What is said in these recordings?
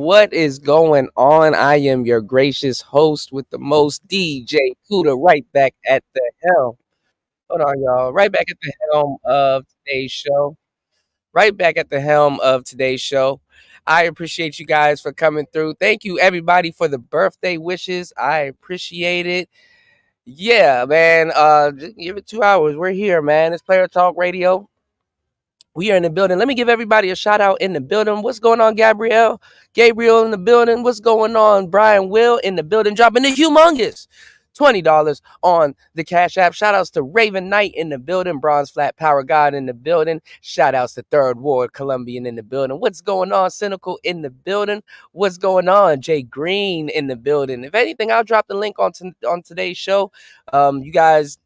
What is going on? I am your gracious host with the most, DJ Cuda, right back at the helm. Hold on, y'all. Right back at the helm of today's show. Right back at the helm of today's show. I appreciate you guys for coming through. Thank you, everybody, for the birthday wishes. I appreciate it. Yeah, man. Just give it 2 hours. We're here, man. It's Player Talk Radio. We are in the building. Let me give everybody a shout out in the building. What's going on, Gabrielle? Gabriel in the building. What's going on? Brian Will in the building. Dropping the humongous $20 on the Cash App. Shout outs to Raven Knight in the building. Bronze Flat Power God in the building. Shout outs to Third Ward Colombian in the building. What's going on? Cynical in the building. What's going on? Jay Green in the building. If anything, I'll drop the link on today's show. You guys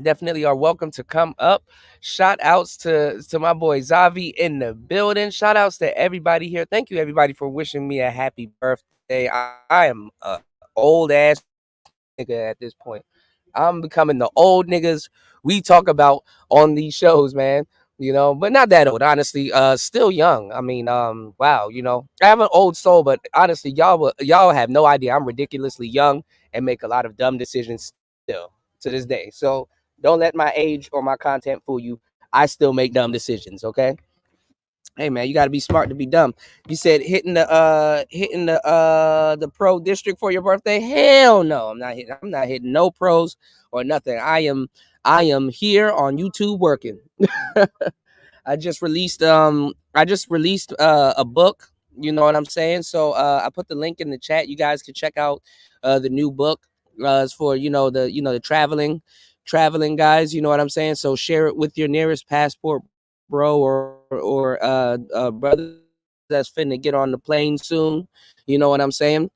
definitely are welcome to come up. Shout outs to my boy Zavi in the building. Shout outs to everybody here. Thank you everybody for wishing me a happy birthday. I am a old ass nigga at this point. I'm becoming the old niggas we talk about on these shows, man. But not that old, honestly. Still young. I mean, wow, I have an old soul, but honestly, y'all have no idea. I'm ridiculously young and make a lot of dumb decisions still to this day. So don't let my age or my content fool you. I still make dumb decisions, okay? Hey man, you gotta be smart to be dumb. You said hitting the pro district for your birthday? Hell no, I'm not hitting no pros or nothing. I am here on YouTube working. I just released a book, you know what I'm saying? So I put the link in the chat. You guys can check out the new book. It's for the traveling guys, you know what I'm saying? So share it with your nearest passport bro or brother that's finna get on the plane soon. You know what I'm saying?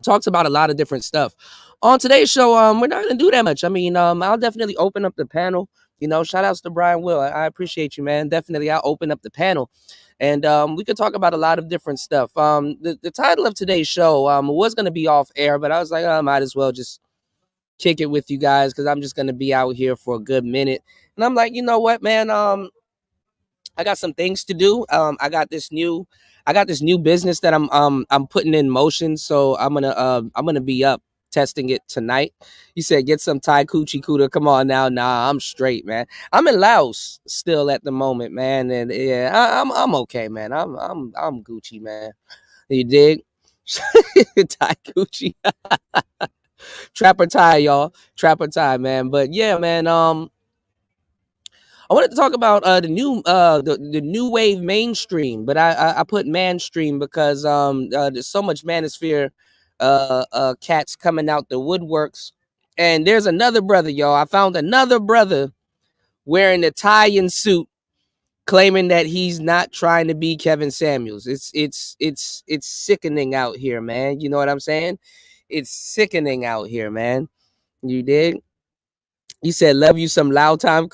Talks about a lot of different stuff. On today's show, we're not gonna do that much. I mean, I'll definitely open up the panel. Shout outs to Brian Will. I appreciate you, man. Definitely, I'll open up the panel, and we could talk about a lot of different stuff. The title of today's show was gonna be off air, but I was like, I might as well just kick it with you guys because I'm just gonna be out here for a good minute. And I'm like, you know what, man? I got some things to do. I got this new business that I'm putting in motion. So I'm gonna be up testing it tonight. You said get some Thai coochie Cuda. Come on now. Nah, I'm straight, man. I'm in Laos still at the moment, man. And yeah, I'm okay, man. I'm Gucci, man. You dig? Thai coochie. Trapper Thai, y'all. Trapper Thai, man. But yeah, man. I wanted to talk about the new wave mainstream, but I put Manstream because there's so much manosphere cats coming out the woodworks, and there's another brother, y'all. I found another brother wearing a tie and suit, claiming that he's not trying to be Kevin Samuels. It's sickening out here, man. You know what I'm saying? It's sickening out here, man. You dig? You said love you some loud time.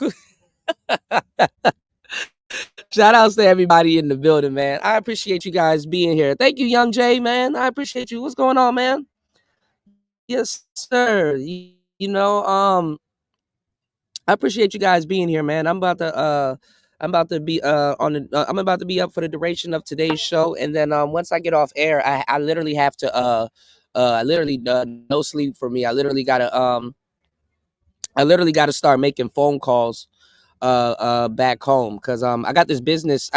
Shout outs to everybody in the building, man. I appreciate you guys being here. Thank you, Young Jay, man. I appreciate you. What's going on, man? Yes, sir. I appreciate you guys being here, man. I'm about to be I'm about to be up for the duration of today's show, and then once I get off air, I literally have to no sleep for me. I literally gotta start making phone calls back home because I got this business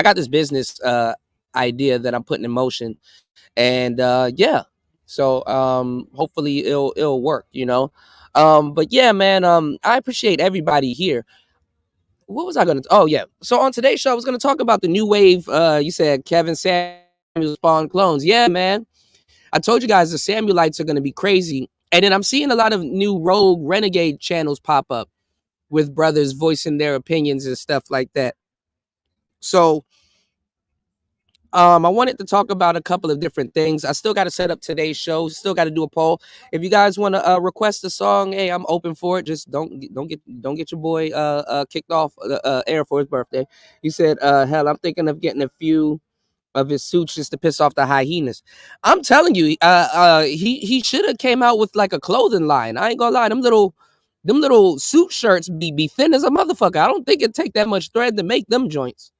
idea that I'm putting in motion, and yeah, so hopefully it'll work, but yeah, man, I appreciate everybody here. What was I gonna oh yeah, so on today's show I was gonna talk about the new wave. You said Kevin Samuels spawn clones. Yeah, man, I told you guys the Samuelites are gonna be crazy, and then I'm seeing a lot of new rogue renegade channels pop up with brothers voicing their opinions and stuff like that. So I wanted to talk about a couple of different things. I still got to set up today's show. Still got to do a poll. If you guys want to request a song, hey, I'm open for it. Just don't get your boy kicked off air for his birthday. You said, hell, I'm thinking of getting a few of his suits just to piss off the hyenas. I'm telling you, he should have came out with like a clothing line. I ain't gonna lie, them little suit shirts be thin as a motherfucker. I don't think it take that much thread to make them joints.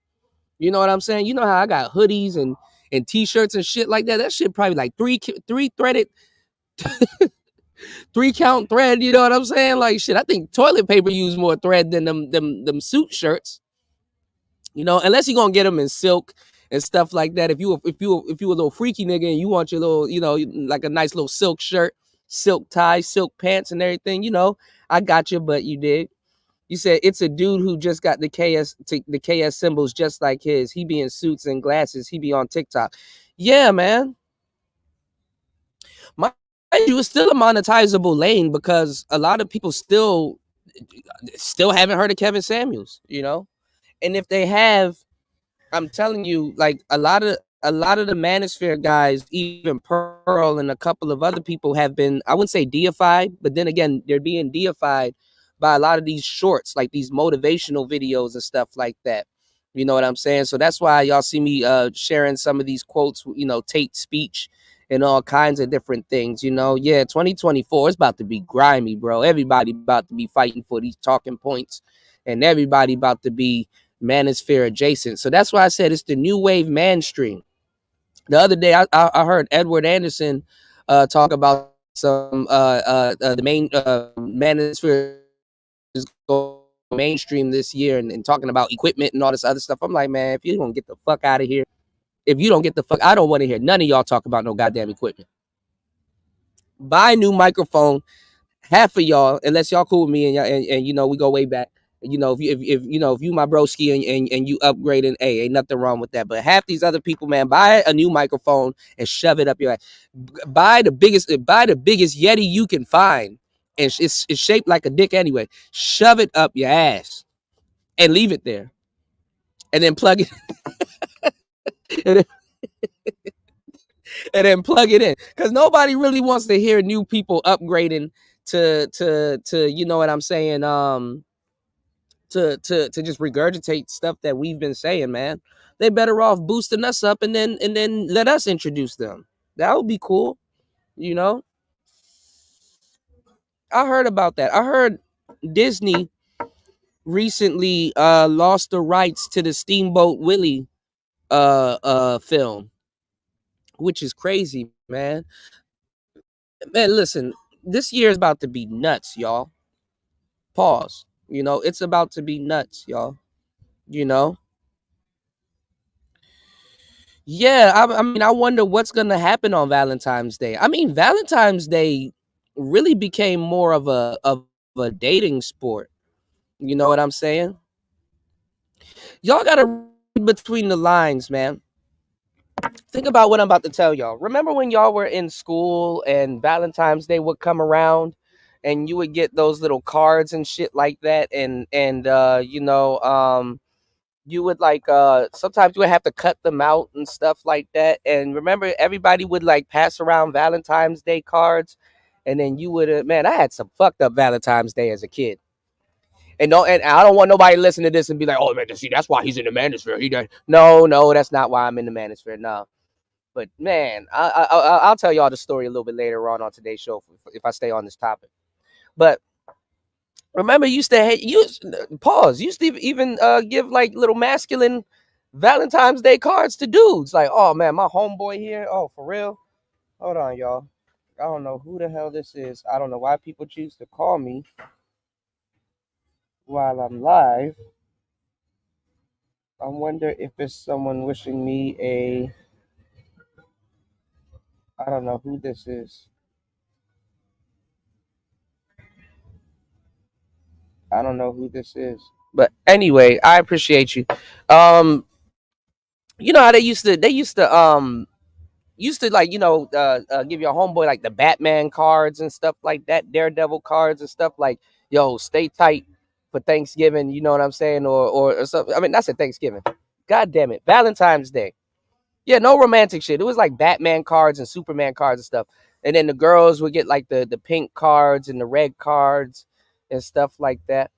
You know what I'm saying? You know how I got hoodies and and t-shirts and shit like that. That shit probably like three threaded, 3 count thread. You know what I'm saying? Like shit. I think toilet paper use more thread than them suit shirts. You know, unless you're gonna get them in silk and stuff like that. If you a little freaky nigga and you want your little, you know, like a nice little silk shirt, silk tie, silk pants, and everything, you know, I got you. But you did. You said it's a dude who just got the KS symbols just like his. He be in suits and glasses. He be on TikTok. Yeah, man. Mind you, it's still a monetizable lane because a lot of people still haven't heard of Kevin Samuels. You know, and if they have, I'm telling you, like a lot of the manosphere guys, even Pearl and a couple of other people have been, I wouldn't say deified, but then again, they're being deified by a lot of these shorts, like these motivational videos and stuff like that. You know what I'm saying? So that's why y'all see me sharing some of these quotes, you know, Tate speech and all kinds of different things. You know, yeah, 2024 is about to be grimy, bro. Everybody about to be fighting for these talking points, and everybody about to be manosphere adjacent. So that's why I said it's the new wave Manstream. The other day, I heard Edward Anderson talk about some the main manosphere is going mainstream this year, and talking about equipment and all this other stuff. I'm like, man, if you don't get the fuck out of here, if you don't get the fuck, I don't want to hear none of y'all talk about no goddamn equipment. Buy a new microphone. Half of y'all, unless y'all cool with me and you know we go way back. You know, if you know if you my broski and you upgrading, hey, ain't nothing wrong with that. But half these other people, man, buy a new microphone and shove it up your ass. Buy the biggest Yeti you can find, and it's shaped like a dick anyway. Shove it up your ass and leave it there, and then plug it and then, and then plug it in, because nobody really wants to hear new people upgrading to you know what I'm saying, to just regurgitate stuff that we've been saying, man. They better off boosting us up and then let us introduce them. That would be cool, you know. I heard about that. I heard Disney recently lost the rights to the Steamboat Willie film, which is crazy, man. Man, listen, this year is about to be nuts, y'all. Pause. You know, it's about to be nuts, y'all. You know, yeah, I mean, I wonder what's gonna happen on Valentine's Day. I mean, Valentine's Day really became more of a dating sport. You know what I'm saying? Y'all gotta read between the lines, man. Think about what I'm about to tell y'all. Remember when y'all were in school and Valentine's Day would come around, and you would get those little cards and shit like that, and you know, you would like sometimes you would have to cut them out and stuff like that. And remember, everybody would like pass around Valentine's Day cards, and then you would man, I had some fucked up Valentine's Day as a kid. And I don't want nobody to listen to this and be like, oh man, see, that's why he's in the manosphere. He does. No, that's not why I'm in the manosphere. No. But man, I'll tell y'all the story a little bit later on today's show if I stay on this topic. But remember, used to use pause. Used to even give like little masculine Valentine's Day cards to dudes. Like, oh man, my homeboy here. Oh, for real? Hold on, y'all. I don't know who the hell this is. I don't know why people choose to call me while I'm live. I wonder if it's someone wishing me a. I don't know who this is. I don't know who this is. But anyway, I appreciate you. Um, you know how they used to like, you know, give your homeboy like the Batman cards and stuff like that, Daredevil cards and stuff like, yo, stay tight for Thanksgiving, you know what I'm saying, or something. I mean, that's a Thanksgiving. God damn it, Valentine's Day. Yeah, no romantic shit. It was like Batman cards and Superman cards and stuff. And then the girls would get like the pink cards and the red cards and stuff like that.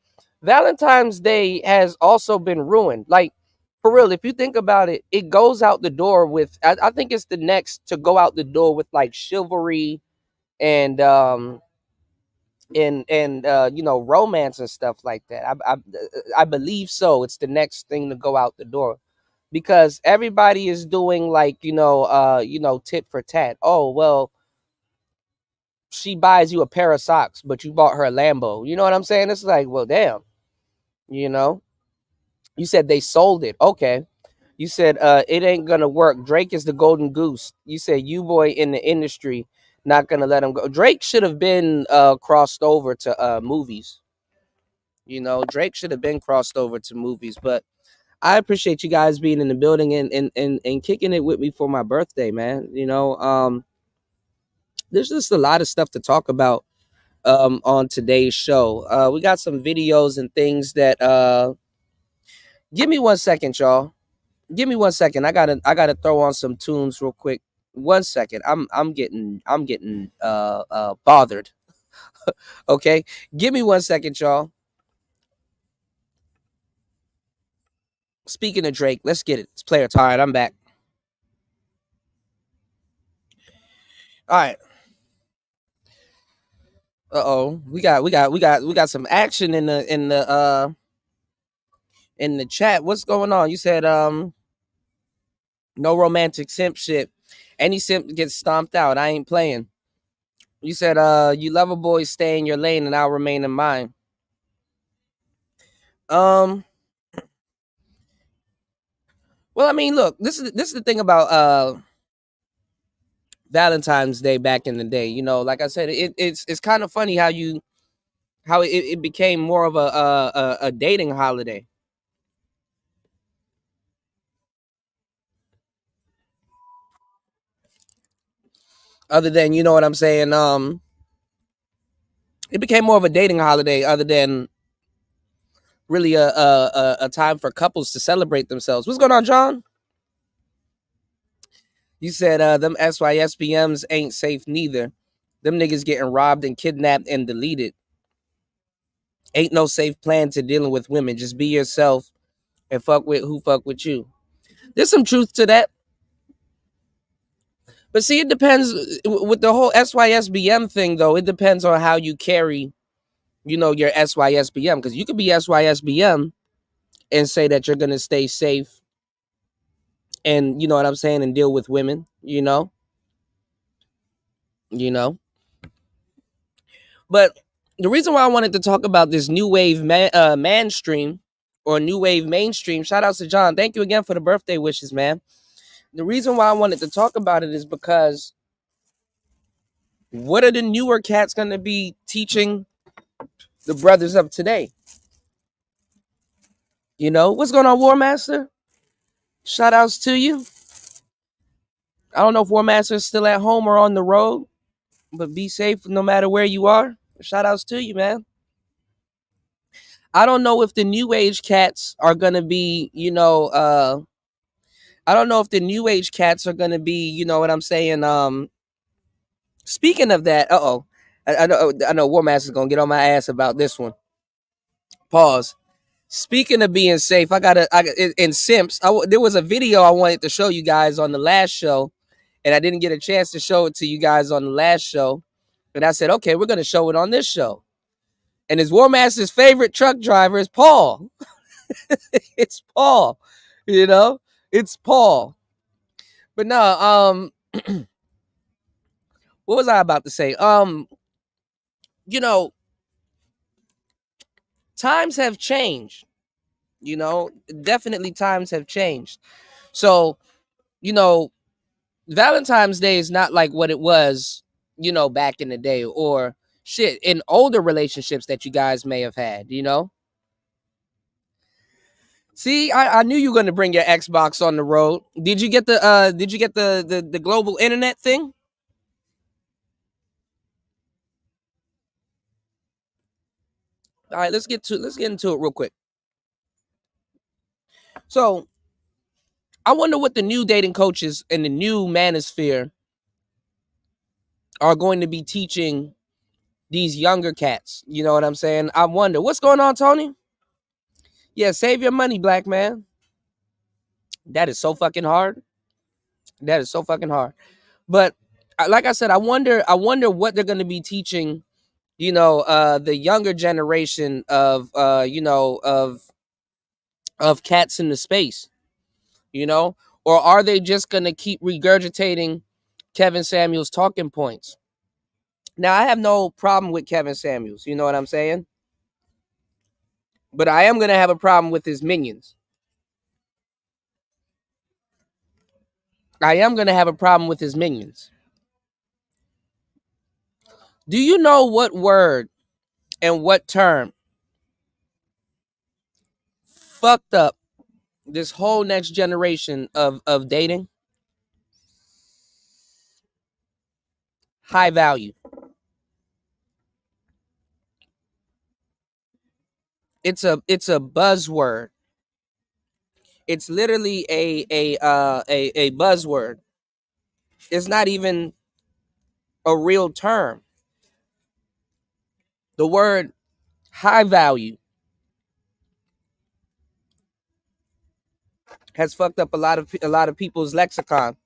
Valentine's Day has also been ruined. Like, for real, if you think about it, it goes out the door with I think it's the next to go out the door with like chivalry and you know, romance and stuff like that. I believe so. It's the next thing to go out the door. because everybody is doing like, tit for tat. Oh, well, she buys you a pair of socks, but you bought her a Lambo. You know what I'm saying? It's like, well, damn, you know. You said they sold it. Okay. You said it ain't gonna work. Drake is the golden goose. You said you boy in the industry not gonna let him go. Drake should have been crossed over to movies. Drake should have been crossed over to movies. But I appreciate you guys being in the building and kicking it with me for my birthday, man. There's just a lot of stuff to talk about on today's show. We got some videos and things that give me 1 second, y'all. Give me 1 second. I gotta throw on some tunes real quick. 1 second. I'm getting bothered. Okay. Give me 1 second, y'all. Speaking of Drake, let's get it. It's player tired. I'm back. All right. Uh-oh. We got some action in the chat. What's going on? You said no romantic simp shit. Any simp gets stomped out. I ain't playing. You said you love a boy, stay in your lane and I'll remain in mine. Um well, I mean, look, this is the thing about Valentine's Day back in the day. Like I said, it's kind of funny how it became more of a dating holiday. Other than, you know what I'm saying, it became more of a dating holiday other than really a time for couples to celebrate themselves. What's going on, John? You said them SYSBMs ain't safe neither. Them niggas getting robbed and kidnapped and deleted. Ain't no safe plan to dealing with women. Just be yourself and fuck with who fuck with you. There's some truth to that. But see, it depends with the whole SYSBM thing, though. It depends on how you carry, your SYSBM. Because you could be SYSBM and say that you're going to stay safe and, you know what I'm saying, and deal with women, you know. But the reason why I wanted to talk about this new wave Manstream or new wave mainstream, shout out to John. Thank you again for the birthday wishes, man. The reason why I wanted to talk about it is because what are the newer cats going to be teaching the brothers of today? What's going on, War Master? Shout outs to you. I don't know if War Master is still at home or on the road, but be safe no matter where you are. Shout outs to you, man. I don't know if the new age cats are gonna be, I don't know if the new age cats are gonna be, you know what I'm saying. Speaking of that, I know War Master's gonna get on my ass about this one. Pause. Speaking of being safe, in Simps. There was a video I wanted to show you guys on the last show, and I didn't get a chance to show it to you guys on the last show. And I said, okay, we're gonna show it on this show. And his War Master's favorite truck driver is Paul. It's Paul, it's Paul. But no, what was I about to say? You know, times have changed. Definitely times have changed. So, you know, Valentine's Day is not like what it was, back in the day, or shit in older relationships that you guys may have had. See, I knew you were gonna bring your Xbox on the road. Did you get the global internet thing? All right, let's get into it real quick. So I wonder what the new dating coaches and the new manosphere are going to be teaching these younger cats. You know what I'm saying? I wonder what's going on, Tony. Yeah, save your money, black man. That is so fucking hard. That is so fucking hard. But like I said, I wonder what they're going to be teaching. The younger generation of of cats in the space. you know? Or are they just going to keep regurgitating Kevin Samuels' talking points? Now, I have no problem with Kevin Samuels, you know what I'm saying? But I am going to have a problem with his minions. I am going to have a problem with his minions. Do you know what word and what term fucked up this whole next generation of dating? High value. It's a buzzword. It's literally a buzzword. It's not even a real term. The word high value has fucked up a lot of people's lexicon,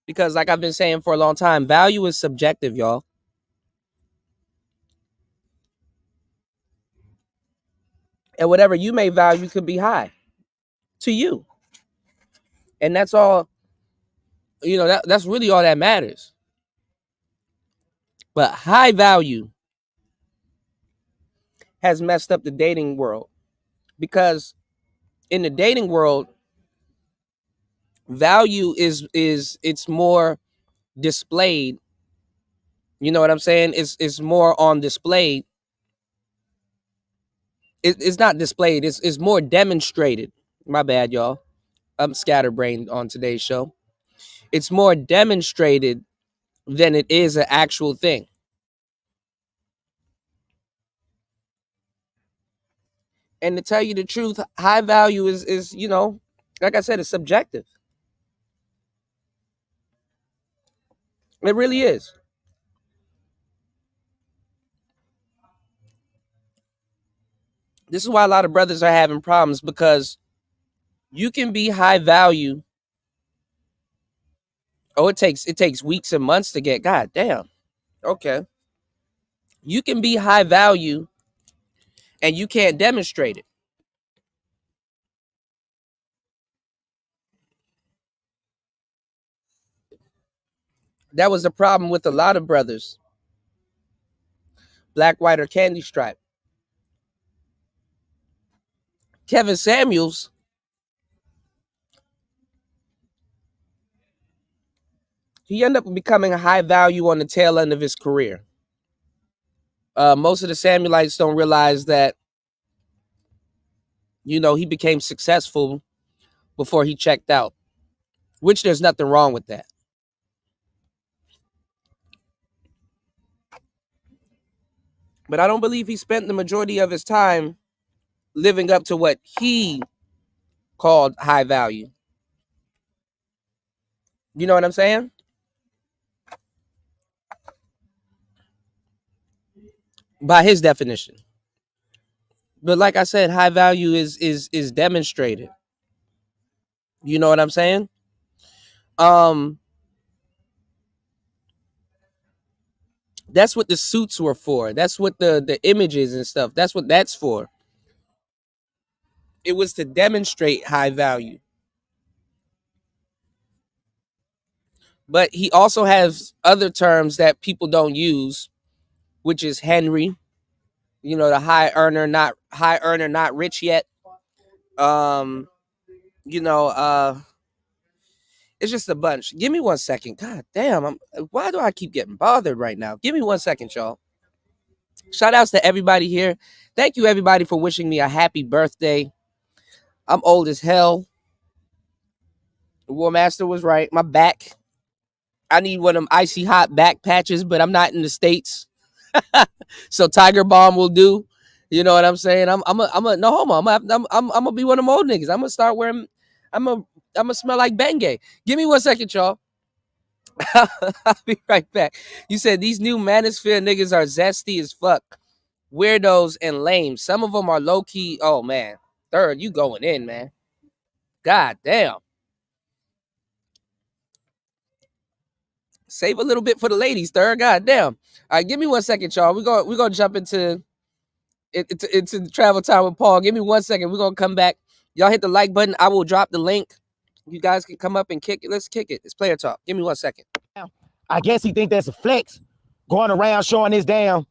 because like I've been saying for a long time, value is subjective, y'all. And whatever you may value could be high to you. And that's all, that's really all that matters. But high value has messed up the dating world, because in the dating world, value is it's more displayed. You know what I'm saying? It's more on display. It's not displayed. It's more demonstrated. My bad, y'all. I'm scatterbrained on today's show. It's more demonstrated than it is an actual thing. And to tell you the truth, high value is like I said, it's subjective. It really is. This is why a lot of brothers are having problems, because you can be high value. Oh, it takes weeks and months to get. God damn. Okay. You can be high value and you can't demonstrate it. That was the problem with a lot of brothers. Black, white, or candy stripe. Kevin Samuels, he ended up becoming a high value on the tail end of his career. Most of the Samuelites don't realize that, he became successful before he checked out, which there's nothing wrong with that. But I don't believe he spent the majority of his time living up to what he called high value. You know what I'm saying? By his definition. But like I said, high value is demonstrated. You know what I'm saying? Um, that's what the suits were for. That's what the images and stuff. That's what that's for. It was to demonstrate high value. But he also has other terms that people don't use, which is Henry. The high earner, not rich yet. Um, you know, uh, it's just a bunch. Give me 1 second. God damn, why do I keep getting bothered right now? Give me 1 second, y'all. Shout outs to everybody here. Thank you, everybody, for wishing me a happy birthday. I'm old as hell. War Master was right. My back. I need one of them icy hot back patches, but I'm not in the States. So Tiger Balm will do. You know what I'm saying? I'm a no homo. I'm gonna be one of them old niggas. I'm gonna start wearing. I'm gonna smell like Bengay. Give me 1 second, y'all. I'll be right back. You said these new manosphere niggas are zesty as fuck, weirdos and lame. Some of them are low key. Oh man, third, you going in, man? God damn. Save a little bit for the ladies, third. God damn. All right, give me 1 second, y'all. We're gonna jump into the travel time with Paul. Give me 1 second. We're gonna come back. Y'all hit the like button. I will drop the link You guys can come up and kick it. Let's kick it. It's player talk. Give me 1 second. I guess he think that's a flex, going around showing his damn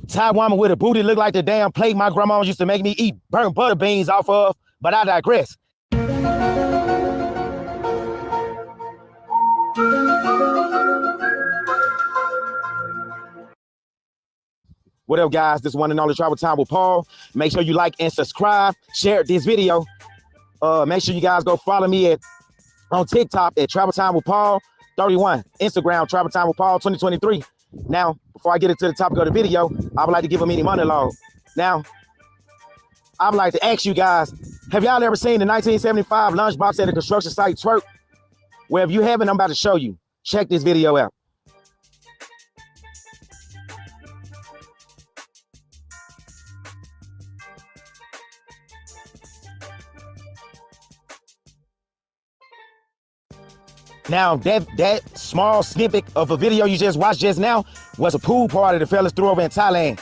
Thai woman with a booty look like the damn plate my grandma used to make me eat burnt butter beans off of, but I digress. What up, guys? This one and only Travel Time with Paul. Make sure you like and subscribe. Share this video. Make sure you guys go follow me on TikTok at Travel Time with Paul 31. Instagram, Travel Time with Paul 2023. Now, before I get into the topic of the video, I would like to give a mini monologue. Now, I would like to ask you guys, have y'all ever seen the 1975 lunchbox at a construction site twerk? Well, if you haven't, I'm about to show you. Check this video out. Now, that small snippet of a video you just watched just now was a pool party the fellas threw over in Thailand.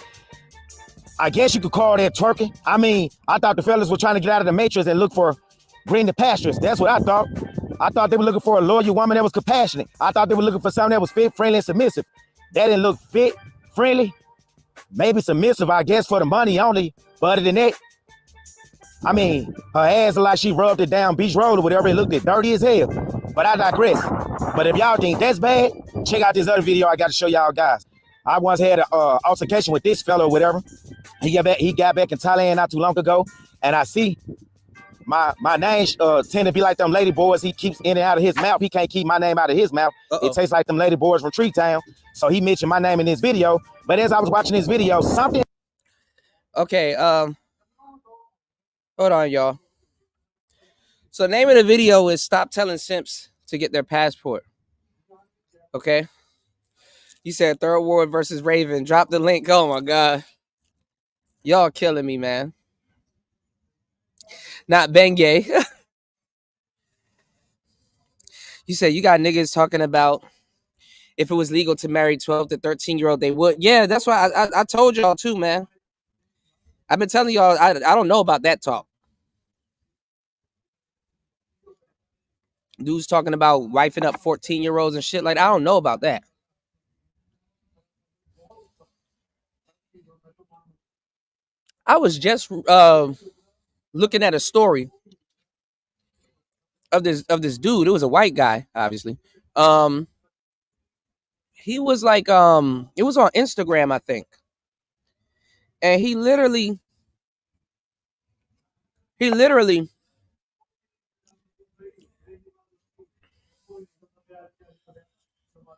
I guess you could call that twerking. I mean, I thought the fellas were trying to get out of the matrix and look for greener pastures. That's what I thought. I thought they were looking for a loyal woman that was compassionate. I thought they were looking for something that was fit, friendly, and submissive. That didn't look fit, friendly, maybe submissive, I guess, for the money only. But other than that, I mean, her ass like she rubbed it down beach road or whatever. It looked dirty as hell. But I digress. But if y'all think that's bad, check out this other video I got to show y'all guys. I once had an altercation with this fellow or whatever. He got back in Thailand not too long ago. And I see my name tend to be like them lady boys he keeps in and out of his mouth. He can't keep my name out of his mouth. It tastes like them lady boys from Tree Town. So he mentioned my name in this video. But as I was watching this video, something... Okay, hold on, y'all. So the name of the video is Stop Telling Simps to Get Their Passport. Okay? You said Third Ward versus Raven. Drop the link. Oh, my God. Y'all killing me, man. Not Bengay. You said you got niggas talking about if it was legal to marry 12 to 13-year-old, they would. Yeah, that's why I told y'all too, man. I've been telling y'all, I don't know about that talk. Dudes talking about wifing up 14-year-olds and shit. Like, I don't know about that. I was just looking at a story of this dude. It was a white guy, obviously. He was like, it was on Instagram, I think. And he literally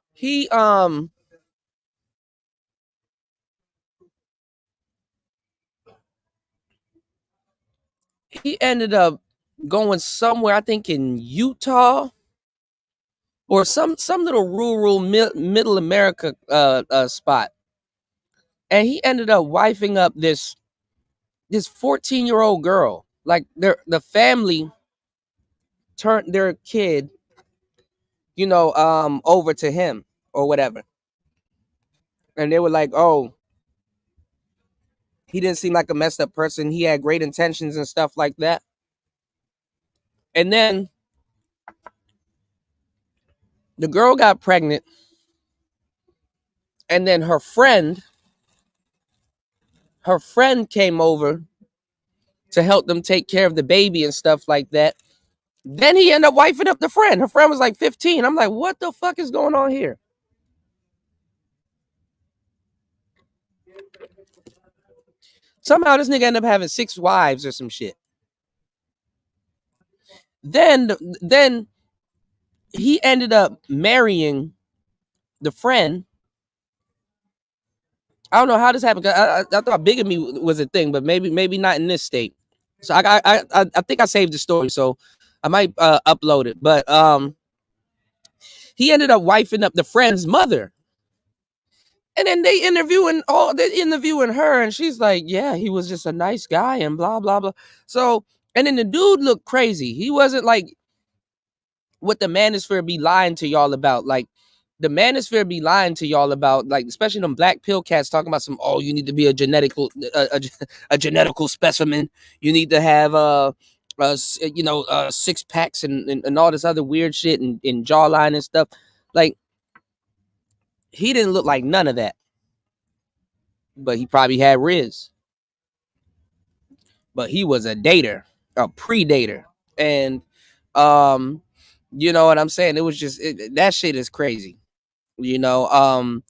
he ended up going somewhere, I think in Utah or some little rural middle America spot. And he ended up wifing up this 14-year-old girl. Like the family turned their kid, over to him or whatever. And they were like, oh, he didn't seem like a messed up person. He had great intentions and stuff like that. And then the girl got pregnant. And then her friend came over to help them take care of the baby and stuff like that. Then he ended up wifing up the friend. Her friend was like 15. I'm like, what the fuck is going on here? Somehow this nigga ended up having 6 wives or some shit. Then he ended up marrying the friend. I don't know how this happened. I thought bigamy was a thing, but maybe not in this state. So I think I saved the story, so I might upload it. But he ended up wifing up the friend's mother. And then they interviewing her, and she's like, yeah, he was just a nice guy and blah, blah, blah. So, and then the dude looked crazy. He wasn't like what the manosphere be lying to y'all about. Like, the manosphere be lying to y'all about, like, especially them black pill cats talking about some, oh, you need to be a genetical specimen. You need to have six packs and all this other weird shit and jawline and stuff. Like, he didn't look like none of that, but he probably had Riz. But he was a dater, a predator, and you know what I'm saying. It was just that shit is crazy, you know.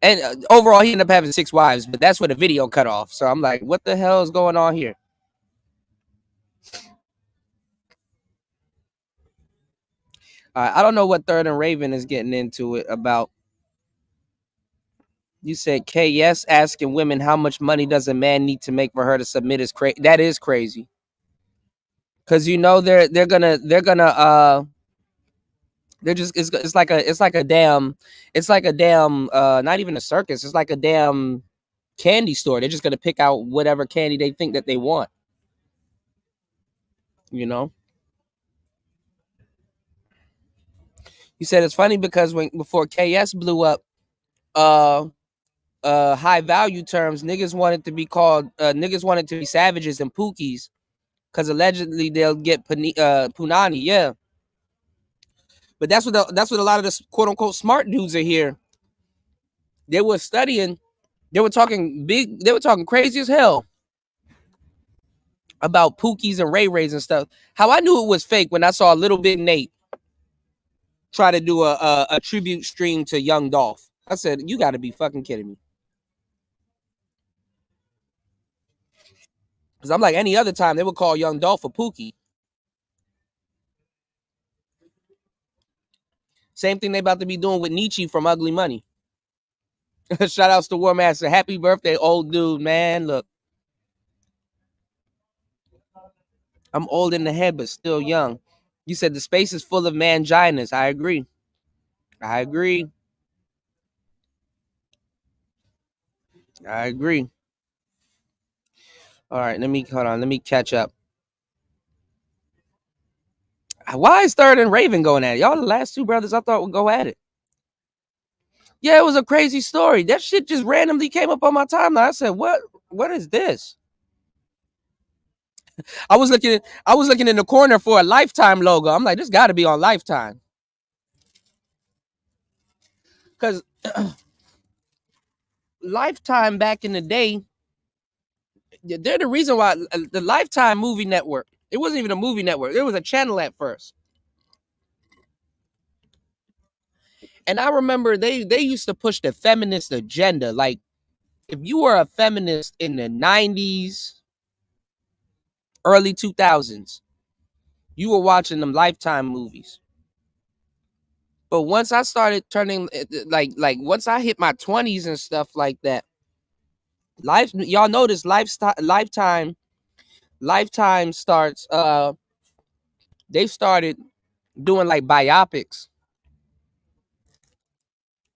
And overall, he ended up having 6 wives, but that's where the video cut off. So I'm like, what the hell is going on here? I don't know what Third and Raven is getting into it about. You said KS asking women how much money does a man need to make for her to submit is crazy. That is crazy. Cause you know they're just it's like a damn not even a circus. It's like a damn candy store. They're just gonna pick out whatever candy they think that they want. You know. You said it's funny because before KS blew up, uh high value terms, niggas wanted to be savages and pookies because allegedly they'll get punani, yeah. But that's what a lot of the quote unquote smart dudes are here. They were studying, they were talking crazy as hell about pookies and ray rays and stuff. How I knew it was fake when I saw Little Big Nate try to do a tribute stream to Young Dolph. I said, you got to be fucking kidding me. Because I'm like, any other time they would call Young Dolph a pookie. Same thing they about to be doing with Nietzsche from Ugly Money. Shout outs to War Master. Happy birthday, old dude, man. Look, I'm old in the head, but still young. You said the space is full of manginas. I agree. I agree. I agree. All right, hold on. Let me catch up. Why is Third and Raven going at it? Y'all the last 2 brothers I thought would go at it. Yeah, it was a crazy story. That shit just randomly came up on my timeline. I said, what is this? I was looking in the corner for a Lifetime logo. I'm like, this gotta be on Lifetime. Because Lifetime back in the day, they're the reason why the Lifetime movie network, it wasn't even a movie network. It was a channel at first. And I remember they used to push the feminist agenda. Like, if you were a feminist in the 90s, early 2000s, you were watching them Lifetime movies. But once I started turning like once I hit my 20s and stuff like that, y'all notice Lifetime starts they've started doing like biopics.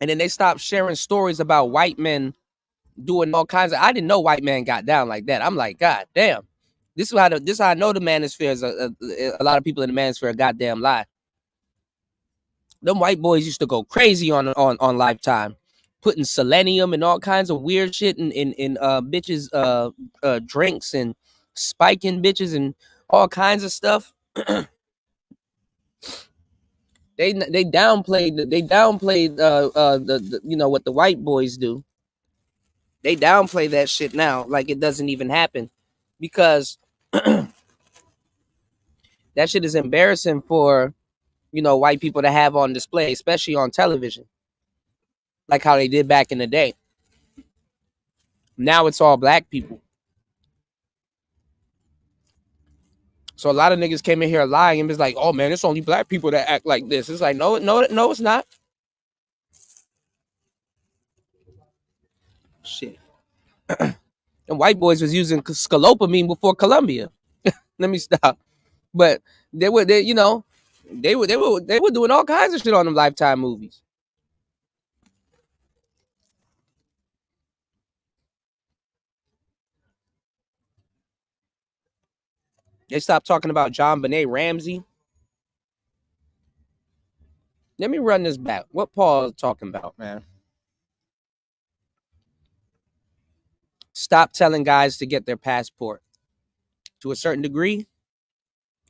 And then they stopped sharing stories about white men doing all kinds of. I didn't know white men got down like that. I'm like, God damn. This is how I know the manosphere is a lot of people in the manosphere are goddamn lie. Them white boys used to go crazy on Lifetime, putting selenium and all kinds of weird shit in bitches drinks and spiking bitches and all kinds of stuff. They downplayed the you know what the white boys do. They downplay that shit now like it doesn't even happen, because that shit is embarrassing for white people to have on display, especially on television, like how they did back in the day. Now it's all black people. So a lot of niggas came in here lying and was like, "Oh man, it's only black people that act like this." It's like, no, it's not. Shit. And white boys was using scalopamine before Columbia. Let me stop. But they were doing all kinds of shit on them Lifetime movies. They stopped talking about John Benet Ramsey. Let me run this back. What Paul is talking about, man? Stop telling guys to get their passport. To a certain degree,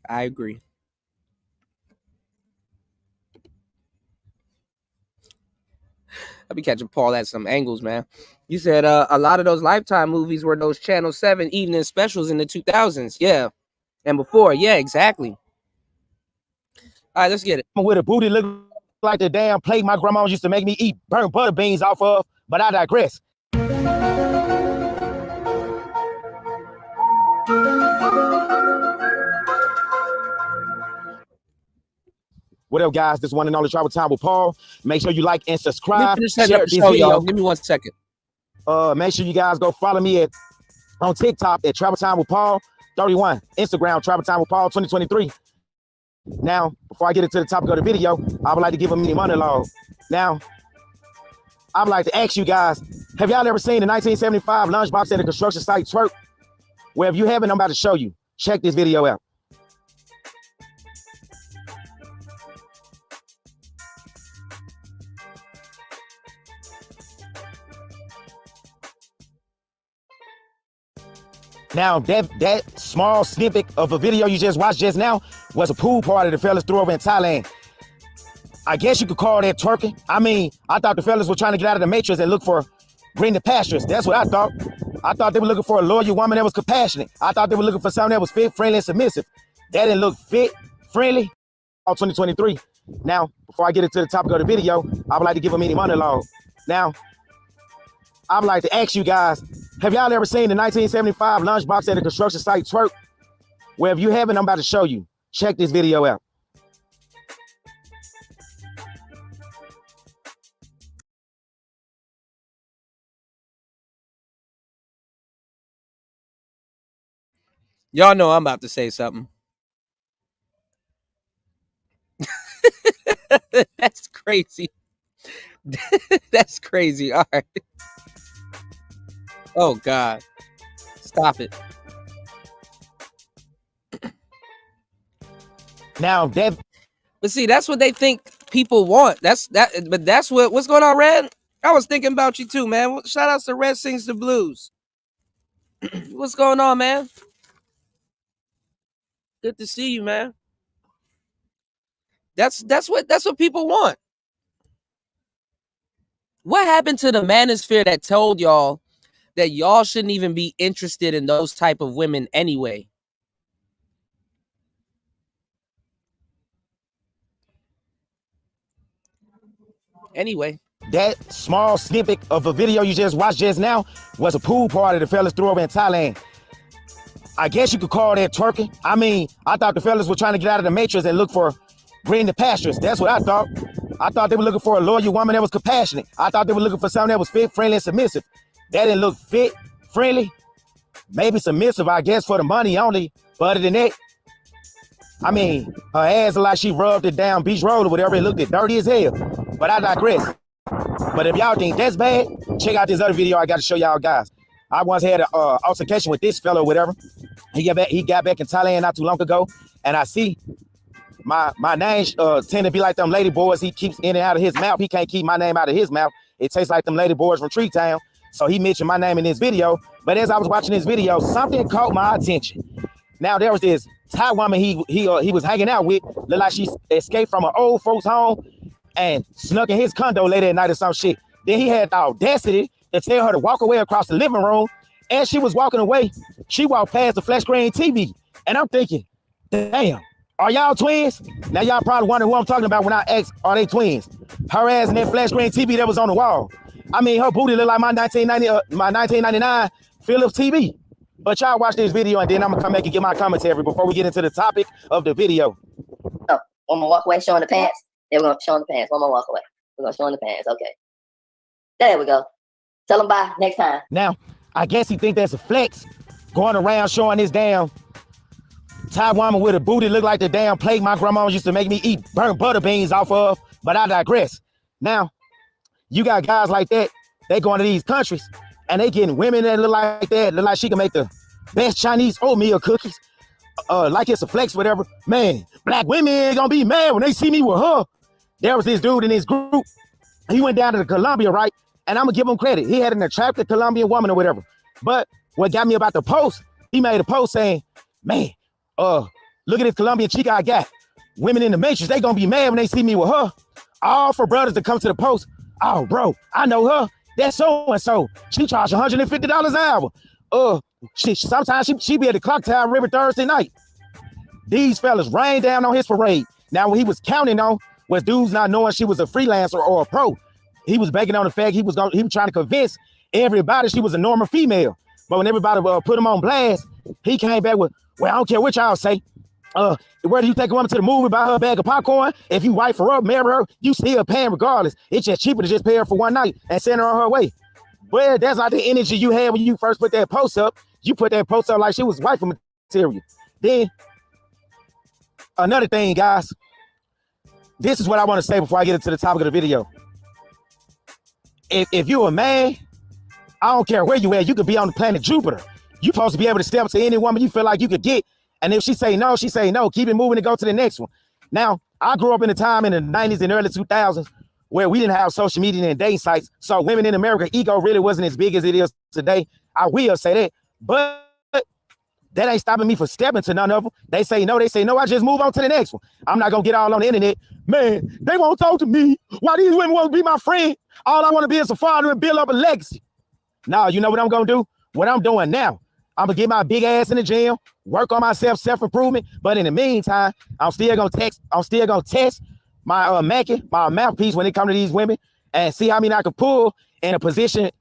I agree. I'll be catching Paul at some angles, man. You said a lot of those Lifetime movies were those Channel 7 evening specials in the 2000s. Yeah. And before. Yeah, exactly. All right, let's get it. With a booty look like the damn plate my grandma used to make me eat burnt butter beans off of, but I digress. What up, guys? This one and only Travel Time with Paul. Make sure you like and subscribe. Finish setting up Share the this show, video. y'all. Give me 1 second. Make sure you guys go follow me on TikTok at Travel Time with Paul 31, Instagram Travel Time with Paul 2023. Now, before I get into the topic of the video, I would like to give a mini monologue. Now, I would like to ask you guys, have y'all ever seen the 1975 lunchbox at a construction site twerk? Well, if you haven't, I'm about to show you. Check this video out. Now, that small snippet of a video you just watched just now was a pool party the fellas threw over in Thailand. I guess you could call that twerking. I mean, I thought the fellas were trying to get out of the matrix and look for greener pastures. That's what I thought. I thought they were looking for a loyal woman that was compassionate. I thought they were looking for something that was fit, friendly, and submissive. That didn't look fit, friendly. 2023. Now, before I get into the topic of the video, I would like to give a mini monologue. Now, I would like to ask you guys, have y'all ever seen the 1975 lunchbox at a construction site twerk? Well, if you haven't, I'm about to show you. Check this video out. Y'all know I'm about to say something. That's crazy. That's crazy. All right. Oh, God. Stop it. Now, but see, that's what they think people want. But that's what's going on, Red? I was thinking about you too, man. Shout outs to Red Sings the Blues. What's going on, man? Good to see you, man. That's what people want. What happened to the manosphere that told y'all that y'all shouldn't even be interested in those type of women anyway? Anyway. That small snippet of a video you just watched just now was a pool party the fellas threw over in Thailand. I guess you could call that twerking. I mean, I thought the fellas were trying to get out of the matrix and look for greener pastures. That's what I thought. I thought they were looking for a loyal woman that was compassionate. I thought they were looking for something that was fit, friendly, and submissive. That didn't look fit, friendly, maybe submissive, I guess, for the money only. But other than that, I mean, her ass like she rubbed it down beach road or whatever. It looked dirty as hell. But I digress. But if y'all think that's bad, check out this other video I got to show y'all guys. I once had an altercation with this fellow or whatever. He got back in Thailand not too long ago, and I see my name tend to be like them lady boys he keeps in and out of his mouth. He can't keep my name out of his mouth. It tastes like them lady boys from Tree Town. So he mentioned my name in this video. But as I was watching this video, something caught my attention. Now there was this Thai woman he was hanging out with, looked like she escaped from an old folks home and snuck in his condo late at night or some shit. Then he had the audacity to tell her to walk away across the living room. As she was walking away, she walked past the flat screen TV. And I'm thinking, damn, are y'all twins? Now y'all probably wonder who I'm talking about when I ask, are they twins? Her ass in that flat screen TV that was on the wall. I mean, her booty looked like my 1999 Philips TV. But y'all watch this video and then I'm gonna come back and get my commentary before we get into the topic of the video. Oh, one more walk away showing the pants. Then we're gonna show the pants. One more walk away. We're gonna show the pants. Okay. There we go. Tell them bye next time. Now, I guess he think that's a flex, going around showing this damn Thai woman with a booty look like the damn plate my grandma used to make me eat burnt butter beans off of, but I digress. Now, you got guys like that, they going to these countries, and they getting women that look like that, look like she can make the best Chinese oatmeal cookies, like it's a flex, whatever. Man, black women ain't gonna be mad when they see me with her. There was this dude in his group, he went down to Colombia, right? And I'm gonna give him credit. He had an attractive Colombian woman or whatever. But what got me about the post, he made a post saying, man, Look at this Colombian chica I got. Women in the Matrix, they gonna be mad when they see me with her. All for brothers to come to the post. Oh, bro, I know her. That's so-and-so. She charge $150 an hour. Sometimes she be at the clock tower every Thursday night. These fellas rain down on his parade. Now, what he was counting on was dudes not knowing she was a freelancer or a pro. He was banking on the fact he was trying to convince everybody she was a normal female. But when everybody put him on blast, he came back with, well, I don't care what y'all say. Where do you take a woman to the movie, buy her a bag of popcorn? If you wife her up, marry her, you still paying regardless. It's just cheaper to just pay her for one night and send her on her way. Well, that's not the energy you had when you first put that post up. You put that post up like she was wife material. Then, another thing, guys, this is what I want to say before I get into the topic of the video. If you're a man, I don't care where you at, you could be on the planet Jupiter. You're supposed to be able to step to any woman you feel like you could get. And if she say no, she say no. Keep it moving and go to the next one. Now, I grew up in a time in the 90s and early 2000s where we didn't have social media and dating sites. So women in America, ego really wasn't as big as it is today. I will say that. But that ain't stopping me from stepping to none of them. They say no, I just move on to the next one. I'm not going to get all on the internet. Man, they won't talk to me. Why these women want to be my friend? All I want to be is a father and build up a legacy. Now, you know what I'm going to do? What I'm doing now, I'm going to get my big ass in the gym, work on myself, self-improvement. But in the meantime, I'm still going to test my my mouthpiece when it comes to these women and see how many I can pull in a position,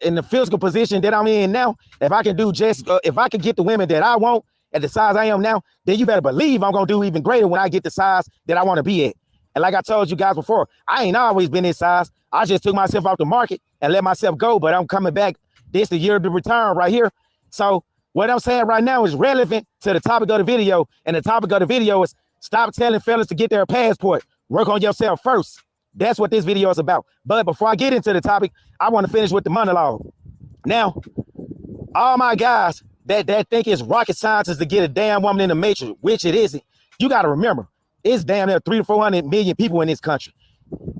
in the physical position that I'm in now. If I can do if I can get the women that I want at the size I am now, then you better believe I'm going to do even greater when I get the size that I want to be at. And like I told you guys before, I ain't always been this size. I just took myself off the market and let myself go, but I'm coming back. This the year of the return right here. So what I'm saying right now is relevant to the topic of the video. And the topic of the video is stop telling fellas to get their passport. Work on yourself first. That's what this video is about. But before I get into the topic, I want to finish with the monologue. Now, all my guys that think it's rocket science is to get a damn woman in the matrix, which it isn't. You got to remember, it's damn near 300 to 400 million people in this country.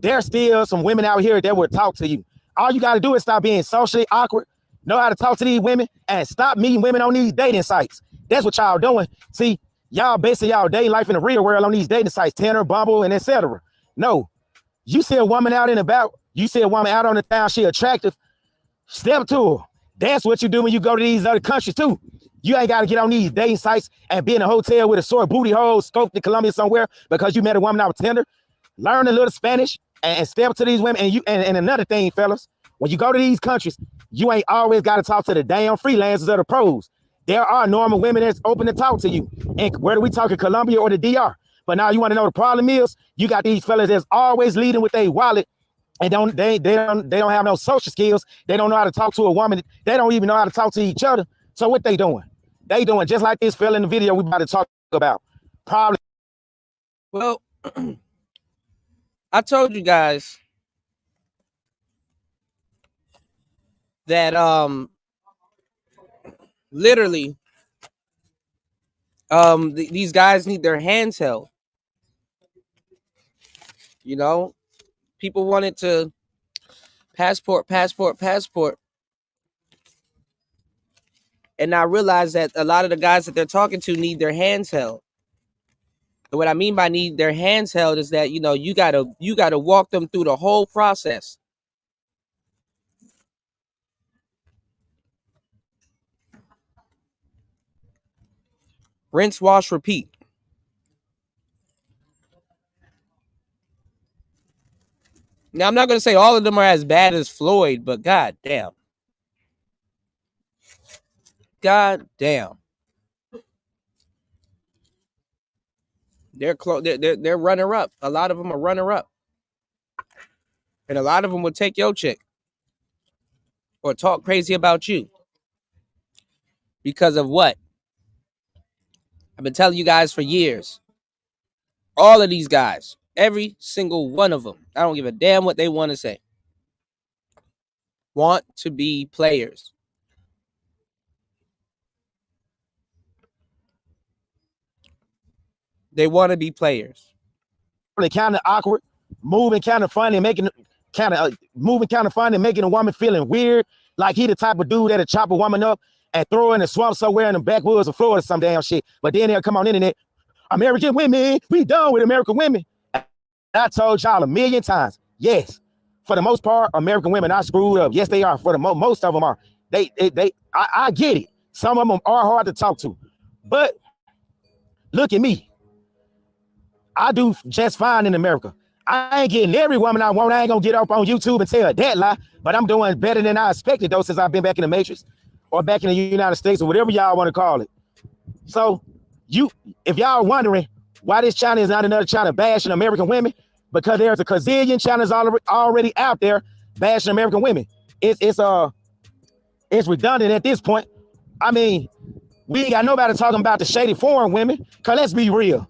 There's still some women out here that will talk to you. All you got to do is stop being socially awkward, know how to talk to these women, and stop meeting women on these dating sites. That's what y'all doing. See, y'all basing y'all dating life in the real world on these dating sites, Tinder, Bumble, and etc. No, you see a woman out and about, you see a woman out on the town, she attractive, step to her. That's what you do when you go to these other countries too. You ain't got to get on these dating sites and be in a hotel with a sore booty hole, scoped in Colombia somewhere because you met a woman out Tinder. Learn a little Spanish and step to these women. And another thing, fellas, when you go to these countries, you ain't always got to talk to the damn freelancers or the pros. There are normal women that's open to talk to you. And whether we talking Colombia or the DR. But now you want to know the problem is you got these fellas that's always leading with their wallet and they don't have no social skills. They don't know how to talk to a woman. They don't even know how to talk to each other. So what they doing? They doing just like this fella in the video we about to talk about. Probably. Well, I told you guys that literally these guys need their hands held. You know, people wanted to passport. And I realize that a lot of the guys that they're talking to need their hands held. And what I mean by need their hands held is that, you know, you gotta walk them through the whole process. Rinse, wash, repeat. Now, I'm not going to say all of them are as bad as Floyd, but god damn. God damn. They're runner up. A lot of them are runner up. And a lot of them will take your chick or talk crazy about you. Because of what? I've been telling you guys for years. All of these guys, every single one of them, I don't give a damn what they want to say, want to be players. They want to be players. Kind of awkward, moving kind of funny, making a woman feeling weird, like he the type of dude that'll chop a woman up and throw her in a swamp somewhere in the backwoods of Florida, some damn shit. But then they'll come on the internet American women, we done with American women. And I told y'all a million times, yes, for the most part, American women are screwed up. Yes, they are. For the most of them are. I get it. Some of them are hard to talk to, but look at me. I do just fine in America. I ain't getting every woman I want. I ain't gonna get up on YouTube and tell that lie, but I'm doing better than I expected though since I've been back in the Matrix or back in the United States or whatever y'all want to call it. So if y'all wondering why this channel is not another channel bashing American women, because there's a gazillion channels already out there bashing American women. It's redundant at this point. I mean, we ain't got nobody talking about the shady foreign women, because let's be real.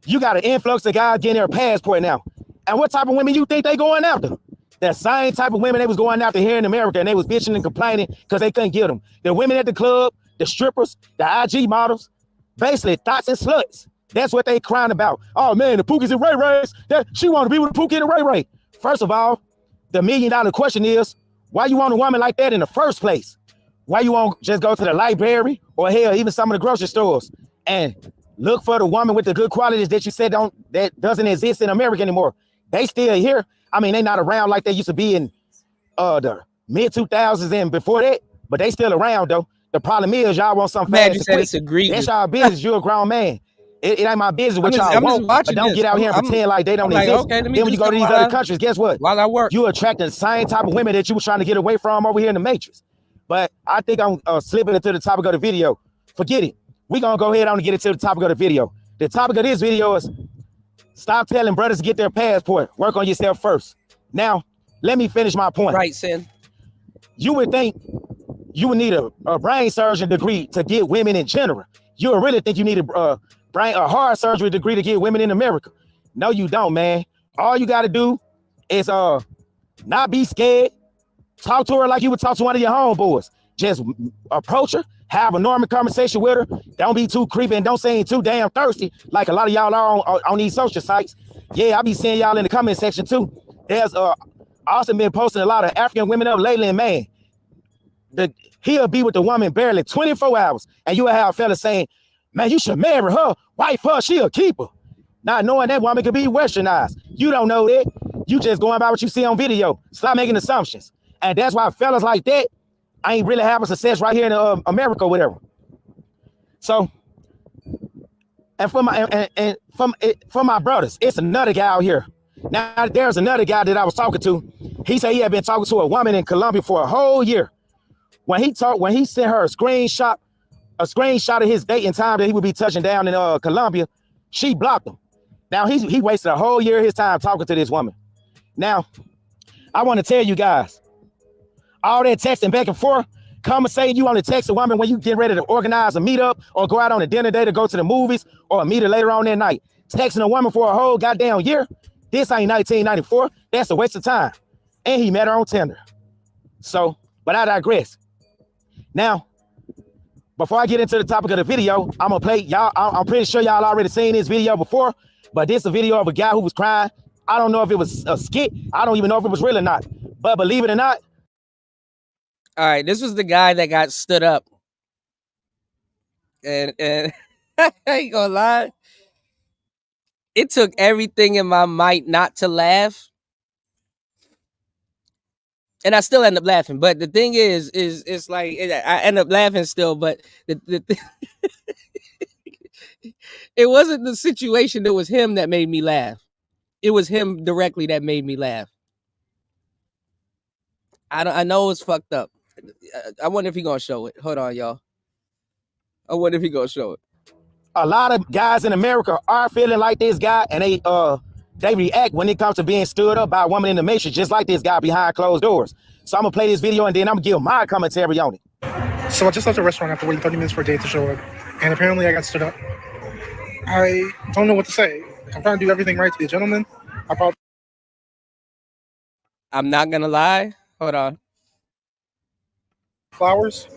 You got an influx of guys getting their passport now. And what type of women you think they going after? That same type of women they was going after here in America, and they was bitching and complaining because they couldn't get them. The women at the club, the strippers, the IG models, basically thoughts and sluts. That's what they crying about. Oh man, the Pookies and Ray Rays, she want to be with the Pookie and the Ray Ray. First of all, the $1 million question is, why you want a woman like that in the first place? Why you won't just go to the library or hell, even some of the grocery stores and look for the woman with the good qualities that you said that doesn't exist in America anymore? They still here. I mean, they not around like they used to be in the mid 2000s and before that, but they still around though. The problem is y'all want something fast and quick. It's egregious. That's y'all business. You're a grown man. It ain't my business what y'all want, but don't get out here and pretend like they don't exist. Okay, then when you go to these other countries, guess what? While I work, you attract the same type of women that you was trying to get away from over here in the Matrix. But I think I'm slipping into the topic of the video. Forget it. We're going to go ahead on and get into the topic of the video. The topic of this video is stop telling brothers to get their passport. Work on yourself first. Now, let me finish my point. Right, Sin. You would think you would need a brain surgeon degree to get women in general. You would really think you need a heart surgery degree to get women in America. No, you don't, man. All you got to do is not be scared. Talk to her like you would talk to one of your homeboys. Just approach her, have a normal conversation with her. Don't be too creepy and don't seem too damn thirsty like a lot of y'all are on these social sites. Yeah, I be seeing y'all in the comment section too. There's also been posting a lot of African women up lately, and man, he'll be with the woman barely 24 hours, and you will have fellas saying, man, you should marry her, wife her, she a keeper. Not knowing that woman could be westernized. You don't know that. You just going by what you see on video. Stop making assumptions. And that's why fellas like that ain't really having success right here in America or whatever. So, and for my brothers, it's another guy out here. Now, there's another guy that I was talking to. He said he had been talking to a woman in Colombia for a whole year. When he sent her a screenshot of his date and time that he would be touching down in Colombia, she blocked him. Now, he wasted a whole year of his time talking to this woman. Now, I want to tell you guys, all that texting back and forth, conversating, you want to text a woman when you get ready to organize a meetup or go out on a dinner date to go to the movies or meet her later on that night. Texting a woman for a whole goddamn year, this ain't 1994. That's a waste of time. And he met her on Tinder. So, but I digress. Now, before I get into the topic of the video, I'm going to play y'all. I'm pretty sure y'all already seen this video before, but this is a video of a guy who was crying. I don't know if it was a skit. I don't even know if it was real or not. But believe it or not. All right, this was the guy that got stood up. And I ain't gonna lie. It took everything in my might not to laugh. And I still end up laughing. But the thing is it's like, I end up laughing still. But it wasn't the situation. It was him that made me laugh. It was him directly that made me laugh. I know it's fucked up. I wonder if he gonna show it. Hold on, y'all. I wonder if he gonna show it. A lot of guys in America are feeling like this guy, and they react when it comes to being stood up by a woman in the Matrix, just like this guy behind closed doors. So I'm gonna play this video and then I'm gonna give my commentary on it. So I just left the restaurant after waiting 30 minutes for a date to show up, and apparently I got stood up. I don't know what to say. I'm trying to do everything right to be a gentleman. I'm not gonna lie. Hold on. Flowers.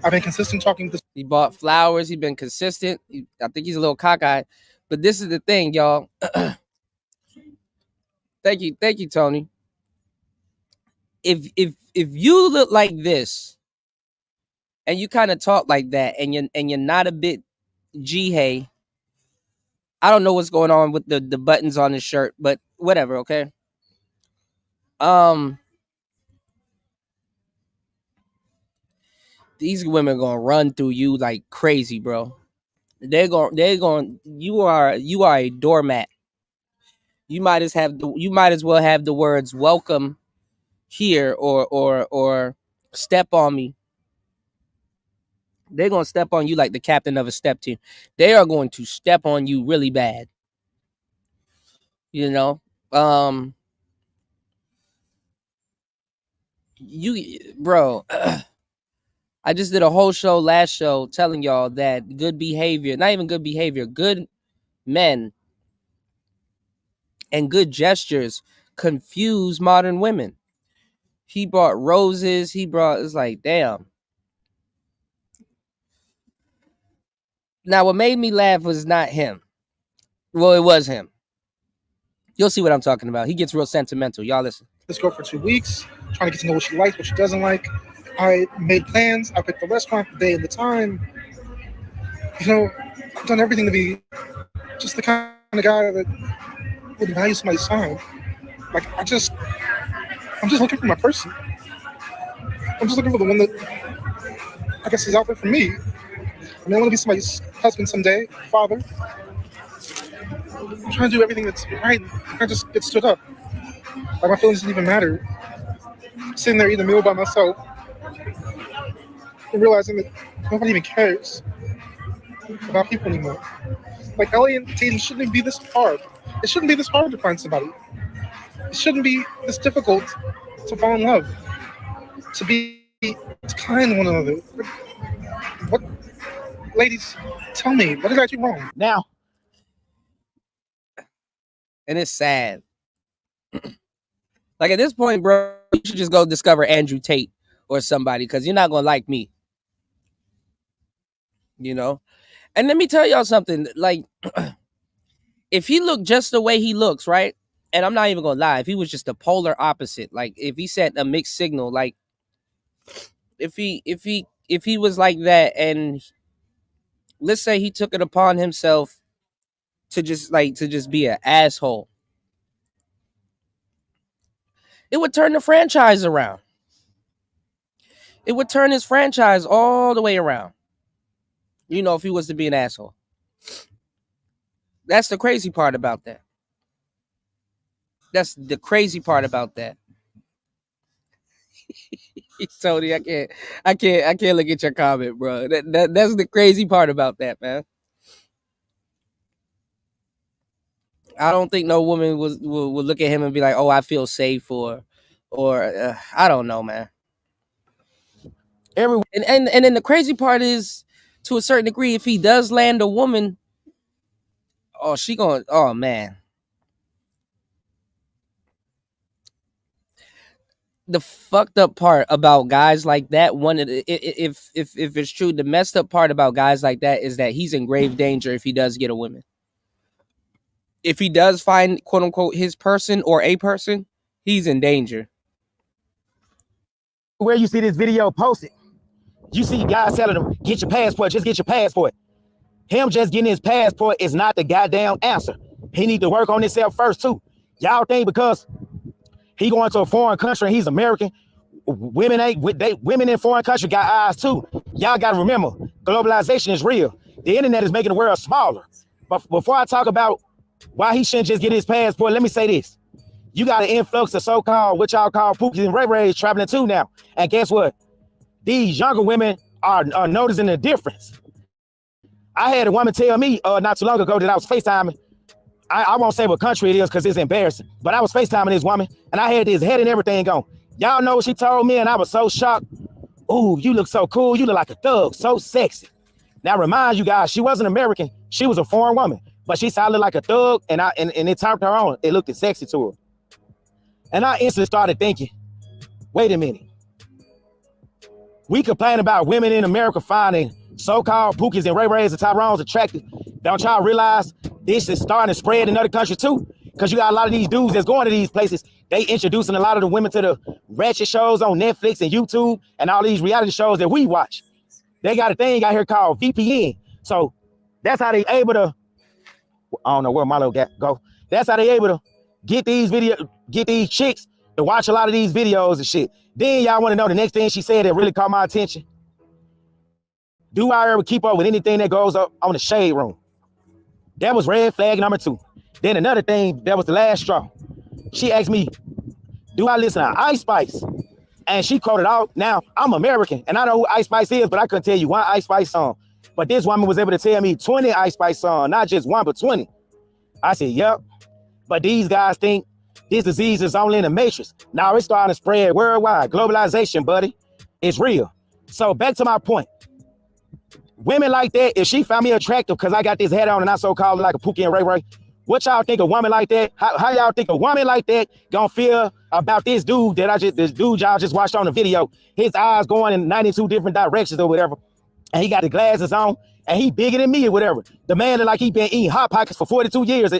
I've been consistent talking to. He bought flowers. He's been consistent. I think he's a little cockeyed. But this is the thing, y'all. Thank you, Tony. If you look like this, and you kind of talk like that, and you're not a bit G-hay, I don't know what's going on with the buttons on his shirt, but whatever, okay? These women gonna run through you like crazy, bro. They're going you are a doormat. You might as well have the words welcome here or step on me. They're gonna step on you like the captain of a step team. They are going to step on you really bad. You know? Bro, I just did a whole show last show telling y'all that good behavior, not even good behavior, good men and good gestures confuse modern women. He brought roses. It's like, damn. Now, what made me laugh was not him. Well, it was him. You'll see what I'm talking about. He gets real sentimental. Y'all listen. Let's go for 2 weeks, trying to get to know what she likes, what she doesn't like. I made plans. I picked the restaurant, the day, and the time. You know, I've done everything to be just the kind of guy that would value somebody's time. Like, I'm just looking for my person. I'm just looking for the one that I guess is out there for me. I mean, I want to be somebody's husband someday, father. I'm trying to do everything that's right. I just get stood up. Like, my feelings didn't even matter. Sitting there eating a meal by myself and realizing that nobody even cares about people anymore. Like, Ellie and Tatum shouldn't even be this hard. It shouldn't be this hard to find somebody. It shouldn't be this difficult to fall in love, to be kind to one another. What, ladies, tell me, what did I do wrong? Now, and it's sad. Like, at this point, bro, you should just go discover Andrew Tate or somebody, because you're not gonna like me. You know? And let me tell y'all something. Like, if he looked just the way he looks, right? And I'm not even gonna lie, if he was just the polar opposite, like if he sent a mixed signal, like if he was like that, and let's say he took it upon himself to just be an asshole, it would turn the franchise around. It would turn his franchise all the way around. You know, if he was to be an asshole. That's the crazy part about that. That's the crazy part about that. Tony, I can't look at your comment, bro. That's the crazy part about that, man. I don't think no woman will look at him and be like, "Oh, I feel safe," or I don't know, man. And then the crazy part is, to a certain degree, if he does land a woman, oh man. The fucked up part about guys like that, if it's true, the messed up part about guys like that is that he's in grave danger if he does get a woman. If he does find, quote unquote, his person or a person, he's in danger. where you see this video posted, you see guys telling them, get your passport, just get your passport. Him just getting his passport is not the goddamn answer. He need to work on himself first too. Y'all think because he going to a foreign country and he's American, women in foreign country got eyes too. Y'all got to remember, globalization is real. The internet is making the world smaller. But before I talk about why he shouldn't just get his passport, let me say this. You got an influx of so-called, what y'all call pookies and ray-rays traveling too now. And guess what? These younger women are noticing the difference. I had a woman tell me not too long ago that I was FaceTiming. I won't say what country it is because it's embarrassing, but I was FaceTiming this woman and I had this head and everything on. Y'all know what she told me, and I was so shocked. Ooh, you look so cool. You look like a thug, so sexy. Now remind you guys, she wasn't American. She was a foreign woman, but she sounded like a thug, and it turned her on. It looked sexy to her. And I instantly started thinking, wait a minute. We complain about women in America finding so-called pookies and ray-rays and Tyrones attractive. Don't y'all realize this is starting to spread in other countries too? Because you got a lot of these dudes that's going to these places. They introducing a lot of the women to the ratchet shows on Netflix and YouTube and all these reality shows that we watch. They got a thing out here called VPN. So that's how they able to I don't know where Milo go. That's how they able to get these chicks to watch a lot of these videos and shit. Then y'all want to know the next thing she said that really caught my attention. Do I ever keep up with anything that goes up on the shade room? That was red flag number 2. Then another thing, that was the last straw. She asked me, do I listen to Ice Spice? And she quoted out. Now, I'm American, and I know who Ice Spice is, but I couldn't tell you one Ice Spice song. But this woman was able to tell me 20 Ice Spice songs, not just one, but 20. I said, yep. But these guys think this disease is only in the matrix. Now it's starting to spread worldwide. Globalization, buddy. It's real. So back to my point. Women like that, if she found me attractive because I got this hat on and I so-called like a Pookie and Ray Ray, what y'all think a woman like that, how y'all think a woman like that gonna feel about this dude y'all just watched on the video? His eyes going in 92 different directions or whatever, and he got the glasses on, and he bigger than me or whatever. The man look like he been eating Hot Pockets for 42 years,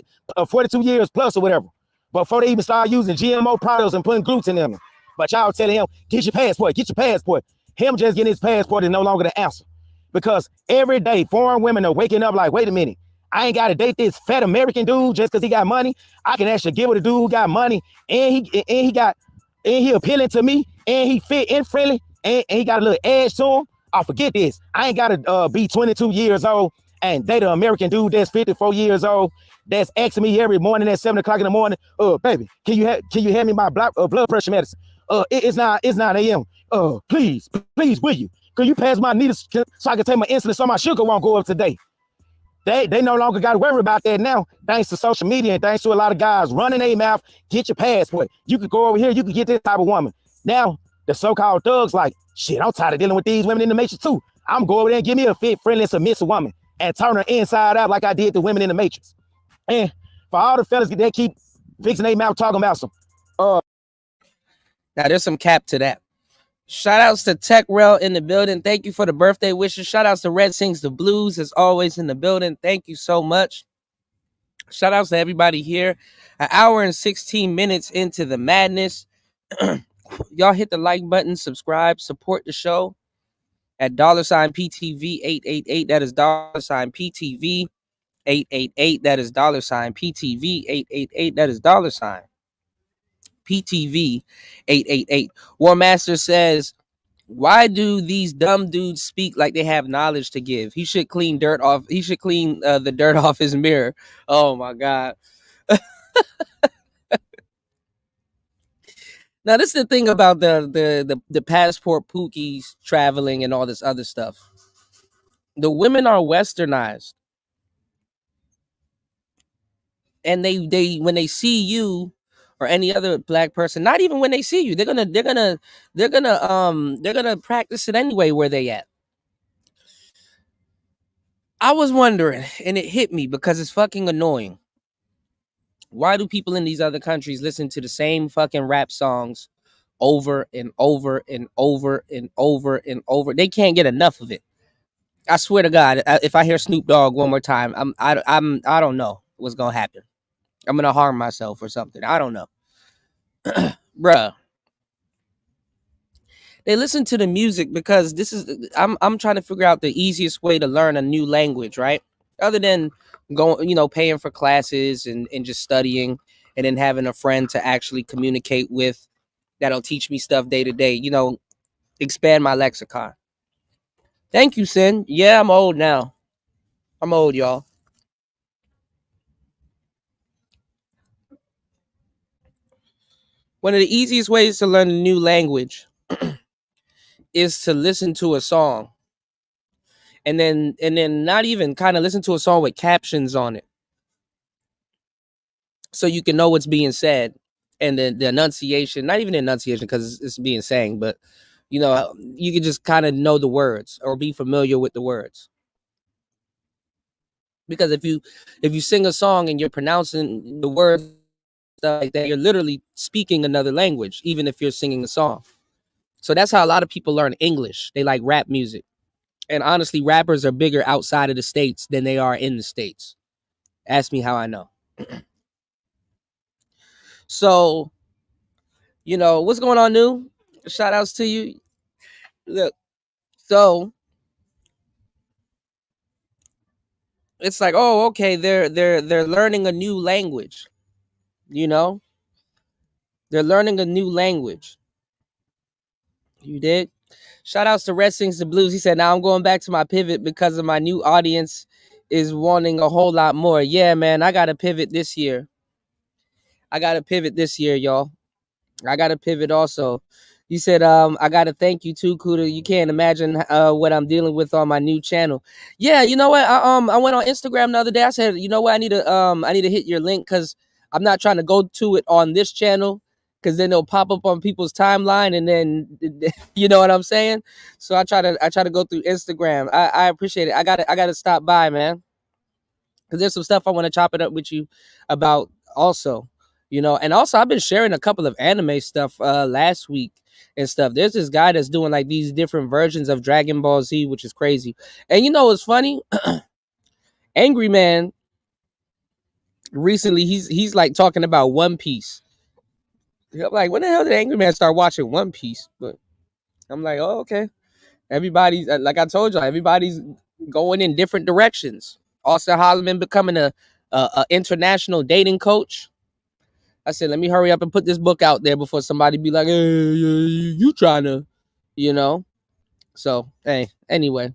42 years plus or whatever, before they even start using GMO products and putting gluten in them. But y'all telling him, get your passport, get your passport. Him just getting his passport is no longer the answer. Because every day, foreign women are waking up like, wait a minute, I ain't got to date this fat American dude just because he got money. I can actually give it a dude who got money, and he appealing to me, and he fit and friendly, and he got a little edge to him. Oh, forget this. I ain't got to be 22 years old and date an American dude that's 54 years old that's asking me every morning at 7 o'clock in the morning, baby, can you hand me my blood pressure medicine? It's 9 a.m. Please, will you? Could you pass my needles so I can take my insulin so my sugar won't go up today? They no longer got to worry about that now, thanks to social media and thanks to a lot of guys running their mouth. Get your passport. You could go over here. You could get this type of woman. Now, the so-called thugs like, shit, I'm tired of dealing with these women in the Matrix too. I'm going over there and give me a fit, friendly, submissive woman and turn her inside out like I did the women in the Matrix. And for all the fellas that keep fixing their mouth talking about some. Now, there's some cap to that. Shout outs to Tech Rail in the building. Thank you for the birthday wishes. Shout outs to Red Sings the Blues, as always, in the building. Thank you so much. Shout outs to everybody here. An hour and 16 minutes into the madness. Y'all hit the like button, subscribe, support the show at $PTV 888. That is $PTV 888. That is $PTV 888. That is PTV 888. War Master says, why do these dumb dudes speak like they have knowledge to give? He should clean dirt off. He should clean the dirt off his mirror. Oh my God. Now, this is the thing about the passport pookies traveling and all this other stuff. The women are westernized. And they when they see you or any other black person, not even when they see you, they're gonna practice it anyway where they at. I was wondering, and it hit me because it's fucking annoying. Why do people in these other countries listen to the same fucking rap songs over and over and over and over and over? They can't get enough of it. I swear to God, if I hear Snoop Dogg one more time, I don't know what's gonna happen. I'm gonna harm myself or something. I don't know. Bruh. They listen to the music because I'm trying to figure out the easiest way to learn a new language, right? Other than going, paying for classes and just studying and then having a friend to actually communicate with that'll teach me stuff day to day, expand my lexicon. Thank you, Sin. Yeah, I'm old now. I'm old, y'all. One of the easiest ways to learn a new language is to listen to a song. And then not even kind of listen to a song with captions on it. So you can know what's being said. And then the enunciation, not even the enunciation because it's being sang, but you can just kind of know the words or be familiar with the words. Because if you sing a song and you're pronouncing the words stuff like that, you're literally speaking another language, even if you're singing a song. So that's how a lot of people learn English. They like rap music. And honestly, rappers are bigger outside of the States than they are in the States. Ask me how I know. So, what's going on, New? Shout outs to you. Look, so it's like, oh, okay, they're learning a new language, you know? They're learning a new language. You did? Shout outs to Red Sings the Blues. He said, now I'm going back to my pivot because of my new audience is wanting a whole lot more. Yeah, man, I got to pivot this year. Y'all. I got to pivot also. You said, I got to thank you too, Cuda. You can't imagine what I'm dealing with on my new channel. Yeah, you know what? I went on Instagram the other day. I said, you know what? I need to hit your link because I'm not trying to go to it on this channel because then it'll pop up on people's timeline and then you know what I'm saying? So I try to go through Instagram. I appreciate it. I gotta stop by, man, because there's some stuff I want to chop it up with you about also, you know. And also I've been sharing a couple of anime stuff last week and stuff. There's this guy that's doing like these different versions of Dragon Ball Z, which is crazy. And you know what's funny? Angry Man recently he's like talking about One Piece. I'm like, when the hell did Angry Man start watching One Piece? But I'm like, oh, okay. Everybody's like I told y'all, everybody's going in different directions. Austin Holloman becoming a international dating coach. I said, let me hurry up and put this book out there before somebody be like, hey, you trying to, you know. So hey, anyway,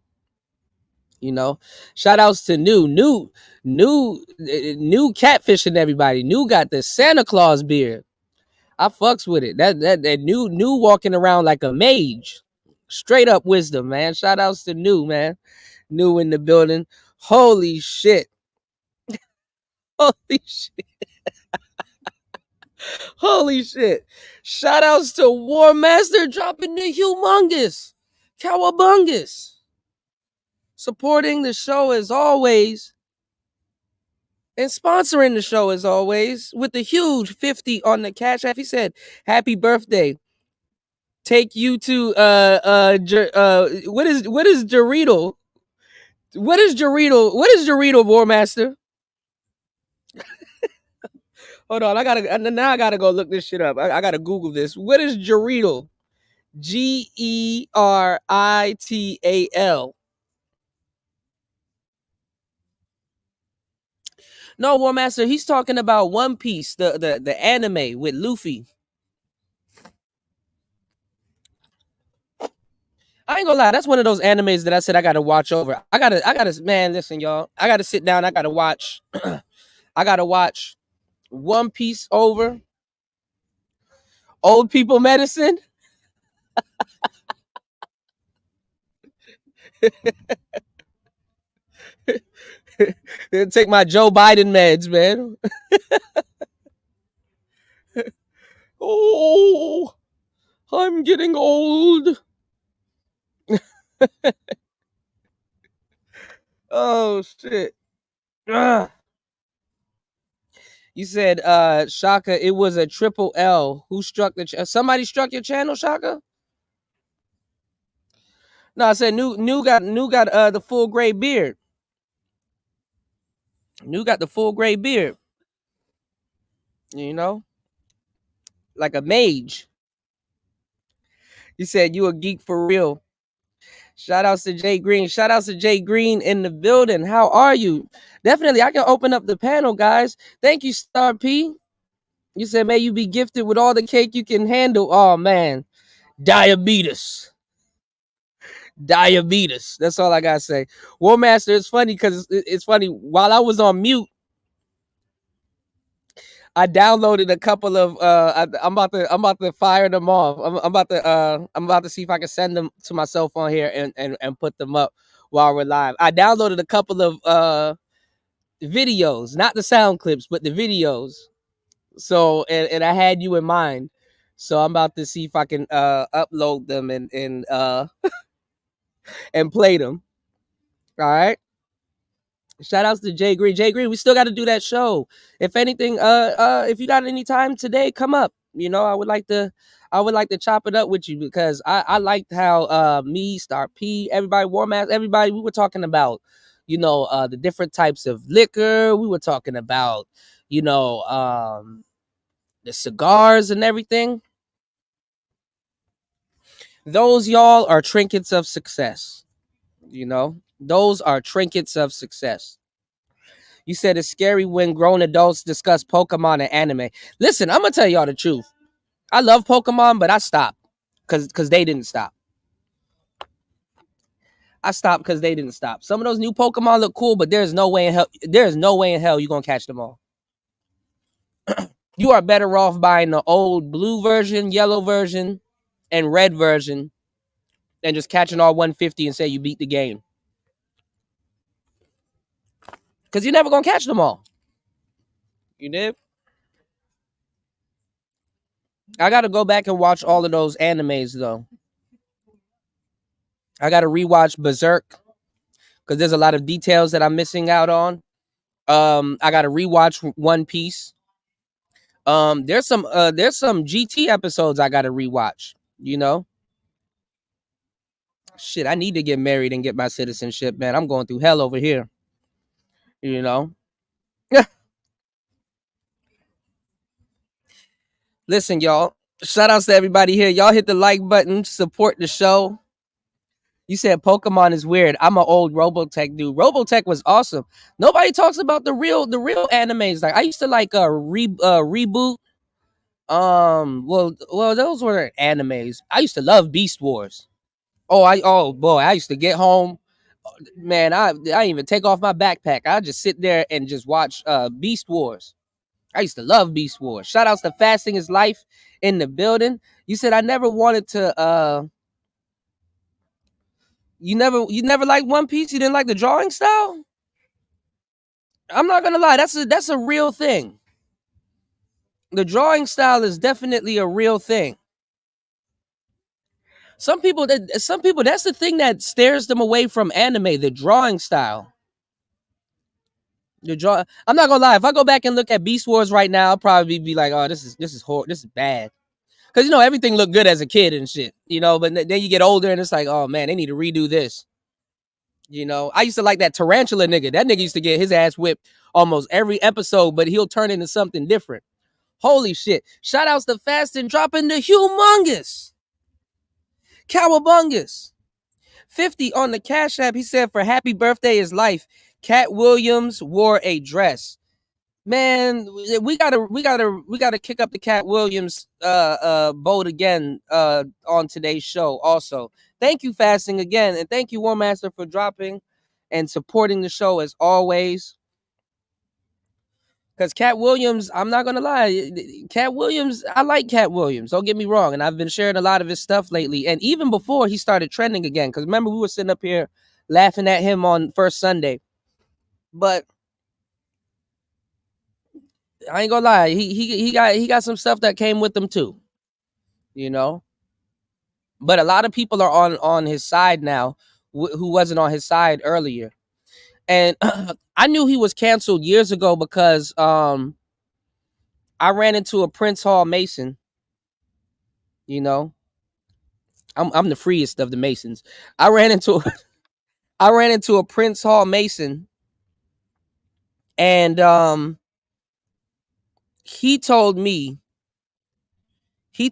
you know, shout outs to new catfishing everybody. New got the Santa Claus beard. I fucks with it. That new walking around like a mage. Straight up wisdom, man. Shout outs to new, man. New in the building. Holy shit. Holy shit. Holy shit. Shout outs to War Master dropping the humongous cowabungus. Supporting the show as always. And sponsoring the show as always with the huge 50 on the Cash App. He said, happy birthday. Take you to what is Dorito? What is Dorito, War Master? Hold on, I gotta go look this shit up. I gotta Google this. What is Gerital? Gerital. No, War Master, he's talking about One Piece, the anime with Luffy. I ain't gonna lie, that's one of those animes that I said I gotta watch over. I gotta, man, listen, y'all. I gotta sit down, I gotta watch. I gotta watch One Piece over. Old People Medicine. Take my Joe Biden meds, man. Oh, I'm getting old. Oh shit. Ugh. You said Shaka, it was a triple L. Who struck the somebody struck your channel, Shaka? No, I said new got the full gray beard. New got the full gray beard. You know? Like a mage. You said you a geek for real. Shout outs to Jay Green. Shout outs to Jay Green in the building. How are you? Definitely, I can open up the panel, guys. Thank you, Star P. You said, may you be gifted with all the cake you can handle. Oh, man. Diabetes. That's all I got to say. War Master, it's funny because it's funny. While I was on mute, I downloaded a couple of I'm about to fire them off. I'm about to see if I can send them to my cell phone here and put them up while we're live. I downloaded a couple of videos, not the sound clips, but the videos. So and I had you in mind. So I'm about to see if I can upload them and play them. All right. Shout outs to Jay Green. Jay Green, we still got to do that show. If anything, if you got any time today, come up. You know, I would like to chop it up with you because I liked how me, Star P, everybody, War Mask, everybody, we were talking about, you know, the different types of liquor. We were talking about, you know, the cigars and everything. Those, y'all, are trinkets of success. You know, those are trinkets of success. You said it's scary when grown adults discuss Pokemon and anime. Listen, I'm gonna tell y'all the truth. I love Pokemon, but I stopped because they didn't stop. I stopped because they didn't stop. Some of those new Pokemon look cool, but there's no way in hell. There's no way in hell you're gonna catch them all. You are better off buying the old blue version, yellow version, and red version, than just catching all 150 and say you beat the game. Because you're never gonna catch them all. You did? I gotta go back and watch all of those animes though. I gotta rewatch Berserk because there's a lot of details that I'm missing out on. I gotta rewatch One Piece. There's some GT episodes I gotta rewatch. You know, shit. I need to get married and get my citizenship, man. I'm going through hell over here. You know. Listen, y'all. Shout outs to everybody here. Y'all hit the like button, support the show. You said Pokemon is weird. I'm an old Robotech dude. Robotech was awesome. Nobody talks about the real animes. Like I used to like Reboot. Well, those were animes. I used to love Beast Wars. Oh boy, I used to get home, man. I didn't even take off my backpack. I just sit there and just watch Beast Wars. I used to love Beast Wars. Shout outs to Fasting is Life in the building. You said I never wanted to you never liked One Piece? You didn't like the drawing style? I'm not gonna lie, that's a real thing. The drawing style is definitely a real thing. Some people that's the thing that stares them away from anime, the drawing style. I'm not gonna lie, if I go back and look at Beast Wars right now, I'll probably be like, oh, this is bad. Because you know everything looked good as a kid and shit, you know, but then you get older and it's like, oh man, they need to redo this. You know, I used to like that tarantula nigga. That nigga used to get his ass whipped almost every episode, but he'll turn into something different. Holy shit. Shout outs to Fast and dropping the humongous Cowabungus. 50 on the Cash App. He said for happy birthday is life. Cat Williams wore a dress. Man, we gotta kick up the Cat Williams boat again on today's show also. Thank you, Fasting, again, and thank you, War Master, for dropping and supporting the show as always. Because Cat Williams, I'm not gonna lie, Cat Williams, I like Cat Williams. Don't get me wrong, and I've been sharing a lot of his stuff lately, and even before he started trending again. Because remember, we were sitting up here laughing at him on First Sunday, but I ain't gonna lie, he got some stuff that came with him too, you know. But a lot of people are on his side now, who wasn't on his side earlier, and I knew he was canceled years ago because I ran into a Prince Hall Mason. You know, I'm the freest of the Masons. I ran into a Prince Hall Mason, and he told me we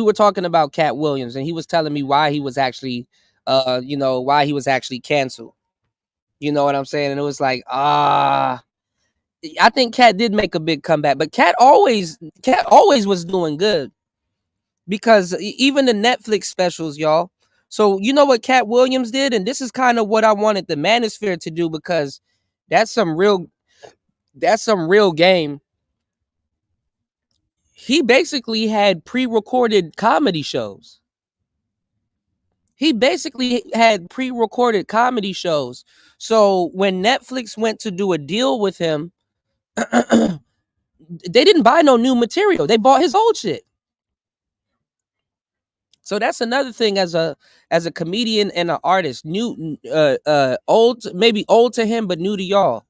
were talking about Cat Williams, and he was telling me why he was actually why he was actually canceled. You know what I'm saying? And it was like, I think Cat did make a big comeback, but Cat always was doing good, because even the Netflix specials, y'all. So you know what Cat Williams did, and this is kind of what I wanted the Manosphere to do, because that's some real game. He basically had pre-recorded comedy shows. So when Netflix went to do a deal with him, they didn't buy no new material. They bought his old shit. So that's another thing as a comedian and an artist. Old, maybe old to him, but new to y'all.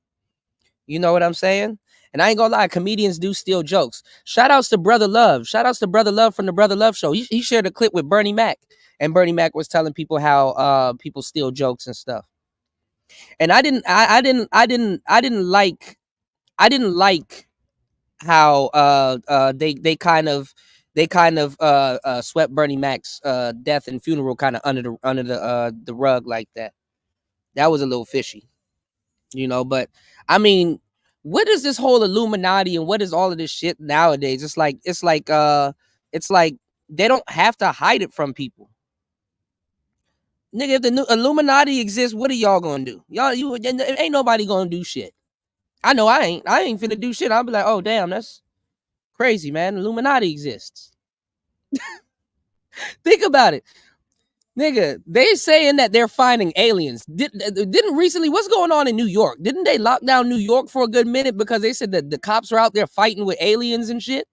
You know what I'm saying? And I ain't gonna lie, comedians do steal jokes. Shout outs to Brother Love. Shout outs to Brother Love from the Brother Love Show. He shared a clip with Bernie Mac, and Bernie Mac was telling people how people steal jokes and stuff. And I didn't like how they kind of swept Bernie Mac's death and funeral kind of under the rug like that. That was a little fishy. you know. But I mean, what is this whole Illuminati and what is all of this shit nowadays? It's like they don't have to hide it from people. Nigga, if the new Illuminati exists, what are y'all gonna do? Y'all, ain't nobody gonna do shit. I know I ain't. I ain't finna do shit. I'll be like, oh damn, that's crazy, man. Illuminati exists. Think about it. Nigga, they saying that they're finding aliens. Didn't recently, what's going on in New York? Didn't they lock down New York for a good minute because they said that the cops are out there fighting with aliens and shit?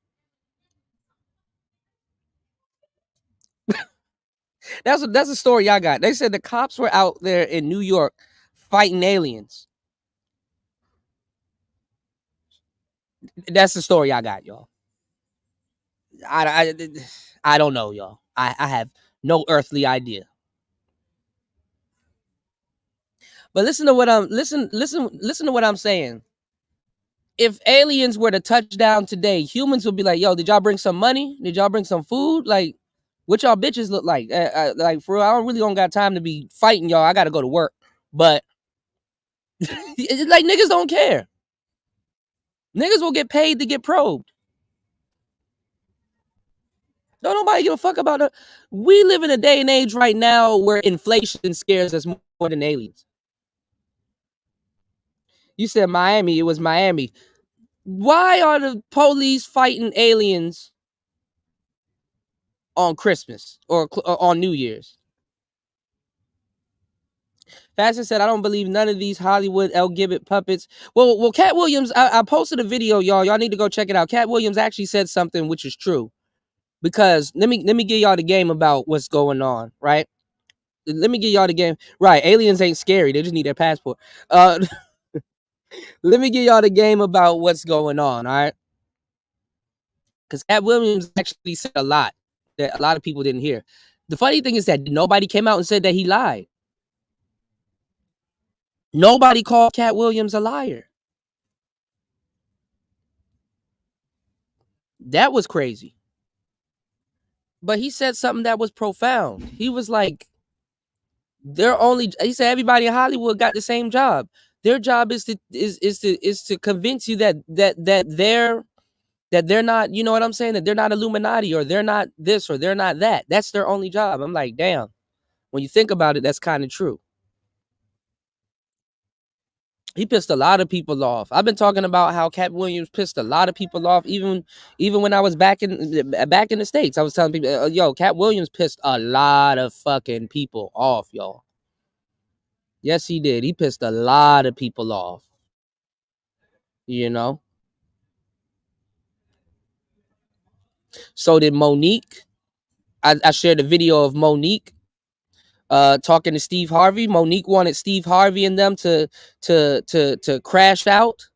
That's a story I got. They said the cops were out there in New York fighting aliens. That's the story I got, y'all. I don't know, y'all. I have no earthly idea. But listen to what listen to what I'm saying. If aliens were to touch down today, humans would be like, yo, did y'all bring some money? Did y'all bring some food? Like, what y'all bitches look like? Like, for real, I don't got time to be fighting y'all. I got to go to work. But, like, niggas don't care. Niggas will get paid to get probed. Don't nobody give a fuck about it. We live in a day and age right now where inflation scares us more than aliens. You said Miami. It was Miami. Why are the police fighting aliens on Christmas or on New Year's? Fashion said, I don't believe none of these Hollywood El Gibbet puppets. Well, Cat Williams, I posted a video, y'all. Y'all need to go check it out. Cat Williams actually said something which is true. Because let me give y'all the game about what's going on, right? Let me give y'all the game. Right, aliens ain't scary. They just need their passport. Let me give y'all the game about what's going on, all right? Because Cat Williams actually said a lot that a lot of people didn't hear. The funny thing is that nobody came out and said that he lied. Nobody called Cat Williams a liar. That was crazy. But he said something that was profound. He was like, he said everybody in Hollywood got the same job. Their job is to convince you that they're not, you know what I'm saying? That they're not Illuminati or they're not this or they're not that. That's their only job. I'm like, damn. When you think about it, that's kind of true. He pissed a lot of people off. I've been talking about how Cat Williams pissed a lot of people off, even when I was back in the States. I was telling people, yo, Cat Williams pissed a lot of fucking people off, y'all. Yes, he did. He pissed a lot of people off. You know? So did Monique. I shared a video of Monique talking to Steve Harvey. Monique wanted Steve Harvey and them to crash out.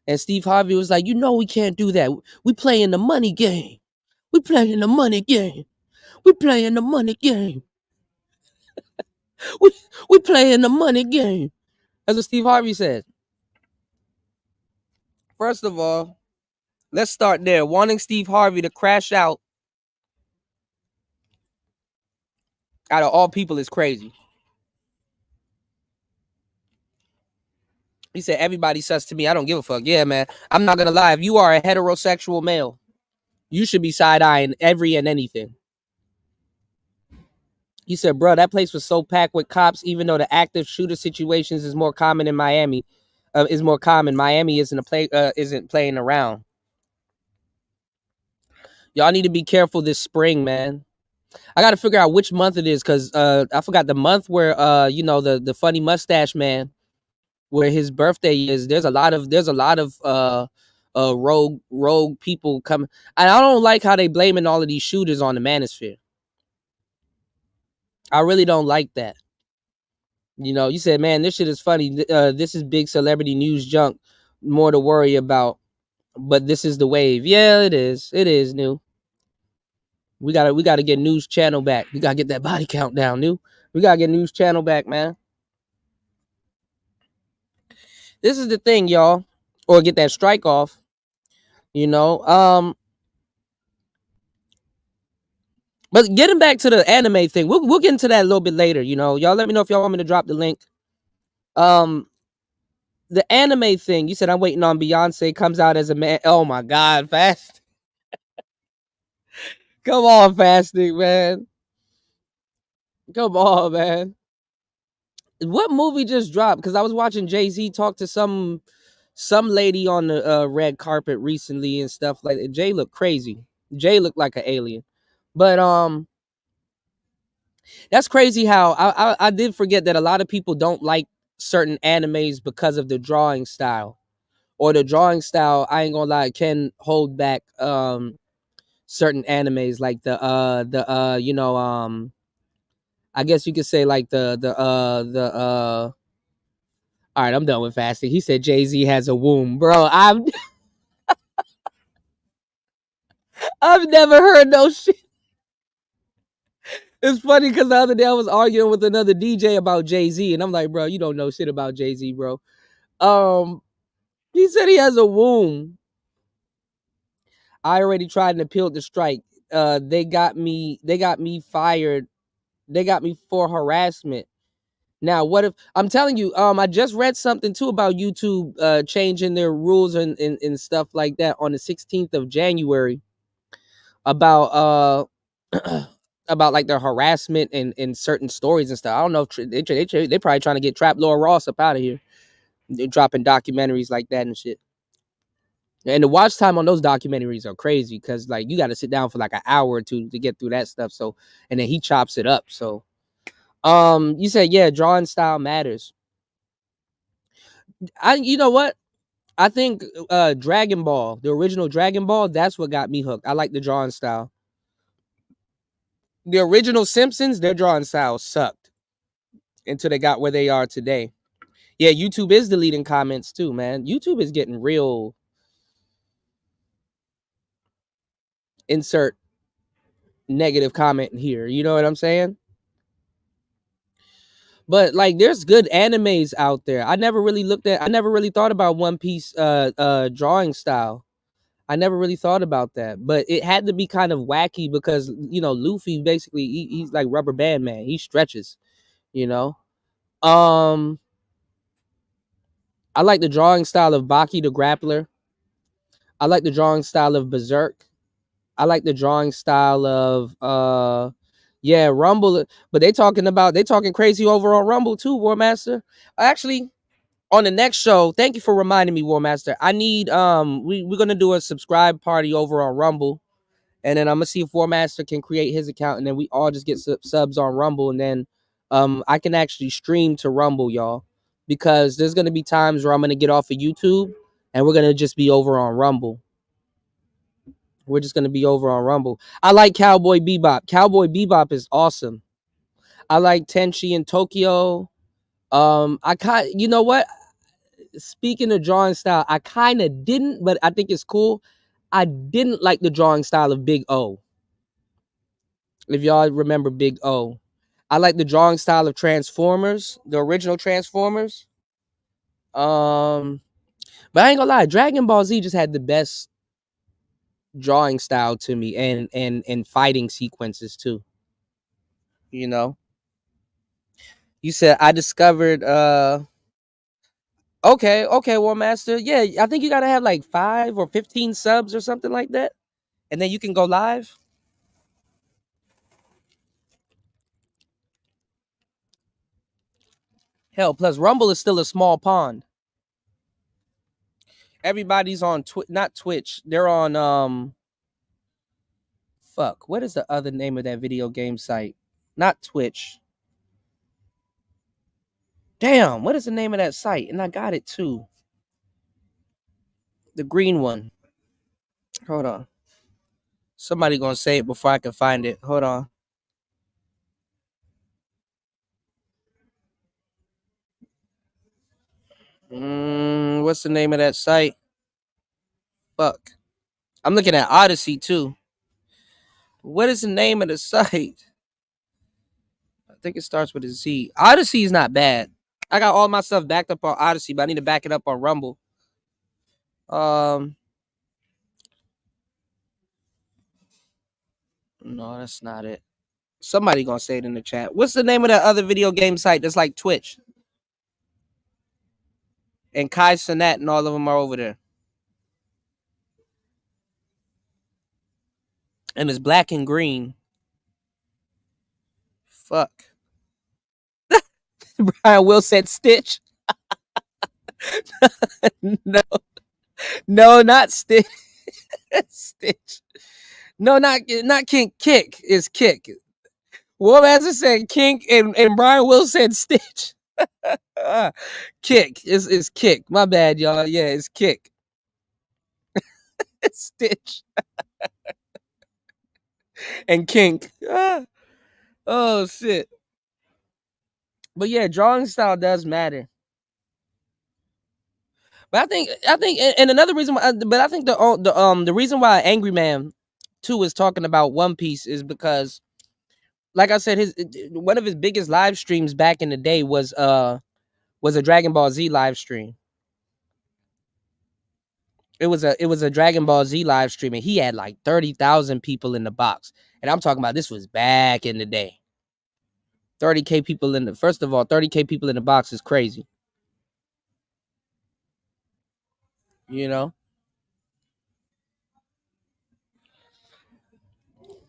And Steve Harvey was like, you know, we can't do that. We playing the money game. We playing the money game. We playing the money game. We playing the money game. That's what Steve Harvey said. First of all, let's start there. Wanting Steve Harvey to crash out of all people is crazy. He said, everybody sus to me. I don't give a fuck. Yeah, man. I'm not going to lie. If you are a heterosexual male, you should be side-eyeing every and anything. He said, bro, that place was so packed with cops, even though the active shooter situations is more common in Miami. Miami isn't playing around. Y'all need to be careful this spring, man. I got to figure out which month it is because I forgot the month where the funny mustache man, where his birthday is. There's a lot of rogue people coming. And I don't like how they blaming all of these shooters on the manosphere. I really don't like that. You know, you said, man, this shit is funny. This is big celebrity news junk. More to worry about. But this is the wave. Yeah, it is. It is new. We gotta get news channel back. We gotta get that body count down, new. We gotta get news channel back, man. This is the thing, y'all. Or get that strike off. You know. But getting back to the anime thing, we'll get into that a little bit later. You know, y'all let me know if y'all want me to drop the link. the anime thing. You said I'm waiting on Beyonce comes out as a man. Oh my God, fast. Come on, fasting, man. Come on, man. What movie just dropped? Because I was watching Jay-Z talk to some lady on the red carpet recently and stuff like that. Jay looked crazy. Jay looked like an alien. But that's crazy how I did forget that a lot of people don't like certain animes because of the drawing style. Or the drawing style, I ain't gonna lie, can hold back certain animes like the you know, I guess you could say like the all right, I'm done with fasting. He said Jay-Z has a womb. Bro, I've never heard no shit. It's funny because the other day I was arguing with another DJ about Jay-Z, and I'm like, bro, you don't know shit about Jay-Z, bro. Um, he said he has a womb. I already tried and appealed the strike. They got me fired. They got me for harassment. Now, what if I'm telling you, I just read something too about YouTube changing their rules and stuff like that on the 16th of January about about like their harassment and certain stories and stuff. I don't know if they probably trying to get Trap Laura Ross up out of here. They're dropping documentaries like that and shit. And the watch time on those documentaries are crazy because like you got to sit down for like an hour or two to get through that stuff. So and then he chops it up. So you said yeah, drawing style matters. You know what? I think Dragon Ball, the original Dragon Ball, that's what got me hooked. I like the drawing style. The original Simpsons, their drawing style sucked until they got where they are today. Yeah, YouTube is deleting comments too, man. YouTube is getting real. Insert negative comment here. You know what I'm saying? But like there's good animes out there. I never really thought about One Piece drawing style. I never really thought about that. But it had to be kind of wacky because you know, Luffy basically he's like rubber band man. He stretches, you know. Um I like the drawing style of Baki the Grappler. I like the drawing style of Berserk. I like the drawing style of yeah, Rumble, but they talking crazy over on Rumble too, War Master. Actually, on the next show, thank you for reminding me, War Master. I need we're gonna do a subscribe party over on Rumble, and then I'm gonna see if War Master can create his account, and then we all just get subs on Rumble, and then I can actually stream to Rumble, y'all, because there's gonna be times where I'm gonna get off of YouTube, and we're gonna just be over on Rumble. We're just gonna be over on Rumble. I like Cowboy Bebop. Cowboy Bebop is awesome. I like Tenchi in Tokyo. You know what? Speaking of drawing style, I kind of didn't, but I think it's cool. I didn't like the drawing style of Big O. If y'all remember Big O, I like the drawing style of Transformers, the original Transformers. But I ain't gonna lie, Dragon Ball Z just had the best drawing style to me, and fighting sequences too. You know, you said I discovered. Okay, War Master. Yeah, I think you gotta have like 5 or 15 subs or something like that, and then you can go live. Hell, plus Rumble is still a small pond. Everybody's on not Twitch. They're on fuck. What is the other name of that video game site? Not Twitch. Damn, what is the name of that site? And I got it too. The green one. Hold on. Somebody gonna say it before I can find it. Hold on. What's the name of that site? Fuck. I'm looking at Odyssey too. What is the name of the site? I think it starts with a Z. Odyssey is not bad. I got all my stuff backed up on Odyssey, but I need to back it up on Rumble. No, that's not it. Somebody gonna say it in the chat. What's the name of that other video game site that's like Twitch? And Kai Cenat and all of them are over there. And it's black and green. Fuck. Brian Will said Stitch. No, no, not Stitch. Stitch. No, not Kink. Kick is Kick. Warmaster said Kink, and Brian Will said Stitch. Kick is Kick. My bad, y'all. Yeah, it's Kick. Stitch. And Kink. Oh shit. But yeah, drawing style does matter. But I think, and another reason why, but I think the reason why Angry Man 2 is talking about One Piece is because, like I said, one of his biggest live streams back in the day was a Dragon Ball Z live stream. It was a Dragon Ball Z live stream, and he had like 30,000 people in the box. And I'm talking about, this was back in the day. 30K people in the, first of all, 30K people in the box is crazy. You know?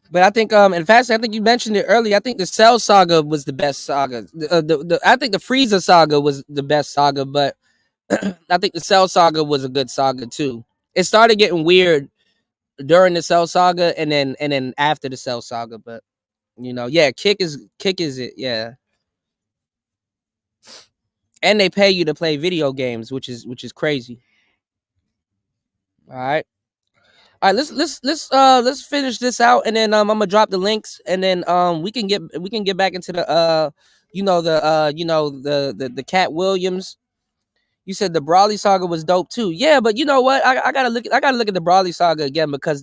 But I think, in fact, I think you mentioned it earlier. I think the Cell Saga was the best saga. I think the Frieza Saga was the best saga, but I think the Cell Saga was a good saga too. It started getting weird during the Cell Saga, and then after the Cell Saga. But you know, yeah, Kick is it, yeah. And they pay you to play video games, which is crazy. All right. All right, let's finish this out, and then I'm gonna drop the links, and then we can get back into the the Cat Williams. You said the Brawley Saga was dope too. Yeah, but you know what? I gotta look at the Brawley Saga again, because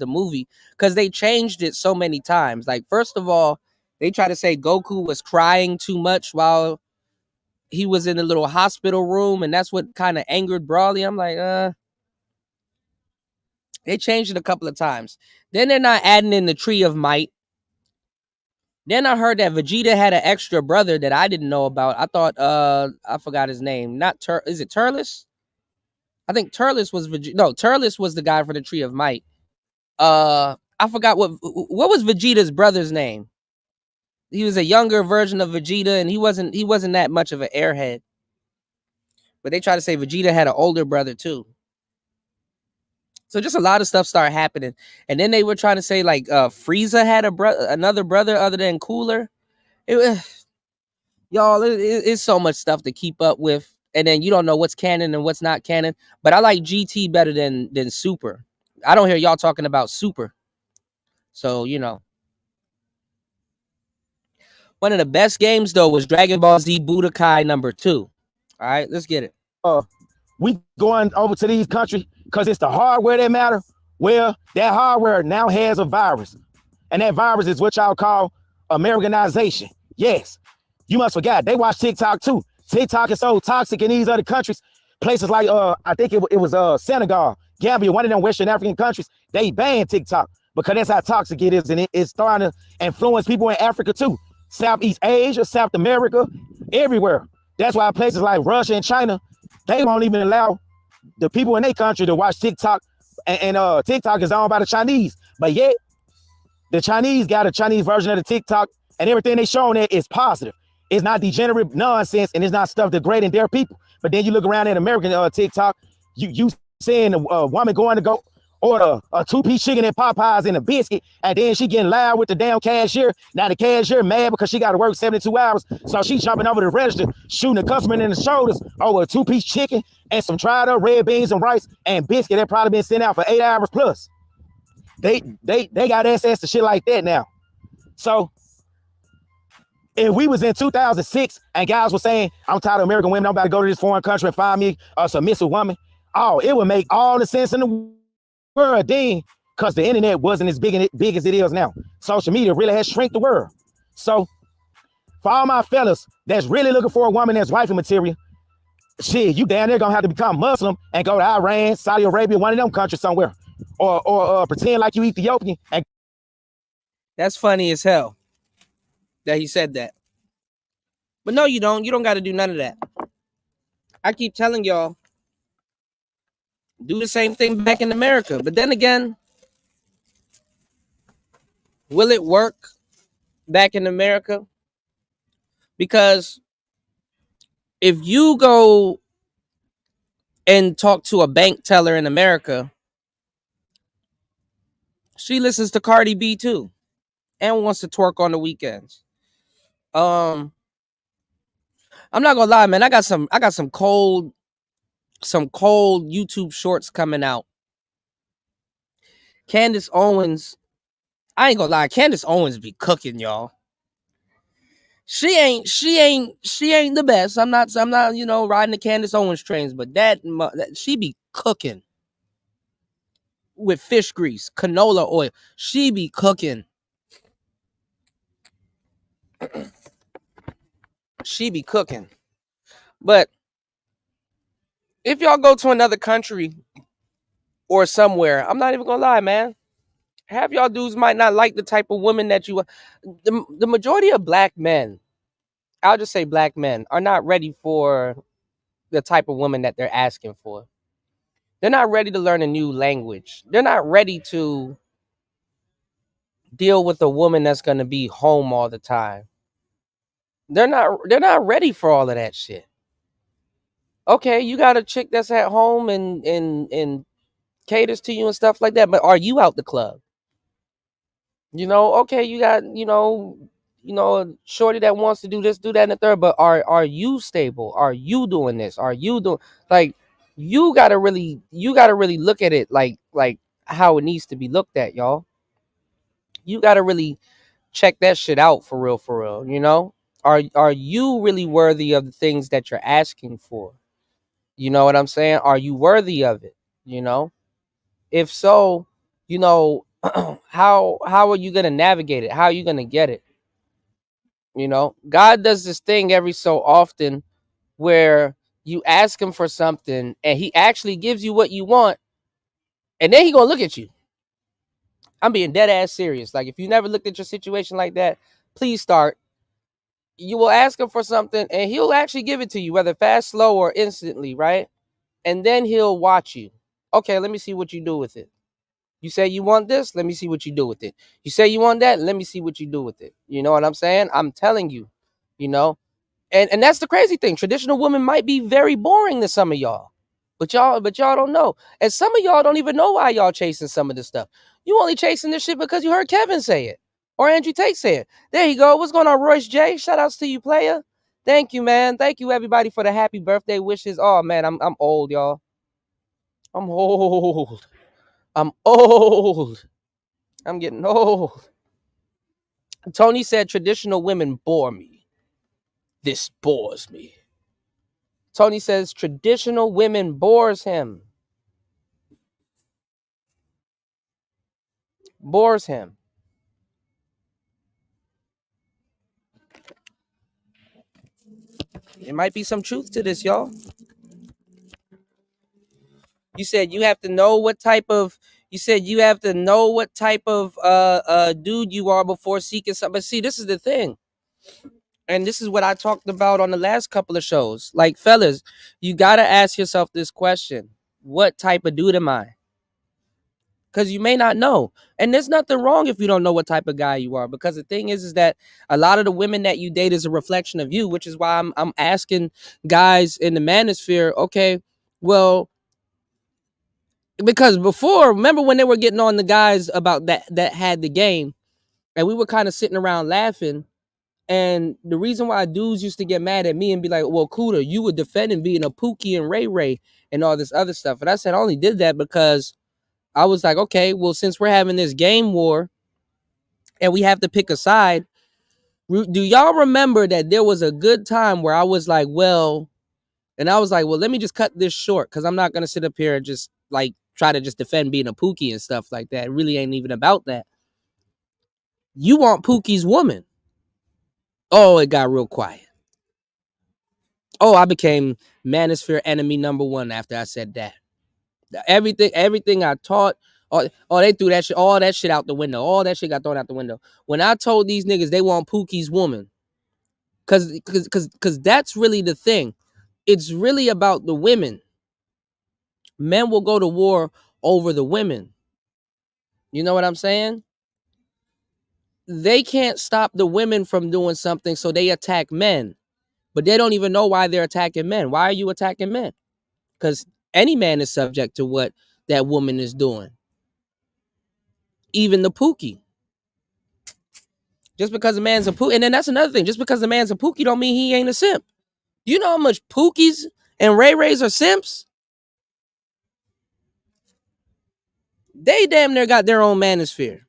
they changed it so many times. Like, first of all, they try to say Goku was crying too much while he was in the little hospital room, and that's what kind of angered Brawley. I'm like, they changed it a couple of times. Then they're not adding in the Tree of Might. Then I heard that Vegeta had an extra brother that I didn't know about. I thought, I forgot his name. Is it Turles? I think Turles was Vegeta. No, Turles was the guy for the Tree of Might. I forgot what was Vegeta's brother's name. He was a younger version of Vegeta, and he wasn't that much of an airhead. But they try to say Vegeta had an older brother too. So just a lot of stuff started happening. And then they were trying to say like Frieza had another brother other than Cooler. Y'all, it's so much stuff to keep up with. And then you don't know what's canon and what's not canon. But I like GT better than Super. I don't hear y'all talking about Super. So, you know. One of the best games, though, was Dragon Ball Z Budokai number 2. All right, let's get it. We going over to these countries because it's the hardware that matter. Well, that hardware now has a virus. And that virus is what y'all call Americanization. Yes, you must forget, they watch TikTok too. TikTok is so toxic in these other countries. Places like, I think it was Senegal, Gambia, one of them Western African countries, they banned TikTok because that's how toxic it is. And it's starting to influence people in Africa too. Southeast Asia, South America, everywhere. That's why places like Russia and China, they won't even allow the people in their country to watch TikTok, and TikTok is owned by the Chinese. But yet, the Chinese got a Chinese version of the TikTok, and everything they showing it is positive. It's not degenerate nonsense, and it's not stuff degrading their people. But then you look around at American TikTok, you seeing a woman going to go order a 2-piece chicken and Popeyes and a biscuit, and then she getting loud with the damn cashier. Now the cashier mad because she got to work 72 hours, so she's jumping over the register, shooting the customer in the shoulders over a 2-piece chicken and some dried up red beans and rice and biscuit that probably been sent out for 8 hours plus. They got access to shit like that now. So if we was in 2006 and guys were saying, I'm tired of American women, I'm about to go to this foreign country and find me a submissive woman, oh, it would make all the sense in the world then, because the internet wasn't as big as it is now. Social media really has shrunk the world. So for all my fellas that's really looking for a woman that's wifey material, shit, you damn near gonna have to become Muslim and go to Iran, Saudi Arabia, one of them countries somewhere, or pretend like you Ethiopian. And that's funny as hell that he said that. But no, you don't got to do none of that. I keep telling y'all, Do the same thing back in America. But then again, will it work back in America? Because if you go and talk to a bank teller in America, she listens to Cardi B too and wants to twerk on the weekends. I'm not gonna lie, man. I got some cold YouTube shorts coming out. Candace Owens, I ain't gonna lie, Candace Owens be cooking, y'all. She ain't the best. I'm not, riding the Candace Owens trains, but that she be cooking with fish grease, canola oil. She be cooking. She be cooking. But if y'all go to another country or somewhere, I'm not even gonna lie, man. Half y'all dudes might not like the type of woman that you. The majority of black men, I'll just say black men, are not ready for the type of woman that they're asking for. They're not ready to learn a new language. They're not ready to deal with a woman that's gonna be home all the time. They're not ready for all of that shit. Okay, you got a chick that's at home and caters to you and stuff like that, but are you out the club? Okay, you got, a shorty that wants to do this, do that, and the third, but are you stable? Are you doing this? Are you doing, like, you gotta really look at it like how it needs to be looked at, y'all. You gotta really check that shit out for real. Are you really worthy of the things that you're asking for? You know what I'm saying? Are you worthy of it? If so, how are you gonna navigate it? How are you gonna get it? God does this thing every so often where you ask him for something and he actually gives you what you want, and then he gonna look at you. I'm being dead ass serious. Like, if you never looked at your situation like that, please start. You will ask him for something and he'll actually give it to you, whether fast, slow, or instantly, right? And then he'll watch you. Okay, let me see what you do with it. You say you want this, let me see what you do with it. You say you want that, let me see what you do with it. You know what I'm saying? I'm telling you, you know. And that's the crazy thing. Traditional women might be very boring to some of y'all. But y'all don't know. And some of y'all don't even know why y'all chasing some of this stuff. You only chasing this shit because you heard Kevin say it. Or Andrew Tate say it. There you go. What's going on, Royce J? Shout outs to you, player. Thank you, man. Thank you, everybody, for the happy birthday wishes. Oh man, I'm old, y'all. I'm old. I'm old. I'm getting old. Tony said traditional women bore me. This bores me. Tony says traditional women bores him. Bores him. There might be some truth to this, y'all. You said you have to know what type of dude you are before seeking something. But see, this is the thing. And this is what I talked about on the last couple of shows. Like, fellas, you gotta ask yourself this question. What type of dude am I? Because you may not know. And there's nothing wrong if you don't know what type of guy you are. Because the thing is that a lot of the women that you date is a reflection of you, which is why I'm asking guys in the manosphere, okay, well, because before, remember when they were getting on the guys about that had the game, and we were kind of sitting around laughing. And the reason why dudes used to get mad at me and be like, well, Cuda, you were defending being a Pookie and Ray Ray and all this other stuff. And I said, I only did that because I was like, okay, well, since we're having this game war and we have to pick a side, do y'all remember that there was a good time where I was like, well, let me just cut this short because I'm not going to sit up here and just like try to just defend being a Pookie and stuff like that. It really ain't even about that. You want Pookie's woman. Oh, it got real quiet. Oh, I became manosphere enemy number one after I said that. Everything I taught, they threw that shit, all that shit out the window. All that shit got thrown out the window. When I told these niggas they want Pookie's woman, cause that's really the thing. It's really about the women. Men will go to war over the women. You know what I'm saying? They can't stop the women from doing something, so they attack men. But they don't even know why they're attacking men. Why are you attacking men? Because any man is subject to what that woman is doing. Even the pookie. Just because a man's a pookie. And then that's another thing. Just because a man's a pookie don't mean he ain't a simp. You know how much pookies and Ray Rays are simps? They damn near got their own manosphere.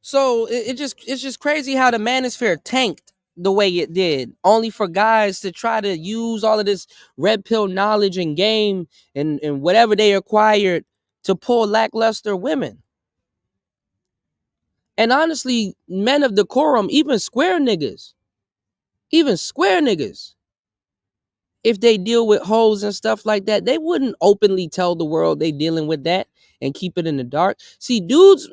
So it's just crazy how the manosphere tanked the way it did, only for guys to try to use all of this red pill knowledge and game and whatever they acquired to pull lackluster women. And honestly, men of decorum, even square niggas, if they deal with hoes and stuff like that, they wouldn't openly tell the world they dealing with that and keep it in the dark. See, dudes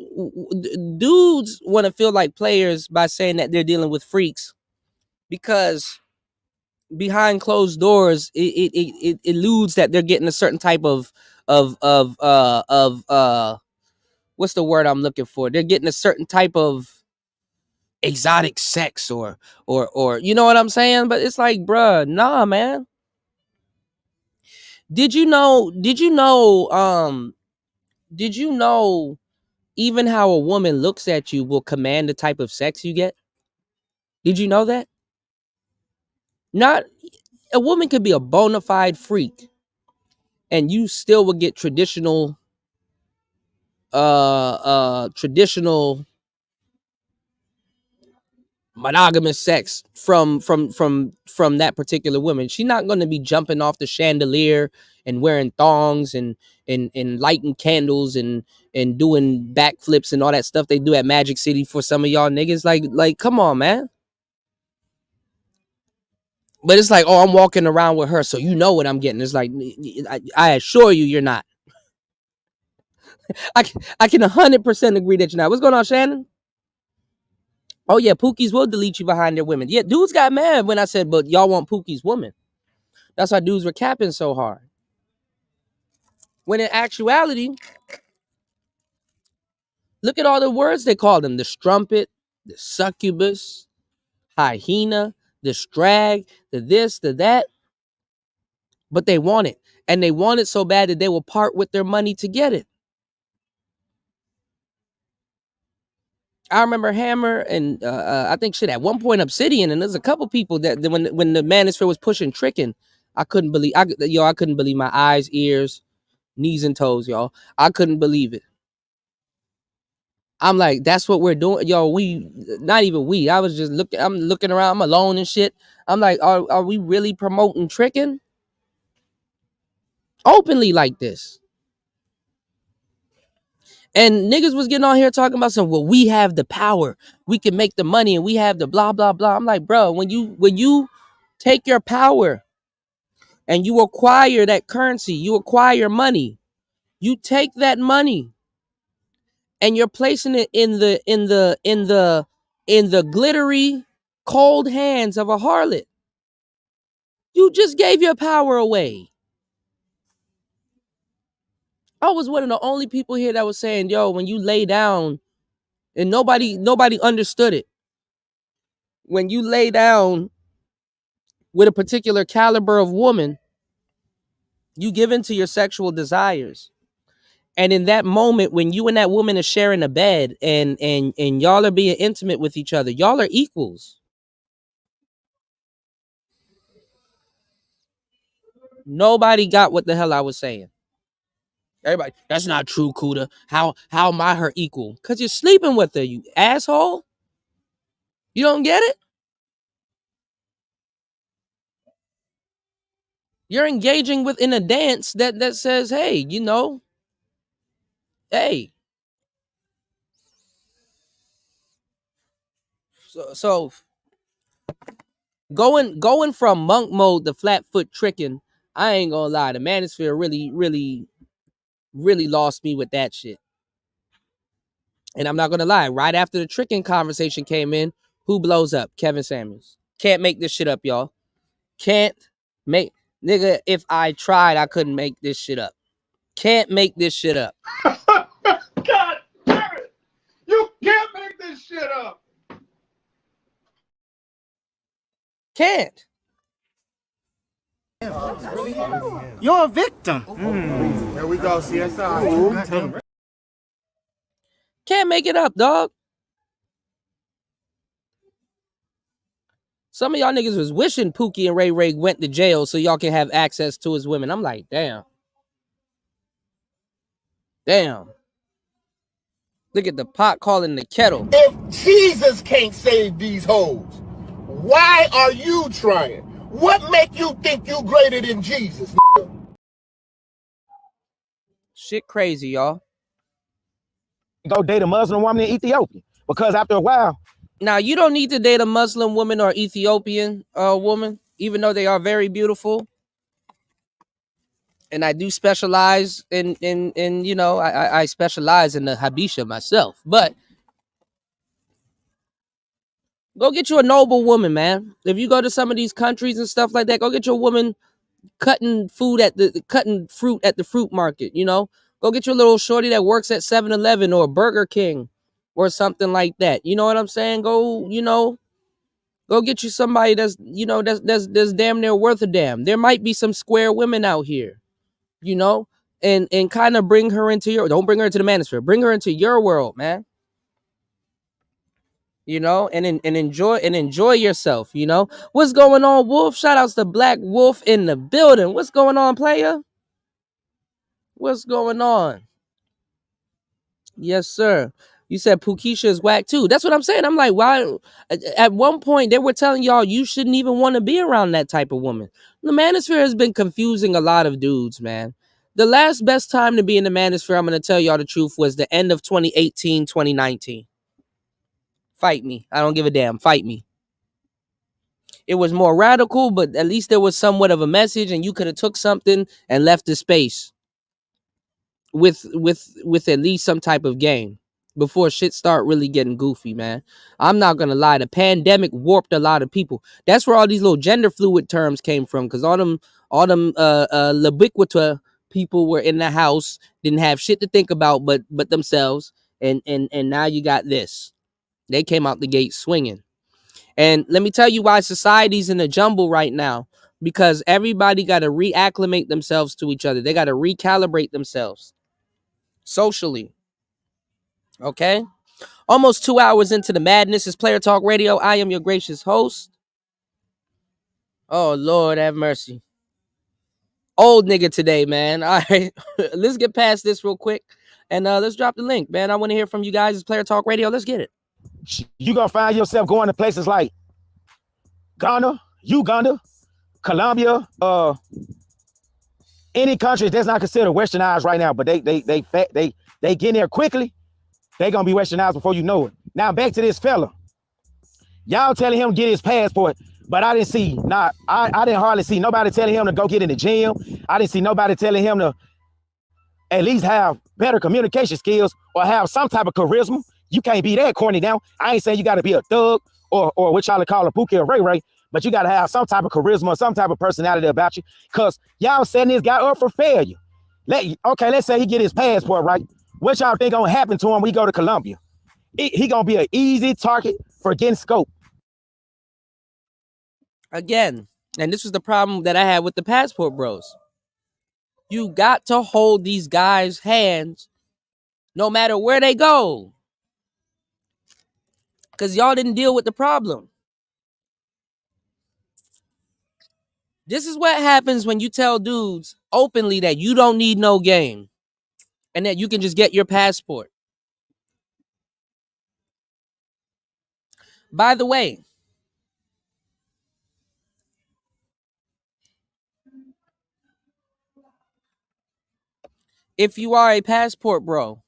want to feel like players by saying that they're dealing with freaks, because behind closed doors, it eludes that they're getting a certain type of what's the word I'm looking for? They're getting a certain type of exotic sex or you know what I'm saying? But it's like, bruh, nah, man. Did you know even how a woman looks at you will command the type of sex you get? Did you know that? Not a woman could be a bona fide freak and you still would get traditional monogamous sex from that particular woman. She's not going to be jumping off the chandelier and wearing thongs and lighting candles and doing backflips and all that stuff they do at Magic City for some of y'all niggas. Like come on, man. But it's like, oh, I'm walking around with her, so you know what I'm getting. It's like, I assure you, you're not. I can 100% agree that you're not. What's going on, Shannon? Oh yeah, Pookies will delete you behind their women. Yeah, dudes got mad when I said, but y'all want Pookie's woman. That's why dudes were capping so hard. When in actuality, look at all the words they called them: the strumpet, the succubus, hyena, the strag, the this, the that. But they want it. And they want it so bad that they will part with their money to get it. I remember Hammer and I think shit at one point Obsidian, and there's a couple people that when the Manosphere was pushing tricking, I couldn't believe I couldn't believe my eyes, ears, knees and toes, y'all. I couldn't believe it. I'm like, that's what we're doing, yo. We not even we. I was just looking. I'm looking around. I'm alone and shit. I'm like, are we really promoting tricking openly like this? And niggas was getting on here talking about some. Well, we have the power. We can make the money, and we have the blah blah blah. I'm like, bro, when you take your power and you acquire that currency, you acquire money. You take that money and you're placing it in the glittery, cold hands of a harlot. You just gave your power away. I was one of the only people here that was saying, yo, when you lay down, and nobody understood it. When you lay down with a particular caliber of woman, you give into your sexual desires. And in that moment, when you and that woman are sharing a bed and y'all are being intimate with each other, y'all are equals. Nobody got what the hell I was saying. Everybody, that's not true, Cuda. How am I her equal? Because you're sleeping with her, you asshole. You don't get it? You're engaging within a dance that says, hey, you know, hey. So going from monk mode to flat foot tricking, I ain't gonna lie, the manosphere really lost me with that shit. And I'm not gonna lie, right after the tricking conversation came in, who blows up? Kevin Samuels. Can't make this shit up, y'all. Can't make, nigga, if I tried, I couldn't make this shit up. Can't make this shit up. God damn it! You can't make this shit up. Can't. You're a victim. Here we go, CSI. Can't make it up, dog. Some of y'all niggas was wishing Pookie and Ray Ray went to jail so y'all can have access to his women. I'm like, damn. Damn. Look at the pot calling the kettle. If Jesus can't save these hoes, why are you trying? What make you think you greater than Jesus? Shit crazy, y'all. Go date a Muslim woman in Ethiopia because after a while, Now, you don't need to date a Muslim woman or Ethiopian woman, even though they are very beautiful. And I do specialize in you know, I specialize in the Habisha myself. But go get you a noble woman, man. If you go to some of these countries and stuff like that, go get your woman cutting fruit at the fruit market, you know? Go get your little shorty that works at 7-Eleven or Burger King or something like that. You know what I'm saying? Go, you know, go get you somebody that's, you know, that's damn near worth a damn. There might be some square women out here, you know, and kind of bring her into your, don't bring her into the manosphere, bring her into your world, man. You know, and enjoy yourself, you know. What's going on, Wolf? Shout outs to Black Wolf in the building. What's going on, player? What's going on? Yes, sir. You said Pukisha is whack too. That's what I'm saying. I'm like, why? At one point, they were telling y'all you shouldn't even want to be around that type of woman. The manosphere has been confusing a lot of dudes, man. The last best time to be in the manosphere, I'm going to tell y'all the truth, was the end of 2018, 2019. Fight me. I don't give a damn. Fight me. It was more radical, but at least there was somewhat of a message, and you could have took something and left the space with at least some type of game before shit start really getting goofy, man. I'm not gonna lie, the pandemic warped a lot of people. That's where all these little gender fluid terms came from, because all them Labiquita people were in the house, didn't have shit to think about but themselves, and now you got this. They came out the gate swinging. And let me tell you why society's in a jumble right now, because everybody got to reacclimate themselves to each other. They got to recalibrate themselves socially. Okay? Almost 2 hours into the madness is Player Talk Radio. I am your gracious host. Oh, Lord, have mercy. Old nigga today, man. All right. Let's get past this real quick. And let's drop the link, man. I want to hear from you guys. It's Player Talk Radio. Let's get it. you're going to find yourself going to places like Ghana, Uganda, Colombia, any country that's not considered westernized right now, but they get there quickly. They gonna be westernized before you know it. Now back to this fella. Y'all telling him to get his passport, but I didn't see, I didn't hardly see nobody telling him to go get in the gym. I didn't see nobody telling him to at least have better communication skills or have some type of charisma. You can't be that corny now. I ain't saying you gotta be a thug or what y'all call a Pookie or Ray Ray, but you gotta have some type of charisma, some type of personality about you, because y'all setting this guy up for failure. Let's say he get his passport, right? What y'all think gonna happen to him when he go to Colombia? He gonna be an easy target for getting scoped. Again, and this was the problem that I had with the passport bros. You got to hold these guys' hands no matter where they go, because y'all didn't deal with the problem. This is what happens when you tell dudes openly that you don't need no game and that you can just get your passport. By the way, if you are a passport bro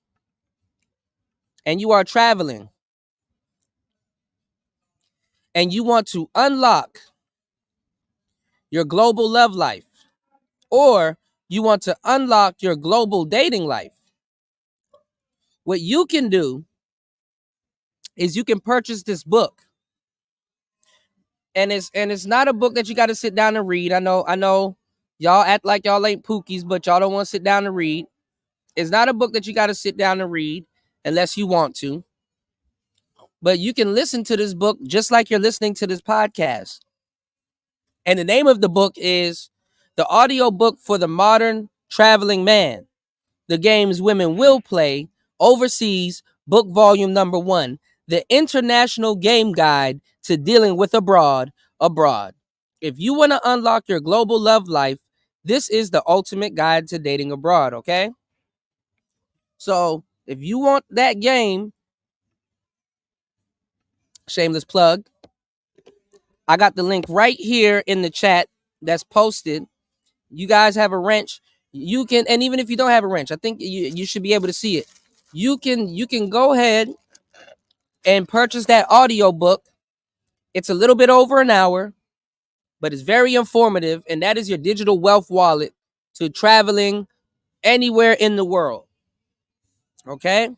and you are traveling and you want to unlock your global love life, or you want to unlock your global dating life, what you can do is you can purchase this book. and it's not a book that you got to sit down and read. I know y'all act like y'all ain't pookies, but y'all don't want to sit down and read. It's not a book that you got to sit down and read unless you want to. But you can listen to this book just like you're listening to this podcast. And the name of the book is The Audio Book for the Modern Traveling Man. The Games Women Will Play Overseas, Book Volume Number 1. The International Game Guide to Dealing with Abroad. If you want to unlock your global love life, this is the ultimate guide to dating abroad, okay? So if you want that game, shameless plug, I got the link right here in the chat that's posted. You guys have a wrench. You can, and even if you don't have a wrench, I think you should be able to see it. You can go ahead and purchase that audio book. It's a little bit over an hour, but it's very informative, and that is your digital wealth wallet to traveling anywhere in the world. Okay?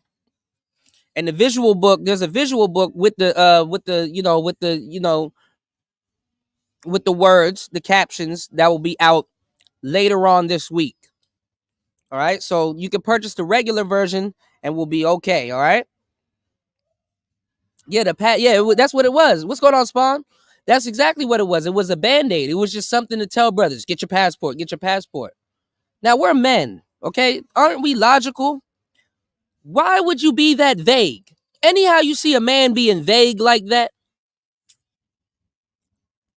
And the visual book, there's a visual book with the words, the captions that will be out later on this week. All right? So you can purchase the regular version and we'll be okay, all right? Yeah, that's what it was. What's going on, Spawn? That's exactly what it was. It was a Band-Aid. It was just something to tell brothers, get your passport. Now, we're men, okay? Aren't we logical? Why would you be that vague? Anyhow you see a man being vague like that,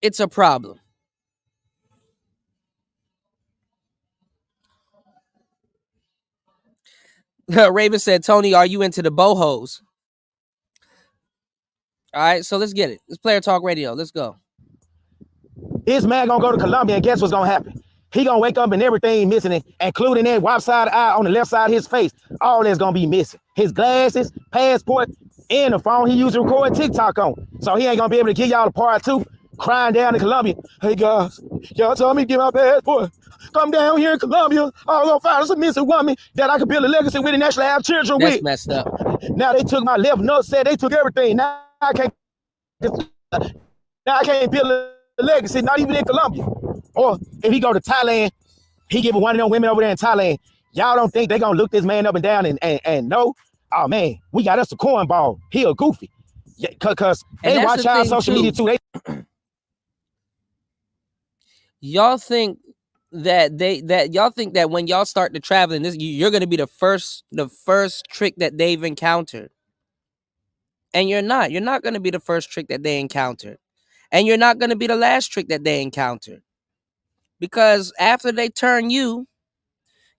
it's a problem. Raven said, Tony, are you into the bohos? All right, so let's get it. Let's Player Talk Radio. Let's go. This man gonna go to Colombia and guess what's gonna happen? He gonna wake up and everything missing, including that lopsided eye on the left side of his face. All that's gonna be missing. His glasses, passport, and the phone he used to record TikTok on. So he ain't gonna be able to give y'all a part 2, crying down in Colombia. Hey guys, y'all told me to get my passport. Come down here in Colombia. I'm gonna find us a missing woman that I can build a legacy with and actually have children That's with. messed up. Now they took my left nut set, they took everything. Now I can't build a legacy, not even in Colombia. Or if he go to Thailand, he give one of them women over there in Thailand. Y'all don't think they gonna look this man up and down and know? Oh man, we got us a cornball. He a goofy. Yeah, cause they watch our social media too. Y'all think that y'all think that when y'all start to traveling, you're gonna be the first trick that they've encountered. And you're not. You're not gonna be the first trick that they encountered. And you're not gonna be the last trick that they encountered. Because after they turn you,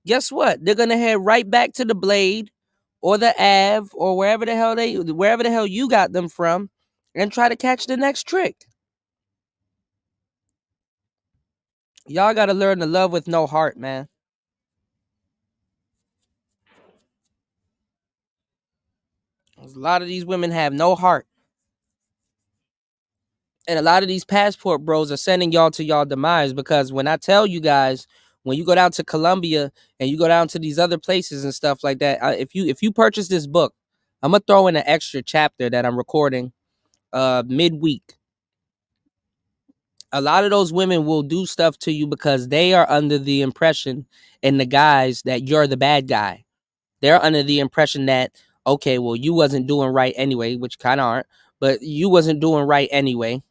guess what? They're gonna head right back to the Blade or the Ave or wherever the hell you got them from and try to catch the next trick. Y'all gotta learn to love with no heart, man. A lot of these women have no heart. And a lot of these passport bros are sending y'all to y'all demise, because when I tell you guys, when you go down to Colombia and you go down to these other places and stuff like that, if you purchase this book, I'm gonna throw in an extra chapter that I'm recording midweek. A lot of those women will do stuff to you because they are under the impression in the guys that you're the bad guy. They're under the impression that, okay, well, you wasn't doing right anyway, which kind of aren't, but you wasn't doing right anyway.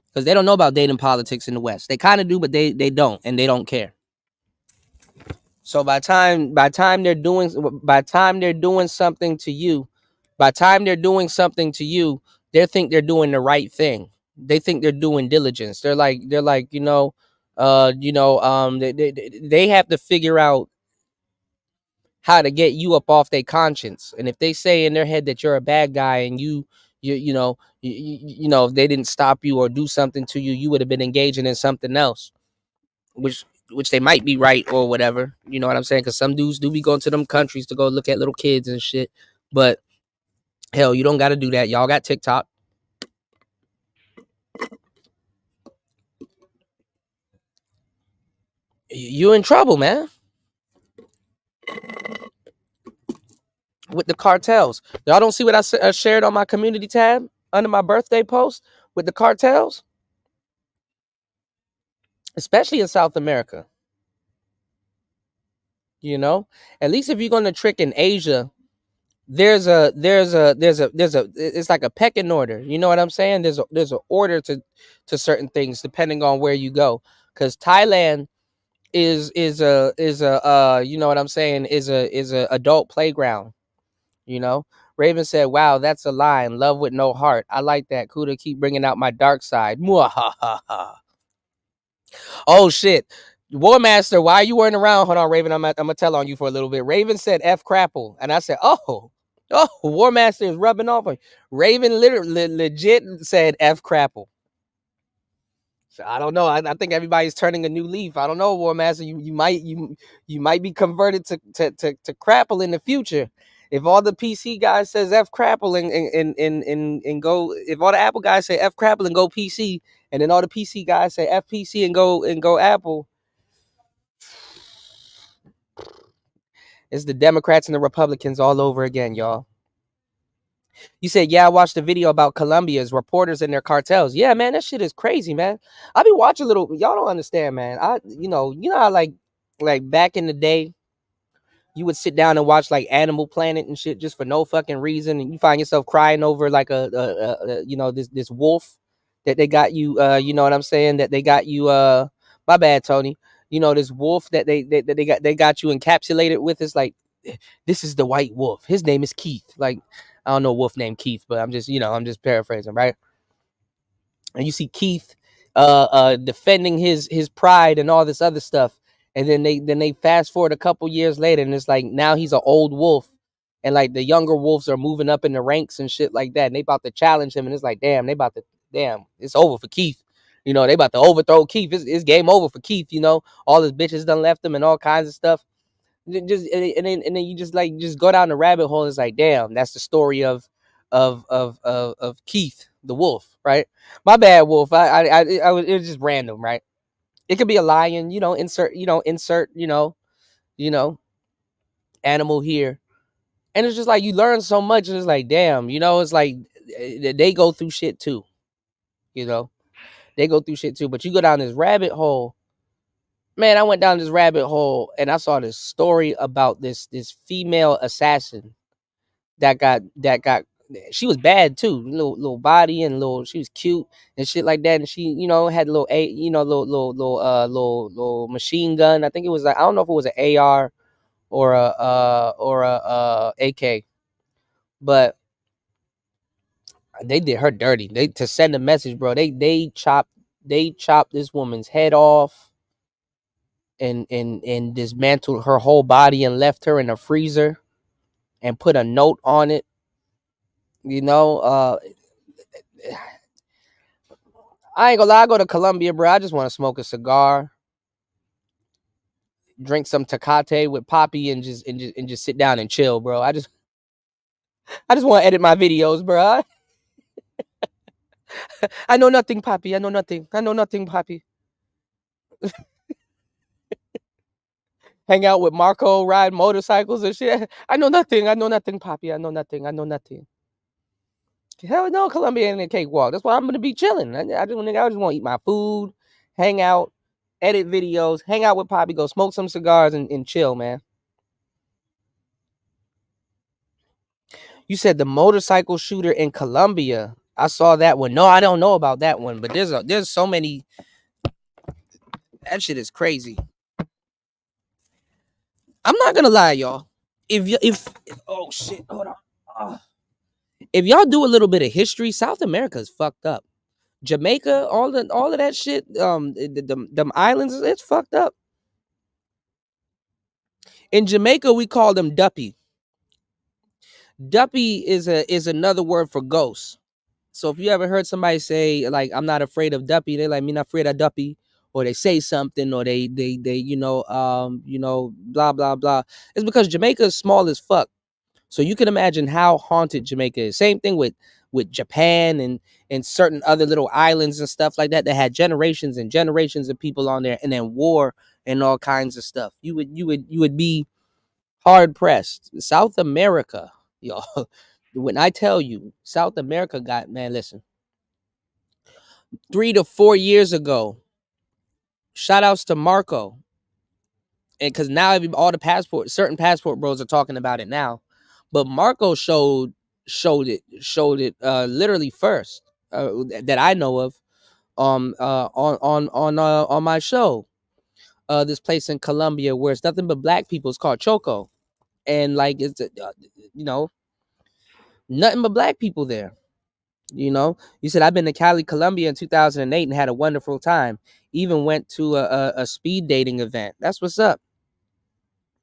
Because they don't know about dating politics in the West. They kind of do, but they don't, and they don't care. So by time they're doing something to you, they think they're doing the right thing. They think they're doing diligence. They're like, they have to figure out how to get you up off their conscience. And if they say in their head that you're a bad guy and if they didn't stop you or do something to you, you would have been engaging in something else, which they might be right or whatever. You know what I'm saying? Because some dudes do be going to them countries to go look at little kids and shit. But hell, you don't got to do that. Y'all got TikTok. You in trouble, man. With the cartels. Y'all don't see what I shared on my community tab under my birthday post? with the cartels, especially in South America. You know, at least if you're going to trick in Asia, there's a it's like a pecking order. You know what I'm saying? There's an order to certain things depending on where you go. Because Thailand is a you know what I'm saying, is a adult playground. You know, Raven said, "Wow, that's a line. Love with no heart. I like that. Cuda, keep bringing out my dark side." Mwahaha. Oh shit. War Master, why you weren't around? Hold on, Raven. I'm gonna tell on you for a little bit. Raven said F crapple. And I said, oh, War Master is rubbing off on you. Raven literally legit said F crapple. So I don't know. I think everybody's turning a new leaf. I don't know, War Master. You might be converted to crapple in the future. If all the PC guys says F crapple and go, if all the Apple guys say F crapple and go PC, and then all the PC guys say FPC and go Apple, it's the Democrats and the Republicans all over again, y'all. You said, yeah, I watched a video about Colombia's reporters and their cartels. Yeah, man, that shit is crazy, man. I be watching little, y'all don't understand, man. You know how like back in the day, you would sit down and watch like Animal Planet and shit just for no fucking reason, and you find yourself crying over like you know, this wolf that they got you, you know what I'm saying, that they got you, my bad, Tony. You know, this wolf that they got you encapsulated with. Is like, this is the white wolf. His name is Keith. Like, I don't know a wolf named Keith, but I'm just paraphrasing, right? And you see Keith defending his pride and all this other stuff. And then they fast forward a couple years later, and it's like now he's an old wolf, and like the younger wolves are moving up in the ranks and shit like that, and they about to challenge him, and it's like, damn, it's over for Keith. You know, they about to overthrow Keith. It's game over for Keith. You know, all his bitches done left him and all kinds of stuff. Just and then you just go down the rabbit hole. And it's like, damn, that's the story of Keith the wolf, right? My bad, wolf. It was just random, right? It could be a lion, you know. Insert, you know, animal here, and it's just like you learn so much, and it's like, damn, you know, it's like they go through shit too, you know, they go through shit too. But you go down this rabbit hole, man. I went down this rabbit hole, and I saw this story about this female assassin that got she was bad too, little body and she was cute and shit like that, and she, you know, had a little little machine gun. I think it was like, I don't know if it was an AR or a AK, but they did her dirty. They, to send a message, bro, they chopped this woman's head off and dismantled her whole body and left her in a freezer and put a note on it. You know, I ain't gonna lie, I go to Colombia, bro. I just want to smoke a cigar, drink some Tecate with Poppy, and just sit down and chill, bro. I just want to edit my videos, bro. I know nothing, Poppy. I know nothing. I know nothing, Poppy. Hang out with Marco, ride motorcycles and shit. I know nothing. I know nothing, Poppy. I know nothing. I know nothing. Hell no, Colombia ain't a cakewalk. That's why I'm gonna be chilling. I just want to eat my food, hang out, edit videos, hang out with Poppy, go smoke some cigars and chill, man. You said the motorcycle shooter in Colombia. I saw that one. No, I don't know about that one, but there's so many. That shit is crazy. I'm not gonna lie, y'all. If oh shit, hold on. If y'all do a little bit of history, South America is fucked up. Jamaica, all of that shit, them islands, it's fucked up. In Jamaica, we call them duppy. Duppy is another word for ghost. So if you ever heard somebody say like, I'm not afraid of duppy, they're like, me not afraid of duppy, or they say something, or they blah blah blah. It's because Jamaica is small as fuck. So you can imagine how haunted Jamaica is. Same thing with Japan and certain other little islands and stuff like that had generations and generations of people on there, and then war and all kinds of stuff. You would be hard pressed. South America, y'all. When I tell you, South America got, man, listen. 3 to 4 years ago. Shout outs to Marco. And because now all the certain passport bros are talking about it now. But Marco showed it literally first that I know of on my show. This place in Colombia where it's nothing but black people. It's called Choco. And like it's nothing but black people there. You said I've been to Cali, Colombia in 2008 and had a wonderful time. Even went to a speed dating event. That's what's up.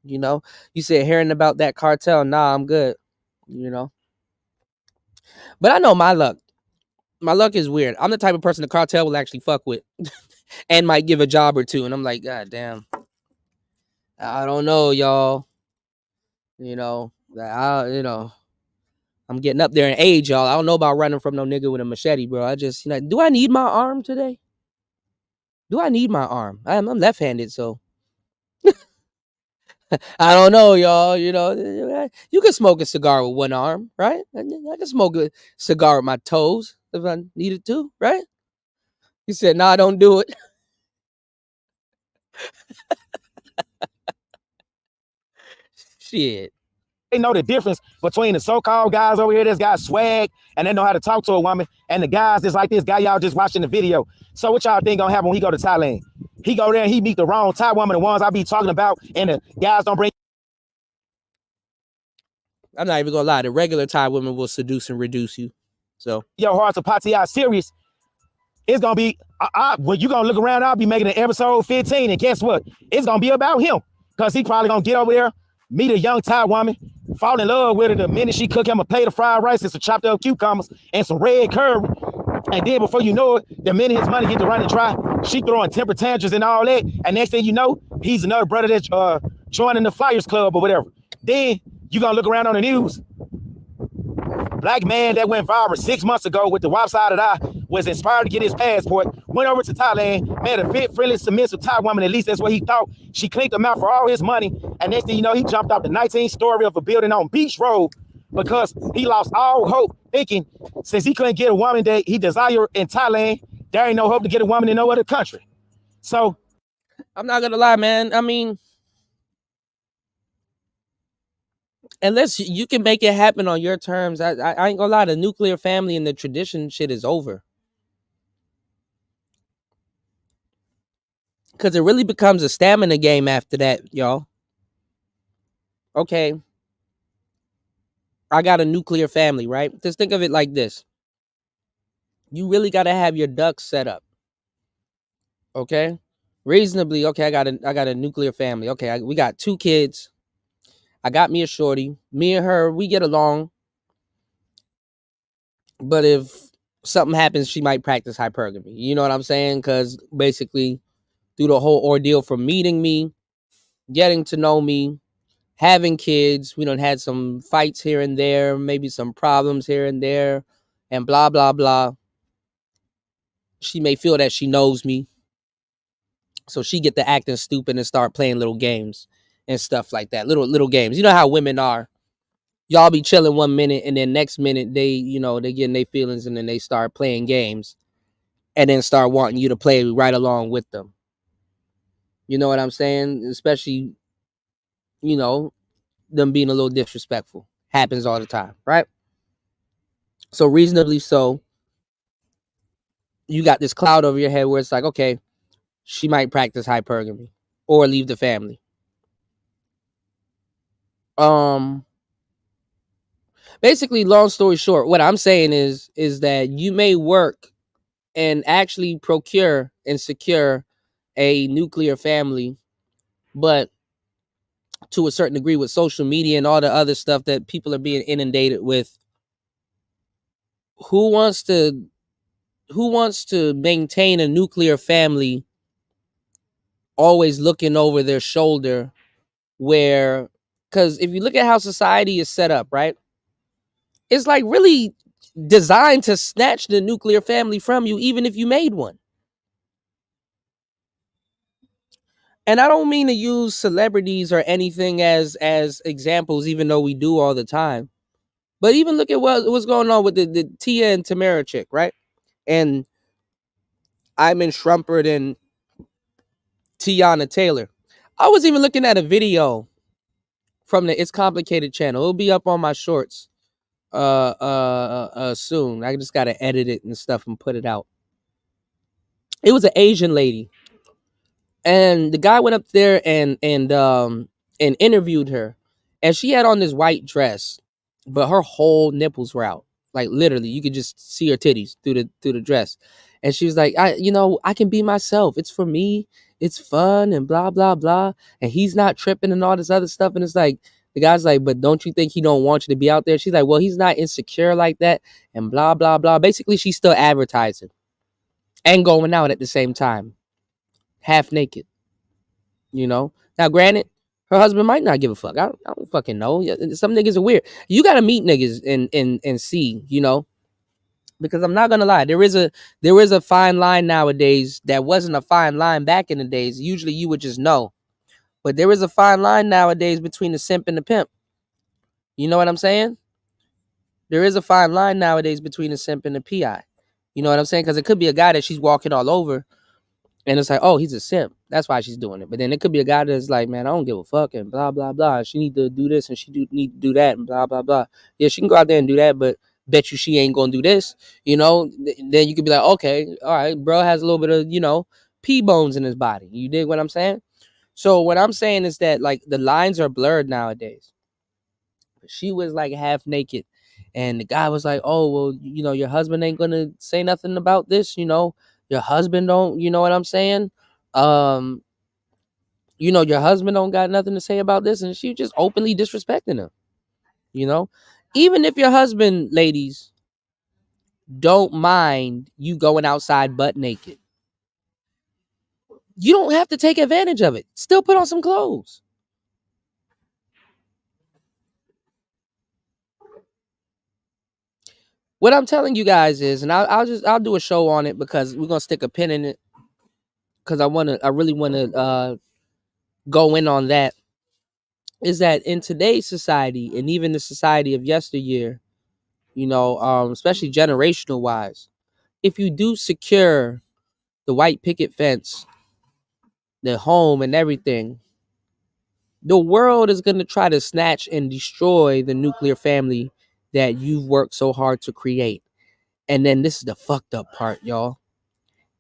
You said hearing about that cartel. Nah, I'm good. But I know my luck. My luck is weird. I'm the type of person the cartel will actually fuck with and might give a job or two. And I'm like, God damn. I don't know, y'all. I'm getting up there in age, y'all. I don't know about running from no nigga with a machete, bro. I just, do I need my arm today? Do I need my arm? I'm left-handed, so I don't know, y'all. You can smoke a cigar with one arm, right? I can smoke a cigar with my toes if I needed to, right? He said, "Nah, don't do it." Shit. They know the difference between the so-called guys over here that's got swag and they know how to talk to a woman, and the guys that's like this guy y'all just watching the video. So what y'all think gonna happen when he go to Thailand? He go there and he meet the wrong Thai woman, the ones I be talking about, and the guys don't bring. I'm not even gonna lie. The regular Thai women will seduce and reduce you. So your heart to party out serious. It's gonna be when you gonna look around. I'll be making an episode 15, and guess what? It's gonna be about him because he probably gonna get over there, meet a young Thai woman, fall in love with her the minute she cook him a plate of fried rice and some chopped up cucumbers and some red curry. And then before you know it, the minute his money get to running dry, she throwing temper tantrums and all that. And next thing you know, he's another brother that's joining the Flyers Club or whatever. Then you gonna look around on the news. Black man that went viral 6 months ago with the lopsided eye was inspired to get his passport, went over to Thailand, met a fit, friendly, submissive Thai woman. At least that's what he thought. She clinked him out for all his money. And next thing you know, he jumped off the 19th story of a building on Beach Road because he lost all hope, thinking since he couldn't get a woman that he desired in Thailand, there ain't no hope to get a woman in no other country. So I'm not gonna lie, man. I mean, unless you can make it happen on your terms, I ain't gonna lie. The nuclear family and the tradition shit is over. Because it really becomes a stamina game after that, y'all. Okay. I got a nuclear family, right? Just think of it like this. You really got to have your ducks set up. Okay? Reasonably, okay, I got a nuclear family. Okay, we got 2 kids. I got me a shorty. Me and her, we get along. But if something happens, she might practice hypergamy. You know what I'm saying? Because basically, through the whole ordeal from meeting me, getting to know me, having kids, we done had some fights here and there, maybe some problems here and there, and blah, blah, blah. She may feel that she knows me. So she get to acting stupid and start playing little games and stuff like that. Little games. You know how women are. Y'all be chilling one minute and then next minute they getting their feelings and then they start playing games and then start wanting you to play right along with them. You know what I'm saying? Especially, them being a little disrespectful. Happens all the time, right? So reasonably so, you got this cloud over your head where it's like, okay, she might practice hypergamy or leave the family. Basically, long story short, what I'm saying is that you may work and actually procure and secure a nuclear family, but to a certain degree with social media and all the other stuff that people are being inundated with, who wants to maintain a nuclear family always looking over their shoulder? Where, because if you look at how society is set up, right, it's like really designed to snatch the nuclear family from you, even if you made one. And I don't mean to use celebrities or anything as examples, even though we do all the time. But even look at what's going on with the Tia and Tamara chick, right? And Iman Shumpert and Tiana Taylor. I was even looking at a video from the It's Complicated channel. It'll be up on my shorts soon. I just gotta edit it and stuff and put it out. It was an Asian lady, and the guy went up there and interviewed her, and she had on this white dress, but her whole nipples were out. Like literally, you could just see her titties through the dress. And she was like, I can be myself. It's for me. It's fun and blah blah blah. And he's not tripping and all this other stuff. And it's like the guy's like, but don't you think he don't want you to be out there? She's like, well, he's not insecure like that and blah blah blah. Basically, she's still advertising and going out at the same time, half naked. Now granted, her husband might not give a fuck. I don't fucking know. Some niggas are weird. You gotta meet niggas and see, because I'm not gonna lie, there is a fine line nowadays that wasn't a fine line back in the days. Usually you would just know, but there is a fine line nowadays between the simp and the pimp. You know what I'm saying? There is a fine line nowadays between the simp and the PI. You know what I'm saying? Because it could be a guy that she's walking all over, and it's like, oh, he's a simp. That's why she's doing it. But then it could be a guy that's like, man, I don't give a fuck and blah, blah, blah. She need to do this and need to do that and blah, blah, blah. Yeah, she can go out there and do that, but bet you she ain't going to do this. Then you could be like, okay, all right, bro has a little bit of, pea bones in his body. You dig what I'm saying? So what I'm saying is that, like, the lines are blurred nowadays. She was, like, half naked. And the guy was like, oh, well, your husband ain't going to say nothing about this, your husband don't, you know what I'm saying? Your husband don't got nothing to say about this. And she just openly disrespecting him, even if your husband, ladies, don't mind you going outside butt naked, you don't have to take advantage of it. Still put on some clothes. What I'm telling you guys is, and I'll do a show on it because we're gonna stick a pin in it because I really want to go in on that. Is that in today's society and even the society of yesteryear, especially generational wise, if you do secure the white picket fence, the home and everything, the world is going to try to snatch and destroy the nuclear family that you've worked so hard to create. And then this is the fucked up part, y'all.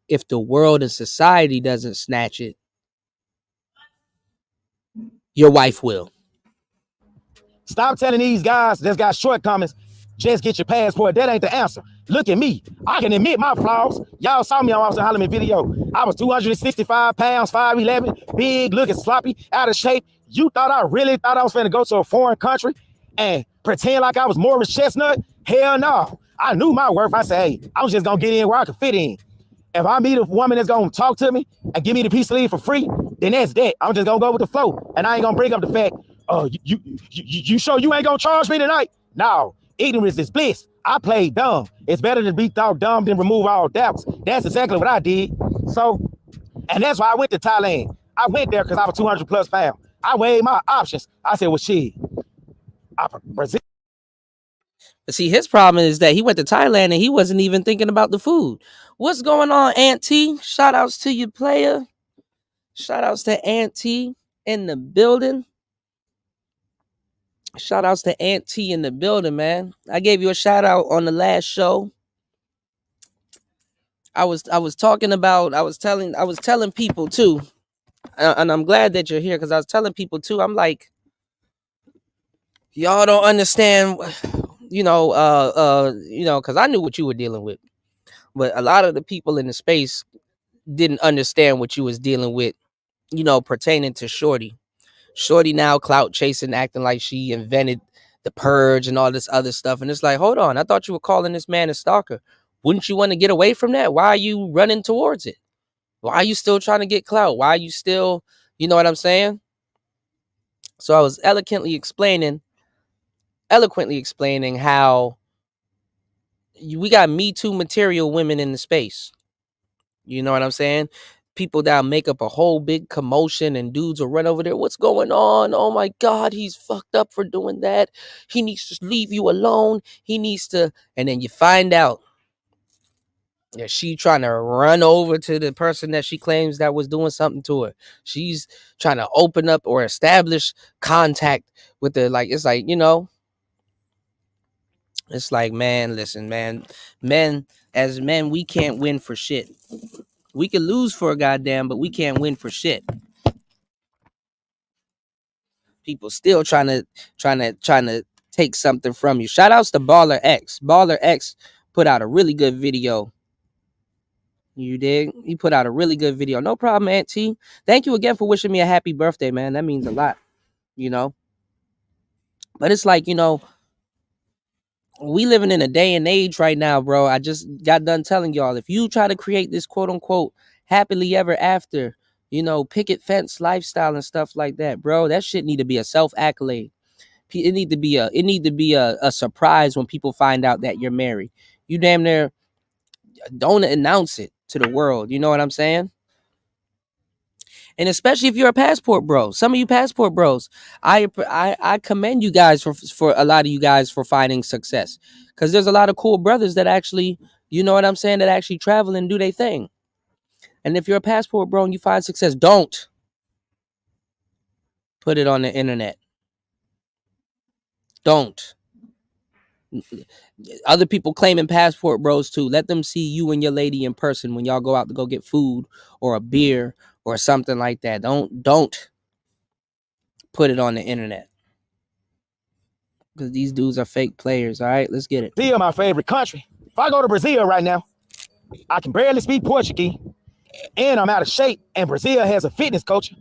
If the world and society doesn't snatch it, your wife will. Stop telling these guys that's got shortcomings, just get your passport. That ain't the answer. Look at me. I can admit my flaws. Y'all saw me on Austin Holloman video. I was 265 pounds, 5'11", big, looking sloppy, out of shape. You thought I really thought I was finna go to a foreign country and pretend like I was Morris Chestnut? Hell no. I knew my worth. I said, hey, I was just gonna get in where I could fit in. If I meet a woman that's gonna talk to me and give me the piece of leave for free, then that's that. I'm just gonna go with the flow. And I ain't gonna bring up the fact, oh, you sure you ain't gonna charge me tonight? No, ignorance is bliss. I played dumb. It's better to be thought dumb than remove all doubts. That's exactly what I did. So, and that's why I went to Thailand. I went there because I was 200 plus pounds. I weighed my options. I said, well, shit. See, his problem is that he went to Thailand and he wasn't even thinking about the food. What's going on, Aunt T? Shout outs to you, player. Shout outs to Aunt T in the building. Shout outs to Aunt T in the building, man. I gave you a shout out on the last show. I was telling people too, and I'm glad that you're here because I was telling people too. I'm like, y'all don't understand, because I knew what you were dealing with, but a lot of the people in the space didn't understand what you was dealing with, pertaining to Shorty. Shorty now clout chasing, acting like she invented the purge and all this other stuff. And it's like, hold on, I thought you were calling this man a stalker. Wouldn't you want to get away from that? Why are you running towards it? Why are you still trying to get clout? Why are you still, you know what I'm saying? So I was eloquently explaining how we got Me Too material women in the space. You know what I'm saying? People that make up a whole big commotion and dudes will run over there. What's going on? Oh my God, he's fucked up for doing that. He needs to leave you alone. He needs to, and then you find out Yeah, she trying to run over to the person that she claims that was doing something to her. She's trying to open up or establish contact with the, like, it's like, it's like, man, listen, man, as men, we can't win for shit. We can lose for a goddamn, but we can't win for shit. People still trying to take something from you. Shout outs to Baller X. Baller X put out a really good video. You dig? He put out a really good video. No problem, Aunt T. Thank you again for wishing me a happy birthday, man. That means a lot, you know. But it's like, we living in a day and age right now, bro. I just got done telling y'all, if you try to create this quote unquote happily ever after, picket fence lifestyle and stuff like that, bro, that shit need to be a self accolade. It need to be a surprise when people find out that you're married. You damn near don't announce it to the world. You know what I'm saying? And especially if you're a passport bro, some of you passport bros, I commend you guys for a lot of you guys for finding success, because there's a lot of cool brothers that actually, you know what I'm saying, that actually travel and do their thing. And if you're a passport bro and you find success, don't put it on the internet. Don't. Other people claiming passport bros too. Let them see you and your lady in person when y'all go out to go get food or a beer or something like that. Don't put it on the internet, because these dudes are fake players. All right, let's get it. Brazil, my favorite country. If I go to Brazil right now, I can barely speak Portuguese, and I'm out of shape, and Brazil has a fitness coach,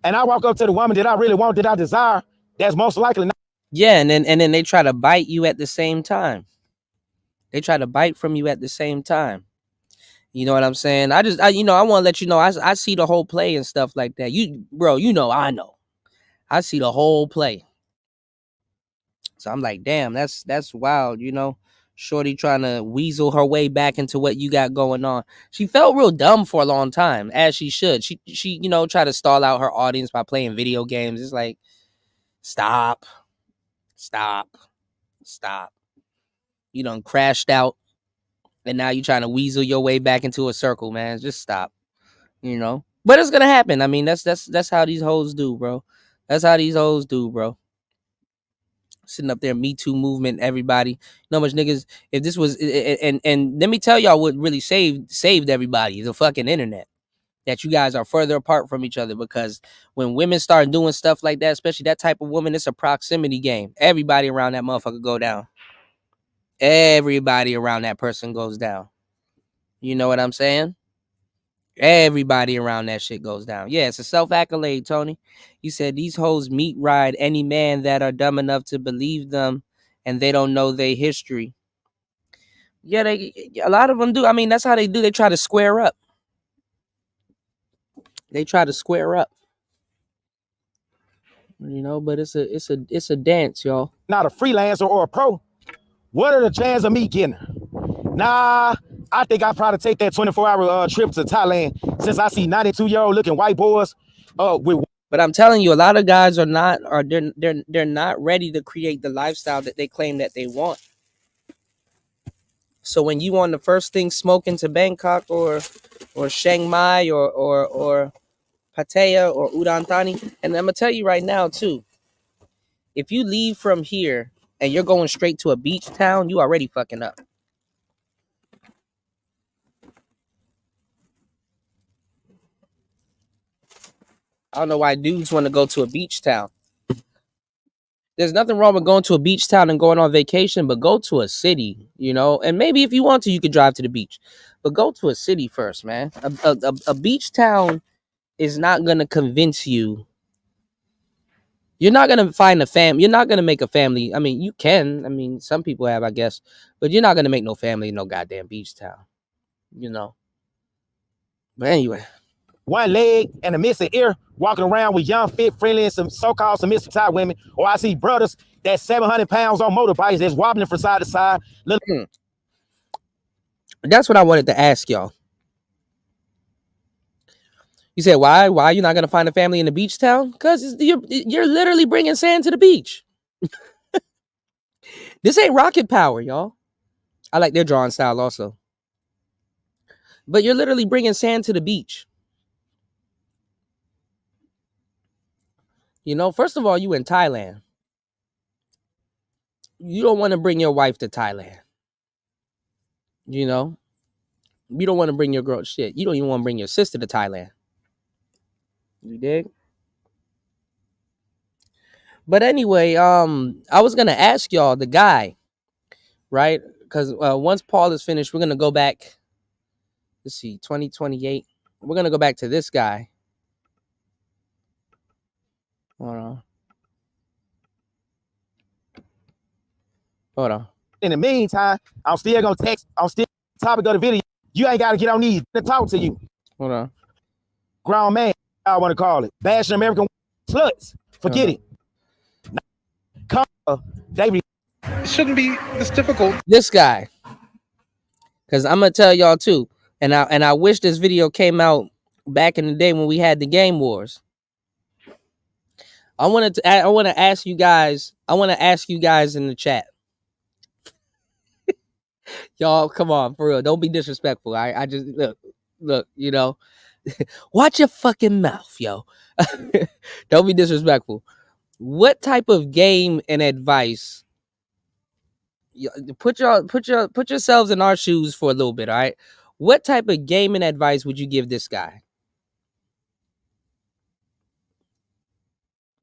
and I walk up to the woman that I really want, that I desire, that's most likely not. Yeah, and then they try to bite you at the same time. They try to bite from you at the same time. You know what I'm saying? I want to let you know, I see the whole play and stuff like that. Bro, I know. I see the whole play. So I'm like, damn, that's wild, Shorty trying to weasel her way back into what you got going on. She felt real dumb for a long time, as she should. She tried to stall out her audience by playing video games. It's like, stop. You done crashed out, and now you trying to weasel your way back into a circle, man. Just stop, But it's gonna happen. I mean, that's how these hoes do, bro. That's how these hoes do, bro. Sitting up there, Me Too movement, everybody. You know how much niggas, if this was, and let me tell y'all what really saved everybody, the fucking internet. That you guys are further apart from each other, because when women start doing stuff like that, especially that type of woman, it's a proximity game. Everybody around that motherfucker go down. Everybody around that person goes down. You know what I'm saying? Everybody around that shit goes down. Yeah, it's a self-accolade, Tony. You said these hoes meat ride any man that are dumb enough to believe them, and they don't know their history. Yeah, a lot of them do. I mean, that's how they do. They try to square up. But it's a dance, y'all. Not a freelancer or a pro. What are the chances of me getting her? Nah, I think I'd probably take that 24-hour trip to Thailand, since I see 92-year-old looking white boys with. But I'm telling you, a lot of guys are not, or they're not ready to create the lifestyle that they claim that they want. So when you on the first thing smoking to Bangkok or Chiang Mai or Pattaya or Udon Thani, and I'm gonna tell you right now too, if you leave from here and you're going straight to a beach town, you already fucking up. I don't know why dudes want to go to a beach town. There's nothing wrong with going to a beach town and going on vacation, but go to a city, and maybe if you want to, you could drive to the beach, but go to a city first, man. A beach town is not going to convince you. You're not going to find a family. You're not going to make a family. I mean, you can. I mean, some people have, I guess, but you're not going to make no family in no goddamn beach town, But anyway. One leg and a missing ear, walking around with young, fit, friendly, and some so-called submissive Thai women. Or I see brothers that's 700 pounds on motorbikes that's wobbling from side to side. That's what I wanted to ask y'all. You said, why are you not going to find a family in a beach town? Because you're literally bringing sand to the beach. This ain't rocket power, y'all. I like their drawing style also. But you're literally bringing sand to the beach. You know, first of all, you in Thailand. You don't want to bring your wife to Thailand. You know, you don't want to bring your girl shit. You don't even want to bring your sister to Thailand. You dig? But anyway, I was gonna ask y'all the guy, right? Because once Paul is finished, we're gonna go back. Let's see, 2028. We're gonna go back to this guy. Hold on. Hold on. In the meantime, I'm still gonna text. I'm still topic of the video. You ain't gotta get on these to talk to you. Hold on. Grown man, I want to call it. Bashing American sluts. Forget it. Come, David. It shouldn't be this difficult. This guy. Because I'm gonna tell y'all too. And I wish this video came out back in the day when we had the game wars. I want to ask you guys. I want to ask you guys in the chat. Y'all, come on, for real. Don't be disrespectful. I just look, you know. Watch your fucking mouth, yo. Don't be disrespectful. What type of game and advice? Put yourselves in our shoes for a little bit, all right? What type of game and advice would you give this guy?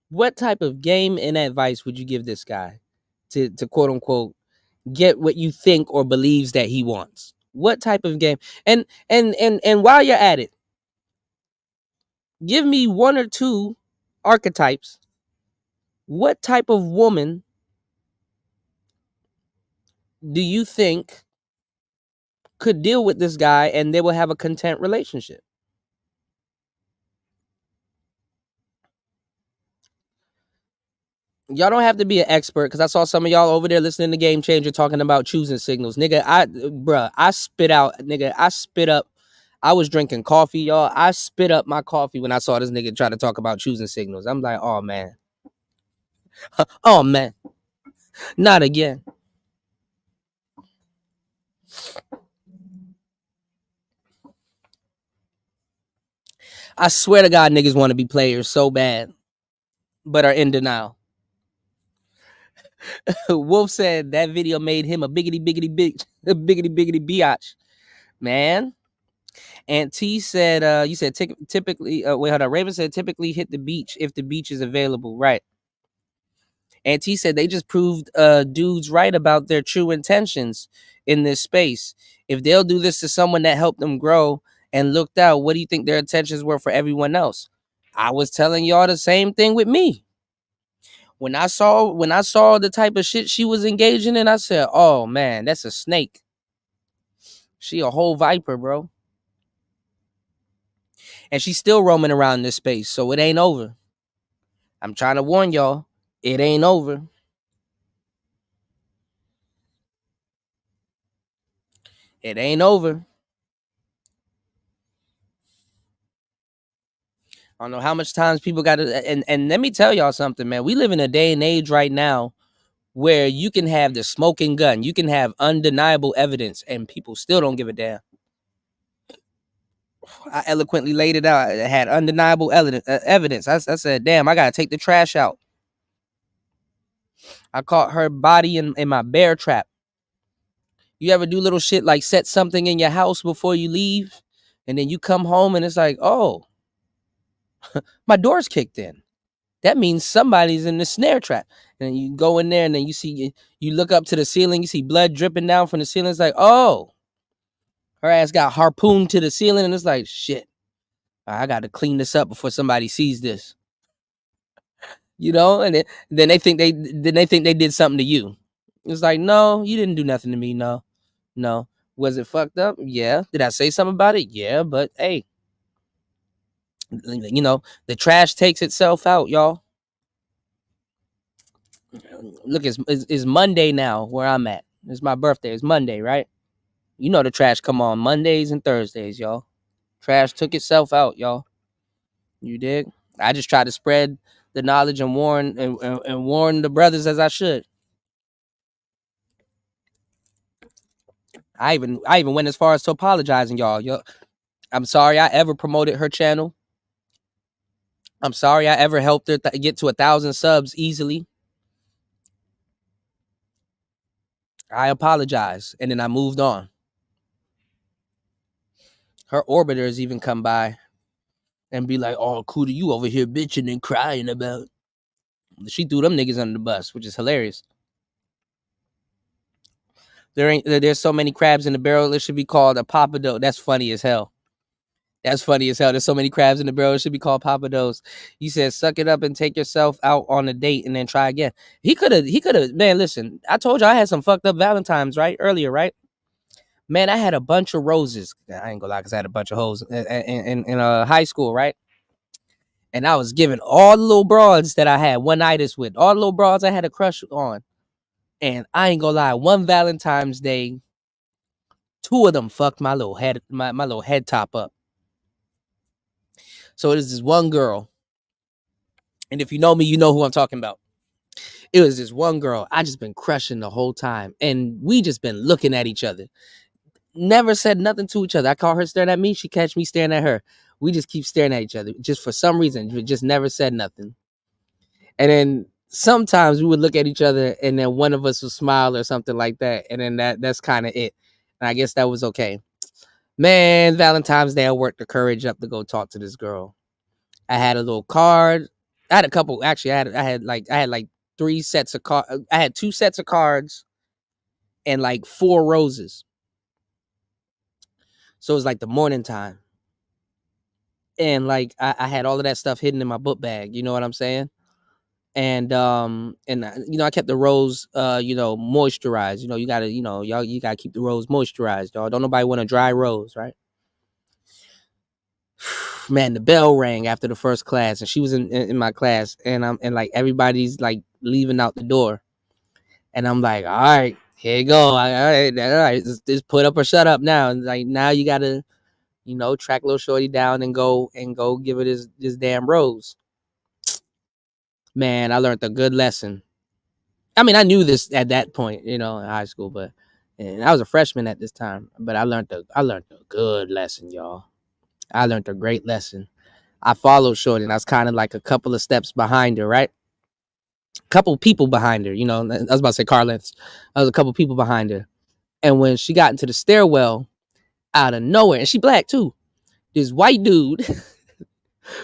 What type of game and advice would you give this guy to quote unquote get what you think or believes that he wants? What type of game? And while you're at it, give me one or two archetypes. What type of woman do you think could deal with this guy and they will have a content relationship? Y'all don't have to be an expert, because I saw some of y'all over there listening to Game Changer talking about choosing signals. Nigga, I spit out, nigga, I spit up. I was drinking coffee, y'all. I spit up my coffee when I saw this nigga try to talk about choosing signals. I'm like, oh man. Oh man. Not again. I swear to God, niggas want to be players so bad, but are in denial. Wolf said that video made him a biggity biatch. Man. And T said, you said typically, wait, hold on. Raven said typically hit the beach if the beach is available. Right. And T said they just proved dudes right about their true intentions in this space. If they'll do this to someone that helped them grow and looked out, what do you think their intentions were for everyone else? I was telling y'all the same thing with me. When I saw the type of shit she was engaging in, I said, oh man, that's a snake. She a whole viper, bro. And she's still roaming around this space, so it ain't over. I'm trying to warn y'all, it ain't over. It ain't over. I don't know how much times people got to, and let me tell y'all something, man. We live in a day and age right now where you can have the smoking gun, you can have undeniable evidence, and people still don't give a damn. I eloquently laid it out. I had undeniable evidence. I said, damn, I gotta take the trash out. I caught her body in my bear trap. You ever do little shit like set something in your house before you leave, and then you come home and it's like, oh, my door's kicked in. That means somebody's in the snare trap. And you go in there and then you look up to the ceiling, you see blood dripping down from the ceiling. It's like, oh, her ass got harpooned to the ceiling, and it's like, shit, I got to clean this up before somebody sees this. You know, and then they think they did something to you. It's like, no, you didn't do nothing to me. No. Was it fucked up? Yeah. Did I say something about it? Yeah, but hey, you know, the trash takes itself out, y'all. Look, it's Monday now where I'm at. It's my birthday. It's Monday, right? You know the trash come on Mondays and Thursdays, y'all. Trash took itself out, y'all. You dig? I just try to spread the knowledge and warn the brothers as I should. I even went as far as to apologizing, y'all. I'm sorry I ever promoted her channel. I'm sorry I ever helped her get to 1,000 subs easily. I apologize, and then I moved on. Her orbiters even come by and be like, "Oh, Cuda, you over here bitching and crying about." She threw them niggas under the bus, which is hilarious. There's so many crabs in the barrel. It should be called a papado. That's funny as hell. That's funny as hell. There's so many crabs in the barrel. It should be called papados. He said, "Suck it up and take yourself out on a date and then try again." He could have. Man, listen. I told you I had some fucked up Valentines, right? Earlier, right? Man, I had a bunch of roses. I ain't gonna lie, cause I had a bunch of hoes in high school, right? And I was giving all the little broads that I had one nights with, all the little broads I had a crush on. And I ain't gonna lie, one Valentine's Day, two of them fucked my little head, my little head top up. So it is this one girl, and if you know me, you know who I'm talking about. It was this one girl I just been crushing the whole time, and we just been looking at each other. Never said nothing to each other. I caught her staring at me, she catch me staring at her. We just keep staring at each other, just for some reason. We just never said nothing. And then sometimes we would look at each other, and then one of us would smile or something like that, and then that's kind of it. And I guess that was okay. Man, Valentine's Day, I worked the courage up to go talk to this girl. I had a little card. I had a couple. Actually, I had like 3 sets of cards. I had 2 sets of cards and like 4 roses. So it was like the morning time, and like I had all of that stuff hidden in my book bag. You know what I'm saying? And I kept the rose moisturized. You gotta you gotta keep the rose moisturized, y'all. Don't nobody want a dry rose, right? Man, the bell rang after the first class, and she was in my class, and like everybody's like leaving out the door, and I'm like, all right, here you go, all right, just put up or shut up now. And like now you gotta track little shorty down and go give her this damn rose. Man, I learned a good lesson. I mean, I knew this at that point, in high school, and I was a freshman at this time, but I learned a good lesson, y'all. I learned a great lesson. I followed shorty, and I was kind of like a couple of steps behind her, right? A couple people behind her, I was about to say car lengths. I was a couple people behind her. And when she got into the stairwell, out of nowhere, and she black too, this white dude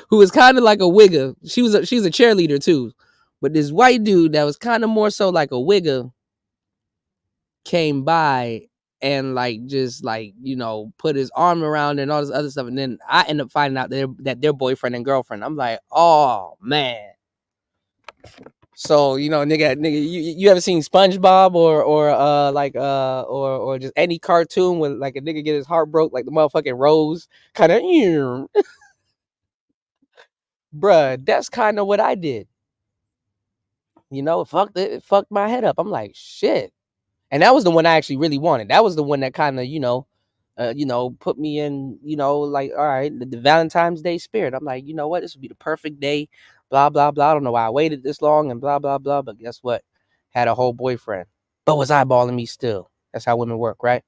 who was kind of like a wigger. She's a cheerleader too. But this white dude that was kind of more so like a wigger came by and like just like put his arm around her and all this other stuff, and then I end up finding out that they're boyfriend and girlfriend. I'm like, oh man. So nigga, you ever seen SpongeBob or just any cartoon when like a nigga get his heart broke, like the motherfucking rose kind of bruh, that's kind of what I did. It fucked my head up. I'm like, shit. And that was the one I actually really wanted. That was the one that kind of, put me in, like, all right, the Valentine's Day spirit. I'm like, you know what? This would be the perfect day, blah, blah, blah. I don't know why I waited this long and blah, blah, blah. But guess what? Had a whole boyfriend, but was eyeballing me still. That's how women work, right?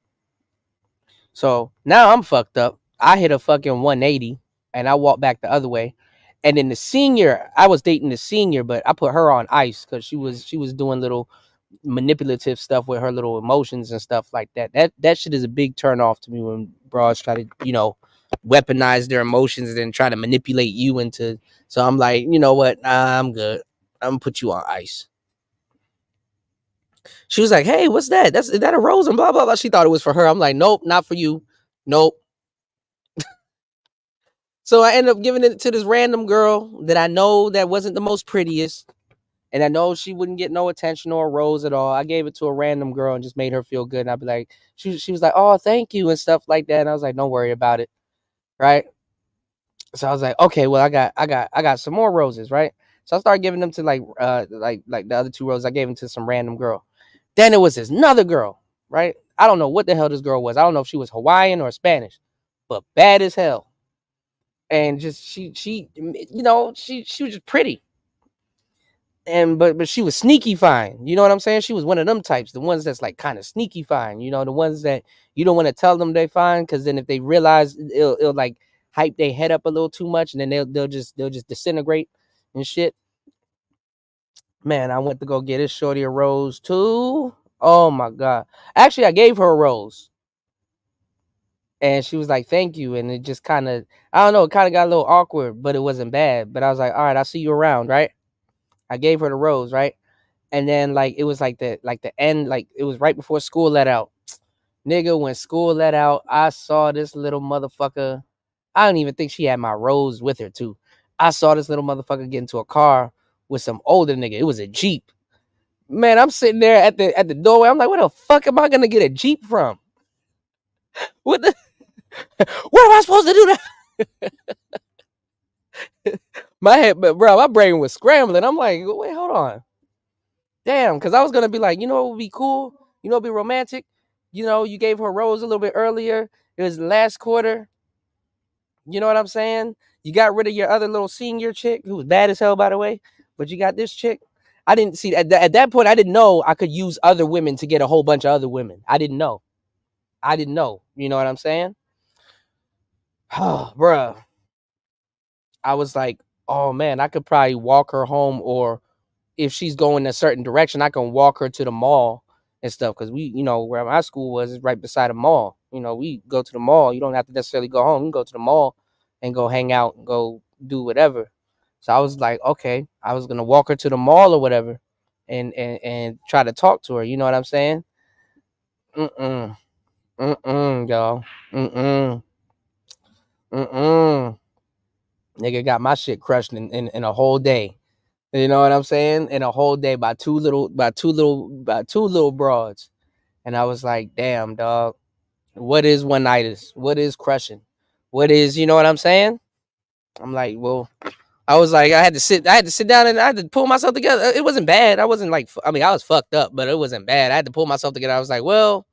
So now I'm fucked up. I hit a fucking 180 and I walked back the other way. And then I was dating the senior, but I put her on ice because she was doing little manipulative stuff with her little emotions and stuff like that. That shit is a big turn off to me when broads try to, weaponize their emotions and then try to manipulate you into. So I'm like, you know what? Nah, I'm good. I'm gonna put you on ice. She was like, hey, what's that? Is that a rose? And blah, blah, blah. She thought it was for her. I'm like, nope, not for you. Nope. So I ended up giving it to this random girl that I know that wasn't the most prettiest. And I know she wouldn't get no attention or a rose at all. I gave it to a random girl and just made her feel good. And I'd be like, she was like, oh, thank you and stuff like that. And I was like, don't worry about it. Right. So I was like, okay, well, I got some more roses. Right. So I started giving them to like the other 2 roses. I gave them to some random girl. Then it was this another girl. Right. I don't know what the hell this girl was. I don't know if she was Hawaiian or Spanish, but bad as hell. And just she was just pretty. And but she was sneaky fine. You know what I'm saying? She was one of them types, the ones that's like kind of sneaky fine. You know, the ones that you don't want to tell them they fine, because then if they realize, it'll like hype their head up a little too much, and then they'll just disintegrate and shit. Man, I went to go get this shorty a rose too. Oh my god! Actually, I gave her a rose, and she was like, "Thank you," and it just kind of, I don't know, it kind of got a little awkward, but it wasn't bad. But I was like, "All right, I'll see you around," right? I gave her the rose, right? And then like it was like the end, like it was right before school let out. Nigga, when school let out, I saw this little motherfucker. I don't even think she had my rose with her too. I saw this little motherfucker get into a car with some older nigga. It was a Jeep. Man, I'm sitting there at the doorway. I'm like, where the fuck am I gonna get a Jeep from? What the what am I supposed to do now? My head, but bro, my brain was scrambling. I'm like, wait, hold on. Damn, because I was gonna be like, you know what would be cool? You know, it'd be romantic. You know, you gave her a rose a little bit earlier. It was the last quarter. You know what I'm saying? You got rid of your other little senior chick who was bad as hell, by the way. But you got this chick. I didn't see at that point. I didn't know I could use other women to get a whole bunch of other women. I didn't know. I didn't know. You know what I'm saying? Oh, bruh. I was like, oh man, I could probably walk her home, or if she's going a certain direction, I can walk her to the mall and stuff. Because we, you know, where my school was is right beside a mall. You know, we go to the mall. You don't have to necessarily go home. You can go to the mall and go hang out and go do whatever. So I was like, okay, I was gonna walk her to the mall or whatever, and try to talk to her. You know what I'm saying? Mm y'all. Mm mm. Nigga got my shit crushed in a whole day. You know what I'm saying? In a whole day by two little broads. And I was like, damn, dog. What is one nights? What is crushing? What is, you know what I'm saying? I'm like, well, I was like, I had to sit down and I had to pull myself together. It wasn't bad. I wasn't like, I mean, I was fucked up, but it wasn't bad. I had to pull myself together. I was like, well,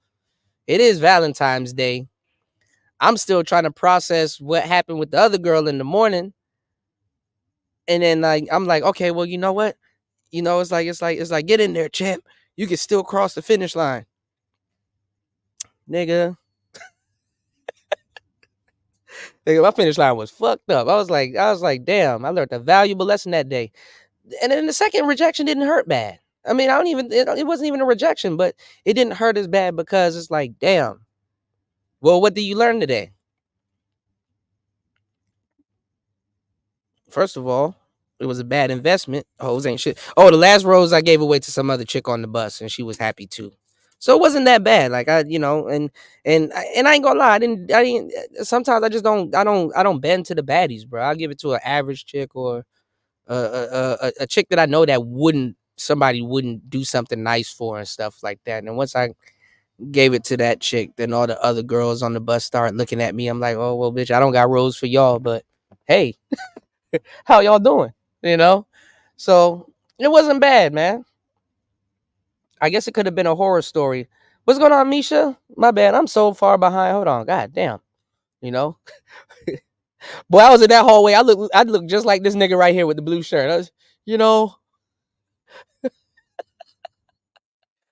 it is Valentine's Day. I'm still trying to process what happened with the other girl in the morning. And then like I'm like, okay, well, you know what? You know, it's like get in there, champ. You can still cross the finish line. Nigga. Nigga, my finish line was fucked up. I was like, damn, I learned a valuable lesson that day. And then the second rejection didn't hurt bad. I mean, it wasn't even a rejection, but it didn't hurt as bad because it's like, damn. Well, what did you learn today? First of all, it was a bad investment. Hoes ain't shit. Oh, the last rose I gave away to some other chick on the bus, and she was happy too. So it wasn't that bad. Like and I ain't gonna lie. I didn't. Sometimes I just I don't bend to the baddies, bro. I'll give it to an average chick or a chick that I know that somebody wouldn't do something nice for and stuff like that. And once I gave it to that chick, then all the other girls on the bus start looking at me. I'm like, oh well, bitch, I don't got rose for y'all, but hey, how y'all doing? You know? So it wasn't bad, man. I guess it could have been a horror story. What's going on, Misha? My bad. I'm so far behind. Hold on. God damn. You know? Boy, I was in that hallway. I look just like this nigga right here with the blue shirt. You know,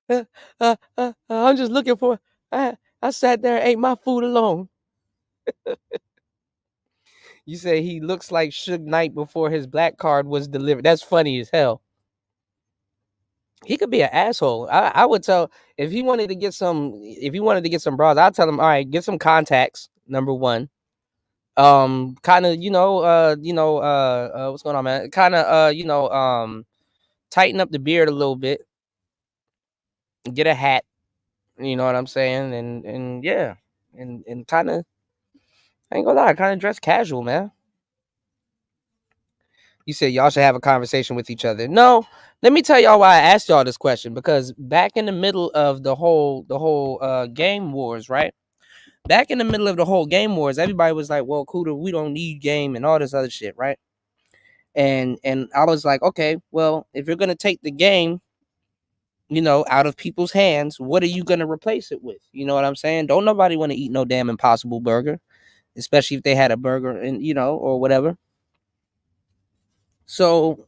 I'm just looking for I sat there and ate my food alone. You say he looks like Suge Knight before his black card was delivered. That's funny as hell. He could be an asshole. I would tell if he wanted to get some bras, I'd tell him, all right, get some contacts, number one. Kind of, what's going on, man? Kind of tighten up the beard a little bit, get a hat, you know what I'm saying? And yeah. And kind of, I ain't gonna lie, kind of dress casual, man. You said y'all should have a conversation with each other. No, let me tell y'all why I asked y'all this question, because back in the middle of the whole game wars, right? Back in the middle of the whole game wars, everybody was like, "Well, Cuda, we don't need game and all this other shit," right? And I was like, okay, well, if you're gonna take the game, out of people's hands, what are you gonna replace it with? You know what I'm saying? Don't nobody want to eat no damn Impossible Burger, especially if they had a burger or whatever. So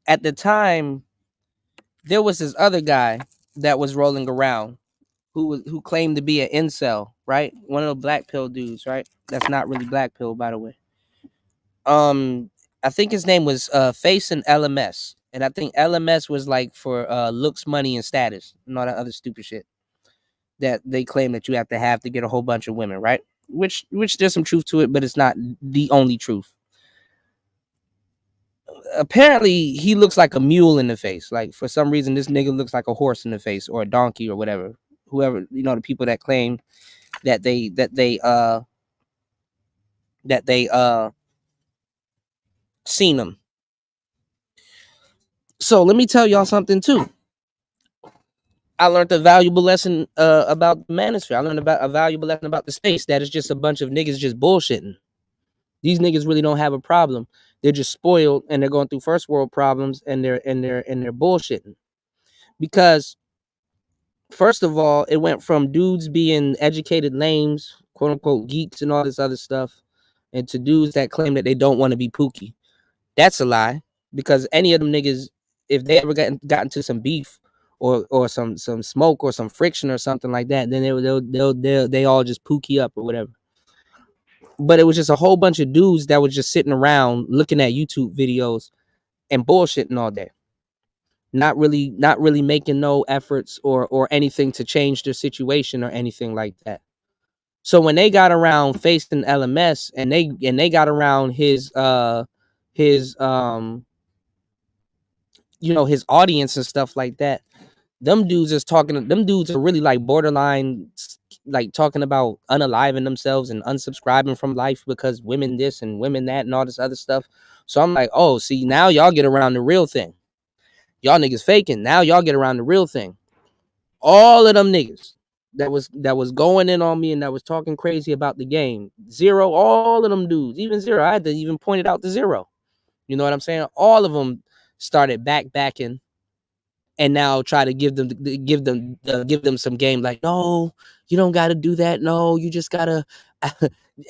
at the time, there was this other guy that was rolling around who claimed to be an incel, right? One of the black pill dudes, right? That's not really black pill, by the way. I think his name was Face and LMS. And I think LMS was like for looks, money, and status, and all that other stupid shit that they claim that you have to get a whole bunch of women, right? Which there's some truth to it, but it's not the only truth. Apparently, he looks like a mule in the face. Like for some reason, this nigga looks like a horse in the face or a donkey or whatever. Whoever, the people that claim that they seen him. So let me tell y'all something too. I learned a valuable lesson about the manosphere. I learned about a valuable lesson about the space that is just a bunch of niggas just bullshitting. These niggas really don't have a problem. They're just spoiled and they're going through first world problems and they're bullshitting. Because first of all, it went from dudes being educated lames, quote unquote geeks and all this other stuff, and to dudes that claim that they don't want to be pookie. That's a lie. Because any of them niggas, if they ever got into some beef or some smoke or some friction or something like that, then they all just pookie up or whatever. But it was just a whole bunch of dudes that was just sitting around looking at YouTube videos and bullshitting all day. Not really making no efforts or anything to change their situation or anything like that. So when they got around facing LMS and they got around his his his audience and stuff like that, them dudes are really like borderline, like talking about unaliving themselves and unsubscribing from life because women this and women that and all this other stuff. So I'm like, oh, see, now y'all get around the real thing. Y'all niggas faking. Now y'all get around the real thing. All of them niggas that was going in on me and that was talking crazy about the game. Zero, all of them dudes, even Zero. I had to even point it out to Zero. You know what I'm saying? All of them started backing and now try to give them some game. Like, no, you don't got to do that. No, you just gotta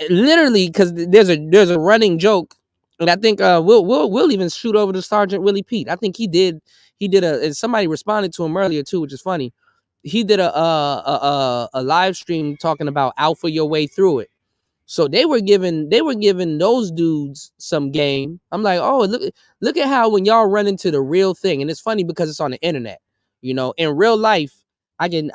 literally, because there's a running joke, and I think we'll even shoot over to Sergeant Willie Pete. I think he did and somebody responded to him earlier too, which is funny. He did a live stream talking about alpha your way through it. So they were giving those dudes some game. I'm like, oh, look at how when y'all run into the real thing, and it's funny because it's on the internet. In real life, I can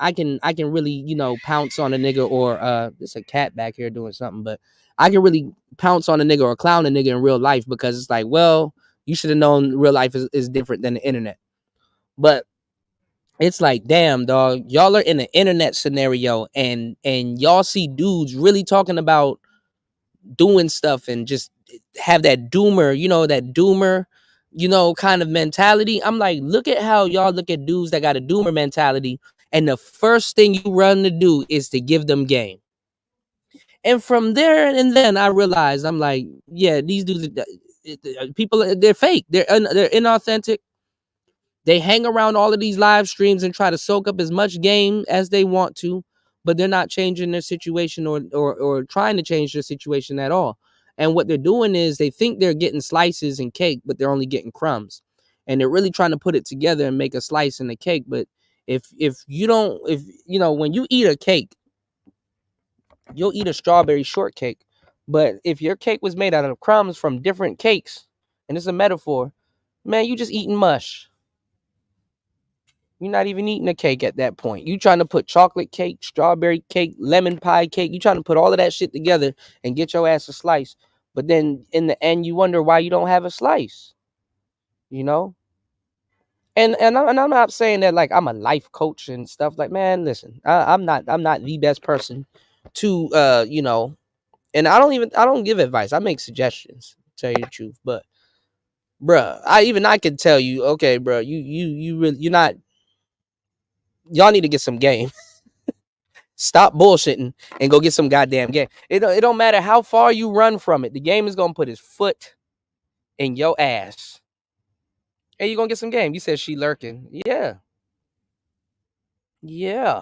really pounce on a nigga or there's a cat back here doing something, but I can really pounce on a nigga or clown a nigga in real life because it's like, well, you should have known real life is different than the internet. But it's like, damn, dog, y'all are in an internet scenario and y'all see dudes really talking about doing stuff and just have that doomer, kind of mentality. I'm like, look at how y'all look at dudes that got a doomer mentality, and the first thing you run to do is to give them game. And from there and then I realized, I'm like, yeah, these dudes, people, they're fake. They're inauthentic. They hang around all of these live streams and try to soak up as much game as they want to, but they're not changing their situation or trying to change their situation at all. And what they're doing is they think they're getting slices and cake, but they're only getting crumbs. And they're really trying to put it together and make a slice and a cake. But if when you eat a cake, you'll eat a strawberry shortcake. But if your cake was made out of crumbs from different cakes, and it's a metaphor, man, you just eating mush. You're not even eating a cake at that point. You trying to put chocolate cake, strawberry cake, lemon pie cake. You trying to put all of that shit together and get your ass a slice. But then in the end, you wonder why you don't have a slice. And I'm not saying that like I'm a life coach and stuff. Like, man, listen, I'm not the best person to and I don't give advice. I make suggestions, to tell you the truth. But bruh, I can tell you, okay, bruh, you really, you're not. Y'all need to get some game. Stop bullshitting and go get some goddamn game. It don't matter how far you run from it. The game is gonna put his foot in your ass. Hey, you gonna get some game. You said she lurking. Yeah. Yeah.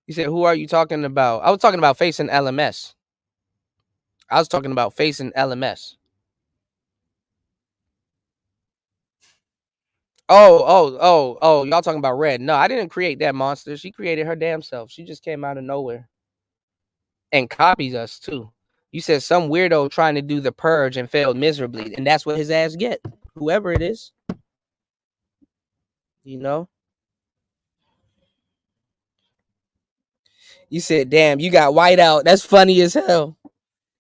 You said, who are you talking about? I was talking about facing LMS. I was talking about facing LMS. Oh, y'all talking about Red. No, I didn't create that monster. She created her damn self. She just came out of nowhere and copies us too. You said some weirdo trying to do the purge and failed miserably, and that's what his ass get. Whoever it is, you know. You said, "Damn, you got white out." That's funny as hell.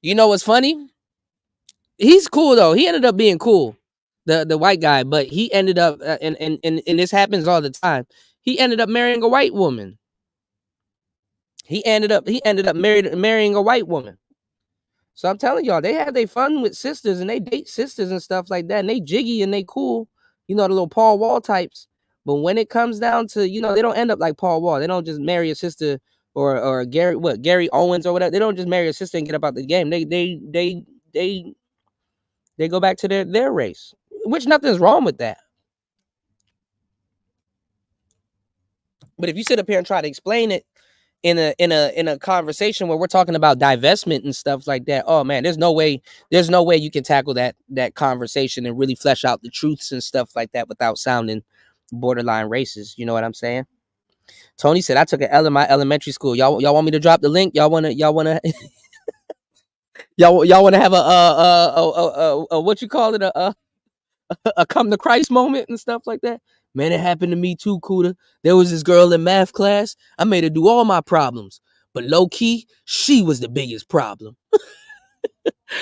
You know what's funny? He's cool though. He ended up being cool, the white guy. But he ended up, and this happens all the time. He ended up marrying a white woman. He ended up marrying a white woman. So I'm telling y'all, they have their fun with sisters and they date sisters and stuff like that. And they jiggy and they cool, you know, the little Paul Wall types. But when it comes down to, you know, they don't end up like Paul Wall. They don't just marry a sister or Gary Owens or whatever. They don't just marry a sister and get up out the game. They go back to their race, which nothing's wrong with that. But if you sit up here and try to explain it in a conversation where we're talking about divestment and stuff like that, oh man, there's no way you can tackle that conversation and really flesh out the truths and stuff like that without sounding borderline racist. You know what I'm saying? Tony said, I took an L in my elementary school. Y'all want me to drop the link? Y'all wanna y'all wanna have a what you call it, a come to Christ moment and stuff like that? Man, it happened to me too, Cuda. There was this girl in math class. I made her do all my problems. But low key, she was the biggest problem.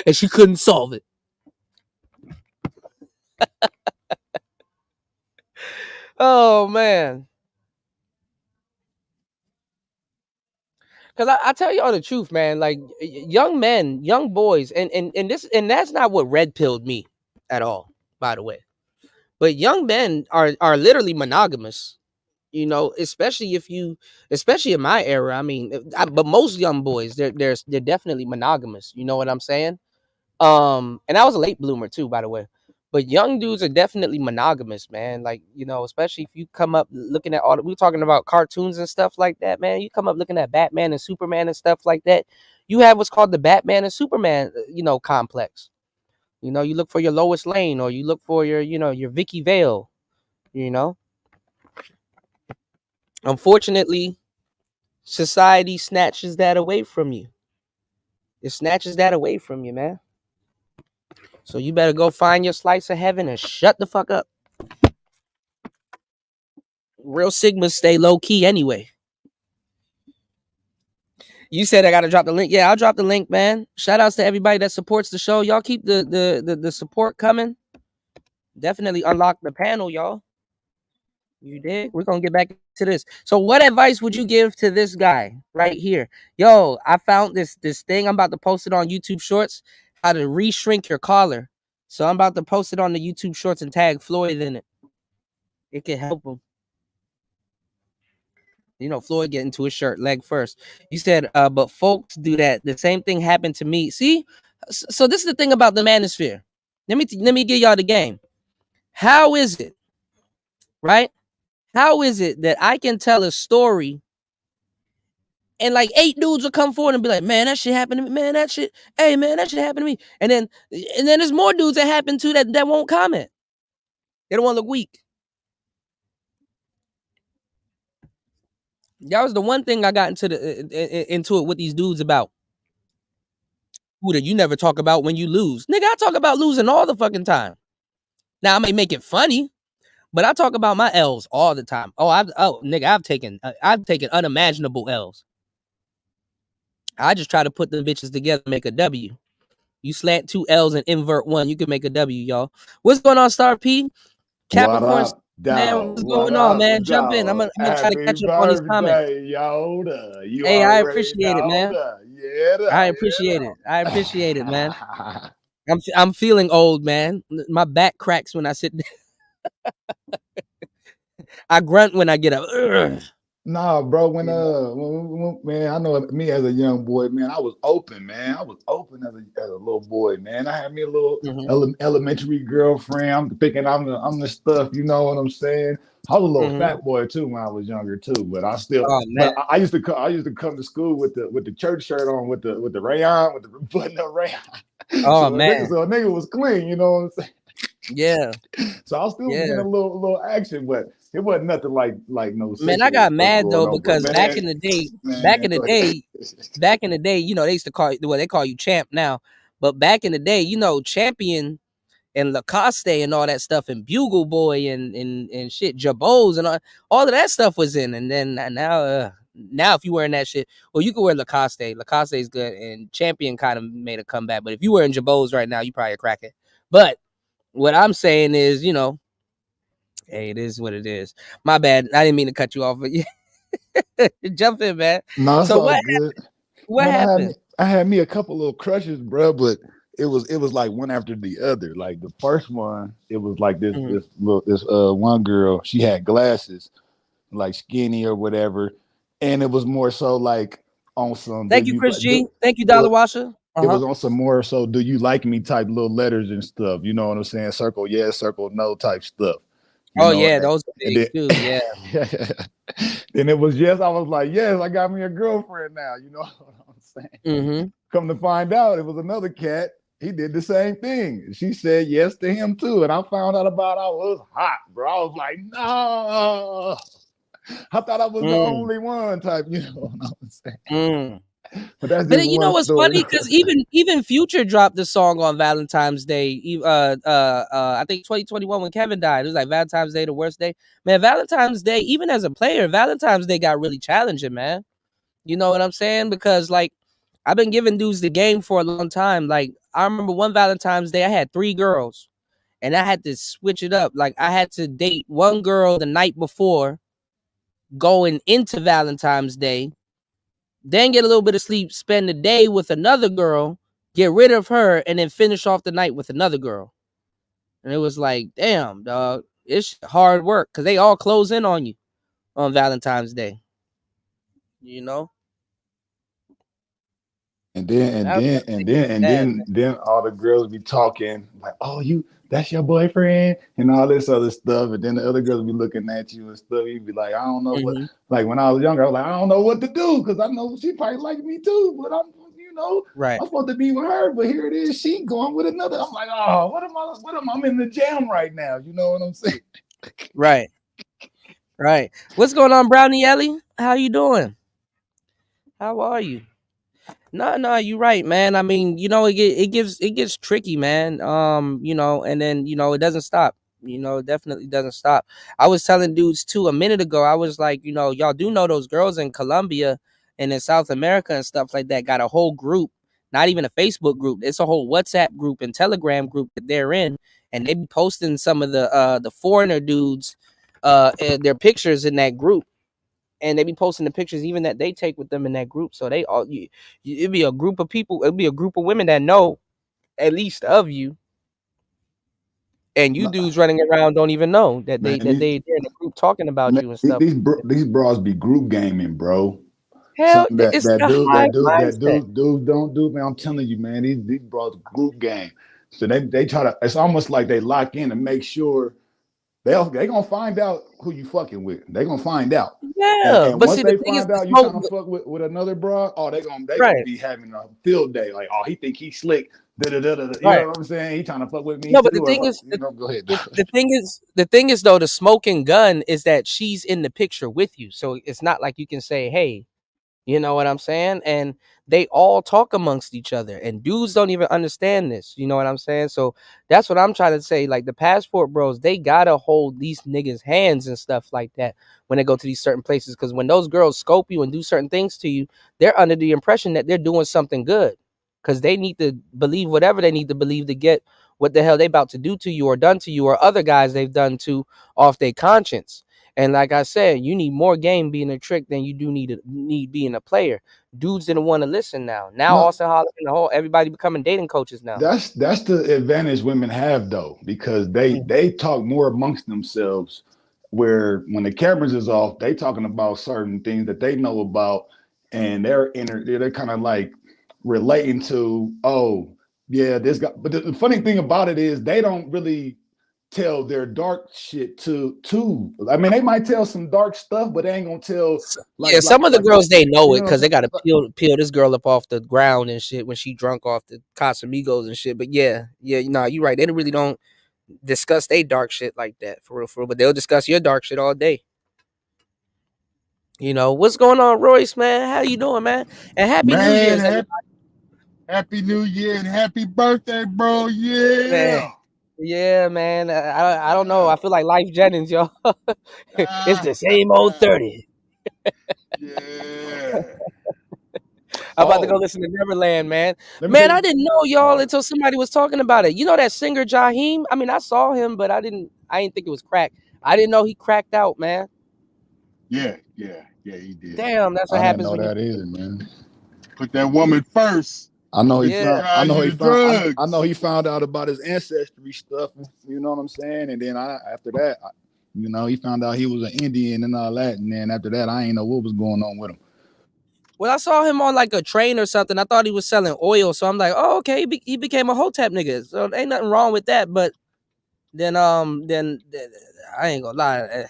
And she couldn't solve it. Oh, man. Because I tell y'all the truth, man. Like, young men, young boys, and that's not what red pilled me at all, by the way. But young men are literally monogamous. You know, especially in my era. I mean, but most young boys, they're definitely monogamous. You know what I'm saying? And I was a late bloomer too, by the way. But young dudes are definitely monogamous, man. Like, you know, especially if you come up looking at we were talking about cartoons and stuff like that, man. You come up looking at Batman and Superman and stuff like that. You have what's called the Batman and Superman, you know, complex. You know, you look for your Lois Lane or you look for your, you know, your Vicky Vale, you know. Unfortunately, society snatches that away from you. It snatches that away from you, man. So you better go find your slice of heaven and shut the fuck up. Real Sigmas stay low key anyway. You said I gotta drop the link. Yeah, I'll drop the link, man. Shout outs to everybody that supports the show. Y'all keep the support coming. Definitely unlock the panel, y'all. You did. We're gonna get back to this. So what advice would you give to this guy right here? Yo, I found this thing. I'm about to post it on YouTube Shorts. How to re-shrink your collar. So I'm about to post it on the YouTube Shorts and tag Floyd in it. It can help him. You know, Floyd get into his shirt leg first. You said, but folks do that. The same thing happened to me. See, so this is the thing about the manosphere. Let me give y'all the game. How is it, right? How is it that I can tell a story and like 8 dudes will come forward and be like, man, that shit happened to me. Man, that shit, hey man, that shit happened to me. And then there's more dudes that happen to that won't comment. They don't want to look weak. That was the one thing I got into it with these dudes about. Cuda, you never talk about when you lose. Nigga, I talk about losing all the fucking time. Now I may make it funny, but I talk about my L's all the time. Nigga, I've taken unimaginable L's. I just try to put the bitches together and make a W. You slant 2 L's and invert 1, you can make a W, y'all. What's going on, Star P? Capricorn, man, what's going on, man? Jump in. I'm gonna try to catch up on these comments. Yoda. You hey, I already appreciate it, man. Yeah, I appreciate it. I appreciate it, man. I'm feeling old, man. My back cracks when I sit down. I grunt when I get up. Ugh. Nah, bro. When man, I know me as a young boy, man, I was open, man. I was open as a little boy, man. I had me a little elementary girlfriend. I'm thinking I'm the stuff. You know what I'm saying? I was a little fat boy too when I was younger too, but I still. But I used to come to school with the church shirt on with the rayon with the button up rayon. Oh so man, so a nigga was clean. You know what I'm saying? Yeah. So I was still Yeah. getting a little action, but it wasn't nothing like no Man, I sexual got stuff mad going though on. But because back in the go ahead. day, you know, they used to call they call you champ now, but back in the day, you know, champion and Lacoste and all that stuff and Bugle Boy and shit, Jabos and all of that stuff was in. And then now if you wearing that shit, well, you can wear Lacoste. Lacoste is good, and Champion kind of made a comeback. But if you wearing Jabos right now, you probably a crackhead. But what I'm saying is, you know, hey, it is what it is. My bad. I didn't mean to cut you off, but jump in, man. No, it's So all good. what Man, happened? I had me a couple little crushes, bro, but it was like one after the other. Like the first one, it was like this Mhm. one girl, she had glasses, like skinny or whatever, and it was more so like on some Thank you, Chris G. Thank you, Dollar Washer. it was on some more so do you like me type little letters and stuff. You know what I'm saying? Circle yes, circle no type stuff. You Oh know, yeah, those are and big too. Yeah. then it was yes. I was like, yes, I got me a girlfriend now. You know what I'm saying? Mm-hmm. Come to find out, it was another cat. He did the same thing. She said yes to him too, and I found out about I was hot, bro. I was like, no. I thought I was the only one type. You know what I'm saying? But that's just You know one what's story. funny? Because even Future dropped the song on Valentine's Day. I think 2021 when Kevin died. It was like Valentine's Day, the worst day. Man, Valentine's Day, even as a player, Valentine's Day got really challenging, man. You know what I'm saying? Because like I've been giving dudes the game for a long time. Like I remember one Valentine's Day, I had 3 girls, and I had to switch it up. Like I had to date one girl the night before going into Valentine's Day, then get a little bit of sleep, spend the day with another girl, get rid of her, and then finish off the night with another girl. And it was like, damn, dog, it's hard work because they all close in on you on Valentine's Day. You know? And then all the girls be talking like, "Oh, that's your boyfriend," and all this other stuff. And then the other girls be looking at you and stuff. You be like, "I don't know what." Like when I was younger, I was like, "I don't know what to do," because I know she probably like me too. But I'm supposed to be with her, but here it is, she going with another. I'm like, "Oh, what am I? I'm in the jam right now." You know what I'm saying? Right. What's going on, Brownie Ellie? How you doing? How are you? No, you're right, man. I mean, you know, it gets tricky, man. You know, and then it doesn't stop. You know, it definitely doesn't stop. I was telling dudes too a minute ago. I was like, y'all do know those girls in Colombia and in South America and stuff like that got a whole group, not even a Facebook group. It's a whole WhatsApp group and Telegram group that they're in, and they be posting some of the foreigner dudes, their pictures in that group. And they be posting the pictures even that they take with them in that group. So they all it'd be a group of people, it'd be a group of women that know at least of you, and you dudes running around don't even know that they're in a group talking about you and stuff. These bras be group gaming, bro. Hell, Something it's the high mindset. dudes don't do, man. I'm telling you, man, these bras group game. So they try to. It's almost like they lock in to make sure they gonna find out who you fucking with. They gonna find out. Yeah, and but once see, they the thing is, find out you trying to fuck with another bra, oh, they gonna be having a field day. Like, oh, he think he's slick. You know what I'm saying? He trying to fuck with me no, too. but the thing is, go ahead. the thing is though, the smoking gun is that she's in the picture with you, so it's not like you can say, hey. You know what I'm saying? And they all talk amongst each other, and dudes don't even understand this. You know what I'm saying? So that's what I'm trying to say. Like the passport bros, they gotta hold these niggas' hands and stuff like that when they go to these certain places. Because when those girls scope you and do certain things to you, they're under the impression that they're doing something good. Because they need to believe whatever they need to believe to get what the hell they about to do to you or done to you or other guys they've done to off their conscience. And like I said, you need more game being a trick than you do need being a player. Dudes didn't want to listen now. Now Austin Hollis and the whole everybody becoming dating coaches now. That's the advantage women have though, because they talk more amongst themselves. Where when the cameras is off, they talking about certain things that they know about, and they're kind of like relating to, oh yeah, this guy. But the funny thing about it is they don't really tell their dark shit to. I mean, they might tell some dark stuff, but they ain't gonna tell. Some of the girls they know it because they gotta peel this girl up off the ground and shit when she drunk off the Casamigos and shit. But you're right. They really don't discuss they dark shit like that for real, but they'll discuss your dark shit all day. You know what's going on, Royce, man? How you doing, man? And happy New Year's, Man, happy New Year and happy birthday, bro. man. Yeah. Yeah, man. I don't know. I feel like Life Jennings, y'all. It's the same old 30. Yeah. I'm about to go listen to Neverland, man. Let me Man, tell I you. didn't know y'all until somebody was talking about it. You know that singer Jaheim? I mean, I saw him, but I didn't think it was crack. I didn't know he cracked out, man. Yeah, he did. Damn, that's what I didn't happens know when that you either, man. Put that woman first. I know he Yeah. found. I know he the found. drugs. I know he found out about his ancestry stuff. You know what I'm saying? And then after that, you know, he found out he was an Indian and all that. And then after that, I ain't know what was going on with him. Well, I saw him on like a train or something. I thought he was selling oil, so I'm like, oh, okay, he became a Hotep nigga. So there ain't nothing wrong with that. But then I ain't gonna lie,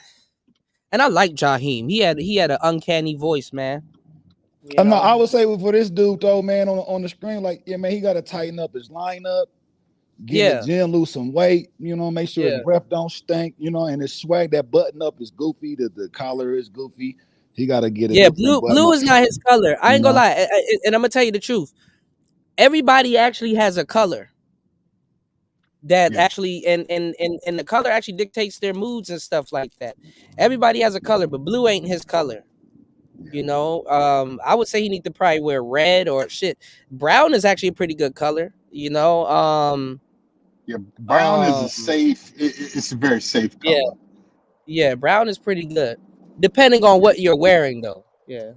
and I like Jaheim. He had an uncanny voice, man. You No, know? I would say for this dude though, man, on the screen, like, yeah, man, he got to tighten up his lineup, get in the gym, lose some weight, you know, make sure his breath don't stink, you know, and his swag, that button up is goofy, the collar is goofy. He got to get a different button blue up. is not his color. I ain't gonna lie, and I'm gonna tell you the truth. Everybody actually has a color that actually, and the color actually dictates their moods and stuff like that. Everybody has a color, but blue ain't his color. You know, I would say he need to probably wear red or shit. Brown is actually a pretty good color. You know, brown is a safe. It's a very safe color. Yeah, brown is pretty good, depending on what you're wearing, though. Yeah,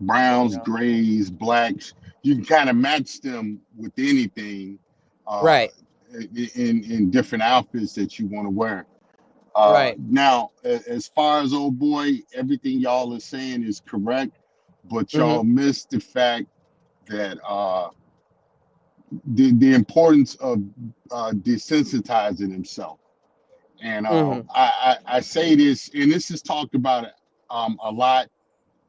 browns, grays, blacks. You can kind of match them with anything, right? In different outfits that you want to wear. Right. Now, as far as old boy, everything y'all are saying is correct, but y'all missed the fact that the importance of desensitizing himself. And I say this, and this is talked about a lot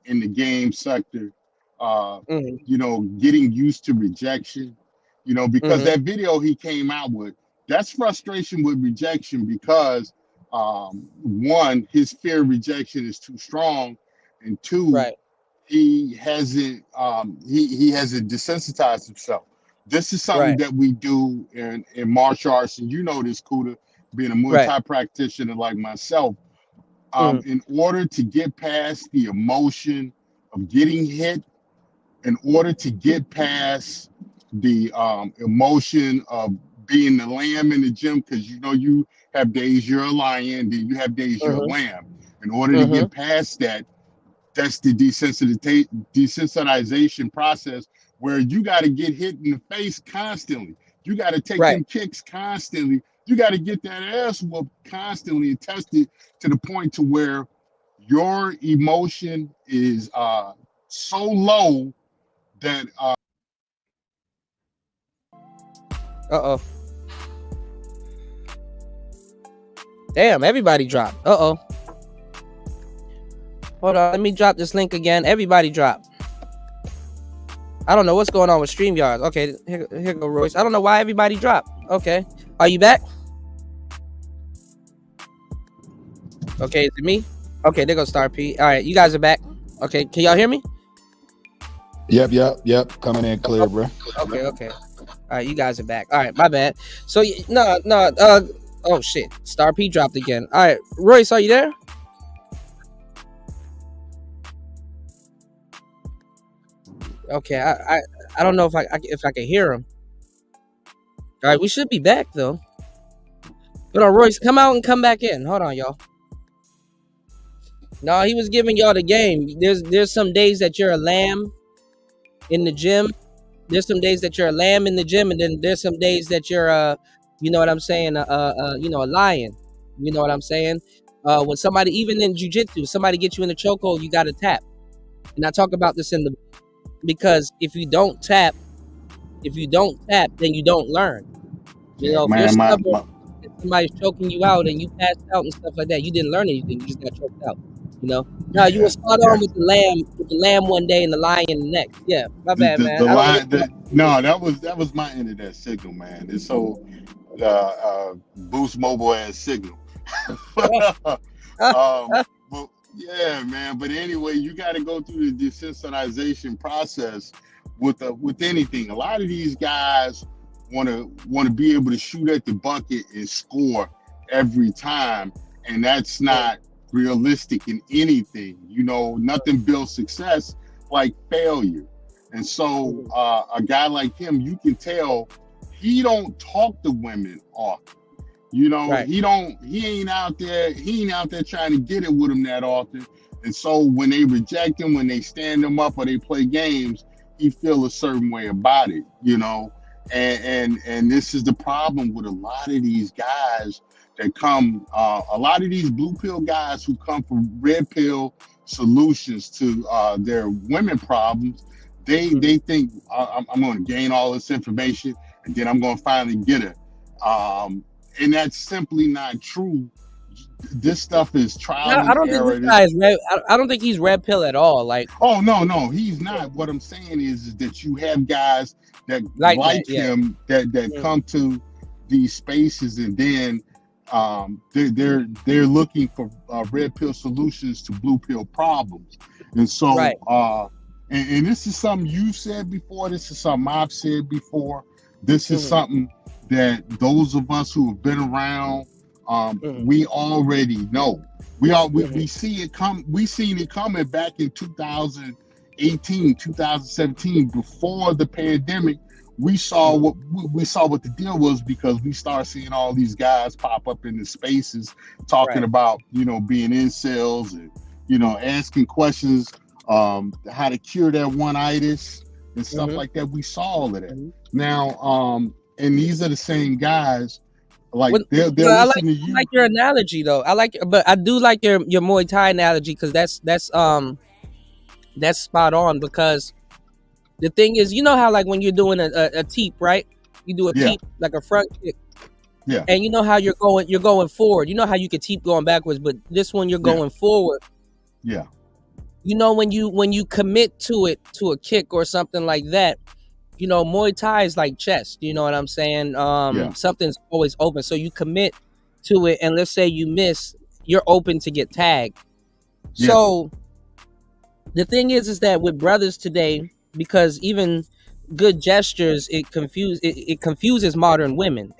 in the game sector. You know, getting used to rejection. You know, because that video he came out with, that's frustration with rejection because one, his fear of rejection is too strong, and two, he hasn't he hasn't desensitized himself. This is something that we do in martial arts, and you know this, Cuda, being a Muay Thai practitioner like myself. In order to get past the emotion of getting hit, in order to get past the emotion of being the lamb in the gym, because you know you have days you're a lion, then you have days you're a lamb. In order to get past that, that's the desensitization process, where you got to get hit in the face constantly. You got to take them kicks constantly. You got to get that ass whooped constantly and tested to the point to where your emotion is so low that Damn, everybody dropped. Hold on, let me drop this link again. Everybody dropped. I don't know what's going on with Streamyards. Okay, here go Royce. I don't know why everybody dropped. Okay, are you back? Okay, is it me? Okay, there goes Star P. All right, you guys are back. Okay, can y'all hear me? Yep. Coming in clear, bro. Okay. All right, you guys are back. All right, my bad. So no. Oh shit, Star P dropped again. All right, Royce, are you there? Okay, I don't know if I can hear him. All right, we should be back though. Hold on, Royce, come out and come back in. Hold on, y'all. No, he was giving y'all the game. There's some days that you're a lamb in the gym. There's some days that you're a lamb in the gym, and then there's some days that you're you know what I'm saying, you know, a lion. You know what I'm saying? When somebody, even in jiu-jitsu, somebody gets you in a chokehold, you got to tap. And I talk about this because if you don't tap, then you don't learn. You know, if you're stubborn, if somebody's choking you out and you passed out and stuff like that, you didn't learn anything. You just got choked out. You know, no, you were spot on with the lamb one day and the lion the next. Yeah, my bad, man. No, that was my end of that signal, man. And so Boost Mobile has signal. But yeah, man. But anyway, you got to go through the desensitization process with anything. A lot of these guys want to be able to shoot at the bucket and score every time, and that's not realistic in anything. You know, nothing builds success like failure. And so a guy like him, you can tell he don't talk to women often. You know, he ain't out there trying to get it with them that often. And so when they reject him, when they stand him up or they play games, he feel a certain way about it, you know. And this is the problem with a lot of these guys that come, a lot of these blue pill guys who come from red pill solutions to their women problems. They think I'm going to gain all this information and then I'm going to finally get it. And that's simply not true. This stuff is trial and I don't error. think this guy is red. I don't think he's red pill at all. Like, oh no, he's not. What I'm saying is that you have guys that like him that come to these spaces and then they're looking for red pill solutions to blue pill problems. And so and this is something you said before. This is something I've said before. This is something that those of us who have been around, we already know. We see it come. We seen it coming back in 2018, 2017, before the pandemic. We saw what the deal was because we started seeing all these guys pop up in the spaces talking about, you know, being incels and, you know, asking questions, how to cure that one-itis and stuff like that. We saw all of that. Now, and these are the same guys. Like they're listening to you. I like your analogy though. But I do like your Muay Thai analogy because that's spot on. Because the thing is, you know how like when you're doing a teep, right? You do a teep like a front kick. Yeah. And you know how you're going forward. You know how you could teep going backwards, but this one you're going forward. Yeah. You know when you commit to it, to a kick or something like that. You know, Muay Thai is like chess. You know what I'm saying? Something's always open. So you commit to it, and let's say you miss, you're open to get tagged. Yeah. So the thing is that with brothers today, because even good gestures, it confuses modern women,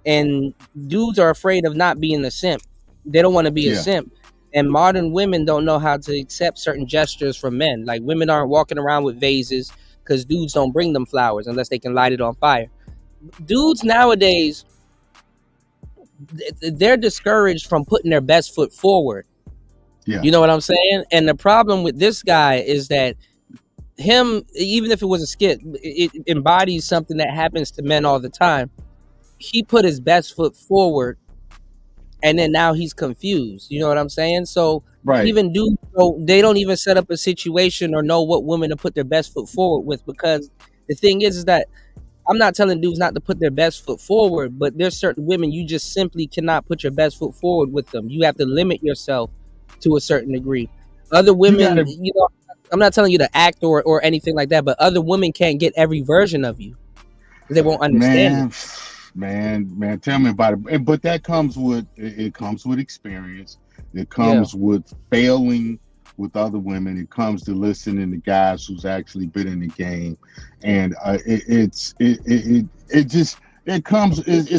and dudes are afraid of not being a simp. They don't want to be a simp. And modern women don't know how to accept certain gestures from men. Like women aren't walking around with vases, because dudes don't bring them flowers unless they can light it on fire. Dudes nowadays, they're discouraged from putting their best foot forward. Yeah. You know what I'm saying? And the problem with this guy is that him, even if it was a skit, it embodies something that happens to men all the time. He put his best foot forward, and then now he's confused. You know what I'm saying? So even dudes, they don't even set up a situation or know what women to put their best foot forward with, because the thing is that I'm not telling dudes not to put their best foot forward, but there's certain women you just simply cannot put your best foot forward with them. You have to limit yourself to a certain degree. Other women, you know, I'm not telling you to act or anything like that, but other women can't get every version of you. They won't understand it. Man, tell me about it. But that comes with experience. It comes with failing with other women. It comes to listening to guys who's actually been in the game, and it's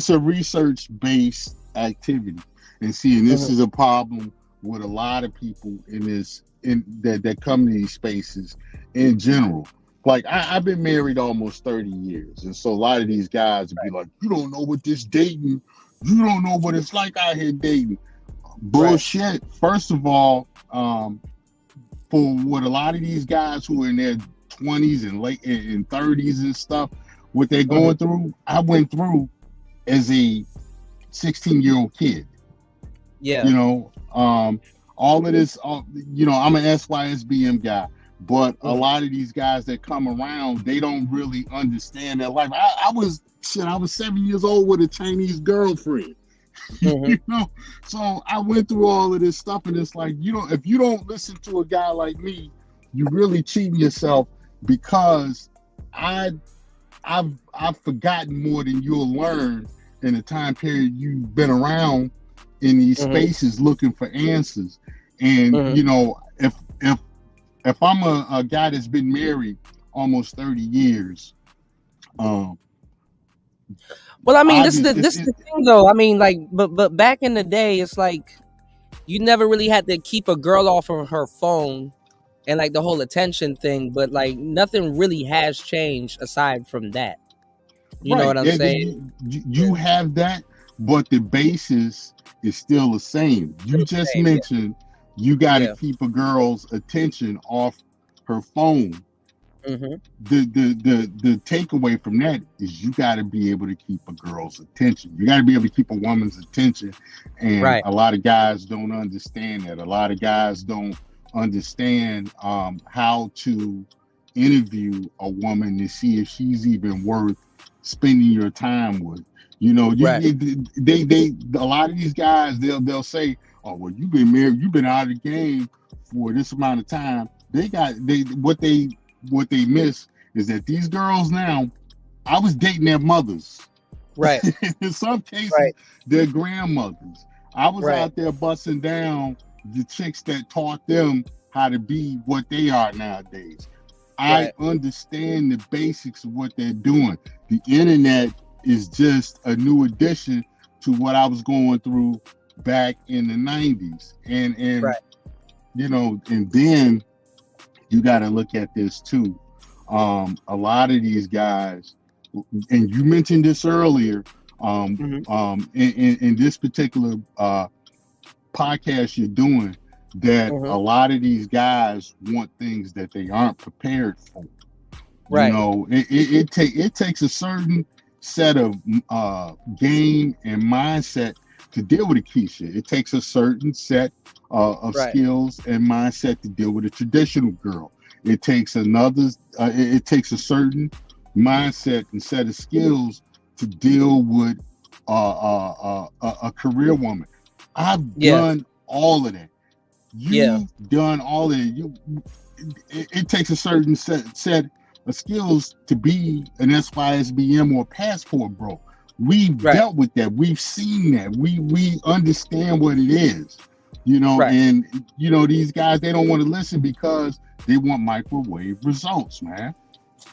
a research based activity. And this is a problem with a lot of people that come to these spaces in general. Like I've been married almost 30 years. And so a lot of these guys would be like, you don't know what this dating, you don't know what it's like out here dating. Bullshit. First of all, for what a lot of these guys who are in their 20s and late in 30s and stuff, what they're going through, I went through as a 16-year-old kid. Yeah. You know, all of this, you know, I'm an SYSBM guy. But a lot of these guys that come around, they don't really understand their life. I was 7 years old with a Chinese girlfriend. You know, so I went through all of this stuff, and it's like, you know, if you don't listen to a guy like me, you're really cheating yourself, because I've forgotten more than you'll learn in the time period you've been around in these spaces looking for answers. And you know, if I'm a guy that's been married almost 30 years, well, I mean, this is the thing though. I mean, like, but back in the day, it's like you never really had to keep a girl off of her phone and like the whole attention thing, but like nothing really has changed aside from that. You know what I'm saying? You have that, but the basis is still the same. You just mentioned you got to keep a girl's attention off her phone. The takeaway from that is you got to be able to keep a girl's attention. You got to be able to keep a woman's attention, and a lot of guys don't understand that. A lot of guys don't understand how to interview a woman to see if she's even worth spending your time with. You know, they a lot of these guys, they'll say, oh, well, you've been married, you've been out of the game for this amount of time. What they miss is that these girls now, I was dating their mothers. Right. In some cases, their grandmothers. I was out there busting down the chicks that taught them how to be what they are nowadays. I understand the basics of what they're doing. The internet is just a new addition to what I was going through back in the 90s. And you know, and then you got to look at this too. A lot of these guys, and you mentioned this earlier, in this particular podcast you're doing, that a lot of these guys want things that they aren't prepared for. You know, it takes a certain set of game and mindset to deal with a Keisha. It takes a certain set of skills and mindset to deal with a traditional girl. It takes it takes a certain mindset and set of skills to deal with a career woman. I've done all of that. You've done all of it. It takes a certain set of skills to be an SYSBM or a passport bro. We've dealt with that. We've seen that. We understand what it is. You know, and you know, these guys, they don't want to listen because they want microwave results, man.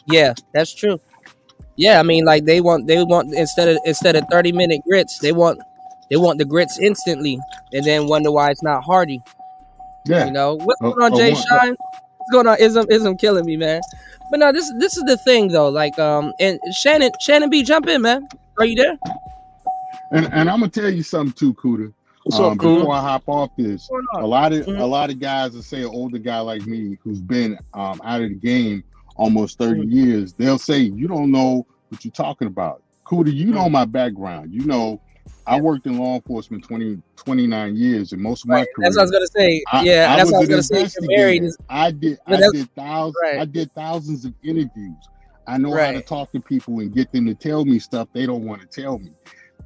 Yeah, that's true. Yeah, I mean, like they want instead of 30-minute grits, they want the grits instantly, and then wonder why it's not hearty. Yeah, you know what's going on, Jay Shine? What's going on? Ism killing me, man. But no, this is the thing though. Like and Shannon B, jump in, man. Are you there? And I'm gonna tell you something too, Cuda. What's up, Cuda? Before I hop off this, a lot of guys that say an older guy like me who's been out of the game almost 30 years, they'll say, you don't know what you're talking about. Cuda, you know my background. You know, I worked in law enforcement 29 years, and most of my career. That's what I was gonna say. That's what I was gonna say. You're married. I did thousands of interviews. I know how to talk to people and get them to tell me stuff they don't want to tell me.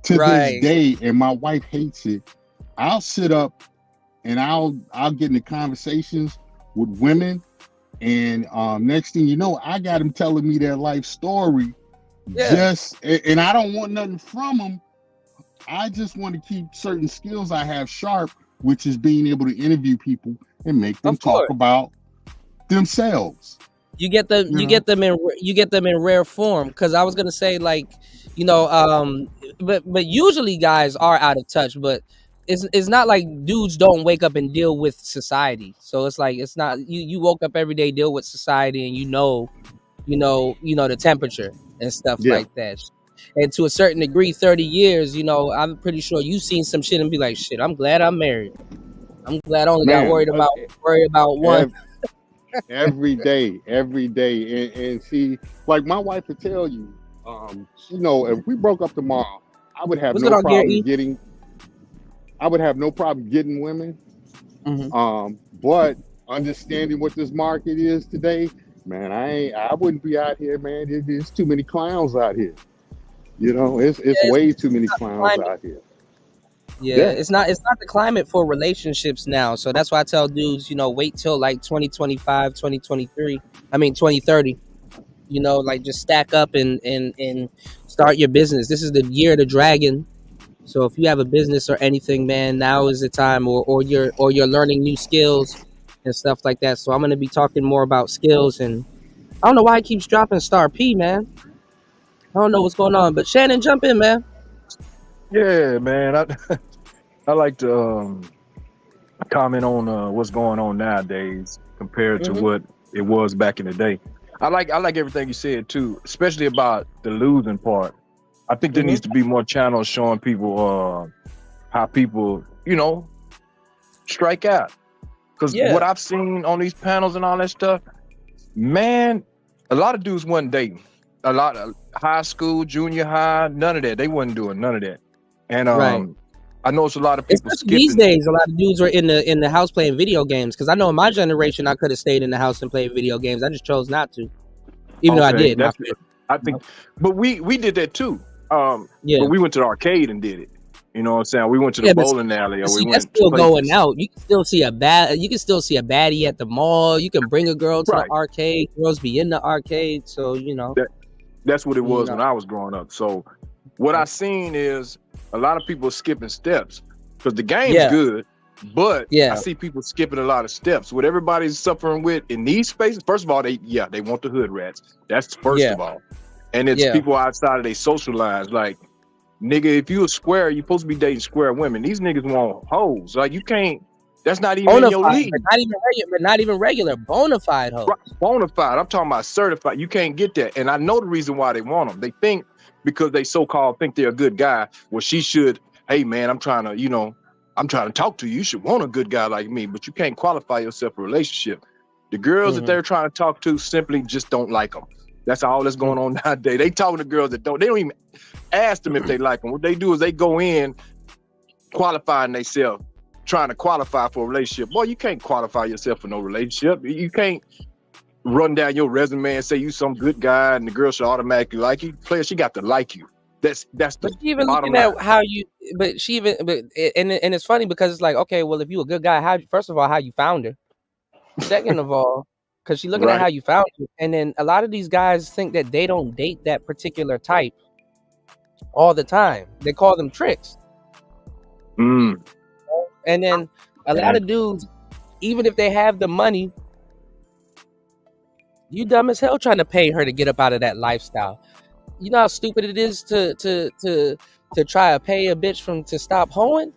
To this day, and my wife hates it, I'll sit up and I'll get into conversations with women, and next thing you know, I got them telling me their life story. And I don't want nothing from them. I just want to keep certain skills I have sharp, which is being able to interview people and make them talk about themselves. You get them in rare form. Because I was gonna say, like, you know, but usually guys are out of touch, but it's not like dudes don't wake up and deal with society. So it's like, it's not, you woke up every day, deal with society, and you know the temperature and stuff like that. And to a certain degree, 30 years, you know, I'm pretty sure you've seen some shit and be like, shit, I'm glad I'm married. I'm glad I only got worried about one. Every day. And see, like my wife would tell you, you know, if we broke up tomorrow, I would have no problem getting women. But understanding what this market is today, man, I wouldn't be out here, man. There's too many clowns out here. You know, it's way too many clowns out here. Yeah, it's not the climate for relationships now. So that's why I tell dudes, you know, wait till like 2025, 2023. I mean 2030. You know, like just stack up and start your business. This is the year of the dragon. So if you have a business or anything, man, now is the time, or you're learning new skills and stuff like that. So I'm gonna be talking more about skills, and I don't know why it keeps dropping Star P, man. I don't know what's going on, but Shannon, jump in, man. Yeah, man. I like to comment on what's going on nowadays compared to what it was back in the day. I like everything you said too, especially about the losing part. I think there needs to be more channels showing people how people, you know, strike out. Because what I've seen on these panels and all that stuff, man, a lot of dudes wasn't dating. A lot of high school, junior high, none of that. They wasn't doing none of that. And I know it's a lot of people skipping. These days, a lot of dudes were in the house playing video games. Because I know in my generation, I could have stayed in the house and played video games. I just chose not to, even though I did. I think, but we did that too. But we went to the arcade and did it. You know what I'm saying? We went to the bowling alley, or we went. Still going out. You can still see a baddie at the mall. You can bring a girl to the arcade. Girls be in the arcade, so you know. That's what it was when I was growing up. So what I seen is a lot of people skipping steps because the game's good, but I see people skipping a lot of steps. What everybody's suffering with in these spaces, first of all, they want the hood rats. That's first of all. And it's people outside of their social lives. Like, nigga, if you a square, you're supposed to be dating square women. These niggas want hoes. Like, you can't. That's not even in your league. Not even regular, bona fide hoes. Right, bona fide. I'm talking about certified. You can't get that. And I know the reason why they want them. They think because they so-called think they're a good guy. Well, she should. Hey, man, I'm trying to talk to you. You should want a good guy like me. But you can't qualify yourself for a relationship. The girls that they're trying to talk to simply just don't like them. That's all that's going on nowadays. They talking to girls that don't. They don't even ask them if they like them. What they do is they go in qualifying themselves, trying to qualify for a relationship. Boy, you can't qualify yourself for no relationship. You can't run down your resume and say you some good guy and the girl should automatically like you. Player, she got to like you. That's the even bottom looking line. at how you, and it's funny because it's like, okay, well, if you a good guy, first of all, how you found her. Second of all, because she's looking at how you found her, and then a lot of these guys think that they don't date that particular type all the time. They call them tricks. And then a lot of dudes, even if they have the money, you dumb as hell trying to pay her to get up out of that lifestyle. You know how stupid it is to try to pay a bitch to stop hoeing?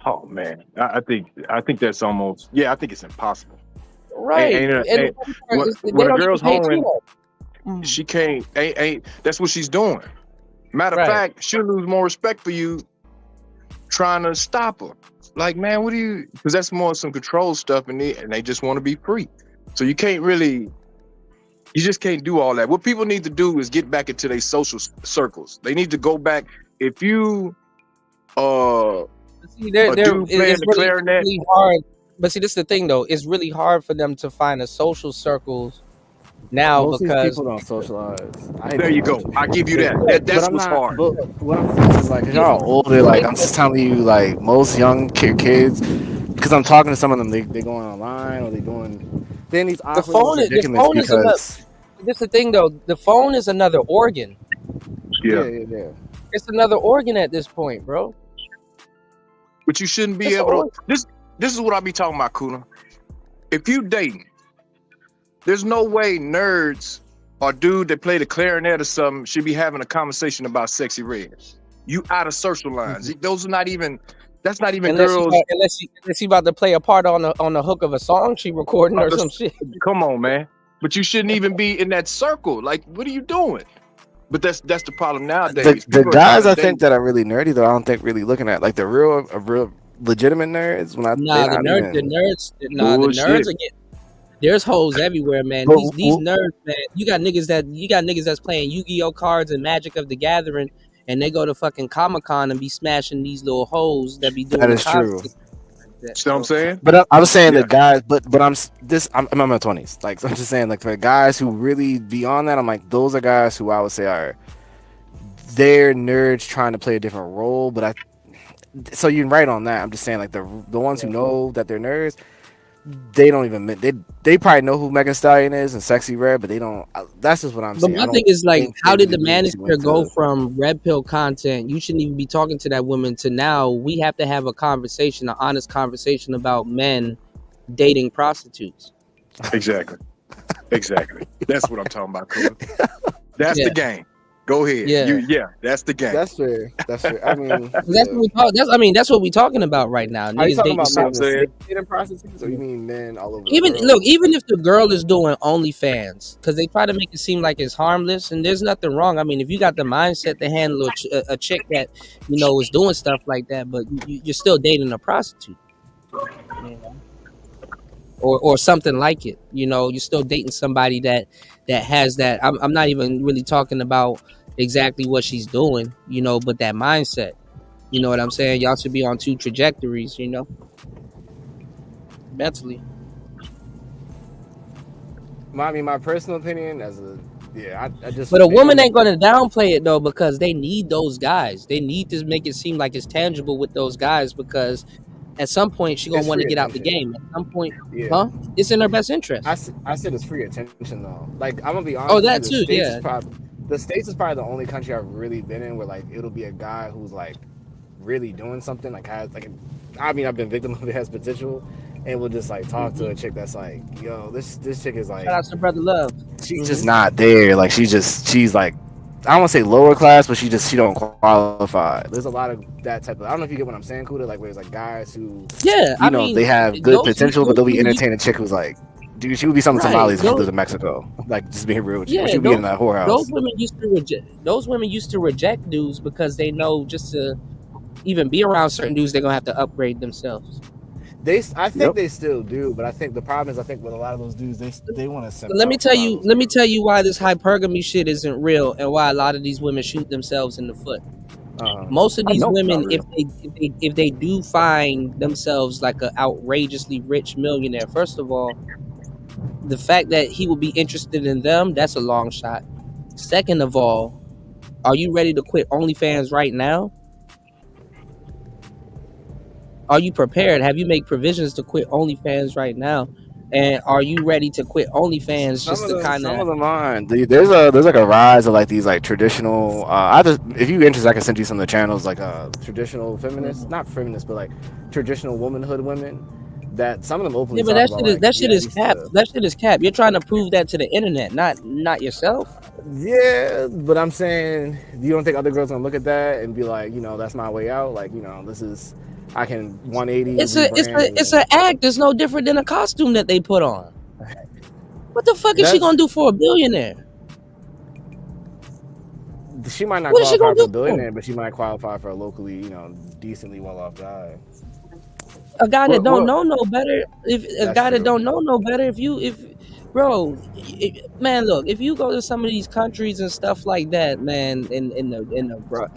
Oh man, I think that's almost I think it's impossible. Right. When a girl's hoeing, she can't. That's what she's doing. Matter of fact, she'll lose more respect for you trying to stop her. Like, man, what do you? Because that's more some control stuff, and they just want to be free. So you can't really. You just can't do all that. What people need to do is get back into their social circles. They need to go back. If you see, really hard. But see, this is the thing though. It's really hard for them to find a social circles now most because people don't socialize. There you go. I give you that. That's what's hard. But what I'm saying is, like, y'all older. Like, I'm just telling you, like, most young kids, because I'm talking to some of them, they going online or they doing. Then these the phone is another. This is the thing though. The phone is another organ. Yeah. It's another organ at this point, bro. But you shouldn't be able to. This is what I be talking about, Cuda. If you dating, there's no way nerds or dude that play the clarinet or something should be having a conversation about Sexy Red. You out of social lines. Those are not even. That's not even girls. Unless he about to play a part on the hook of a song she recording or some shit. Come on, man. But you shouldn't even be in that circle. Like, what are you doing? But that's the problem nowadays. The guys I think that are really nerdy though, I don't think really looking at like the real legitimate nerds. The nerds are getting. There's hoes everywhere, man. These nerds, man. You got niggas that's playing Yu-Gi-Oh cards and Magic of the Gathering, and they go to fucking Comic-Con and be smashing these little hoes that be doing. That is true. See what I'm saying? But I was saying the guys, but I'm in my 20s. Like, I'm just saying, like, for the guys who really be on that, I'm like, those are guys who I would say are they're nerds trying to play a different role. But so you're right on that. I'm just saying, like, the ones who know that they're nerds, they don't even they probably know who Megan Thee Stallion is and Sexy Red, but they don't. That's just what I'm But saying. my thing is like, how did the manosphere manosphere go from red pill content? You shouldn't even be talking to that woman to now we have to have a conversation, an honest conversation about men dating prostitutes. Exactly. That's what I'm talking about, Cuda. That's Yeah. the game. Go ahead. Yeah. That's the game. That's fair. I mean, that's what we're talking about right now. Are you Niggas talking dating about men in the saying? States dating prostitutes, or you mean men all over even the world? look, even if the girl is doing OnlyFans, because they try to make it seem like it's harmless, and there's nothing wrong. I mean, if you got the mindset to handle a chick that is doing stuff like that, but you're still dating a prostitute, or something like it. You're still dating somebody that has that. I'm not even really talking about exactly what she's doing, but that mindset. You know what I'm saying? Y'all should be on two trajectories, mentally. I mean, my personal opinion I just. But a woman ain't gonna downplay it though, because they need those guys. They need to make it seem like it's tangible with those guys, because at some point she's gonna want to get out the game. At some point, it's in her best interest. I said it's free attention though. Like, I'm gonna be honest. Oh, that too. Yeah. The States is probably the only country I've really been in where like it'll be a guy who's like really doing something, like has like. I mean, I've been victim of it, has potential, and we'll just like talk to a chick that's like, yo, this chick is like. Shout out to Brother Love. She's just not there. Like she's like, I don't want to say lower class, but she don't qualify. There's a lot of that type of. I don't know if you get what I'm saying, Cuda. Like, where there's like guys who, they have good potential, but they'll be entertaining a chick who's like, dude, she would be selling tamales if she lived in Mexico. Like, just being real with you. She'd be in that whorehouse. Those women used to reject dudes because they know just to even be around certain dudes, they're gonna have to upgrade themselves. I think they still do, but I think the problem is, with a lot of those dudes, they want to. Let me tell you why this hypergamy shit isn't real, and why a lot of these women shoot themselves in the foot. Most of these women, if they do find themselves like an outrageously rich millionaire, first of all, the fact that he will be interested in them, that's a long shot. Second of all, are you ready to quit OnlyFans right now? Are you prepared? Have you made provisions to quit OnlyFans right now? And are you ready to quit OnlyFans just to kind of? Some of them aren't. There's like a rise of like these like traditional. If you're interested, I can send you some of the channels like traditional feminists, not feminists, but like traditional womanhood women. That some of them openly. Yeah, but that shit is cap. That shit is cap. You're trying to prove that to the internet, not yourself. Yeah, but I'm saying, you don't think other girls gonna look at that and be like, that's my way out? Like, this is. I can 180. It's an act. It's no different than a costume that they put on. What the fuck is she gonna do for a billionaire? She might not qualify for a billionaire, but she might qualify for a locally, decently well-off guy. A guy that don't know no better. Man, look, if you go to some of these countries and stuff like that, man, in the bro.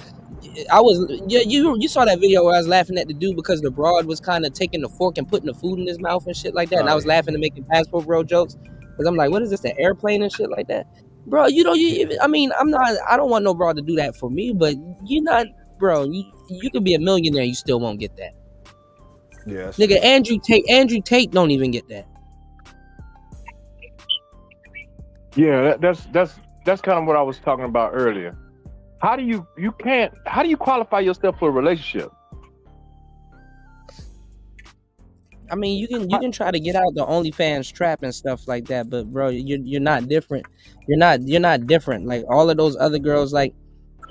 You saw that video where I was laughing at the dude because the broad was kind of taking the fork and putting the food in his mouth and shit like that, and I was laughing and making passport bro jokes because I'm like, what is this, the airplane and shit like that, bro? I don't want no broad to do that for me, but you're not, bro. You could be a millionaire, you still won't get that. Yeah, nigga, Andrew Tate don't even get that. Yeah, that's kind of what I was talking about earlier. How do you qualify yourself for a relationship? I mean, you can try to get out the OnlyFans trap and stuff like that, but bro, you're not different. You're not different. Like all of those other girls, like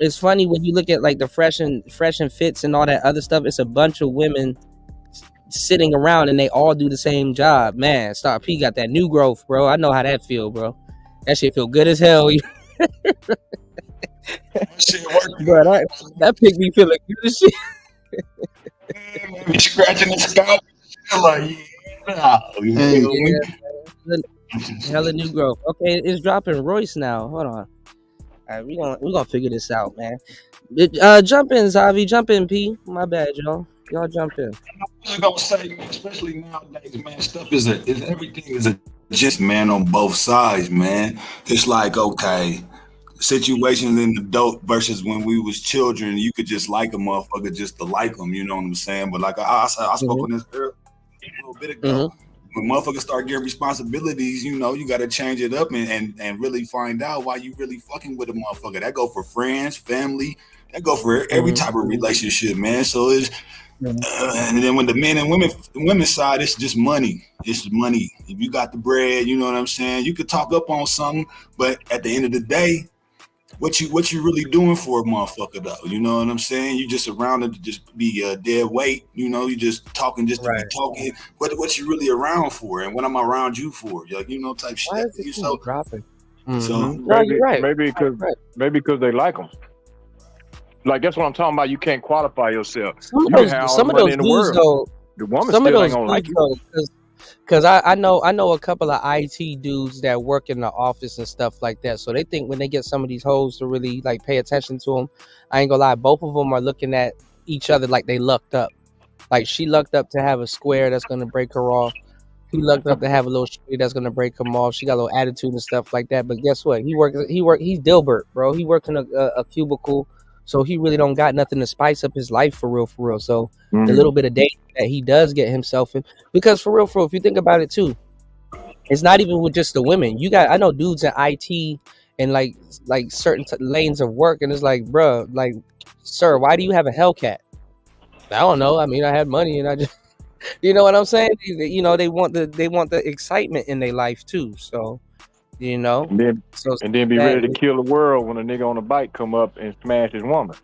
it's funny when you look at like the fresh and fits and all that other stuff. It's a bunch of women sitting around and they all do the same job. Man, Star P got that new growth, bro. I know how that feel, bro. That shit feel good as hell. Shit working. Bro, that pig be feeling good as shit. Be scratching the scalp. Like, hella new growth. Okay, it's dropping Royce now. Hold on. All right, we gonna figure this out, man. Jump in, Zavi. Jump in, P. My bad, y'all. Y'all jump in. I was gonna say, especially nowadays, man, stuff is everything is just, man, on both sides, man. It's like, okay, situations in adult versus when we was children, you could just like a motherfucker just to like them, you know what I'm saying? But like I spoke on this girl a little bit ago. when motherfuckers start getting responsibilities, you know, you got to change it up and really find out why you really fucking with a motherfucker. That go for friends, family. That go for every type of relationship, man. So it's and then when the men and women side, it's just money. It's money. If you got the bread, you know what I'm saying. You could talk up on something, but at the end of the day, what you really doing for a motherfucker though? You know what I'm saying? You just around to just be a dead weight. You know, you just talking just to be talking. What you really around for? And what am I around you for? Like, you know, type shit. Why is it so dropping? So maybe because they like them. Like that's what I'm talking about. You can't qualify yourself. Some of those dudes though, the woman still ain't gonna like you. Because I know a couple of IT dudes that work in the office and stuff like that. So they think when they get some of these hoes to really like pay attention to them, I ain't gonna lie, both of them are looking at each other like they lucked up. Like she lucked up to have a square that's gonna break her off. He lucked up to have a little shitty that's gonna break him off. She got a little attitude and stuff like that. But guess what? He's Dilbert, bro. He works in a cubicle. So he really don't got nothing to spice up his life for real. So the little bit of dating that he does get himself in, because for real, if you think about it too, it's not even with just the women. I know dudes in IT and like certain lanes of work, and it's like, bro, like, sir, why do you have a Hellcat? I don't know. I mean, I had money and I just, you know what I'm saying? You know, they want the excitement in their life too. So. You know, and then be ready to kill the world when a nigga on a bike come up and smash his woman.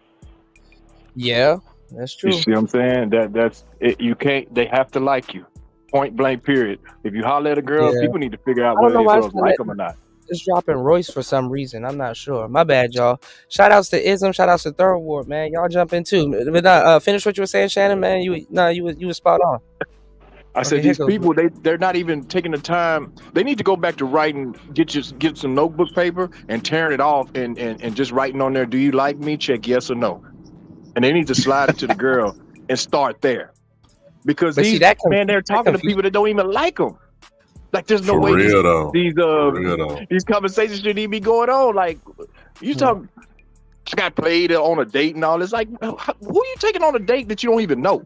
Yeah, that's true. You see what I'm saying? That's it. You can't. They have to like you. Point blank. Period. If you holler at a girl, people need to figure out whether girls like them or not. It's dropping Royce for some reason. I'm not sure. My bad, y'all. Shout outs to Ism. Shout outs to Third Ward, man. Y'all jump in too. But finish what you were saying, Shannon, man. You were spot on. I said these people, they're not even taking the time. They need to go back to writing, get some notebook paper and tearing it off and just writing on there, do you like me? Check yes or no. And they need to slide it to the girl and start there. Because they're talking to people that don't even like them. Like there's no way these conversations shouldn't even be going on. Like you talking, I got played on a date and all this. Like who are you taking on a date that you don't even know?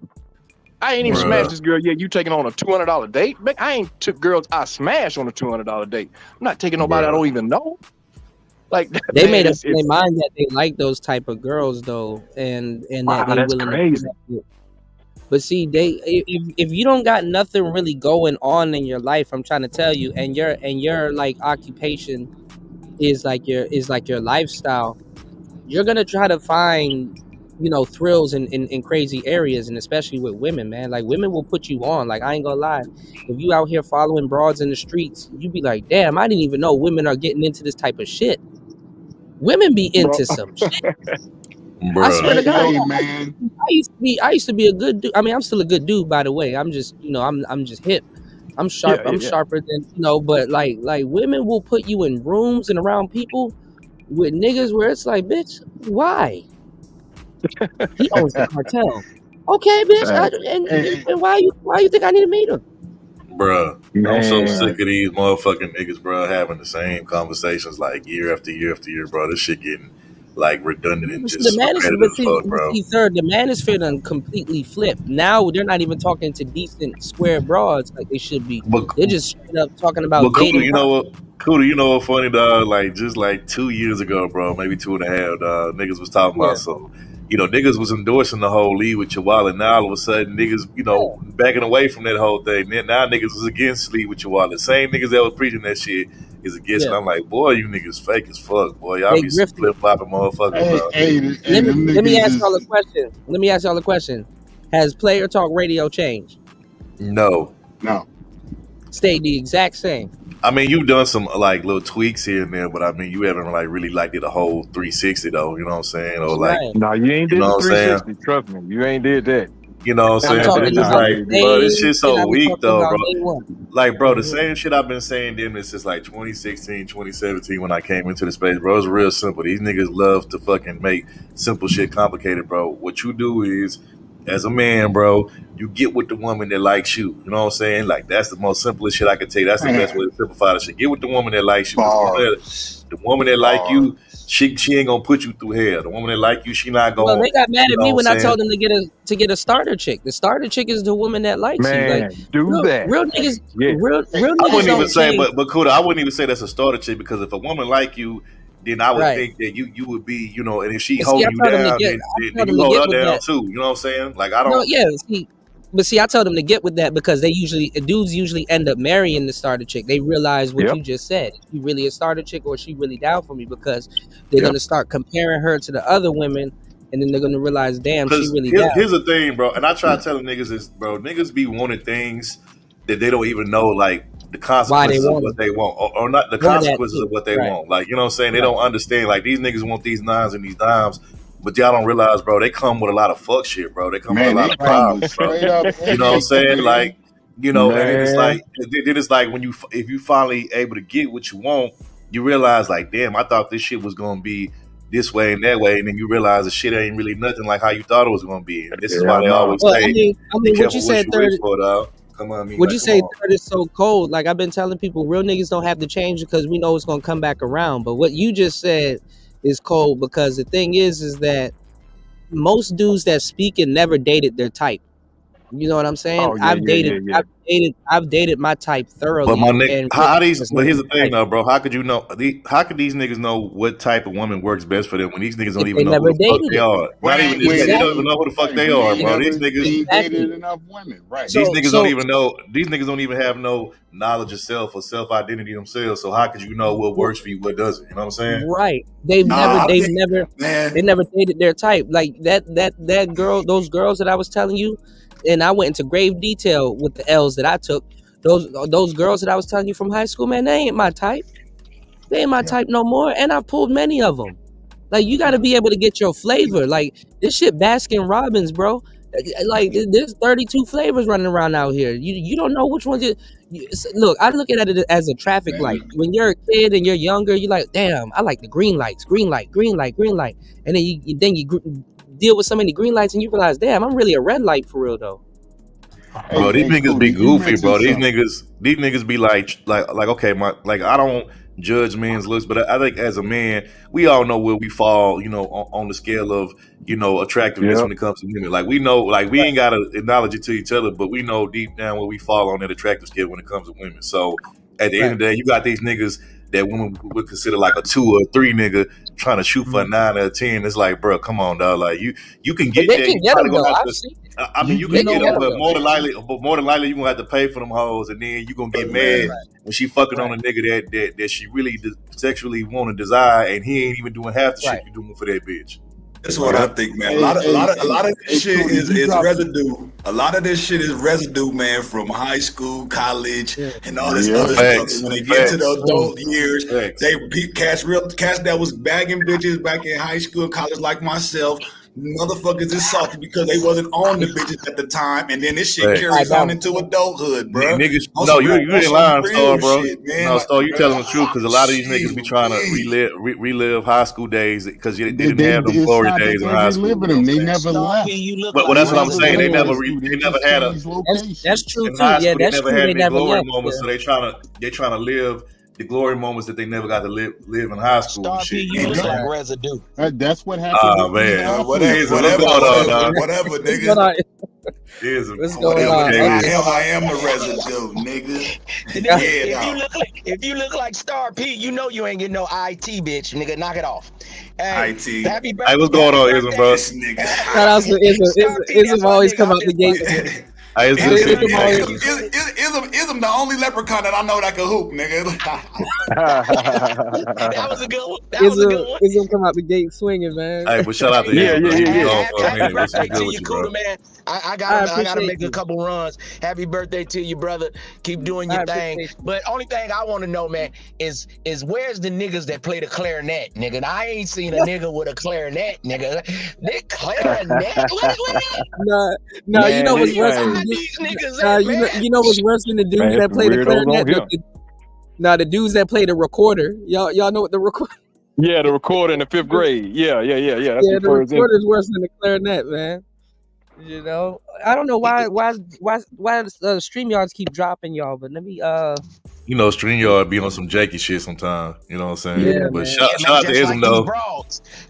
I ain't even smashed this girl yet. You taking on a $200 date? I ain't took girls I smashed on a $200 date. I'm not taking nobody I don't even know. Like they made up their mind that they like those type of girls though, and that they that's willing crazy. To. But see, if you don't got nothing really going on in your life, I'm trying to tell you, and your like occupation is like your lifestyle, you're gonna try to find, you know, thrills in crazy areas, and especially with women, man. Like women will put you on. Like I ain't gonna lie, if you out here following broads in the streets, you be like, damn, I didn't even know women are getting into this type of shit. Women be into some shit. I swear to God, man. I used to be a good dude. I mean, I'm still a good dude, by the way. I'm just, you know, I'm just hip. I'm sharp. I'm sharper than, you know. But like women will put you in rooms and around people with niggas where it's like, bitch, why? He owns the cartel. Okay, bitch. And why you think I need to meet him? Bruh, I'm so sick of these motherfucking niggas, bro, having the same conversations like year after year after year, bro. This shit getting like redundant and just repetitive fuck, bro. The manosphere done completely flipped. Now they're not even talking to decent square broads like they should be. They're just straight up talking about dating. Cuda, you know what? Cuda, you know what funny, dog? Like just like 2 years ago, bro, maybe 2.5, dog, niggas was talking about some. You know, niggas was endorsing the whole lead with Chihuahua. Now all of a sudden, niggas, you know, backing away from that whole thing. Now niggas is against lead with Chihuahua. The same niggas that was preaching that shit is against it. I'm like, boy, you niggas fake as fuck, boy. Y'all be flip flopping motherfuckers, bro. Let me ask y'all a question. Let me ask y'all a question. Has Player Talk Radio changed? No. Stayed the exact same. I mean, you've done some like little tweaks here and there, but I mean, you haven't like really like did a whole 360 though. You know what I'm saying? Or like, no, you ain't did 360. Trust me, you ain't did that. You know what I'm saying? It's just like, bro, this shit's so weak though, bro. Like, bro, the same shit I've been saying them since like 2016, 2017 when I came into the space, bro. It's real simple. These niggas love to fucking make simple shit complicated, bro. What you do is, as a man, bro, you get with the woman that likes you. You know what I'm saying? Like, that's the most simplest shit I can tell you. That's the best way to simplify the shit. Get with the woman that likes you. The woman that like you, she ain't gonna put you through hell. The woman that like you, she not gonna. Well, they got mad at me when I told them them to get a starter chick. The starter chick is the woman that likes you. Like do that. Real niggas, Yeah. real I niggas wouldn't don't even say, change. but Cuda, I wouldn't even say that's a starter chick, because if a woman like you, then I would Right. think that you would be, you know, and if she But see, holding I you told them to down, get- then you hold her down too. You know what I'm saying? Like I No, don't. yeah, see, I told them to get with that because dudes usually end up marrying the starter chick. They realize what you just said. Is she really a starter chick, or is she really down for me? Because they're gonna start comparing her to the other women, and then they're gonna realize, damn, she really down. Here's the thing, bro, and I try to tell them niggas is, bro, niggas be wanting things that they don't even know, like the consequences of what they want, or not the consequences of what they want. Like, you know what I'm saying? They don't understand. Like, these niggas want these nines and these dimes, but y'all don't realize, bro, they come with a lot of fuck shit, bro. They come with a lot of problems, bro. You know what I'm saying? Like, you know, and then it's like when if you finally able to get what you want, you realize, like, damn, I thought this shit was gonna be this way and that way, and then you realize the shit ain't really nothing like how you thought it was gonna be. And this is why they always say, I mean, what you said, third. Come on, Would you say third is so cold? Like, I've been telling people, real niggas don't have to change because we know it's gonna come back around. But what you just said is cold, because the thing is that most dudes that speak and never dated their type. You know what I'm saying? I've dated my type thoroughly. But my nigga, but here's the thing, though, bro. How could you know? How could these niggas know what type of woman works best for them when these niggas don't even know who the fuck they are? Not even they don't even know who the fuck they are, bro. These niggas dated enough women, right? These niggas don't even know. These niggas don't even have no knowledge of self or self identity themselves. So how could you know what works for you, what doesn't? You know what I'm saying? Right. They've never dated their type. Like that girl, those girls that I was telling you. And I went into grave detail with the L's that I took. Those girls that I was telling you from high school, man, they ain't my type. They ain't my type no more. And I pulled many of them. Like, you got to be able to get your flavor. Like, this shit Baskin Robbins, bro. Like, there's 32 flavors running around out here. You don't know which ones. Look, I look at it as a traffic light. When you're a kid and you're younger, you're like, damn, I like the green lights. Green light, green light, green light. And then you deal with so many green lights and you realize, damn, I'm really a red light for real though. Bro, these niggas be goofy, bro. These niggas be like okay, I don't judge men's looks, but I think as a man, we all know where we fall, you know, on the scale of, you know, attractiveness when it comes to women. Like, we know, like, we ain't gotta acknowledge it to each other, but we know deep down where we fall on that attractive scale when it comes to women. So at the end of the day, you got these niggas that women would consider like a 2 or 3 nigga trying to shoot for a 9 or a 10. It's like, bro, come on, dog. Like, you can get that. I mean, you can get them, but more than likely, you gonna have to pay for them hoes, and then you gonna get mad when she fucking on a nigga that she really sexually want to desire, and he ain't even doing half the shit you doing for that bitch. That's what I think, man. A lot of this shit is residue. A lot of this shit is residue, man, from high school, college, and all this other stuff. When they get to the adult years, they catch that was bagging bitches back in high school, college, like myself. Motherfuckers is salty because they wasn't on the bitches at the time, and then this shit carries on into adulthood, bro. Niggas, no, you ain't lying, Star, bro. No, Star, you telling the truth, because a lot of these niggas be trying to relive high school days because they didn't have them glory days in high school. They never left. But that's what I'm saying. They never had a. That's true too. Yeah, that's true. They never had moments, so they trying to live the glory moments that they never got to live in high school. Star P, you look like residue. That's what happened. Oh man, whatever, nigga. What's going on? I am the residue, nigga. If you look like Star P, you know you ain't getting no IT, bitch, nigga. Knock it off. Hey, IT. Happy birthday. Hey, what's going on, Ism, bro? Shout out to Ism always come out the gate. Ism the only leprechaun that I know that can hoop, nigga. That was a good one. Ism come out the gate swinging, man. Hey, but shout out to Happy birthday to you, Cuda, man. I gotta make a couple runs. Happy birthday to you, brother. Keep doing your thing. But only thing I want to know, man, is where's the niggas that play the clarinet, nigga? I ain't seen a nigga with a clarinet, nigga. The clarinet? No, you know what's worse? You know what's worse than the dudes that play the clarinet? The dudes that play the recorder. Y'all know what the recorder? Yeah, the recorder in the 5th grade. Yeah. That's the recorder is worse than the clarinet, man. You know, I don't know why Streamyards keep dropping y'all, but let me You know, StreamYard be on some janky shit sometimes. You know what I'm saying? Yeah, but man. shout man, out to just Ism like though.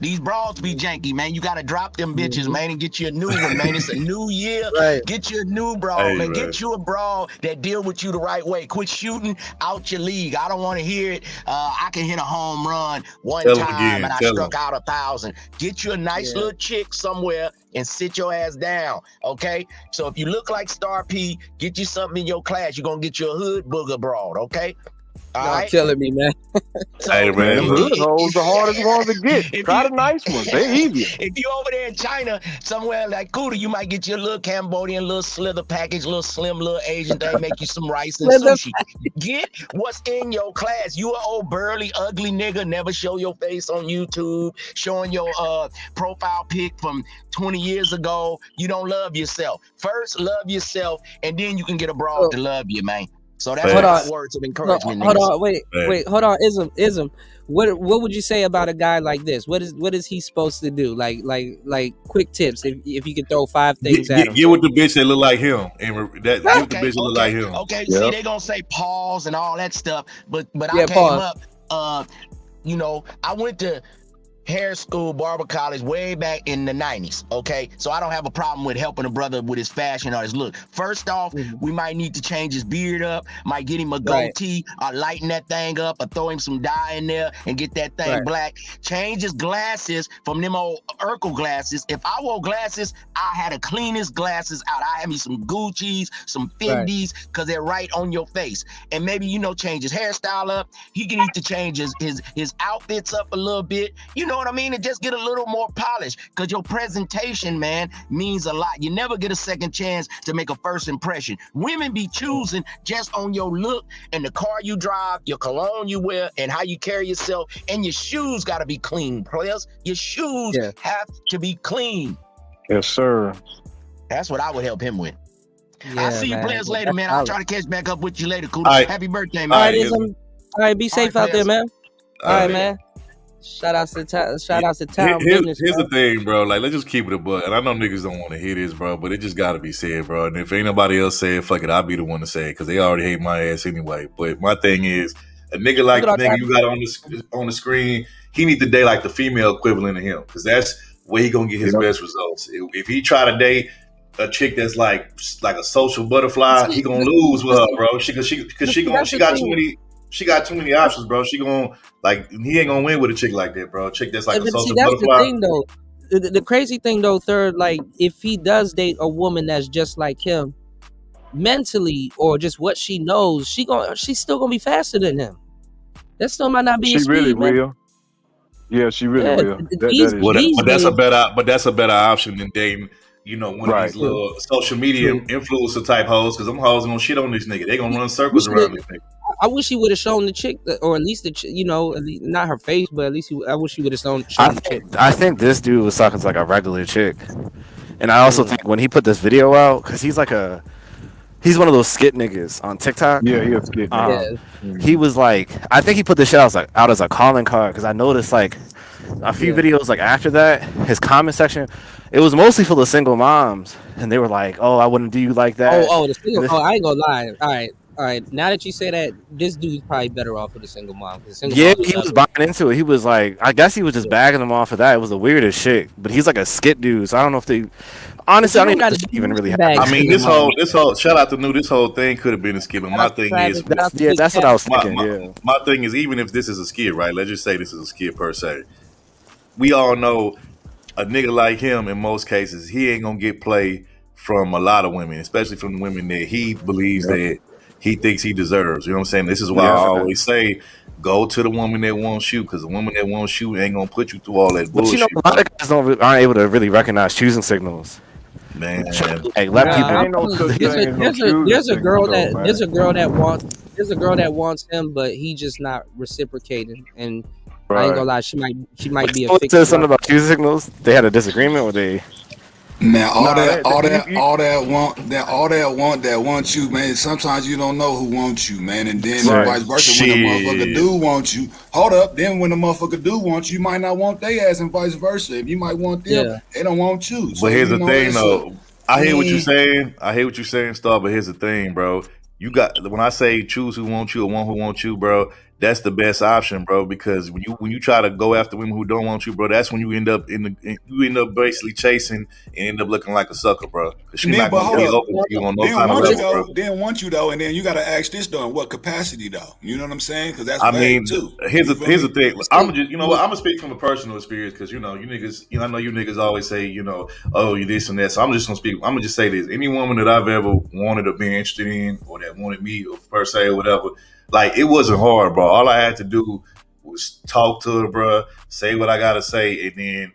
These broads be janky, man. You gotta drop them bitches, man, and get you a new one, man. It's a new year. Right. Get you a new broad, Hey, man. man. Get you a broad that deal with you the right way. Quit shooting out your league. I don't want to hear it. I can hit a home run one Tell 'em time again. and I Tell struck out 1,000. Get you a nice little chick somewhere and sit your ass down, okay? So if you look like Star P, get you something in your class. You're gonna get you a hood booger broad, okay? Y'all killing me, man. So, Hey, man, Them hood hoes the hardest ones to get. Try the nice ones. They easy. If you over there in China, somewhere like Cuda, you might get your little Cambodian, little slither package, little slim, little Asian thing, make you some rice and sushi. Get what's in your class. You an old burly, ugly nigga, never show your face on YouTube, showing your profile pic from 20 years ago. You don't love yourself. First, love yourself, and then you can get a broad to love you, man. So that's my words of encouragement. Hold on, wait, hold on, Ism. What would you say about a guy like this? What is he supposed to do? Like quick tips if you could throw 5 things at him. Get with the bitch that look like him, and get with the bitch that look like him. Okay, see, they gonna say pause and all that stuff, but I came up. You know, I went to hair school, barber college way back in the 90s, okay? So I don't have a problem with helping a brother with his fashion or his look. First off, we might need to change his beard up, might get him a goatee, or lighten that thing up, or throw him some dye in there and get that thing black. Change his glasses from them old Urkel glasses. If I wore glasses, I had the cleanest glasses out. I had me some Gucci's, some Fendi's, because they're right on your face. And maybe, you know, change his hairstyle up. He can need to change his outfits up a little bit. You know what I mean? And just get a little more polished, because your presentation, man, means a lot. You never get a second chance to make a first impression. Women be choosing just on your look and the car you drive, your cologne you wear, and how you carry yourself, and your shoes got to be clean, players. Your shoes have to be clean. Yes, sir. That's what I would help him with. Yeah, I'll see you players later, man. I'll try to catch back up with you later, Cuda. Right. Happy birthday, man. All right, be safe out there, man. All right, man. Shout out to town business. Here's the thing, bro. Like, let's just keep it a buck. And I know niggas don't want to hear this, bro, but it just got to be said, bro. And if ain't nobody else say it, fuck it, I'll be the one to say it, because they already hate my ass anyway. But my thing is, a nigga like the nigga you got on the screen, he need to date like the female equivalent of him, because that's where he gonna get his best results. If he try to date a chick that's like a social butterfly, he gonna lose with her, bro. She got too many options, bro. He ain't gonna win with a chick like that, bro. A chick that's like a social butterfly. The thing, though. The crazy thing, though, Third, like, if he does date a woman that's just like him, mentally or just what she knows, she's still gonna be faster than him. That still might not be. She really will. Yeah, she really will. But that's a better option than dating, you know, one of these little social media influencer type hoes, because them hoes gonna shit on this nigga. They gonna run circles around this nigga. I wish he would have shown the chick, or at least not her face, but at least I wish he would have shown the chick. I think this dude was talking to like a regular chick, and I also think when he put this video out, because he's one of those skit niggas on TikTok. Yeah, he a skit. He was like, I think he put this shit out as a calling card, because I noticed like a few videos like after that, his comment section, it was mostly full of single moms, and they were like, "Oh, I wouldn't do you like that." The single. I ain't gonna lie. All right. Now that you say that, this dude's probably better off with a single mom. He was buying into it. He was like, I guess he was just bagging them off of that. It was the weirdest shit. But he's like a skit dude, so I don't know if they. Honestly, I don't even really have. I mean, this whole shout out to New. This whole thing could have been a skit. But my thing is, that's what I was thinking. My thing is, even if this is a skit, right? Let's just say this is a skit per se. We all know a nigga like him. In most cases, he ain't gonna get play from a lot of women, especially from the women that he believes that he thinks he deserves. You know what I'm saying? This is why I always say, go to the woman that wants you, because the woman that wants you ain't gonna put you through all that bullshit. But you know, a lot of guys aren't able to really recognize choosing signals. Man, hey, let people. There's a girl that wants him, but he just not reciprocating, and I ain't gonna lie, she might be a fixer. Said something about choosing signals. They had a disagreement, or they. Man, all that wants you, man. Sometimes you don't know who wants you, man, and then vice versa. When the motherfucker do want you, hold up. Then when the motherfucker do want you, might not want they ass, and vice versa. If you might want them, they don't want you. So, but here's the thing, though. I hear what you're saying, Star. But here's the thing, bro. When I say choose who wants you or one who wants you, bro, that's the best option, bro. Because when you try to go after women who don't want you, bro, that's when you end up basically chasing and end up looking like a sucker, bro. Because she's not gonna be open to you on no kind of level, bro. Then want you though, and then you gotta ask this though, in what capacity though? You know what I'm saying? Because that's too. Here's the thing. I'm gonna speak from a personal experience because you niggas, I know you niggas always say, oh, you this and that. So I'm just gonna speak. I'm gonna just say this: any woman that I've ever wanted or been interested in, or that wanted me, or per se, or whatever, like it wasn't hard, bro. All I had to do was talk to her, bro, say what I gotta say, and then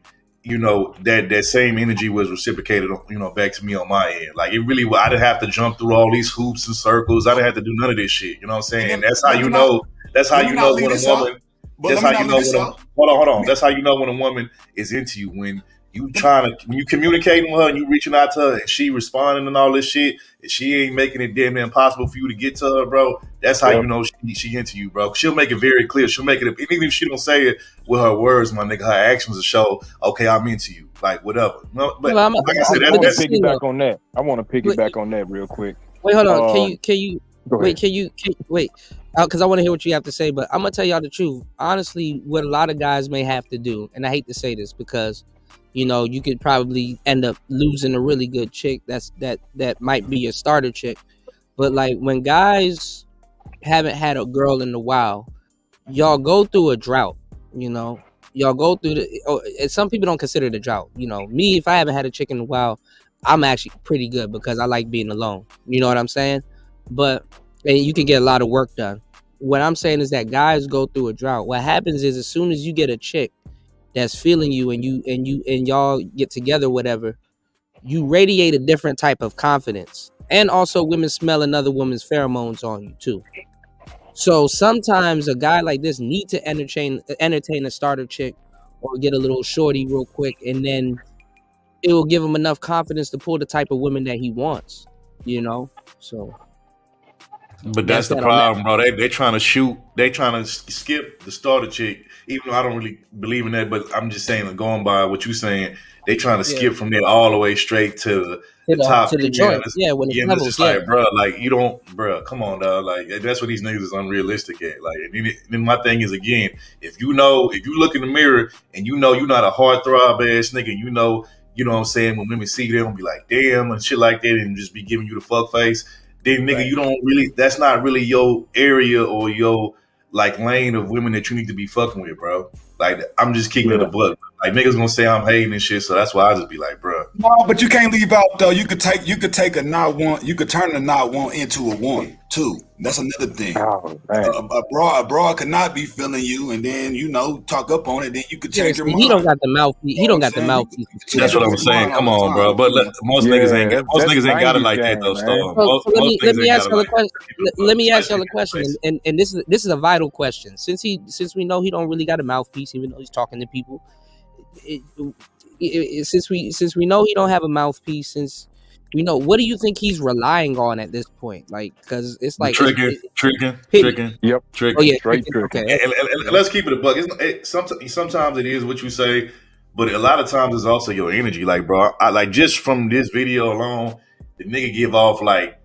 that same energy was reciprocated, back to me on my end. Like it really, I didn't have to jump through all these hoops and circles. I didn't have to do none of this shit. You know what I'm saying? And that's how you know. That's how you know when a woman. That's how you know when. Hold on. That's how you know when a woman is into you. When you communicating with her and you reaching out to her and she responding and all this shit, and she ain't making it damn near impossible for you to get to her, bro. That's how you know she into you, bro. She'll make it very clear. She'll make it, even if she don't say it with her words, my nigga, her actions will show, okay, I'm into you, like whatever. No, but like I said, that's piggyback on that. I want to piggyback on that real quick. Wait, hold on. Can you wait? Because I want to hear what you have to say. But I'm gonna tell y'all the truth. Honestly, what a lot of guys may have to do, and I hate to say this because you could probably end up losing a really good chick that might be your starter chick. But like when guys haven't had a girl in a while, y'all go through a drought. Y'all go through some people don't consider it a drought. Me, if I haven't had a chick in a while, I'm actually pretty good because I like being alone. You know what I'm saying? And you can get a lot of work done. What I'm saying is that guys go through a drought. What happens is as soon as you get a chick that's feeling you and y'all get together, whatever, you radiate a different type of confidence. And also women smell another woman's pheromones on you too. So sometimes a guy like this need to entertain a starter chick or get a little shorty real quick, and then it will give him enough confidence to pull the type of women that he wants, so. But that's the problem, bro. They trying to shoot. They trying to skip the starter chick, even though I don't really believe in that. But I'm just saying, going by what you're saying, they trying to skip from there all the way straight to the top. To the joint. When it's just like, bro, like you don't, bro, come on, dog. Like that's what these niggas is unrealistic at. Like, and then my thing is again, if you look in the mirror and you're not a heartthrob ass nigga, you know what I'm saying, when women see them, be like, damn, and shit like that, and just be giving you the fuck face. Then nigga, you don't really. That's not really your area or your like lane of women that you need to be fucking with, bro. Like I'm just keeping it a buck. Like niggas gonna say I'm hating and shit, so that's why I just be like, bro. No, but you can't leave out though. You could take a not want. You could turn a not want into a want too. That's another thing. Oh, a broad could not be feeling you, and then talk up on it. Then you could change your mind. He don't got the mouthpiece. He don't got the mouthpiece. That's what I'm saying. Come on, bro. But most niggas ain't got it like that though. So let me ask y'all a question. Let me ask y'all a question, and this is a vital question. Since we know he don't really got a mouthpiece, even though he's talking to people. Since we know he don't have a mouthpiece, since we know, what do you think he's relying on at this point? Like, because it's like tricking. Yep, tricking. Oh yeah, tricking. Okay. And let's keep it a buck. Sometimes it is what you say, but a lot of times it's also your energy. Like, bro, I like just from this video alone, the nigga give off like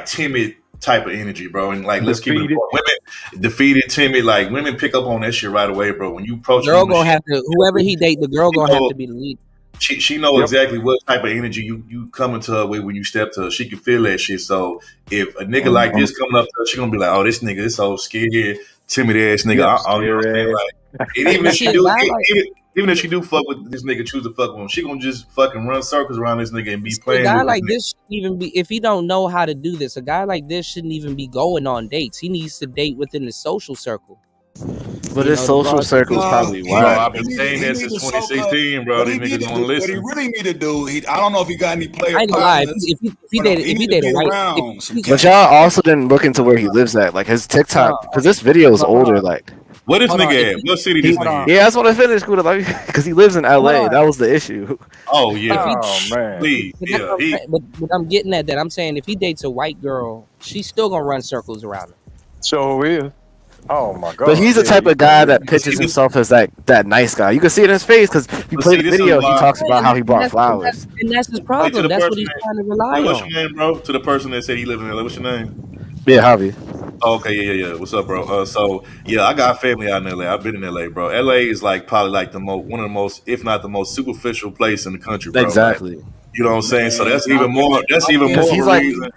timid type of energy, bro. And like, let's keep it. Women defeated, timid, like women pick up on that shit right away, bro. When you approach, girl gonna have to, whoever he date, the girl gonna have to be the lead. She know exactly what type of energy you coming to her with when you step to her. She can feel that shit. So if a nigga like this coming up to her, she gonna be like, oh, this nigga is so scared, timid ass nigga. And even if she do fuck with this nigga, choose to fuck with him, she gonna just fucking run circles around this nigga and be playing. A guy like this shouldn't even be, if he don't know how to do this, a guy like this shouldn't even be going on dates. He needs to date within his social circle. But his social circle is probably wild. I've been saying that since 2016, bro. These niggas don't listen. What he really need to do, I don't know if he got any player. I ain't gonna lie. If he dated a white, but y'all also didn't look into where he lives at, like his TikTok, because this video is older. Like, what this nigga at? What city this nigga? Yeah, that's what I finished, Cuda, because he lives in LA. That was the issue. Oh yeah. Oh man. Please. Yeah. But I'm getting at that. I'm saying if he dates a white girl, she's still gonna run circles around him. So is. Oh my god! But he's the type of guy that pitches himself as that nice guy. You can see it in his face because if you play the video, he talks about how he brought flowers. And that's his problem. That's what he's trying to rely on. What's your name, bro? To the person that said he lives in LA, what's your name? Yeah, Javi. Oh, okay, yeah. What's up, bro? So yeah, I got family out in LA. I've been in LA, bro. LA is like probably like one of the most, if not the most superficial place in the country, bro. Exactly. Like, you know what I'm saying? So that's even more. That's even more of a reason.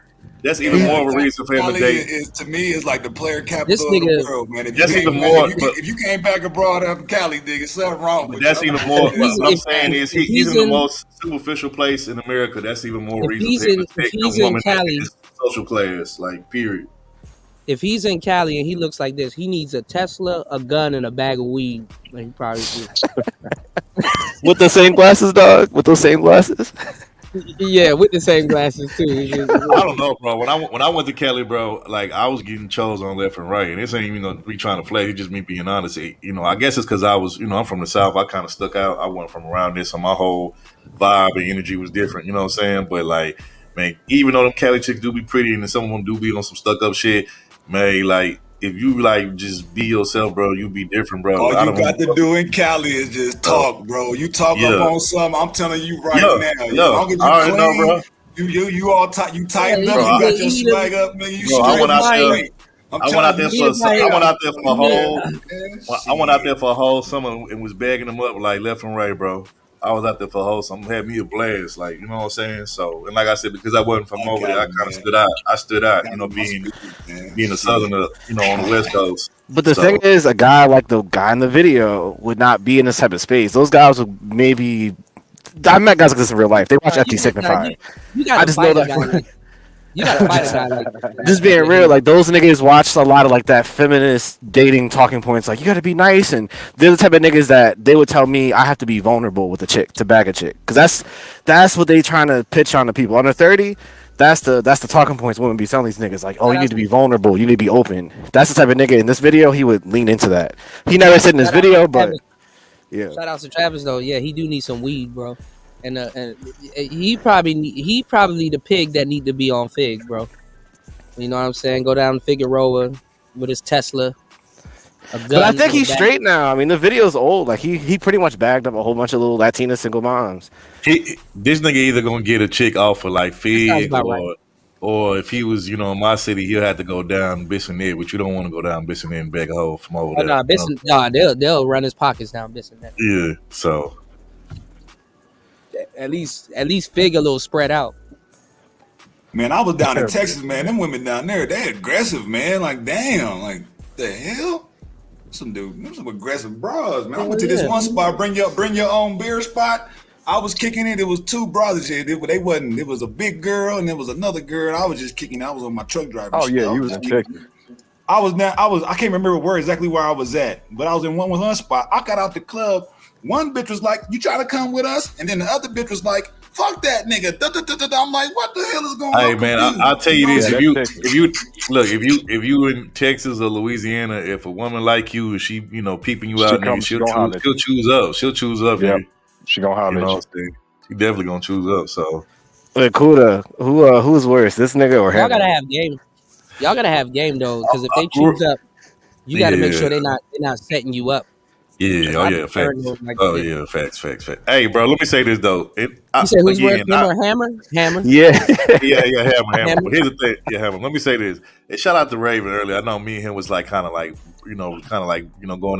That's even more of a reason for him to date. To me, it's like the player capital of the world, man. That's even more. If you came back abroad out of Cali, nigga, something wrong with you. That's even more. What I'm saying is, he's in the most superficial place in America. That's even more reason for him to take a woman in his social class. Like, period. If he's in Cali and he looks like this, he needs a Tesla, a gun, and a bag of weed. Like, he probably with the same glasses, dog. With those same glasses. Yeah, with the same glasses too. I don't know, bro. When I went to Cali, bro, like I was getting chosen on left and right, and this ain't even me trying to flex. It's just me being honest. I guess it's because I was, I'm from the South. I kind of stuck out. I wasn't from around this, so my whole vibe and energy was different. You know what I'm saying? But like, man, even though them Cali chicks do be pretty, and some of them do be on some stuck up shit, man, like. If you like just be yourself, bro, you be different, bro. All you got to do in Cali is just talk, bro. You talk up on something. I'm telling you right now. As long as you clean, know, bro. You all tight. You tighten up. You got your swag up, man. You straight. I went out there for a whole summer and was bagging them up like left and right, bro. I was out there for a whole summer, had me a blast, like, you know what I'm saying? So, and like I said, because I wasn't from over there, I kind of stood out. I stood out, being a southerner, on the West Coast. But the thing is, a guy like the guy in the video would not be in this type of space. Those guys would maybe. I met guys like this in real life. They watch FT Signify. I just know that. You gotta fight a guy like that. Just being real, like those niggas watch a lot of like that feminist dating talking points. Like you gotta be nice, and they're the type of niggas that they would tell me I have to be vulnerable with a chick to bag a chick, because that's what they trying to pitch on the people under 30. That's the talking points women be telling these niggas, like, oh, you need to be vulnerable, you need to be open. That's the type of nigga in this video. He would lean into that. He never said in this video, but yeah. Shout out to Travis though. Yeah, he do need some weed, bro. And he probably the pig that need to be on Fig, bro. You know what I'm saying? Go down Figueroa with his Tesla. But I think he's straight now. I mean, the video's old. Like he pretty much bagged up a whole bunch of little Latina single moms. This nigga either gonna get a chick off of like Fig or if he was, in my city, he'll have to go down Bissonnette, but you don't want to go down Bissonnette and beg a hoe from over there. They'll run his pockets down Bissonnette. Yeah, so. At least Fig a little spread out. Man, I was down in Texas, man. Them women down there, they aggressive, man. Like, damn, like the hell? Some aggressive bras, man. I went to this one spot, bring your own beer spot. I was kicking it. There was two brothers here. They wasn't. It was a big girl and there was another girl. I was just kicking. I was on my truck driver. Oh yeah, you was in Texas. I can't remember exactly where I was at, but I was in one spot. I got out the club. One bitch was like, "You try to come with us," and then the other bitch was like, "Fuck that nigga." I'm like, "What the hell is going on?" Hey man, I'll tell you this: if you in Texas or Louisiana, if a woman like you, she peeping you out, she'll choose up. She'll choose up. Yeah, she gonna holler at you. She definitely gonna choose up. So, wait, Cuda, who's worse, this nigga or him? Y'all gotta have game. Y'all gotta have game though, because if they choose up, you gotta make sure they're not setting you up. Yeah, facts. Facts. Hey, bro, let me say this though. You said who's worse, him or Hammer? Hammer. Yeah, Hammer. But here's the thing, Hammer. Let me say this. And shout out to Raven earlier. I know me and him was like kind of like going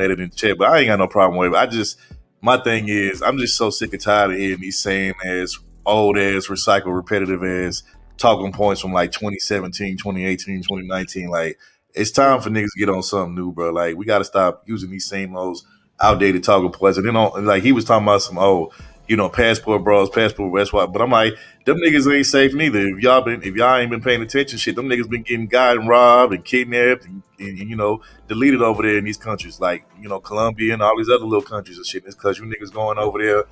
at it in the chat, but I ain't got no problem with it. My thing is, I'm just so sick and tired of hearing these same ass, old ass, recycled, repetitive ass talking points from like 2017, 2018, 2019. Like, it's time for niggas to get on something new, bro. Like, we got to stop using these same old outdated talking points. And then, like, he was talking about some, passport bros, passport West. But I'm like, them niggas ain't safe neither. If y'all ain't been paying attention, shit, them niggas been getting got and robbed and kidnapped and deleted over there in these countries, like, Colombia and all these other little countries and shit. It's because you niggas going over there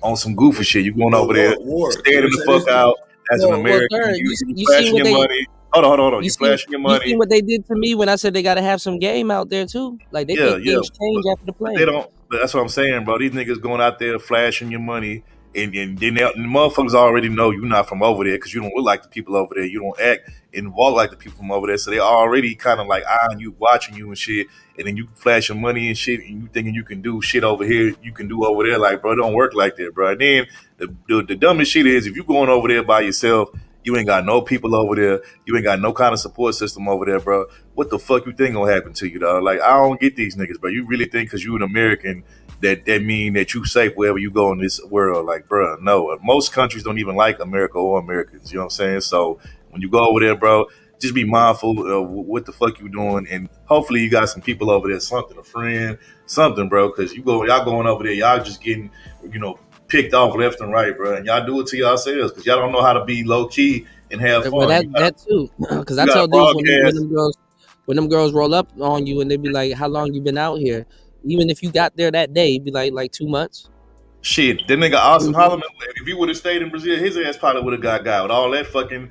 on some goofy shit. You going over there, standing the fuck out as an American. You flashing your money. Hold on. You flashing your money. You see what they did to me when I said they got to have some game out there too? Like, they think things change after the play. They don't. That's what I'm saying, bro. These niggas going out there flashing your money And then the motherfuckers already know you're not from over there because you don't look like the people over there. You don't act and walk like the people from over there. So they already kind of like eyeing you, watching you and shit. And then you flash your money and shit, and you thinking you can do shit over here, you can do over there. Like, bro, it don't work like that, bro. And then the dumbest shit is if you going over there by yourself, you ain't got no people over there. You ain't got no kind of support system over there, bro. What the fuck you think gonna happen to you, dog? Like, I don't get these niggas, bro. You really think because you an American that mean that you safe wherever you go in this world? Like, bro, no. Most countries don't even like America or Americans. You know what I'm saying? So when you go over there, bro, just be mindful of what the fuck you doing, and hopefully you got some people over there, something, a friend, something, bro. Because y'all going over there, y'all just getting, picked off left and right, bro, and y'all do it to yourselves because y'all don't know how to be low key and have fun. Well, that too, because I tell dudes when them girls roll up on you and they be like, "How long you been out here?" Even if you got there that day, it'd be like 2 months. Shit, that nigga Austin Holloman, if he would have stayed in Brazil, his ass probably would have got with all that fucking,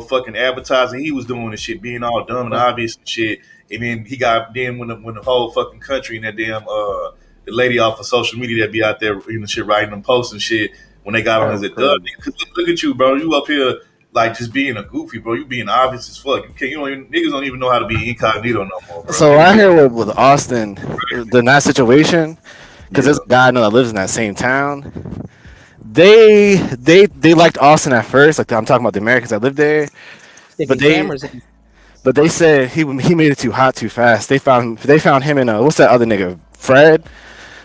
fucking advertising he was doing and shit, being all dumb and obvious and shit. And then he got when the whole fucking country and that damn the lady off of social media that be out there shit writing them posts and shit when they got on his head. Look at you, bro. You up here like just being a goofy, bro. You being obvious as fuck. Niggas don't even know how to be incognito no more, bro. So I hear with Austin, in that situation, because this guy I know that lives in that same town, they liked Austin at first. Like I'm talking about the Americans that live there, but they said he made it too hot too fast. They found him in what's that other nigga, Fred?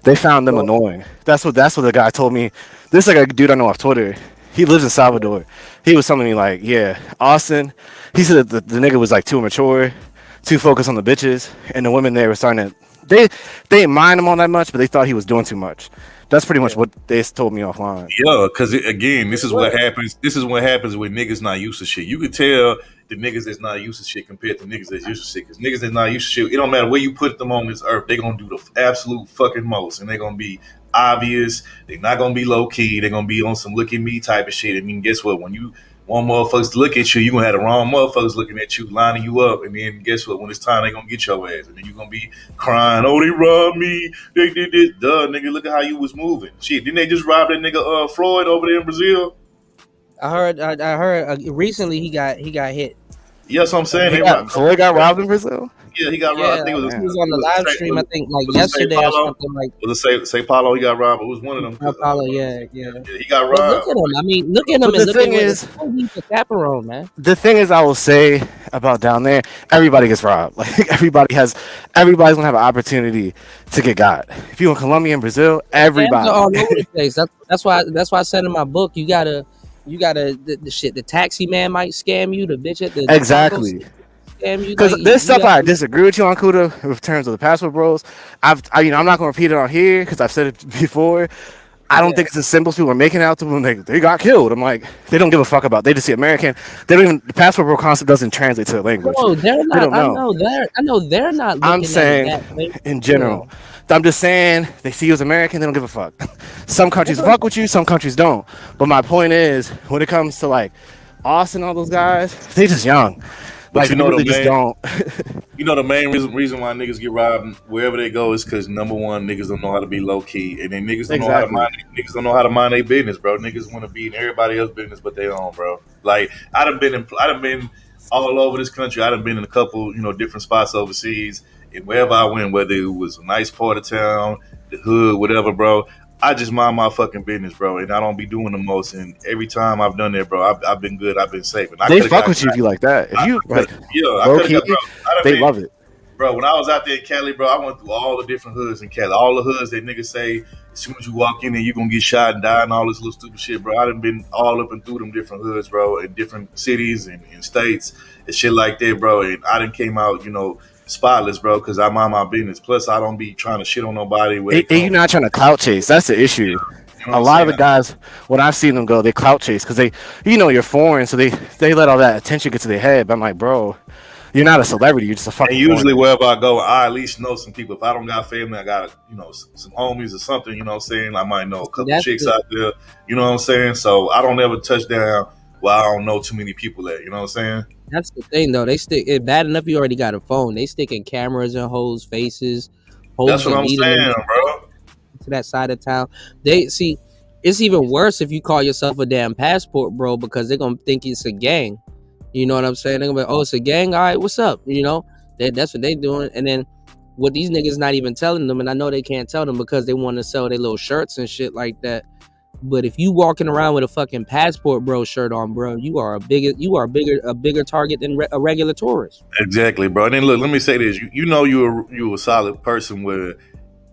They found them annoying. That's what the guy told me. This is like a dude I know off Twitter. He lives in Salvador. He was telling me like, yeah, Austin. He said that the nigga was like too mature, too focused on the bitches, and the women there were starting to. They didn't mind him all that much, but they thought he was doing too much. That's pretty much what they told me offline. Yeah, because again, this is what happens. This is what happens when niggas not used to shit. You can tell the niggas that's not used to shit compared to niggas that's used to shit. Because niggas that's not used to shit, it don't matter where you put them on this earth, they gonna do the absolute fucking most, and they gonna be obvious. They're not gonna be low key. They're gonna be on some look at me type of shit. I mean, guess what? When you want motherfuckers to look at you, you're gonna have the wrong motherfuckers looking at you, lining you up, and then guess what? When it's time, they gonna get your ass, and then you're gonna be crying, "Oh, they robbed me, they did this." Duh, nigga, look at how you was moving. Shit, didn't they just rob that nigga Floyd over there in Brazil? I heard recently he got hit. Yes, I'm saying Floyd got robbed in Brazil. Yeah, he got robbed. I think he was on the live stream. I think like yesterday or something like. Was it say Paulo? He got robbed. It was one of them. Paulo, yeah. He got robbed. Look at him. I mean, look at him. The thing is, he's a chaperone, man. The thing is, I will say about down there, everybody gets robbed. Like everybody's gonna have an opportunity to get got. If you're in Colombia and Brazil, everybody all over the place. That's why I said in my book, you gotta the taxi man might scam you. The bitch at the exactly. Because there's stuff I disagree with you on, Cuda, in terms of the passport bros. I'm not going to repeat it on here because I've said it before. I don't think it's as simple as people are making it out to when they got killed. I'm like, they don't give a fuck about. They just see American. They don't even. The passport bro concept doesn't translate to the language. No, they're not. I know they're not. I'm saying in general. I'm just saying they see you as American. They don't give a fuck. Some countries fuck with you. Some countries don't. But my point is, when it comes to like Austin, all those guys, they just young. But like, really just don't. The main reason why niggas get robbed wherever they go is because number one, niggas don't know how to be low key, and then niggas don't know how to mind their business, bro. Niggas want to be in everybody else's business but their own, bro. Like I done been all over this country. I done been in a couple, different spots overseas, and wherever I went, whether it was a nice part of town, the hood, whatever, bro. I just mind my fucking business, bro, and I don't be doing the most. And every time I've done that, bro, I've been good. I've been safe. And they fuck with you if you like that. If you they love it, bro. When I was out there in Cali, bro, I went through all the different hoods in Cali. All the hoods that niggas say as soon as you walk in there, you gonna get shot and die and all this little stupid shit, bro. I done been all up and through them different hoods, bro, in different cities and states and shit like that, bro. And I done came out, spotless, bro, because I mind my business. Plus, I don't be trying to shit on nobody. You're not trying to clout chase. That's the issue. A lot of the guys, when I've seen them go, they clout chase because you're foreign, so they let all that attention get to their head. But I'm like, bro, you're not a celebrity. You're just a fucking. And usually, wherever I go, I at least know some people. If I don't got family, I got some homies or something. You know what I'm saying? I might know a couple chicks out there. You know what I'm saying? So I don't ever touch down where I don't know too many people at. You know what I'm saying? That's the thing, though. They stick it bad enough. You already got a phone. They sticking cameras in hoes' faces. That's what I'm saying, bro. To that side of town, they see. It's even worse if you call yourself a damn passport bro, because they're gonna think it's a gang. You know what I'm saying? They're gonna be like, oh, it's a gang. All right, what's up? You know, that's what they doing. And then what these niggas not even telling them, and I know they can't tell them because they want to sell their little shirts and shit like that. But if you walking around with a fucking passport bro shirt on, bro, you are a bigger target than a regular tourist. Exactly, bro. And then look, let me say this: you know you're a solid person where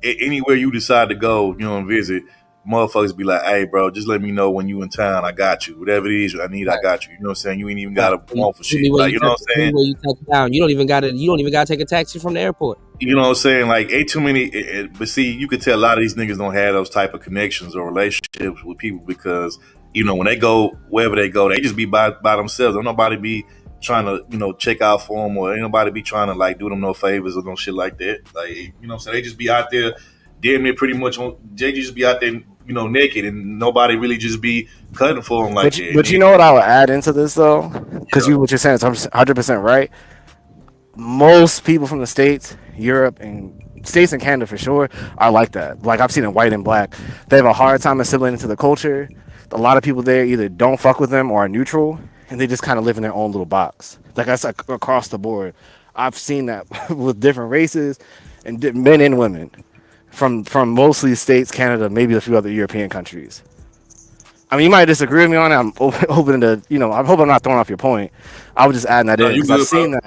anywhere you decide to go, you know, and visit, motherfuckers be like, hey, bro, just let me know when you in town. I got you. Whatever it is I need, I got you. You know what I'm saying? You ain't even got to want for shit. Like, you know what I'm saying? Where you touch down, you don't even got to take a taxi from the airport. You know what I'm saying? Like, ain't too many. But see, you could tell a lot of these niggas don't have those type of connections or relationships with people because, you know, when they go wherever they go, they just be by themselves. Don't nobody be trying to, you know, check out for them, or ain't nobody be trying to like do them no favors or no shit like that. Like, you know what I'm saying? They just be out there, damn near pretty much they just be out there, you know, naked, and nobody really just be cutting for them like that. But you know what I would add into this though, because what you're saying is 100% right. Most people from the States, Europe, and States and Canada for sure are like that. Like I've seen it white and black. They have a hard time assimilating to the culture. A lot of people there either don't fuck with them or are neutral, and they just kind of live in their own little box. Like that's like across the board. I've seen that with different races and men and women from mostly States, Canada, maybe a few other European countries. I mean, you might disagree with me on it. I'm open to, you know, I hope I'm not throwing off your point. I was just adding that in because I've seen that.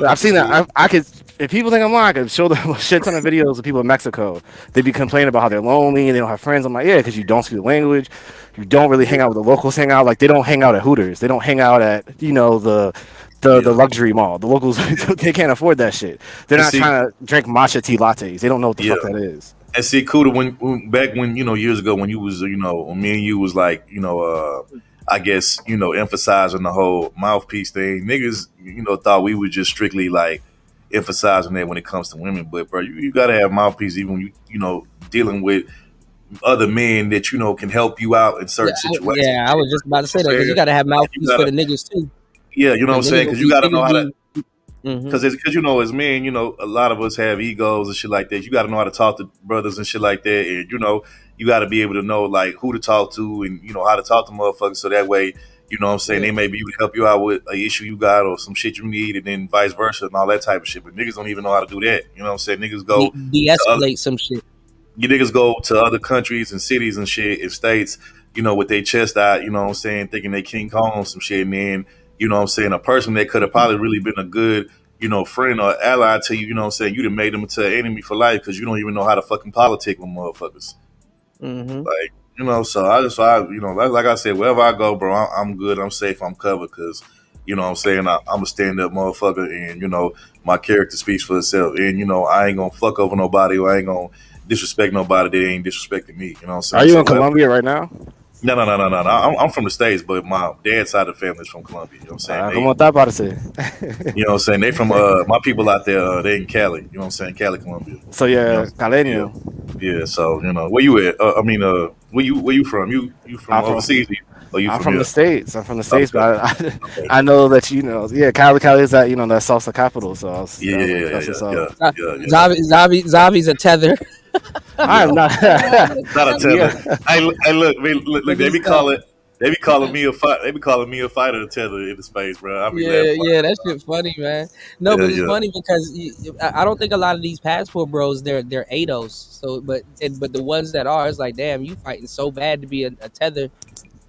I've seen that. I could, if people think I'm lying, I could show them a shit ton of videos of people in Mexico. They'd be complaining about how they're lonely and they don't have friends. I'm like, yeah, because you don't speak the language. You don't really hang out with the locals. Hang out like they don't hang out at Hooters. They don't hang out at, you know, the luxury mall. The locals, they can't afford that shit. They're not trying to drink matcha tea lattes. They don't know what the fuck that is. And see, Cuda, when you know, years ago when you was, you know, when me and you was like, you know, I guess, you know, emphasizing the whole mouthpiece thing, niggas, you know, thought we were just strictly like emphasizing that when it comes to women. But bro, you gotta have mouthpiece even when you know, dealing with other men that, you know, can help you out in certain situations. Yeah, I was just about to say that because you gotta have mouthpiece for the niggas too. Yeah, you know what I'm saying? Because you gotta know how to. Because you know, as men, you know, a lot of us have egos and shit like that. You got to know how to talk to brothers and shit like that, and you know, you got to be able to know like who to talk to, and you know how to talk to motherfuckers. So that way, you know what I'm saying, they may be able to help you out with an issue you got or some shit you need, and then vice versa and all that type of shit. But niggas don't even know how to do that. You know what I'm saying? Niggas go de-escalate some shit. You niggas go to other countries and cities and shit and states, you know, with their chest out. You know what I'm saying? Thinking they King Kong on some shit, and then you know what I'm saying, a person that could have probably really been a good, you know, friend or ally to you, you know what I'm saying, you'd have made them into an enemy for life because you don't even know how to fucking politic with motherfuckers. Like, you know, so I you know, like I said, wherever I go, bro, I'm good, I'm safe, I'm covered because, you know what I'm saying, I'm a stand-up motherfucker, and, you know, my character speaks for itself, and, you know, I ain't gonna fuck over nobody, or I ain't gonna disrespect nobody that ain't disrespecting me, you know what I'm saying? Are you in Colombia right now? No. I'm from the States, but my dad's side of the family is from Colombia. You know what I'm saying? Como está, parce? You know what I'm saying? They from my people out there. They in Cali. You know what I'm saying? Cali, Colombia. So yeah, you know, Caleño. Yeah. So you know, where you at? Where you from? You from overseas? Or you I'm from here? the States. I'm from the States, but I know that, you know, yeah, Cali is that, you know, that salsa capital. So I was, Zavi's a tether. I'm not. Not a tether. Yeah. Hey, look. They be calling me a fighter. They be calling me a fighter to tether in the space, bro. Yeah, that shit funny, man. No, but it's funny because I don't think a lot of these passport bros they're ADOS. So, but the ones that are, it's like, damn, you fighting so bad to be a tether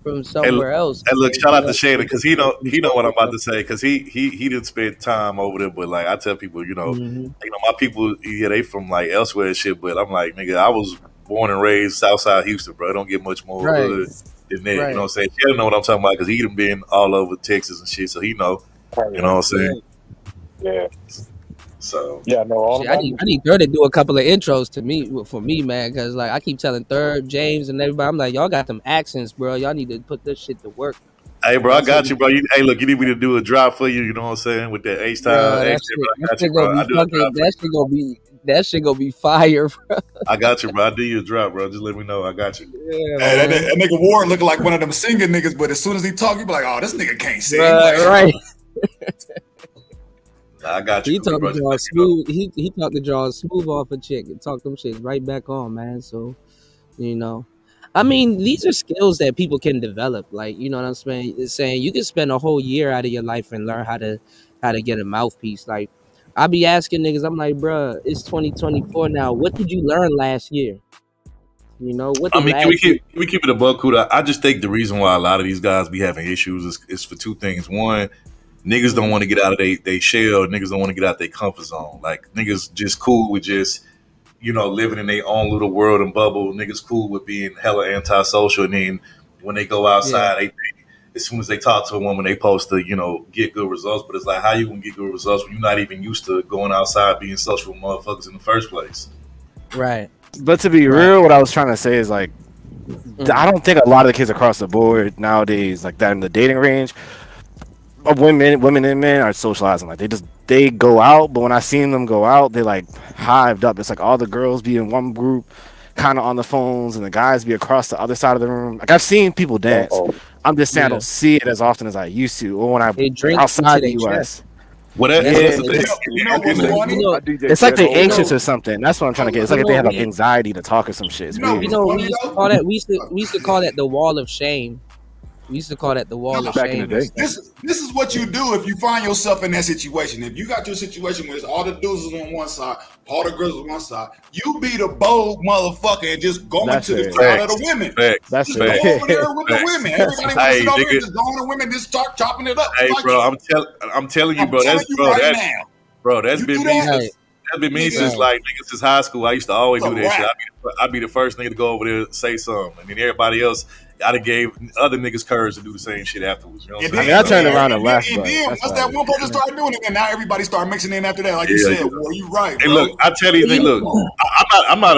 from somewhere else. And look, shout out to Shannon because he know what I'm about to say because he didn't spend time over there. But like I tell people, you know, my people, yeah, they from like elsewhere and shit. But I'm like, nigga, I was born and raised Southside Houston, bro. I don't get much more hood than that. You know what I'm saying? Shannon know what I'm talking about because he done been all over Texas and shit, so he know. You know what I'm saying? Yeah. So yeah, no. All I need Third to do a couple of intros for me, man, because like I keep telling Third, James, and everybody, I'm like, y'all got them accents, bro. Y'all need to put this shit to work. Hey, bro, I got you, bro. Hey, look, you need me to do a drop for you. You know what I'm saying? With that H-Time. That shit gonna be fire, bro. I got you, bro. I do you a drop, bro. Just let me know. I got you. Yeah, hey, that nigga Ward looking like one of them singing niggas, but as soon as he talk, you be like, oh, this nigga can't sing. Right. I got you. He talked to Jaws smooth. He talked to Jaws smooth off a chick and talked them shit right back on, man. So, you know, I mean, these are skills that people can develop. Like, you know what I'm saying? It's saying you can spend a whole year out of your life and learn how to get a mouthpiece. Like, I be asking niggas, I'm like, bruh, it's 2024 now. What did you learn last year? You know, what did can last year? we keep it a buck, Cuda? I just think the reason why a lot of these guys be having issues is for two things. One, niggas don't want to get out of they shell. Niggas don't want to get out their comfort zone. Like, niggas just cool with just, you know, living in their own little world and bubble. Niggas cool with being hella antisocial. And then when they go outside, they think as soon as they talk to a woman, they supposed to, you know, get good results. But it's like, how you gonna get good results when you're not even used to going outside being social with motherfuckers in the first place? Right. But to be real, what I was trying to say is like, I don't think a lot of the kids across the board nowadays, like that in the dating range, of women and men are socializing. Like they go out, but when I seen them go out, they like hived up. It's like all the girls be in one group, kind of on the phones, and the guys be across the other side of the room. Like I've seen people dance. I'm just saying I don't see it as often as I used to, or when I outside the US. It's like they're anxious or something. That's what I'm trying to get. It's like if they have like anxiety to talk or some shit. It's weird. You know, we used to call that the wall of shame. We used to call that the wall of shame. This is what you do if you find yourself in that situation. If you got your situation where it's all the dudes is on one side, all the girls on one side, you be the bold motherfucker and just go into the crowd of the women. That's go over there with the women. Everybody wants to sit over here, just go on the women, just start chopping it up. Hey, bro, I'm telling you, bro. That's been me since like niggas since high school. I used to always do that shit. I'd be the first nigga to go over there and say something, and then everybody else, I done gave other niggas courage to do the same shit afterwards. You know what I'm saying? I turned around and left. And then once that one person started doing it, and now everybody started mixing in after that. Like you said, well, you right. Hey, bro. look, I tell you, look, I'm not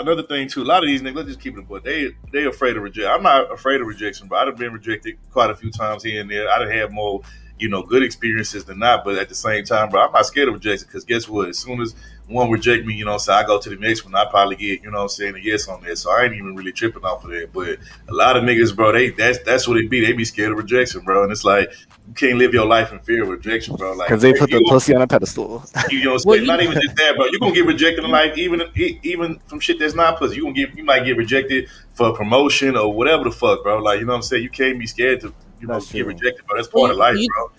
another thing too. A lot of these niggas, let's just keep it, but they afraid of rejection. I'm not afraid of rejection, but I've been rejected quite a few times here and there. I done had more, you know, good experiences than not, but at the same time, bro, I'm not scared of rejection because guess what? As soon as one reject me, you know, so I go to the next one, I probably get, you know what I'm saying, a yes on that. So I ain't even really tripping off of that. But a lot of niggas, bro, that's what it be. They be scared of rejection, bro. And it's like, you can't live your life in fear of rejection, bro. Like, because they put the pussy on a pedestal. You know, not even just that, bro. You're gonna get rejected in life, even from shit that's not pussy. You might get rejected for a promotion or whatever the fuck, bro. Like, you know what I'm saying? You can't be scared to, you know, get rejected, bro. That's part of life, bro.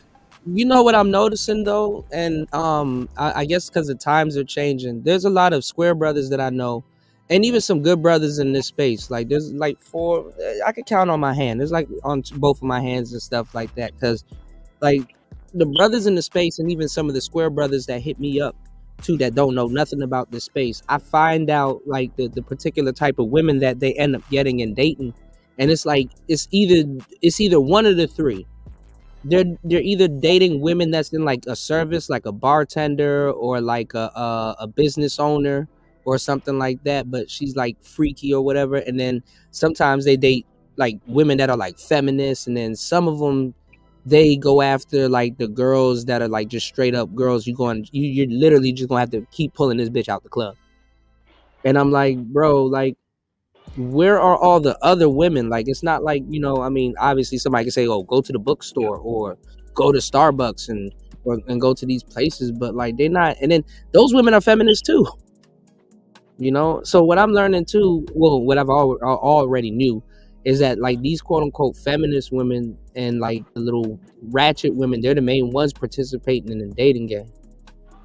You know what I'm noticing though, and I guess because the times are changing. There's a lot of square brothers that I know, and even some good brothers in this space. Like there's like 4, I could count on my hand. There's like on both of my hands and stuff like that. Because like the brothers in the space, and even some of the square brothers that hit me up too, that don't know nothing about this space, I find out like the particular type of women that they end up getting and dating, and it's like it's either one of the three. They're either dating women that's in like a service, like a bartender or like a business owner or something like that, but she's like freaky or whatever. And then sometimes they date like women that are like feminists, and then some of them they go after like the girls that are like just straight up girls. You're literally just gonna have to keep pulling this bitch out the club. And I'm like, bro, like, where are all the other women? Like, it's not like, you know, I mean, obviously somebody can say, oh, go to the bookstore or go to Starbucks and go to these places, but like they're not. And then those women are feminists too, you know. So what I'm learning too, well, what I've already knew is that like these quote unquote feminist women and like the little ratchet women, they're the main ones participating in the dating game.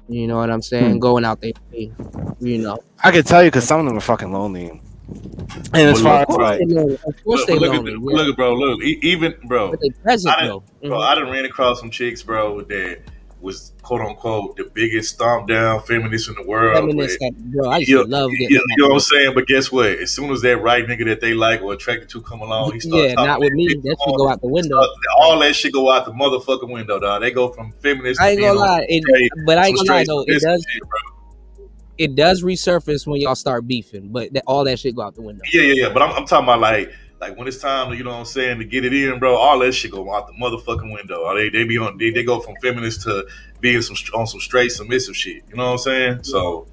You know what I'm saying? Going out there, you know. I can tell you because some of them are fucking lonely. And as far as like, look, bro, look, even bro, I done ran across some chicks, bro, that was quote unquote the biggest stomp down feminist in the world. Bro, I used to love you know what I'm saying? But guess what? As soon as that right nigga that they like or attracted to come along, he starts talking. Not with me. That should go out the window. All that shit go out the motherfucking window, dog. They go from feminist. I ain't gonna lie, but I ain't gonna lie though. It does resurface when y'all start beefing, but all that shit go out the window. Yeah. But I'm talking about like when it's time to, you know what I'm saying, to get it in, bro. All that shit go out the motherfucking window. They go from feminist to being on some straight submissive shit. You know what I'm saying? So,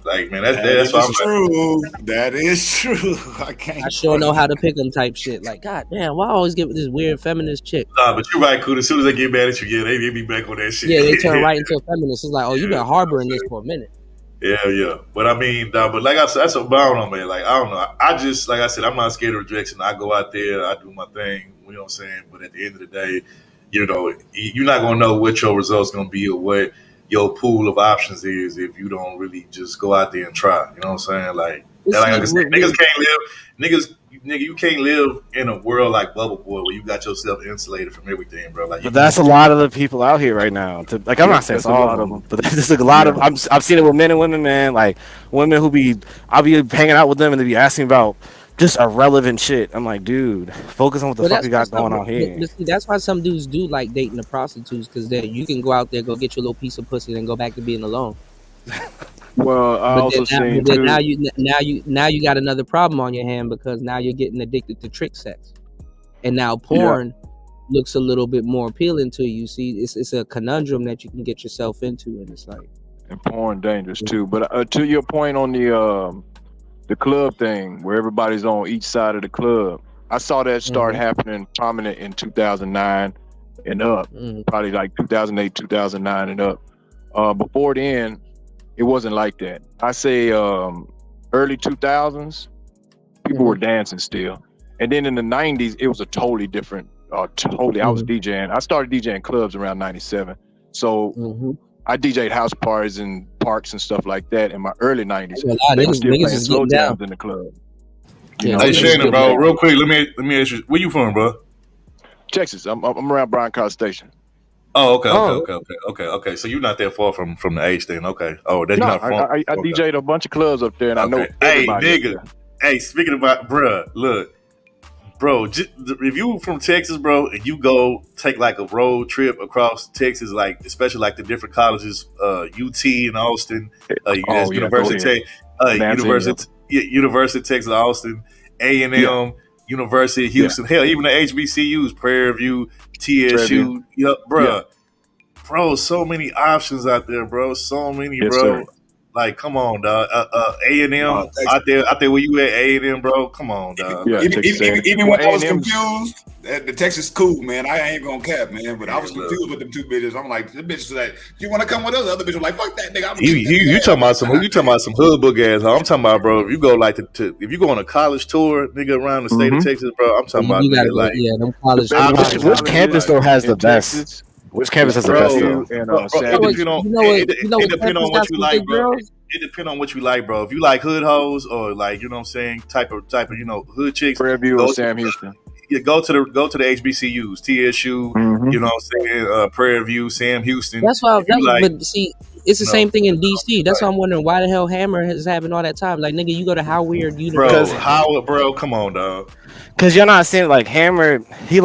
like, man, that's true. That is true. I sure know how to pick them type shit. Like, god damn, why I always get with this weird feminist chick? Nah, but you're right, Cuda. As soon as they get mad at you, they be back on that shit. Yeah, they turn right into a feminist. It's like, oh, you been harboring this for a minute. Yeah. But I mean, but like I said, that's a bound on man. Like I don't know. I just like I said, I'm not scared of rejection. I go out there, I do my thing. You know what I'm saying? But at the end of the day, you know, you're not gonna know what your results gonna be or what your pool of options is if you don't really just go out there and try. You know what I'm saying? Like I said, niggas can't live. Nigga, you can't live in a world like Bubble Boy where you got yourself insulated from everything, bro. Like, but that's a lot of the people out here right now. Like, I'm not saying it's all of them, but there's a lot of. I've seen it with men and women, man. Like women I'll be hanging out with them and they be asking about just irrelevant shit. I'm like, dude, focus on what the fuck you got going on here. But see, that's why some dudes do like dating the prostitutes, because you can go out there, go get your little piece of pussy, and then go back to being alone. Well, I also seen too. Now you got another problem on your hand, because now you're getting addicted to trick sex, and now porn looks a little bit more appealing to you. See, it's a conundrum that you can get yourself into, and it's like, and porn dangerous too. But to your point on the club thing, where everybody's on each side of the club, I saw that start happening prominent in 2009 and up, probably like 2008, 2009 and up. Before then, it wasn't like that. I say early 2000s, people were dancing still. And then in the 90s, it was a totally different, I was DJing. I started DJing clubs around 97. So I DJed house parties and parks and stuff like that in my early 90s. They were still playing slow jams in the club. Hey, Shannon, bro, real quick, let me ask you, where you from, bro? Texas. I'm around Bryan College Station. Oh, okay. So you're not that far from the H then, okay. Oh, that's not far. I DJ'd a bunch of clubs up there, and I know everybody. Hey, nigga. Hey, speaking about, bruh, look. Bro, if you from Texas, bro, and you go take like a road trip across Texas, like especially like the different colleges, UT in Austin, University of Texas Austin, A&M, University of Houston, hell, even the HBCUs, Prairie View, TSU, bro, so many options out there, bro, so many, bro. Sir. Like, come on, dog. A&M out there where you at, A&M, bro. Come on, dog. Yeah, even when I was confused, the Texas cool, man. I ain't gonna cap, man. But I was confused with them two bitches. I'm like, the bitch was like, "You want to come with us?" The other bitch was like, "Fuck that nigga." You talking about some hood book ass? I'm talking about, bro. If you go like if you go on a college tour, nigga, around the state of Texas, bro. I'm talking about nigga, like them college. Which campus though has the best? Which campus has the best though? It depends on what you like, bro. It depends on what you like, bro. If you like hood hoes or like, you know what I'm saying, type of hood chicks. Prairie View or Sam Houston. Yeah, go to the HBCUs, TSU, you know what I'm saying, Prairie View, Sam Houston. That's why but see, it's the same thing in DC. That's why I'm wondering why the hell Hammer is having all that time. Like, nigga, you go to Howard University. Bro, Howard, bro, come on, dog. Cause you're not saying like Hammer, he's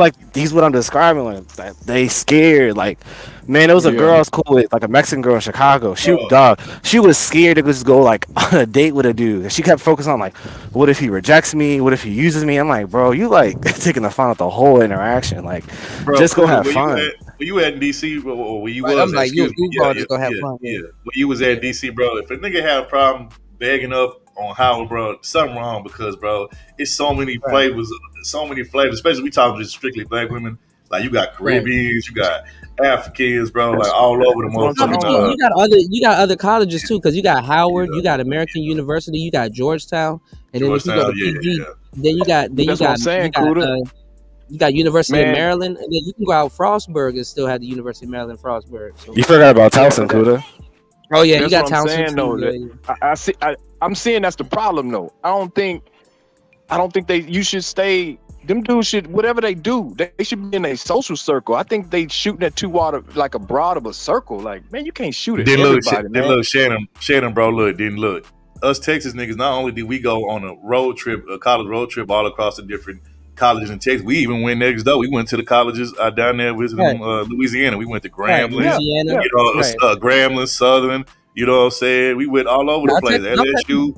what I'm describing. Like, they scared. Like, man, there was a girl I was cool with, like a Mexican girl in Chicago. She was scared to just go like on a date with a dude. And she kept focusing on like, what if he rejects me? What if he uses me? I'm like, bro, you like taking the fun of the whole interaction. Like, bro, just go have fun. Were you at DC? Or were you? I'm like, you just go have fun. Yeah. When you was at DC, bro, if a nigga had a problem begging up on Howard, bro, something wrong, because, bro, it's so many flavors, especially we talking just strictly black women. Like, you got Caribbeans, you got Africans, bro, like all over the motherfucker. You got other colleges too, because you got Howard, you got American University, you got Georgetown, and then if you go to PG, then you got University of Maryland, and then you can go out Frostburg and still have the University of Maryland Frostburg. So. You forgot about Towson, Cuda. Oh yeah, you got Towson. I'm saying that's the problem though. I don't think you should stay. Them dudes should, whatever they do, they should be in a social circle. I think they shooting at too wide of like a broad of a circle. Like, man, you can't shoot it. Look, Shannon, bro, look. Us Texas niggas, not only did we go on a college road trip all across the different colleges in Texas, we even went next door. We went to the colleges down there visiting Louisiana. We went to Grambling, Grambling, Southern. You know what I'm saying? We went all over the place. LSU.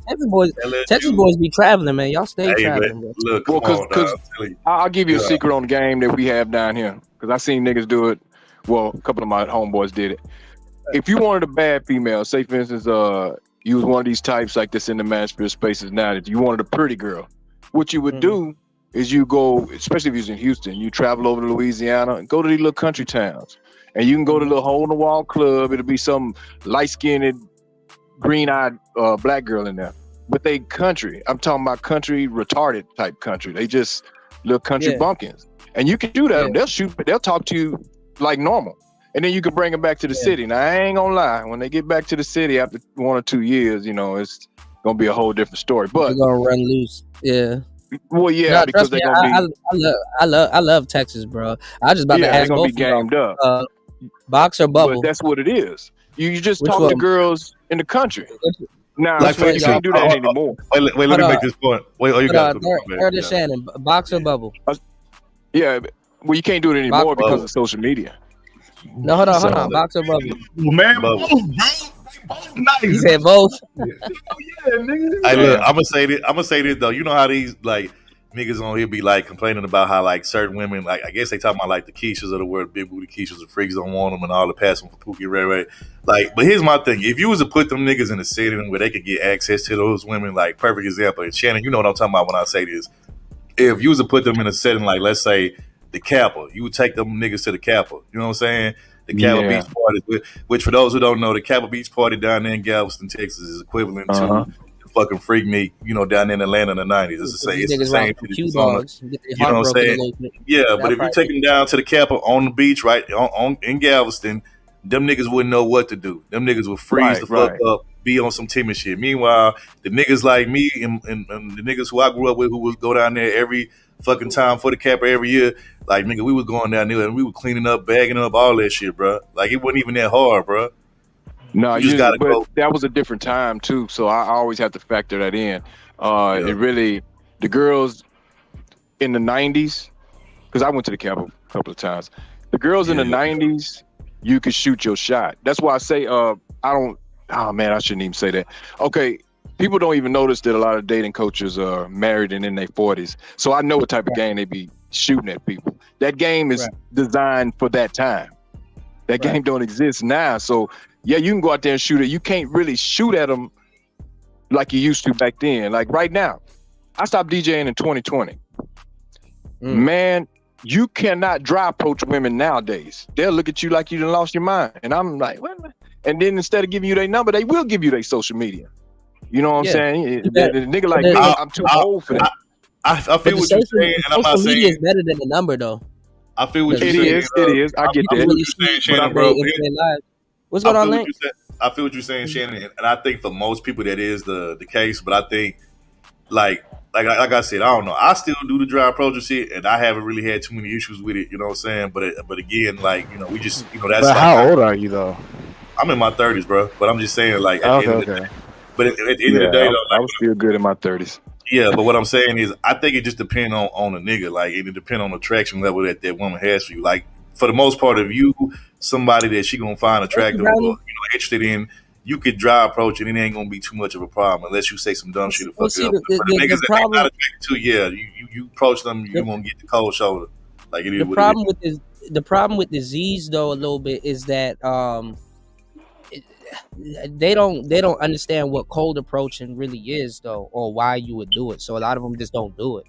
Texas boys be traveling, man. Y'all stay traveling. Man, look, because I'll give you a secret on the game that we have down here. Because I seen niggas do it. Well, a couple of my homeboys did it. If you wanted a bad female, say for instance, you was one of these types like this in the manosphere spaces now, that you wanted a pretty girl, what you would do is you go, especially if you're in Houston, you travel over to Louisiana and go to these little country towns. And you can go to the hole in the wall club. It'll be some light-skinned green-eyed black girl in there, but they country. I'm talking about country retarded type country. They just little country bumpkins, and you can do that. They'll talk to you like normal, and then you can bring them back to the city. Now I ain't gonna lie, when they get back to the city after 1 or 2 years, you know, it's gonna be a whole different story. But they're gonna run loose. Yeah. Well, yeah, because they're gonna be. I love Texas, bro. I just about to ask both be gamed up. Box or bubble? But that's what it is. You just talk to girls in the country. Now, like, you can't do that anymore. Wait, let me make this point. Wait, you got it. Shannon, box or bubble? Yeah, well, you can't do it anymore because of social media. No, hold on. Box or bubble? Man, both, nice. You said both. Yeah, nigga. Hey, look, I'm gonna say this though. You know how these like niggas on here be like complaining about how like certain women, like I guess they talking about like the Keishas of the world, big booty Keishas, the freaks don't want them, and all the passing for Pookie Ray Ray. Like, but here's my thing: if you was to put them niggas in a setting where they could get access to those women, like perfect example, and Shannon, you know what I'm talking about when I say this. If you was to put them in a setting like, let's say, the Kappa, you would take them niggas to the Kappa. You know what I'm saying? The Kappa Beach Party, which for those who don't know, the Kappa Beach Party down there in Galveston, Texas, is equivalent to the fucking Freak Meet, you know, down in Atlanta in the 90s. It's the same. You know what I'm saying? Yeah, but if you take them down to the Kappa on the beach, right, in Galveston, them niggas wouldn't know what to do. Them niggas would freeze the fuck up, be on some timid shit. Meanwhile, the niggas like me and the niggas who I grew up with who would go down there every fucking time for the Kappa every year, like, nigga, we was going down there and we were cleaning up, bagging up, all that shit, bro. Like, it wasn't even that hard, bro. No, you just gotta go. That was a different time too, so I always have to factor that in. It really, the girls in the 90s, because I went to the Kappa a couple of times. The girls in the 90s, you could shoot your shot. That's why I say, I shouldn't even say that. Okay, people don't even notice that a lot of dating coaches are married and in their 40s. So I know what type of game they be shooting at people. That game is designed for that time. That game don't exist now. So yeah, you can go out there and shoot it. You can't really shoot at them like you used to back then. Like right now, I stopped DJing in 2020. Man, you cannot dry approach women nowadays. They'll look at you like you done lost your mind. And I'm like, what? And then instead of giving you their number, they will give you their social media. You know what I'm saying? The nigga like me, I'm too old for that. I feel what you're saying, and I'm not saying media is better than the number, though. I feel what you're saying. It is. I get that. I feel what you're saying, Shannon, bro. What's going on, Link? I feel what you're saying, Shannon, and I think for most people that is the case. But I think, like I said, I don't know. I still do the dry approach and shit, and I haven't really had too many issues with it. You know what I'm saying? But again, like, you know, we just, you know, that's. But how old are you though? I'm in my 30s, bro. But I'm just saying, like, at the end of the day. But at the end of the day, though, I was still good in my 30s. Yeah, but what I'm saying is, I think it just depends on the nigga. Like, it depends on the attraction level that woman has for you. Like, for the most part, if you somebody that she gonna find attractive or, you know, interested in, you could dry approach and it ain't gonna be too much of a problem unless you say some dumb shit to fuck it up. But for the niggas that they not attracted to, you approach them, you gonna get the cold shoulder. Like, it is what it is. The problem with the Z's though a little bit is that they don't understand what cold approaching really is though, or why you would do it. So a lot of them just don't do it,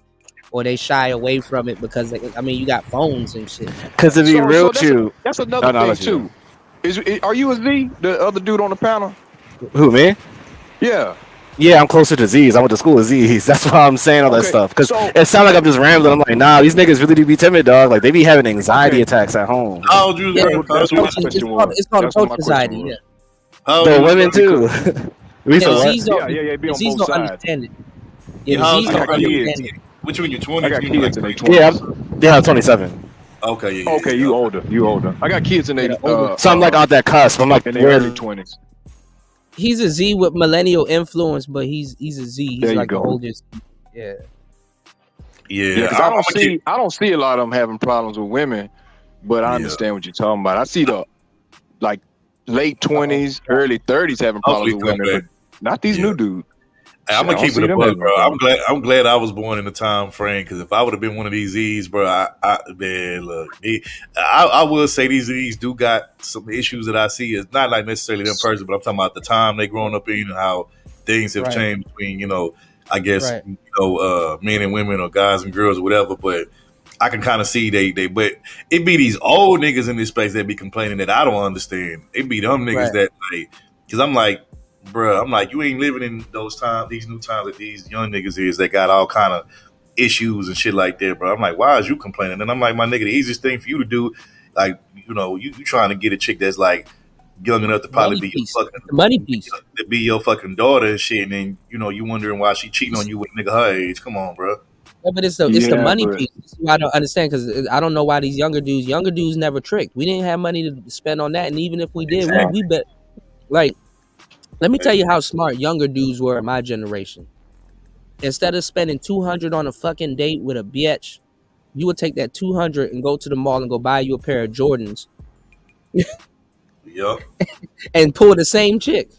or they shy away from it because you got phones and shit. Because to be real with you, that's another thing too. Are you a Z, the other dude on the panel? Who, me? Yeah. Yeah, I'm closer to Z's. I went to school with Z's. That's why I'm saying all that stuff. Because it sounds like I'm just rambling. I'm like, nah, these niggas really do be timid, dog. Like, they be having anxiety attacks at home. How you? It's called approach anxiety. Yeah. The women too. Z's don't understand it. Yeah, Z's don't understand it. Which one you 20? I got kids in their 20s. Yeah, I'm 27. Okay, okay, you older. I got kids in their so I'm like on that cusp. I'm like in their early 20s. He's a Z with millennial influence, but he's a Z. He's like the oldest. Yeah. Yeah. I don't see a lot of them having problems with women, but I understand what you're talking about. I see the like late 20s, early 30s having problems with women, but not these new dudes. I'm gonna keep it a buck, bro. I'm glad I was born in the time frame, because if I would have been one of these Z's, bro, I will say these Z's do got some issues that I see. It's not like necessarily them person, but I'm talking about the time they growing up in and how things have changed between, you know, I guess, you know, men and women or guys and girls or whatever. But I can kind of see but it be these old niggas in this space that be complaining that I don't understand. It be them niggas that, like, because I'm like, bruh, I'm like, you ain't living in those times, these new times that these young niggas is. They got all kind of issues and shit like that, bro. I'm like, why is you complaining? And I'm like, my nigga, the easiest thing for you to do, like, you know, you trying to get a chick that's like young enough to probably be your fucking money piece, to be your fucking daughter and shit, and then you know you wondering why she cheating on you with a nigga her age. Come on, bro. Yeah, but it's the money piece. I don't understand because I don't know why these younger dudes never tricked. We didn't have money to spend on that, and even if we did, we bet. Like, let me tell you how smart younger dudes were in my generation. Instead of spending $200 on a fucking date with a bitch, you would take that $200 and go to the mall and go buy you a pair of Jordans. Yup. And pull the same chick.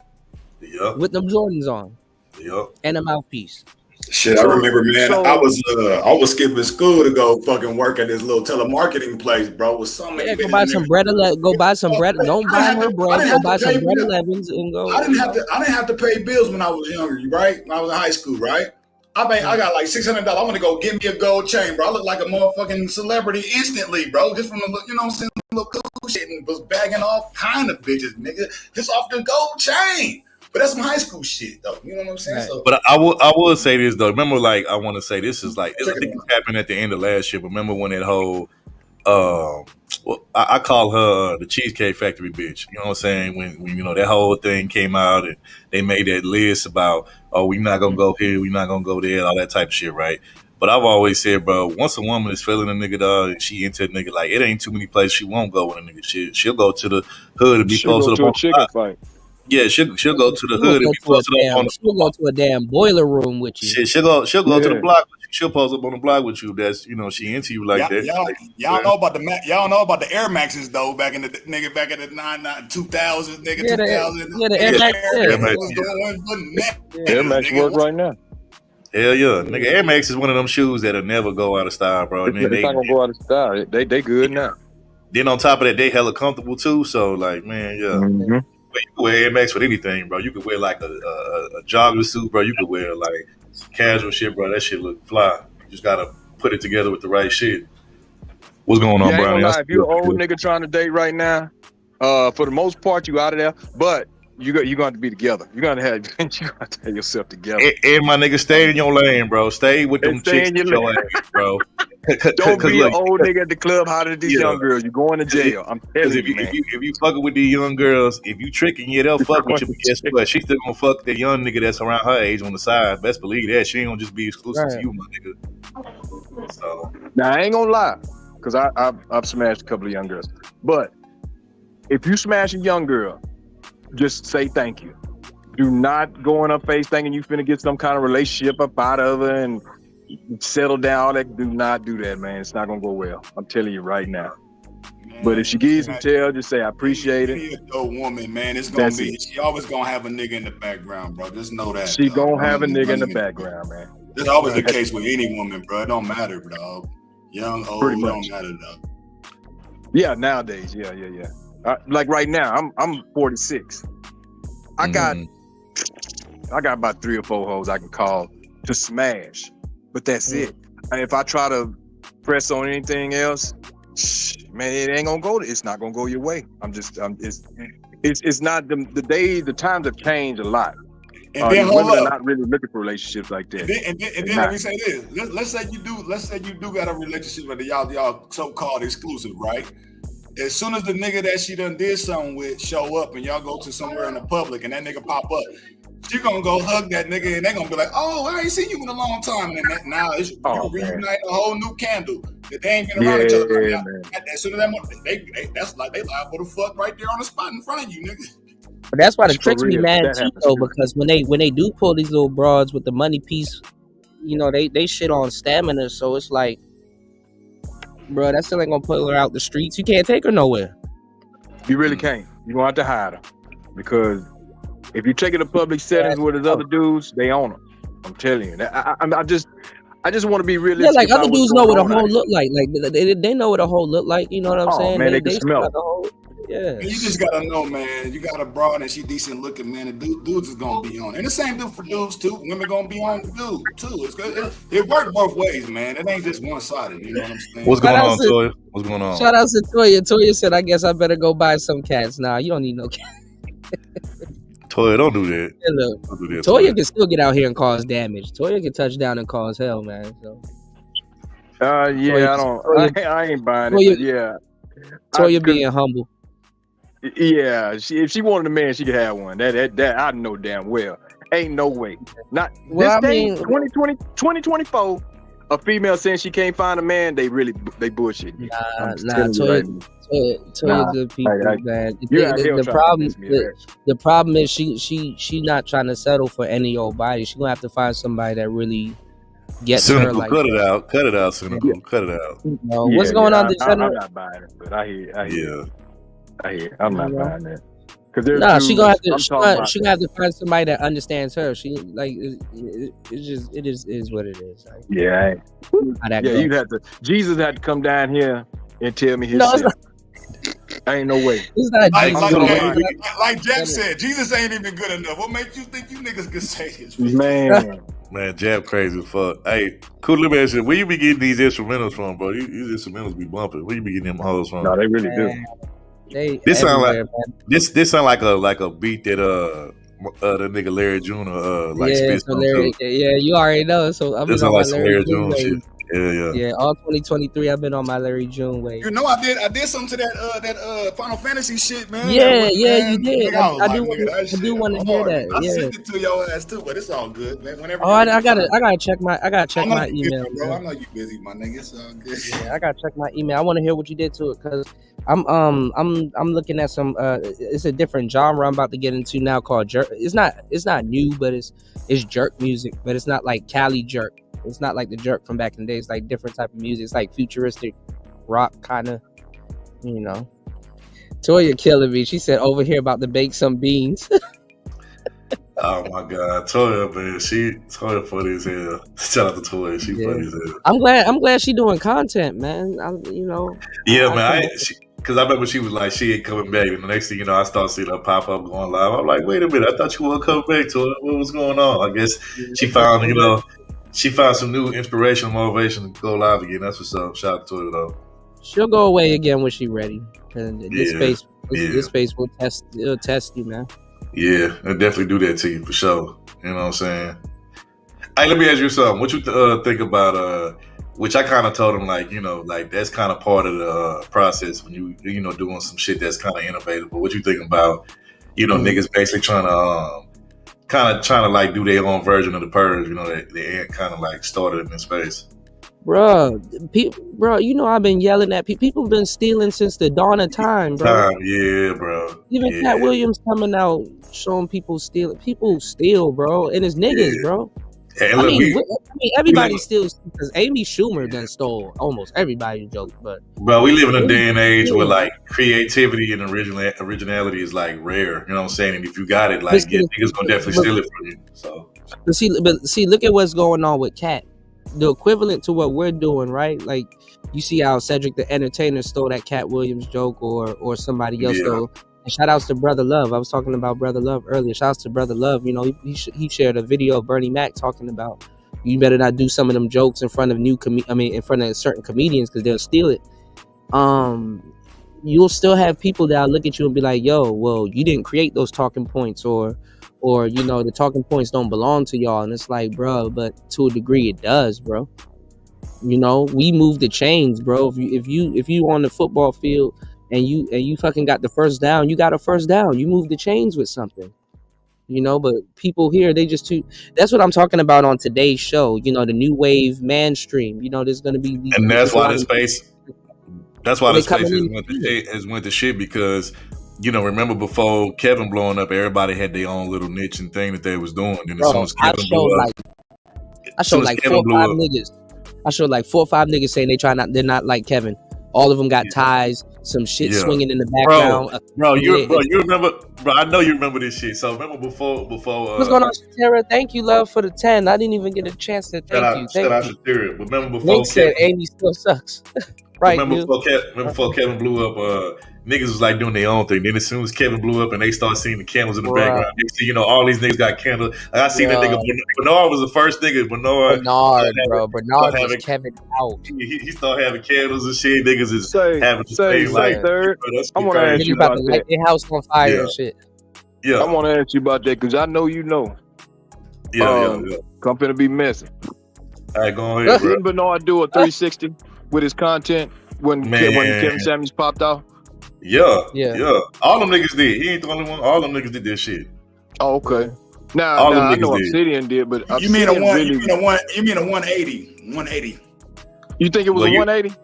Yup. With them Jordans on. Yup. And a mouthpiece. Shit, I remember, man. I was skipping school to go fucking work at this little telemarketing place, bro. With so many. Yeah, go buy some bread. Go buy some bread. Don't buy her bread. Go buy some bread 11s and go. I didn't have to pay bills when I was younger, right? When I was in high school, right? I got like $600. I'm gonna go get me a gold chain, bro. I look like a motherfucking celebrity instantly, bro. Just from the, you know what I'm saying, little cool shit, and was bagging off kind of bitches, nigga, just off the gold chain. But that's some high school shit, though. You know what I'm saying? Right. So, but I will say this though. Remember, like, I want to say this is like, I think it happened at the end of last year. But remember when that whole, I call her the Cheesecake Factory bitch. You know what I'm saying? When you know that whole thing came out and they made that list about, oh, we're not gonna go here, we're not gonna go there, all that type of shit, right? But I've always said, bro, once a woman is feeling a nigga, dog, and she into a nigga, like, it ain't too many places she won't go with a nigga. She'll go to the hood and be posted up on a chicken fight. Yeah, she'll go to the hood and be posted up on the. She'll go to a damn boiler room with you. She'll go to the block with you. She'll post up on the block with you. That's, you know, she into you like that. Y'all know about the Air Maxes though. Back in the 2000s, nigga. Yeah, 2000. The Air Max. Air Max work right now. Hell yeah, nigga. Air Max is one of them shoes that'll never go out of style, bro. And It's not gonna go out of style. They good now. Then on top of that, they hella comfortable too. So like, man, yeah. Mm-hmm. You can wear Air Max with anything, bro. You could wear like a jogger suit, bro. You could wear like casual shit, bro. That shit look fly. You just gotta put it together with the right shit. What's going on, Brownie? If you're an old nigga trying to date right now, for the most part, you out of there. But you're going to have to be together. You're going to have to have yourself together. And my nigga, stay in your lane, bro. Stay with them chicks in your lane, bro. Don't be an old nigga at the club hotter than these young girls. You're going to jail. I'm telling you, man. If you fucking with these young girls, if you tricking, yeah, they'll fuck with you. But guess what? She's still gonna fuck that young nigga that's around her age on the side. Best believe that. She ain't gonna just be exclusive to you, my nigga. So now I ain't gonna lie, because I've smashed a couple of young girls. But if you smash a young girl, just say thank you. Do not go in her face thinking you finna get some kind of relationship up out of her and settle down. All that. Do not do that, man. It's not gonna go well. I'm telling you right now. Man, but if she gives some tell, just say I appreciate it. She a dope woman, man. It's gonna be. She always gonna have a nigga in the background, bro. Just know that. She gonna have a nigga in the background, man. That's always the case with any woman, bro. It don't matter, dog. Young, old, it don't matter, dog. Yeah, nowadays, yeah. Like right now, I'm 46. I got about 3 or 4 hoes I can call to smash, but that's it. And if I try to press on anything else, man, it ain't gonna go. It's not gonna go your way. It's not the times have changed a lot. And then women are not really looking for relationships like that. And then let me say this. Let's say you do got a relationship with y'all so-called exclusive, right? As soon as the nigga that she done did something with show up and y'all go to somewhere in the public and that nigga pop up, she gonna go hug that nigga and they gonna be like, oh, I ain't seen you in a long time. And then now it's you reunite a whole new candle that they ain't been around each other right now. As soon as that's like they liable to fuck right there on the spot in front of you, nigga. But that's why the tricks be mad too, though, because when they do pull these little broads with the money piece, you know, they shit on stamina, so it's like, bro, that still ain't gonna pull her out the streets. You can't take her nowhere. You really can't. You gonna have to hide her, because if you take her to public settings with his other dudes, they own her. I'm telling you. I just want to be realistic. Yeah, like other dudes know what a hoe look like. Like they know what a hoe look like. You know what I'm saying? Man, they can smell it. Yeah. You just gotta know, man. You got a broad and she decent looking, man. And dudes is gonna be on. And the same do for dudes too. Women gonna be on dudes too. It's good. It works both ways, man. It ain't just one sided. You know what I'm saying? What's going on, Toya? What's going on? Shout out to Toya. Toya said, "I guess I better go buy some cats now. You don't need no cats." Toya, don't do that. Hey, look, Don't do that, Toya can still get out here and cause damage. Toya can touch down and cause hell, man. So. Yeah, I ain't buying it. But yeah, Toya being humble. Yeah, if she wanted a man, she could have one. That I know damn well. Ain't no way. Not this day, 2024. A female saying she can't find a man, they bullshit. Nah, Toya good people, man. The problem is she not trying to settle for any old body. She gonna have to find somebody that really gets cynical, her. Like, cut it out, cynical. Cut it out. What's going on? I'm not buying it, but I hear. I'm not buying that. She gonna have to find somebody that understands her. She like it is what it is. Like, you'd have to. Jesus had to come down here and tell me his shit. Ain't no way. It's not like Jeff said, Jesus ain't even good enough. What makes you think you niggas can say this? Man, Jab crazy as fuck. Hey, cool. Let me ask you, where you be getting these instrumentals from, bro? These instrumentals be bumping. Where you be getting them hoes from? No, they really do. This sound like a beat that the nigga Larry June spits on too. Yeah, you already know. So I'm on like Larry June shit. Yeah. All 2023, I've been on my Larry June wave. You know, I did something to that Final Fantasy shit, man. Yeah, you did. I do want to hear that. I sent it to your ass too, but it's all good, man. Whenever I gotta check my email. Busy, bro. I know you busy, my nigga. It's all good. Yeah, I gotta check my email. I want to hear what you did to it because I'm looking at some. It's a different genre I'm about to get into now called jerk. It's not new, but it's jerk music, but it's not like Cali jerk. It's not like the jerk from back in the day. It's like different type of music. It's like futuristic rock kind of, you know. Toya killing me. She said over here about to bake some beans. Oh my god, Toya, man, Toya funny as hell. Shout out to Toya, she funny as hell. I'm glad she doing content, man. Because I remember she was like, she ain't coming back, and the next thing you know, I start seeing her pop up going live. I'm like, wait a minute, I thought you weren't coming back to it. What was going on? I guess she found, she found some new inspiration and motivation to go live again. That's what's up. Shout out to her though. She'll go away again when she's ready. And this space will test you, man. Yeah, I'll definitely do that to you for sure. You know what I'm saying? Hey, let me ask you something. What you think about which I kind of told him, like that's kind of part of the process when you doing some shit that's kind of innovative. But what you think about, niggas basically trying to like do their own version of the purge? They ain't kind of like started in this space. Bro, I've been yelling at people. People been stealing since the dawn of time, bro. Yeah, bro. Even Cat Williams coming out showing people stealing. People steal, bro, and it's niggas, bro. And I mean, everybody steals because Amy Schumer done stole almost everybody's joke. But bro, we live in a day and age where like creativity and originality is like rare. You know what I'm saying? And if you got it, like niggas gonna definitely steal it from you. So, but see, look at what's going on with Cat. The equivalent to what we're doing, right? Like you see how Cedric the Entertainer stole that Cat Williams joke, or somebody else stole. And shout outs to Brother Love. I was talking about Brother Love earlier. Shout outs to Brother Love. He shared a video of Bernie Mac talking about you better not do some of them jokes in front of in front of certain comedians because they'll steal it. You'll still have people that look at you and be like, "Yo, well, you didn't create those talking points," or the talking points don't belong to y'all. And it's like, bro, but to a degree it does, bro. We move the chains, bro. If you on the football field and you fucking got the first down, you got a first down. You move the chains with something. But people here, they just that's what I'm talking about on today's show. The new wave Manstream. There's gonna be and that's why this space has went to shit because remember before Kevin blowing up, everybody had their own little niche and thing that they was doing. And as soon as Kevin blew up, I showed like 4 or 5 niggas. I showed like 4 or 5 niggas saying they're not like Kevin. All of them got ties, some shit swinging in the background. Bro, you remember? Bro, I know you remember this shit. So remember before. What's going on, Shatera? Thank you, love, for the 10. I didn't even get a chance to thank you. Shout out Shatera. But remember before Nick said Amy still sucks. Right. Remember before Kevin blew up, niggas was like doing their own thing. Then as soon as Kevin blew up and they started seeing the candles in the background, they see, all these niggas got candles. Like I seen that nigga. Bernard was the first nigga. Bernard was Kevin out. He started having candles and shit. Niggas is having the same life. I want to ask you about that. Light their house on fire and shit. Yeah. I want to ask you about that because I know you know. Yeah. I'm finna be messing. All right, go ahead, bro. Didn't Bernard do a 360 with his content when Kevin Samuels popped off? Yeah. All them niggas did. He ain't the only one. All them niggas did that shit. Oh, okay. Now I know Obsidian did, but you mean a 180? 180. You think it was a 180?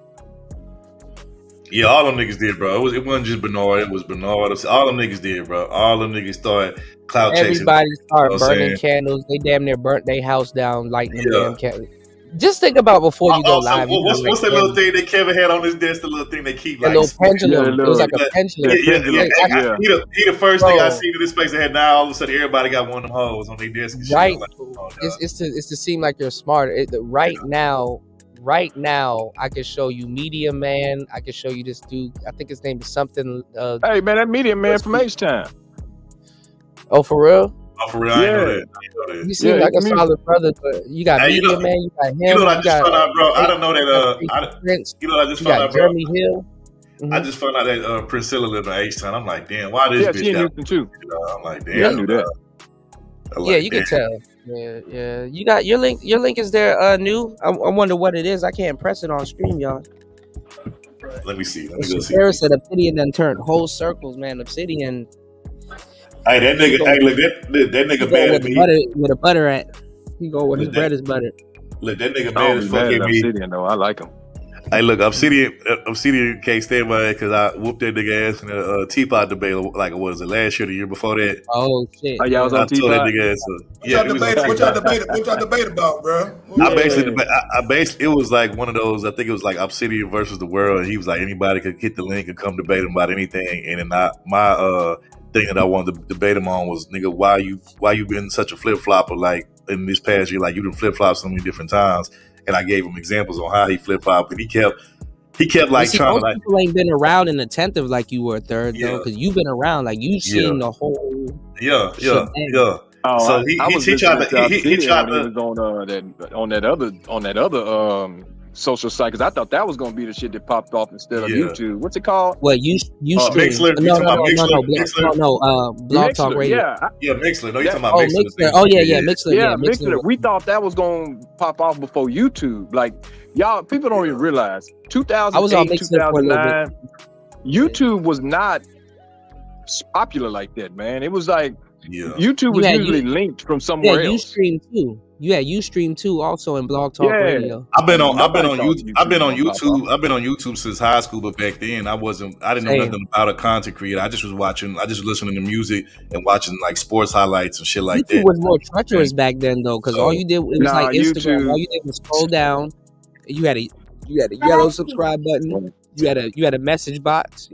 Yeah, all them niggas did, bro. It wasn't just Bernard. It was Bernard. All them niggas did, bro. All them niggas started clout chasing. Everybody started burning candles. They damn near burnt their house down, lighting them damn candles. Just think about before you go live. What's that little thing that Kevin had on his desk? The little thing they keep like a little pendulum. It was like a pendulum. He the first thing I seen in this place that had now all of a sudden everybody got one of them hoes on their desk. And shit. Right. Like, oh, it's to seem like you're smart. Right now, I can show you Media Man. I can show you this dude. I think his name is something. Hey man, that Media Man from H-Time. Oh, for real? Oh, for real? I know that. You seem like a solid brother, but you got Media Man. You got him. You know what I just found out, bro? I don't know that. I just found out, bro. Jeremy Hill. Mm-hmm. I just found out that Priscilla lived in H-Town. I'm like, damn, why this bitch? Yeah, she in Houston too. I'm like, damn. Yeah, I knew that. You can tell. Yeah. You got your link. Your link is there. New. I wonder what it is. I can't press it on Streamyard. Let me see. Let me go see. Harris said Obsidian then turned whole circles, man. Obsidian. Hey, that nigga. Hey, look, that nigga mad at me. With a butter at. He go where his bread is buttered. Look, that nigga mad as fuck at me. Obsidian, though. I like him. Hey, look, Obsidian can't stand by it because I whooped that nigga ass in a teapot debate. Like, what was it, last year, the year before that? Oh shit! Oh, y'all was on teapot. That nigga ass. What y'all debate about, bro? I basically, it was like one of those. I think it was like Obsidian versus the world. And he was like, anybody could hit the link and come debate him about anything. And then my thing that I wanted to debate him on was, nigga, why you been such a flip flopper? Like in this past year, like you done flip flop so many different times. And I gave him examples on how he flip flopped, and he kept like trying to like. People ain't been around and attentive like you were third though, because you've been around, like you've seen the whole. Yeah. Oh, so he tried to on that other social site, because I thought that was gonna be the shit that popped off instead of YouTube. What's it called? What you Mixler? No, Blog Talk Radio. Yeah, Mixler. No, you talking about Mixler? Oh yeah, Mixler. Yeah, Mixler. We thought that was gonna pop off before YouTube. Like y'all, people don't even realize 2008, 2009, YouTube was not popular like that, man. It was like YouTube was usually linked from somewhere else. Ustream too. Ustream too, also in Blog Talk Radio. I've been on YouTube since high school, but back then I didn't know nothing about a content creator. I just was listening to music and watching like sports highlights and shit like YouTube that. Was more treacherous back then though, because all you did was like Instagram. YouTube. All you did was scroll down. You had a yellow subscribe button. You had a message box.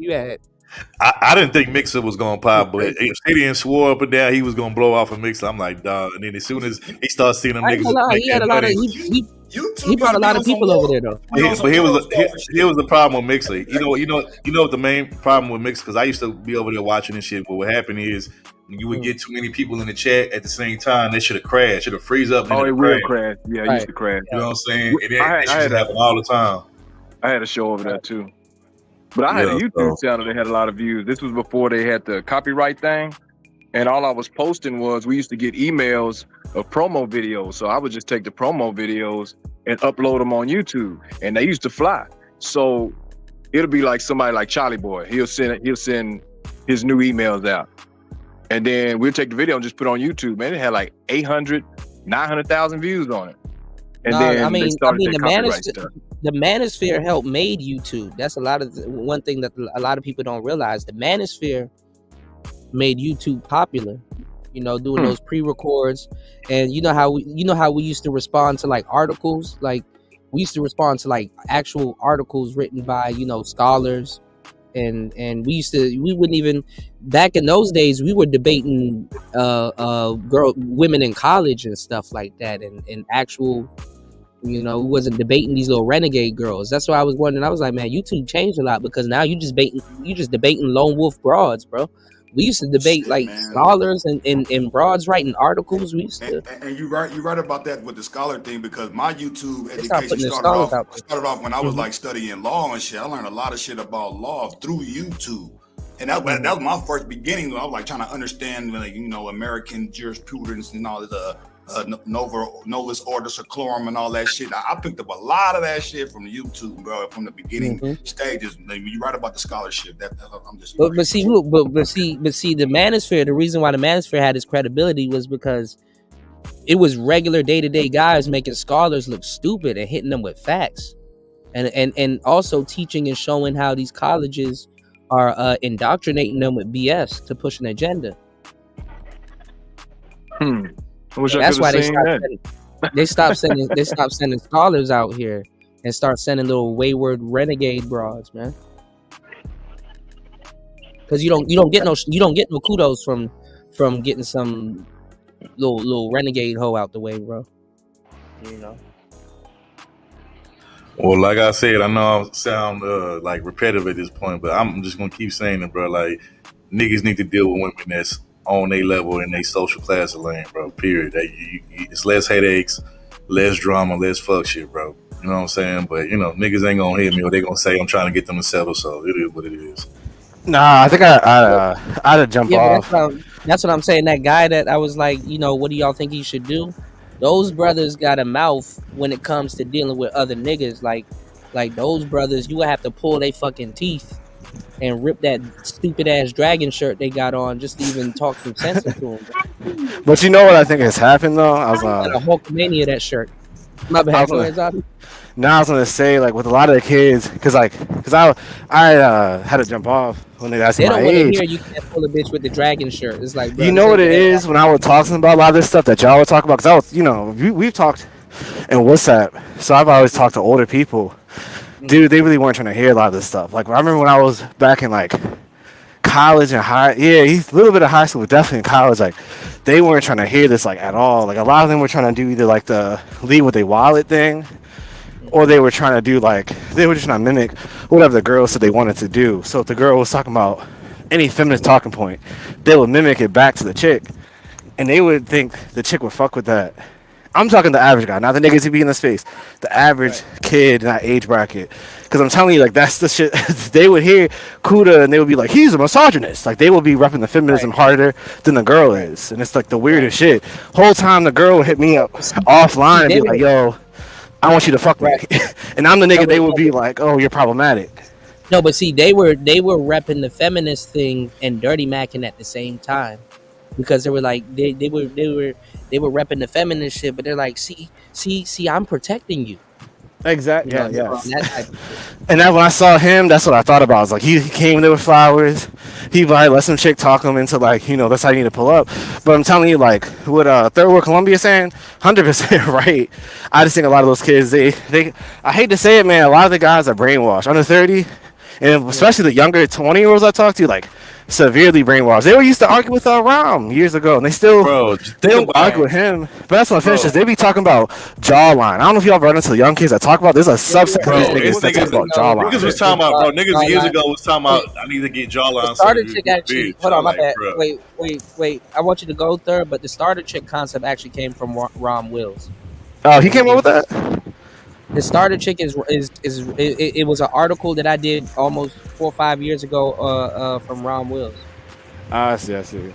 I didn't think Mixer was gonna pop, but Obsidian swore up and down he was gonna blow off a Mixer. I'm like, dog. And then as soon as he started seeing them niggas, he had a lot of he brought a lot of people over there though. But here was the problem with Mixer. You know what the main problem with Mixer, because I used to be over there watching this shit. But what happened is when you would get too many people in the chat at the same time, they should have crashed. Should have freeze up. Oh, it will crash. Yeah, it used to crash. You know what I'm saying? And it used to happen all the time. I had a show over there too. But I had a YouTube channel that had a lot of views. This was before they had the copyright thing. And all I was posting was, we used to get emails of promo videos. So I would just take the promo videos and upload them on YouTube. And they used to fly. So it'll be like somebody like Charlie Boy. He'll send his new emails out. And then we'll take the video and just put it on YouTube. Man, it had like 800, 900,000 views on it. And then they started the copyright stuff. The manosphere helped made YouTube. That's one thing that a lot of people don't realize. The manosphere made YouTube popular. Doing those pre-records, and you know how we used to respond to like articles. Like we used to respond to like actual articles written by scholars, and we wouldn't even, back in those days we were debating women in college and stuff like that, and actual. We wasn't debating these little renegade girls. That's why I was wondering. I was like, man, YouTube changed a lot, because now you just debating lone wolf broads, bro. We used to debate scholars and broads writing articles. We used to. And you're right about that with the scholar thing, because my YouTube education started off when I was like studying law and shit. I learned a lot of shit about law through YouTube. And that was my first beginning. I was like trying to understand, like, you know, American jurisprudence and all this, Novus Ordo Seclorum and all that shit. I picked up a lot of that shit from YouTube, bro, from the beginning stages. Like, when you write about the scholarship, I'm just. But see, the manosphere. The reason why the manosphere had its credibility was because it was regular day-to-day guys making scholars look stupid and hitting them with facts, and also teaching and showing how these colleges are indoctrinating them with BS to push an agenda. That's why they stopped sending scholars out here and start sending little wayward renegade broads, man. Because you don't get no kudos from getting some little renegade hoe out the way, bro. You know. Well, like I said, I know I sound like repetitive at this point, but I'm just gonna keep saying it, bro. Like, niggas need to deal with women that's on their level in their social class lane, bro. Period. It's less headaches, less drama, less fuck shit, bro. You know what I'm saying? But you know, niggas ain't gonna hit me or they gonna say I'm trying to get them to settle. So it is what it is. Nah, I think I'd jump off. That's what I'm saying. That guy that I was like, you know, what do y'all think he should do? Those brothers got a mouth when it comes to dealing with other niggas. Like those brothers, you would have to pull their fucking teeth and rip that stupid ass dragon shirt they got on just to even talk some sense into them. But you know what I think has happened though? I was a Hulkamania that shirt. My bad. Now I was gonna say, like, with a lot of the kids, cause I had to jump off when they asked me my age. They don't want to hear you can't pull a bitch with the dragon shirt. It's like, bro, you know what it is when I was talking about a lot of this stuff that y'all were talking about. Cause I was, you know, we've talked in WhatsApp, so I've always talked to older people. Dude, they really weren't trying to hear a lot of this stuff. Like, I remember when I was back in like college and he's a little bit of high school, but definitely in college. Like, they weren't trying to hear this like at all. Like, a lot of them were trying to do either like the lead with a wallet thing, or they were trying to do they were just trying to mimic whatever the girl said they wanted to do. So if the girl was talking about any feminist talking point, they would mimic it back to the chick, and they would think the chick would fuck with that. I'm talking the average guy, not the niggas who be in the space. The average kid in that age bracket. Because I'm telling you, like, that's the shit. They would hear Cuda and they would be like, he's a misogynist. Like, they would be repping the feminism harder than the girl is. And it's like the weirdest shit. Whole time the girl would hit me up offline and be like, yo, I want you to fuck me. And I'm the nigga they would be like, oh, you're problematic. No, but see, they were repping the feminist thing and dirty macking at the same time. Because they were like they were repping the feminist shit, but they're like, see, I'm protecting you. Exactly. Yeah. And then when I saw him, that's what I thought about. I was like, he came there with flowers. He like let some chick talk him into like, you know, that's how you need to pull up. But I'm telling you, like, what Third World Columbia saying, 100% right. I just think a lot of those kids, they I hate to say it, man, a lot of the guys are brainwashed under 30, and especially the younger 20-year-olds I talk to, like, severely brainwashed. They were used to argue with Ram years ago, and they don't argue with him. But that's what finishes. They be talking about jawline. I don't know if y'all run into the young kids that talk about. There's a subset of niggas that talk about jawline. Niggas was talking about, bro. Niggas years ago was talking about, I need to get jawline. The starter chick actually. Hold on, my bad. Wait. I want you to go third, but the starter chick concept actually came from Ram Wills. Oh, he came up with that. The starter chick it was an article that I did almost 4 or 5 years ago from Ron Wills. I see.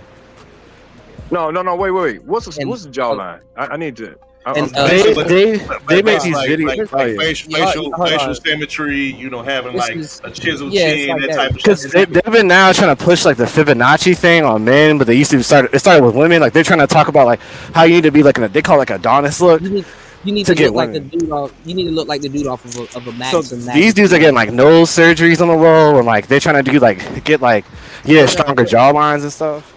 No, wait. What's the jawline? I need to. They make these videos, like facial symmetry, you know, having like a chiseled chin, that type of shit. Because they've been now trying to push like the Fibonacci thing on men, but they used to it started with women. Like, they're trying to talk about like how you need to be like they call it like Adonis look. You need to look like the dude off. You need to look like the dude off of a Max. So these dudes are getting like nose surgeries on the low, and like they're trying to do stronger jawlines and stuff.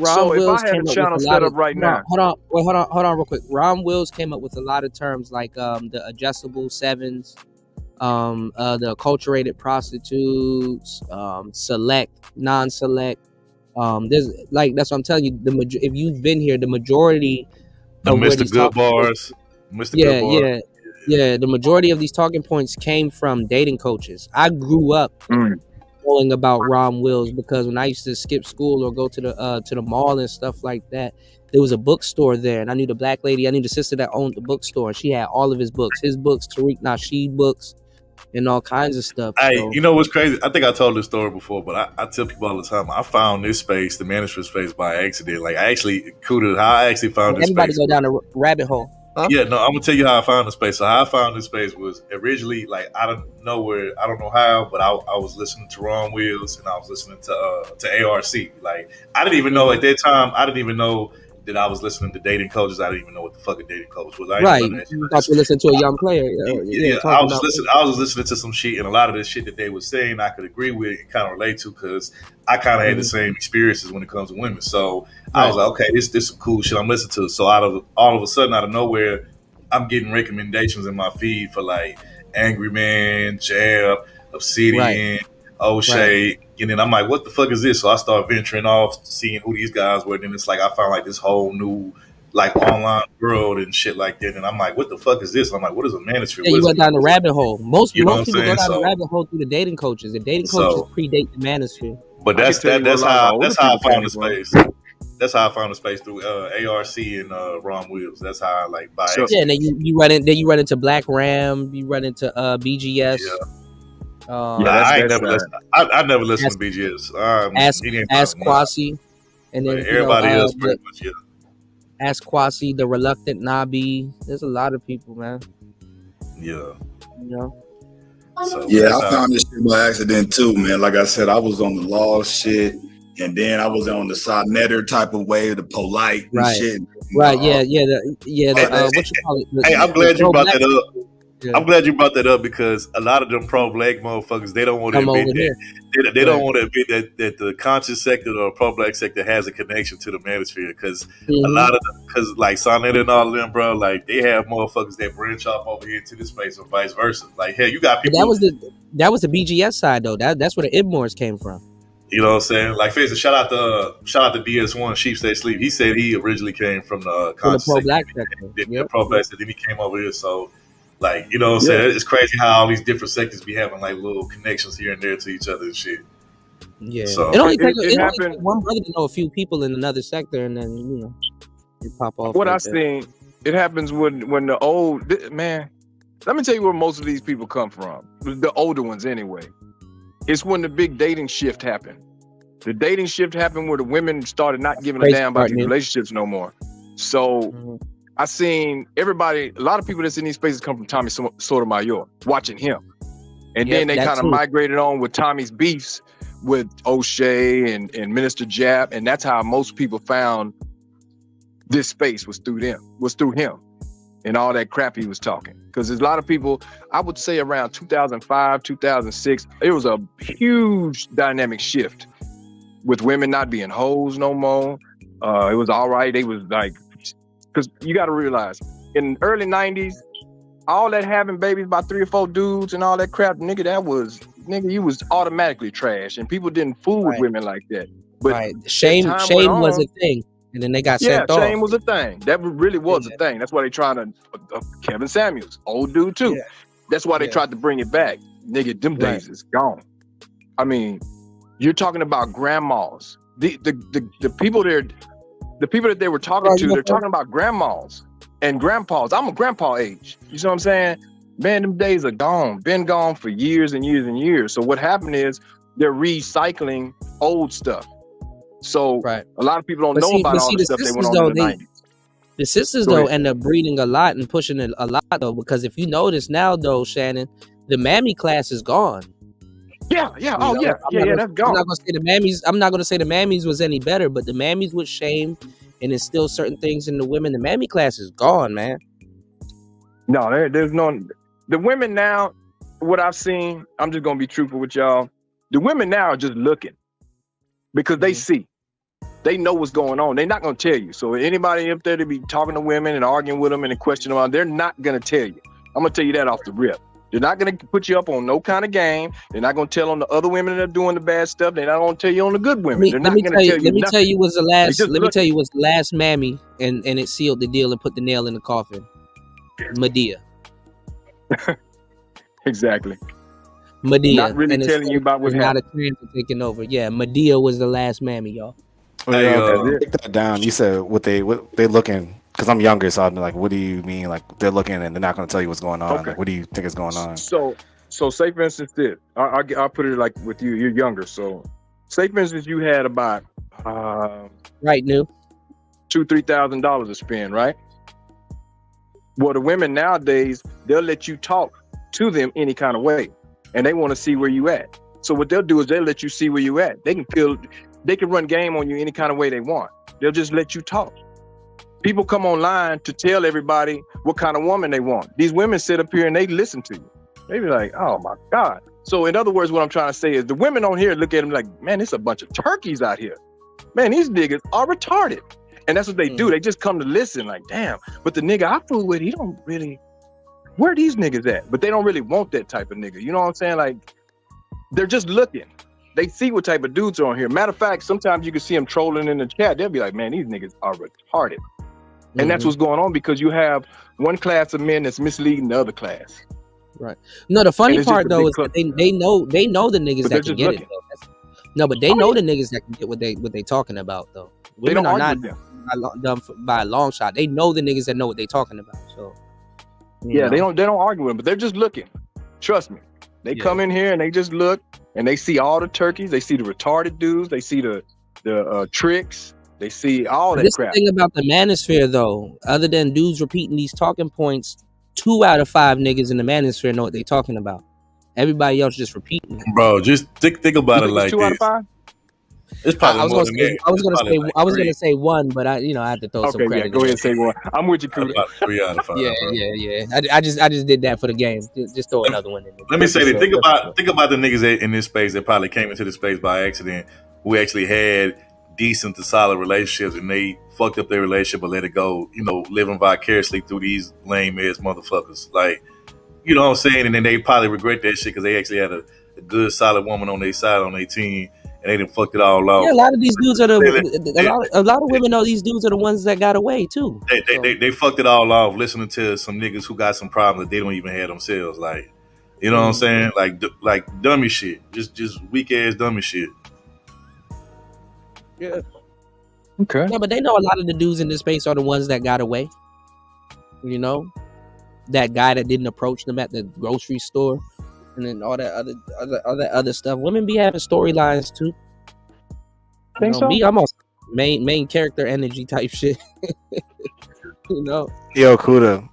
So if I had a channel set up right now, hold on, real quick. Ron Wills came up with a lot of terms like the adjustable sevens, the acculturated prostitutes, select, non-select. There's like that's what I'm telling you. If you've been here, the majority of Mr. Good bars. Yeah. The majority of these talking points came from dating coaches. I grew up knowing about Ron Wills because when I used to skip school or go to the mall and stuff like that, there was a bookstore there, and I knew the black lady. I knew the sister that owned the bookstore, and she had all of his books. Tariq Nasheed books, and all kinds of stuff. Hey, so. you know what's crazy? I think I told this story before, but I tell people all the time. I found this space, the manosphere space, by accident. Like, I actually, Cuda, how I actually found this Everybody space. go down a rabbit hole. Huh? Yeah, no, I'm gonna tell you how I found the space. So how I found this space was originally like I don't know how, but I was listening to Ron Wheels and I was listening to ARC. Like, I didn't even know at that time. I didn't even know that I was listening to dating coaches. I didn't even know what the fuck a dating coach was. Right, you thought you listened to a young player. I was listening to some shit, and a lot of the shit that they were saying I could agree with and kind of relate to because I kind of had the same experiences when it comes to women. So I was like, okay, this is some cool shit I'm listening to. So all of a sudden, out of nowhere, I'm getting recommendations in my feed for like Angry Man, Jab, Obsidian, O'Shea. And then I'm like, what the fuck is this? So I start venturing off, seeing who these guys were. And then it's like I found like this whole new like online world and shit like that. And I'm like, what the fuck is this? And I'm like, what is a manosphere? Yeah, you went down the rabbit hole. Most people go down the rabbit hole through the dating coaches. The dating coaches predate the manosphere. But that's how I found the space. That's how I found the space through ARC and Ron Wheels. That's how I like buy. Yeah, and then you run into Black Ram. You run into BGS. Yeah. I never listened to BGS. Ask Kwasi, and then everybody else pretty much. Yeah. Ask Kwasi, the reluctant Nabi. There's a lot of people, man. Yeah. You know. So, yeah, I found this shit by accident too, man. Like I said, I was on the law shit, and then I was on the Sodnetter type of way, the polite and shit. Right. What you call it? Hey, I'm glad you brought that up. Yeah. I'm glad you brought that up because a lot of them pro-black motherfuckers, they don't want to admit that. They don't want to admit that the conscious sector or pro-black sector has a connection to the manosphere because a lot of them, because like Sonetta and all of them, bro, like they have motherfuckers that branch off over here to this space or vice versa. Like, hell, you got people. That was the BGS side though. That's where the Ibmores came from. You know what I'm saying? Like, for instance, shout out to DS1, Sheep Stay Sleep. He said he originally came from the conscious pro-black sector. The pro-black sector. Then he came over here, so. Like, you know what I'm saying? It's crazy how all these different sectors be having like little connections here and there to each other and shit. Yeah. So, it only takes one brother to know a few people in another sector and then, you know, you pop off. What I've seen, it happens when the old, man, let me tell you where most of these people come from. The older ones anyway. It's when the big dating shift happened. The dating shift happened where the women started not giving a damn about these relationships no more. So I seen a lot of people that's in these spaces come from Tommy Sotomayor, watching him. And then they kind of migrated on with Tommy's beefs with O'Shea and Minister Jab. And that's how most people found this space was through him and all that crap he was talking. Because there's a lot of people, I would say around 2005, 2006, it was a huge dynamic shift with women not being hoes no more. It was all right. They was like, because you got to realize, in the early 90s, all that having babies by 3 or 4 dudes and all that crap, nigga, you was automatically trash. And people didn't fool with women like that. But shame was a thing. And then they got sent off. Yeah, shame was a thing. That really was a thing. That's why they tried to, Kevin Samuels, old dude too. Yeah. That's why they tried to bring it back. Nigga, them days is gone. I mean, you're talking about grandmas. The people there, the people that they were talking to, they're talking about grandmas and grandpas. I'm a grandpa age. You see what I'm saying? Man, them days are gone. Been gone for years and years and years. So what happened is they're recycling old stuff. So a lot of people don't know about all the stuff they went on in the 90s. The sisters though end up breeding a lot and pushing it a lot though, because if you notice now though, Shannon, the mammy class is gone. Yeah. That's gone. I'm not gonna say the mammies was any better, but the mammies with shame and instill certain things in the women. The mammy class is gone, man. No, there's no. The women now, what I've seen, I'm just gonna be truthful with y'all. The women now are just looking because they see, they know what's going on. They're not gonna tell you. So anybody up there to be talking to women and arguing with them and questioning them, they're not gonna tell you. I'm gonna tell you that off the rip. They're not going to put you up on no kind of game. They're not going to tell on the other women that are doing the bad stuff. They're not going to tell you on the good women. They're not going to tell you. Let me tell you was the last mammy, and it sealed the deal and put the nail in the coffin. Medea. Exactly. Medea. Not really telling you about what's happening. Not a transit taking over. Yeah, Medea was the last mammy, y'all. Take that down. You said what they looking. Because I'm younger, so I'm like, what do you mean? Like, they're looking and they're not going to tell you what's going on. Okay. Like, what do you think is going on? So So say for instance this, I'll put it like with you. You're younger, so say for instance you had about right new $2,000-$3,000 to spend, right? Well, the women nowadays, they'll let you talk to them any kind of way, and they want to see where you at. So what they'll do is they'll let you see where you at. They can run game on you any kind of way they want. They'll just let you talk. People come online to tell everybody what kind of woman they want. These women sit up here and they listen to you. They be like, oh my God. So in other words, what I'm trying to say is the women on here look at them like, man, it's a bunch of turkeys out here. Man, these niggas are retarded. And that's what they do. They just come to listen like, damn. But the nigga I fool with, he don't really, where are these niggas at? But they don't really want that type of nigga. You know what I'm saying? Like, they're just looking. They see what type of dudes are on here. Matter of fact, sometimes you can see them trolling in the chat. They'll be like, man, these niggas are retarded. And that's what's going on because you have one class of men that's misleading the other class. Right. No, the funny part though is that they know the niggas that can get it though. No, but they know the niggas that can get what they talking about though. Women are not dumb by a long shot. They know the niggas that know what they talking about. So yeah, they don't argue with them, but they're just looking. Trust me. They come in here and they just look and they see all the turkeys. They see the retarded dudes. They see the tricks. They see all that crap. The thing about the manosphere though, other than dudes repeating these talking points, 2 out of 5 niggas in the manosphere know what they talking about. Everybody else just repeating. Bro, just think about it like 2 out of 5? It's probably more than that. I was gonna say 1, but I had to throw some credit. Yeah, go ahead and say 1. I'm with you, Cuda. 3 out of 5. Yeah. I just did that for the game. Just throw another one in there. Let me say that. Think about the niggas in this space that probably came into the space by accident, who actually had decent to solid relationships, and they fucked up their relationship but let it go. You know, living vicariously through these lame ass motherfuckers. Like, you know what I'm saying? And then they probably regret that shit because they actually had a good solid woman on their side, on their team. And they done fucked it all off. Yeah, a lot of these dudes are a lot of women know these dudes are the ones that got away too. They fucked it all off listening to some niggas who got some problems that they don't even have themselves. Like, you know what I'm saying? Like dummy shit. Just weak ass dummy shit. Yeah. Okay. Yeah, but they know a lot of the dudes in this space are the ones that got away. You know? That guy that didn't approach them at the grocery store. And then all that other stuff. Women be having storylines too. Think so? Me, I'm on main character energy type shit. You know. Yo, Cuda.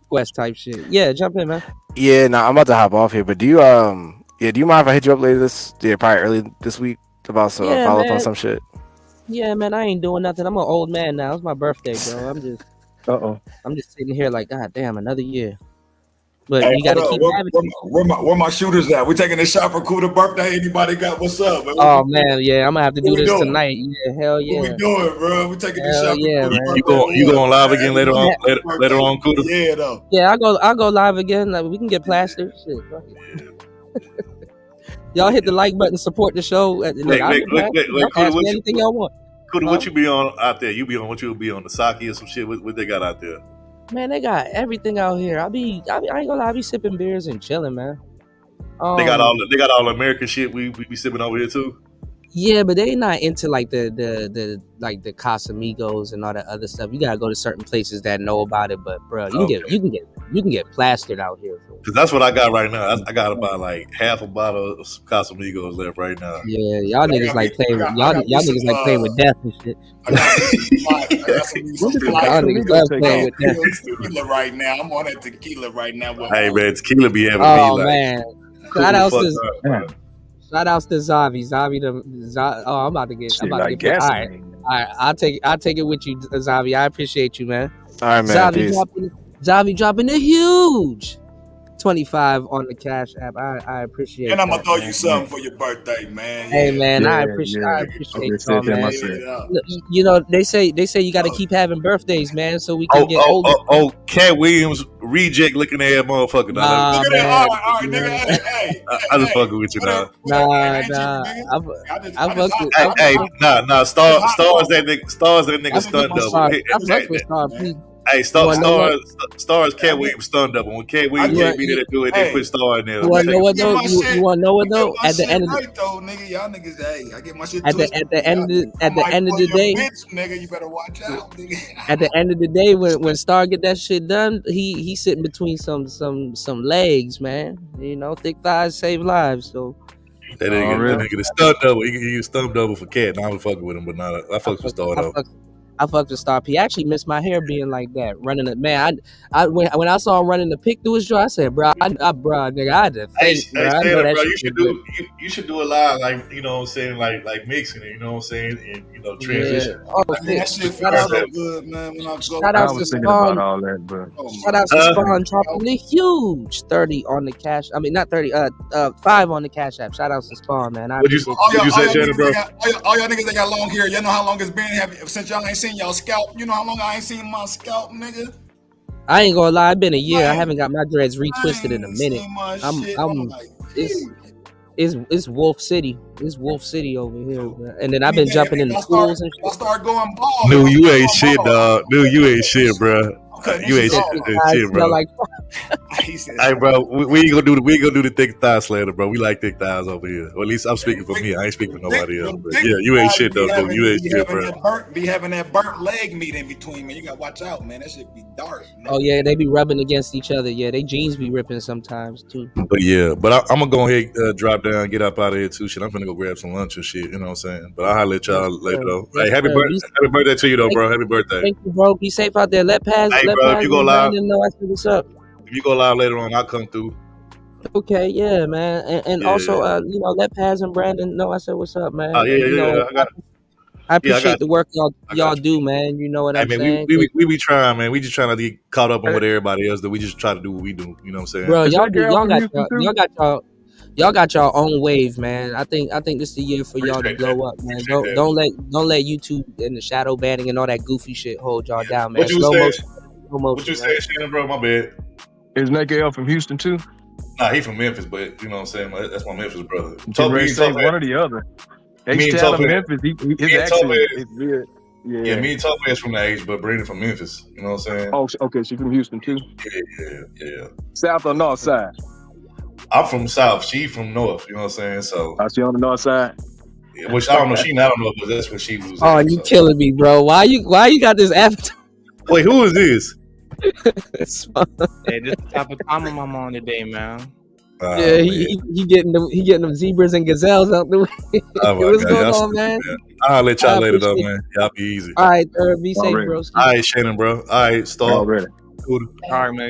Quest type shit. Yeah, jump in, man. Yeah, I'm about to hop off here. But do you mind if I hit you up later probably early this week about follow up on some shit? Yeah, man, I ain't doing nothing. I'm an old man now. It's my birthday, bro. I'm just sitting here like, God damn, another year. But you gotta keep having where my shooters at? We taking a shot for Cuda birthday. Anybody got what's up? Man? Oh man, yeah, I'm gonna have to do this tonight. Yeah, hell yeah. What we doing, bro? We taking a shot. Yeah, man. You going live again later on? Later on, Cuda. Yeah, though. Yeah, I'll go live again. Like, we can get plastered. Shit, bro. Y'all hit the like button, support the show. Ask me anything y'all want. Cuda, what you be on out there? You be on the sake or some shit? What they got out there? Man, they got everything out here. I ain't gonna lie, I be sipping beers and chilling, man. They got all the American shit we be sipping over here too. Yeah, but they not into like the Casamigos and all that other stuff. You gotta go to certain places that know about it. But bro, you can get plastered out here. Cause that's what I got right now. I got about like half a bottle of Casamigos left right now. Yeah, y'all niggas like playing with y'all niggas like playing with death and shit. I got some tequila right now. I'm on that tequila right now. Hey man, tequila be having me like. Man. Shout outs to Zavi. I'm about to get. All right. I'll take it with you, Zavi. I appreciate you, man. All right, man. Zavi dropping a huge 25 on the Cash App. I appreciate. And I'm gonna throw you something for your birthday, man. Hey, man, I appreciate y'all, man. You know, they say you got to keep having birthdays, man, so we can get older. Cat Williams reject looking at motherfucker. Nah, look at that. All right, nigga. Hey, I just fucking with you now. Nah. Stars that nigga stunned up. I fuck with Star, please. Hey, Stars Cat Williams stunned up. When Cat Williams can't be there to do it, they put Star in there. You want to know what though? You want to know what though? At the end of the though, nigga, y'all niggas, hey, I get my shit at the end of the day, bitch, nigga, you better watch out, nigga. At the end of the day, when Star get that shit done, he sitting between some legs, man. You know, thick thighs save lives. So that nigga the stunt double. He stunt double for Cat. Now I'm fucking with him, but not I fucked with Star though. I fucked with Star P. I actually missed my hair being like that. Running it, man. When I saw him running the pick through his jaw, I said, "Bro, nigga, I had to think, bro. I know that you should do a live, like, you know what I'm saying, like mixing it, you know what I'm saying, and you know, transition. Yeah. Oh, that shit feels so good, man. When I go, shout out to Spawn. Shout out to Spawn dropping the huge 30 on the cash. I mean, not 30. 5 on the Cash App. Shout out to Spawn, man. What you say, Shannon, bro? All y'all niggas that got long hair, y'all know how long it's been since y'all ain't seen y'all scalp. You know how long I ain't seen my scalp, nigga. I ain't gonna lie, it's been a year. I haven't got my dreads retwisted in a minute. It's Wolf City. It's Wolf City over here, man. And then I've been jumping in the schools and shit. I start going bald. Dude, you ain't shit, dog. Dude, you ain't shit, bro. You ain't shit, bro. Hey, bro, we ain't gonna do the thick thigh slander, bro. We like thick thighs over here. Or at least I'm speaking for me. I ain't speaking for nobody else. But yeah, you ain't shit though, dude. You ain't shit, bro. Be having that burnt leg meat in between, man. You gotta watch out, man. That shit be dark. Man. Oh yeah, they be rubbing against each other. Yeah, they jeans be ripping sometimes too. But yeah, but I'm gonna go ahead, drop down, get up out of here too. Shit, I'm gonna go grab some lunch and shit. You know what I'm saying? But I'll holler at y'all later though. Hey, happy birthday to you though, bro. Happy birthday. Thank you, bro. Be safe out there. Let pass. Hey, bro, if you go live, know I said what's up. If you go live later on, I'll come through. Okay, yeah, man, and also, you know, let Paz and Brandon know I said what's up, man. I appreciate the work y'all do, man. You know what I'm saying? We be trying, man. We just trying to get caught up on what everybody else do. We just try to do what we do. You know what I'm saying? Bro, y'all got y'all own wave, man. I think this is the year for y'all to blow up, man. Don't let YouTube and the shadow banning and all that goofy shit hold y'all down, man. What you say, Shannon, bro? My bad. Is Nate L from Houston too? Nah, he from Memphis, but you know what I'm saying? That's my Memphis brother. One or the other. Memphis, his accent is good. Yeah, me and Topaz from the H, but Brandon from Memphis. You know what I'm saying? Oh, okay, she from Houston too? Yeah. South or north side? I'm from South. She from North. You know what I'm saying? So she on the north side? Yeah, which I don't know. She not on North, but that's where she was. Oh, you killing me, bro. Why you got this avatar? Wait, who is this? Hey, this is the type of time I'm on today, man. Yeah, he getting them zebras and gazelles out the way. What's going on, man? I'll let y'all later though, man. Y'all be easy. All right, be safe, bro. All right, Shannon, bro. All right, Star. All right, man.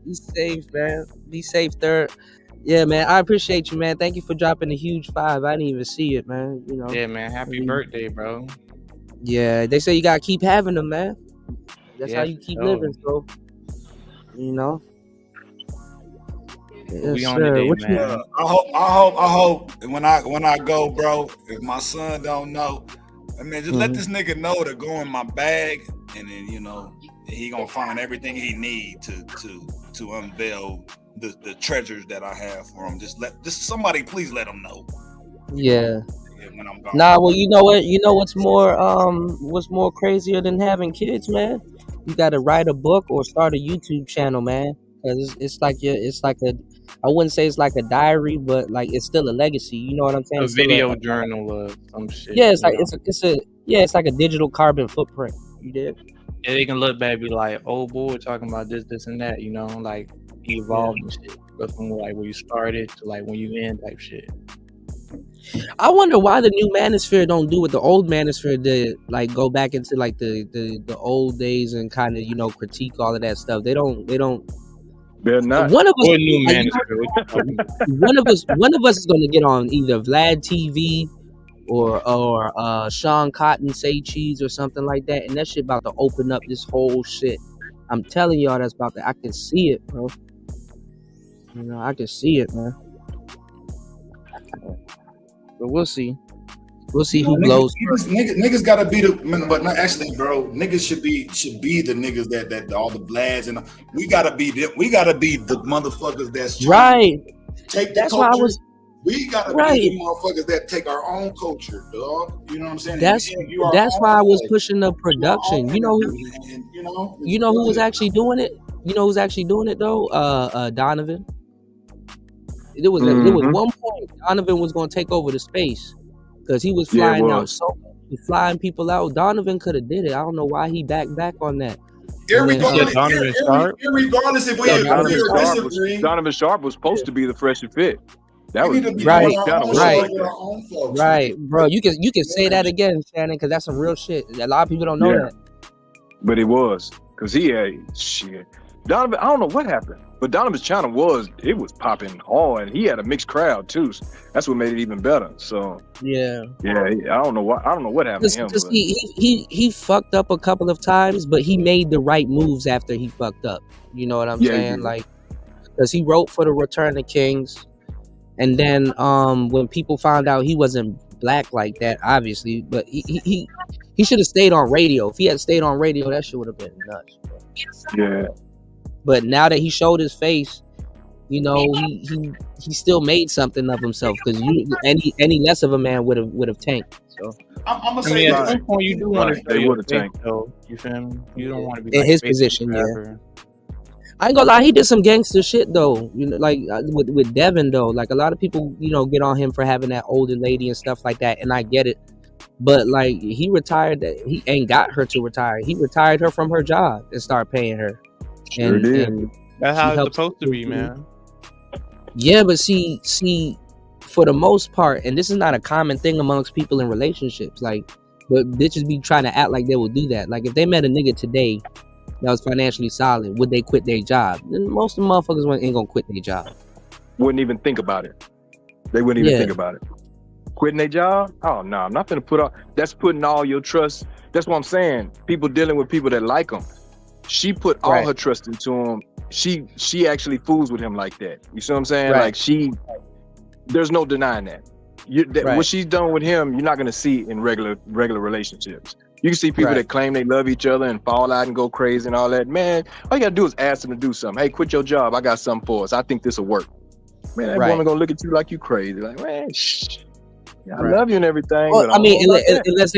Be safe, man. Be safe, Third. Yeah, man. I appreciate you, man. Thank you for dropping the huge 5. I didn't even see it, man. You know. Yeah, man. Happy birthday, bro. Yeah, they say you gotta keep having them, man. That's how you keep living, so you know. We on the day, man. I hope when I go, bro, if my son don't know, I mean, just let this nigga know to go in my bag, and then you know he gonna find everything he need to unveil the treasures that I have for him. Just somebody please let him know. Yeah. When I'm gone. Nah, well, you know what? You know what's more crazier than having kids, man? You gotta write a book or start a YouTube channel, man. Cause it's like I wouldn't say it's like a diary, but like it's still a legacy. You know what I'm saying? A video journal of some shit. Yeah, it's like it's like a digital carbon footprint. You did. Yeah, they can look back and be like, oh boy, talking about this and that. You know, like he evolved and shit. But from like where you started to like when you end type shit. I wonder why the new manosphere don't do what the old manosphere did, like go back into like the old days and kind of, you know, critique all of that stuff. They don't. They're not. One of us, new manosphere. one of us is going to get on either Vlad TV or Sean Cotton Say Cheese or something like that, and that shit about to open up this whole shit. I'm telling y'all, that's about to. I can see it, bro. You know, I can see it, man. But we'll see. We'll see who blows. Niggas gotta be the, but not actually, bro. Niggas should be the niggas that all the Vlads and we gotta be the motherfuckers that's right. Take that's why I was. We gotta be the motherfuckers that take our own culture, dog. You know what I'm saying? That's why I was pushing the production. You know who was actually doing it? You know who's actually doing it though? Donovan. There was one point Donovan was going to take over the space because he was flying out flying people out. Donovan could have did it. I don't know why he backed on that. Irregardless if we Donovan Sharp was supposed to be the fresh and fit. That was right, bro. You can say that again, Shannon, because that's some real shit. A lot of people don't know that. But it was because he had shit. Donovan, I don't know what happened, but Donovan's channel was popping hard, and he had a mixed crowd too. So that's what made it even better. So I don't know what happened to him. He fucked up a couple of times, but he made the right moves after he fucked up. You know what I'm saying? Like, because he wrote for the Return of Kings, and then when people found out he wasn't black like that, obviously, but he should have stayed on radio. If he had stayed on radio, that shit would have been nuts. Yeah. But now that he showed his face, you know, he still made something of himself, because any less of a man would have tanked. So I'm gonna say at some point you do want to show your face, though. You feel me? You don't want to be in his position. Yeah. I ain't gonna lie, he did some gangster shit though. You know, like with Devin though. Like a lot of people, you know, get on him for having that older lady and stuff like that, and I get it. But like he retired that he ain't got her to retire. He retired her from her job and started paying her. And that's how it's supposed to be, man. Yeah, but see, for the most part, and this is not a common thing amongst people in relationships, like, but bitches be trying to act like they will do that. Like if they met a nigga today that was financially solid, would they quit their job? And most of the motherfuckers ain't gonna quit their job. Wouldn't even think about it. They wouldn't even think about it. Quitting their job? Oh no, I'm not gonna put all. That's putting all your trust. That's what I'm saying. People dealing with people that like them. She put all her trust into him. She actually fools with him like that. You see what I'm saying? Like there's no denying that. What she's done with him, you're not gonna see in regular relationships. You can see people that claim they love each other and fall out and go crazy and all that. Man, all you gotta do is ask them to do something. Hey, quit your job. I got something for us. I think this will work. Man, that woman gonna look at you like you crazy. Like, man, I love you and everything. Well, I mean, unless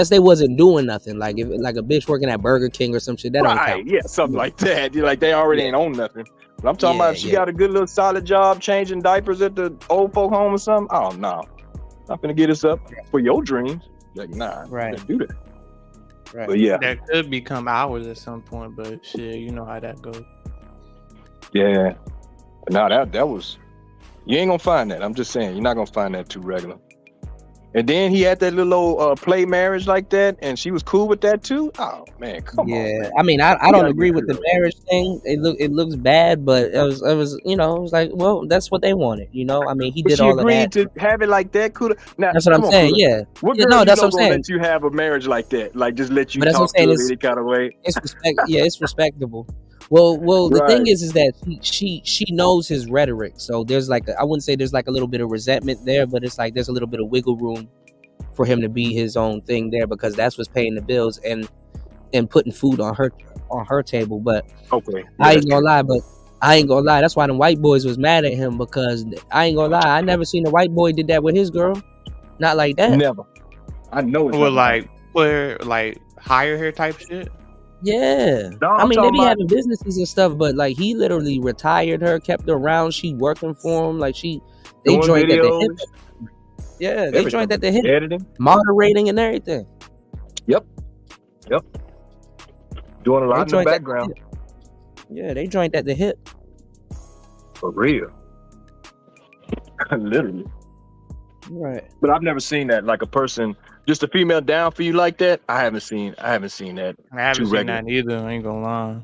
they wasn't doing nothing, like if like a bitch working at Burger King or some shit, that don't count. Yeah, something like that. You're like they already ain't own nothing. But I'm talking about if she got a good little solid job changing diapers at the old folk home or something. Oh no, not gonna get us up for your dreams. Like nah, can't do that. Right. But yeah, that could become ours at some point. But shit, you know how that goes. Yeah, no, that was. You ain't gonna find that. I'm just saying, you're not gonna find that too regular. And then he had that little old play marriage like that, and she was cool with that too. Oh man, come on. Man. I mean, I don't agree with the marriage thing. It looks bad, but it was you know, it was like, well, that's what they wanted, you know. I mean, he did all of that. She agreed to have it like that, Cuda. Now, that's what I'm saying. Cuda. Yeah. What girl no, that's what I'm saying. Let you have a marriage like that, like just let you talk to it any kind of way. It's it's respectable. Well, the thing is that she knows his rhetoric, so there's like I wouldn't say there's like a little bit of resentment there, but it's like there's a little bit of wiggle room for him to be his own thing there, because that's what's paying the bills and putting food on her table. But I ain't gonna lie, that's why the white boys was mad at him, because I ain't gonna lie, I never seen a white boy did that with his girl. Not like that. Never. I know it's like hire her type shit. Yeah. I mean, they be having businesses and stuff, but like he literally retired her, kept her around, she working for him, like they joined at the hip. Yeah, they joined at the hip. Editing, moderating, and everything. Yep. Doing a lot in the background. Yeah, they joined at the hip. For real. Literally. Right. But I've never seen that, like a person, just a female down for you like that. I haven't seen that. I haven't seen that either. I ain't gonna lie.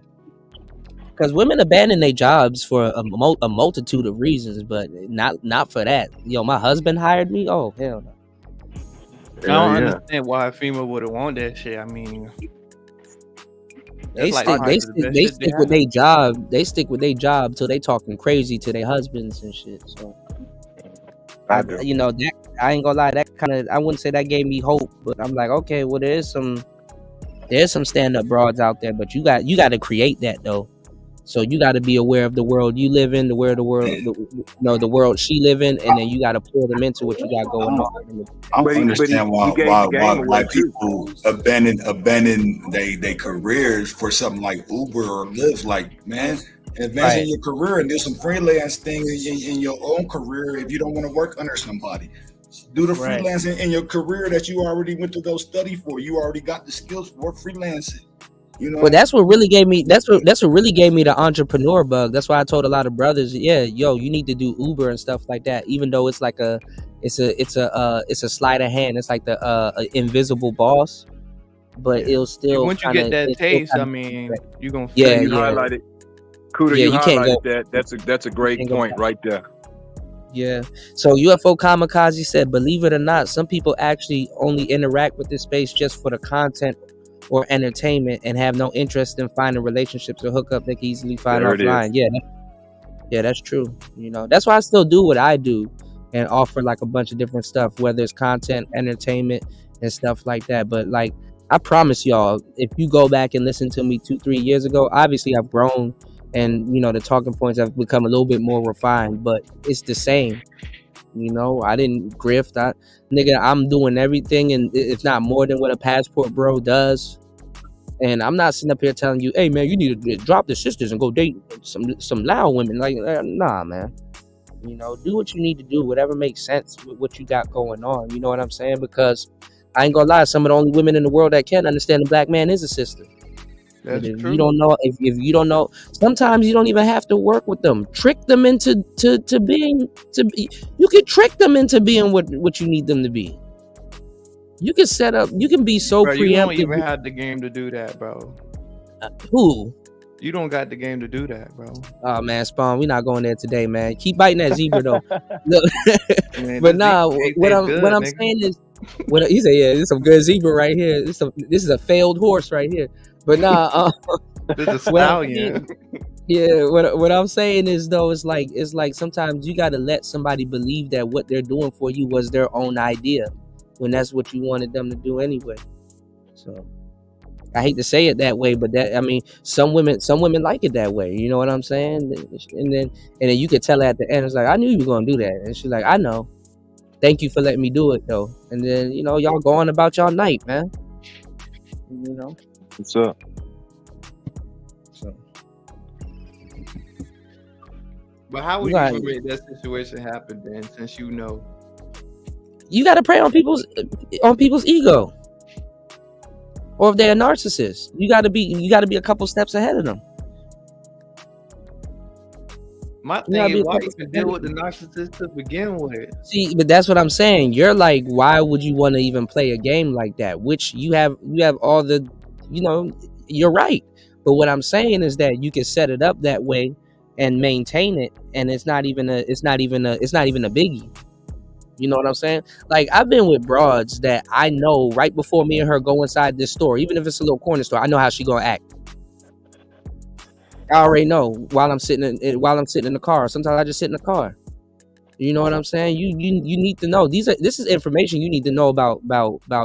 Because women abandon their jobs for a multitude of reasons, but not for that. Yo, my husband hired me. Oh hell no. I don't understand why a female would have wanted that shit. I mean, they stick with their job. They stick with their job till they talking crazy to their husbands and shit. So, you know, that I ain't gonna lie. That kind of, I wouldn't say that gave me hope, but I'm like, okay, well, there's some stand up broads out there, but you got to create that though. So you got to be aware of the world you live in, the world she live in, and then you got to pull them into what you got going on. I don't understand why people abandon they careers for something like Uber or Lyft. Like, man, advance in your career and do some freelance thing in your own career. If you don't want to work under somebody, do the freelancing in your career that you already went to go study for. You already got the skills for freelancing. You know, well, that's what really gave me the entrepreneur bug. That's why I told a lot of brothers, you need to do Uber and stuff like that. Even though it's like it's a sleight of hand. It's like the invisible boss, but it'll still. Once you get that taste, I mean, you're gonna you highlighted, Cuda. you highlighted that. That's a great point right there. Yeah. So UFO Kamikaze said, believe it or not, some people actually only interact with this space just for the content or entertainment and have no interest in finding relationships or hookup they can easily find offline. Yeah, that's true. You know, that's why I still do what I do and offer like a bunch of different stuff, whether it's content, entertainment, and stuff like that. But like, I promise y'all, if you go back and listen to me 2-3 years ago, obviously I've grown and, you know, the talking points have become a little bit more refined, but it's the same. You know, I didn't grift. I'm doing everything, and it's not more than what a passport bro does. And I'm not sitting up here telling you, hey man, you need to drop the sisters and go date some loud women. Like, nah, man. You know, do what you need to do, whatever makes sense with what you got going on. You know what I'm saying? Because I ain't gonna lie, some of the only women in the world that can understand the black man is a sister. That's true. You don't know if you don't know. Sometimes you don't even have to work with them. Trick them into being. You can trick them into being what you need them to be. You can set up. You can be so preemptive. You don't even have the game to do that, bro. Who? You don't got the game to do that, bro. Oh man, Spawn, we're not going there today, man. Keep biting that zebra though. Man, but nah, what I'm saying is, what you say? Yeah, this is some good zebra right here. This is a failed horse right here. But nah, this is a stallion. Yeah, what I'm saying is though, it's like sometimes you got to let somebody believe that what they're doing for you was their own idea, when that's what you wanted them to do anyway. So I hate to say it that way, but some women like it that way. You know what I'm saying? And then you could tell her at the end, it's like, I knew you were gonna do that, and she's like, I know. Thank you for letting me do it though. And then y'all go on about y'all night, man. You know. What's up? So. But how would you make that situation happen then, since you know? You got to prey on people's ego. Or if they're a narcissist, you got to be a couple steps ahead of them. My thing is, why you can deal with the narcissist to begin with? See, but that's what I'm saying. You're like, why would you want to even play a game like that? Which you have all the, you're right. But what I'm saying is that you can set it up that way and maintain it, and it's not even a biggie. You know what I'm saying? Like, I've been with broads that I know right before me and her go inside this store, even if it's a little corner store, I know how she gonna act. I already know while I'm sitting in the car. Sometimes I just sit in the car. You know what I'm saying? You need to know. This is information you need to know about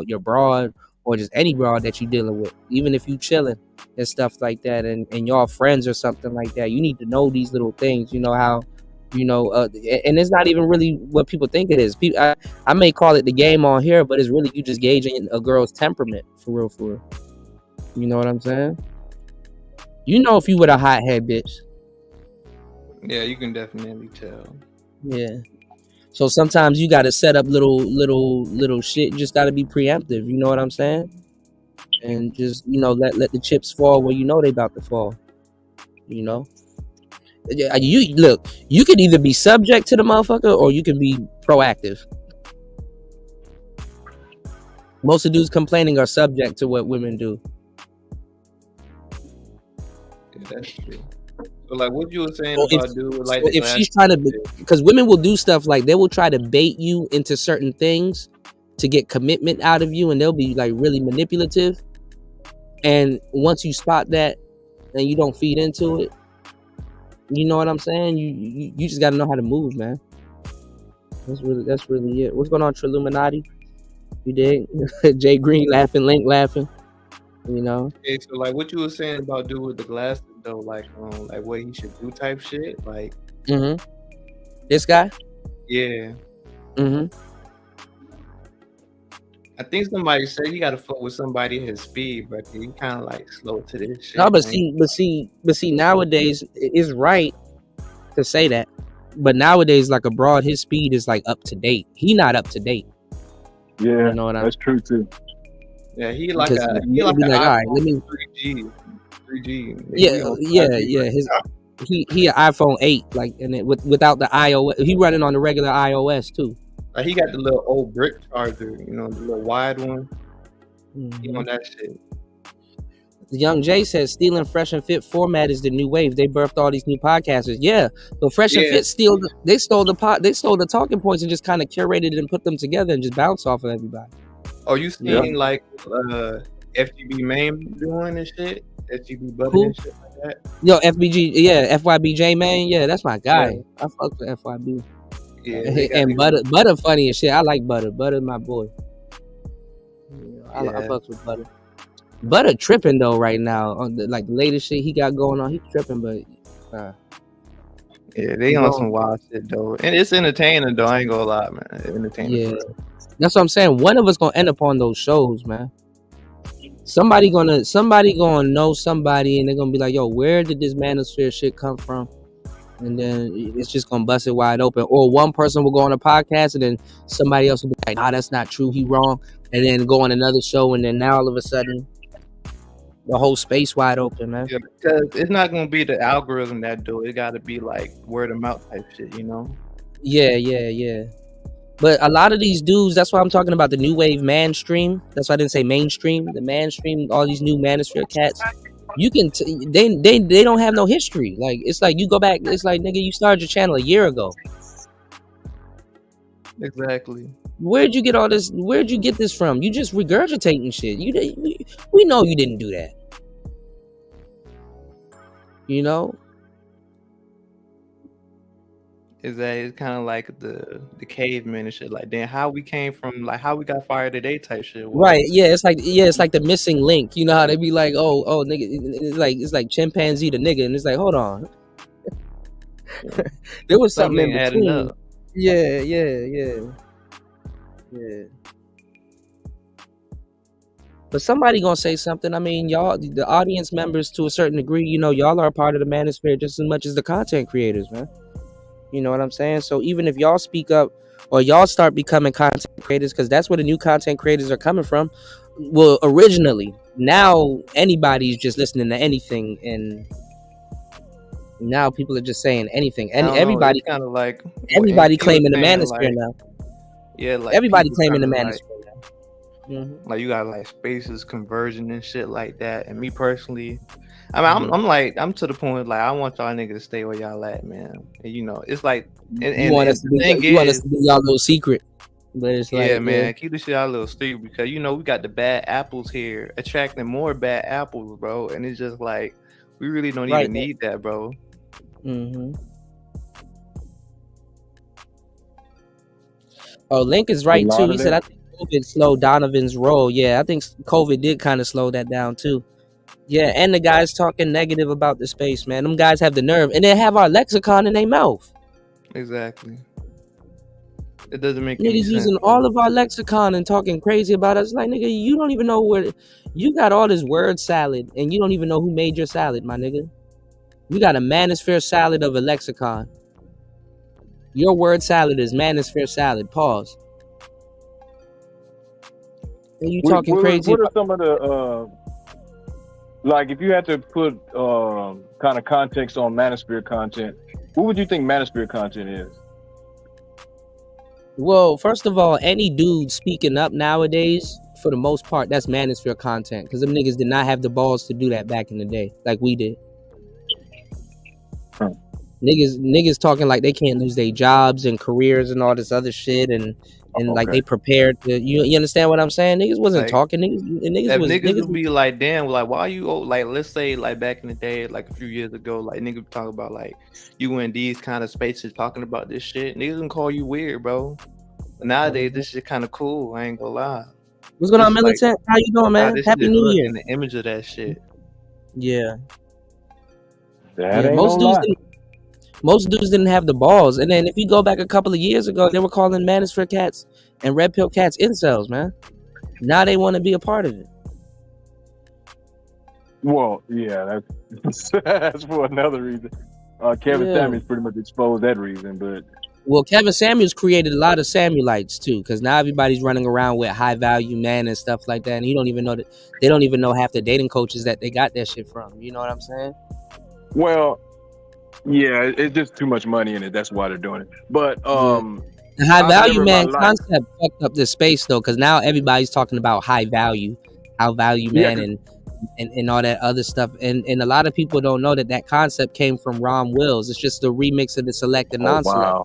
your broad, or just any broad that you're dealing with, even if you chilling and stuff like that, and y'all friends or something like that. You need to know these little things. You know how. And it's not even really what people think it is. I may call it the game on here, but it's really you just gauging a girl's temperament for real. You know what I'm saying? You know if you with a hothead bitch. Yeah, you can definitely tell. Yeah. So sometimes you got to set up little shit. You just got to be preemptive. You know what I'm saying? And just let the chips fall where you know they about to fall. You know. You can either be subject to the motherfucker or you can be proactive. Most of the dudes complaining are subject to what women do. Yeah, that's true. So like what you were saying about dude, like if she's trying to, because women will do stuff like they will try to bait you into certain things to get commitment out of you, and they'll be like really manipulative. And once you spot that and you don't feed into it, you know what I'm saying? You just got to know how to move, man. That's really it. What's going on, Triluminati? You dig? Jay Green laughing, Link laughing. You know. Okay, so like what you were saying about dude with the glasses, though, like what he should do type shit. Like, this guy. Yeah. I think somebody said you got to fuck with somebody at his speed, but he kind of like slow to this shit. No, but see, nowadays it's right to say that, but nowadays like abroad, his speed is like up to date. He not up to date. Yeah, you know what that's true too. Yeah, he like a alright, let me 3G. Yeah. He an iPhone 8, like, and it without the iOS. He running on the regular iOS too. Like, he got the little old brick charger, the little wide one. He on that shit. Young Jay says stealing Fresh and Fit format is the new wave. They birthed all these new podcasters. Yeah, but Fresh and Fit stole the talking points and just kind of curated it and put them together and just bounce off of everybody. Oh, you seen like FGB Main doing and shit? FGB Butter and shit like that? Yo, FYB J Man, that's my guy. Yeah. I fuck with FYB. Yeah, and Butter funny and shit. I like Butter. Butter my boy. I fuck with Butter. Butter tripping though right now on the latest shit he got going on. He's tripping, but they on some wild shit though, and it's entertaining though. I ain't gonna lie, man. Entertaining. Yeah, that's what I'm saying. One of us gonna end up on those shows, man. Somebody gonna know somebody, and they're gonna be like, "Yo, where did this manosphere shit come from?" And then it's just gonna bust it wide open. Or one person will go on a podcast, and then somebody else will be like, "Nah, that's not true. He wrong." And then go on another show, and then now all of a sudden, the whole space wide open, man. Yeah, because it's not gonna be the algorithm that do it. It got to be like word of mouth type shit, Yeah. But a lot of these dudes, that's why I'm talking about the new wave Manstream. That's why I didn't say mainstream. The Manstream, all these new manosphere cats. You can they don't have no history. Like, it's like you go back. It's like, nigga, you started your channel a year ago. Exactly. Where'd you get all this? Where'd you get this from? You just regurgitating shit. We know you didn't do that. It's kind of like the cavemen and shit. Like, then how we came from, like, how we got fired today type shit. Right? Yeah. It's like the missing link. You know how they be like, oh, nigga. It's like chimpanzee to nigga, and it's like, hold on. There was something in between. Up. Yeah. But somebody gonna say something. I mean, y'all, the audience members, to a certain degree, y'all are a part of the manosphere just as much as the content creators, man. You know what I'm saying? So even if y'all speak up or y'all start becoming content creators, because that's where the new content creators are coming from. Well, originally, now anybody's just listening to anything, and now people are just saying anything, and everybody kind of like everybody claiming the manosphere now. Yeah, like everybody claiming the manosphere now. Like, you got like spaces conversion and shit like that. And me personally, I mean, I'm to the point like I want y'all niggas to stay where y'all at, man. And, it's like, you want us to be y'all little secret, but it's like, man, keep the shit out a little secret, because we got the bad apples here attracting more bad apples, bro. And it's just like, we really don't even need that, bro. Oh, Link is right too. He said, I think COVID slowed Donovan's role. Yeah, I think COVID did kind of slow that down too. Yeah, and the guys talking negative about the space, man. Them guys have the nerve, and they have our lexicon in their mouth. Exactly. It doesn't make any sense. Using all of our lexicon and talking crazy about us. Like, nigga, you don't even know where you got all this word salad, and you don't even know who made your salad, my nigga. You got a manosphere salad of a lexicon. Your word salad is manosphere salad. Pause. And you talking crazy. What are some of the like, if you had to put kind of context on manosphere content, what would you think manosphere content is? Well, first of all, any dude speaking up nowadays, for the most part, that's manosphere content, because them niggas did not have the balls to do that back in the day like we did. Niggas talking like they can't lose their jobs and careers and all this other shit, and like they prepared to. You understand what I'm saying? Niggas wasn't like, talking. Niggas would be like, damn, like, why you, like, let's say like back in the day, like a few years ago, like niggas talk about like you in these kind of spaces talking about this shit. Niggas can call you weird, bro. But nowadays, this shit kind of cool. I ain't gonna lie. What's going on, Militant? How you doing, man? Happy New Year. The image of that shit. Yeah. That ain't no lie. Most dudes didn't have the balls. And then if you go back a couple of years ago, they were calling manosphere cats and red pill cats incels, man. Now they want to be a part of it. Well, yeah, that's for another reason. Kevin Samuels pretty much exposed that reason, but Kevin Samuels created a lot of Samuelites too, because now everybody's running around with high value men and stuff like that, and you don't even know that they don't even know half the dating coaches that they got that shit from. You know what I'm saying? Well, yeah, it's just too much money in it. That's why they're doing it. But the high value man concept fucked up this space though, because now everybody's talking about high value man and all that other stuff, and a lot of people don't know that concept came from Ron Wills. It's just a remix of the select and non-select. Wow.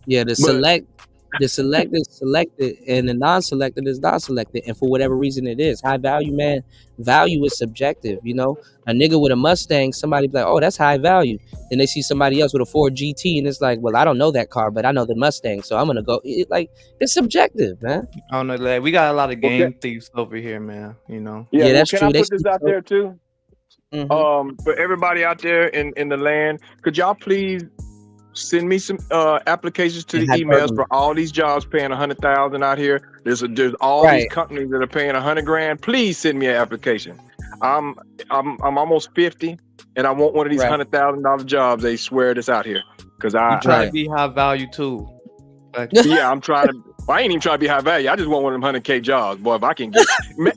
Yeah, the select is selected and the non-selected is non-selected, and for whatever reason it is high value, man. Value is subjective, you know. A nigga with a Mustang, somebody be like, oh, that's high value. Then they see somebody else with a Ford GT and it's like, well, I don't know that car, but I know the Mustang, so I'm gonna go. It's subjective, man. I don't know, lad. We got a lot of game thieves over here, man. You know. Yeah, that's true. Can I put this out there too? For everybody out there in the land, could y'all please send me some applications to the emails for all these jobs paying $100,000 out here. There's all these companies that are paying $100,000. Please send me an application. I'm almost 50, and I want one of these $100,000 jobs. They swear this out here because I try to be high value too. Yeah, I'm trying to. I ain't even trying to be high value. I just want one of them 100K jobs, boy. If I can get,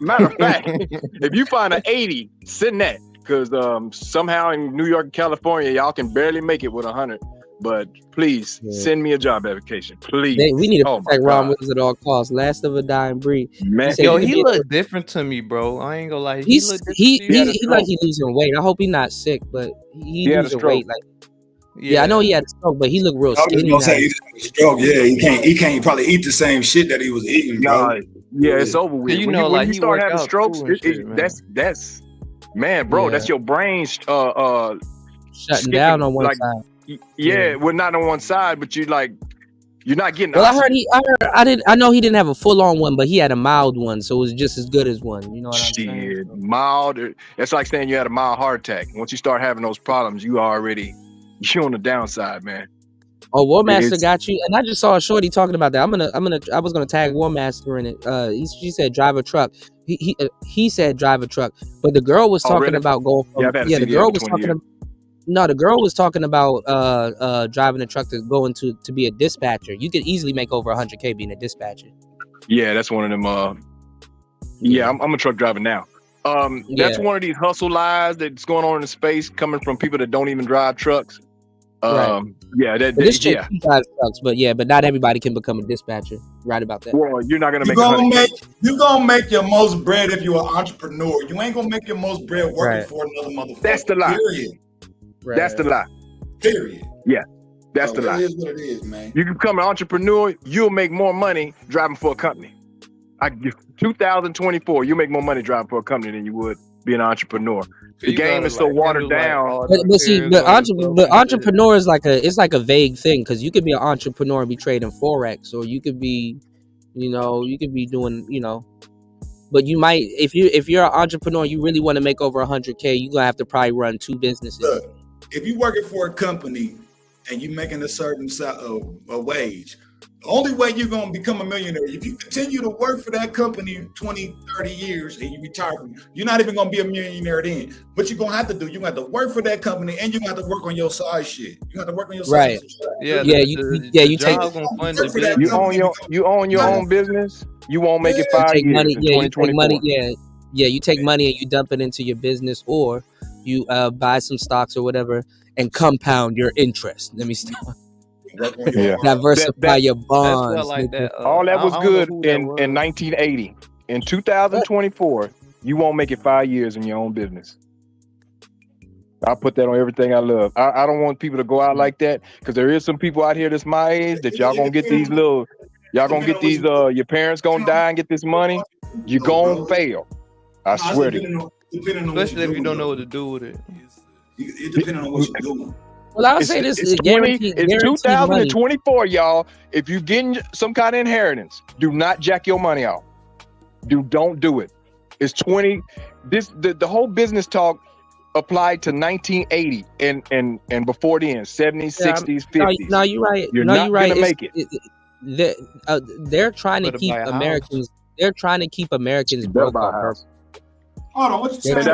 matter of fact, if you find an 80, send that because somehow in New York and California, y'all can barely make it with 100. But please send me a job application, please. We need to protect Ron Wills at all costs. Last of a dying breed. Man, he look different to me, bro. I ain't gonna lie. He like he losing weight. I hope he's not sick, but he losing weight. Like, I know he had a stroke, but he looked real skinny. I was gonna say he had a stroke. Yeah, he can't probably eat the same shit that he was eating. Bro. Yeah, it's over with. You know, when you start having strokes, that's man, bro. That's your brain shutting down on one side. Yeah, well, not on one side, but you're not getting. Well, I know he didn't have a full on one, but he had a mild one, so it was just as good as one. You know what I'm saying? Mild. It's like saying you had a mild heart attack. Once you start having those problems, you're on the downside, man. Oh, War Master got you, and I just saw a shorty talking about that. I was gonna tag War Master in it. She said drive a truck. He said drive a truck, but the girl was talking about going from. The girl was talking about. No, the girl was talking about driving a truck to go into to be a dispatcher. You could easily make over 100K being a dispatcher. Yeah, that's one of them. I'm a truck driver now. That's one of these hustle lies that's going on in the space coming from people that don't even drive trucks. This chick drives trucks, but not everybody can become a dispatcher. Right about that. Well, you're not gonna You're gonna make your most bread if you're an entrepreneur. You ain't gonna make your most bread working for another motherfucker. That's the lie. Period. That's the lie. Period. Yeah, that's the lie. It is what it is, man. You can become an entrepreneur. You'll make more money driving for a company. 2024, you make more money driving for a company than you would be an entrepreneur. The game is so watered down. But see, the entrepreneur is like a vague thing because you could be an entrepreneur and be trading Forex, or you could be, doing, But you might, if you're an entrepreneur, you really want to make over 100K, you're gonna have to probably run 2 businesses. Look, if you're working for a company and you're making a certain wage, the only way you're gonna become a millionaire, if you continue to work for that company 20, 30 years and you retire from it, you're not even gonna be a millionaire then. What you're gonna have to do, you're gonna have to work for that company and you're gonna have to work on your side shit. You have to work on your side shit. You own your own business. You won't make it 5 years. Money, you take money. You take money and you dump it into your business, or you buy some stocks or whatever and compound your interest. Let me start. Diversify your bonds. All that was good in 1980. In 2024, you won't make it 5 years in your own business. I'll put that on everything I love. I don't want people to go out like that because there is some people out here that's my age that y'all gonna get these your parents gonna die and get this money. You gonna fail. I swear to you. Especially if you don't know what to do with it. It depends on what you're doing. Well, I'll say this: it's 2024, y'all. If you're getting some kind of inheritance, do not jack your money off. Don't do it. It's 20. The whole business talk applied to 1980 and before then, 70s, 60s, 50s. No, you're right. You're not gonna make it. They're trying to keep Americans. They're trying to keep Americans broke on purpose. Hold on, what you saying?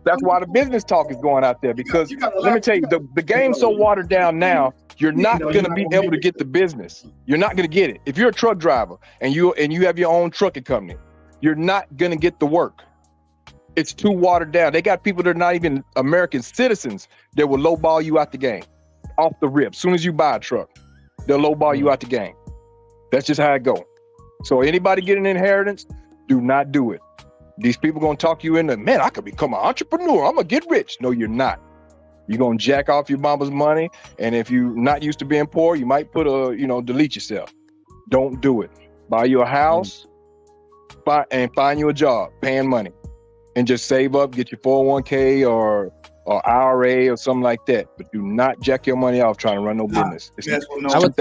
That's why the business talk is going out there, because let me tell you, the game's so watered down now, you're not gonna be able to get the business. You're not gonna get it. If you're a truck driver and you have your own trucking company, you're not gonna get the work. It's too watered down. They got people that are not even American citizens that will lowball you out the game, off the rip. As soon as you buy a truck, they'll lowball you out the game. That's just how it goes. So anybody getting an inheritance, do not do it. These people gonna talk you into, man, I could become an entrepreneur. I'm gonna get rich. No, you're not. You're gonna jack off your mama's money, and if you're not used to being poor, you might delete yourself. Don't do it. Buy you a house, and find you a job, paying money, and just save up, get your 401k or IRA or something like that. But do not jack your money off trying to run no business. I would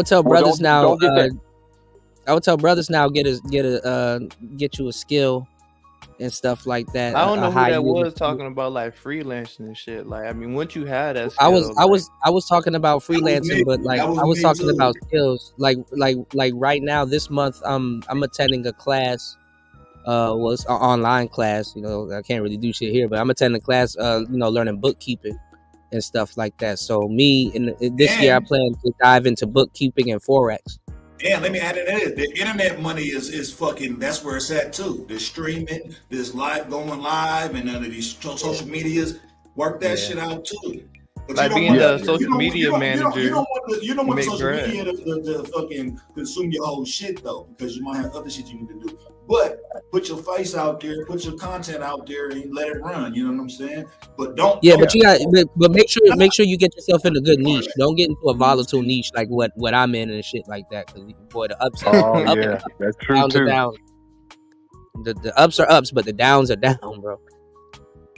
tell brothers now. I would tell brothers now get you a skill and stuff like that. I don't know who that was talking about like freelancing and shit. Like, I mean, once you had that skill, I was talking about freelancing, but like I was talking about skills. Like right now this month I'm attending a class. It's an online class. You know, I can't really do shit here, but I'm attending a class. Learning bookkeeping and stuff like that. So this year I plan to dive into bookkeeping and forex. Yeah, let me add in there. The internet money is fucking. That's where it's at too. The streaming, this going live, and none of these social medias work that shit out too. But like being the social media manager, you don't want the social media to fucking consume your whole shit though, because you might have other shit you need to do. But put your face out there, put your content out there, and let it run. You know what I'm saying? But don't. Yeah, but you got. But make sure you get yourself in a good niche. Don't get into a volatile niche like what I'm in and shit like that, because you can avoid the ups. That's true too. Down. The ups are ups, but the downs are down, bro.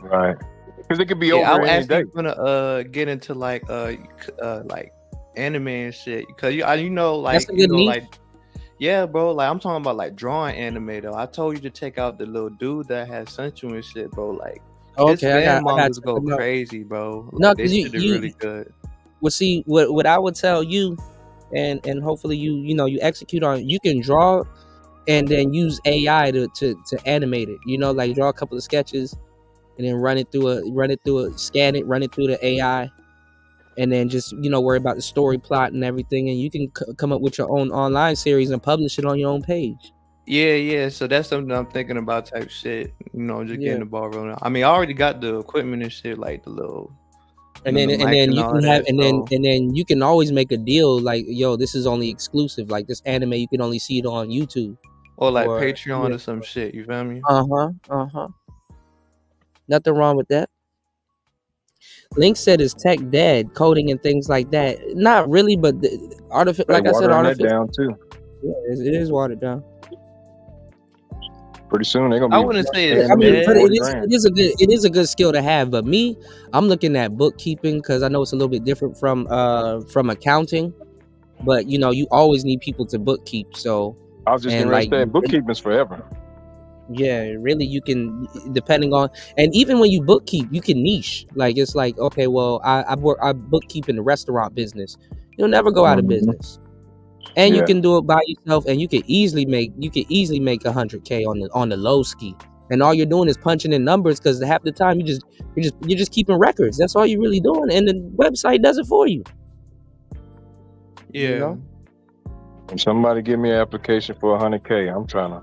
Right. Because it could be over. I'm actually gonna get into like anime and shit, because yeah, bro. Like I'm talking about like drawing anime though. I told you to take out the little dude that had sent you and shit, bro. Like, okay, I got go crazy, bro. Like, no, this shit is really good. Well, see, what I would tell you, and hopefully you execute on. You can draw, and then use AI to animate it. Like draw a couple of sketches, and then run it through scan it, run it through the AI. And then just worry about the story plot and everything, and you can come up with your own online series and publish it on your own page. Yeah. So that's something I'm thinking about, type shit. Just getting the ball rolling. I mean, I already got the equipment and shit, like the little. And then you can always make a deal like, yo, this is only exclusive. Like this anime, you can only see it on YouTube or like Patreon or some shit. You feel me? Nothing wrong with that. Link said is tech dead, coding and things like that. Not really, but artificial. Like I said, artificial down too. Yeah, it is watered down. Pretty soon they're gonna be. I wouldn't say it's but it is a good skill to have. But me, I'm looking at bookkeeping because I know it's a little bit different from accounting. But you always need people to bookkeep. So I was just gonna say bookkeeping's forever. Yeah, really, you can, depending on, and even when you bookkeep, you can niche. Like it's like, okay, well, I bookkeep in the restaurant business. You'll never go out of business, and you can do it by yourself, and you can easily make $100K on the low ski. And all you're doing is punching in numbers, because half the time you're just keeping records. That's all you're really doing, and the website does it for you. Yeah. If somebody give me an application for $100K, I'm trying to,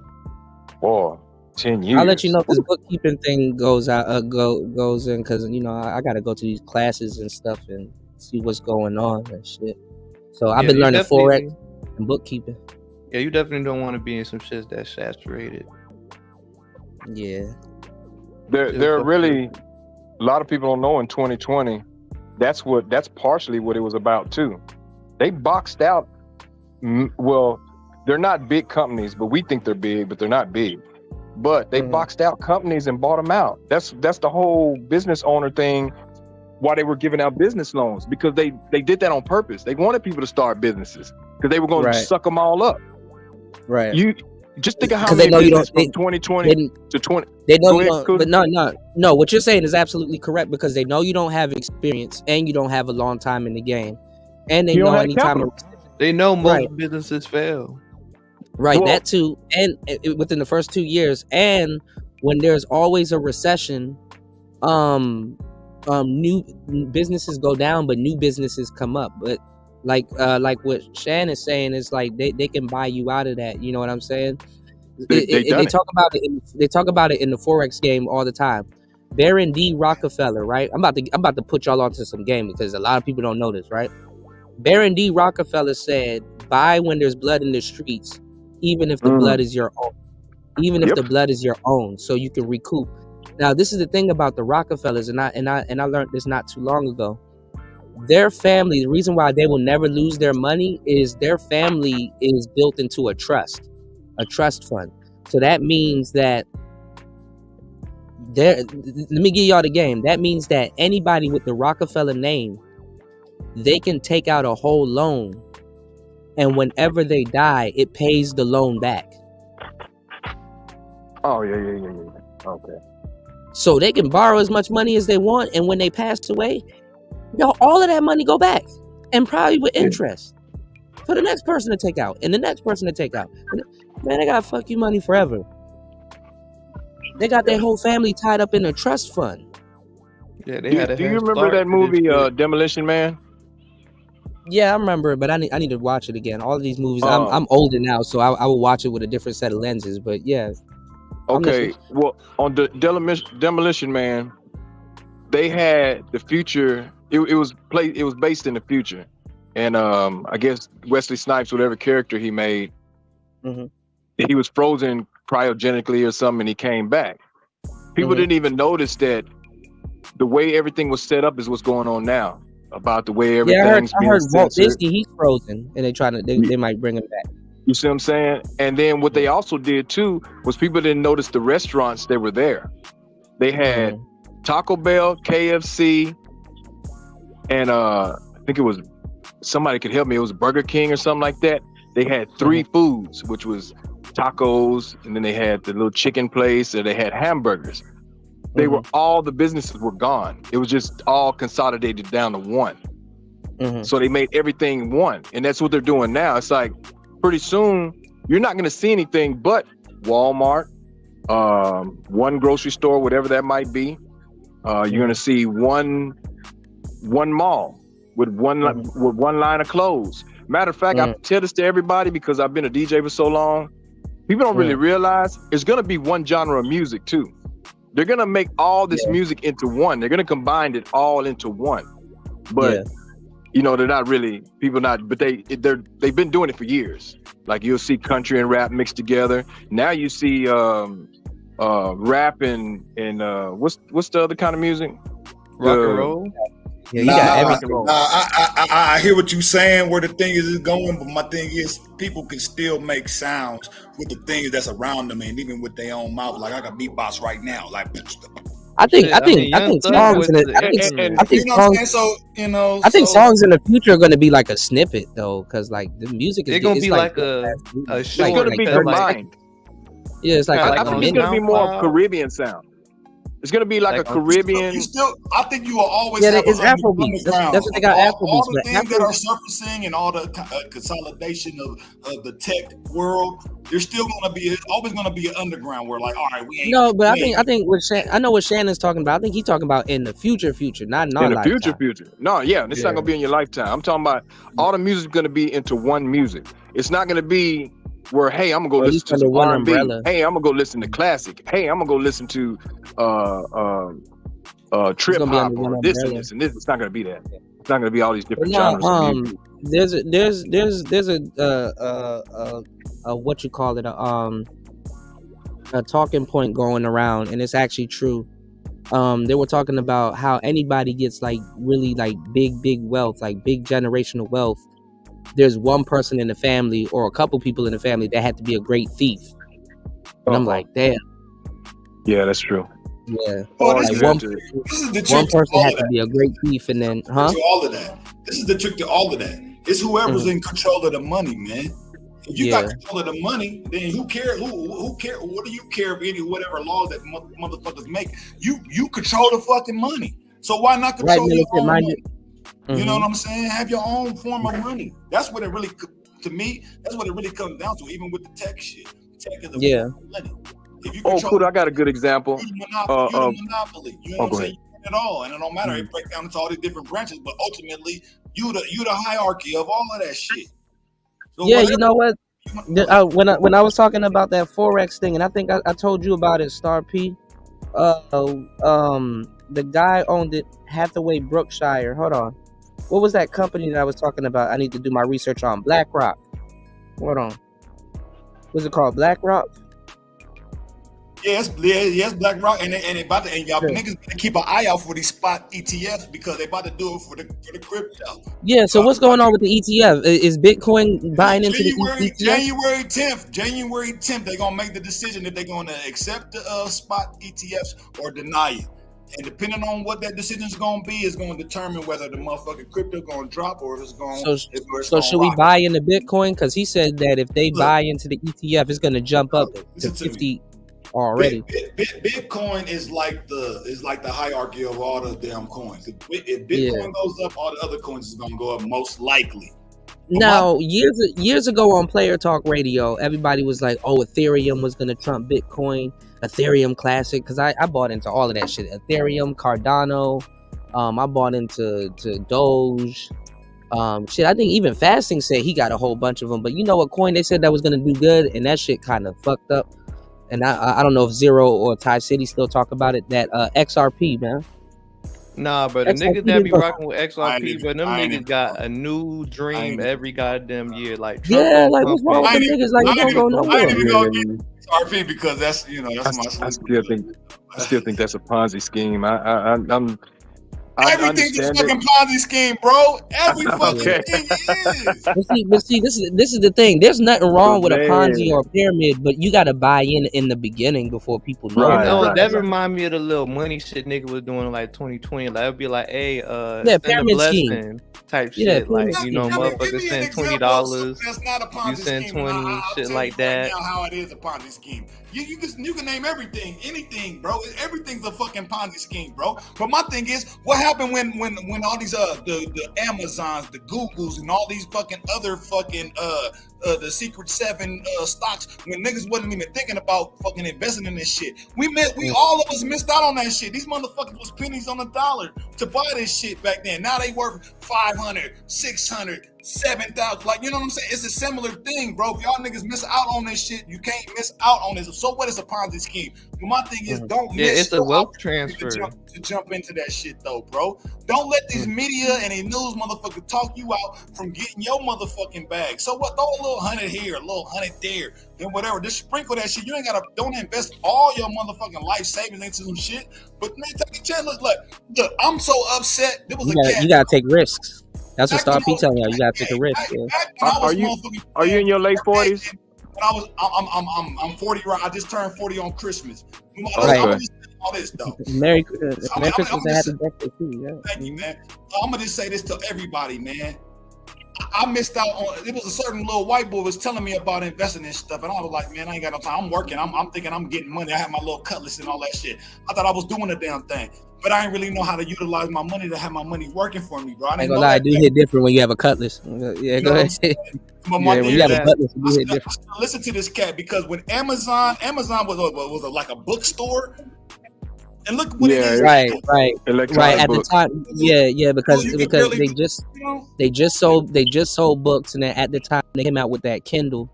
boy. 10 years. I'll let you know if this bookkeeping thing goes in, because I gotta go to these classes and stuff and see what's going on and shit. So I've been learning forex and bookkeeping. Yeah, you definitely don't want to be in some shit that's saturated. Yeah. There are really a lot of people don't know in 2020. That's partially what it was about too. They boxed out. Well, they're not big companies, but we think they're big, but they're not big. But they boxed out companies and bought them out. That's the whole business owner thing. Why they were giving out business loans, because they did that on purpose. They wanted people to start businesses because they were going to suck them all up. Right. Just think of how many businesses from 2020 to 20. They know you don't, but no. What you're saying is absolutely correct because they know you don't have experience and you don't have a long time in the game, and they know anytime they know most businesses fail. Right, well, that too, and within the first 2 years, and when there's always a recession, new businesses go down, but new businesses come up. But like what Shan is saying is like they can buy you out of that. You know what I'm saying? They talk about it. They talk about it in the Forex game all the time. Baron D. Rockefeller, right? I'm about to put y'all onto some game because a lot of people don't know this, right? Baron D. Rockefeller said, "Buy when there's blood in the streets, even if the blood is your own, even if the blood is your own, so you can recoup." Now, this is the thing about the Rockefellers, and I learned this not too long ago. Their family, the reason why they will never lose their money is their family is built into a trust fund. So that means that let me give y'all the game. That means that anybody with the Rockefeller name, they can take out a whole loan, and whenever they die, it pays the loan back. Oh, yeah. Okay. So they can borrow as much money as they want, and when they pass away, all of that money go back, and probably with interest for the next person to take out, and the next person to take out. Man, they got fuck you money forever. They got their whole family tied up in a trust fund. Yeah, they had. Do you remember that movie, Demolition Man? Yeah, I remember it, but I need to watch it again. All of these movies, I'm older now, so I will watch it with a different set of lenses. But yeah. Okay, well, on the Demolition Man, they had the future. It was based in the future, and I guess Wesley Snipes, whatever character he made, he was frozen cryogenically or something, and he came back. People didn't even notice that the way everything was set up is what's going on now. About the way everything's I heard Walt Disney, he's frozen, and they might bring him back. You see what I'm saying? And then what they also did too was people didn't notice the restaurants that were there. They had Taco Bell, KFC, and I think it was, somebody could help me, it was Burger King or something like that. They had three foods, which was tacos, and then they had the little chicken place, and they had hamburgers. They were all the businesses were gone. It was just all consolidated down to one. So they made everything one, and that's what they're doing now. It's like pretty soon you're not going to see anything but Walmart, one grocery store, whatever that might be. You're going to see one mall with one line of clothes. Matter of fact, I tell this to everybody because I've been a DJ for so long. People don't really realize there's going to be one genre of music too. They're going to make all this music into one. They're going to combine it all into one. But you know, they're not really, but they've been doing it for years. Like you'll see country and rap mixed together. Now you see rap and what's the other kind of music? Rock and roll. Yeah, you got everything. I hear what you're saying, where the thing is going, but my thing is people can still make sounds with the things that's around them, and even with their own mouth. Like I got beatbox right now, like. I think songs in it. I think songs in the future are going to be like a snippet though, because like the music is going to be like a show. It's going to be combined. Yeah, it's like I think it's going to be more Caribbean sound. It's gonna be like a Caribbean. I think you will always have it's Afrobeat. That's what they got. Afrobeat. All the things that are surfacing and all the consolidation of the tech world, there's still gonna be. It's always gonna be an underground where, like, all right, we ain't. No, but I think what I know what Shannon's talking about. I think he's talking about in the future, not in our lifetime. Future. No, yeah, it's not gonna be in your lifetime. I'm talking about all the music is gonna be into one music. It's not gonna be where, hey, I'm gonna go listen to some R&B. Hey, I'm gonna go listen to classic. Hey, I'm gonna go listen to trip hop or this and this and this. It's not gonna be that. It's not gonna be all these different genres of music. There's a what you call it, a talking point going around, and it's actually true. They were talking about how anybody gets like really like big wealth, like big generational wealth. There's one person in the family or a couple people in the family that had to be a great thief. And I'm like, damn. Yeah, that's true. Yeah. Like one person had to be a great thief, and then, all of that. This is the trick to all of that. It's whoever's in control of the money, man. If you got control of the money, then who cares? Who care? What do you care if whatever laws that motherfuckers make? You control the fucking money. So why not control your own money? You know what I'm saying? Have your own form of money. That's what it really, to me, that's what it really comes down to. Even with the tech shit, tech is a form of money. If you Kuda, I got a good example. You're the monopoly. You know what I'm saying? You run it all, and it don't matter. It breaks down into all these different branches, but ultimately, you the hierarchy of all of that shit. So you know what? When I was talking about that Forex thing, and I think I told you about it, Star P. The guy owned it, Hathaway Brookshire. Hold on. What was that company that I was talking about? I need to do my research on. BlackRock. Hold on. What's it called? BlackRock? Yes, BlackRock, and y'all niggas better keep an eye out for these spot ETFs because they about to do it for the crypto. Yeah. So what's going on with the ETF? Is Bitcoin buying into the ETF? January 10th, they're gonna make the decision if they're gonna accept the spot ETFs or deny it. And depending on what that decision is going to be, is going to determine whether the motherfucking crypto going to drop or if it's going. So should we buy into Bitcoin? Because he said that if they buy into the ETF, it's going to jump up to 50 already. Bitcoin is like the hierarchy of all the damn coins. If Bitcoin goes up, all the other coins is going to go up most likely. Now, years ago on Player Talk Radio, everybody was like, "Oh, Ethereum was going to trump Bitcoin." Ethereum Classic, because I bought into all of that shit. Ethereum, Cardano, I bought into Doge. Shit, I think even Fasting said he got a whole bunch of them. But you know what coin they said that was gonna do good, and that shit kind of fucked up. And I don't know if Zero or Ty City still talk about it. That XRP, man. Nah, but the niggas that be rocking with XRP, but them niggas got a new dream every goddamn year. Like Trump what's wrong with them niggas? Like you don't go nowhere. RP because that's my. I still think that's a Ponzi scheme. Everything's a fucking Ponzi scheme, bro. Every fucking thing is. But see, this is the thing. There's nothing wrong with a Ponzi or a pyramid, but you got to buy in the beginning before people know. That remind me of the little money shit nigga was doing in like 2020. Like it'd be like, hey, pyramid scheme type shit. Like motherfuckers send $20. That's not a Ponzi you send scheme. 20 shit like that. Now how it is a Ponzi scheme. You can name everything, anything, bro. Everything's a fucking Ponzi scheme, bro. But my thing is, what happened when all these the Amazons, the Googles, and all these fucking other fucking the Secret 7 stocks, when niggas wasn't even thinking about fucking investing in this shit. All of us missed out on that shit. These motherfuckers was pennies on the dollar to buy this shit back then. Now they worth 500, 600, 7,000. Like, you know what I'm saying? It's a similar thing, bro. If y'all niggas miss out on this shit, you can't miss out on this. So what is a Ponzi scheme? But my thing is, don't miss it's a wealth transfer to jump into that shit though, bro. Don't let these media and these news motherfuckers talk you out from getting your motherfucking bag. So what? Throw a little 100 here, a little 100 there, then whatever. Just sprinkle that shit. You ain't gotta. Don't invest all your motherfucking life savings into some shit. But man, take a chance. Look, I'm so upset. There was you gotta take risks. That's what Star P telling y'all. You gotta take a risk. Are you in your late 40s? I'm 40. Right, I just turned 40 on Christmas. Right. All this though. Merry Christmas and happy birthday too. Yeah. Thank you, man. I'm gonna just say this to everybody, man. I missed out on. It was a certain little white boy was telling me about investing in stuff, and I was like, man, I ain't got no time. I'm working. I'm thinking I'm getting money. I have my little cutlass and all that shit. I thought I was doing the damn thing, but I didn't really know how to utilize my money to have my money working for me, bro. I ain't gonna lie, it do hit different when you have a cutlass. Yeah, go ahead. When you have a cutlass, it do hit different. Listen to this cat, because when Amazon was like a bookstore. And look what it is. Right. At the time, because they just sold books, and then at the time they came out with that Kindle,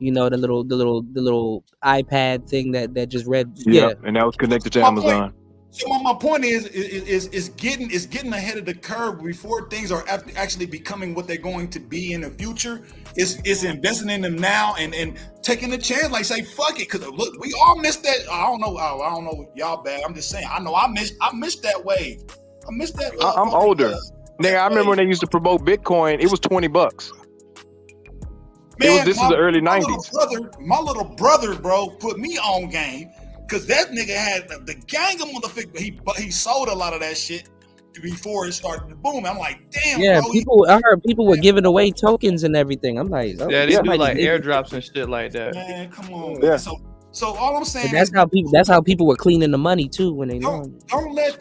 you know, the little iPad thing that just read. Yeah, and that was connected to Amazon. So my point is getting ahead of the curve before things are actually becoming what they're going to be in the future. It's investing in them now and taking a chance. Like, say fuck it, because look, we all missed that. I don't know y'all bad. I'm just saying. I know I missed that wave. I missed that. I'm older. Nigga, I remember when they used to promote Bitcoin. It was $20. Man, this is the early 90s. My little brother, bro, put me on game. Cause that nigga had the gang of motherfuckers, he sold a lot of that shit. before it started to boom. I'm like, damn, yeah, bro. I heard people were giving away tokens and everything. I'm like, yeah, they do like airdrops and shit like that. Man, come on, man. So all I'm saying is that's how people were cleaning the money too when they don't let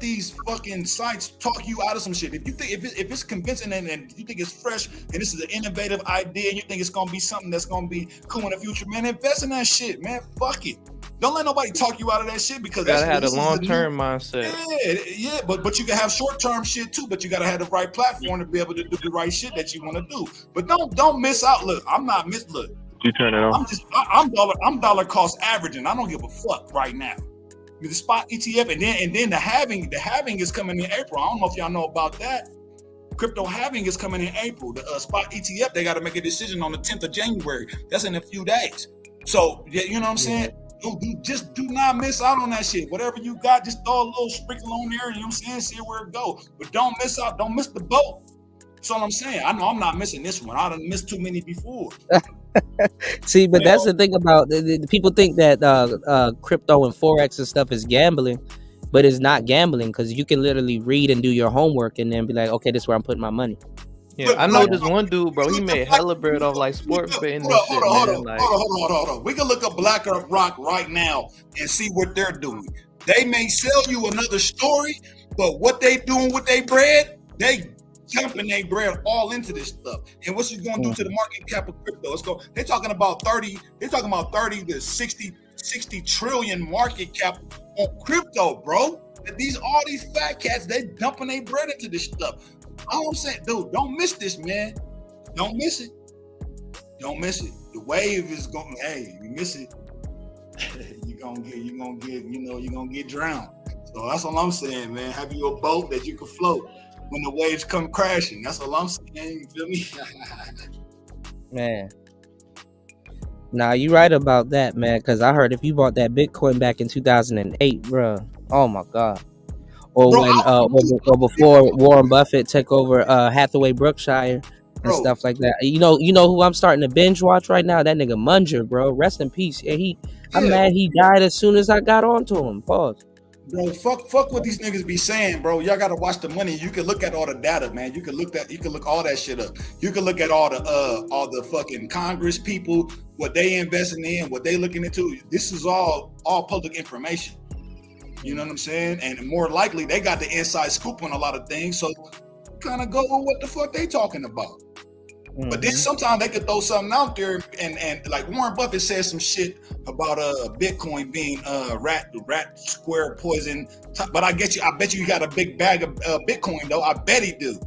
these fucking sites talk you out of some shit. If you think if it's convincing and you think it's fresh and this is an innovative idea and you think it's gonna be something that's gonna be cool in the future, man, invest in that shit, man. Fuck it. Don't let nobody talk you out of that shit because gotta have a long-term mindset. Yeah, but you can have short-term shit too. But you gotta have the right platform to be able to do the right shit that you want to do. But don't miss out. Look, I'm not miss. Look, you turn it on. I'm dollar cost averaging. I don't give a fuck right now. The spot ETF and then the halving is coming in April. I don't know if y'all know about that. Crypto halving is coming in April. The spot ETF, they got to make a decision on the 10th of January. That's in a few days. So yeah, you know what I'm saying. Just do not miss out on that shit. Whatever you got, just throw a little sprinkle on there. You know what I'm saying? See where it goes. But don't miss out. Don't miss the boat. That's all I'm saying. I know I'm not missing this one. I done missed too many before. See, but that's the thing about the people think that crypto and forex and stuff is gambling, but it's not gambling because you can literally read and do your homework and then be like, okay, this is where I'm putting my money. Yeah, I know this one dude, bro. He made hella bread off like sports betting and shit, man. Hold on. We can look up BlackRock right now and see what they're doing. They may sell you another story, but what they doing with their bread, they dumping their bread all into this stuff. And what's it going to do to the market cap of crypto? They're talking about 30 to 60 trillion market cap on crypto, bro. All these fat cats, they dumping their bread into this stuff. All I'm saying, dude, don't miss this, man. Don't miss it. Don't miss it. The wave is going. Hey, you miss it, you're gonna get drowned. So that's all I'm saying, man. Have you a boat that you can float when the waves come crashing? That's all I'm saying. You feel me? Man. Nah, you right about that, man. Because I heard if you bought that Bitcoin back in 2008, bro. Oh my God. Or or before Warren Buffett took over Hathaway Brookshire and stuff like that. You know who I'm starting to binge watch right now? That nigga Munger, bro. Rest in peace. Yeah, I'm mad he died as soon as I got onto him. Pause. Bro, fuck what these niggas be saying, bro. Y'all gotta watch the money. You can look at all the data, man. You can look all that shit up. You can look at all the fucking Congress people, what they investing in, what they looking into. This is all public information. You know what I'm saying? And more likely, they got the inside scoop on a lot of things. So kind of go with what the fuck they talking about. Mm-hmm. But then sometimes they could throw something out there and like Warren Buffett said some shit about Bitcoin being rat square poison. But I bet you he got a big bag of Bitcoin though. I bet he do.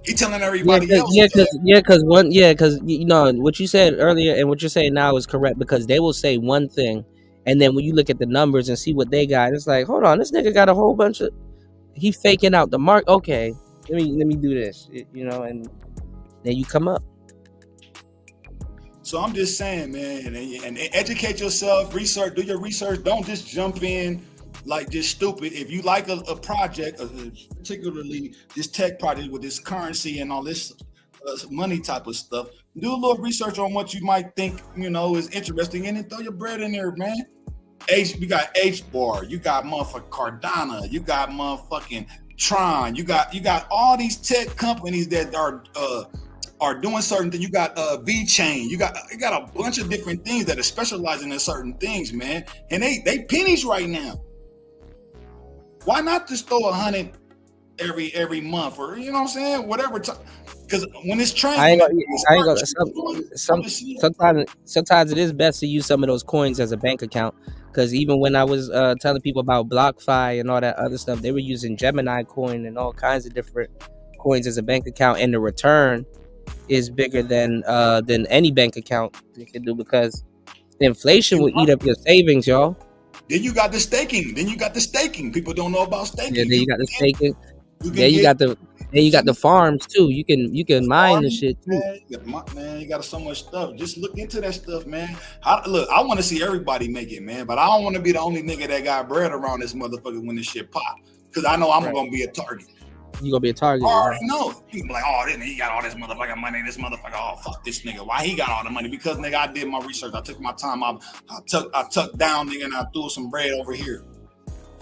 He telling everybody else. Because you know what you said earlier and what you're saying now is correct because they will say one thing. And then when you look at the numbers and see what they got, it's like, hold on, this nigga got a whole bunch of, he faking out the mark. Okay, let me do this, you know, and then you come up. So I'm just saying, man, and educate yourself, do your research. Don't just jump in like just stupid. If you like a project, particularly this tech project with this currency and all this money type of stuff, do a little research on what you might think, you know, is interesting and then throw your bread in there, man. You got H-Bar, you got motherfucking Cardano, you got motherfucking Tron, you got all these tech companies that are doing certain things. You got V-Chain, you got a bunch of different things that are specializing in certain things, man. And they pennies right now. Why not just throw 100 every month or you know what I'm saying? Whatever. Because when it's trending, sometimes it is best to use some of those coins as a bank account. Because even when I was telling people about BlockFi and all that other stuff, they were using Gemini coin and all kinds of different coins as a bank account, and the return is bigger than any bank account you can do because inflation will eat up your savings, y'all. Then you got the staking. People don't know about staking. Yeah, then you got the staking. Then you got the farms too. You can mine the shit too. Man, you got so much stuff. Just look into that stuff, man. I want to see everybody make it, man. But I don't want to be the only nigga that got bread around this motherfucker when this shit pop. Because I know I'm gonna be a target. You gonna be a target? I already know. People like, oh, he got all this motherfucking money. This motherfucker, oh fuck this nigga. Why he got all the money? Because nigga, I did my research. I took my time. I tucked down, nigga, and I threw some bread over here.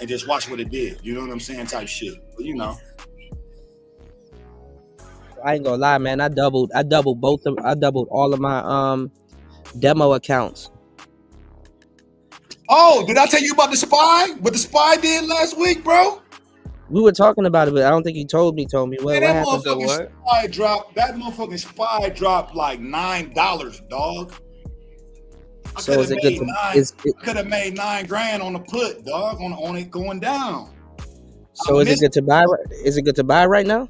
and just watch what it did. You know what I'm saying? Type shit. But, you know. I ain't gonna lie, man. I doubled all of my demo accounts. Oh, did I tell you about the spy? What the spy did last week, bro? We were talking about it, but I don't think he told me. What happened? That motherfucking spy dropped like $9, dog. I So is it good? Could have made $9,000 on the put, dog, on it going down. So is it good to buy? Is it good to buy right now,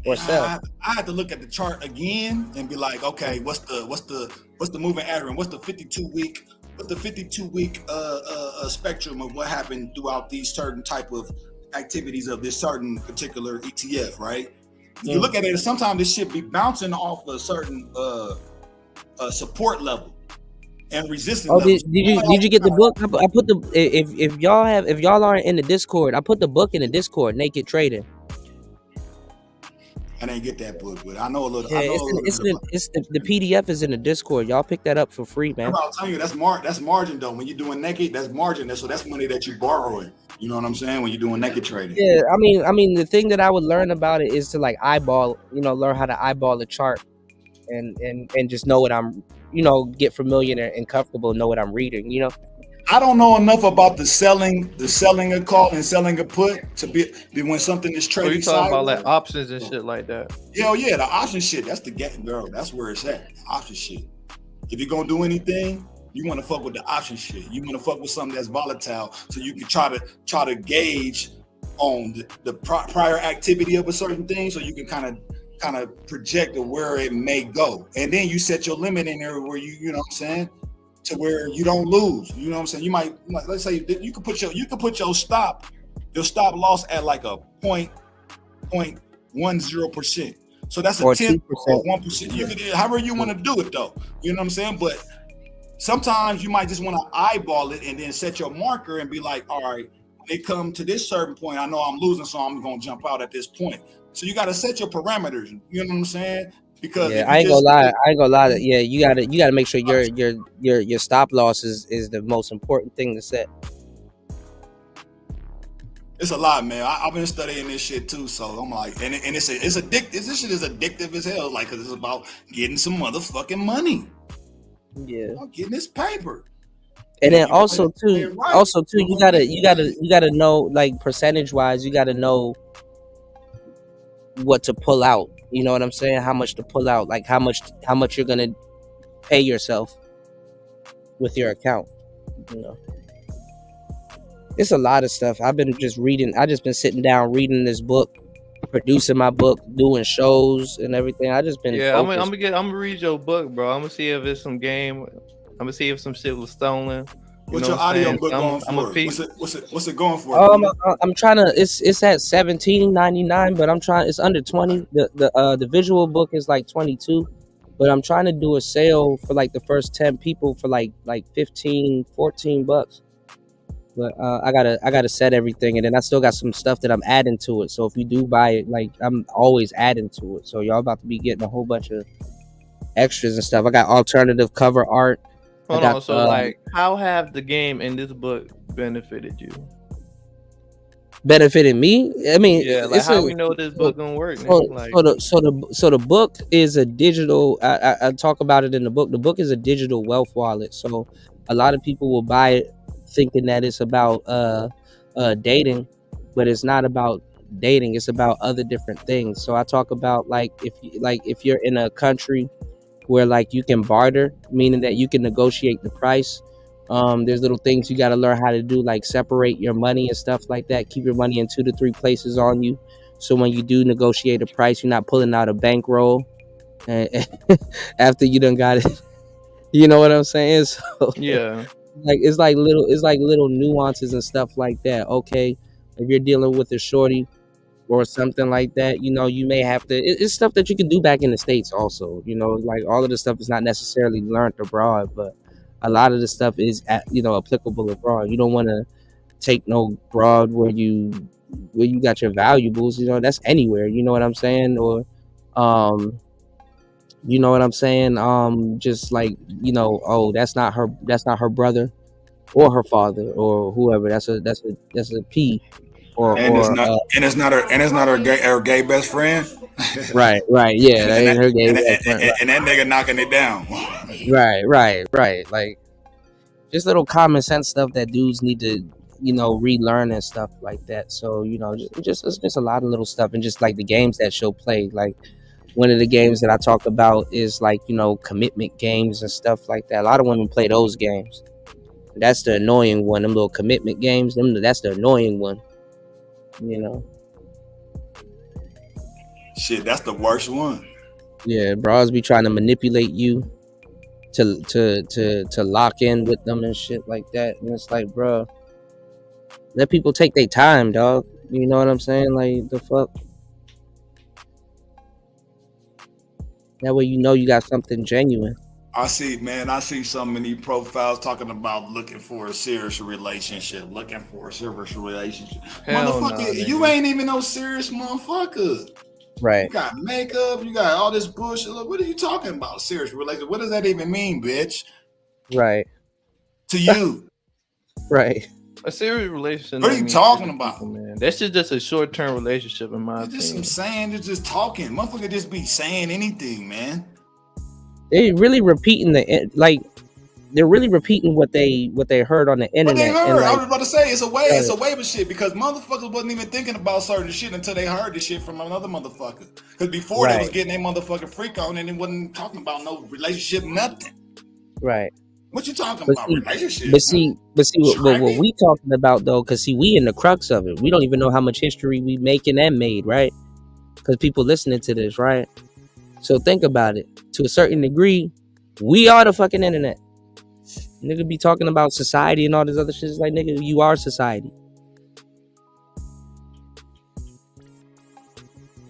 or sell? I had to look at the chart again and be like, okay, what's the moving average? What's the 52-week? What's the 52-week spectrum of what happened throughout these certain type of activities of this certain particular ETF, right? You look at it, sometimes this shit be bouncing off a certain support level and resistance. Oh, did you get the book? I put the if y'all aren't in the Discord, I put the book in the Discord, Naked Trading. I didn't get that book, but I know a little. Yeah, the PDF is in the Discord. Y'all pick that up for free, man. I'll tell you, that's margin though. When you're doing naked, that's margin. So that's money that you're borrowing. You know what I'm saying? When you're doing naked trading. Yeah, I mean, the thing that I would learn about it is to like eyeball, learn how to eyeball the chart, and just know what I'm, get familiar and comfortable, know what I'm reading. I don't know enough about the selling a call and selling a put to be when something is trading. So you talking about like options and shit like that? Hell yeah, the option shit. That's the getting girl. That's where it's at. Option shit. If you're gonna do anything, you want to fuck with the option shit. You want to fuck with something that's volatile, so you can try to gauge on the prior activity of a certain thing, so you can kind of project where it may go, and then you set your limit in there where you know what I'm saying, to where you don't lose. You know what I'm saying? You might let's say you could put your stop loss at like a 0.10%. So that's a 10% or 1%. You could however you want to do it though. You know what I'm saying? But sometimes you might just want to eyeball it and then set your marker and be like, all right, when they come to this certain point, I know I'm losing, so I'm gonna jump out at this point. So you got to set your parameters. You know what I'm saying? Because I ain't gonna lie. Yeah, you gotta make sure your stop loss is the most important thing to set. It's a lot, man. I've been studying this shit too, so I'm like, and it's addictive. This shit is addictive as hell, like, cause it's about getting some motherfucking money. Yeah, getting this paper. And then also too, you gotta know, like, percentage wise, you gotta know what to pull out. You know what I'm saying? How much to pull out, like how much you're gonna pay yourself with your account. It's a lot of stuff. I've been just reading. I just been sitting down reading this book, producing my book, doing shows and everything. I just been I'm gonna read your book, bro. I'm gonna see if it's some game. I'm gonna see if some shit was stolen. What's your audio book going for? What's it going for? I'm trying to. It's at $17.99, but I'm trying. It's under 20. The visual book is like 22, but I'm trying to do a sale for like the first 10 people for like $15-14. But I gotta set everything, and then I still got some stuff that I'm adding to it. So if you do buy it, like, I'm always adding to it. So y'all about to be getting a whole bunch of extras and stuff. I got alternative cover art. Hold on. So like, how have the game in this book benefited you? Benefited me? I mean, yeah. Like, how we know this book gonna work? So the book is a digital. I talk about it in the book. The book is a digital wealth wallet. So a lot of people will buy it thinking that it's about dating, but it's not about dating. It's about other different things. So I talk about, like, if you're in a country where, like, you can barter, meaning that you can negotiate the price. There's little things you got to learn how to do, like separate your money and stuff like that. Keep your money in 2 to 3 places on you, so when you do negotiate a price, you're not pulling out a bankroll after you done got it. You know what I'm saying? So yeah. Like, it's like little nuances and stuff like that. Okay, if you're dealing with a shorty or something like that, you may have to. It's stuff that you can do back in the States also. Like, all of the stuff is not necessarily learned abroad, but a lot of the stuff is applicable abroad. You don't want to take no broad where you got your valuables. That's anywhere. You know what I'm saying? Or you know what I'm saying? Just like, oh, that's not her brother. or her father or whoever. That's a P. And it's not her gay best friend. Right, yeah, that ain't her gay best friend. Right. And that nigga knocking it down. Right. Like just little common sense stuff that dudes need to, relearn and stuff like that. So, just it's just a lot of little stuff, and just like the games that she'll play. Like one of the games that I talk about is like, commitment games and stuff like that. A lot of women play those games. That's the annoying one. Them little commitment games. That's the annoying one. Shit, that's the worst one. Yeah, bros be trying to manipulate you to lock in with them and shit like that. And it's like, bro, let people take their time, dog. You know what I'm saying? Like, the fuck. That way you got something genuine. I see so many profiles talking about looking for a serious relationship. Motherfucker, you ain't even no serious motherfucker. Right. You got makeup, you got all this bullshit. Look, what are you talking about? Serious relationship? What does that even mean, bitch? Right. To you. Right. A serious relationship. What are you talking about? People, man. That's just a short-term relationship in my opinion. Just some saying, just talking. Motherfucker just be saying anything, man. They really repeating they're really repeating what they heard on the internet. What they heard, and I was about to say it's a wave of shit, because motherfuckers wasn't even thinking about certain shit until they heard the shit from another motherfucker. Because before they was getting their motherfucking freak on and they wasn't talking about no relationship, nothing. Right. What you talking about? Relationship? But see, what we talking about though, because see, we in the crux of it. We don't even know how much history we making and made, right? Because people listening to this, right? So think about it. To a certain degree, we are the fucking internet. Nigga be talking about society and all this other shit. It's like, nigga, you are society.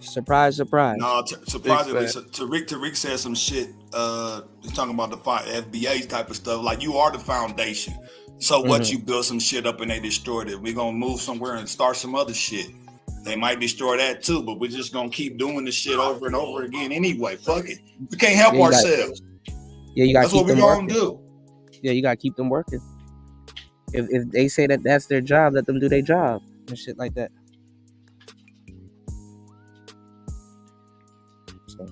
Surprise, surprise. No, surprisingly, Tariq said some shit. He's talking about the FBA type of stuff. Like, you are the foundation. So what, you build some shit up and they destroyed it. We're going to move somewhere and start some other shit. They might destroy that too, but we're just going to keep doing this shit over and over again anyway. Fuck it. We can't help ourselves. You got to keep them working. That's what we're going to do. Yeah, you got to keep them working. If they say that that's their job, let them do their job and shit like that. So,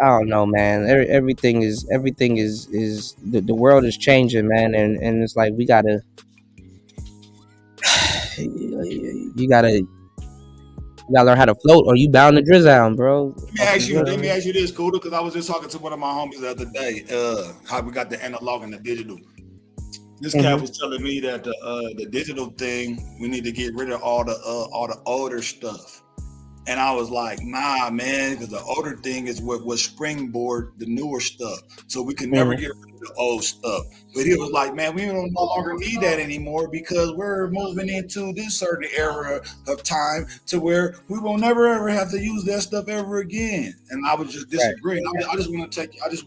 I don't know, man. Everything is the world is changing, man, and it's like we gotta you gotta learn how to float, or you bound to drizzle, bro. Let me ask you this, Cuda, because I was just talking to one of my homies the other day. How we got the analog and the digital. This guy was telling me that the digital thing, we need to get rid of all the older stuff. And I was like, nah, man, because the older thing is what springboard the newer stuff. So we can never get rid of the old stuff. But he was like, man, we no longer need that anymore, because we're moving into this certain era of time to where we will never ever have to use that stuff ever again. And I was just disagreeing. Right. I just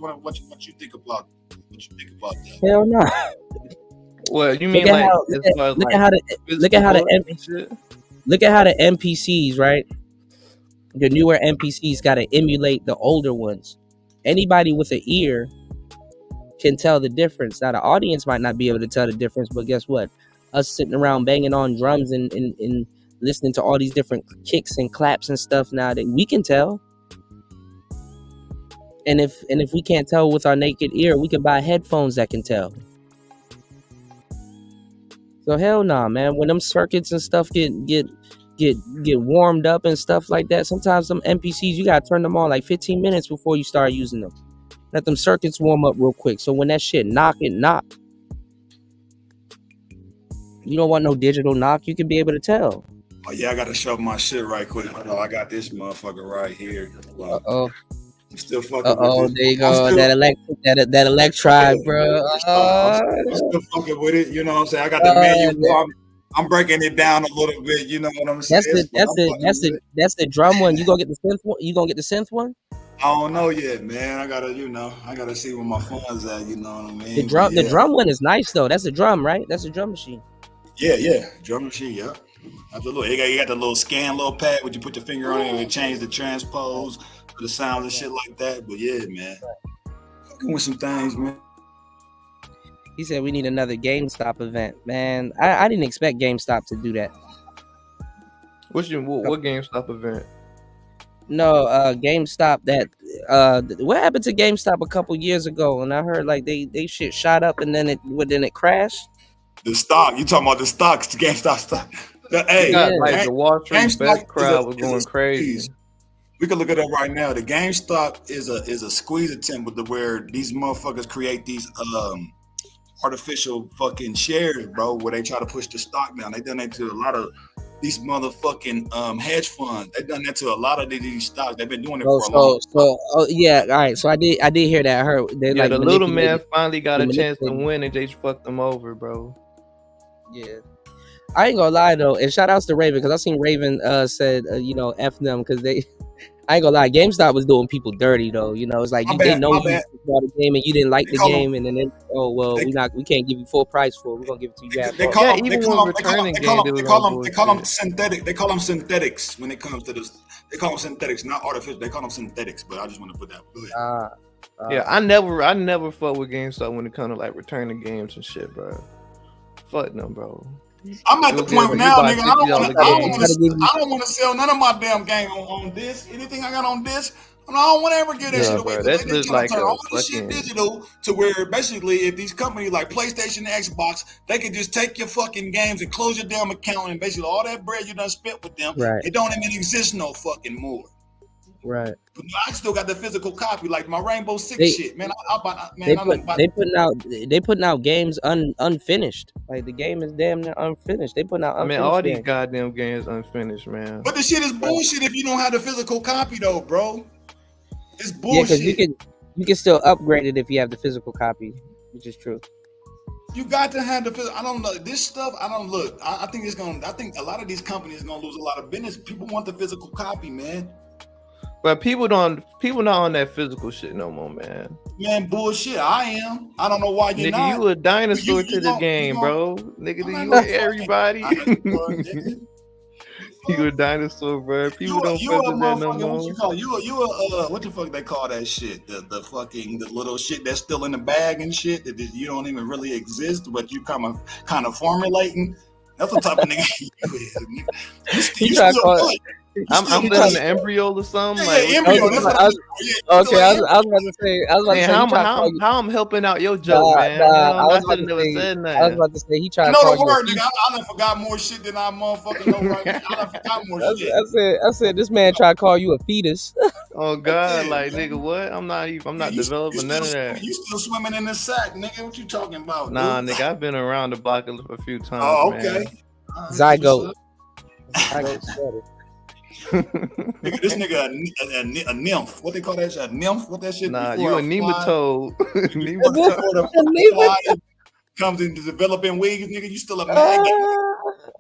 want what you think about that. Hell no. Well, you mean look at how the NPCs, right? The newer NPCs got to emulate the older ones. Anybody with an ear can tell the difference. Now, the audience might not be able to tell the difference, but guess what? Us sitting around banging on drums and listening to all these different kicks and claps and stuff now, that we can tell. And if we can't tell with our naked ear, we can buy headphones that can tell. So hell nah, man. When them circuits and stuff get warmed up and stuff like that, sometimes some NPCs, you gotta turn them on like 15 minutes before you start using them. Let them circuits warm up real quick, so when that shit knock. You don't want no digital knock. You can be able to tell. Oh yeah, I gotta show my shit right quick. I got this motherfucker right here. I'm still fucking with this. There you go. That electride, bro. I'm still fucking with it. You know what I'm saying? I got the manual. I'm breaking it down a little bit. You know what I'm saying? That's the drum one. You gonna get the synth one? You gonna get the synth one? I don't know yet, man. I gotta see where my funds at. You know what I mean? The drum one is nice though. That's a drum, right? That's a drum machine. Yeah, drum machine. Yeah. You got the little scan little pad where you put your finger on it and it change the transpose, the sounds and shit like that. But yeah, man, fucking with some things, man. He said we need another GameStop event. Man, I didn't expect GameStop to do that. What GameStop event? No, GameStop. That what happened to GameStop a couple years ago? And I heard like they shit shot up and then it crashed. The stock. You talking about the stocks? The GameStop stock. Hey, like the Wall Street best crowd was going crazy. We can look it up right now. The GameStop is a squeeze attempt with where these motherfuckers create these artificial fucking shares, bro, where they try to push the stock down. They done that to a lot of these motherfucking hedge funds. They done that to a lot of these stocks. They've been doing it for a long time. Oh yeah, all right. So I did hear that. I heard they the little man finally got a chance to win and they fucked them over, bro. Yeah. I ain't gonna lie though, and shout outs to Raven, because I seen Raven said F them, because they I ain't gonna lie, GameStop was doing people dirty though. It's like they know you bought the game and you didn't like the game, and then we can't give you full price for it. We're gonna give it to you. They call them synthetic. They call them synthetics when it comes to this. They call them synthetics, not artificial. They call them synthetics. But I just want to put that. Yeah, I never fuck with GameStop when it comes to like returning games and shit, bro. Fuck them, bro. I'm at the point now, nigga. I don't want to sell none of my damn game on disc. Anything I got on disc, I don't want to ever give that shit away. That's they just like turn all this shit digital to where basically, if these companies like PlayStation and Xbox, they can just take your fucking games and close your damn account, and basically all that bread you done spent with them, it don't even exist no fucking more. Right. But I still got the physical copy, like my Rainbow Six shit, man. They putting out games unfinished. Like the game is damn near unfinished. They putting out. All these goddamn games unfinished, man. But the shit is bullshit if you don't have the physical copy, though, bro. It's bullshit. Yeah, because you can still upgrade it if you have the physical copy, which is true. You got to have the physical. I don't know this stuff. I don't look. I think it's gonna. I think a lot of these companies are gonna lose a lot of business. People want the physical copy, man. But people not on that physical shit no more, man. Man, bullshit. I am. I don't know why you're not. You a dinosaur to the game, bro. Nigga, you everybody. You a dinosaur, bro. People don't fuck with that no more. You what the fuck they call that shit? The fucking the little shit that's still in the bag and shit that you don't even really exist, but you kind of formulating. That's the type of nigga you is. You still I'm still in the embryo or something. Yeah, embryo. I was about to say. How I'm helping out your joke, man. I should have never said nothing. I was about to say he tried. You know the word, nigga. I done forgot more shit than I motherfucking know right now. I done forgot more shit. I said this man tried to call you a fetus. Oh God, like nigga, what? I'm not developing none of that. You still swimming in the sack, nigga? What you talking about? Nah, nigga, I've been around the block a few times. Oh, okay. Zygote. Nigga, this nigga a nymph. What they call that shit? A nymph? What that shit? Nah, you a nematode. Comes into developing wings, nigga. You still a maggot.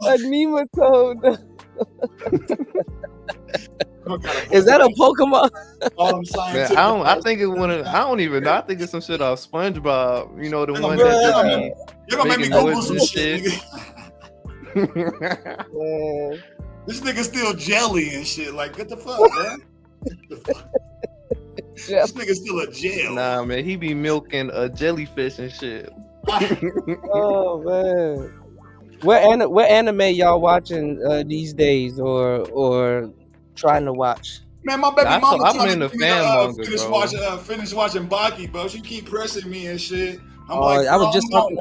A nematode. Is that a Pokemon? Man, I think it's one of. I don't even know. I think it's some shit off SpongeBob. You know the one that you're gonna make me Google some shit. This nigga still jelly and shit. Like, what the fuck, man? This nigga still a gel. Nah, man, he be milking a jellyfish and shit. Oh man, what anime y'all watching these days, or trying to watch? Man, my baby mama I'm in the fan manga, finish watching Baki, bro. She keep pressing me and shit. I was just talking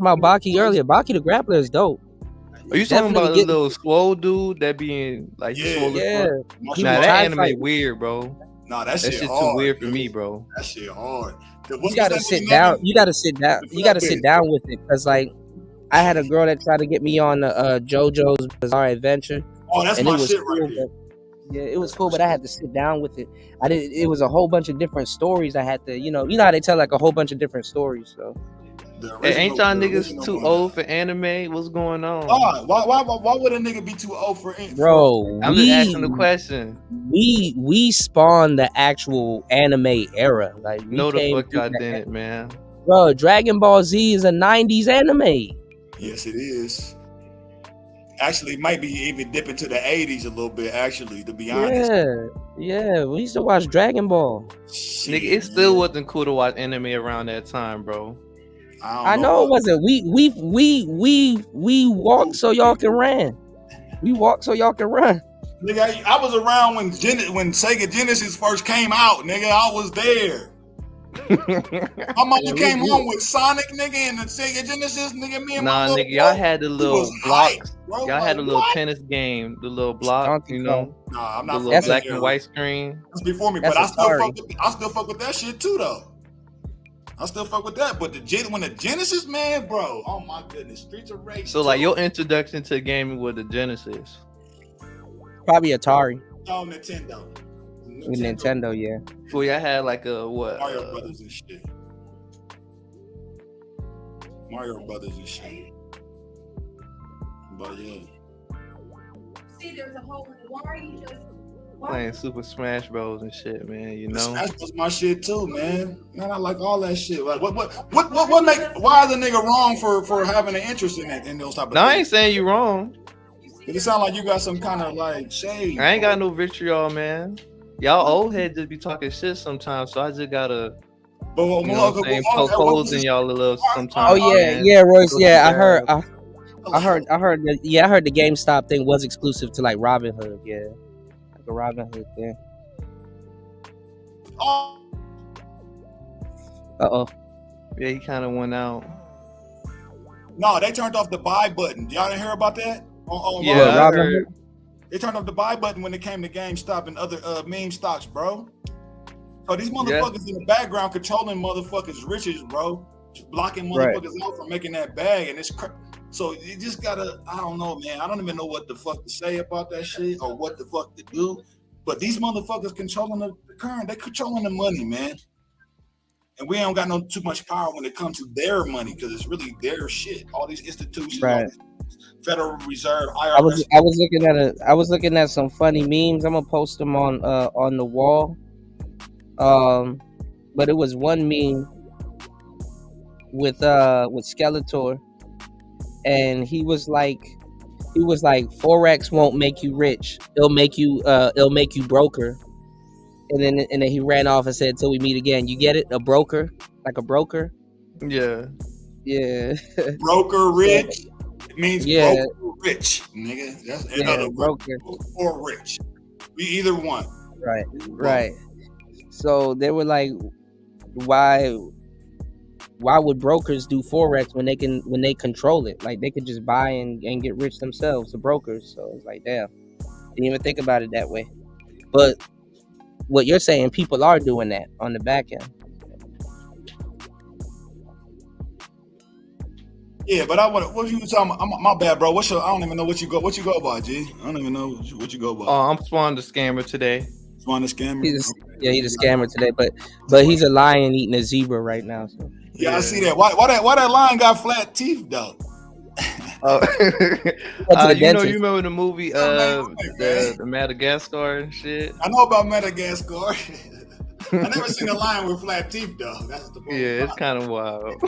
about Baki earlier. Baki the Grappler is dope. Are you talking about the little swole dude that being like yeah? Nah, that anime weird, bro. Nah, that shit too weird for me, bro. That shit hard. You gotta sit down. You gotta sit down. You gotta sit down with it, because like I had a girl that tried to get me on JoJo's Bizarre Adventure. Oh, that's my shit right there. Yeah, it was cool, but I had to sit down with it. It was a whole bunch of different stories. I had to, you know how they tell like a whole bunch of different stories. So. Hey, ain't y'all niggas too old for anime? What's going on? Oh, why would a nigga be too old for anime? Bro, I'm just asking the question. We spawned the actual anime era. Like, no, the fuck y'all didn't, man. Bro, Dragon Ball Z is a 90s anime. Yes, it is. Actually, it might be even dip into the 80s a little bit, actually, to be honest. Yeah, we used to watch Dragon Ball. Nigga, it still wasn't cool to watch anime around that time, bro. I know it wasn't. We walked so y'all can run. We walked so y'all can run. Nigga, I was around when Sega Genesis first came out, nigga. I was there. My mama came home with Sonic, nigga, and the Sega Genesis, nigga. Me and my little nigga, y'all had the little blocks. Y'all had a little tennis game, the little block, you know. Nah, I'm not. The little black and white screen. That's before me, but I still fuck with that shit too, though. I still fuck with that, but when the Genesis, man, bro, oh my goodness, Streets of Rage. So like your introduction to gaming with the Genesis. Probably Atari. Oh, Nintendo. Nintendo, yeah. Well, y'all had like a what? Mario Brothers and shit. Mario Brothers and shit. But yeah. See, there's a hole in the wire. You just playing Super Smash Bros and shit, man. You know. Smash was my shit too, man. Man, I like all that shit. Like, what make? Why is a nigga wrong for having an interest in it and those type of? No, I ain't saying you wrong. It sound like you got some kind of like shade. I ain't got no vitriol, man. Y'all old heads just be talking shit sometimes, so I just gotta. Poke holes in y'all a little sometimes. Oh yeah, man. yeah, Royce. Yeah, I heard that. Yeah, I heard the GameStop thing was exclusive to like Robinhood. Yeah, like a Robinhood thing. Yeah, he kind of went out. No, they turned off the buy button. Y'all didn't hear about that? Yeah, I heard. They turned off the buy button when it came to GameStop and other meme stocks, bro. So these motherfuckers in the background controlling motherfuckers' riches, bro. Just blocking motherfuckers out from making that bag, and it's so you just gotta. I don't know, man. I don't even know what the fuck to say about that shit or what the fuck to do. But these motherfuckers controlling the current. They controlling the money, man. And we ain't got too much power when it comes to their money because it's really their shit. All these institutions, right. Federal Reserve, IRS. I was looking at some funny memes. I'm gonna post them on the wall. But it was one meme with Skeletor, and he was like Forex won't make you rich. It'll make you broker. And then he ran off and said, "Till we meet again." You get it? A broker, like a broker. Yeah. Yeah. Broker rich. It means broker rich, nigga. That's another broker or rich. We either one. Right. Right. So they were like, why would brokers do Forex when they control it? Like they could just buy and get rich themselves, the brokers. So it's like, damn. Didn't even think about it that way. But what you're saying, people are doing that on the back end. Yeah, but what you talking about? My bad, bro. I don't even know what you go by, G. I don't even know what you go by. Oh, I'm Swan the Scammer today. Swan the Scammer? He's a scammer today, but he's a lion eating a zebra right now. So. Yeah, I see that. Why that lion got flat teeth though? You remember the movie the Madagascar and shit? I know about Madagascar. I never seen a lion with flat teeth though. That's the point. Yeah, it's kind of wild.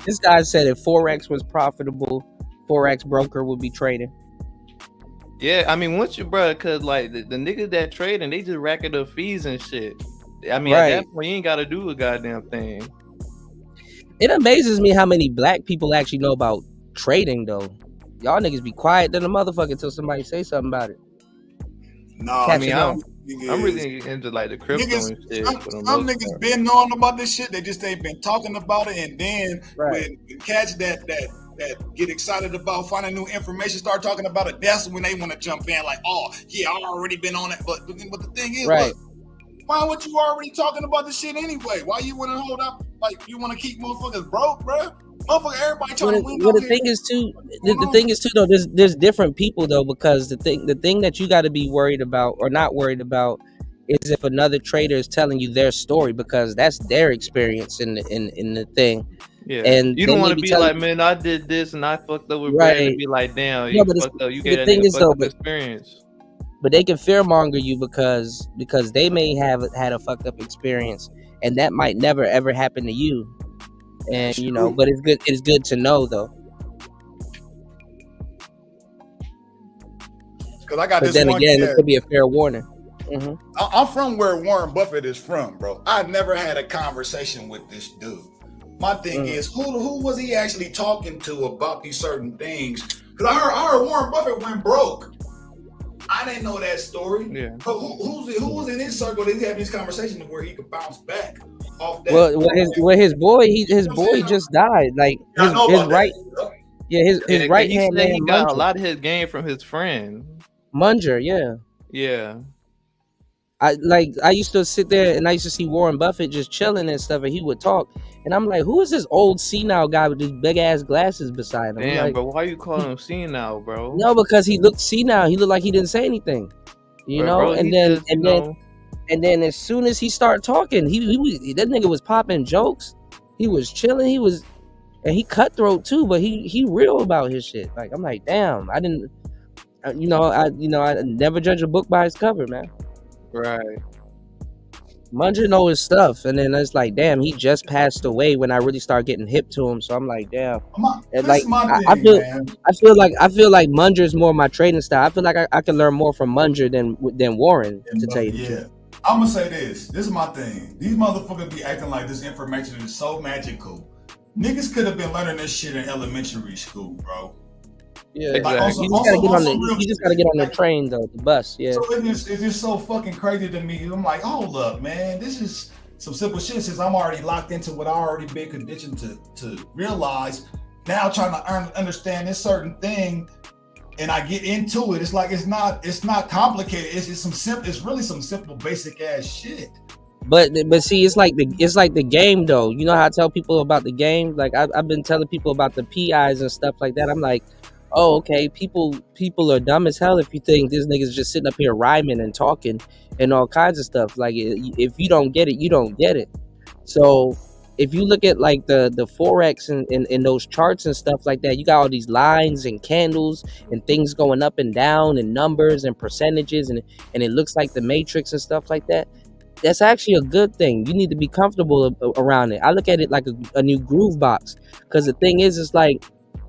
This guy said if Forex was profitable, Forex broker would be trading. Yeah, I mean, once you, bro, because like the niggas that trading, they just racking up fees and shit. I mean, at that point, you ain't got to do a goddamn thing. It amazes me how many black people actually know about trading, though. Y'all niggas be quiet than a motherfucker until somebody say something about it. No, I mean, I'm really into like the crypto and shit. Some niggas been knowing about this shit. They just ain't been talking about it, and then when cats that get excited about finding new information, start talking about it. That's when they want to jump in, like, oh yeah, I already been on it. But the thing is, look, why would you already talking about this shit anyway? Why you want to hold up? Like you want to keep motherfuckers broke, bro? Motherfucker, everybody trying to win. Well, the thing is too, though, there's different people though, because the thing that you got to be worried about or not worried about is if another trader is telling you their story, because that's their experience in the thing. Yeah, and you don't want to be like, man, I did this and I fucked up with Brad, and be like, damn, you fucked up. You get that experience. But they can fearmonger you because they may have had a fucked up experience, and that might never ever happen to you. And you know, but it's good to know though. Because I got but this. Then one again, kid. It could be a fair warning. Mm-hmm. I'm from where Warren Buffett is from, bro. I never had a conversation with this dude. My thing is, who was he actually talking to about these certain things? Because I heard Warren Buffett went broke. I didn't know that story. Yeah. But who was in his circle that he had these conversations where he could bounce back off that? Well, his boy just died. Like his right. Yeah, his right hand man. He got a lot of his game from his friend Munger. Yeah. Yeah. I used to sit there and I used to see Warren Buffett just chilling and stuff, and he would talk, and I'm like, who is this old senile guy with these big ass glasses beside him? Damn, like, bro, why you calling him senile, bro? No, because he looked senile. He looked like he didn't say anything, you know. Bro, and then as soon as he started talking, he that nigga was popping jokes. He was chilling. And he cutthroat too, but he real about his shit. Like, I'm like, damn, I didn't, I never judge a book by its cover, man. Right. Munger know his stuff, and then it's like, damn, he just passed away when I really started getting hip to him. So I'm like, damn. I feel like Munger's more my trading style. I feel like I can learn more from Munger than Warren, to tell you the truth. I'm gonna say this. This is my thing. These motherfuckers be acting like this information is so magical. Niggas could have been learning this shit in elementary school, bro. Yeah, exactly. You just gotta get on the train though, the bus. Yeah. So it's just so fucking crazy to me. I'm like, hold up, man. This is some simple shit since I'm already locked into what I already been conditioned to realize. Now trying to understand this certain thing, and I get into it. It's like it's not complicated. It's really some simple basic ass shit. But see, it's like the game though. You know how I tell people about the game? Like I've been telling people about the PIs and stuff like that. I'm like, oh, okay, people are dumb as hell if you think this nigga's just sitting up here rhyming and talking and all kinds of stuff. Like, if you don't get it, you don't get it. So if you look at like the Forex and those charts and stuff like that, you got all these lines and candles and things going up and down and numbers and percentages and it looks like the Matrix and stuff like that. That's actually a good thing. You need to be comfortable around it. I look at it like a new groove box, because the thing is, it's like,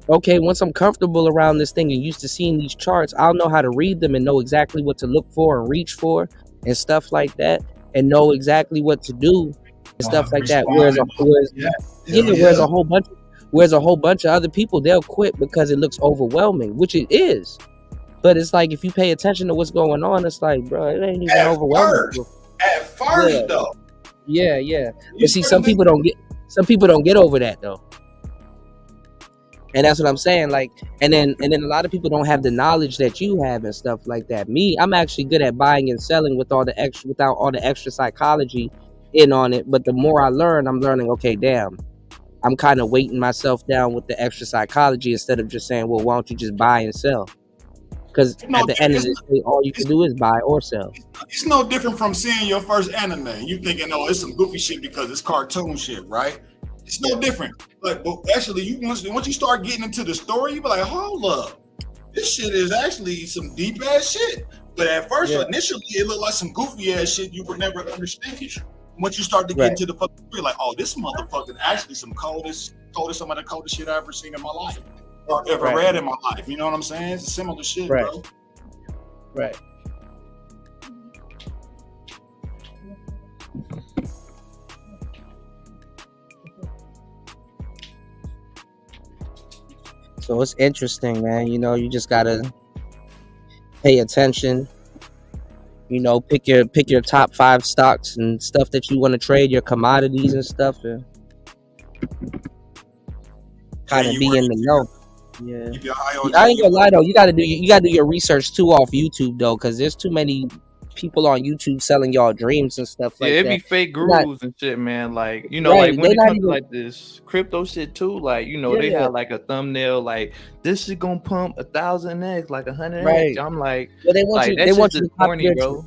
okay, once I'm comfortable around this thing and used to seeing these charts, I'll know how to read them and know exactly what to look for and reach for and stuff like that, and know exactly what to do and stuff like that. Whereas a whole bunch of other people, they'll quit because it looks overwhelming, which it is. But it's like, if you pay attention to what's going on, it's like, bro, it ain't even overwhelming. At first, though. Yeah. But see, some people don't get over that though. And that's what I'm saying. Like, and then a lot of people don't have the knowledge that you have and stuff like that. Me, I'm actually good at buying and selling without all the extra psychology in on it. But the more I learn, I'm learning, okay, damn, I'm kind of weighting myself down with the extra psychology instead of just saying, well, why don't you just buy and sell? Because at the end of the day, all you can do is buy or sell. It's no different from seeing your first anime. You thinking, oh, it's some goofy shit because it's cartoon shit, right? It's no different. But actually, once you start getting into the story, you be like, hold up, this shit is actually some deep ass shit. But at first, initially, it looked like some goofy ass shit you would never understand. Once you start to get into the fucking story, like, oh, this motherfucker actually some some of the coldest shit I've ever seen in my life or ever read in my life. You know what I'm saying? It's a similar shit, bro. Right. So it's interesting, man. You know, you just gotta pay attention. You know, pick your top 5 stocks and stuff that you want to trade, your commodities and stuff, and kind of be in the know. Yeah, I ain't gonna lie though. You gotta do your research too off YouTube though, because there's too many people on YouTube selling y'all dreams and stuff like that. Yeah, it be fake gurus and shit, man. Like, you know, like when it comes to like this crypto shit too, like, you know, they have like a thumbnail like, this is gonna pump 1,000x, like 100x. I'm like, well, they want you to copy their, bro.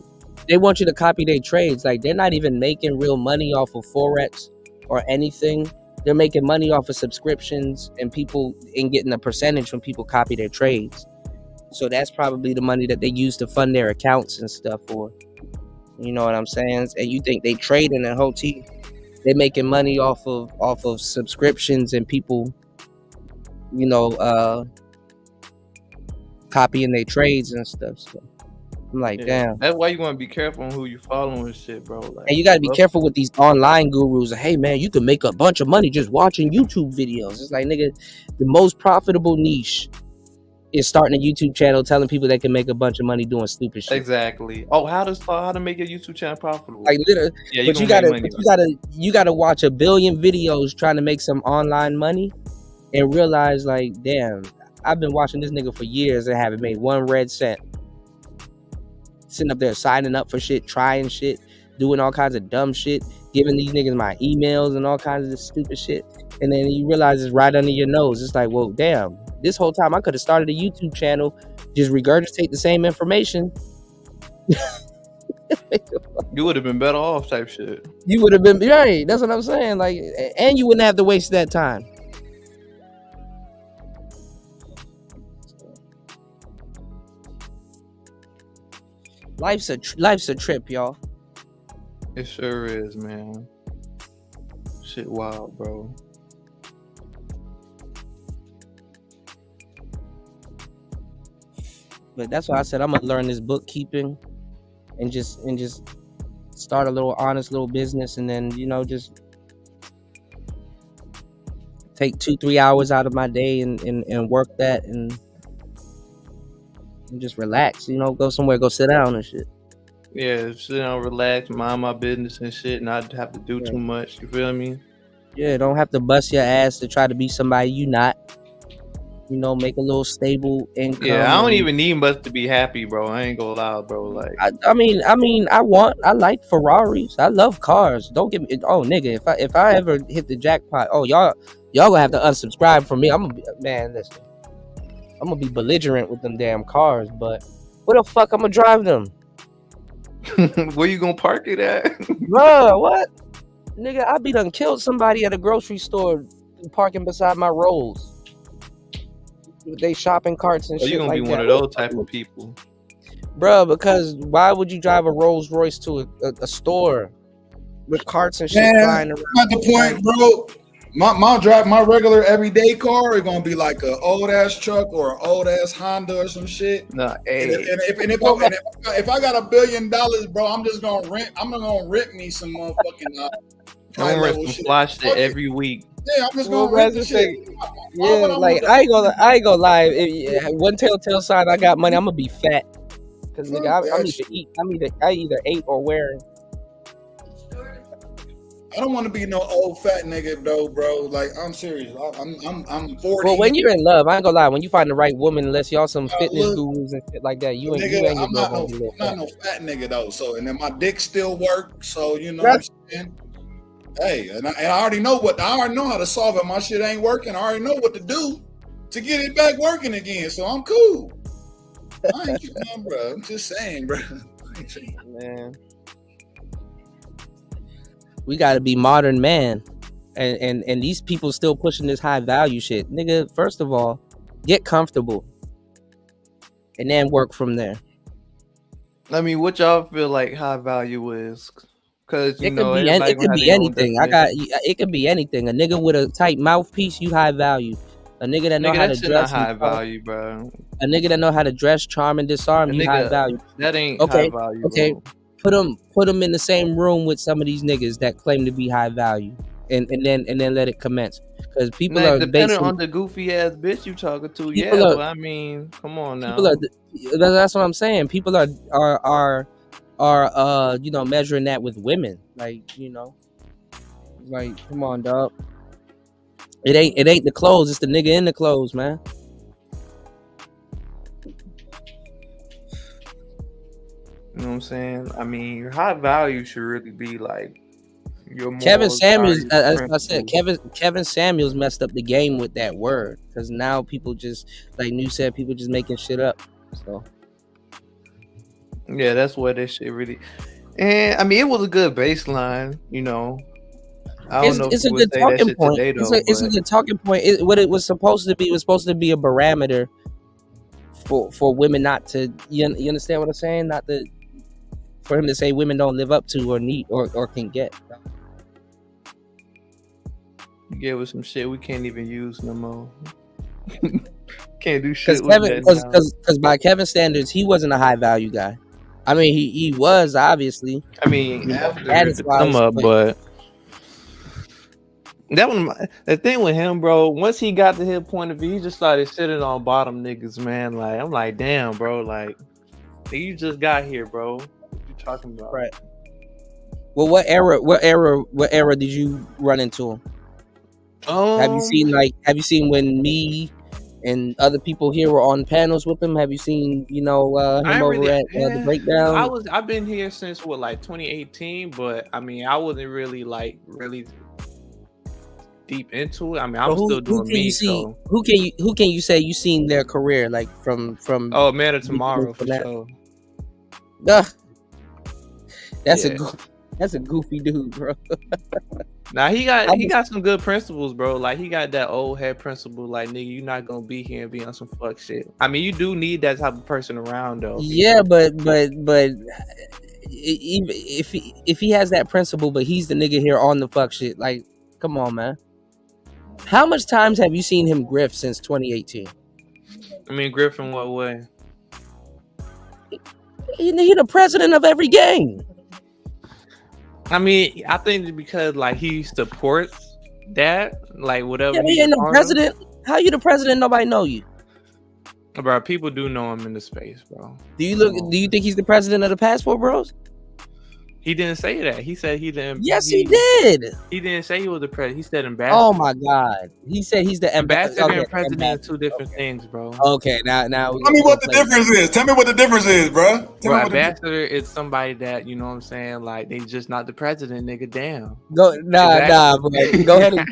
They want you to copy their trades. Like, they're not even making real money off of Forex or anything. They're making money off of subscriptions and getting a percentage when people copy their trades. So that's probably the money that they use to fund their accounts and stuff for. You know what I'm saying? And you think they trading and whole team, they making money off of subscriptions and people, you know, copying their trades and stuff. So I'm like, damn. That's why you want to be careful on who you following and shit, bro. Like, and you gotta be careful with these online gurus. Hey man, you can make a bunch of money just watching YouTube videos. It's like, nigga, the most profitable niche is starting a YouTube channel, telling people they can make a bunch of money doing stupid shit. Exactly. Oh, how to make your YouTube channel profitable? Like literally, but you gotta watch a billion videos trying to make some online money, and realize like, damn, I've been watching this nigga for years and haven't made one red cent. Sitting up there signing up for shit, trying shit, doing all kinds of dumb shit, giving these niggas my emails and all kinds of stupid shit, and then you realize it's right under your nose. It's like, well, damn. This whole time I could have started a YouTube channel, just regurgitate the same information. You would have been better off, type shit. You would have been right. That's what I'm saying. Like, and you wouldn't have to waste that time. Life's a trip, y'all. It sure is, man. Shit wild, bro. But that's why I said I'm gonna learn this bookkeeping and just start a little honest little business, and then, you know, just take 2-3 hours out of my day and work that and just relax, you know, go somewhere, go sit down and shit. Yeah, sit down, relax, mind my business and shit, not have to do too much. You feel me? Yeah, don't have to bust your ass to try to be somebody you not. You know, make a little stable income. Yeah, I don't even need much to be happy, bro. I ain't gonna lie, bro. Like, I mean, I like Ferraris. I love cars. Don't get me. Oh, nigga, if I ever hit the jackpot, oh y'all gonna have to unsubscribe from me. Listen, I'm gonna be belligerent with them damn cars. But where the fuck I'm gonna drive them? Where you gonna park it at? Bruh, what? Nigga, I be done killed somebody at a grocery store parking beside my Rolls. They shopping carts and shit. You gonna like be that. one of those type of people, bro? Because why would you drive a Rolls Royce to a store with carts and shit flying around? Not the point, bro. My regular everyday car is gonna be like an old ass truck or an old ass Honda or some shit. Nah, hey. If I got $1 billion, bro, I'm gonna rent me some motherfucking I'm renting some fly shit every week. Yeah, I'm just gonna rent the shit. Yeah, like I ain't gonna lie. One telltale sign I got money, I'm gonna be fat. Cause nigga, I either ate or wearing. I don't want to be no old fat nigga though, bro. Like, I'm serious. I'm 40. Well, when you're in love, I ain't gonna lie. When you find the right woman, unless y'all some fitness gurus and shit like that, you ain't I'm not no fat nigga though. So, and then my dick still works. So, you know what I'm saying? Hey, and I already know how to solve it. My shit ain't working. I already know what to do to get it back working again. So I'm cool. I ain't on, bro. I'm just saying, bro. Man, we gotta be modern man, and these people still pushing this high value shit, nigga. First of all, get comfortable, and then work from there. I mean, what y'all feel like high value is? Cause it could be anything. It could be anything. A nigga with a tight mouthpiece, you high value. A nigga that know how to dress, high value, bro. A nigga that know how to dress, charm, and disarm, you high value. That ain't high value. Okay, bro. Put them in the same room with some of these niggas that claim to be high value, and then let it commence. Because people are depending on the goofy ass bitch you talking to. But I mean, come on now. That's what I'm saying. People are you know, measuring that with women, like, you know, like, come on, dog. It ain't the clothes, it's the nigga in the clothes, man. You know what I'm saying? I mean, your high value should really be like your Kevin Samuels. As I said, Kevin Samuels messed up the game with that word, because now people just, like New said, people just making shit up. So yeah, that's what this shit really. And I mean, it was a good baseline, you know. I don't know. It's a good talking point. It's a good talking point. What it was supposed to be was supposed to be a barometer for women not to. You understand what I'm saying? Not to, for him to say women don't live up to or need or can get. You gave us some shit we can't even use no more. Can't do shit with that. Because by Kevin's standards, he wasn't a high value guy. I mean, he was obviously. I mean, after the come wise, up, but that one, the thing with him, bro. Once he got to his point of view, he just started shitting on bottom niggas, man. Like I'm like, damn, bro. Like you just got here, bro. What you talking about? Right. Well, what era did you run into him? Have you seen when me and other people here were on panels with him? Have you seen, him over at the breakdown? I've been here since 2018, but I mean, I wasn't really really deep into it. I mean, I'm still doing me. So who can you say you seen their career like from? Oh, Man of Tomorrow for sure. That's a goofy dude, bro. Now he got some good principles, bro. Like he got that old head principle, like nigga, you're not gonna be here and be on some fuck shit. I mean, you do need that type of person around, though. Yeah, but if he has that principle, but he's the nigga here on the fuck shit, like, come on, man. How much times have you seen him grift since 2018? I mean, grift in what way? He the president of every gang. I mean, I think because like he supports that, like whatever. Yeah, he ain't no president. How you the president? Nobody know you, bro. People do know him in the space, bro. Do you think he's the president of the Passport Bros? He didn't say that. He said he didn't. Yes, he did. He didn't say he was the president. He said ambassador. Oh my god. He said he's the ambassador and president. Two different things, bro. Okay, now. Tell me what the difference is. Tell me what the difference is, bro. Ambassador is somebody that, you know what I'm saying, like they just not the president, nigga. Damn. Nah, boy. Go ahead and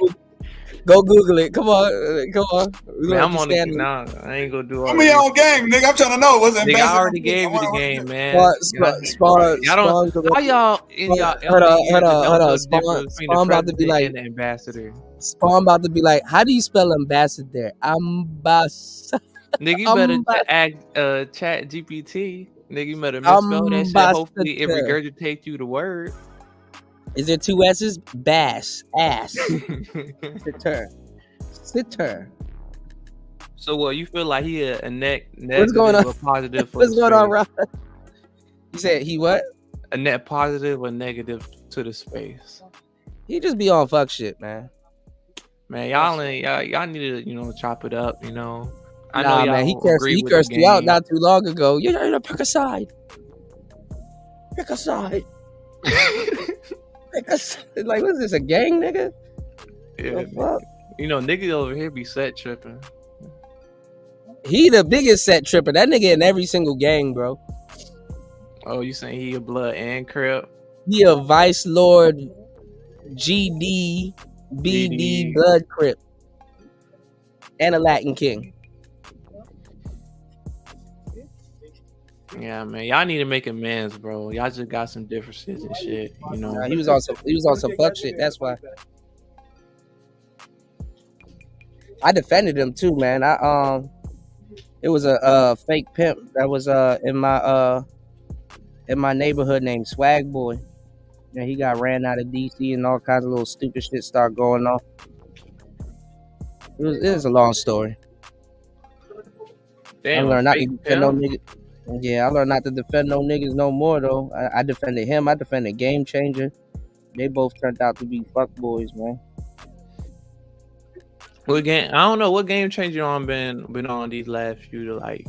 go Google it. Come on. Man, I'm on the nah, I ain't gonna do all that. Give me your own game, nigga. I'm trying to know what's ambassador. I already gave you the game, man. Spawn, how y'all in y'all hold on. Spawn about to be like ambassador. Spawn about to be like, how do you spell ambassador? Nigga, you better ask Chat GPT. Nigga, you better misspell that shit. Hopefully it regurgitates you the word. Is there two S's? Bass. Ass. Sitter. So what, you feel like he a net What's going on? Or positive for What's going on, Rob? You said he what? A net positive or negative to the space? He just be on fuck shit, man. Man, y'all need to, chop it up, I know y'all man, he cursed you out not too long ago. You're gonna pick a side. Pick a side. Like, what is this, a gang, nigga? Yeah, niggas over here be set tripping. He the biggest set tripper. That nigga in every single gang, bro. Oh, you saying he a blood and crip? He a Vice Lord, GD, BD, blood crip, and a Latin king. Yeah, man, y'all need to make amends, bro. Y'all just got some differences and shit. He was on some fuck shit. That's why I defended him too, man. It was a fake pimp that was in my neighborhood named Swag Boy. And he got ran out of DC and all kinds of little stupid shit started going on. It was a long story. Damn, I learned not to defend no niggas. Yeah, I learned not to defend no niggas no more though. I defended him. I defended Game Changer. They both turned out to be fuck boys, man. What game? I don't know what Game Changer on been on these last few like.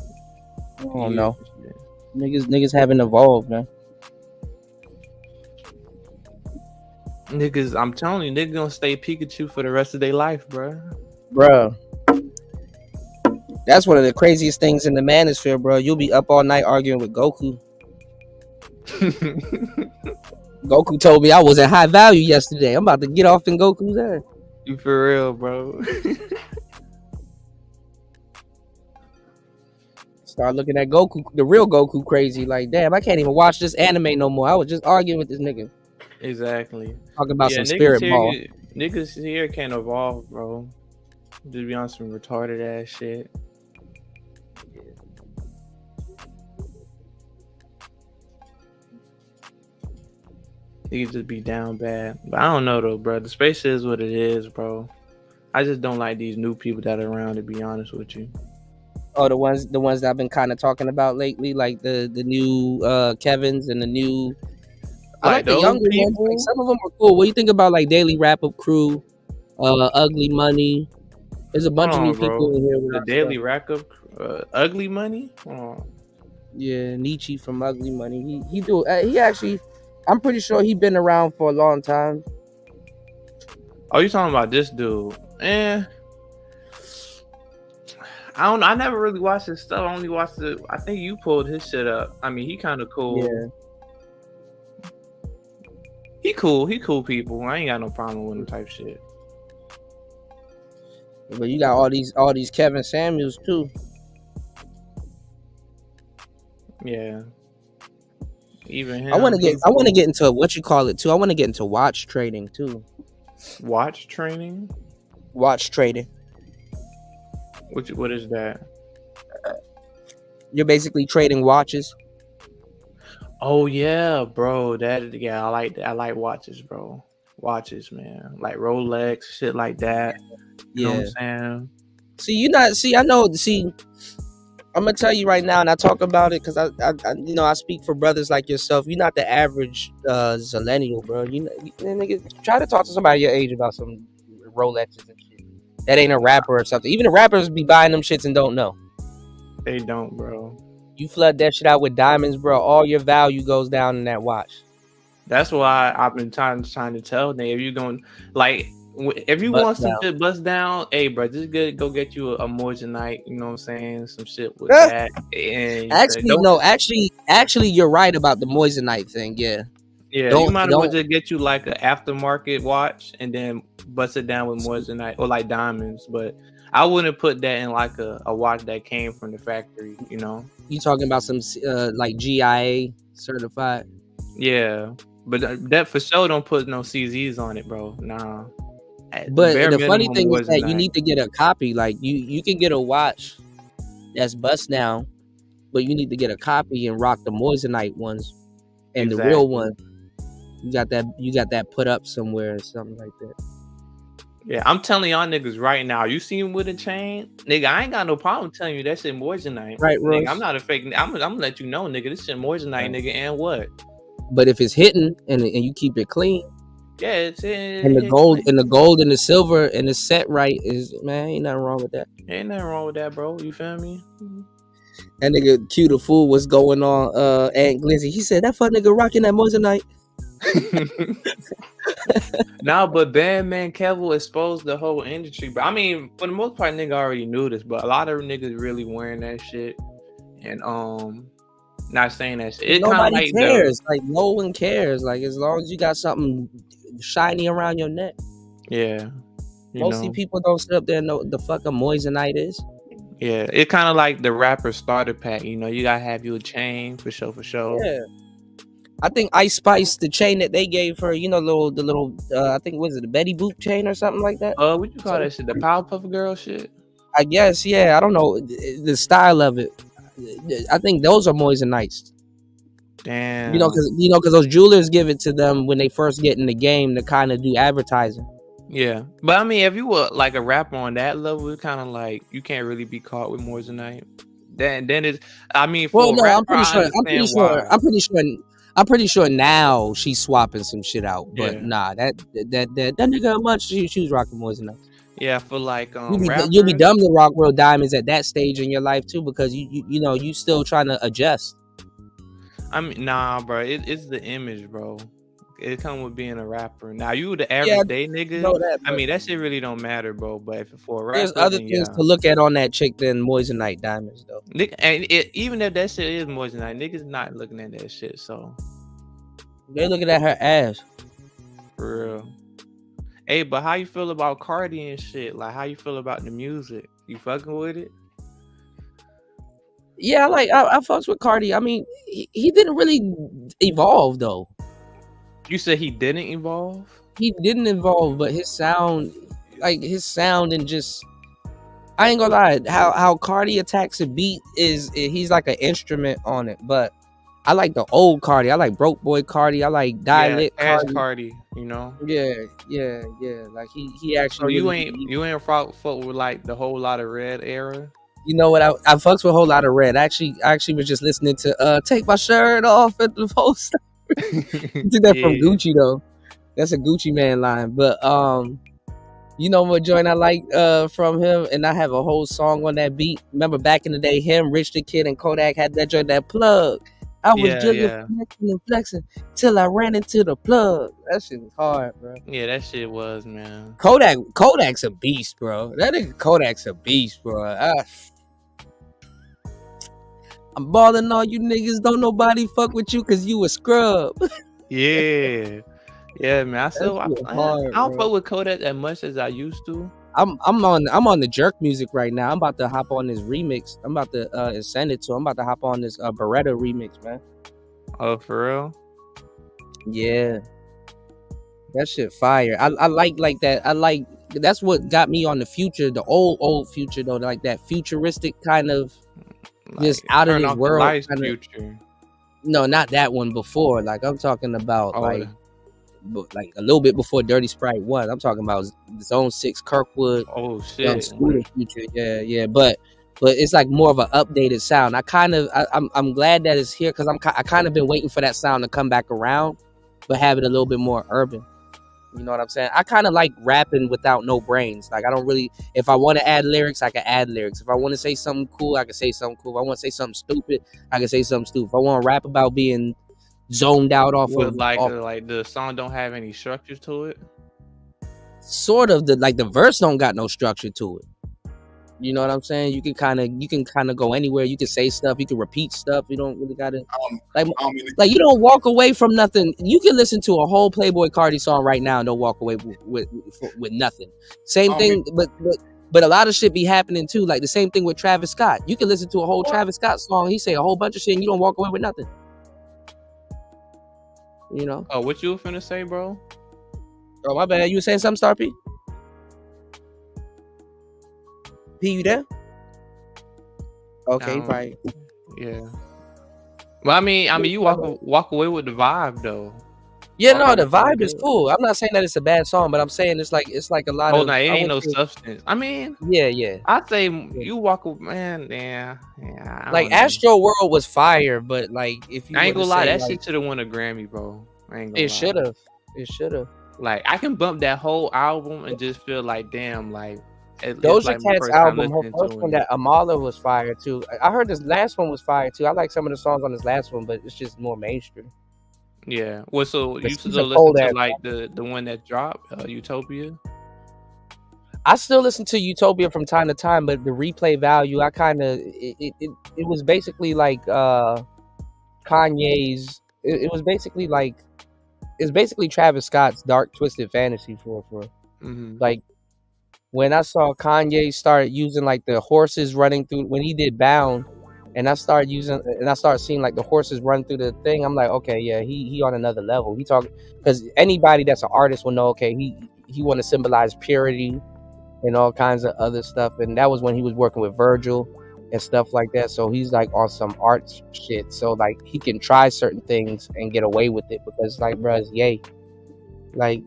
I don't know. Niggas haven't evolved, man. Niggas, I'm telling you, niggas gonna stay Pikachu for the rest of their life, bro. That's one of the craziest things in the manosphere, bro. You'll be up all night arguing with Goku. Goku told me I was at high value yesterday. I'm about to get off in Goku's ass. You for real, bro? Start looking at Goku, the real Goku, crazy. Like, damn, I can't even watch this anime no more. I was just arguing with this nigga. Exactly. Talking about some spirit ball. Niggas here can't evolve, bro. Just be on some retarded ass shit. You could just be down bad. But I don't know though, bro. The space is what it is, bro. I just don't like these new people that are around, to be honest with you. Oh, the ones that I've been kind of talking about lately, like the new Kevins and the new. I like the those younger ones. people. Like some of them are cool. What do you think about like Daily Wrap Up Crew, Ugly Money? There's a bunch of new people in here with the our Daily stuff. Rack Up, Ugly Money. Yeah, Nietzsche from Ugly Money. He actually, I'm pretty sure he been around for a long time. Oh, you talking about this dude? I don't know. I never really watched his stuff. I only watched it. I think you pulled his shit up. I mean, he kind of cool. Yeah. He cool. He cool people. I ain't got no problem with him type shit. But you got all these Kevin Samuels too. Yeah. Even him. I want to get into what you call it too. I want to get into watch trading too. Watch trading. Watch trading. What is that? You're basically trading watches. Oh yeah, bro. I like watches, bro. Watches, man. Like Rolex, shit like that. You know what I'm saying? I'm gonna tell you right now, and I talk about it because I speak for brothers like yourself. You're not the average zillennial, bro. Nigga, try to talk to somebody your age about some Rolexes and shit. That ain't a rapper or something. Even the rappers be buying them shits and don't know. They don't, bro. You flood that shit out with diamonds, bro. All your value goes down in that watch. That's why I've been trying to tell them, if you going like, if you want some shit bust down, hey, bro, just go get you a Moissanite. You know what I'm saying? Some shit with that. And actually, you're right about the Moissanite thing. Yeah. Yeah, you might as well just get you like an aftermarket watch and then bust it down with Moissanite or like diamonds. But I wouldn't put that in like a watch that came from the factory, you know? You talking about some like GIA certified? Yeah, but that for sure don't put no CZs on it, bro. Nah. But the funny thing is that you need to get a copy. Like you can get a watch that's bust down, but you need to get a copy and rock the Moissanite ones and the real one. You got that put up somewhere or something like that. Yeah, I'm telling y'all niggas right now. You see him with a chain, nigga. I ain't got no problem telling you that shit Moissanite. Right, nigga, I'm not a fake. I'm gonna let you know, nigga. This shit Moissanite, nigga. And what? But if it's hitting and you keep it clean, yeah, it's and the gold and the silver and the set right is, man, ain't nothing wrong with that. Ain't nothing wrong with that, bro. You feel me? That nigga Cuda fool, what's going on? Aunt Glizzy, he said that fuck nigga rocking that Moissanite. Nah, but Bandman Kevil exposed the whole industry. But I mean, for the most part, nigga already knew this, but a lot of niggas really wearing that shit and not saying that shit. Nobody cares. Like no one cares. Like as long as you got something shiny around your neck. Yeah. Mostly people don't sit up there and know what the fuck a Moissanite is. Yeah, it's kind of like the rapper starter pack. You know, you gotta have you a chain for sure. Yeah. I think Ice Spice, the chain that they gave her, you know, the little I think was it the Betty Boop chain or something like that? What you call that shit? The Powerpuff Girl shit? I guess, yeah. I don't know the style of it. I think those are Moissanites. Damn. You know, because those jewelers give it to them when they first get in the game to kind of do advertising. Yeah, but I mean, if you were like a rapper on that level, it's kind of like you can't really be caught with Moissanite. Then it's, I mean, for a rapper, I'm pretty sure now she's swapping some shit out. But nah, that nigga, how much she was rocking Moissanite. Yeah, for like you'll be dumb to rock real diamonds at that stage in your life too, because you still trying to adjust. I mean, nah, bro, it's the image, bro. It come with being a rapper. Now you the average day nigga. I mean, that shit really don't matter, bro. But if for a rapper, there's other things to look at on that chick than Moissanite diamonds, though. And even if that shit is Moissanite, niggas not looking at that shit. So they're looking at her ass. For real. Hey, but how you feel about Cardi and shit? Like, how you feel about the music? You fucking with it? Yeah, I fucks with Cardi. I mean, he didn't really evolve though. You said he didn't evolve? He didn't evolve, but his sound and just, I ain't gonna lie, how Cardi attacks a beat he's like an instrument on it. But I like the old Cardi. I like Broke Boy Cardi. I like Dialect Cardi. You know? Yeah. Like he actually. So you ain't fuck with like the whole lot of Red era? You know what? I fucks with a whole lot of Red. I actually was just listening to "Take My Shirt Off" at the post. Did that from Gucci though. That's a Gucci Man line. But you know what joint I like from him, and I have a whole song on that beat. Remember back in the day, him, Rich the Kid, and Kodak had that joint, that plug. I was drilling, flexing till I ran into the plug. That shit was hard, bro. Yeah, that shit was, man. Kodak's a beast, bro. That nigga Kodak's a beast, bro. I'm balling all you niggas. Don't nobody fuck with you because you a scrub. Yeah, man. I don't fuck with Kodak as much as I used to. I'm on the Jerk music right now. I'm about to hop on this remix. I'm about to send it to. I'm about to hop on this Beretta remix, man. Oh, for real? Yeah, that shit fire. I like that. I like that's what got me on the Future, the old Future though, like that futuristic kind of, just out of this world kind of. Future. No, not that one before. Like I'm talking about like a little bit before Dirty Sprite 1. I'm talking about Zone 6 Kirkwood. Oh shit. Scooter Future. Yeah. But it's like more of an updated sound. I'm glad that it's here because I kind of been waiting for that sound to come back around, but have it a little bit more urban. You know what I'm saying? I kind of like rapping without no brains. Like I don't really. If I want to add lyrics, I can add lyrics. If I want to say something cool, I can say something cool. If I want to say something stupid, I can say something stupid. If I want to rap about being zoned out off of like the song don't have any structure to it. Sort of the verse don't got no structure to it. You know what I'm saying? You can kind of go anywhere. You can say stuff. You can repeat stuff. You don't really gotta like you don't walk away from nothing. You can listen to a whole Playboi Carti song right now and don't walk away with nothing. Same thing, but a lot of shit be happening too. Like the same thing with Travis Scott. You can listen to a whole Travis Scott song. He say a whole bunch of shit and you don't walk away with nothing. You know? Oh, what you were finna say, bro? Oh, my bad. You were saying something, Star P? P, you there? Okay, right. Yeah. Well, I mean, you walk away with the vibe though. Yeah, no, the vibe is cool. I'm not saying that it's a bad song, but I'm saying it's like a lot of. Oh, no, it ain't no substance. I mean, yeah. I say you walk, man. Yeah. Like Astro World was fire, but like if you, I ain't gonna lie, that shit should have won a Grammy, bro. I ain't gonna lie. It should have. Like I can bump that whole album and just feel like, damn, like. Doja Cat's album, her first one, that Amala was fire too. I heard this last one was fire too. I like some of the songs on this last one, but it's just more mainstream. Yeah. Well, so you still listen to like the one that dropped, Utopia? I still listen to Utopia from time to time, but the replay value, I kind of it was basically like Kanye's. It was basically like it's basically Travis Scott's Dark Twisted Fantasy for like. When I saw Kanye start using like the horses running through when he did Bound, and I started seeing like the horses run through the thing, I'm like, okay, yeah, he on another level. He talking because anybody that's an artist will know, okay, he want to symbolize purity and all kinds of other stuff, and that was when he was working with Virgil and stuff like that. So he's like on some art shit. So like he can try certain things and get away with it because like, bruh, it's yay. Like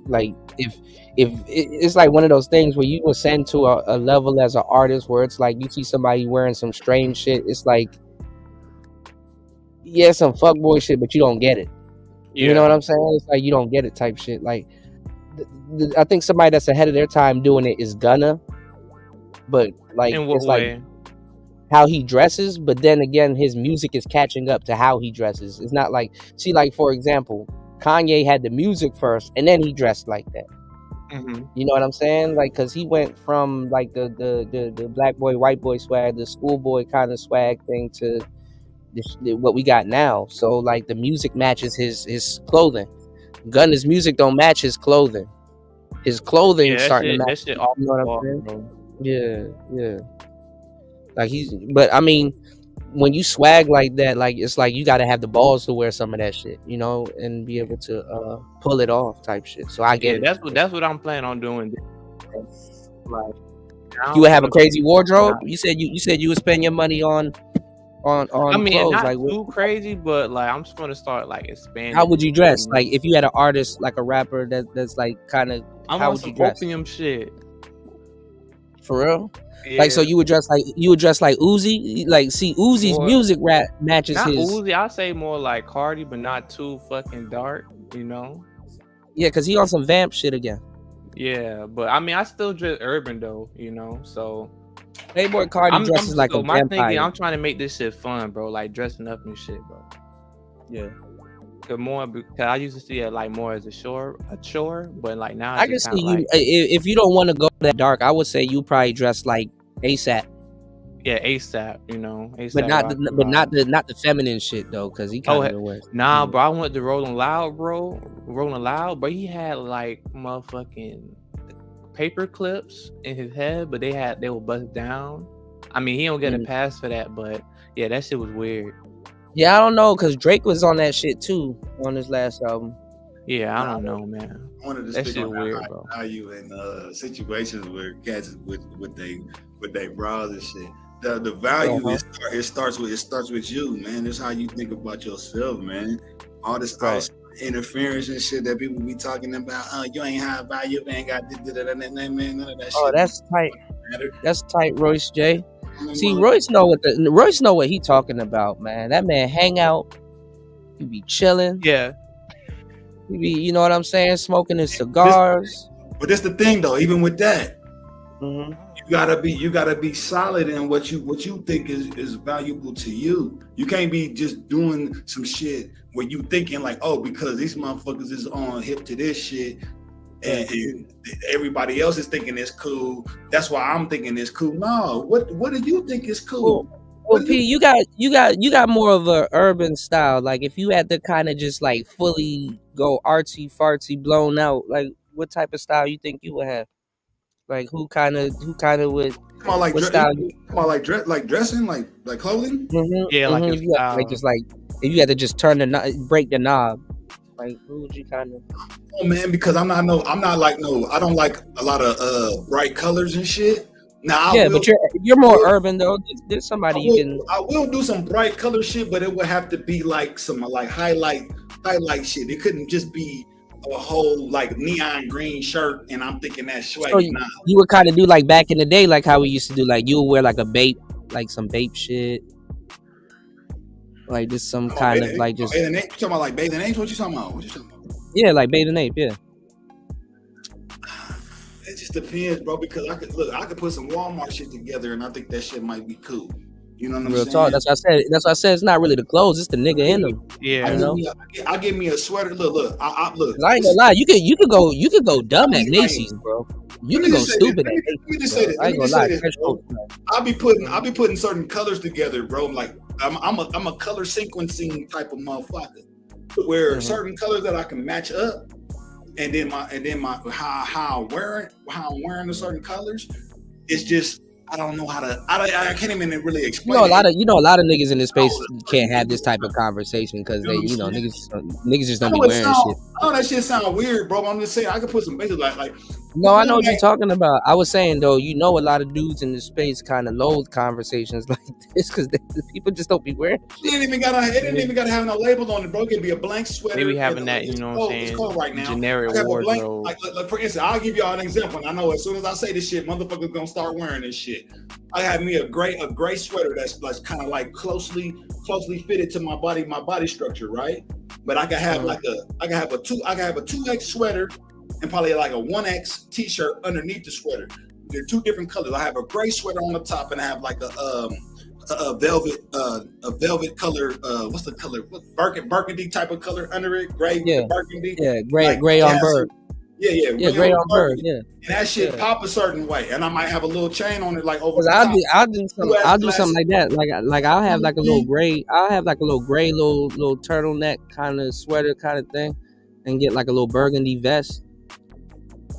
if it's like one of those things where you ascend to a level as an artist where it's like you see somebody wearing some strange shit, it's like, yeah, some fuckboy shit, but you don't get it. You know what I'm saying? It's like you don't get it type shit. Like I think somebody that's ahead of their time doing it is Gunna, but like it's like how he dresses, but then again his music is catching up to how he dresses. It's not like, see, like for example, Kanye had the music first and then he dressed like that. You know what I'm saying? Like, cause he went from like the black boy, white boy swag, the schoolboy kind of swag thing to what we got now. So like the music matches his clothing. Gunna's music don't match his clothing. His clothing starting to match. You know what I'm saying? Yeah. Like but I mean, when you swag like that, like it's like you got to have the balls to wear some of that shit, you know, and be able to pull it off type shit. So I get it. That's what I'm planning on doing. Like, you would have a crazy wardrobe. You said you would spend your money on I mean, clothes. Not like too crazy, but like I'm just gonna start like expanding. How would you dress? Like if you had an artist like a rapper that's like kind of. I'm on some opium shit. For real? Yeah. Like, so you would dress like Uzi? Like, see, Uzi's music rap matches not his. Uzi, I'll say more like Cardi, but not too fucking dark, you know? Yeah, because he on some vamp shit again. Yeah, but I mean, I still dress urban though, you know? So Playboy Cardi dresses like a my vampire. thing, I'm trying to make this shit fun, bro. Like dressing up and shit, bro. Yeah. Because I used to see it like more as a chore, but like now I can see you if you don't want to go that dark. I would say you probably dress like ASAP. Yeah, ASAP, you know, ASAP, but not the feminine shit though, because he kind of wears. Nah, bro, I went to Rolling Loud, but he had like motherfucking paper clips in his head, but they were busted down. I mean, he don't get a pass for that, but yeah, that shit was weird. Yeah, I don't know, because Drake was on that shit too on his last album. Yeah, I don't know, man. That shit weird, bro. Value in situations where cats with they bras and shit. The value it starts with you, man. That's how you think about yourself, man. All this interference and shit that people be talking about. You ain't high value, you ain't got man, none of that shit. Oh, that's tight. That's tight, Royce J. See, Royce know what he talking about, man. That man hang out, he be chilling. Yeah. He be, you know what I'm saying, smoking his cigars. But that's the thing though, even with that, you gotta be solid in what you think is valuable to you. You can't be just doing some shit where you thinking like, oh, because these motherfuckers is on hip to this shit. And everybody else is thinking it's cool. That's why I'm thinking it's cool. No, what do you think is cool? Well, P, you got more of a urban style. Like if you had to kind of just like fully go artsy fartsy blown out, like what type of style you think you would have? Like who kind of would? Come on, like dressing, like clothing. Yeah, like if you if you had to just break the knob. Like who would you kind of? Oh man, because I don't like a lot of bright colors and shit. Now but you're more urban though. There's somebody I will do some bright color shit, but it would have to be like some like highlight shit. It couldn't just be a whole like neon green shirt and I'm thinking that's swag. So you would kind of do like back in the day, like how we used to do. Like you would wear like a bape, like some bape shit. Like just some kind of like just. You talking about like bathing apes? What you talking about? Yeah, like bathing ape. Yeah. It just depends, bro. Because I could put some Walmart shit together, and I think that shit might be cool. You know what I'm saying? Talk. That's what I said. It's not really the clothes; it's the nigga in them. Yeah. I'll give me a sweater. Look. I ain't gonna lie. You could go dumb at Macy's, bro. You can go stupid at Macy's. Let me just say this. I ain't gonna lie. I'll be putting certain colors together, bro. Like I'm a color sequencing type of motherfucker, where certain colors that I can match up, and then my how I'm wearing the certain colors. It's just I don't know how to. I can't even really explain. A lot of niggas in this space can't have this type of conversation because they, niggas just don't be wearing shit. Oh, that shit sound weird, bro. I'm just saying I could put some basic like. No, I know what you're talking about. I was saying though, a lot of dudes in this space kind of loathe conversations like this because people just don't be wearing. It didn't even gotta have no label on it, bro. It could be a blank sweater. Maybe having that, you know what I'm saying? It's cold right now. Generic wardrobe. Like for instance, I'll give y'all an example. And I know as soon as I say this shit, motherfuckers gonna start wearing this shit. I have me a gray sweater that's kind of like closely fitted to my body structure, right? But I can have I can have a 2X sweater and probably like a 1X t-shirt underneath the sweater. They're two different colors. I have a gray sweater on the top and I have like a velvet color. What's the color? Burgundy type of color under it. Gray. Yeah. Burgundy. Yeah. Gray on bird. Yeah, gray on bird. Yeah. And that shit pop a certain way, and I might have a little chain on it, like over. I'll do something like that. Like I'll have like a little gray. I'll have like a little gray little turtleneck kind of sweater kind of thing, and get like a little burgundy vest.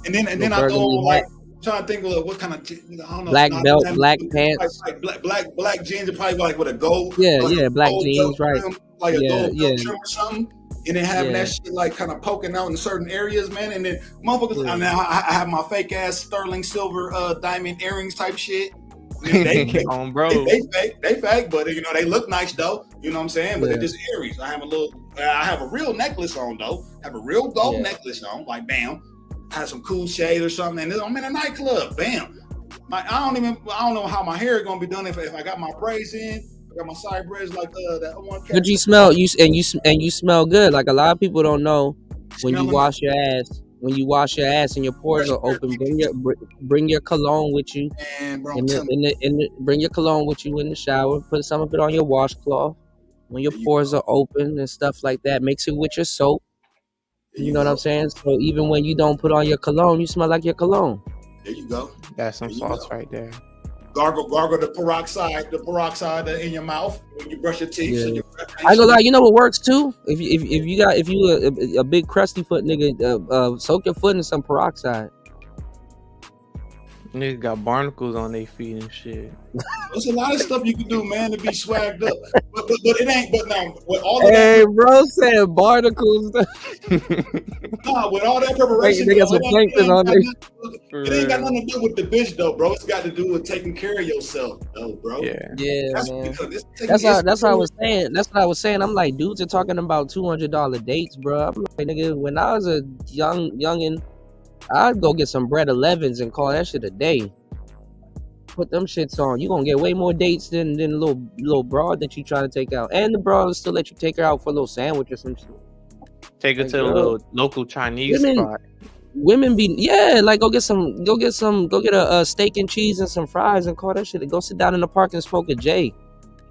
And then I go on like trying to think of what kind of I don't know. Black belt, black pants, like black jeans, and probably like with a gold. Black jeans, right? Like a gold trim or something. And then having that shit like kind of poking out in certain areas, man. And then motherfuckers, I have my fake ass sterling silver diamond earrings type shit. They fake, but they look nice though. You know what I'm saying? But they're just earrings. I have a real necklace on though. I have a real gold necklace on. Like bam, I have some cool shades or something. And I'm in a nightclub. Bam. I don't know how my hair is gonna be done if I got my braids in. I got my side braids like that one. But you smell good. Like a lot of people don't know when you wash your ass. When you wash your ass and your pores are open, bring your cologne with you. And bro, bring your cologne with you in the shower. Put some of it on your washcloth when your pores are open and stuff like that. Mix it with your soap. You know what I'm saying? So even when you don't put on your cologne, you smell like your cologne. There you go. That's some sauce right there. Gargle the peroxide in your mouth when you brush your teeth. Yeah. So you I go like, you know what works too? If you a big crusty foot nigga, soak your foot in some peroxide. Niggas got barnacles on their feet and shit. There's a lot of stuff you can do, man, to be swagged up. But it ain't. But now with all of hey, that, bro, said barnacles. nah, with all that preparation, They got some plankton on there. It ain't got nothing to do with the bitch though, bro. It's got to do with taking care of yourself, though, bro. Yeah, man. That's what I was saying. That's what I was saying. I'm like, dudes are talking about $200 dates, bro. I'm like, nigga, when I was a youngin', I'd go get some bread 11s and call that shit a day. Put them shits on. You gonna get way more dates than a little broad that you try to take out, and the broad will still let you take her out for a little sandwich or some shit. Take her to the little local Chinese spot. Women be like go get a steak and cheese and some fries and call that shit. Go sit down in the park and smoke a J.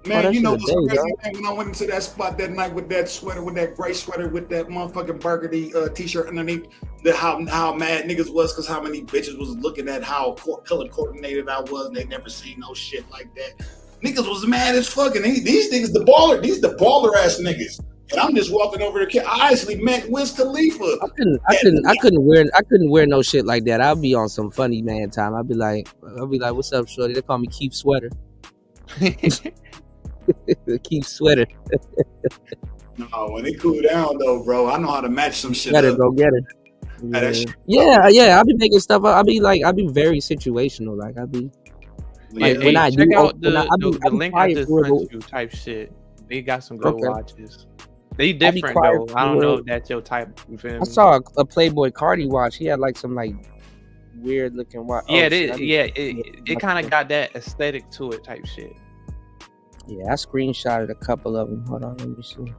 Man, you know what's crazy, man? When I went into that spot that night with that sweater, with that gray sweater, with that motherfucking burgundy t-shirt underneath, how mad niggas was because how many bitches was looking at how color coordinated I was, and they never seen no shit like that. Niggas was mad as fucking. These niggas, the baller ass niggas. And I'm just walking over the I actually met Wiz Khalifa. I couldn't wear no shit like that. I'll be on some funny man time. I'll be like, what's up, shorty? They call me Keith Sweater. Keith Sweater. No, when it cool down though, bro, I know how to match some shit. Go get it. Yeah. I'll be making stuff up. I'll be very situational. Like I'll be when I check out the link I just sent you type shit. They got some good watches. They different though. I don't know if that's your type. I saw a Playboy Cardi watch. He had like some weird looking watch. Yeah, it kind of got that aesthetic to it type shit. Yeah, I screenshotted a couple of them. Hold on, let me see.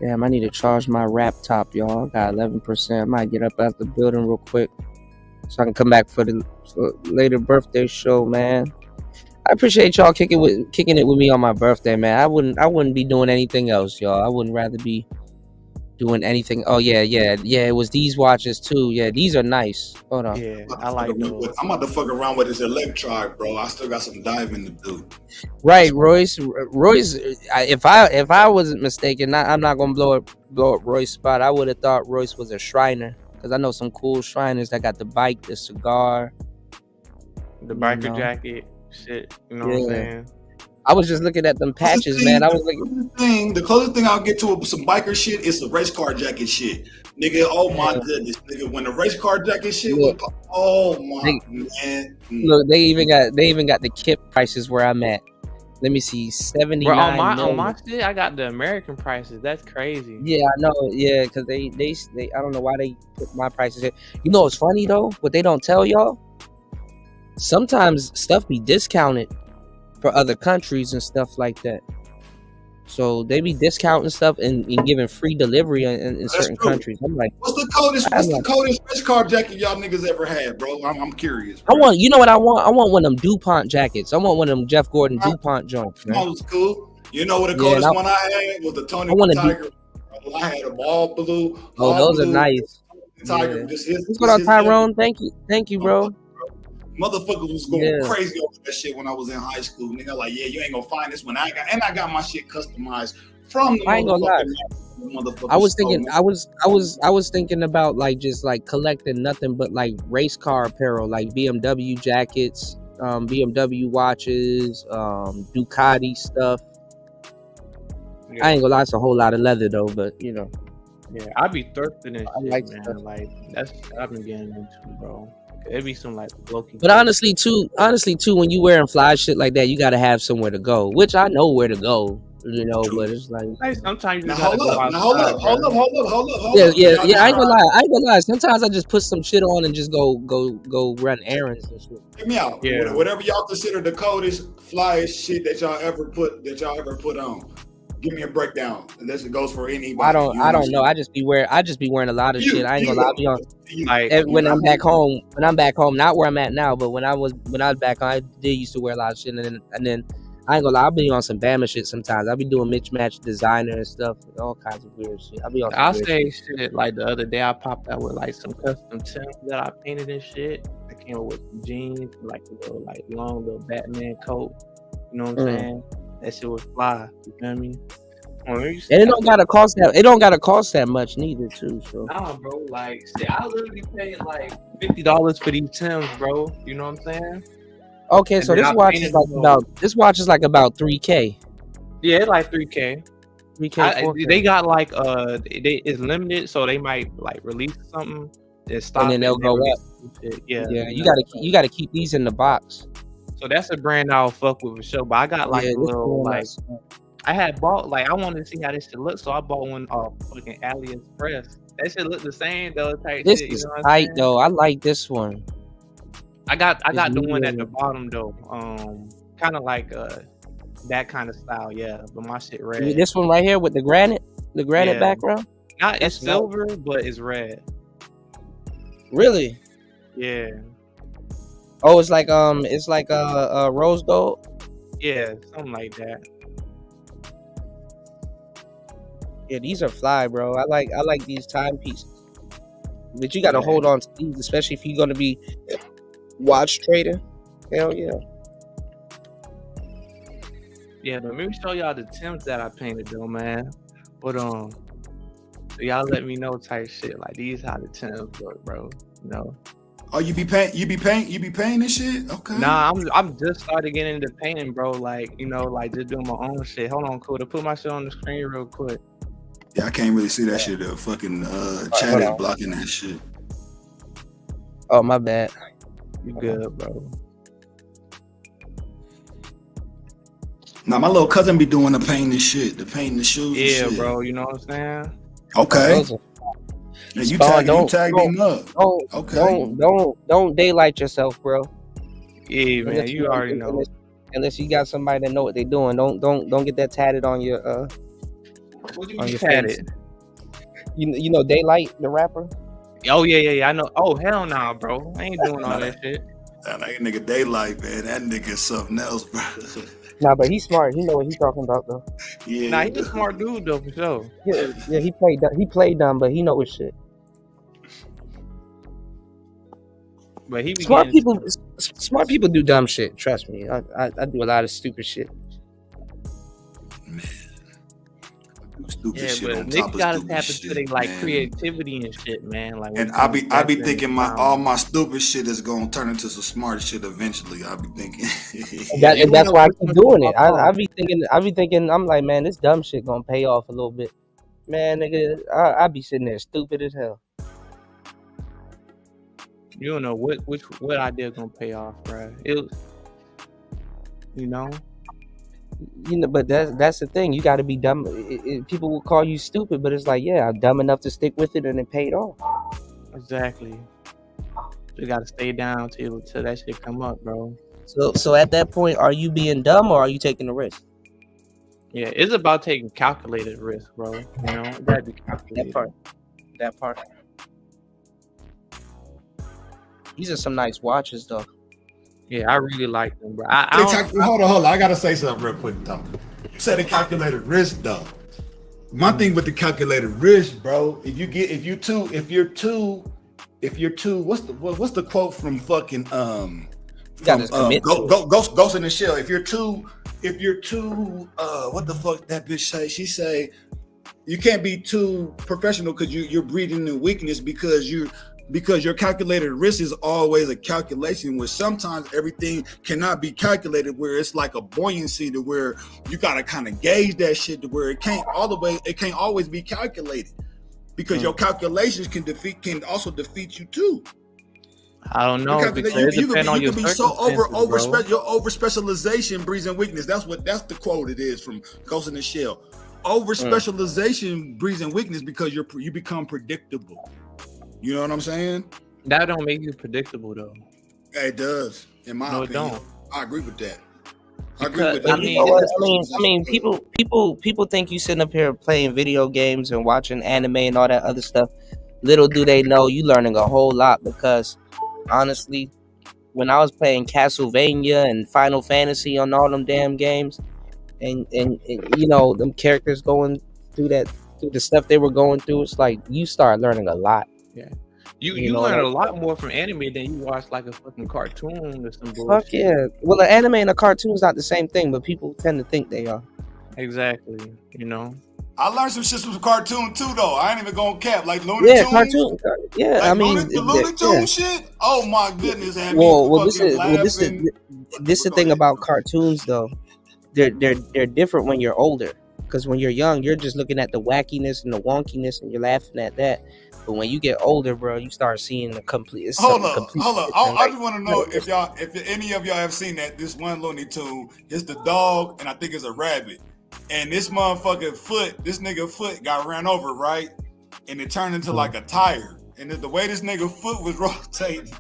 Damn, I need to charge my laptop, y'all. I got 11%. I might get up out the building real quick so I can come back for the later birthday show, man. I appreciate y'all kicking it with me on my birthday, man. I wouldn't be doing anything else, y'all. I wouldn't rather be doing anything. Oh yeah. It was these watches too. Yeah, these are nice. Hold on. Yeah, I like those. I'm about to fuck around with this electric, bro. I still got some diving to do. Right, Royce. If I wasn't mistaken, I'm not gonna blow up Royce's spot. I would have thought Royce was a Shriner because I know some cool Shriners that got the bike, the cigar, the biker jacket, shit. You know what I'm saying? I was just looking at them patches, man. I was like, the closest thing I'll get to some biker shit is the race car jacket shit, nigga. Oh my goodness, nigga. When the race car jacket shit was, oh my man. Look, they even got the kit prices where I'm at. Let me see, 79. On my shit, I got the American prices. That's crazy. Yeah, I know. Yeah, because they I don't know why they put my prices here. You know what's funny though? What they don't tell y'all? Sometimes stuff be discounted for other countries and stuff like that. So they be discounting stuff and giving free delivery in certain countries. I'm like, what's the coldest race car jacket y'all niggas ever had, bro? I'm curious. Bro. You know what I want? I want one of them DuPont jackets. I want one of them Jeff Gordon DuPont joints. That was cool. You know what the coldest one I had was the Tony Tiger. I had a all blue. Oh, those are nice. Tiger. Yeah. What's going on, Tyrone? Thank you, bro. Motherfuckers was going crazy over that shit when I was in high school. Nigga, like, yeah, you ain't gonna find this one. I got my shit customized from the motherfucking. I was thinking about just collecting nothing but race car apparel, like BMW jackets, BMW watches, Ducati stuff. Yeah. I ain't gonna lie, it's a whole lot of leather though, but you know. Yeah, I be thrifting and shit, man. That's what I've been getting into, bro. It'd be some blokey. But honestly too, when you wearing fly shit like that, you gotta have somewhere to go. Which I know where to go. you know. But it's like sometimes you now just gotta go outside. Hold up. Yeah. I ain't gonna lie. Sometimes I just put some shit on and just go run errands and shit. Hear me out. Yeah. Whatever y'all consider the coldest, flyest shit that y'all ever put on. Give me a breakdown. And this goes for anybody. I don't know. I just be wearing a lot of shit. I ain't gonna lie. I be on Like when I'm back home. When I'm back home, not where I'm at now, but when I was back home, I did used to wear a lot of shit, and then I ain't gonna lie. I be on some Bama shit sometimes. I be doing mismatch designer and stuff, all kinds of weird shit. I be on. I'll say shit like the other day I popped out with like some custom Timbs that I painted and shit. I came up with some jeans, like a little like long little Batman coat. You know what I'm saying? That shit was fly. You know what I mean? And it don't gotta cost that. It don't gotta cost that much neither, too. So nah, bro. Like, shit, I literally paid like $50 for these Timbs, bro. You know what I'm saying? Okay, And so then this I watch painted is like them about $3K. Yeah, it's like $3K. 4K. They got like it's limited, so they might like release something. Stop and then they'll go up. Yeah. You gotta keep these in the box. So that's a brand I'll fuck with for sure. But I got like a little like I had bought like I wanted to see how this shit look, so I bought one off fucking AliExpress. That shit look the same though. This shit, is tight though. I like this one. I got the one at the bottom though. Kind of like that kind of style, yeah. But my shit red. This one right here with the granite background. It's silver, but it's red. Really? Yeah. Oh, it's like rose gold. Yeah, something like that. Yeah, these are fly, bro. I like these timepieces. But you got to hold on to these, especially if you're gonna be watch trading. Hell yeah. Yeah, but let me show y'all the Timbs that I painted though, man. But y'all let me know type shit. Like these how the Timbs look, bro. You know. Oh, you be painting this shit? Okay. Nah, I'm just started getting into painting, bro. Like, you know, like just doing my own shit. Hold on, Cuda. Put my shit on the screen real quick. Yeah, I can't really see that shit. The fucking chat is blocking that shit. Oh, my bad. You good, bro? Now my little cousin be doing the painting shit, the painting the shoes. Yeah, and shit. Bro. You know what I'm saying? Okay. And you tagged him up. Don't daylight yourself, bro. Yeah, man. You already know. Unless you got somebody that know what they doing, don't get that tatted on your What do you mean tatted? You know Daylight, the rapper? Oh yeah. I know. Oh hell nah, bro. I ain't doing all that shit. That nigga Daylight, man. That nigga something else, bro. Nah, but he's smart. He know what he's talking about though. Yeah. Nah, he's a smart dude though, for sure. Yeah. He played dumb, but he know his shit. But he smart people do dumb shit. Trust me. I do a lot of stupid shit. Man. Yeah, but niggas gotta tap into their like creativity and shit, man. Like, and I be thinking all my stupid shit is gonna turn into some smart shit eventually. I be thinking that's why I keep doing it. I be thinking. I'm like, man, this dumb shit gonna pay off a little bit. Man, nigga, I be sitting there stupid as hell. You don't know what idea gonna pay off, bro. But that's the thing. You got to be dumb. People will call you stupid, but it's like, yeah, I'm dumb enough to stick with it, and it paid off. Exactly. You got to stay down till that shit come up, bro. So at that point, are you being dumb or are you taking the risk? Yeah, it's about taking calculated risk, bro. You know, you gotta be calculated. That part. These are some nice watches, though. Yeah, I really like them, bro. Hold on. I gotta say something real quick, though. You said the calculated risk, though. My thing with the calculated risk, bro. If you're too, what's the quote from fucking Ghost in the Shell? If you're too, what the fuck that bitch say? She say you can't be too professional because you're breeding in weakness because your calculated risk is always a calculation where sometimes everything cannot be calculated, where it's like a buoyancy to where you gotta kind of gauge that shit to where it can't always be calculated because your calculations can also defeat you too. I don't know because it depends on your can be so circumstances, your over specialization breeds in weakness. That's the quote it is from Ghost in the Shell. Over specialization breeds in weakness because you become predictable. You know what I'm saying? That don't make you predictable though. It does, in my opinion. Don't. I agree with that. I mean, people think you sitting up here playing video games and watching anime and all that other stuff. Little do they know you learning a whole lot, because honestly, when I was playing Castlevania and Final Fantasy on all them damn games, and you know them characters going through the stuff they were going through, it's like you start learning a lot. Yeah. You learn a lot more from anime than you watch like a fucking cartoon or some bullshit. Fuck yeah. Well, an anime and a cartoon is not the same thing, but people tend to think they are. Exactly. You know. I learned some shit from cartoon too, though. I ain't even gonna cap. Like Looney Tunes. Cartoon. Yeah, like I mean the Looney Tunes shit. Oh my goodness. This is the thing about cartoons though. They're different when you're older, because when you're young, you're just looking at the wackiness and the wonkiness and you're laughing at that. But when you get older, bro, you start seeing the complete. Hold up. I just want to know if any of y'all have seen that. This one Looney Tune, it's the dog, and I think it's a rabbit. And this motherfucking this nigga foot got ran over, right? And it turned into like a tire. And the way this nigga foot was rotating,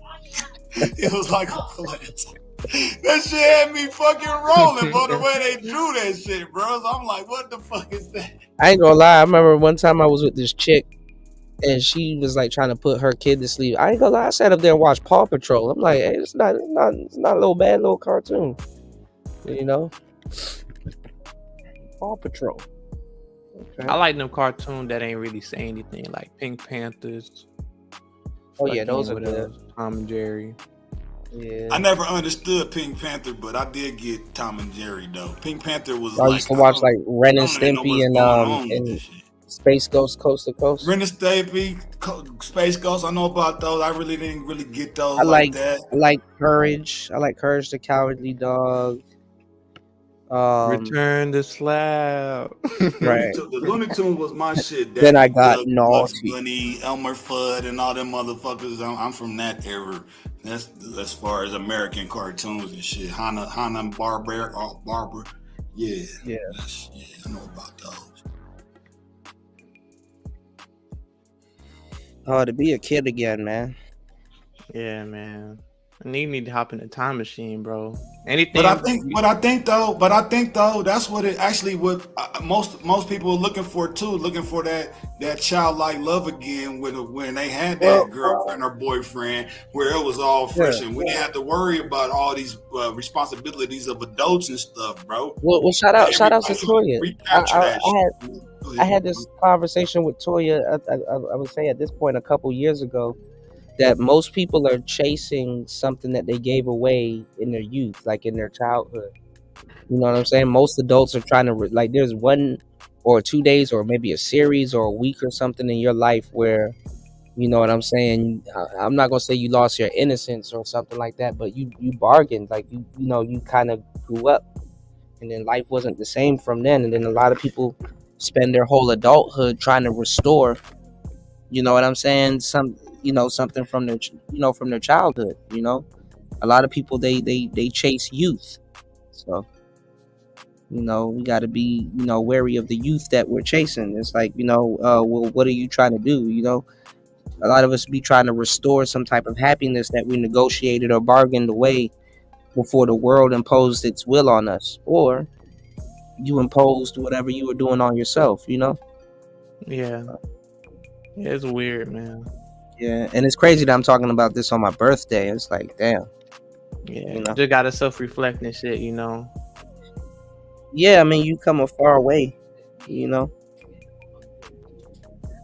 it was like a plant. That shit had me fucking rolling, bro, the way they drew that shit, bro. So I'm like, what the fuck is that? I ain't gonna lie. I remember one time I was with this chick, and she was like trying to put her kid to sleep. I ain't gonna lie. I sat up there and watched Paw Patrol. I'm like, hey, it's not a little bad little cartoon, you know. Paw Patrol. Okay. I like them cartoons that ain't really say anything, like Pink Panthers. Oh yeah, those are good. Tom and Jerry. Yeah. I never understood Pink Panther, but I did get Tom and Jerry though. Pink Panther was I used to watch like Ren and Stimpy and Space Ghost Coast to Coast. Ren and Stimpy, Space Ghost. I know about those. I really didn't get those I like that. I like Courage. I like Courage the Cowardly Dog. Return the Slab. Right. The Looney Tunes was my shit. Then I got Naughty, Bunny, Elmer Fudd, and all them motherfuckers. I'm from that era. That's as far as American cartoons and shit. Hanna Barbera. Yeah. Yeah. I know about those. Oh, to be a kid again, man. Yeah, man. And you need to hop in a time machine, bro. Anything. But I think though, that's what it actually what most people are looking for too. Looking for that childlike love again when they had that girlfriend or boyfriend where it was all fresh and we didn't have to worry about all these responsibilities of adults and stuff, bro. Well, shout out to Toya. I had this conversation with Toya. I would say at this point a couple years ago, that most people are chasing something that they gave away in their youth, like in their childhood. You know what I'm saying? Most adults are trying to like. There's 1 or 2 days, or maybe a series or a week or something in your life where, you know what I'm saying. I'm not gonna say you lost your innocence or something like that, but you bargained, like you kind of grew up, and then life wasn't the same from then. And then a lot of people spend their whole adulthood trying to restore. You know what I'm saying? Something from their childhood. You know, a lot of people they chase youth, so we got to be wary of the youth that we're chasing. It's like well, what are you trying to do? A lot of us be trying to restore some type of happiness that we negotiated or bargained away before the world imposed its will on us, or you imposed whatever you were doing on yourself. Yeah, it's weird, man. Yeah, and it's crazy that I'm talking about this on my birthday. It's like, damn. Yeah, you just gotta self-reflect and shit, Yeah, I mean, you come a far way,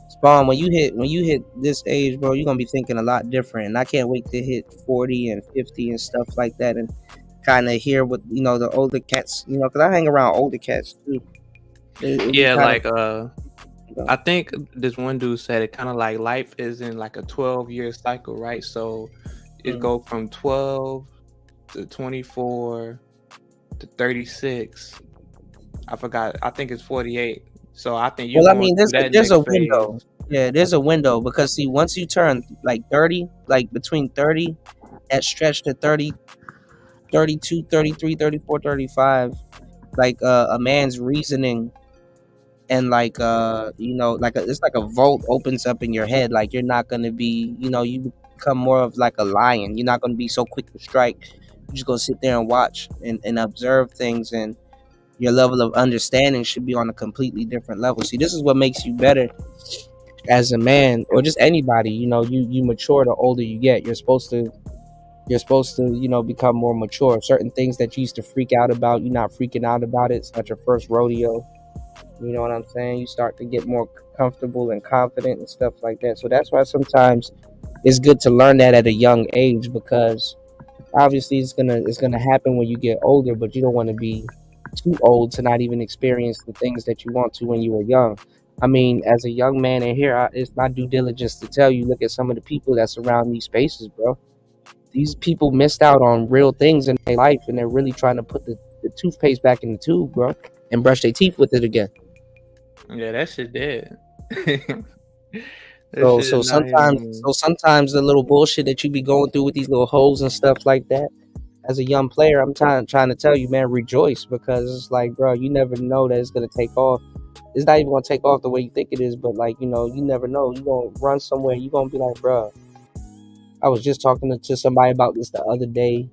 Spawn, when you hit this age, bro, you're gonna be thinking a lot different. And I can't wait to hit 40 and 50 and stuff like that, and kind of hear what the older cats, because I hang around older cats too. I think this one dude said it kind of like life is in like a 12-year cycle, right? So it go from 12 to 24 to 36. I forgot. I think it's 48. So I think there's a window. Yeah, there's a window because see, once you turn like 30, like between 30, that stretch to 30, 32, 33, 34, 35, like a man's reasoning and like it's like a vault opens up in your head. Like you're not gonna be, you become more of like a lion. You're not gonna be so quick to strike. You're just gonna sit there and watch and observe things, and your level of understanding should be on a completely different level. See, this is what makes you better as a man, or just anybody. You mature the older you get. You're supposed to become more mature. Certain things that you used to freak out about, you're not freaking out about it. It's not your first rodeo. You know what I'm saying? You start to get more comfortable and confident and stuff like that. So that's why sometimes it's good to learn that at a young age, because obviously it's gonna happen when you get older, but you don't want to be too old to not even experience the things that you want to when you were young. I mean, as a young man in here, it's my due diligence to tell you, look at some of the people that surround these spaces, bro. These people missed out on real things in their life, and they're really trying to put the toothpaste back in the tube, bro, and brush their teeth with it again. Yeah, that shit dead. So sometimes the little bullshit that you be going through with these little hoes and stuff like that, as a young player, I'm trying to tell you, man, rejoice, because it's like, bro, you never know that it's gonna take off. It's not even gonna take off the way you think it is, but like, you never know. You gonna run somewhere, you gonna be like, bro, I was just talking to somebody about this the other day,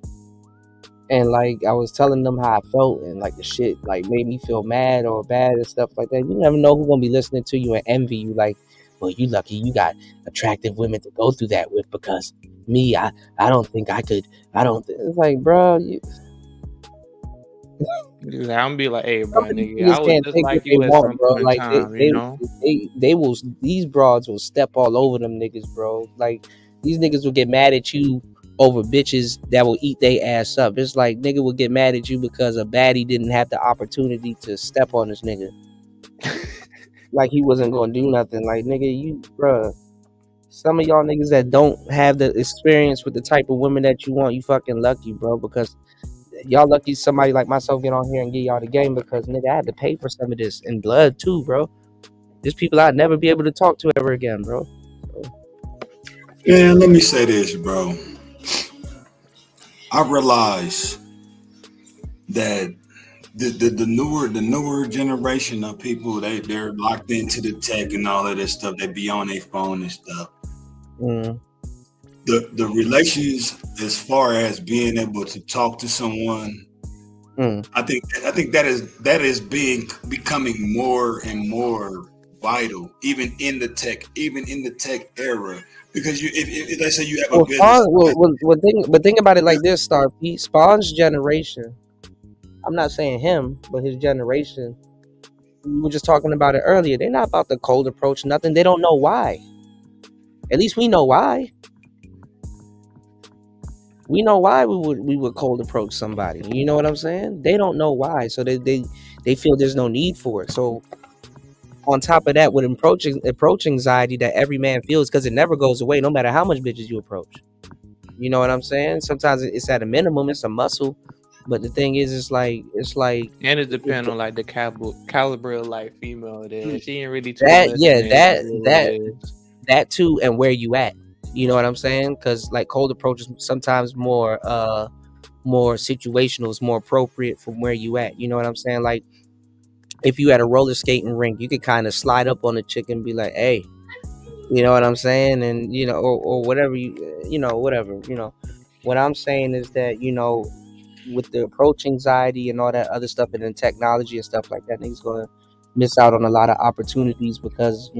and like I was telling them how I felt, and like the shit like made me feel mad or bad and stuff like that. You never know who's gonna be listening to you and envy you, like, well, you lucky you got attractive women to go through that with, because me, I don't think I could. It's like, bro, I'm gonna be like, hey, bro, nigga, I was just like you at some point in time, they will. These broads will step all over them niggas, bro. Like these niggas will get mad at you over bitches that will eat their ass up. It's like nigga will get mad at you because a baddie didn't have the opportunity to step on this nigga. Like he wasn't gonna do nothing. Like nigga, bruh. Some of y'all niggas that don't have the experience with the type of women that you want, you fucking lucky, bro. Because y'all lucky somebody like myself get on here and get y'all the game, because nigga, I had to pay for some of this in blood too, bro. There's people I'd never be able to talk to ever again, bro. Yeah, let me say this, bro. I realize that the newer generation of people, they're locked into the tech and all of this stuff. They be on their phone and stuff. The relations, as far as being able to talk to someone, I think that is becoming more and more vital, even in the tech era. Because if let's say you have a business, but think about it like this, Star Pete. Spawn's generation, I'm not saying him, but his generation, we were just talking about it earlier. They're not about the cold approach, nothing. They don't know why. At least we know why. We know why we would cold approach somebody. You know what I'm saying? They don't know why, so they feel there's no need for it. So on top of that, with approach anxiety that every man feels, because it never goes away, no matter how much bitches you approach. You know what I'm saying? Sometimes it's at a minimum, it's a muscle. But the thing is, it's like, and it depends on like the caliber of like female it is. She ain't really that too, and where you at. You know what I'm saying? Because like cold approach is sometimes more situational, is more appropriate from where you at. You know what I'm saying? Like if you at a roller skating rink, you could kind of slide up on the chick and be like, hey, you know what I'm saying? And or whatever whatever. What I'm saying is that, with the approach anxiety and all that other stuff, and then technology and stuff like that, niggas gonna miss out on a lot of opportunities because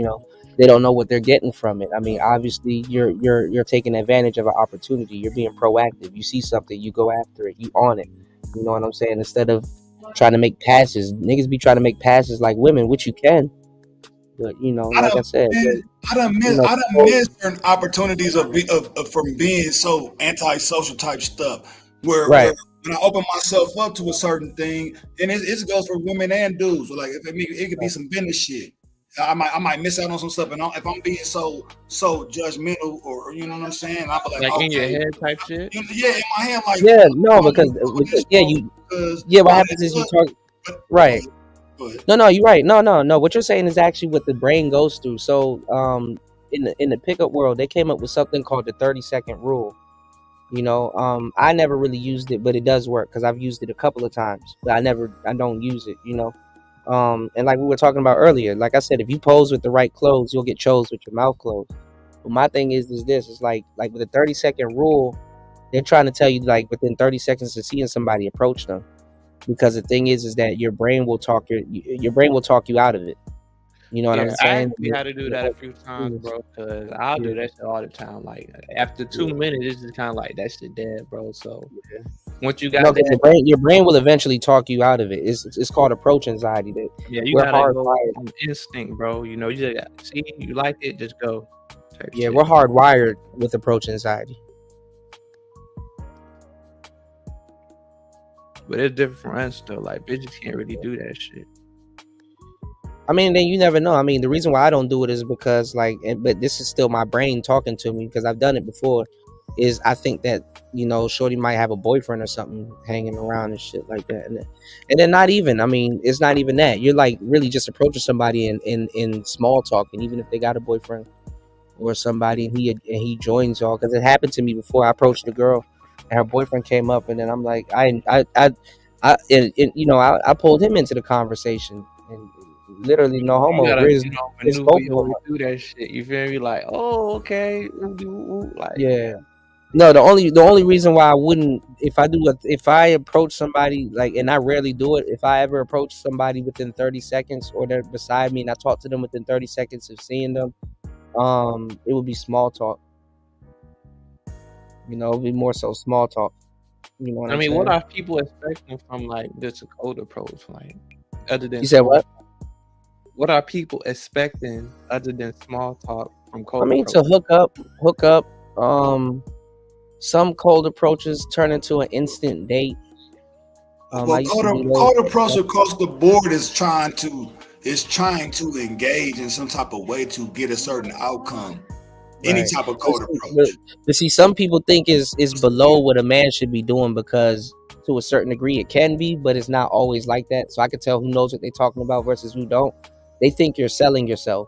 they don't know what they're getting from it. I mean, obviously you're taking advantage of an opportunity. You're being proactive. You see something, you go after it, you on it. You know what I'm saying? Instead of trying to make passes, niggas be trying to make passes like women, which you can, but I said, I done missed certain opportunities of from being so antisocial type stuff where when I open myself up to a certain thing, and it goes for women and dudes. Like it could be some business shit. I might miss out on some stuff, and if I'm being so judgmental, or you know what I'm saying, I'm like in your head type shit. Yeah, in my head, like what happens is you talk right. No, you're right. No. What you're saying is actually what the brain goes through. So, in the pickup world, they came up with something called the 30-second rule. I never really used it, but it does work because I've used it a couple of times. But I don't use it. And like we were talking about earlier, like I said, if you pose with the right clothes, you'll get chose with your mouth closed. But my thing is this: it's like with the 30-second rule, they're trying to tell you like within 30 seconds of seeing somebody, approach them. Because the thing is that your brain will talk you out of it. You know what I'm saying? I actually had to do that a few times, bro. Cause I'll do that shit all the time. Like after 2 minutes, it's just kind of like that shit dead, bro. So once you got that, your brain will eventually talk you out of it. It's called approach anxiety. You gotta go on instinct, bro. You just got see you like it, just go. Yeah, we're hardwired with approach anxiety. But it's different from us though. Like bitches can't really do that shit. I mean, then you never know. I mean, the reason why I don't do it is because but this is still my brain talking to me because I've done it before. Is I think that shorty might have a boyfriend or something hanging around and shit like that, and then not even. I mean, it's not even that. You're like really just approaching somebody in small talk, and even if they got a boyfriend or somebody, and he joins y'all, because it happened to me before. I approached a girl, and her boyfriend came up, and then I'm like, I pulled him into the conversation, and literally no homo. You gotta, do that shit. You feel me? Like, oh, okay. Like, yeah. No, the only reason why I wouldn't, if I approach somebody, and I rarely do it, if I ever approach somebody within 30 seconds or they're beside me and I talk to them within 30 seconds of seeing them, it would be small talk. It would be more so small talk. What are people expecting from just a cold approach? Like, other than you said what? What are people expecting other than small talk from cold? To hook up. Some cold approaches turn into an instant date. Cold approach across the board is trying to engage in some type of way to get a certain outcome. Right. Any type of cold approach. But see, some people think is below what a man should be doing, because to a certain degree it can be, but it's not always like that. So I can tell who knows what they're talking about versus who don't. They think you're selling yourself,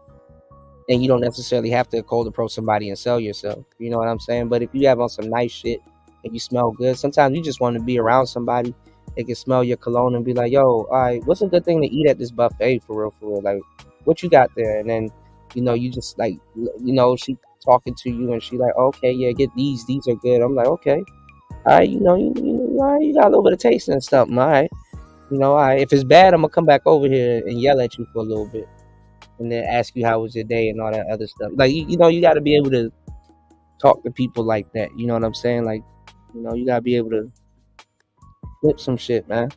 and you don't necessarily have to cold approach somebody and sell yourself. You know what I'm saying? But if you have on some nice shit and you smell good, sometimes you just want to be around somebody that can smell your cologne and be like, yo, all right, what's a good thing to eat at this buffet for real? Like, what you got there? And then, you just she talking to you and she like, okay, yeah, get these are good. I'm like, okay, all right, you got a little bit of taste and stuff, all right. All right, if it's bad, I'm gonna come back over here and yell at you for a little bit, and then ask you how was your day and all that other stuff. Like, you got to be able to talk to people like that. You know what I'm saying? Like, you got to be able to flip some shit, man.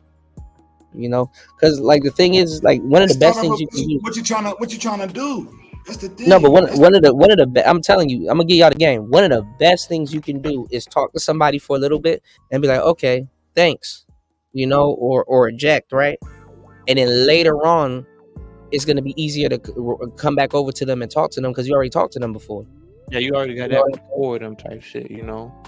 Because the thing is, like, one of the best things you can do. What you trying to do? That's the thing. No, but one of the I'm telling you, I'm gonna give y'all the game. One of the best things you can do is talk to somebody for a little bit and be like, okay, thanks, or eject, right? And then later on, it's going to be easier to come back over to them and talk to them because you already talked to them before. Yeah, you already got that before them type shit,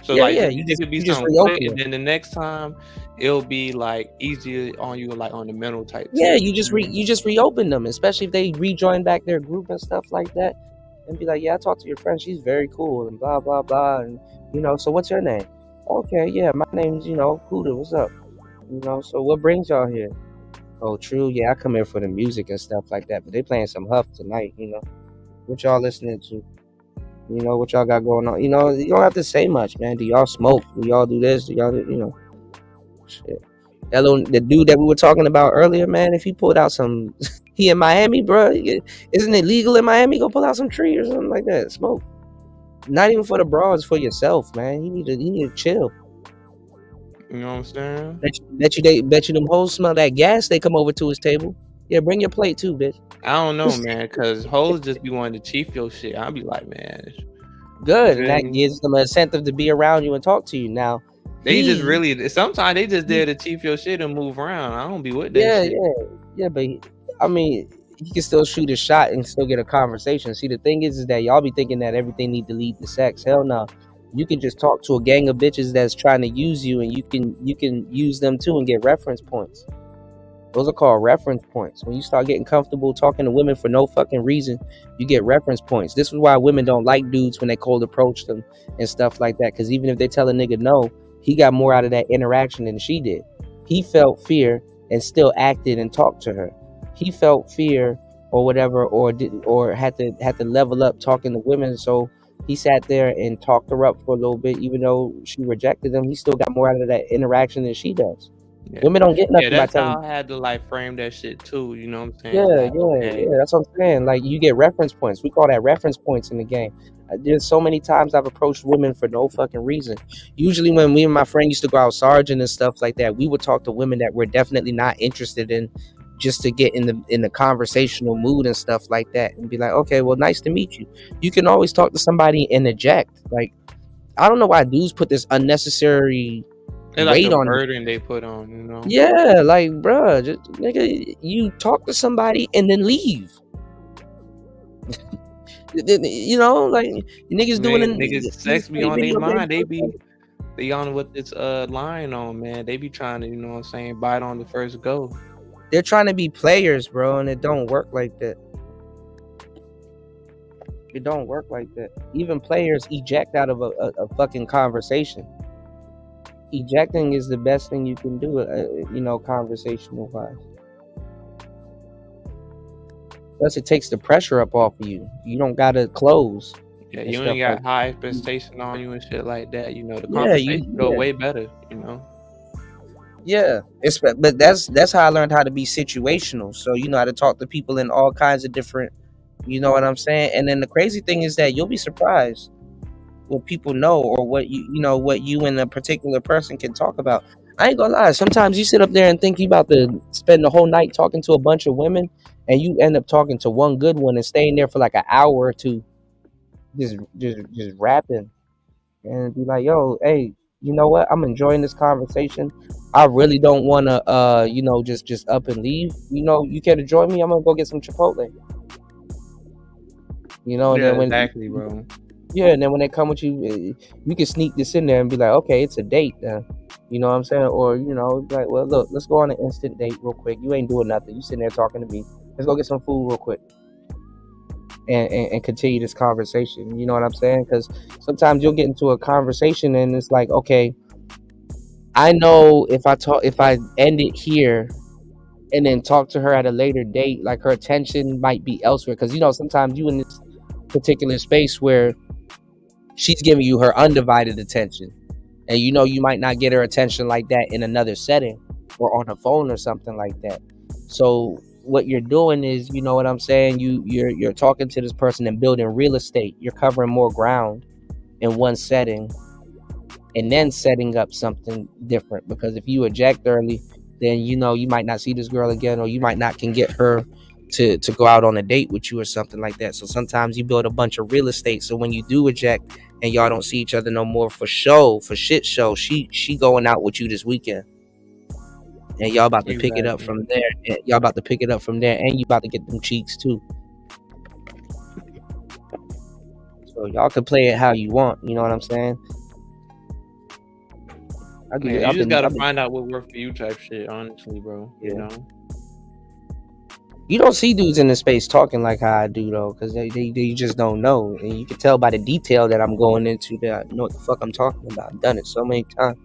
So you could be something quick, and then the next time it'll be easier on you, on the mental type. Yeah, you just reopen them, especially if they rejoin back their group and stuff like that, and be like, yeah, I talked to your friend, she's very cool, and blah blah blah, and so what's your name? Okay, yeah, my name's Cuda. What's up? So what brings y'all here? Oh, true. Yeah, I come here for the music and stuff like that, but they playing some Huff tonight. What y'all listening to? What y'all got going on? You don't have to say much, man. Do y'all smoke? Do y'all do this? Do y'all shit? The dude that we were talking about earlier, man. If he pulled out some, he in Miami, bro. Isn't it legal in Miami? Go pull out some tree or something like that. Smoke. Not even for the bras, for yourself, man. You need to chill. You know what I'm saying? Bet you them hoes smell that gas. They come over to his table. Yeah, bring your plate too, bitch. I don't know, man, because hoes just be wanting to chief your shit. I'll be like, man, good. And that gives them an incentive to be around you and talk to you. Now, they just really sometimes they just there to chief your shit and move around. I don't be with that. Yeah. But he can still shoot a shot and still get a conversation. See, the thing is that y'all be thinking that everything need to lead to sex. Hell no. You can just talk to a gang of bitches that's trying to use you, and you can use them too and get reference points. Those are called reference points. When you start getting comfortable talking to women for no fucking reason, you get reference points. This is why women don't like dudes when they cold approach them and stuff like that. Because even if they tell a nigga no, he got more out of that interaction than she did. He felt fear and still acted and talked to her. He felt fear or whatever, or had to level up talking to women. So he sat there and talked her up for a little bit, even though she rejected him. He still got more out of that interaction than she does. Yeah. Women don't get nothing by that's telling. how I had to like frame that shit too. You know what I'm saying? Yeah, Like, yeah, okay. yeah. That's what I'm saying. Like, you get reference points. We call that reference points in the game. There's so many times I've approached women for no fucking reason. Usually when me and my friend used to go out sergeant and stuff like that, we would talk to women that we're definitely not interested in, just to get in the conversational mood and stuff like that, and be like, okay, well, nice to meet you. You can always talk to somebody and eject. Like, I don't know why dudes put this unnecessary It's like weight a on burden they put on, you know? Yeah, like, bruh, just, nigga, you talk to somebody and then leave. You know, like, niggas doing it. Niggas sex be on their mind. They on with this line on, man. They be trying to, you know what I'm saying, bite on the first go. They're trying to be players, bro, and it don't work like that. It don't work like that. Even players eject out of a fucking conversation. Ejecting is the best thing you can do, you know, conversational wise. Plus, it takes the pressure up off of you. You don't gotta close. Yeah, you ain't got high expectation on you and shit like that. You know, the Yeah, conversation go way better. You know. Yeah, but that's how I learned how to be situational. So you know how to talk to people in all kinds of different, you know what I'm saying. And then the crazy thing is that you'll be surprised what people know, or what what you and a particular person can talk about. I ain't gonna lie. Sometimes you sit up there and think you about to spend the whole night talking to a bunch of women, and you end up talking to one good one and staying there for like an hour or two, just rapping, and be like, yo, hey, you know what? I'm enjoying this conversation. I really don't want to, just up and leave. You know, you care to join me? I'm gonna go get some Chipotle. You know, and yeah, then when exactly, bro. Yeah, and then when they come with you, you can sneak this in there and be like, okay, it's a date now. You know what I'm saying? Or, you know, like, well, look, let's go on an instant date real quick. You ain't doing nothing. You sitting there talking to me. Let's go get some food real quick. And continue this conversation. You know what I'm saying? Because sometimes you'll get into a conversation and it's like, okay, I know if I end it here and then talk to her at a later date, like, her attention might be elsewhere. Because, you know, sometimes you in this particular space where she's giving you her undivided attention, and you know you might not get her attention like that in another setting or on her phone or something like that. So what you're doing is, you know what I'm saying, you're talking to this person and building real estate. You're covering more ground in one setting and then setting up something different, because if you eject early, then you know you might not see this girl again, or you might not can get her to go out on a date with you or something like that. So sometimes you build a bunch of real estate, so when you do eject and y'all don't see each other no more for shit show, she going out with you this weekend, and y'all about to pick it up from there. And y'all about to pick it up from there, and you about to get them cheeks too. So y'all can play it how you want. You know what I'm saying? You just gotta find out what works for you, type shit. Honestly, bro. Yeah. You know. You don't see dudes in the space talking like how I do, though, because they just don't know. And you can tell by the detail that I'm going into that I know what the fuck I'm talking about. I've done it so many times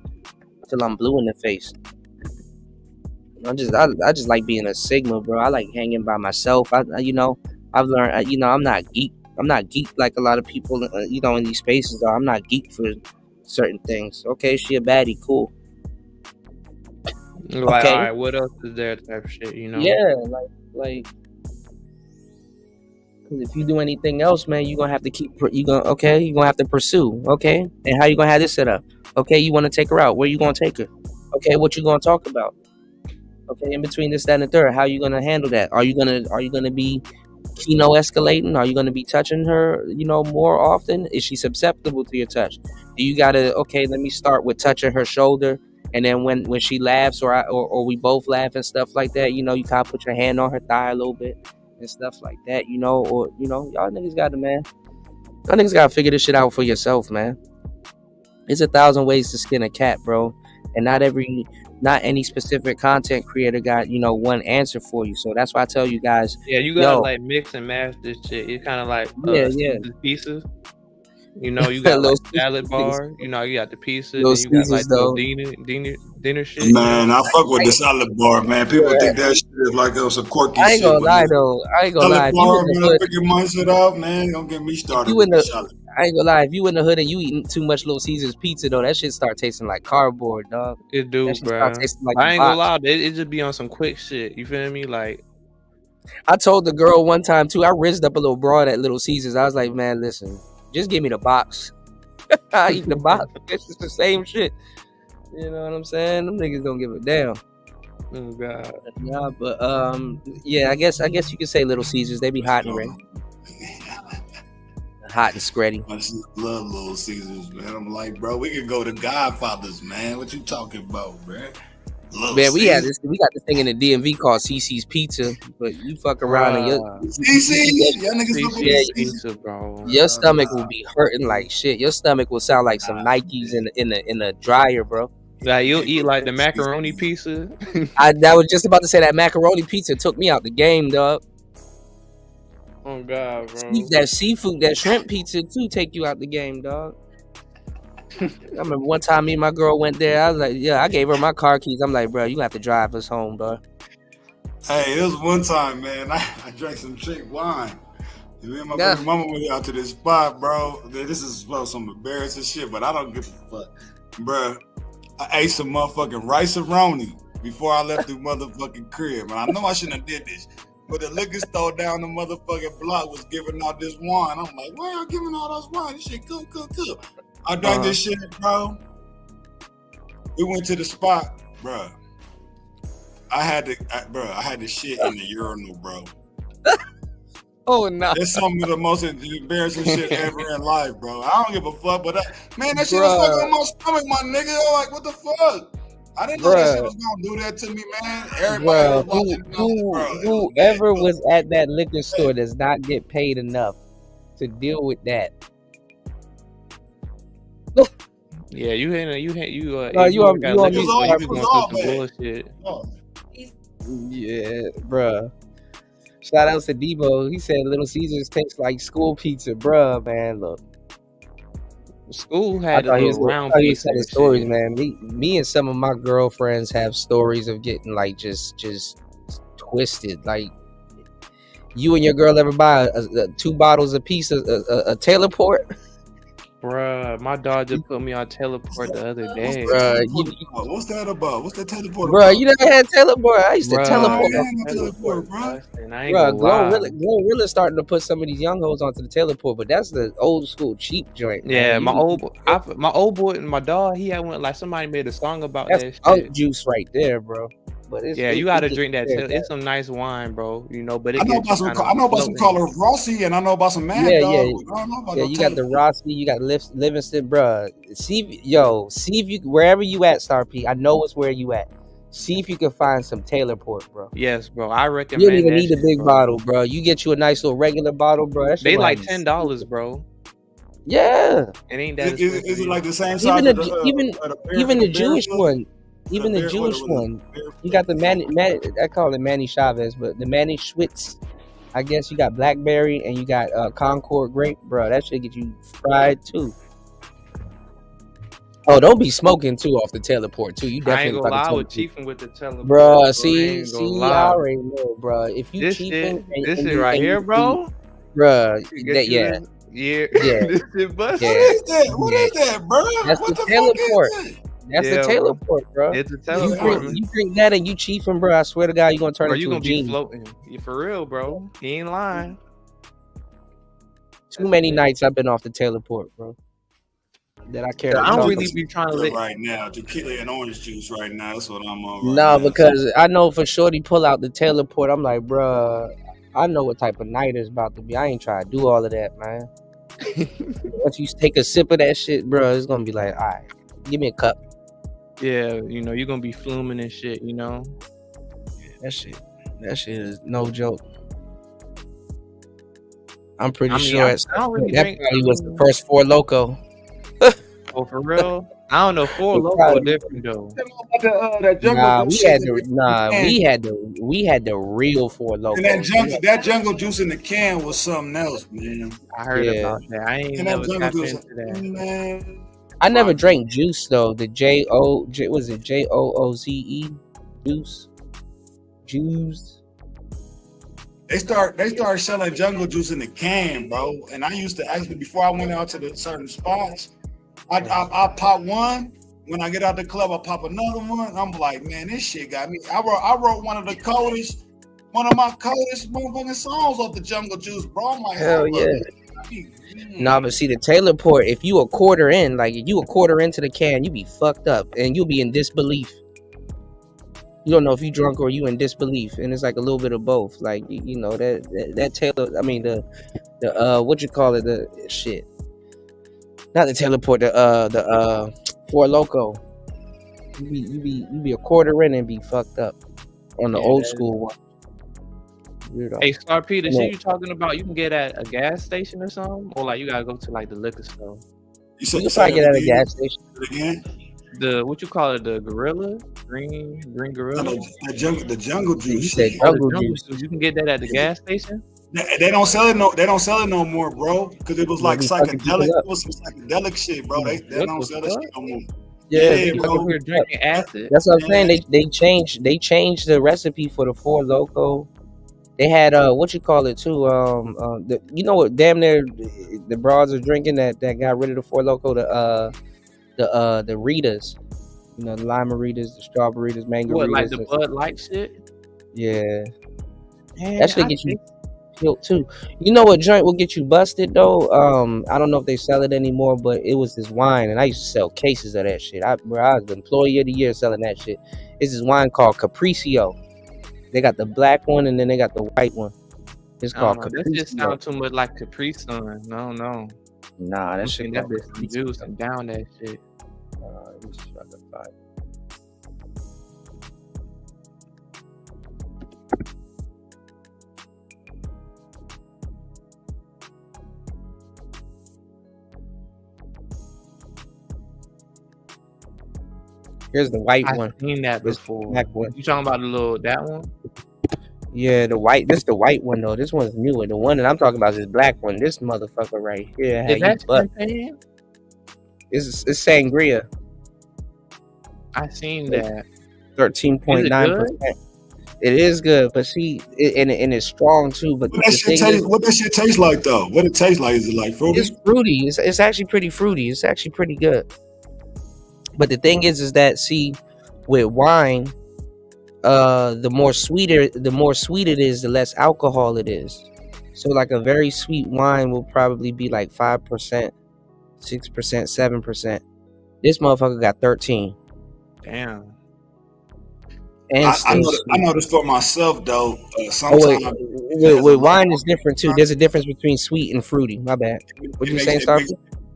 until I'm blue in the face. I just like being a Sigma, bro. I like hanging by myself. I've learned, I'm not geek. I'm not geek like a lot of people, in these spaces are. I'm not geek for certain things. Okay, she a baddie, cool. Like, okay. All right, what else is there type of shit, you know? Yeah, like, because if you do anything else, man, you're gonna have to you're gonna have to pursue. Okay, and how you gonna have this set up? Okay, you want to take her out? Where you gonna take her? Okay, what you gonna talk about? Okay, in between this, that, and the third, how you gonna handle that? Are you gonna be Kino escalating? Are you gonna be touching her, more often? Is she susceptible to your touch? Do you gotta, okay, let me start with touching her shoulder, and then when she laughs or we both laugh and stuff like that, you kind of put your hand on her thigh a little bit and stuff like that, or y'all niggas gotta figure this shit out for yourself, man. There's 1,000 ways to skin a cat, bro. and not any specific content creator got one answer for you. So that's why I tell you guys, you gotta like mix and match this shit. It's kind of like pieces. You got like salad bar. You got the pizza. Then you got like dinner shit. Man, I fuck with the salad bar, man. People think that shit is like it was a quirky shit. I ain't gonna lie though. I ain't gonna lie. Salad bar, man, figure my shit out, man. Don't get me started with the salad. I ain't gonna lie. If you in the hood and you eating too much Little Caesars pizza though, that shit start tasting like cardboard, dog. It do, bro. I ain't gonna lie. It just be on some quick shit. You feel me? Like, I told the girl one time too. I rizzed up a little broad at Little Caesars. I was like, man, listen, just give me the box. I eat the box. It's just the same shit. You know what I'm saying? Them niggas don't give a damn. Oh God. Yeah, but yeah, I guess you could say Little Caesars. They be hot and ready. Hot and scratty. I just love Little Caesars, man. I'm like, bro, we could go to Godfathers, man. What you talking about, man? Man, we got this thing in the DMV called CC's Pizza, but you fuck around and your stomach will be hurting like shit. Your stomach will sound like some Nikes in the dryer, bro. Like you'll eat like the macaroni pizza. I was just about to say that macaroni pizza took me out the game, dog. Oh God, bro. That seafood, that shrimp pizza too, take you out the game, dog. I remember one time me and my girl went there. I was like, yeah, I gave her my car keys. I'm like, bro, you have to drive us home, bro. Hey, it was one time, man. I drank some chick wine. And me and my baby mama went out to this spot, bro. This is some embarrassing shit, but I don't give a fuck. Bro, I ate some motherfucking rice-a-roni before I left the motherfucking crib. And I know I shouldn't have did this. But the liquor store down the motherfucking block was giving out this wine. I'm like, why y'all giving all this wine? This shit cool. I drank this shit, bro. We went to the spot, bro. I had the shit in the urinal, bro. Oh no! It's some of the most embarrassing shit ever in life, bro. I don't give a fuck, but man, that shit was fucking on my stomach, my nigga. I'm like, what the fuck? I didn't know that shit was gonna do that to me, man. Everybody whoever was at that liquor store does not get paid enough to deal with that. Yeah, you bullshit. Yeah, bruh. Shout out to Debo. He said Little Caesars tastes like school pizza, bruh. Man, look. School had a little round piece of stories, man. Me and some of my girlfriends have stories of getting like just twisted. Like, you and your girl ever buy 2 bottles a piece of a Taylor Port? Bruh, my dog just put me on Teleport the other day. Bruh, what's that about? What's that Teleport about? Bruh, you never had Teleport? I used to teleport. Bruh, Glorilla starting to put some of these young hoes onto the Teleport, but that's the old school cheap joint. Yeah, my old boy and my dog, he had one like somebody made a song about that shit. Unk juice right there, bro. But you gotta drink that. It's some nice wine, bro. You know, but I know about some color Rossi, and I know about some Mad Dog. I don't know about you got the Rossi, you got Livingston, bro. See if you wherever you at, Star P. I know it's where you at. See if you can find some Taylor Port, bro. Yes, bro. I recommend. You don't even need a big bottle, bro. You get you a nice little regular bottle, bro. They like $10, bro. Yeah. It ain't that. Is it like the same size? Even the Jewish one. Even the Jewish one, you got the I call it Manny Chavez, but the Manny Schwitz, I guess you got blackberry and you got Concord grape, bro. That shit get you fried too. Oh, don't be smoking too off the Teleport too. You definitely I ain't gonna lie, I was chiefing with the Teleport, bro. See, I already know, bro. If you chiefing, this shit right here, bro. Bro, yeah. This shit bust. What is that, bro? That's the Teleport. That's the Taylor Port, bro. It's a Taylor Port. You drink that and you chiefing, bro. I swear to God, you're gonna turn into a genie. Be floating. You for real, bro. He ain't lying. Too many nights I've been off the Taylor Port, bro. That I care. I don't really be trying to live right now. Tequila and orange juice right now. That's what I'm on. No, because I know for sure he pull out the Taylor Port. I'm like, bro, I know what type of night it's about to be. I ain't trying to do all of that, man. Once you take a sip of that shit, bro, it's gonna be like, all right, give me a cup. Yeah, you know, you're gonna be fluming and shit, you know. Yeah, that shit is no joke. I'm pretty sure that probably was the first 4 Loco. Oh, for real? I don't know. Four Loco different though. That jungle we had the real Four Locos. And that jungle juice in the can was something else, man. I heard about that. I ain't never tapped into that. Man. I never drank juice though. The was it JOOZE juice? They started selling jungle juice in the can, bro. And I used to actually, before I went out to the certain spots, I pop one. When I get out the club, I pop another one. I'm like, man, this shit got me. I wrote one of my coldest motherfucking songs off the jungle juice, bro. I'm like, hell yeah. Nah, but see the Taylor Port, if you a quarter in, like if you a quarter into the can, you be fucked up and you'll be in disbelief. You don't know if you drunk or you in disbelief, and it's like a little bit of both. Like you know that Taylor, I mean the what you call it, the shit, not the Taylor Port, the Four Loco. You be a quarter in and be fucked up on the old school one. Hey, Star P, the shit you talking about, you can get at a gas station or something, or like you gotta go to like the liquor store. You can probably get at a gas station again. The what you call it, the green gorilla? No, the jungle juice. You said jungle juice. You can get that at the gas station. They don't sell it no more, bro. Because it was like psychedelic. It was some psychedelic shit, bro. They don't sell that shit no more. Yeah, bro. We're drinking acid. That's what I'm saying. They changed the recipe for the Four Loco. They had what you call it too. You know what? Damn near the broads are drinking that got rid of the Four Loco. The Ritas, you know, the lime Ritas, the strawberry Ritas, mango. What, Ritas, like the Bud Light shit? Yeah, that shit get you killed too. You know what joint will get you busted though? I don't know if they sell it anymore, but it was this wine, and I used to sell cases of that shit. I was the employee of the year selling that shit. It's this wine called Capriccio. They got the black one, and then they got the white one. It's called Capriccio. That just sounds too much like Capri Sun. No. Nah, that shit. That bitch some juice and down that shit. Here's the white one. I've seen that before. Black one. You talking about that one? Yeah, the white. This the white one though. This one's newer. The one that I'm talking about is this black one. This motherfucker right here. Is that champagne? It's sangria. I seen that. 13.9%. It is good, but see, and it's strong too. But what that shit tastes like though? What it tastes like? Is it like fruity? It's fruity. It's actually pretty fruity. It's actually pretty good. But the thing is that see, with wine, the more sweet it is, the less alcohol it is. So like a very sweet wine will probably be like 5%, 6%, 7%. This motherfucker got 13. Damn. And I know this for myself though. Sometimes with wine is different too. There's a difference between sweet and fruity. My bad. What you saying, Starfish?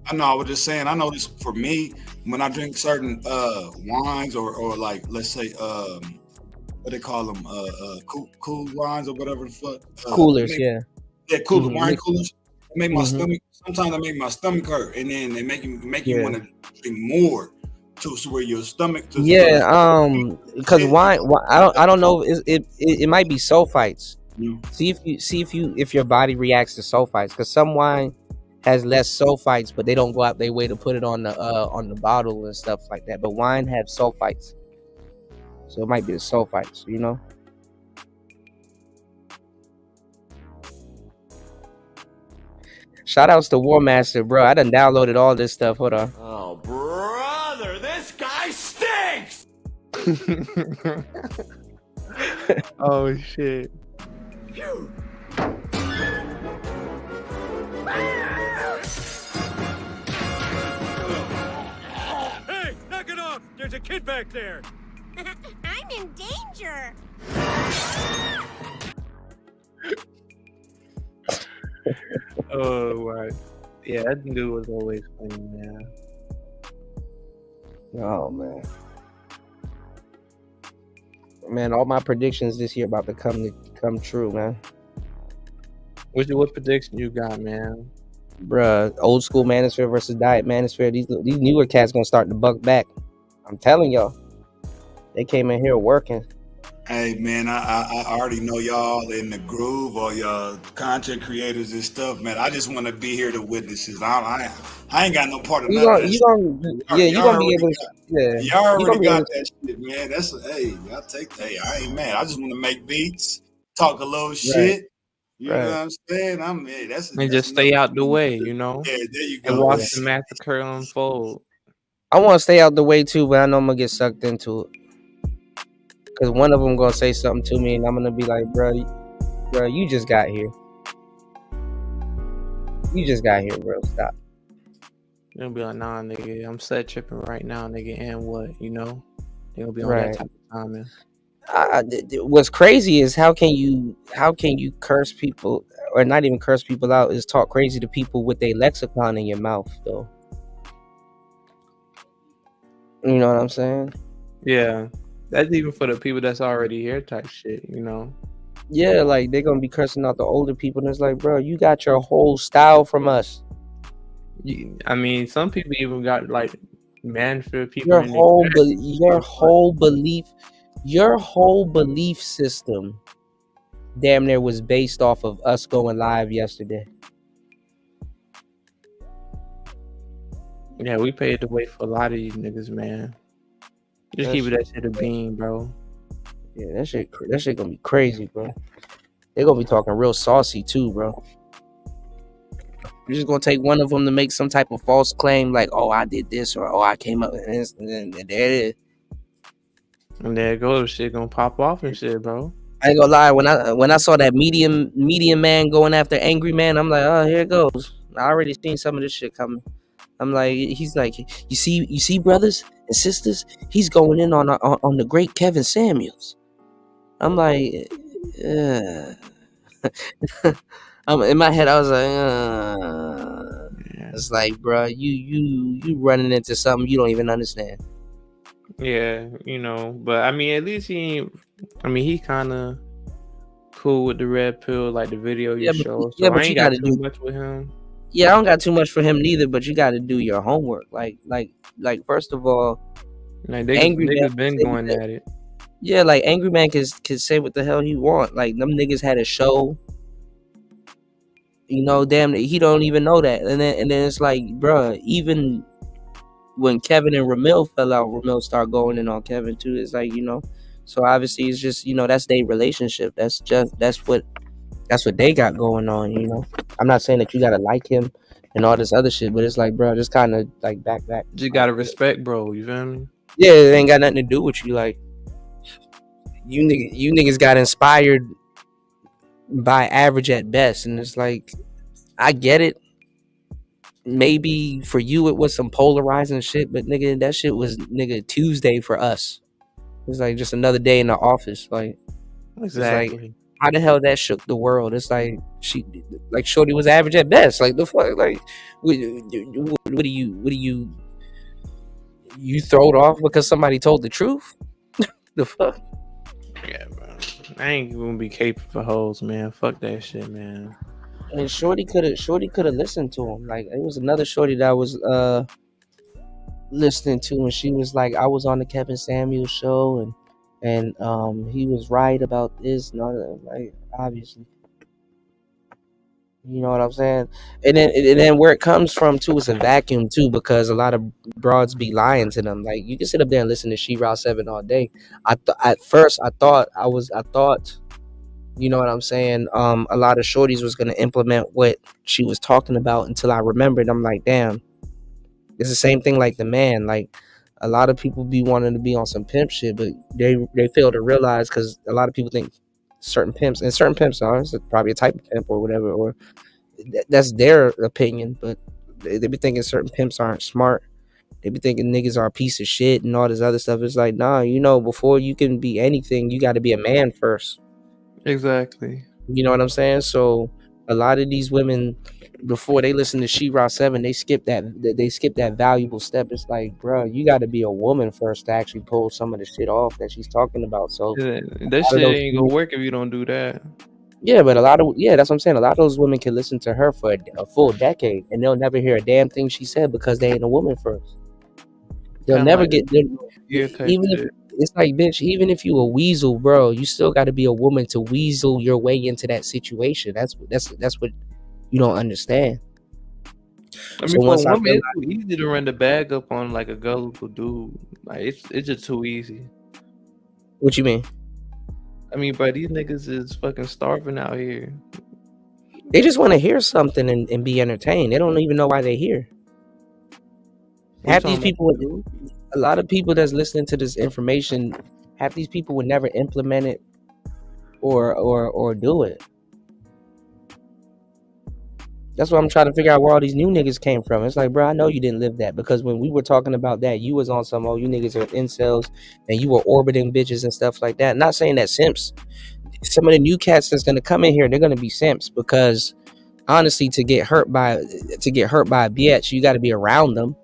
I know. I was just saying. I know this for me when I drink certain wines or like let's say what they call them cool wines or whatever the fuck. Coolers, yeah, cooler wine coolers. They make my stomach. Sometimes they make my stomach hurt, and then they make you want to drink more. To where your stomach. Because wine. I don't know. It might be sulfites. Yeah. See if your body reacts to sulfites. Because some wine has less sulfites, but they don't go out their way to put it on the bottle and stuff like that. But wine have sulfites, so it might be the sulfites. You know. Shout outs to War Master, bro. I done downloaded all this stuff. Hold on. Oh, brother, this guy stinks. Oh shit. Phew. Hey, knock it off! There's a kid back there. I'm in danger. Oh right. Yeah, that dude was always funny, man. Oh man, all my predictions this year about to come true, man. What prediction you got, man? Bruh, old school manosphere versus diet manosphere. These newer cats gonna start to buck back. I'm telling y'all, they came in here working. Hey man, I already know y'all in the groove or y'all content creators and stuff, man. I just want to be here to witness it. I ain't got no part of You none of gonna, that. you gonna, you gonna be able to, Y'all you gonna already be able got to, that shit, man. That's hey, I ain't mad. I just want to make beats, talk a little shit. You know what I'm saying? And just stay out the way, you know. Yeah, there you And go. watch the massacre unfold. I want to stay out the way too, but I know I'm gonna get sucked into it. Cause one of them gonna say something to me, and I'm gonna be like, bro, you just got here. You just got here, bro. Stop. They'll be like, nah, nigga, I'm set tripping right now, nigga, and what, you know? They'll be on that type of timing. What's crazy is how can you curse people, or not even curse people out, is talk crazy to people with a lexicon in your mouth, though. You know what I'm saying? Yeah, that's even for the people that's already here type shit, you know? Yeah, like they're gonna be cursing out the older people, and it's like, bro, you got your whole style from us. I mean, some people even got like Manstream people. Your whole belief system damn near was based off of us going live yesterday. Yeah, we paid the way for a lot of these niggas, man. Just keep it that shit a bean, bro. Yeah, that shit gonna be crazy, bro. They're gonna be talking real saucy too, bro. You're just gonna take one of them to make some type of false claim, like, "Oh, I did this," or "Oh, I came up with this," and then there it is. And there it goes, shit gonna pop off and shit, bro. I ain't gonna lie, when I saw that medium man going after Angry Man, I'm like, oh, here it goes. I already seen some of this shit coming. I'm like, he's like, you see, brothers and sisters, he's going in on the great Kevin Samuels. I'm like, in my head, I was like, it's like, bro, you running into something you don't even understand. Yeah, you know, but I mean, at least he kind of cool with the red pill, like the video you show. So I ain't got too much with him. Yeah, I don't got too much for him neither, but you got to do your homework. Like first of all, like niggas been going at it. Yeah, like Angry Man can say what the hell he want. Like them niggas had a show. You know, damn, he don't even know that. And then it's like, bruh, even when Kevin and Ramil fell out, Ramil started going in on Kevin too. It's like, you know, so obviously it's just, you know, that's their relationship. That's what they got going on, you know. I'm not saying that you gotta like him and all this other shit, but it's like, bro, just kind of like back. You gotta respect, bro. You feel me? Yeah, it ain't got nothing to do with you. Like you niggas got inspired by Average at Best, and it's like, I get it. Maybe for you it was some polarizing shit, but nigga, that shit was Tuesday for us. It's like just another day in the office. Like, exactly. It's like, how the hell that shook the world? It's like Shorty was average at best. Like the fuck, like what do you throw it off because somebody told the truth? The fuck? Yeah, bro. I ain't gonna be caping for hoes, man. Fuck that shit, man. And Shorty could have listened to him. Like, it was another Shorty that I was listening to, and she was like, I was on the Kevin Samuels show, and he was right about this and all that. Like, obviously, you know what I'm saying. And then where it comes from too is a vacuum too, because a lot of broads be lying to them. Like, you can sit up there and listen to She-Ra 7 all day. At first I thought you know what I'm saying, a lot of shorties was gonna implement what she was talking about, until I remembered. I'm like, damn, it's the same thing like the man. Like, a lot of people be wanting to be on some pimp shit, but they fail to realize, because a lot of people think certain pimps are, it's probably a type of pimp or whatever, or that's their opinion, but they be thinking certain pimps aren't smart. They be thinking niggas are a piece of shit and all this other stuff. It's like, nah, you know, before you can be anything, you got to be a man first. Exactly. You know what I'm saying? So a lot of these women, before they listen to She-Ra 7, they skip that valuable step. It's like, bro, you got to be a woman first to actually pull some of the shit off that she's talking about. So that shit ain't gonna work if you don't do that. Yeah, but that's what I'm saying. A lot of those women can listen to her for a full decade, and they'll never hear a damn thing she said because they ain't a woman first. They'll Kinda never like get even if it's like, bitch, even if you a weasel, bro, you still got to be a woman to weasel your way into that situation. That's what you don't understand. I So mean, for a once I woman, realized, it's too easy to run the bag up on like a gullible dude. Like it's just too easy. what you mean? I mean, bro, these niggas is fucking starving out here. They just want to hear something and be entertained. They don't even know why they're here. Half these people, a lot of people that's listening to this information, half these people would never implement it or do it. That's what I'm trying to figure out where all these new niggas came from. It's like, bro, I know you didn't live that, because when we were talking about that, you was on some, oh, you niggas are incels and you were orbiting bitches and stuff like that. Not saying that simps. Some of the new cats that's gonna come in here, they're gonna be simps, because honestly, to get hurt by a bitch, you got to be around them.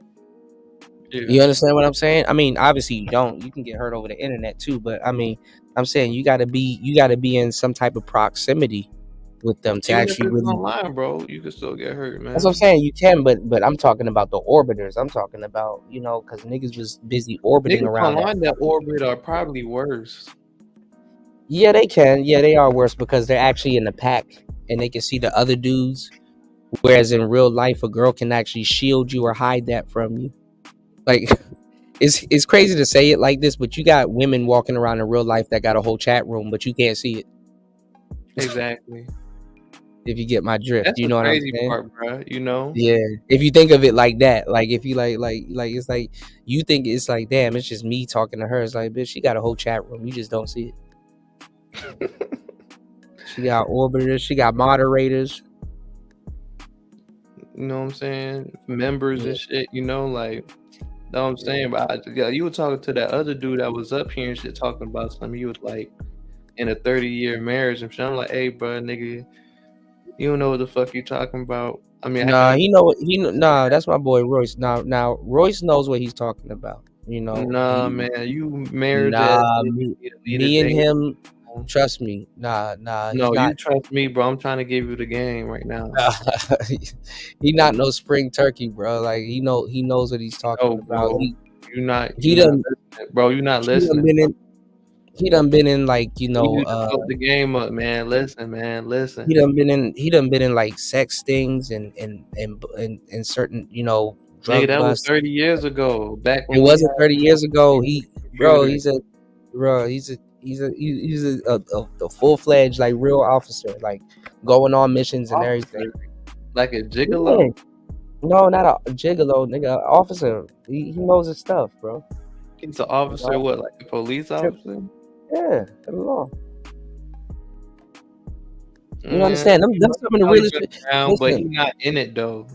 Yeah. You understand what I'm saying? I mean, obviously you don't. You can get hurt over the internet too, but I mean, I'm saying you got to be in some type of proximity with them to even actually if it's really. online, bro, you can still get hurt, man. That's what I'm saying. You can, but I'm talking about the orbiters. I'm talking about, because niggas was busy orbiting niggas around online that orbit are probably worse. Yeah, they can. Yeah, they are worse because they're actually in the pack and they can see the other dudes. Whereas in real life, a girl can actually shield you or hide that from you. Like, it's crazy to say it like this, but you got women walking around in real life that got a whole chat room, but you can't see it. Exactly. If you get my drift, that's you know the what I'm crazy saying? part, bro. You know? Yeah. If you think of it like that, like if you like it's like you think it's like, damn, it's just me talking to her. It's like, bitch, she got a whole chat room. You just don't see it. She got orbiters. She got moderators. You know what I'm saying? Members and shit. You know, like. Know what I'm saying? But you were talking to that other dude that was up here and shit, talking about something. He was like in a 30-year marriage and shit. I'm like, hey, bro, nigga, you don't know what the fuck you talking about. I mean, that's my boy Royce. Now Royce knows what he's talking about. Man, you married me and him. Trust me, nah. No, you trust me, bro. I'm trying to give you the game right now. He not no spring turkey, bro. Like he knows what he's talking about. You're not listening, bro. You're not listening. He done been in like you need to fuck the game up, man. Listen. He done been in like sex things and certain drug Nigga, that was busts. 30 years ago. Back when it wasn't 30 years ago. He's a full-fledged like real officer, like going on missions and everything. Like a gigolo? Yeah. No, not a gigolo, nigga. Officer. He knows his stuff, bro. He's an officer. What, like a police officer? Yeah, the law. You understand? That's some of the realest. But he's not in it though.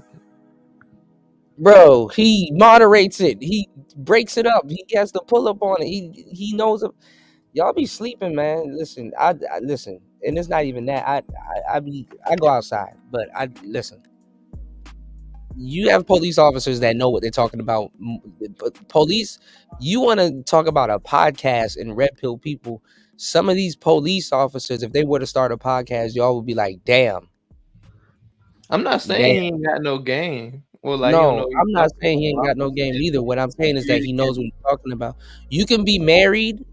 Bro, he moderates it. He breaks it up. He has to pull up on it. He knows it. Y'all be sleeping, man. Listen, I listen, and it's not even that. I go outside, but I listen. You have police officers that know what they're talking about. Police, you want to talk about a podcast and red pill people. Some of these police officers, if they were to start a podcast, y'all would be like, damn. I'm not saying he ain't got no game. Well, like, no, I'm not saying he ain't got no game either. What I'm saying is that he knows what he's talking about. You can be married,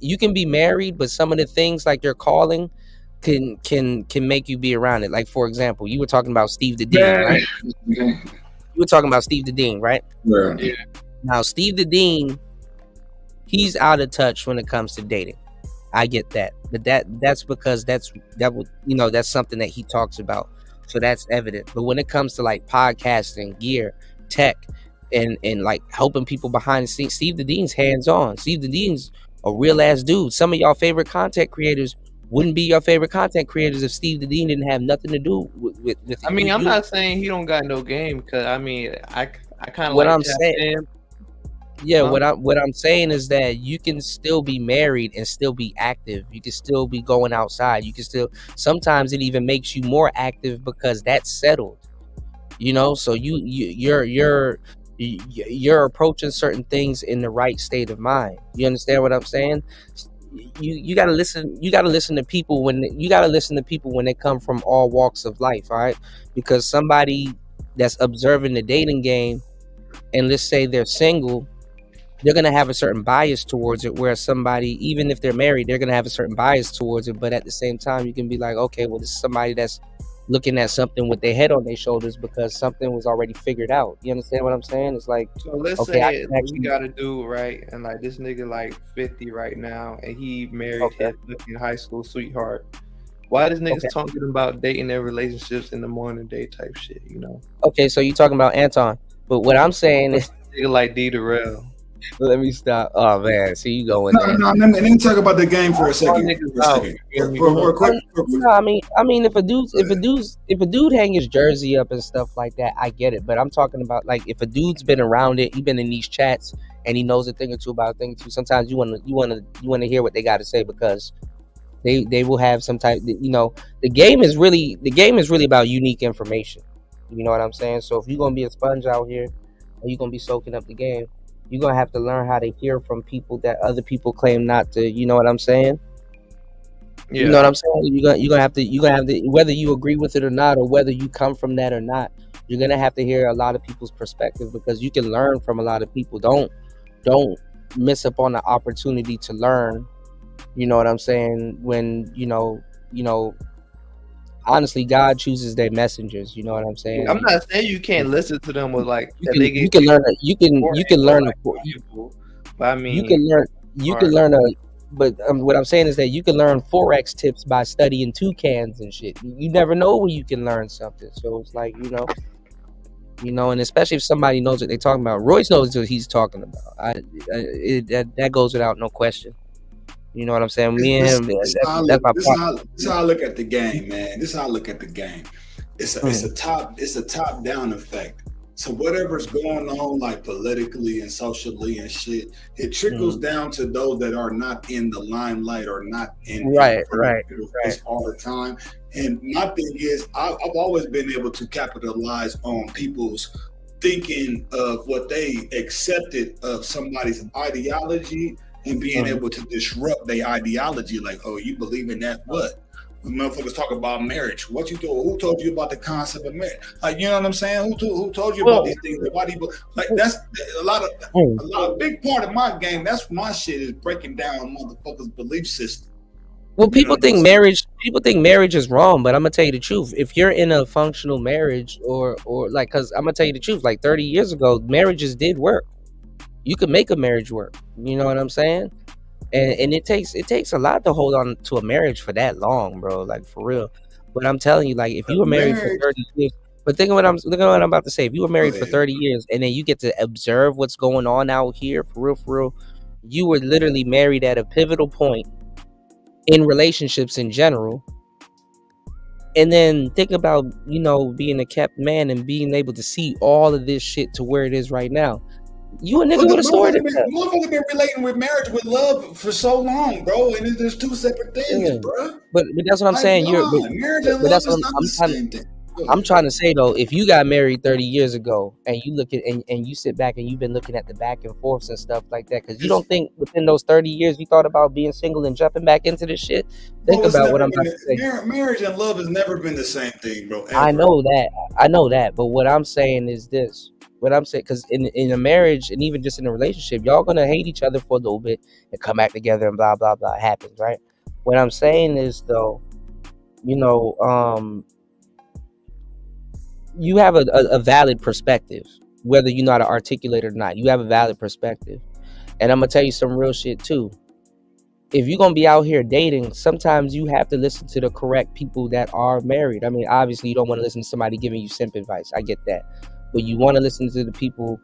but some of the things like you're calling can make you be around it. Like, for example, you were talking about Steve the Dean, right? You were talking about Steve the Dean, right? Yeah. Now, Steve the Dean, he's out of touch when it comes to dating. I get that, but that's because that's something that he talks about. So that's evident. But when it comes to like podcasting, gear, tech, and like helping people behind the scenes, Steve the Dean's hands-on. Steve the Dean's a real ass dude. Some of y'all favorite content creators wouldn't be your favorite content creators if Steve the Dean didn't have nothing to do with I mean, I'm not saying he don't got no game, because I mean, I kind of what like I'm saying. Yeah, what I'm saying is that you can still be married and still be active. You can still be going outside. You can still, sometimes it even makes you more active because that's settled. So you're approaching certain things in the right state of mind. You understand what I'm saying? you gotta listen. You gotta listen to people when they come from all walks of life. All right, because somebody that's observing the dating game, and let's say they're single, they're gonna have a certain bias towards it. Whereas somebody, even if they're married, they're gonna have a certain bias towards it. But at the same time, you can be like, okay, well, this is somebody that's looking at something with their head on their shoulders because something was already figured out. You understand what I'm saying? It's like, so let's okay, say we got a dude, right? And like this nigga like 50 right now, and he married his fucking high school sweetheart. Why does niggas talking about dating their relationships in the morning day type shit, you know? Okay, so you talking about Anton. But what I'm saying is nigga like D Darrell. Let me stop. Oh man, see you going there. No, let me talk about the game for a second. For quick. No, I mean, if a dude hang his jersey up and stuff like that, I get it. But I'm talking about like if a dude's been around it, he been in these chats, and he knows a thing or two about a thing or two. Sometimes you wanna hear what they got to say because they will have some type. You know, the game is really about unique information. You know what I'm saying? So if you're gonna be a sponge out here, or you're gonna be soaking up the game, you're gonna have to learn how to hear from people that other people claim not to. You know what I'm saying? Yeah. You know what I'm saying? You're gonna have to, whether you agree with it or not, or whether you come from that or not, you're gonna have to hear a lot of people's perspective because you can learn from a lot of people. Don't miss up on the opportunity to learn. You know what I'm saying? When you know. Honestly, God chooses their messengers. You know what I'm saying? I'm not saying you can't listen to them with like you can learn. You can learn. But I mean, you can learn. But what I'm saying is that you can learn Forex tips by studying toucans and shit. You never know when you can learn something. So it's like and especially if somebody knows what they're talking about. Royce knows what he's talking about. That goes without no question. You know what I'm saying? Me and him. This is how I look at the game, man. This is how I look at the game. It's a top down effect. So whatever's going on, like politically and socially and shit, it trickles down to those that are not in the limelight or not in right all the time. And my thing is, I've always been able to capitalize on people's thinking of what they accepted of somebody's ideology. And being able to disrupt their ideology, like, oh, you believe in that? What? When motherfuckers talk about marriage, what you do? Who told you about the concept of marriage? Like, you know what I'm saying? Who told you about these things? Why do you like? That's a big part of my game. That's my shit is breaking down motherfuckers' belief system. Well, people think marriage is wrong, but I'm gonna tell you the truth. If you're in a functional marriage, or like, cause I'm gonna tell you the truth. Like 30 years ago, marriages did work. You can make a marriage work. You know what I'm saying? And it takes a lot to hold on to a marriage for that long, bro. Like for real. But I'm telling you, like if you were married for 30 years, but think of what I'm about to say. If you were married for 30 years and then you get to observe what's going on out here, for real, you were literally married at a pivotal point in relationships in general. And then think about, being a kept man and being able to see all of this shit to where it is right now. You a nigga with a story to tell. Motherfucker been relating with marriage with love for so long, bro, and there's two separate things, bro. But that's what I'm saying. Marriage and love is not the same thing. I'm trying to say though, if you got married 30 years ago and you look at and you sit back and you've been looking at the back and forths and stuff like that, because you don't think within those 30 years you thought about being single and jumping back into this shit. Think about what I'm about to say. Marriage and love has never been the same thing, bro. Ever. I know that. But what I'm saying is this. What I'm saying, because in a marriage and even just in a relationship, y'all gonna hate each other for a little bit and come back together and blah blah blah. It happens, right? What I'm saying is though, you have a valid perspective, whether you know how to articulate it or not. You have a valid perspective, and I'm gonna tell you some real shit too. If you're gonna be out here dating, sometimes you have to listen to the correct people that are married. I mean, obviously, you don't want to listen to somebody giving you simp advice. I get that. But you want to listen to the people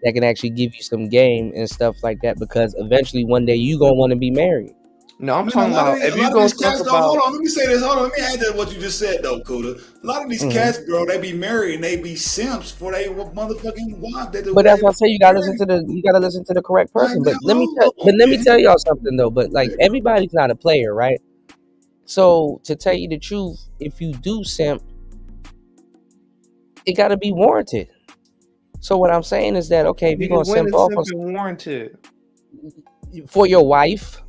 that can actually give you some game and stuff like that, because eventually one day you gonna want to be married. No, I'm talking about if you gonna talk about. Hold on, let me say this. Hold on, let me add to what you just said though, Cuda. A lot of these cats, bro, they be married and they be simps for they motherfucking wife. But that's what I say. You gotta listen to the correct person. But let me tell y'all something though. But like everybody's not a player, right? So to tell you the truth, if you do simp, it gotta be warranted. So what I'm saying is that, okay, if you're gonna simp off warranted for your wife,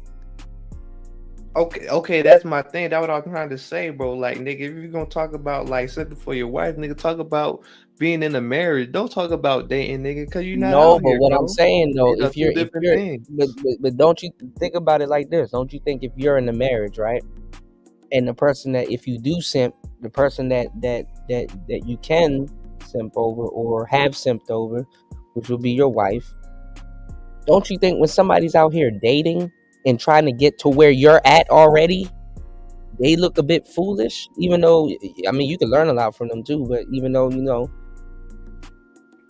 Okay, that's my thing. That's what I'm trying to say, bro. Like, nigga, if you're gonna talk about like something for your wife, nigga, talk about being in a marriage. Don't talk about dating, nigga, because you're not No, out but here, what I'm bro. saying though, These are two different things. but don't you think about it like this? Don't you think if you're in a marriage, right, and the person that if you do simp, the person that you can simp over or have simped over, which will be your wife, don't you think when somebody's out here dating and trying to get to where you're at already, they look a bit foolish? Even though, I mean, you can learn a lot from them too, but even though,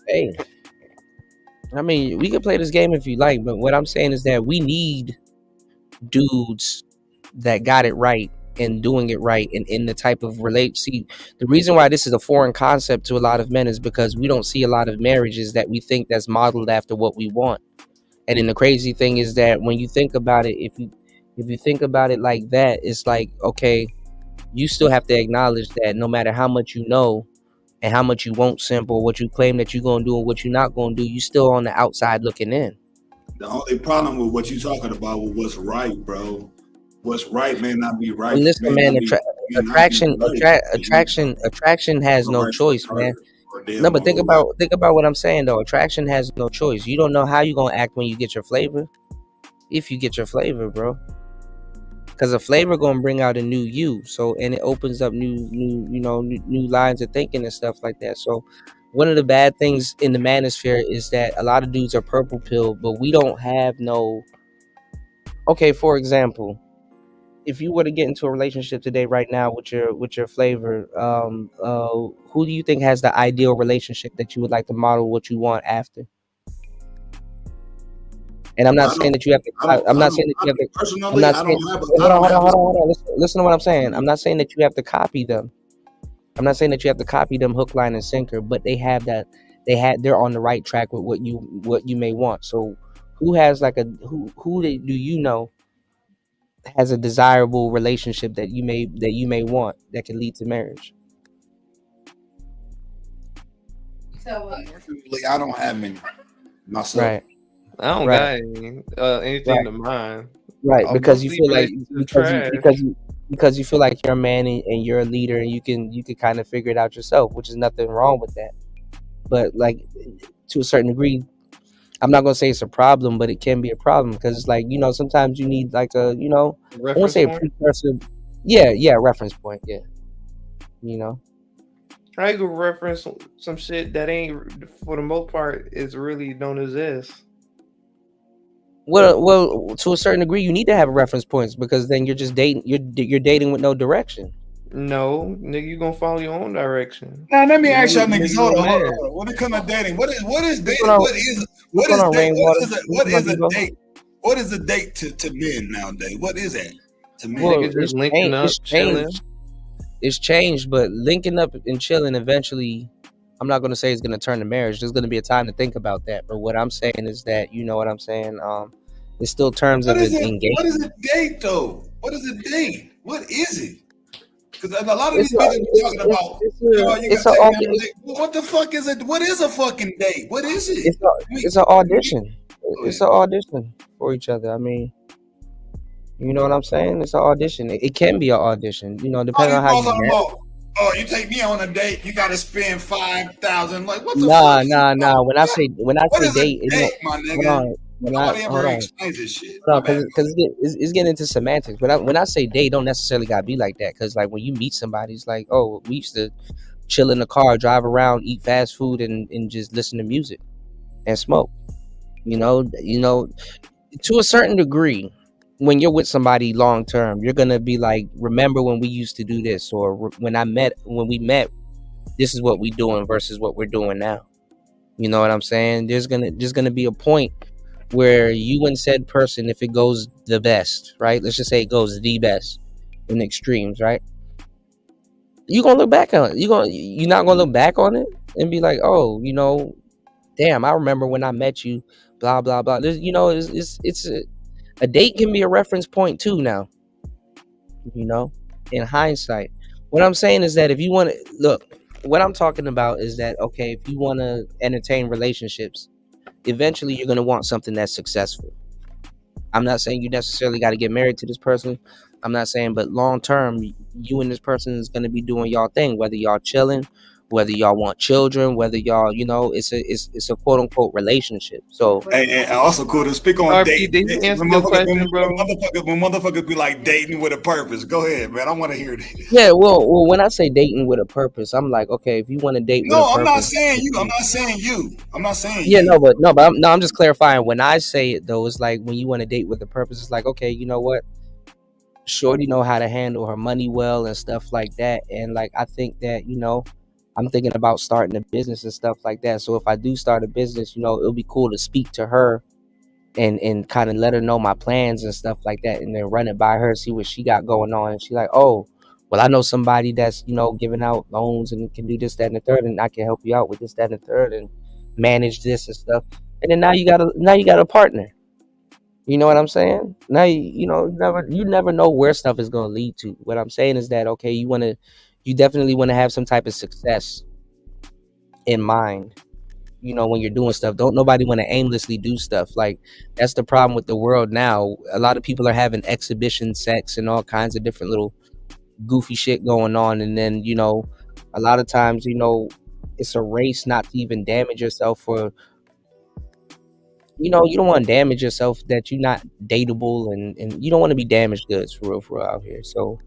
hey, I mean, we can play this game if you like, but what I'm saying is that we need dudes that got it right and doing it right and in the type of see, the reason why this is a foreign concept to a lot of men is because we don't see a lot of marriages that we think that's modeled after what we want. And then the crazy thing is that when you think about it, if you think about it like that, it's like, okay, you still have to acknowledge that no matter how much you know and how much you won't simp or what you claim that you're going to do and what you're not going to do, you still on the outside looking in. The only problem with what you're talking about with what's right, bro. What's right may not be right. And listen, man, attraction has no choice, man. No, but think about what I'm saying though. Attraction has no choice. You don't know how you're gonna act when you get your flavor. If you get your flavor, bro. Because a flavor gonna bring out a new you. So, and it opens up new lines of thinking and stuff like that. So one of the bad things in the manosphere is that a lot of dudes are purple pill, but we don't have no. Okay, for example, if you were to get into a relationship today, right now, with your flavor, who do you think has the ideal relationship that you would like to model what you want after? And I'm not saying that you have to. I'm not saying that you have to. Personally, I don't have. Hold on. Listen to what I'm saying. I'm not saying that you have to copy them. I'm not saying that you have to copy them hook, line, and sinker. But they have that. They're on the right track with what you may want. So, who has like who do you know has a desirable relationship that you may want that can lead to marriage? So, I don't have many myself. Right. I don't got anything to mind. Right, because you feel like because you feel like you're a man and you're a leader and you can kind of figure it out yourself, which is nothing wrong with that. But like to a certain degree, I'm not gonna say it's a problem, but it can be a problem because it's like, sometimes you need like a, I won't say a precursor. Yeah, reference point. Yeah. I could reference some shit that ain't, for the most part, is really don't exist. Well, to a certain degree, you need to have reference points because then you're just dating. You're dating with no direction. No, nigga, you gonna follow your own direction. Now let me ask y'all niggas. Hold on. When it comes to dating, what is dating? What is a date? What is a date to men nowadays? What is that to men? Well, just linking up, chilling. It's changed, but linking up and chilling eventually, I'm not going to say it's going to turn to marriage. There's going to be a time to think about that. But what I'm saying is that, you know what I'm saying? It's still terms of engagement. What is a date, though? What is a date? What is it? Because a lot of these people are talking about, what the fuck is it? What is a fucking date? What is it? It's an audition. It's an audition for each other. I mean, you know what I'm saying? It's an audition. It can be an audition, depending on how you. Oh, you take me on a date, you gotta spend $5,000. Like, what the fuck? Nah. When I say date, my nigga? Nobody ever explains this shit. Because it's getting into semantics. But when I say date, don't necessarily gotta be like that. Because like when you meet somebody, it's like, oh, we used to chill in the car, drive around, eat fast food, and just listen to music and smoke. To a certain degree, when you're with somebody long term, you're gonna be like, remember when we used to do this, or when we met, this is what we doing versus what we're doing now. You know what I'm saying? There's gonna be a point where you and said person, if it goes the best, right? Let's just say it goes the best in extremes, right? You're gonna look back on it. You're not gonna look back on it and be like, oh, damn, I remember when I met you, blah blah blah. It's a date can be a reference point too now, in hindsight. What I'm saying is that if you want to look, what I'm talking about is that, okay, if you want to entertain relationships, eventually you're going to want something that's successful. I'm not saying you necessarily got to get married to this person. I'm not saying, but long term, you and this person is gonna be doing y'all thing, whether y'all chilling, whether y'all want children, whether y'all, it's a quote unquote relationship. So, and also cool to speak on RP, dating. did he answer your question, bro? When motherfuckers be like dating with a purpose. Go ahead, man. I want to hear this. yeah, well, when I say dating with a purpose, I'm like, okay, if you want to date with a No, I'm not purpose, saying you. I'm not saying you. I'm not saying yeah, you. I'm just clarifying. When I say it though, it's like when you want to date with a purpose, it's like, okay, you know what? Shorty know how to handle her money well and stuff like that. And like, I think that, I'm thinking about starting a business and stuff like that. So if I do start a business, it'll be cool to speak to her and kind of let her know my plans and stuff like that, and then run it by her, see what she got going on. And she's like, oh, well, I know somebody that's, giving out loans and can do this, that, and the third, and I can help you out with this, that, and the third, and manage this and stuff. And then now you got a partner. You know what I'm saying? Now you never know where stuff is going to lead to. What I'm saying is that, okay, you definitely want to have some type of success in mind. When you're doing stuff, don't nobody want to aimlessly do stuff. Like, that's the problem with the world now. A lot of people are having exhibition sex and all kinds of different little goofy shit going on, and then a lot of times it's a race not to even damage yourself, for you don't want to damage yourself, that you're not dateable, and you don't want to be damaged goods for real out here. So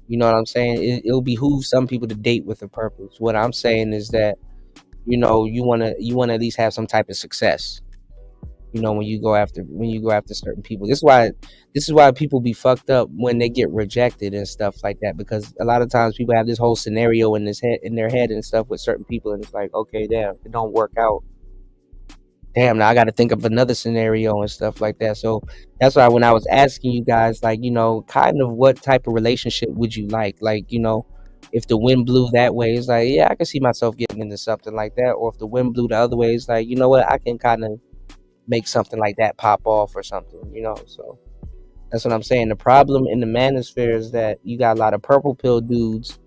you know what I'm saying? It'll behoove some people to date with a purpose. What I'm saying is that you want to at least have some type of success. When you go after certain people. This is why people be fucked up when they get rejected and stuff like that, because a lot of times people have this whole scenario in their head and stuff with certain people, and it's like, okay, damn, it don't work out. Damn, now I got to think of another scenario and stuff like that. So that's why when I was asking you guys, like, kind of what type of relationship would you like? Like, if the wind blew that way, it's like, yeah, I can see myself getting into something like that. Or if the wind blew the other way, it's like, you know what, I can kind of make something like that pop off or something, So that's what I'm saying. The problem in the manosphere is that you got a lot of purple pill dudes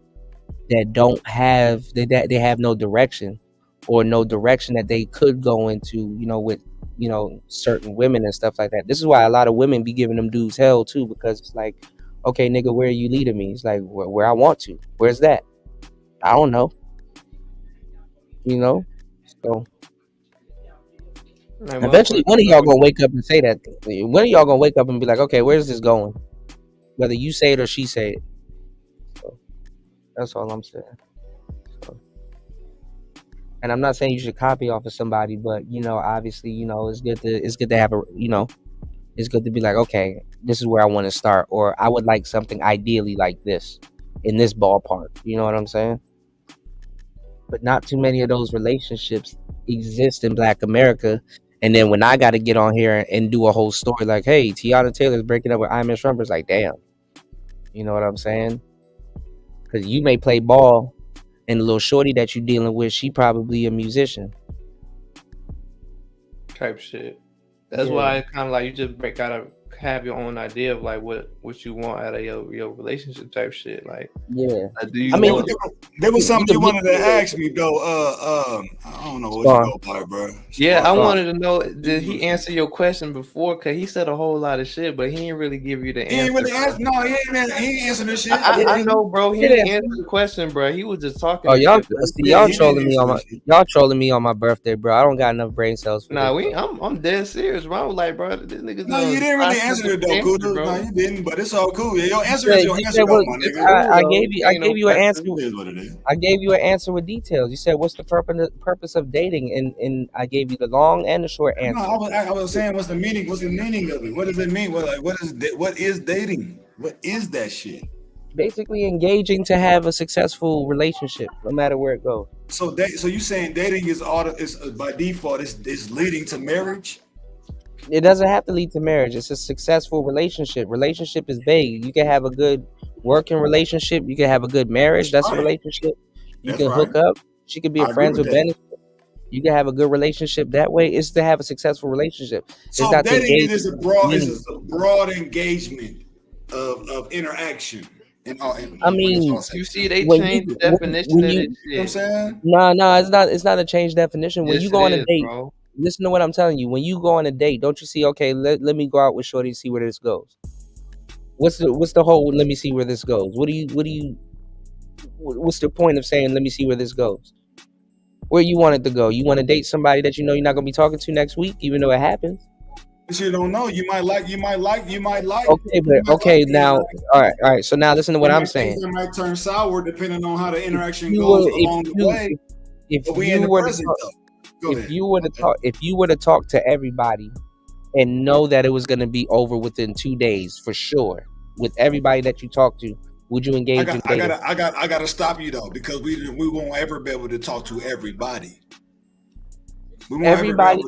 that don't have they have no direction, or no direction that they could go into, with certain women and stuff like that. This is why a lot of women be giving them dudes hell too, because it's like, okay, nigga, where are you leading me? It's like, where I want to. Where's that? I don't know. So eventually one of y'all gonna wake up and say that. One of y'all gonna wake up and be like, okay, where's this going? Whether you say it or she say it. So that's all I'm saying. So, and I'm not saying you should copy off of somebody, but obviously, it's good to have it's good to be like, okay, this is where I want to start, or I would like something ideally like this in this ballpark. You know what I'm saying? But not too many of those relationships exist in Black America. And then when I got to get on here and do a whole story like, hey, Tiana Taylor's breaking up with Iman Shumpert, it's like, damn. You know what I'm saying? Because you may play ball, and the little shorty that you're dealing with, she probably a musician. Type shit. That's why it's kind of like you just gotta have your own idea of like what you want out of your relationship type shit. Like, yeah. There was something you wanted to ask me though. I don't know what you go by, bro. Yeah, I wanted to know, did he answer your question before? Cause he said a whole lot of shit, but he didn't really give you the answer. He ain't really answer. No, he ain't answer this shit. I know, bro. He didn't answer the question, bro. He was just talking. Oh, y'all trolling me on my birthday, bro. I don't got enough brain cells for this, I'm dead serious, bro. I was like, bro, this nigga's no, you didn't really answer it though, Cuda. No, you didn't, but it's all cool. Your answer is your answer, though, my nigga. I gave you an answer. I gave you an answer with details. You said, "What's the purpose of dating?" And I gave you the long and the short answer. No, I was saying, what's the meaning? What's the meaning of it? What does it mean? What is dating? What is that shit? Basically, engaging to have a successful relationship, no matter where it goes. So you saying dating is by default is leading to marriage? It doesn't have to lead to marriage. It's a successful relationship. Relationship is vague. You can have a good working relationship. You can have a good marriage. That's a relationship. You can hook up. She could be a friends with benefits. You can have a good relationship that way. It's to have a successful relationship. So it's not dating is a broad engagement of interaction. I mean, you see, they changed the definition of it. You know what I'm saying? No, it's not a changed definition. When you go on a date, bro. Listen to what I'm telling you. When you go on a date, don't you see, okay, let me go out with shorty and see where this goes. What's the whole? Let me see where this goes. What's the point of saying let me see where this goes? Where you want it to go? You want to date somebody that you know you're not gonna be talking to next week, even though it happens. But you don't know. You might like. Okay, but okay now, all right. So now listen to what I'm saying. Things might turn sour depending on how the interaction goes along the way. If you were to talk to everybody and know that it was going to be over within 2 days for sure, with everybody that you talk to, would you engage in dating? I gotta stop you though, because we won't ever be able to talk to everybody. Everybody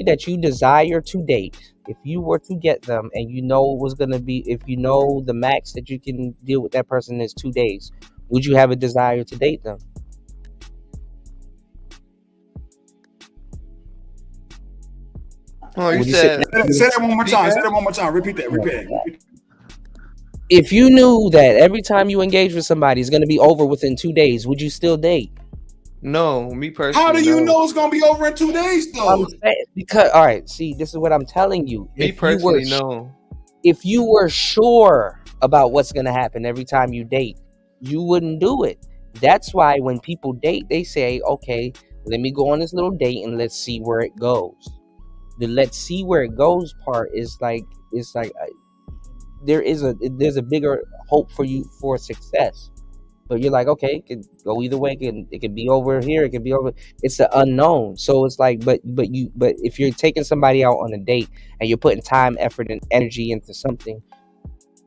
that you desire to date, if you were to get them and you know it was going to be, if you know the max that you can deal with that person is 2 days, would you have a desire to date them? Oh, say that one more time. Say that one more time. Repeat that. If you knew that every time you engage with somebody is going to be over within 2 days, would you still date? No, me personally. How do you know it's gonna be over in 2 days though? Because all right, see, this is what I'm telling you. Me personally, no. If you were sure about what's gonna happen every time you date, you wouldn't do it. That's why when people date, they say, "Okay, let me go on this little date and let's see where it goes." The "let's see where it goes" part is like there's a bigger hope for you for success. But you're like, okay, it could go either way. It could be over here. It could be over. It's the unknown. So it's like, but if you're taking somebody out on a date and you're putting time, effort, and energy into something,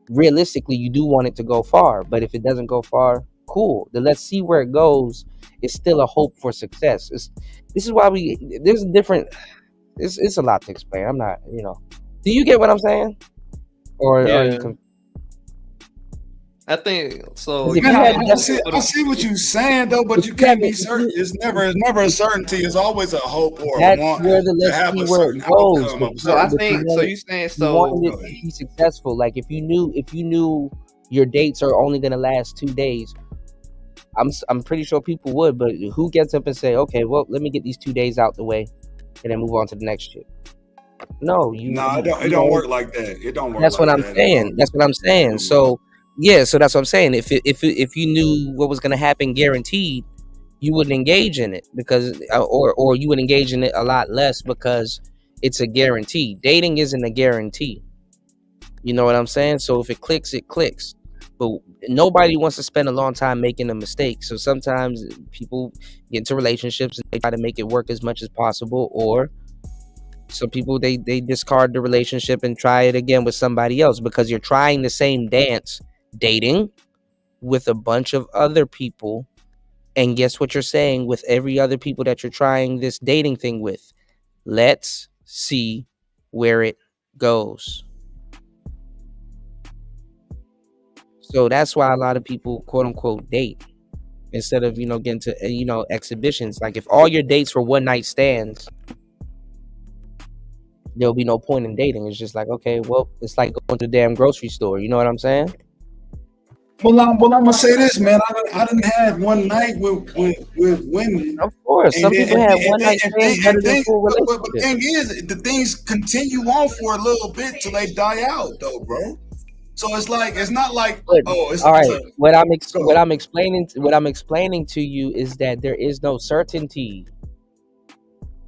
realistically, you do want it to go far. But if it doesn't go far, cool. Then let's see where it goes. It's still a hope for success. This is why there's a different. It's a lot to explain. I'm not, Do you get what I'm saying? Or are you confused? I think so. I see what you're saying though, but you can't be certain. It's never a certainty. It's always a hope or a want. That's where the let's see where it goes. So I think so. You saying so? You wanted it to be successful. Like if you knew your dates are only gonna last 2 days, I'm pretty sure people would. But who gets up and say, okay, well, let me get these 2 days out the way, and then move on to the next shit? No, it don't work like that. It don't work. That's what I'm saying. That's what I'm saying. So. Yeah, so that's what I'm saying. If you knew what was going to happen guaranteed, you wouldn't engage in it because, or you would engage in it a lot less because it's a guarantee. Dating isn't a guarantee. You know what I'm saying? So if it clicks, it clicks. But nobody wants to spend a long time making a mistake. So sometimes people get into relationships and they try to make it work as much as possible, or some people they discard the relationship and try it again with somebody else because you're trying the same dance. Dating with a bunch of other people, and guess what you're saying with every other people that you're trying this dating thing with? Let's see where it goes. So that's why a lot of people quote unquote date instead of getting to exhibitions. Like if all your dates were one night stands, there'll be no point in dating. It's just like, okay, well, it's like going to the damn grocery store. You know what I'm saying? Well, I'm gonna say this, man. I didn't have one night with women. Of course, some people have one night stands better than full relationship. But the thing is, the things continue on for a little bit till they die out, though, bro. So it's like it's not like it's all right. What I'm explaining to you is that there is no certainty.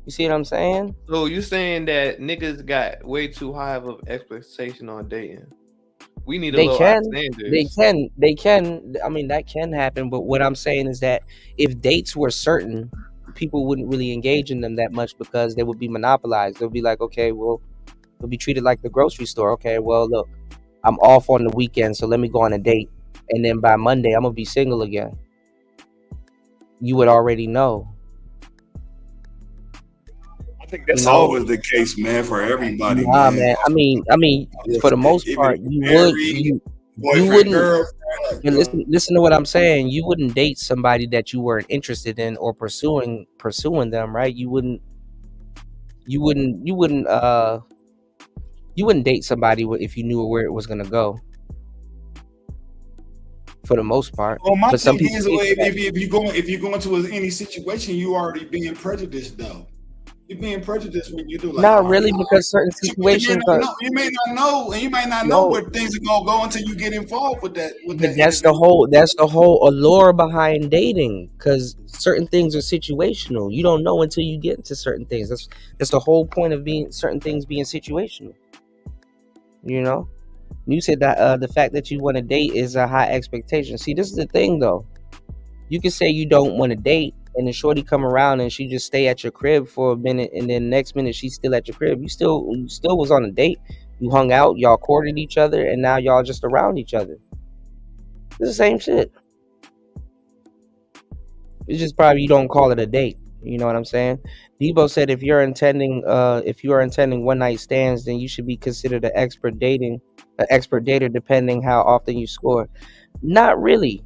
You see what I'm saying? So you saying that niggas got way too high of an expectation on dating? We need They can. I mean, that can happen. But what I'm saying is that if dates were certain, people wouldn't really engage in them that much because they would be monopolized. They'll be like, okay, well, they'll be treated like the grocery store. Okay, well, look, I'm off on the weekend, so let me go on a date. And then by Monday, I'm going to be single again. You would already know. I think that's always the case, man, for everybody. Nah, man. I mean, for the most part, you wouldn't. Listen to what I'm saying. You wouldn't date somebody that you weren't interested in or pursuing them, right? You wouldn't date somebody if you knew where it was gonna go. For the most part. Well, my thing is, if you go into any situation, you already being prejudiced, though. You're being prejudiced when you do. Like, not really, because certain situations are. You may not know, and you may not know where things are gonna go until you get involved with that. But that's the whole allure behind dating, because certain things are situational. You don't know until you get into certain things. That's the whole point of certain things being situational. You know, you said that the fact that you want to date is a high expectation. See, this is the thing though. You can say you don't want to date, and then shorty come around and she just stay at your crib for a minute, and then next minute she's still at your crib. You still was on a date. You hung out, y'all courted each other, and now y'all just around each other. It's the same shit. It's just probably you don't call it a date. You know what I'm saying? Debo said if you are intending one night stands, then you should be considered an expert dater, depending how often you score. Not really.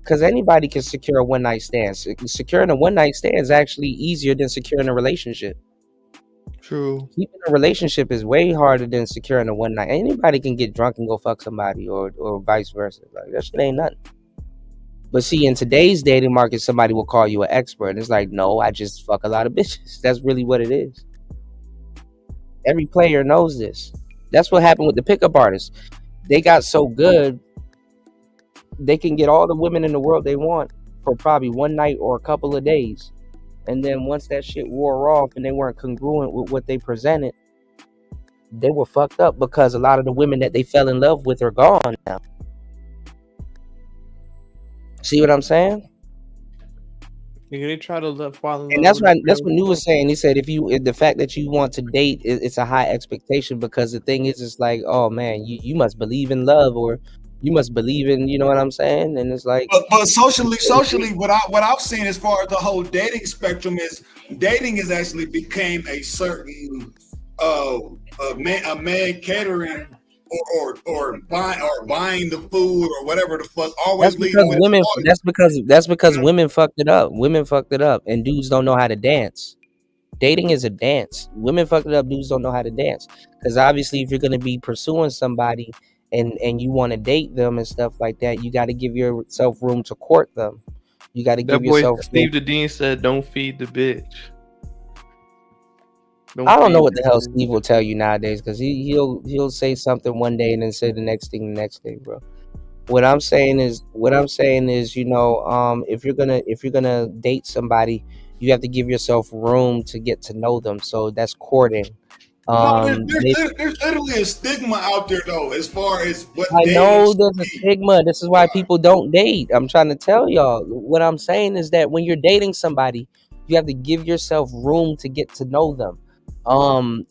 Because anybody can secure a one night stand. Securing a one night stand is actually easier than securing a relationship. True. Keeping a relationship is way harder than securing a one night. Anybody can get drunk and go fuck somebody, or vice versa. Like, that shit ain't nothing. But see, in today's dating market, somebody will call you an expert. And it's like, no, I just fuck a lot of bitches. That's really what it is. Every player knows this. That's what happened with the pickup artists. They got so good, they can get all the women in the world they want for probably one night or a couple of days. And then once that shit wore off and they weren't congruent with what they presented, they were fucked up, because a lot of the women that they fell in love with are gone now. See what I'm saying? Yeah, they try to fall in love. And that's what New was saying. He said if the fact that you want to date, it's a high expectation, because the thing is, it's like, oh man, you must believe in love, or you must believe in, you know what I'm saying? And it's like, but socially, what I've seen as far as the whole dating spectrum is, dating is actually became a certain a man catering or buying the food or whatever the fuck. Always leading with women. That's because women fucked it up. Women fucked it up, and dudes don't know how to dance. Dating is a dance. Women fucked it up. Dudes don't know how to dance, because obviously, if you're gonna be pursuing somebody and you want to date them and stuff like that, you got to give yourself room to court them. You got to give yourself. Steve the Dean said, "Don't feed the bitch." I don't know what the hell Steve will tell you nowadays, because he'll say something one day and then say the next thing the next day, bro. What I'm saying is, you know, if you're gonna date somebody, you have to give yourself room to get to know them. So that's courting. There's literally a stigma out there though, as far as what I know there's a stigma. This is why people don't date. I'm trying to tell y'all. What I'm saying is that when you're dating somebody, you have to give yourself room to get to know them. On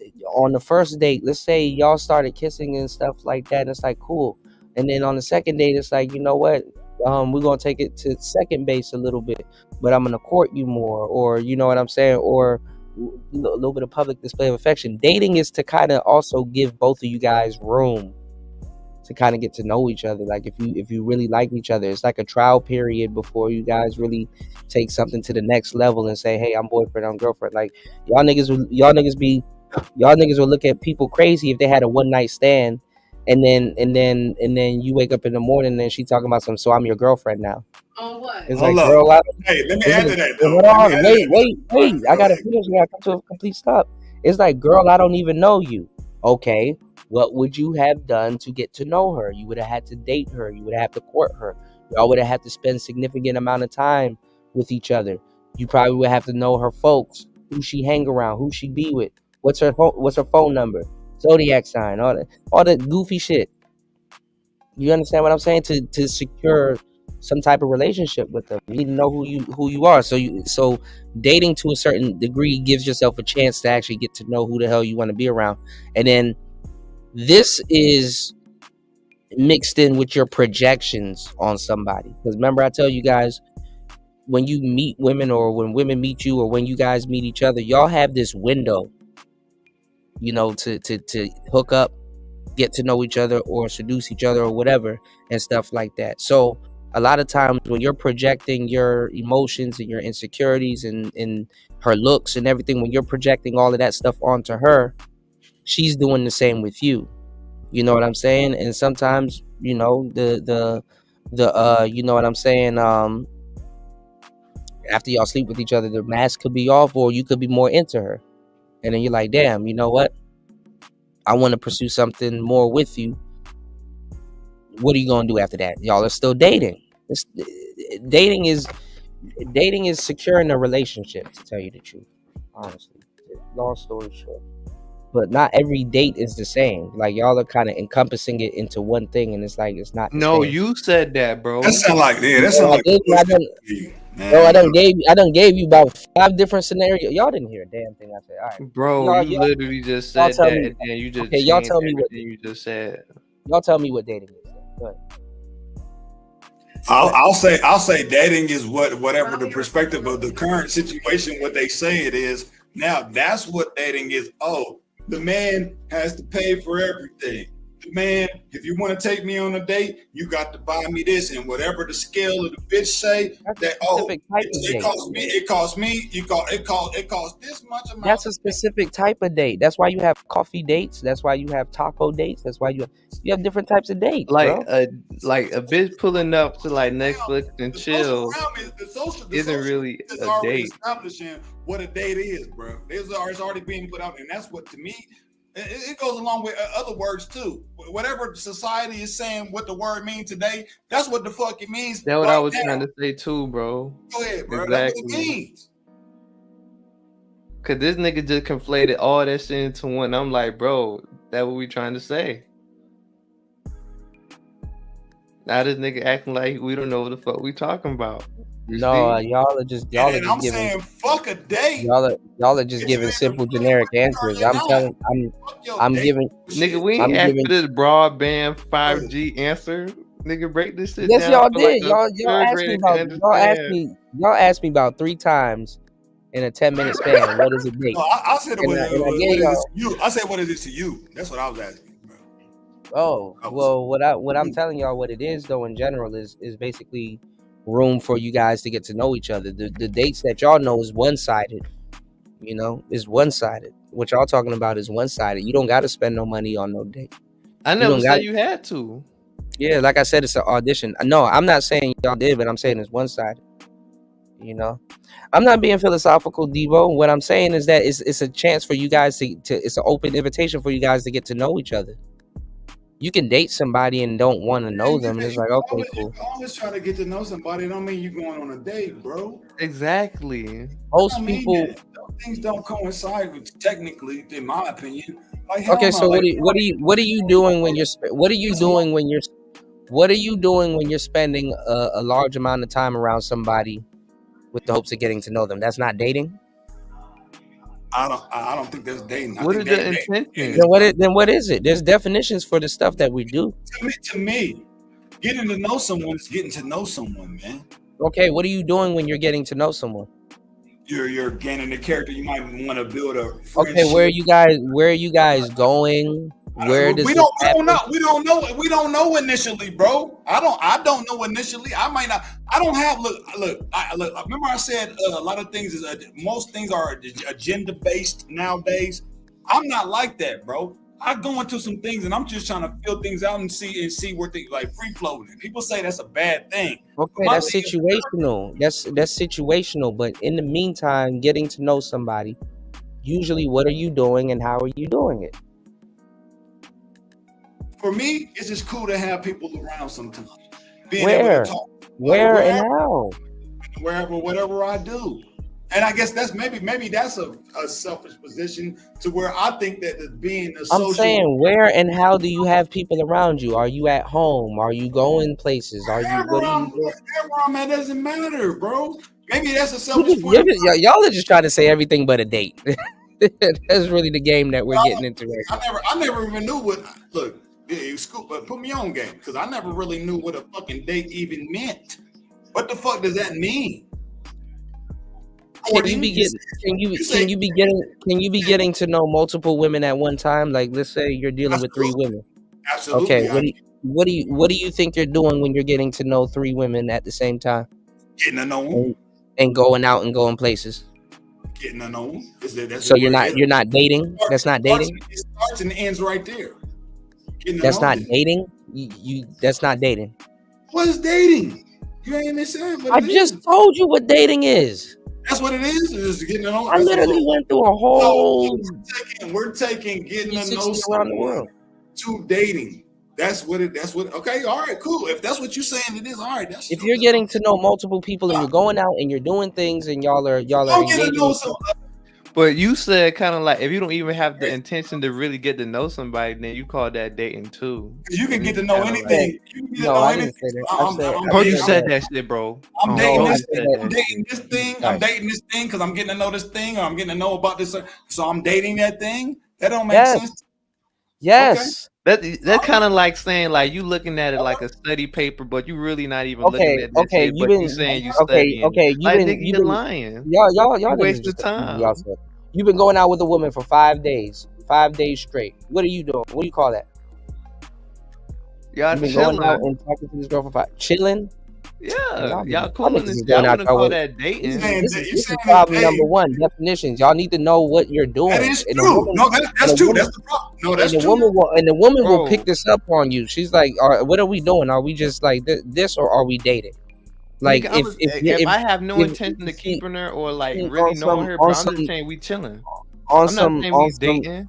the first date, let's say y'all started kissing and stuff like that, and it's like cool. And then on the second date, it's like, you know what? We're gonna take it to second base a little bit, but I'm gonna court you more, or you know what I'm saying, or a little bit of public display of affection. Dating is to kind of also give both of you guys room to kind of get to know each other. Like if you really like each other, it's like a trial period before you guys really take something to the next level and say, hey, I'm boyfriend, I'm girlfriend. Like y'all niggas will look at people crazy if they had a one night stand, and then you wake up in the morning and she talking about something. So I'm your girlfriend now. On what? It's like, girl, hey, let me add to that. Hold on, wait. I gotta finish. I gotta come to a complete stop. It's like, girl, I don't even know you. Okay, what would you have done to get to know her? You would have had to date her. You would have to court her. Y'all would have had to spend significant amount of time with each other. You probably would have to know her folks, who she hang around, who she be with, what's her phone number, zodiac sign, all that goofy shit. You understand what I'm saying? To secure some type of relationship with them, you need to know who you are. So dating to a certain degree gives yourself a chance to actually get to know who the hell you want to be around. And then this is mixed in with your projections on somebody, because remember I tell you guys, when you meet women, or when women meet you, or when you guys meet each other, y'all have this window, you know, to hook up, get to know each other, or seduce each other, or whatever, and stuff like that. So a lot of times when you're projecting your emotions and your insecurities and her looks and everything, when you're projecting all of that stuff onto her, she's doing the same with you. You know what I'm saying? And sometimes, you know, the you know what I'm saying, after y'all sleep with each other, the mask could be off, or you could be more into her. and then you're like, damn, you know what? I want to pursue something more with you. What are you gonna do after that? Y'all are still dating. Dating is securing a relationship, to tell you the truth, honestly. Long story short. But not every date is the same. Like, y'all are kind of encompassing it into one thing, and it's like it's not the No, same. you said that, bro. That sound like I done gave you about 5 different scenarios. Y'all didn't hear a damn thing I said. All right, bro, you literally just said that, and then you just y'all tell me what you just said. Y'all tell me what dating is. Go ahead. I'll say dating is whatever the perspective of the current situation, what they say it is. Now that's what dating is. Oh, the man has to pay for everything. The man, if you want to take me on a date, you got to buy me this, and whatever the scale of the bitch say, that it costs this much amount. That's a specific type of date. That's why you have coffee dates. That's why you have taco dates. That's why you have different types of dates, like bro. Like a bitch pulling up to like Netflix and chill isn't really a date. Establishing what a date is, bro. It's already being put out, and that's what, to me, it goes along with other words too. Whatever society is saying, what the word means today, that's what the fuck it means. That's what I was trying to say too, bro. Go ahead, bro. Exactly. That's what it means. Cause this nigga just conflated all that shit into one. I'm like, bro, that's what we trying to say. Now this nigga acting like we don't know what the fuck we talking about. No, y'all are just I'm giving, saying fuck a date. Y'all are just giving simple generic answers. I'm giving. Nigga, we ain't asked for this broadband 5G answer. Nigga, break this shit yes, down. y'all did. Like y'all asked me about 3 times in a 10-minute span. What is a date? No, I said I said what is it to you? That's what I was asking. Oh, well, what I'm telling y'all what it is though in general is basically room for you guys to get to know each other. The dates that y'all know is one-sided. You know, is one-sided. What y'all talking about is one-sided. You don't got to spend no money on no date. I never said you had to. Yeah, like I said, it's an audition. No, I'm not saying y'all did, but I'm saying it's one-sided. You know, I'm not being philosophical, Devo. What I'm saying is that it's a chance for you guys to it's an open invitation for you guys to get to know each other. You can date somebody and don't want to know them, and it's like, okay, cool. You're always trying to get to know somebody. Don't mean you're going on a date, bro. Exactly. Most people, things don't coincide with, technically, in my opinion. Like, okay, so what are you doing when you're spending a large amount of time around somebody with the hopes of getting to know them? That's not dating. I don't think that's dating. What is the intention? Then what is it? There's definitions for the stuff that we do. To me, getting to know someone is getting to know someone, man. Okay, what are you doing when you're getting to know someone? You're gaining the character. You might want to build a friendship. Okay, where are you guys going? Where does we don't know initially, bro. I don't know initially. I might not. I don't have look. Remember I said a lot of things is most things are agenda based nowadays. I'm not like that, bro. I go into some things and I'm just trying to feel things out and see where things like free floating. People say that's a bad thing. Okay, that's situational. That's situational. But in the meantime, getting to know somebody, usually, what are you doing and how are you doing it? For me, it's just cool to have people around sometimes. Where and how? Wherever, whatever I do. And I guess that's maybe that's a selfish position to where I think that being a social. I'm saying, where and how do you have people around you? Are you at home? Are you going places? What are you doing? Wherever I'm at doesn't matter, bro. Maybe that's a selfish point. Y'all are just trying to say everything but a date. That's really the game that we're getting into right now. I never even knew what. Look, but put me on game because I never really knew what a fucking date even meant. What the fuck does that mean? Can you be getting to know multiple women at one time? Like, let's say you're dealing with 3 women. Absolutely. Okay. What do you think you're doing when you're getting to know 3 women at the same time? Getting to know them. And going out and going places. Getting to know them. So you're not dating. That's not dating. It starts and ends right there. That's not dating. That's not dating. What is dating? You ain't even saying. I just told you what dating is. That's what it is. It's just getting to know. I literally went through a whole. We're taking getting to know around the world to dating. That's what it. That's what. Okay, all right, cool. If that's what you're saying, it is all right. That's if you're getting to know multiple people and you're going out and you're doing things and y'all are engaging. But you said kind of like if you don't even have the intention to really get to know somebody, then you call that dating too. You can get to know anything. I didn't say that. You said that shit, bro. I'm dating this thing. I'm dating this thing because I'm getting to know this thing, or I'm getting to know about this. So I'm dating that thing. That don't make sense. Yes. Okay. That's kind of like saying like you looking at it like a study paper, but you really not even looking at that shit. But you saying you studying. Okay, you've been lying. Y'all waste of time. You've been going out with a woman for 5 days. 5 days straight. What are you doing? What do you call that? Y'all been chilling. going out and talking to this girl for 5 chilling. Yeah, y'all cooling this down. I wouldn't call that dating. This is problem number one. Definitions. Y'all need to know what you're doing. That is true. That's true. That's the problem. No, that's true. The woman will pick this up on you. She's like, "What are we doing? Are we just like this, or are we dating?" Like, if I have no intention of keeping her or like really knowing her, but I'm just saying we chilling. On I'm not saying we dating.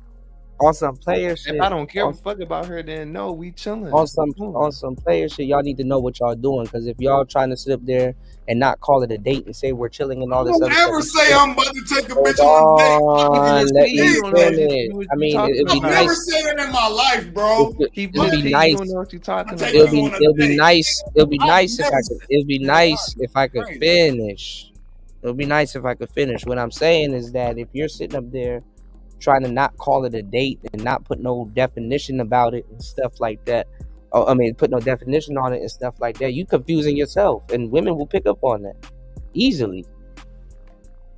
On some player shit. If I don't care a fuck about her, then no, we chilling. On some player shit, y'all need to know what y'all doing. Because if y'all trying to sit up there and not call it a date and say we're chilling and all this other stuff. Don't ever say I'm about to take a bitch on a date. Let me finish. I mean, it'd be nice. I've never said it in my life, bro. It'll be nice. It'll be nice. It'll be nice if I could. It'll be nice if I could finish. It'll be nice if I could finish. What I'm saying is that if you're sitting up there trying to not call it a date and not put no definition about it and stuff like that. Put no definition on it and stuff like that. You confusing yourself, and women will pick up on that easily.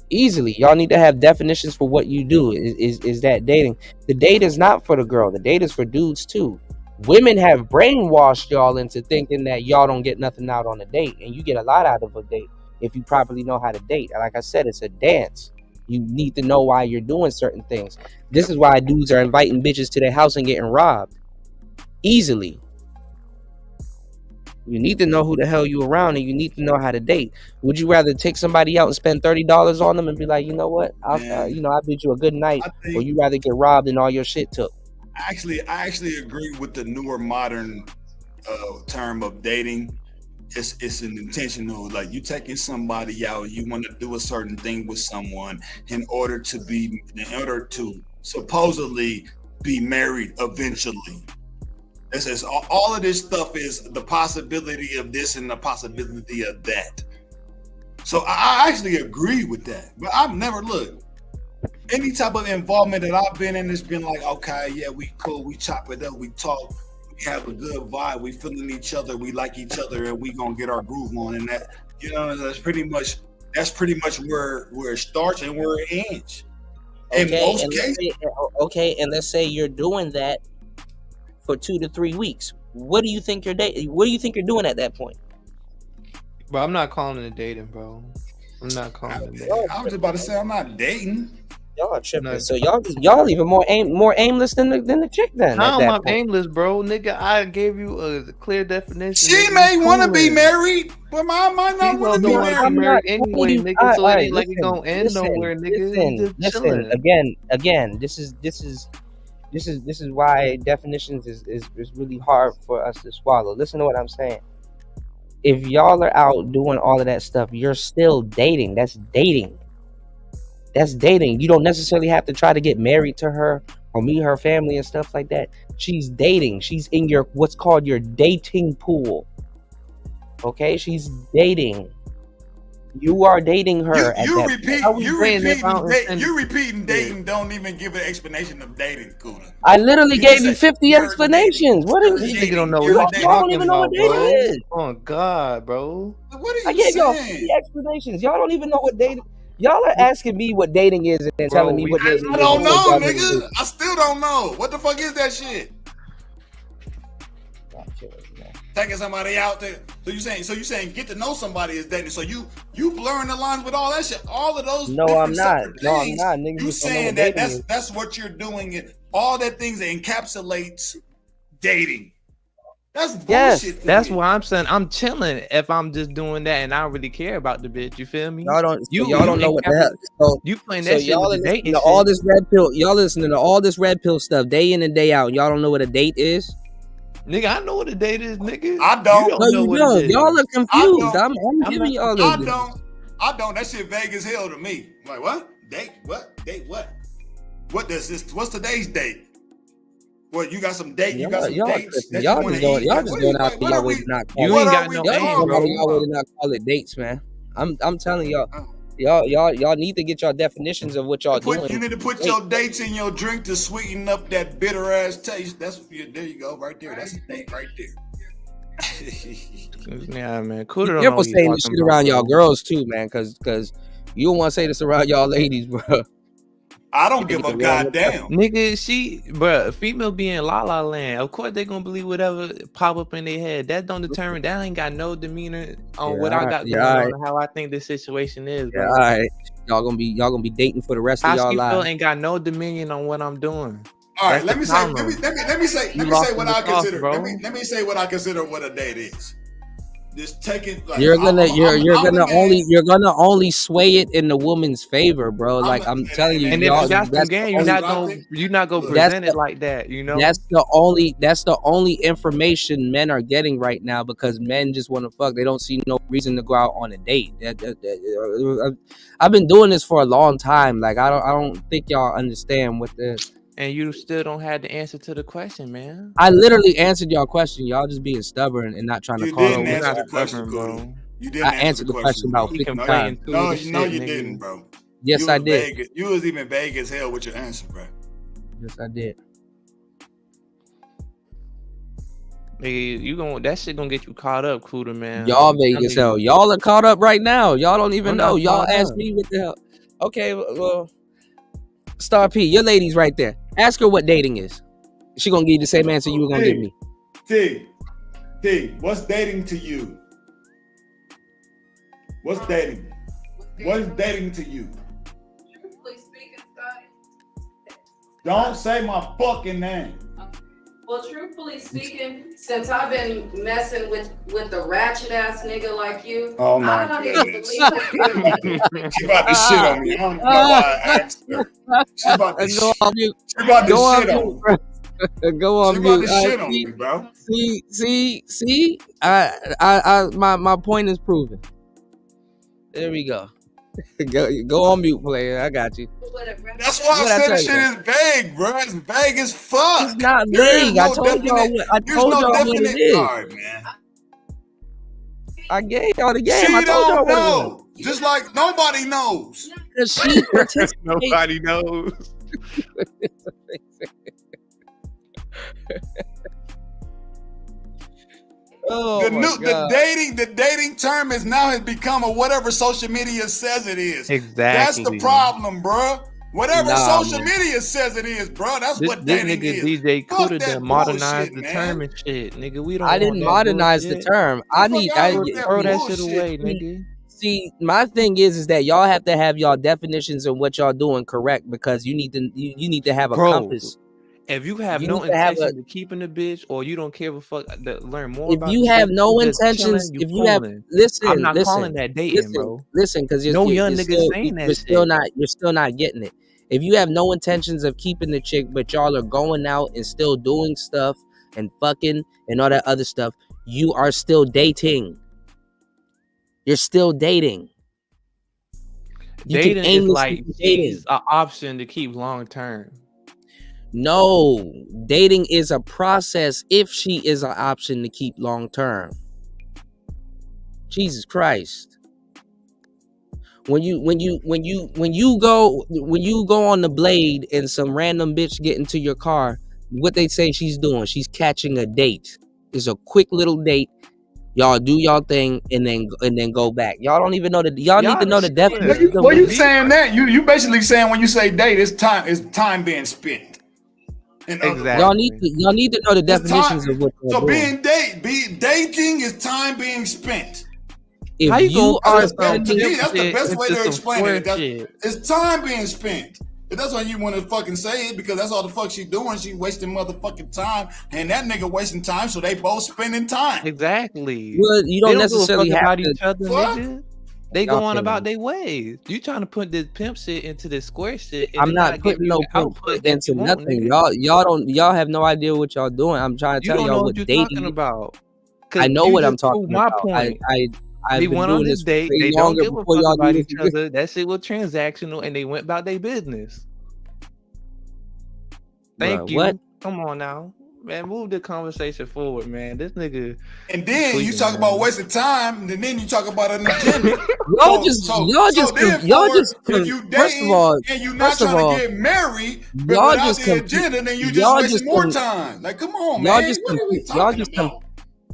Y'all need to have definitions for what you do. Is that dating? The date is not for the girl. The date is for dudes too. Women have brainwashed y'all into thinking that y'all don't get nothing out on a date, and you get a lot out of a date if you properly know how to date. Like I said, it's a dance. You need to know why you're doing certain things. This is why dudes are inviting bitches to their house and getting robbed easily. You need to know who the hell you around, and you need to know how to date. Would you rather take somebody out and spend $30 on them and be like, you know what, I bid you a good night, or you rather get robbed and all your shit took? I actually agree with the newer modern term of dating. It's an intentional, like you taking somebody out, you want to do a certain thing with someone in order to supposedly be married eventually. This is all of this stuff is the possibility of this and the possibility of that. So I actually agree with that, but I've never looked. Any type of involvement that I've been in has been like, okay, yeah, we cool, we chop it up, we talk. We have a good vibe. We feeling each other. We like each other, and we gonna get our groove on. And that, that's pretty much where it starts and where it ends. In most cases. And let's say you're doing that for 2 to 3 weeks. What do you think you're dating? What do you think you're doing at that point? Bro, I'm not calling it dating, bro. I'm not calling it dating. I was about to say I'm not dating. Y'all are tripping. So y'all even more aimless than the chick then. How am I aimless, bro? Nigga, I gave you a clear definition. She may want to be married, but I might not want to be married anyway, nigga. So it ain't like it's gonna end nowhere, nigga. Listen. Again. This is why definitions is really hard for us to swallow. Listen to what I'm saying. If y'all are out doing all of that stuff, you're still dating. That's dating. That's dating. You don't necessarily have to try to get married to her or meet her family and stuff like that. She's dating. She's in your what's called your dating pool. Okay, she's dating. You are dating her. You repeating dating. Don't even give an explanation of dating, Cuda. I literally gave you 50 explanations. What is this? Nigga don't know what y'all don't even know what dating is. Oh God, bro. What are you saying? I gave y'all 50 explanations. Y'all don't even know what dating. Y'all are asking me what dating is and then telling me what dating is. I don't know, nigga. I still don't know. What the fuck is that shit? Taking somebody out there. So you saying get to know somebody is dating. So you blurring the lines with all that shit. All of those. No, I'm not. No, I'm not. Nigga, you saying that's what you're doing. All that things that encapsulates dating. That's bullshit. Yes, that's why I'm saying I'm chilling if I'm just doing that and I don't really care about the bitch. You feel me? Y'all don't know what the hell. So, you playing so that shit y'all with are the dating listening to shit. all this red pill. Y'all listening to all this red pill stuff day in and day out. Y'all don't know what a date is. Nigga, I know what a date is, nigga. I don't. You don't know what it is. Y'all are confused. I'm giving y'all I this. don't. That shit vague as hell to me. Like what? Date? What? Date? What? What does this? What's today's date? What, you got some date? You got some dates? Y'all just going out of y'all way to not call it. You ain't got no aim, bro. Y'all way to not call it dates, man. I'm telling y'all. Y'all need to get y'all definitions of what y'all doing. You need to put your dates in your drink to sweeten up that bitter ass taste. There you go, right there. That's a date right there. Yeah, man. Cuda don't careful know saying this shit around y'all girls too, man, because you don't want to say this around y'all ladies, bro. I don't give a goddamn. Nigga, bro, female being la la land. Of course they gonna believe whatever pop up in their head. That don't determine. That ain't got no demeanor on what I got going on and how I think this situation is, bro. Yeah, all right. Y'all gonna be dating for the rest of y'all lives. Ain't got no dominion on what I'm doing. All right, let me say what I consider. Let me say what I consider what a date is. Just take it. Like, you're gonna only sway it in the woman's favor, bro. Like I'm telling you, and if you got some game, you're not gonna present it like that. You know, that's the only information men are getting right now because men just want to fuck. They don't see no reason to go out on a date. I've been doing this for a long time. Like I don't think y'all understand what this. And you still don't have the answer to the question, man. I literally answered y'all question. Y'all just being stubborn and not trying to call over. You didn't answer the question, bro. I answered the question about 50 times. No, you didn't, bro. Yes, I did. You was even vague as hell with your answer, bro. Yes, I did. Nigga, that shit gonna get you caught up, Cuda, man. Y'all vague as hell. Y'all are caught up right now. Y'all don't even know. Y'all ask me what the hell. Okay, well, Star P, your lady's right there. Ask her what dating is. She gonna give you the same answer you were gonna give me. T, what's dating to you? What's dating? What is dating to you? Don't say my fucking name. Well, truthfully speaking, since I've been messing with the ratchet ass nigga like you, oh my I don't even believe that. She about to shit on me. I don't know why I asked her. She about to go on mute. She about to shit on me. Go on she mute. She about to shit on me, bro. See. My point is proven. There we go. Go on mute, player. I got you. That's why I said the shit is vague, bro. It's vague as fuck. It's not vague. I told y'all what it is. All right, man. I gave y'all the game. She I told y'all don't know. what it is. Just like nobody knows. She nobody knows. The dating term has become a whatever social media says it is. Exactly. That's the problem, bro. Whatever social media says it is, bro. That's what dating is. This nigga DJ Cuda that modernized the term and shit, nigga. We don't. I didn't modernize the term. I throw that shit away, nigga. See, my thing is that y'all have to have y'all definitions of what y'all doing correct because you need to have a compass. If you have no intention of keeping the bitch, or you don't care a fuck to learn more about, if you have no intentions, if you have listen, I'm not calling that dating, bro. Listen, because no young niggas saying that shit. You're still not getting it. If you have no intentions of keeping the chick, but y'all are going out and still doing stuff and fucking and all that other stuff, you are still dating. You're still dating. Dating is like an option to keep long term. No, dating is a process if she is an option to keep long term. Jesus Christ. When you go on the blade and some random bitch get into your car, what they say she's doing? She's catching a date. It's a quick little date. Y'all do y'all thing and then go back. Y'all don't even know that. Y'all need to know the definition. Well, you saying that you basically saying when you say date, it's time being spent. Exactly. Y'all need to know the definitions of what you're doing. Dating is time being spent. If you are that's the best way to explain it. It's time being spent. But that's why you want to fucking say it, because that's all the fuck she doing. She wasting motherfucking time, and that nigga wasting time, so they both spending time. Exactly. Well, you don't necessarily have about to. each other, What? nigga. They Y'all go on killing about me. their ways. You trying to put this pimp shit into this square shit, and I'm then not give putting you no the output that into you want, nothing. nigga. Y'all have no idea what y'all doing. I'm trying to You tell don't y'all know what what you're dating. talking about. I know you what I'm just proved talking my about. point. I've They been went on doing this this date. way They don't longer give a before fuck y'all about do each this. other. That shit was transactional, and they went about their business. Thank you. What? Come on now, man. Move the conversation forward, man. This nigga. And then you tweaking, talk man. about wasting time, and then you talk about an agenda. Y'all just if you first of dating all, and you not trying to get married, but y'all without just the agenda, then you just wasting more time. Like, come on, man. What are we talking about?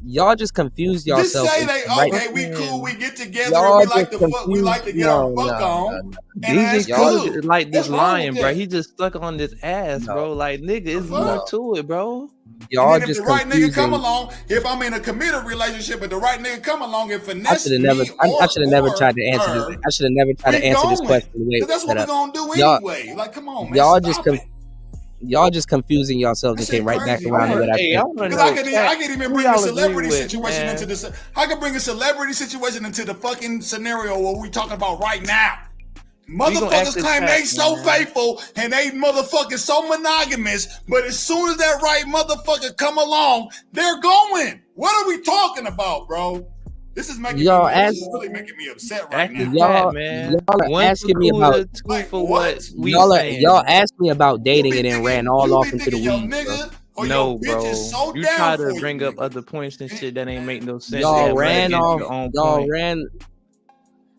Y'all just confuse Just yourself. say they okay, we cool, we get together, and Y'all we like just to fuck, we like to get our fuck on, and that's cool. Like this What's wrong with lion, bro. that? He just stuck on this ass, bro. Like, nigga, it's more to it, bro. Y'all and then if just the right nigga come confusing. along, if I'm in a committed relationship, but the right nigga come along and I finesse should have me never. I should have never or tried to answer her, this. I should have never tried to we answer this going. question the way it Because that's was what set we're up. gonna do Y'all, anyway. Like, come on, man, y'all stop just it. y'all just confusing yourselves and came right back Crazy, around to what I Hey, said. I Because I can even bring a celebrity situation into this. I can bring a celebrity situation into the fucking scenario what we talking about right now. Motherfuckers claim they so faithful and they motherfucking so monogamous, but as soon as that right motherfucker come along, they're going. What are we talking about, bro? This is making this is really making me upset right now. Y'all are asking me about. Y'all asked me about dating and then ran all off into the weeds, bro. No, bro. You try to bring up other points and shit that ain't make no sense. Y'all ran off. Y'all ran.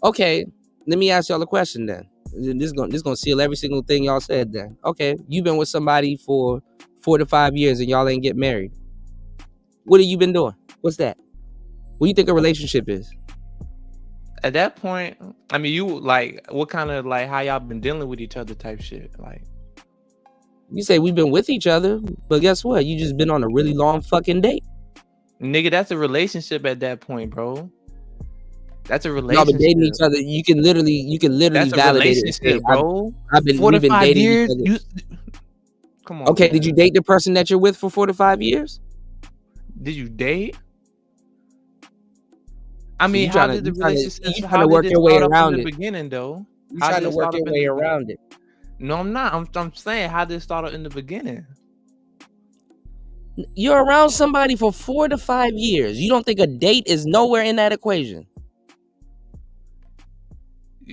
Okay, let me ask y'all a question then. This gonna seal every single thing y'all said then. Okay, you've been with somebody for 4 to 5 years and y'all ain't get married. What have you been doing? What's that? What do you think a relationship is? At that point, I mean, you like what kind of like how y'all been dealing with each other type shit? Like, you say we've been with each other, but guess what? You just been on a really long fucking date. Nigga, that's a relationship at that point, bro. That's a relationship. Y'all been dating each other. You can literally validate it. Hey, bro. We've been dating years, each other. Come on. Okay, man. did you date the person that you're with for 4 to 5 years? Did you date? I mean, how did the relationship? You trying to work your way around it? Beginning though, you trying to work your way around it? No, I'm not. I'm saying how did it start out in the beginning? You're around somebody for 4 to 5 years. You don't think a date is nowhere in that equation?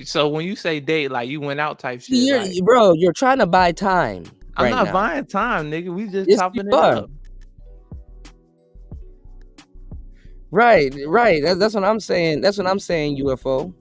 So when you say date, like you went out type shit, bro, you're trying to buy time. I'm not now. buying time, nigga. We just Yes, chopping it are. up. Right. That's what I'm saying. That's what I'm saying, UFO.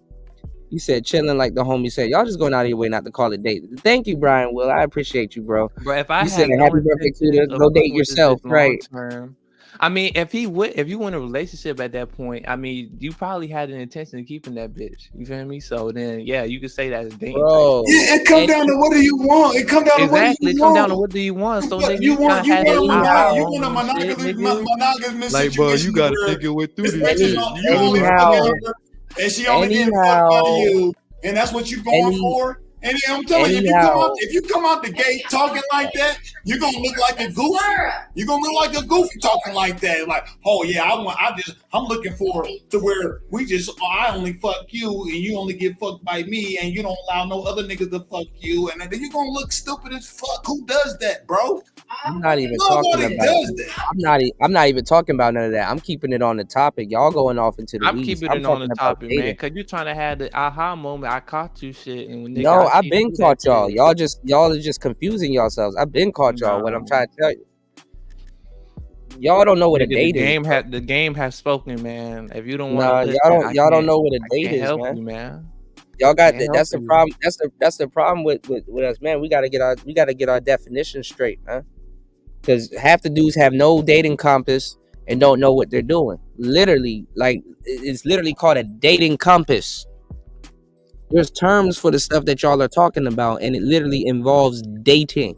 You said chilling like the homie said. Y'all just going out of your way not to call it date. Thank you, Brian Will. I appreciate you, bro. Bro, if I you said had happy birthday, Cuda. Go date yourself, right? Term, I mean, if you were in a relationship at that point, I mean, you probably had an intention of keeping that bitch. You feel me? So then, yeah, you could say that's dating. Bro, yeah, it come down to what do you want? It come down to what do you want? It come down to what do you want? So nigga, you want a monogamous like, bro, you gotta think your way through this shit. You only fucking her, and she only getting fucked by you, and that's what you going for. And I'm telling you, if you come out the gate talking like that, you're gonna look like a goofy. You're gonna look like a goofy talking like that. Like, oh yeah, I'm looking for to where I only fuck you and you only get fucked by me and you don't allow no other niggas to fuck you, and then you're gonna look stupid as fuck. Who does that, bro? I'm not even talking about. I'm not even talking about none of that. I'm keeping it on the topic. Y'all going off into the weeds. I'm keeping it on the topic, man. Cause you trying to have the aha moment. I caught you shit, and when no, I've been caught y'all. Y'all are just confusing yourselves. I've been caught y'all. What I'm trying to tell you, y'all don't know what a date is. The game has spoken, man. If you don't want, y'all don't know what a date is, man. Y'all got that. That's the problem. That's the problem with us, man. We gotta get our definition straight, man. Because half the dudes have no dating compass and don't know what they're doing. Literally, like it's literally called a dating compass. There's terms for the stuff that y'all are talking about, and it literally involves dating.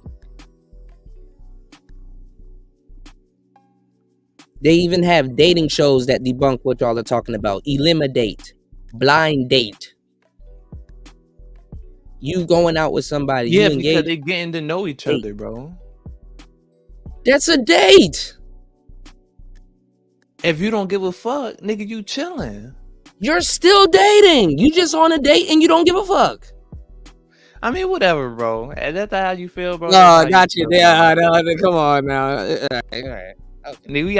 They even have dating shows that debunk what y'all are talking about. Eliminate, blind date. You going out with somebody. Yeah, you because they're getting to know each other, bro. That's a date. If you don't give a fuck, nigga, you chilling. You're still dating. You just on a date and you don't give a fuck. I mean, whatever, bro. That's how you feel, bro. No, got you. Yeah, come on now. All right. Okay. Nigga, we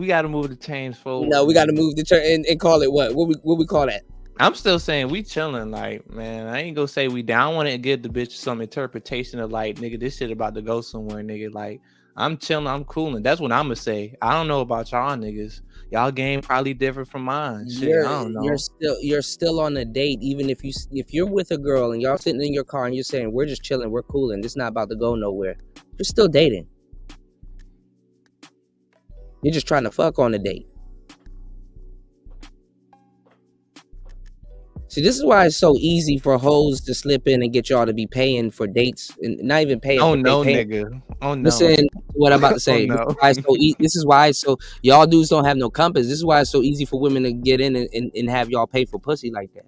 gotta move the chains forward. No, we gotta move the turn and call it what? What we call that? I'm still saying we chilling, like, man. I ain't gonna say we down. I want to give the bitch some interpretation of like, nigga, this shit about to go somewhere, nigga. Like, I'm chilling, I'm cooling. That's what I'm gonna say. I don't know about y'all niggas. Y'all game probably different from mine. Shit, I don't know. You're still on a date, even if you're with a girl and y'all sitting in your car and you're saying we're just chilling, we're cooling. This not about to go nowhere. You're still dating. You're just trying to fuck on a date. See, this is why it's so easy for hoes to slip in and get y'all to be paying for dates and not even paying. Oh no, nigga. Oh no. Listen to what I'm about to say. Oh, no. This is why it's so y'all dudes don't have no compass. This is why it's so easy for women to get in and have y'all pay for pussy like that.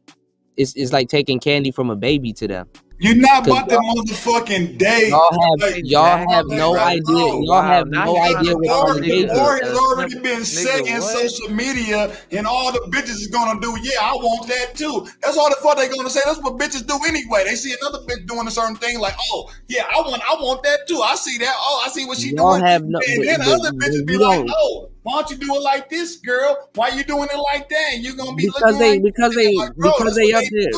It's like taking candy from a baby to them. You're not about to motherfucking date. Y'all have no idea. Y'all have no idea what y'all engaged in. Or has already been set in social media, and all the bitches is gonna do. Yeah, I want that too. That's all the fuck they gonna say. That's what bitches do anyway. They see another bitch doing a certain thing, like, oh yeah, I want that too. I see that. Oh, I see what she doing. And then the other bitches be like, oh, why don't you do it like this, girl? Why you doing it like that? And you're gonna be because they up there.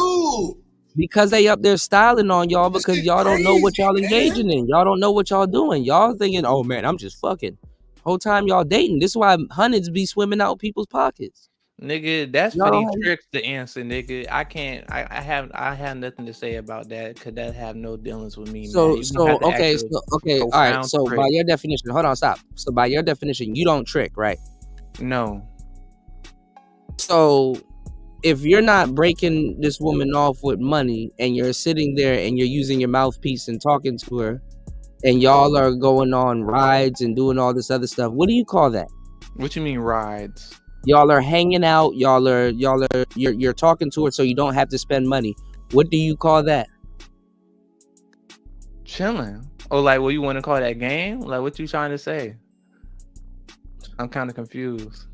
Because they up there styling on y'all because y'all don't know what y'all engaging in. Y'all don't know what y'all doing. Y'all thinking, oh man, I'm just fucking. Whole time y'all dating. This is why hundreds be swimming out people's pockets. Nigga, that's for these tricks to answer, nigga. I can't. I have nothing to say about that because that have no dealings with me. So okay. All right. So by your definition, hold on, stop. So by your definition, you don't trick, right? No. So if you're not breaking this woman off with money and you're sitting there and you're using your mouthpiece and talking to her and y'all are going on rides and doing all this other stuff, what do you call that? What you mean rides? Y'all are hanging out, you're talking to her so you don't have to spend money. What do you call that? Chilling. Oh, like what you want to call that game? Like what you trying to say? I'm kind of confused.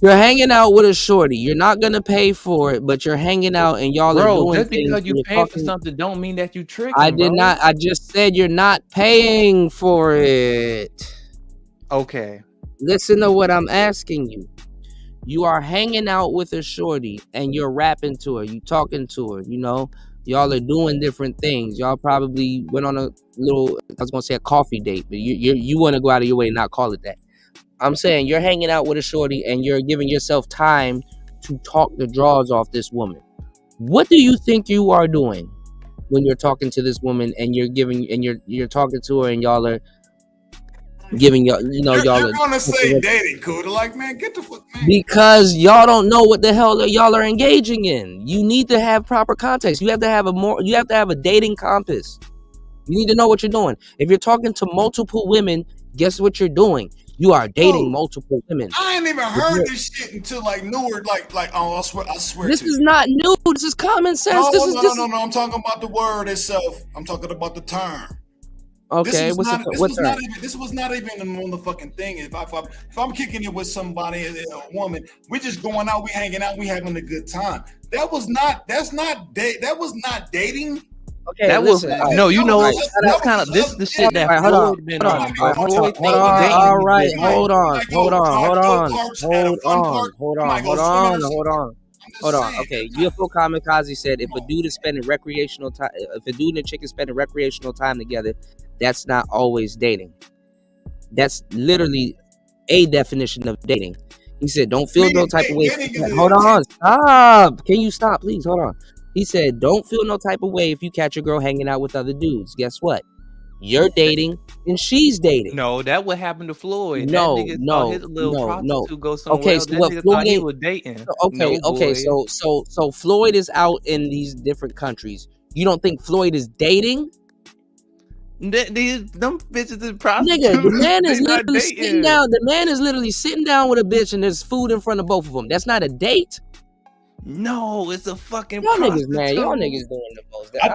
You're hanging out with a shorty. You're not gonna pay for it, but you're hanging out and y'all are doing just things. Because you pay for something don't mean that you tricking. I did not. I just said you're not paying for it. Okay. Listen to what I'm asking you. You are hanging out with a shorty and you're rapping to her. You talking to her. You know, y'all are doing different things. Y'all probably went on a little. I was gonna say a coffee date, but you want to go out of your way and not call it that. I'm saying you're hanging out with a shorty and you're giving yourself time to talk the draws off this woman. What do you think you are doing when you're talking to this woman and you're talking to her and y'all are giving y'all, You're gonna say dating, Cuda. Like, man, get the fuck, man. Because y'all don't know what the hell y'all are engaging in. You need to have proper context. You have to have a dating compass. You need to know what you're doing. If you're talking to multiple women, guess what you're doing? You are dating multiple women. I ain't even heard this shit until like newer, like I swear. This is not new. This is common sense. No. I'm talking about the word itself. I'm talking about the term. Okay, this was not even a motherfucking thing. If I'm kicking it with somebody, a woman, we're just going out, we hanging out, we having a good time. That's not dating. Okay, that was no, you know, that's kind of this the shit that hold on. All right, hold on. Okay, UFO Kamikaze said if a dude is spending recreational time, if a dude and a chick is spending recreational time together, that's not always dating. That's literally a definition of dating. He said, don't feel no type of way. Hold on, stop. Can you stop, please? Hold on. He said, don't feel no type of way if you catch a girl hanging out with other dudes. Guess what? You're dating and she's dating. No, that what happened to Floyd. No. Go okay, so what Floyd he was dating. Okay. So Floyd is out in these different countries. You don't think Floyd is dating? Them bitches is prostitutes. Nigga, the man is literally sitting down. The man is literally sitting down with a bitch and there's food in front of both of them. That's not a date. No, it's a fucking y'all prostitute. niggas, man. Y'all niggas doing the most. I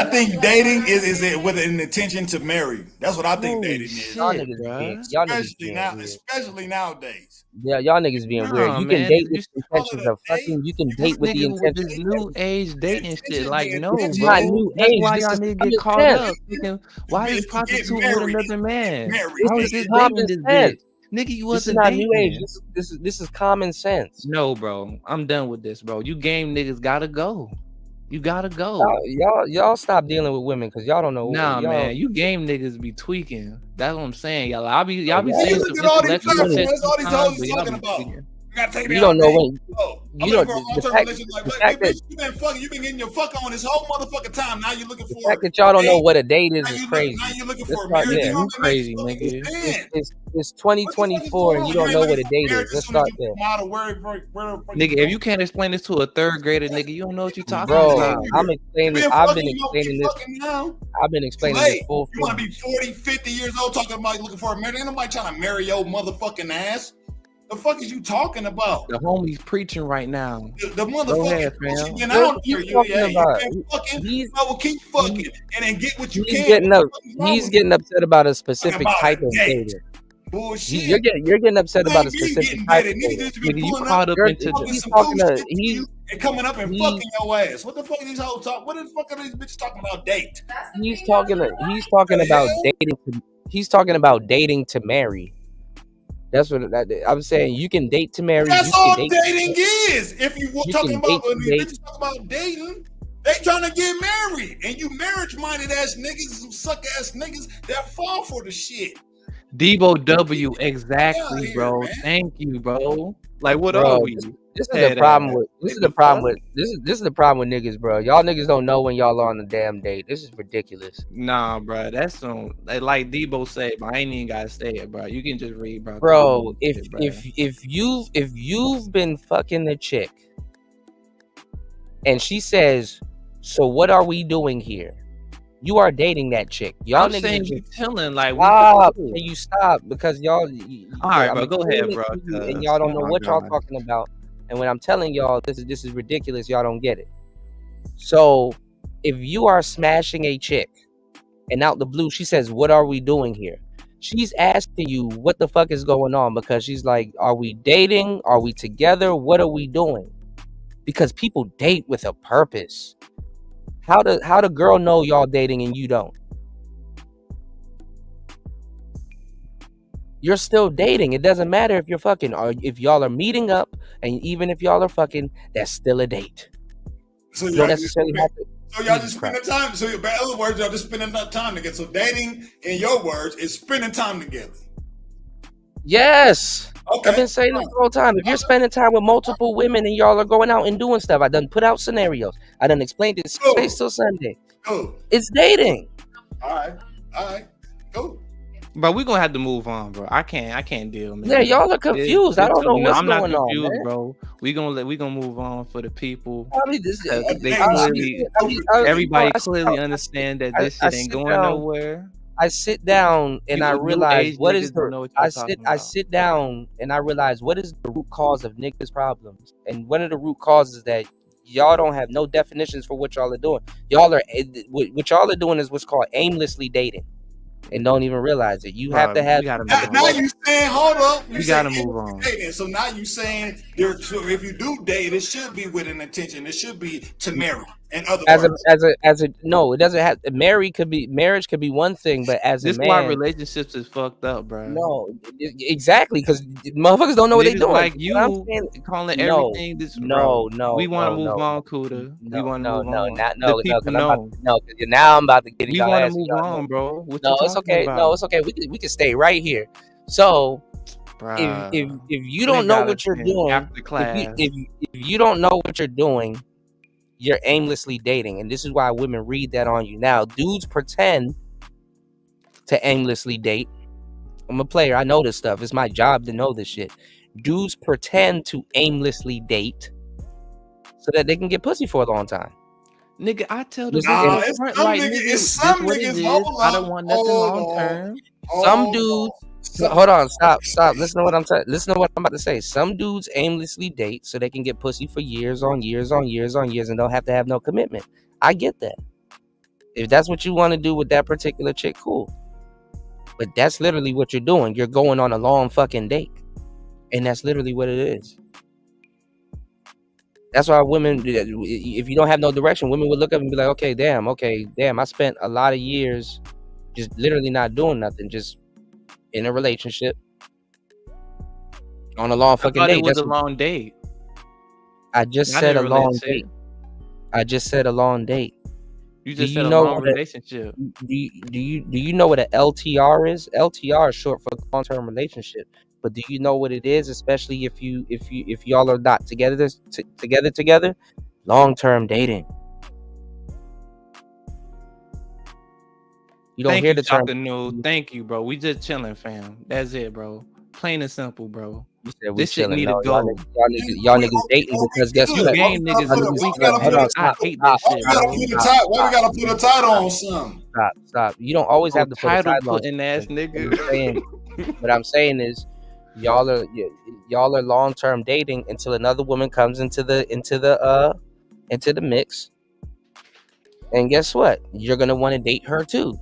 think dating is it with an intention to marry. That's what I think dating is. Y'all niggas being weird. Especially nowadays. Yeah, y'all niggas being weird. You can Man, date with intentions of fucking. You can date with the niggas with intention. this new age dating shit. Like, no, This is bro. not new That's age. why This y'all is niggas common get caught sense. up thinking, why is prostitute with another man? This How is is this common dating this sense. bitch? Nigga, you This is wasn't not dating. new age. This is common sense. No, bro. I'm done with this, bro. You game niggas gotta go. You gotta go. Y'all stop dealing with women because y'all don't know. Nah, y'all, man. You game niggas be tweaking. That's what I'm saying, y'all. Y'all be Why you saying look some at all these intellectual shit. platforms? All these hoes but you y'all talking be about. tweaking. You gotta take me You out don't know date. when. I'm You looking don't. for a long-term relationship. Like, bitch, you been fucking. You been getting your fuck on this whole motherfucking time. Now you looking The for fact that y'all don't know date. what a date is crazy. Now you looking Let's for a start marriage. there. You don't Crazy, make nigga. sense. It's 2024 and you don't know what a date is. Let's start there. Nigga, if you can't explain this to a third grader, nigga, you don't know what you're talking Bro, about. I'm explaining. I've been explaining this. I've been explaining this full. You want to be 40, 50 years old talking about looking for a marriage? Ain't nobody trying to marry your motherfucking ass. The fuck is you talking about? The homie's preaching right now. The motherfucking Go ahead, fam. been out there. You been fucking. Keep fucking and then get what you can. He's getting upset about a specific type of dating. Bullshit. You're getting upset about a specific type of dating. Nigga, you caught up into he's talking to and coming up and fucking your ass. What the fuck are these hoes talking? What the fuck are these bitches talking about? Date. He's talking about dating. He's talking about dating to marry. That's what I'm saying. You can date to marry. That's all dating is. If you talking about bitches talking about dating, they trying to get married, and you marriage minded ass niggas, some suck ass niggas that fall for the shit. Debo W, exactly, bro. Man. Thank you, bro. Like, what are we? This is the problem with this is the problem with niggas, bro. Y'all niggas don't know when y'all are on a damn date. This is ridiculous. Nah, bro. That's some like Debo said, but I ain't even gotta say it, bro. You can just read, bro. Bro, if you've been fucking the chick and she says, "So what are we doing here?" You are dating that chick. Y'all niggas saying you telling like stop. Can you stop? Because y'all. All right, bro. Go ahead, bro. And y'all don't know what y'all talking about. And when I'm telling y'all this is ridiculous, y'all don't get it. So if you are smashing a chick and out the blue, she says, "What are we doing here?" She's asking you what the fuck is going on, because she's like, "Are we dating? Are we together? What are we doing?" Because people date with a purpose. How the girl know y'all dating and you don't? You're still dating. It doesn't matter if you're fucking or if y'all are meeting up, and even if y'all are fucking, that's still a date. So y'all just spending time. So in other words, y'all just spending time together. So dating, in your words, is spending time together. Yes. Okay. I've been saying this the whole time. If you're spending time with multiple women and y'all are going out and doing stuff, I done put out scenarios. I done explained this space till Sunday. It's dating. All right. Cool. But we're gonna have to move on, bro. I can't deal, man. Yeah, y'all are confused. I don't know what's I'm going not confused, on, man. bro. We gonna move on for the people. Everybody clearly understand that this shit ain't going nowhere. I sit down and I realize what is the I sit down and I realize what is the root cause of niggas' problems. And one of the root causes that y'all don't have no definitions for what y'all are doing. What y'all are doing is what's called aimlessly dating. And don't even realize it. You have to have. Now you saying, hold up. You gotta move on. So now you saying, if you do date, it should be with an intention. It should be to marry. In other words, no, it doesn't have. Marriage could be one thing, but as this a man, why relationships is fucked up, bro. No, exactly, because motherfuckers don't know what they're doing. Like you calling everything this. No. We want to move on, Cuda. We want to move on. No, now I'm about to get. We want to move on, bro. No, it's okay. No, it's okay. We can stay right here. So, if you don't know what you're doing after class, if you don't know what you're doing, you're aimlessly dating. And this is why women read that on you. Now, dudes pretend to aimlessly date. I'm a player. I know this stuff. It's my job to know this shit. Dudes pretend to aimlessly date so that they can get pussy for a long time. Nigga, I tell this it's some niggas. I don't want nothing long term. So, hold on, stop. Listen to what I'm about to say. Some dudes aimlessly date so they can get pussy for years on years on years on years and don't have to have no commitment. I get that. If that's what you want to do with that particular chick, cool. But that's literally what you're doing. You're going on a long fucking date. And that's literally what it is. That's why women, if you don't have no direction, women would look up and be like, okay, damn, I spent a lot of years just literally not doing nothing, just in a relationship on a long fucking date. It was a long date. I just said a long date. I just said a long date. You just said a long relationship. Do you know what an LTR is? LTR is short for long-term relationship. But do you know what it is? Especially if y'all are not together, long-term dating. You don't hear the term. No, thank you, bro. We just chilling, fam. That's it, bro. Plain and simple, bro. This shit need to go. Y'all niggas dating because guess what? Game niggas in the weekend. I hate this shit. Why we gotta put a title on something? Stop. You don't always have to put a title on. Putting ass nigga. What I'm saying is, y'all are long-term dating until another woman comes into the mix. And guess what? You're gonna want to date her too.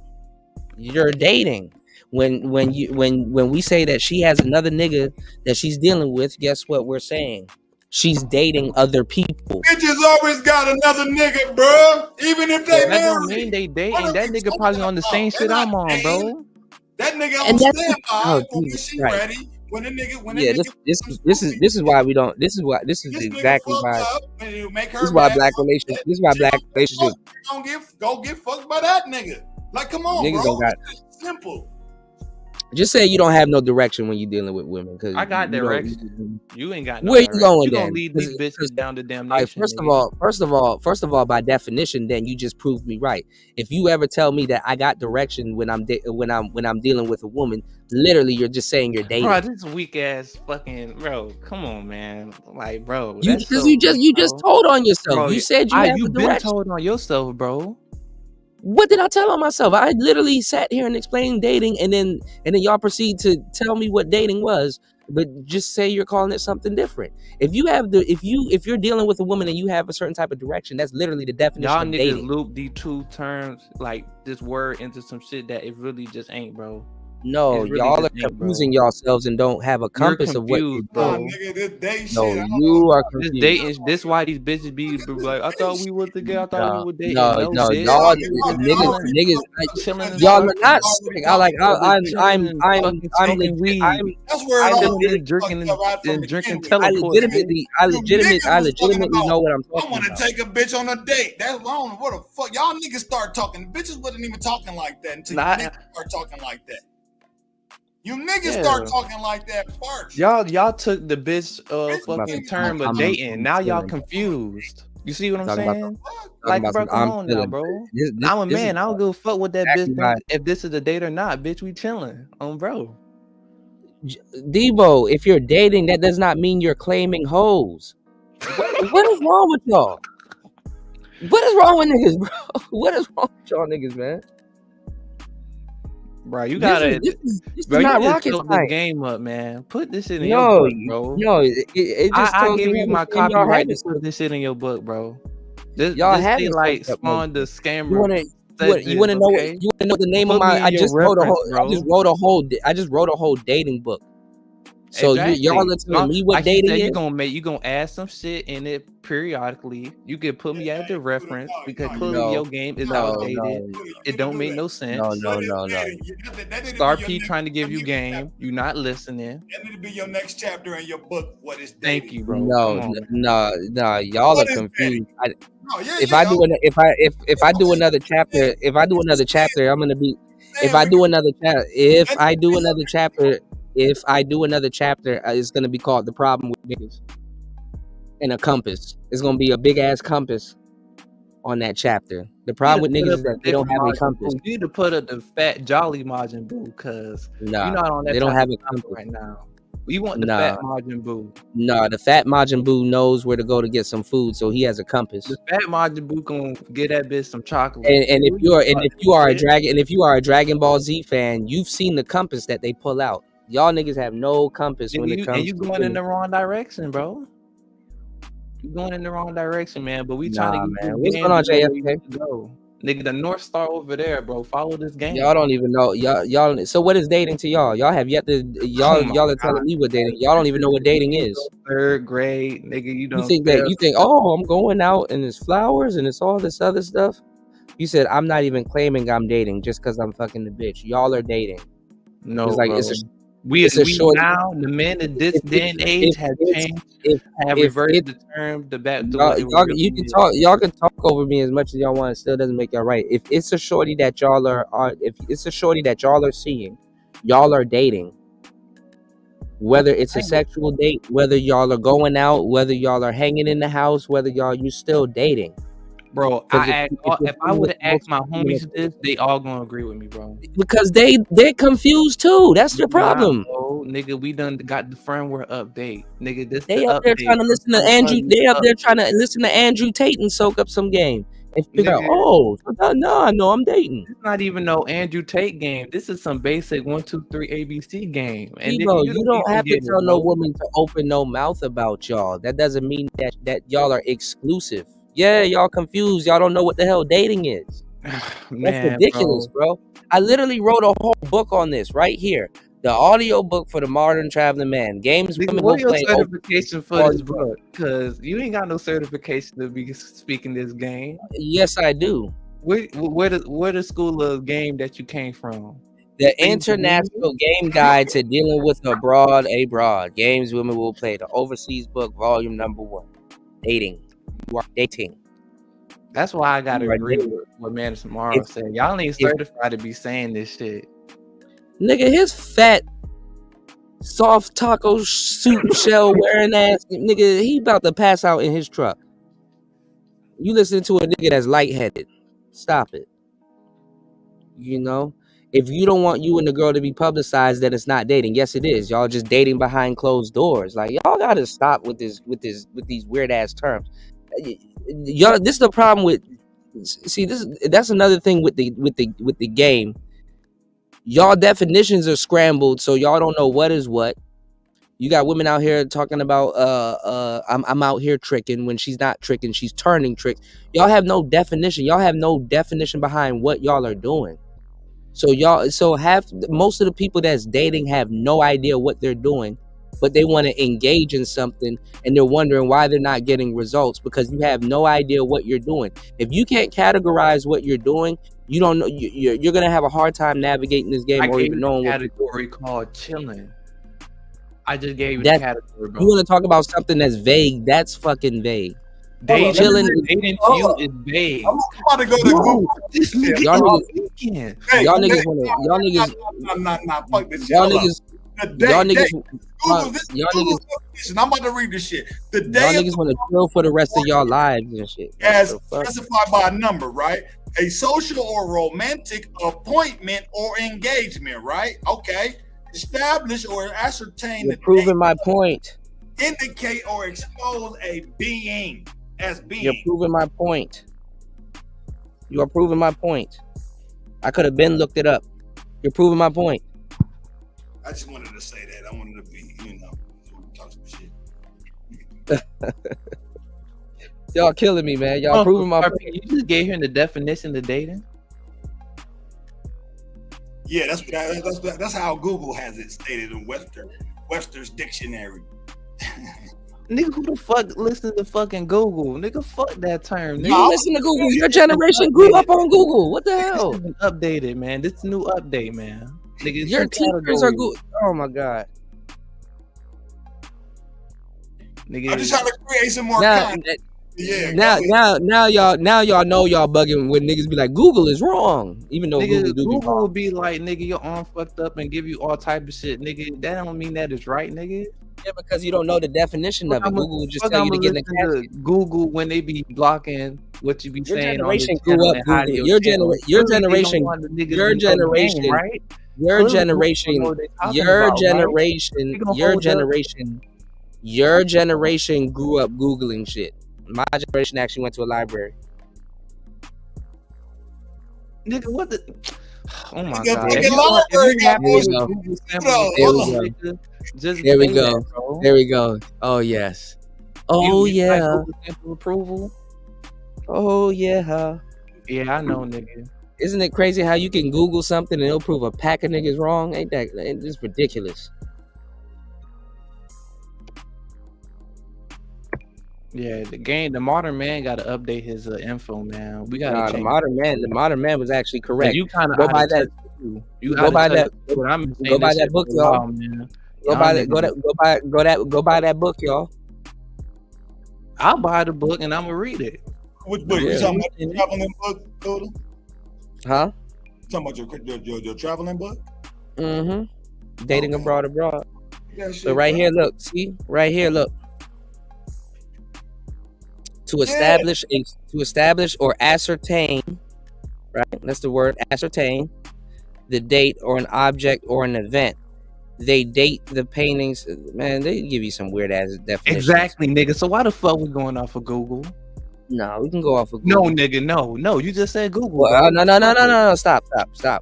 You're dating. When we say that she has another nigga that she's dealing with, guess what we're saying? She's dating other people. Bitches always got another nigga, bro. Even if they that married. don't mean they dating. That nigga probably on the same shit I'm on, bro. That nigga on standby when she ready. When the nigga, this is why we don't. This is exactly why. This is why black relationships. Go get fucked by that nigga. Like, come on, niggas bro. Don't got simple. Just say you don't have no direction when you're dealing with women. Cause I got direction. You ain't got no where direction. You going? You then? Gonna lead these bitches down to damnation. Right, first of all, by definition, then you just proved me right. If you ever tell me that I got direction when I'm dealing with a woman, literally you're just saying you're dating. Bro, this weak ass fucking bro. Come on, man. Like, bro, you just told on yourself. Bro, you said you've been told on yourself, bro. What did I tell on myself? I literally sat here and explained dating, and then y'all proceed to tell me what dating was, but just say you're calling it something different. If you're dealing with a woman and you have a certain type of direction, that's literally the definition y'all of dating. Y'all niggas loop these two terms, like this word, into some shit that it really just ain't, bro. No, really y'all are confusing yourselves and don't have a compass of what you're doing. You are confused. This dating, this why these bitches be like, I thought we were together. I thought we were dating. No, y'all niggas, y'all are not. I'm drinking teleport. I legitimately know what I'm talking about. I want to take a bitch on a date. That's wrong. What the fuck? Y'all niggas start talking. Bitches wasn't even talking like that until you niggas start talking like that. You niggas start talking like that first. Y'all took the bitch fucking term of dating. Now y'all confused. You see what I'm saying? Like, bro, come on now, bro. I'm a man. I don't give a fuck what that bitch thinks. If this is a date or not, bitch, we chilling on bro. Debo, if you're dating, that does not mean you're claiming hoes. What is wrong with y'all? What is wrong with niggas, bro? What is wrong with y'all niggas, man? Bro, you gotta. This is bro, not you rocket just the game up, man. Put this shit in your book, bro. No, it just I give you my copyright to put this shit in your book, bro. Y'all have it like spawned the scammer. You want to know? You want to know the name of my? I just wrote a whole dating book. So y'all are telling me what dating is? You gonna add some shit in it periodically. You can put me as the reference because clearly your game is outdated. It don't make no sense. No. Star P trying to give you game. You not listening. That need to be your next chapter in your book. What is dating? Thank you, bro. No. Y'all are confused. If I do another chapter, I'm gonna be. If I do another chapter, it's gonna be called The Problem with Niggas. And a compass. It's gonna be a big ass compass on that chapter. The problem with niggas is that they don't have a compass. You need to put up the fat jolly Majin Buu, because you're not on that. They don't have a compass right now. You want the fat Majin Buu? No, the fat Majin Buu knows where to go to get some food, so he has a compass. The fat Majin Buu gonna get that bitch some chocolate. And if you are a Dragon Ball Z fan, you've seen the compass that they pull out. Y'all niggas have no compass when it And comes you to going women. in the wrong direction, bro. You going in the wrong direction, man. But we trying to get man. this What's game going on, to go where you JFK? need to go. Nigga, the North Star over there, bro. Follow this game. Y'all don't even know. Y'all. So what is dating to y'all? Y'all have yet to. Y'all are telling me what dating. Y'all don't even know what dating is. 3rd grade, nigga. You You think oh, I'm going out and it's flowers and it's all this other stuff. You said I'm not even claiming I'm dating just because I'm fucking the bitch. Y'all are dating. No, it's like bro. it's a short. Now the men in this day and age have changed. Have reversed the term the back to what it was. You can talk. Y'all can talk over me as much as y'all want. It still doesn't make y'all right. If it's a shorty that y'all are seeing, y'all are dating. Whether it's a sexual date, whether y'all are going out, whether y'all are hanging in the house, whether you still dating. Bro, if I would have asked my homies this, they all gonna agree with me, bro. Because they're confused too. That's your problem. Nigga, we done got the firmware update. Nigga, this they the up there trying to listen to Andrew. They up there trying to listen to Andrew Tate and soak up some game and figure out. Oh, no, I know I'm dating. It's not even no Andrew Tate game. This is some basic 1, 2, 3 ABC game. And Bro, you don't have to tell no woman to open no mouth about y'all. That doesn't mean that y'all are exclusive. Yeah, y'all confused. Y'all don't know what the hell dating is. That's ridiculous, bro. I literally wrote a whole book on this right here. The audio book for the modern traveling man. Games women will play. Certification for this book? Because you ain't got no certification to be speaking this game. Yes, I do. Where the school of game that you came from? The International Game Guide to Dealing with Abroad. Games women will play. The Overseas Book, Volume Number 1. Dating. You are dating. That's why I gotta agree with what Man Tomorrow said. Y'all ain't certified to be saying this shit. Nigga, his fat, soft taco suit shell wearing ass nigga, he about to pass out in his truck. You listen to a nigga that's lightheaded. Stop it. You know? If you don't want you and the girl to be publicized, then it's not dating. Yes, it is. Y'all just dating behind closed doors. Like, y'all gotta stop with these weird ass terms. Y'all, this is the problem with. See, that's another thing with the game. Y'all definitions are scrambled, so y'all don't know what is what. You got women out here talking about I'm out here tricking when she's not tricking, she's turning tricks. Y'all have no definition. Y'all have no definition behind what y'all are doing. So most of the people that's dating have no idea what they're doing, but they want to engage in something and they're wondering why they're not getting results because you have no idea what you're doing. If you can't categorize what you're doing, you don't know. You're gonna have a hard time navigating this game or even knowing what category called chilling. I just gave you the category, bro. You want to talk about something that's vague? That's fucking vague. Dating to you is vague. I'm about to go to Google. Y'all niggas fuck this shit. Y'all niggas. I'm about to read this shit. The day y'all niggas want to chill for the rest of y'all lives and shit. As specified by a number, right? A social or romantic appointment or engagement, right? Okay. Establish or ascertain. You're proving my point. Indicate or expose a being as being. You're proving my point. You are proving my point. I could have been looked it up. You're proving my point. I just wanted to say that. I wanted to be, talk some shit. Y'all killing me, man. Y'all proving my point. You just gave him the definition of dating. Yeah, that's how Google has it stated in Webster's dictionary. Nigga, who the fuck listens to fucking Google? Nigga, fuck that term. Nigga. You listen to Google. Your generation grew up on Google. What the hell? This is updated, man. This is new update, man. Nigga, your teachers are good. Oh my god. Nigga, I'm just trying to create some more content. Yeah. Now y'all know y'all bugging when niggas be like Google is wrong, even though nigga, Google will be like, nigga, your arm fucked up and give you all type of shit, nigga. That don't mean that is right, nigga. Yeah, because you don't know the definition of it. Google will just tell you to get in the casket. Google when they be blocking what you be saying. Your generation grew up Google. Your generation, Your generation grew up Googling shit. My generation actually went to a library. Nigga, what the? Oh my Nigga, god! fucking library got more Google samples, There we go. There we go. Oh yes. Oh yeah. Google sample approval. Oh yeah. Yeah, I know, nigga. Isn't it crazy how you can Google something and it'll prove a pack of niggas wrong? Ain't just ridiculous? Yeah, the modern man got to update his info, man. We got to the modern man was actually correct. You kind of go by that. You go by that. Go by that book, y'all. Go by that. Go by that book, y'all. I'll buy the book and I'm gonna read it. Which book? You talking about your traveling book, Cuda? Huh? You talking about your traveling book? Mm-hmm. Dating abroad. So right here, look. See? Right here, look. To establish or ascertain, right? That's the word, ascertain, the date or an object or an event. They date the paintings. Man, they give you some weird ass definitions. Exactly, nigga. So why the fuck we going off of Google? No, we can go off of Google. No, nigga, no. You just said Google. Well, no. Stop.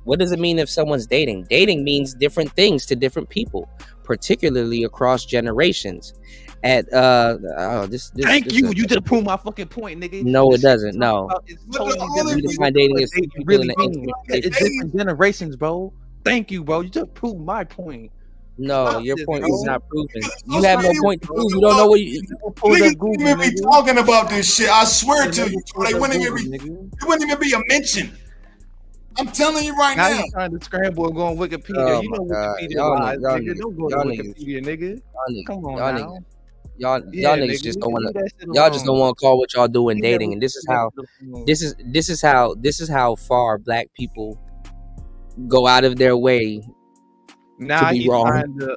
What does it mean if someone's dating? Dating means different things to different people, particularly across generations. Thank you. You just proved my fucking point, nigga. No, it doesn't. No. It's totally different. We define dating as really it's different generations, bro. Thank you, bro. You just proved my point. No, your point is not proven. You have no point to prove. You don't know what you Niggas even be talking about this shit. I swear to you, they wouldn't even be a mention. I'm telling you right now. Now you're trying to scramble and go on Wikipedia. You know Wikipedia lies, nigga. Don't go to Wikipedia, nigga. Come on now. Y'all niggas just don't want to. Y'all just don't want to call what y'all doing dating, and this is how far Black people go out of their way. Now he's trying to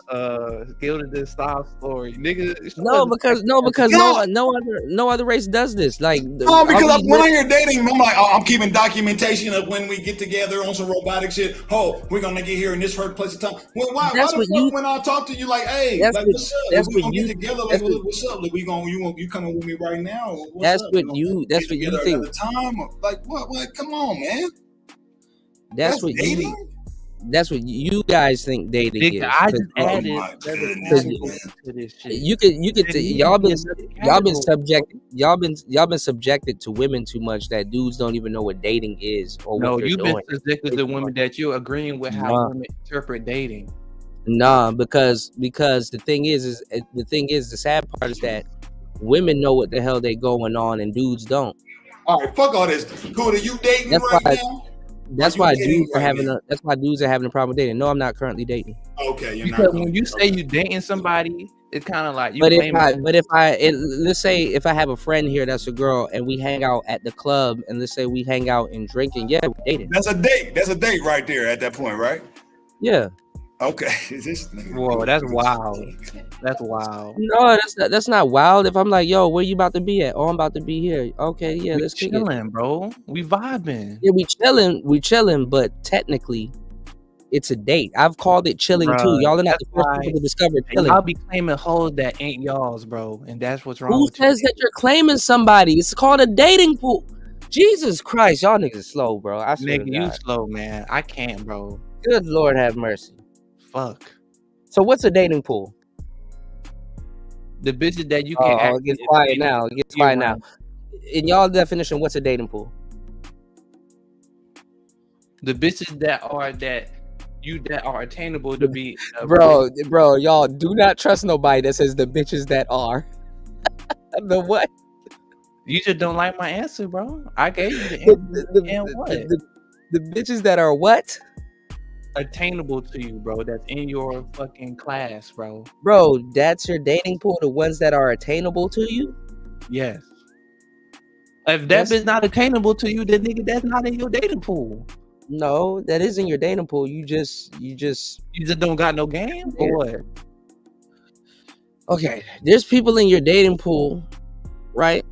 go to this style story, nigga. No, because no other race does this. Like, no, because when you're dating, I'm like, I'm keeping documentation of when we get together on some robotic shit. Oh, we're gonna get here in this place of time. Well, why the fuck when I talk to you, like, hey, like, what's up? That's we gonna get together. Like, what's up? Like, you coming with me right now? That's what you think. Time, like, what? Come on, man. That's what dating. That's what you guys think dating is. I just added to this shit. You could y'all been subjected to women too much that dudes don't even know what dating is or what they're doing. Been subjected to women that you're agreeing with how women interpret dating. Nah, because the thing is the sad part is that women know what the hell they going on and dudes don't. All right, fuck all this. Cuda, you dating now? That's why dudes are having a problem with dating. No, I'm not currently dating. Okay, you're because when you say you dating somebody, it's kind of like you. Let's say if I have a friend here that's a girl and we hang out at the club and let's say we hang out and drinking, yeah, we're dating. That's a date. That's a date right there at that point, right? Yeah. Okay. Whoa, that's wild. That's wild. No, that's not wild. If I'm like, yo, where you about to be at? Oh, I'm about to be here. Okay, yeah, let's chilling, bro. We vibing. Yeah, we chilling, but technically, it's a date. I've called it chilling too. Y'all are not the first people to discover chilling. I'll be claiming hoes that ain't y'all's, bro, and that's what's wrong. Who says that you're claiming somebody? It's called a dating pool. Jesus Christ, y'all niggas is slow, bro. I swear nigga, you slow, man. I can't, bro. Good Lord, have mercy. Fuck. So what's a dating pool? The bitches that you can. Oh, it gets quiet now. It gets quiet now. In y'all definition, what's a dating pool? The bitches that are attainable to be. Bro, y'all do not trust nobody that says the bitches that are. The what? You just don't like my answer, bro. I gave you the answer. The bitches that are what? Attainable to you, bro. That's in your fucking class, bro. Bro, that's your dating pool. The ones that are attainable to you. Yes. If that bitch not attainable to you, then nigga, that's not in your dating pool. No, that is in your dating pool. You just don't got no game or what? Okay, there's people in your dating pool, right?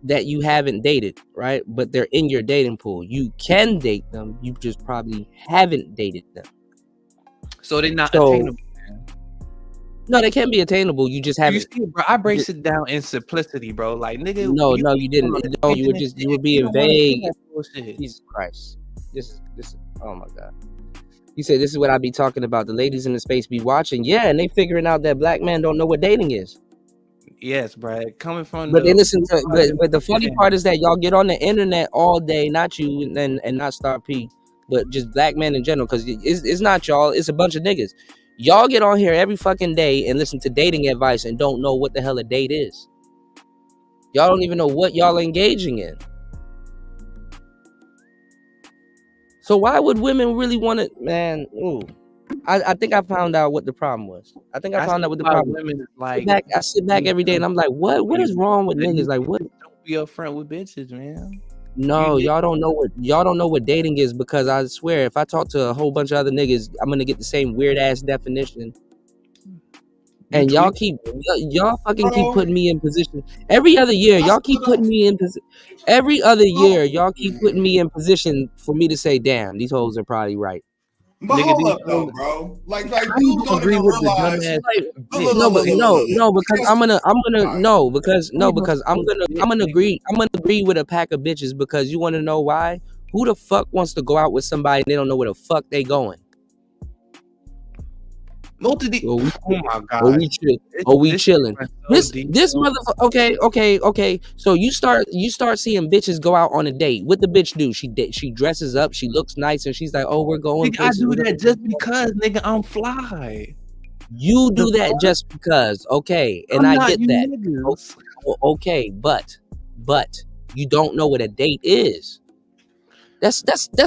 That you haven't dated, right? But they're in your dating pool. You can date them. You just probably haven't dated them. So they're not attainable. No, they can be attainable. You just haven't. You see, bro, I break it down in simplicity, bro. Like, nigga. No, you didn't. No, you were being vague. Jesus Christ. This is Oh my God. You said this is what I be talking about. The ladies in the space be watching. Yeah, and they figuring out that black men don't know what dating is. Yes, Brad. Coming from but they listen to but the funny part is that y'all get on the internet all day, not you and not Star P, but just black men in general, because it's not y'all, it's a bunch of niggas. Y'all get on here every fucking day and listen to dating advice and don't know what the hell a date is. Y'all don't even know what y'all are engaging in. So why would women really want to, man? Ooh. I think I found out what the problem was. I think I found out what the problem was. Like, I sit back every day and I'm like, what is wrong with niggas? Like, what? Don't be upfront with bitches, man. No, y'all don't know what dating is, because I swear if I talk to a whole bunch of other niggas, I'm gonna get the same weird ass definition. And y'all fucking keep putting me in position every other year. Y'all keep putting me in position every other year. Y'all keep putting me in position for me to say, damn, these hoes are probably right. But hold up though, bro. Like dudes don't even realize. Because I'm gonna agree with a pack of bitches, because you want to know why? Who the fuck wants to go out with somebody and they don't know where the fuck they going? Oh my God! We chilling? This motherfucker. Okay. So you start seeing bitches go out on a date. What the bitch do? She dresses up. She looks nice, and she's like, "Oh, we're going." Nigga, I do that just because, nigga, I'm fly. You do that just because, okay? And I get that. Okay, but you don't know what a date is. That's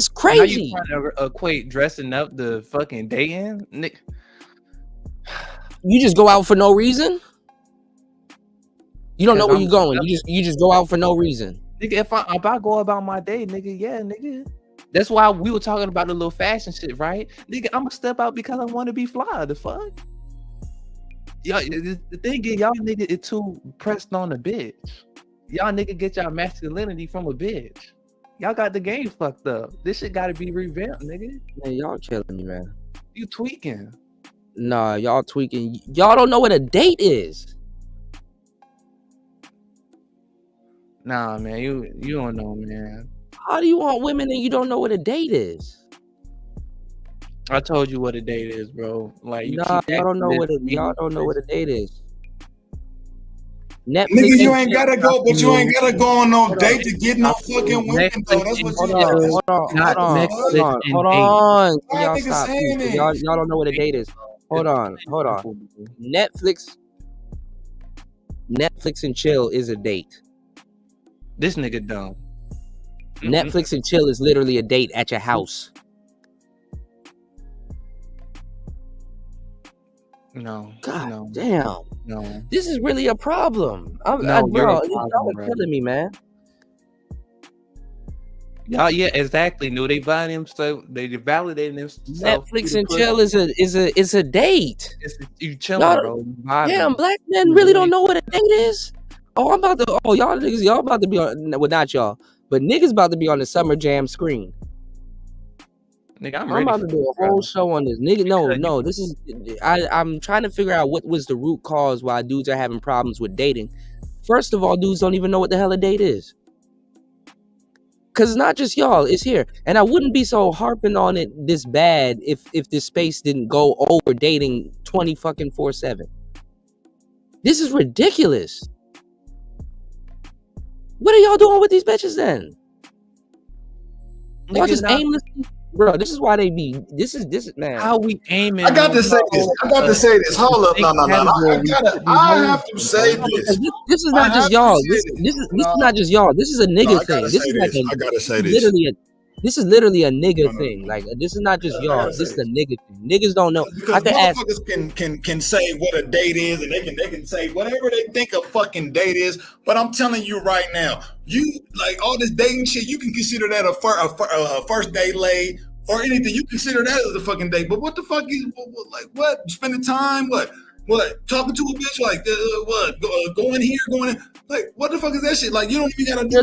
crazy. How you trying to equate dressing up the fucking dating, Nick? You just go out for no reason. You don't know where you're going. You just go out for no reason. Nigga, if I go about my day, nigga, yeah, nigga. That's why we were talking about the little fashion shit, right? Nigga, I'm gonna step out because I want to be fly. The fuck? Y'all, the thing is, y'all nigga is too pressed on a bitch. Y'all nigga get y'all masculinity from a bitch. Y'all got the game fucked up. This shit gotta be revamped, nigga. Man, y'all killing me, man. You tweaking. Nah, y'all tweaking. Y'all don't know what a date is. Nah, man, you don't know, man. How do you want women and you don't know what a date is? I told you what a date is, bro. Like, y'all don't know what a date is. Netflix, nigga, you ain't gotta go, but you ain't gotta go on no date to get no fucking women, though. That's what you hold on. Y'all stop. Y'all don't know what a date is. Hold on. Netflix and chill is a date. This nigga dumb. Netflix and chill is literally a date at your house. No. God no. damn. No. This is really a problem. Bro, y'all are killing me, man. Y'all, yeah, exactly. No, they validating themselves. Netflix and chill is a date. You chilling, bro. Damn, black men really don't know what a date is. Y'all about to be on, well, not y'all, but niggas about to be on the Summer Jam screen. Nigga, I'm about to do a whole show on this. Nigga, no, this is, I'm trying to figure out what was the root cause why dudes are having problems with dating. First of all, dudes don't even know what the hell a date is. Cause it's not just y'all, it's here. And I wouldn't be so harping on it this bad if this space didn't go over dating 24/7. This is ridiculous. What are y'all doing with these bitches then? Y'all just aimlessly, bro. This is why they be. This is man. How we aiming? I got to say this. Hold up, no. I have to say this. This is not just y'all. This is not just y'all. This is a nigga thing. I gotta say this. This is literally a nigga thing. Like, this is not just y'all. This is a nigga thing. Niggas don't know. Because motherfuckers can say what a date is, and they can say whatever they think a fucking date is. But I'm telling you right now, you like all this dating shit. You can consider that a first date laid or anything. You consider that as a fucking date. But what the fuck is what? Spending time? What? Talking to a bitch like going here, going in. Like, what the fuck is that shit? Like, you don't even gotta do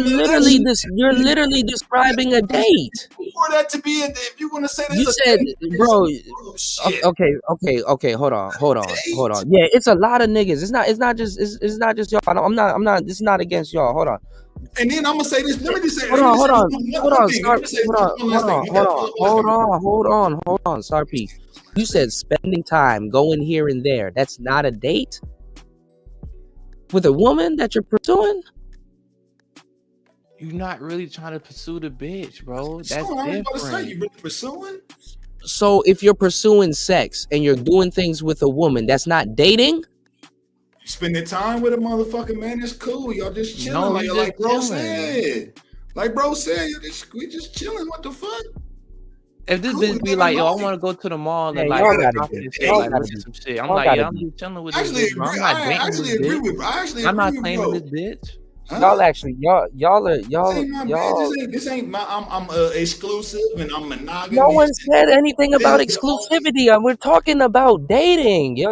You're literally describing a date. For that to be a date, if you want to say that, you said, bro. Okay. Hold on. Yeah, it's a lot of niggas. It's not just y'all. I'm not. This is not against y'all. Hold on. And then I'm gonna say this. Let me just say. Hold on. Sorry, P. You said spending time, going here and there. That's not a date with a woman that you're pursuing. You're not really trying to pursue the bitch, bro. That's I was about to say, different. you really pursuing? So if you're pursuing sex and you're doing things with a woman, that's not dating? You spending time with a motherfucker, man, it's cool. Y'all just chilling, like bro said. Like bro said, we just chilling. What the fuck? If this bitch be like, yo, I want to go to the mall and like some shit. I'm like, yeah, I'm just chilling with this bitch. I'm not dating this bitch. I'm not claiming this bitch. Y'all actually, y'all. This ain't my. I'm exclusive and I'm monogamous. No one said anything about exclusivity. We're talking about dating.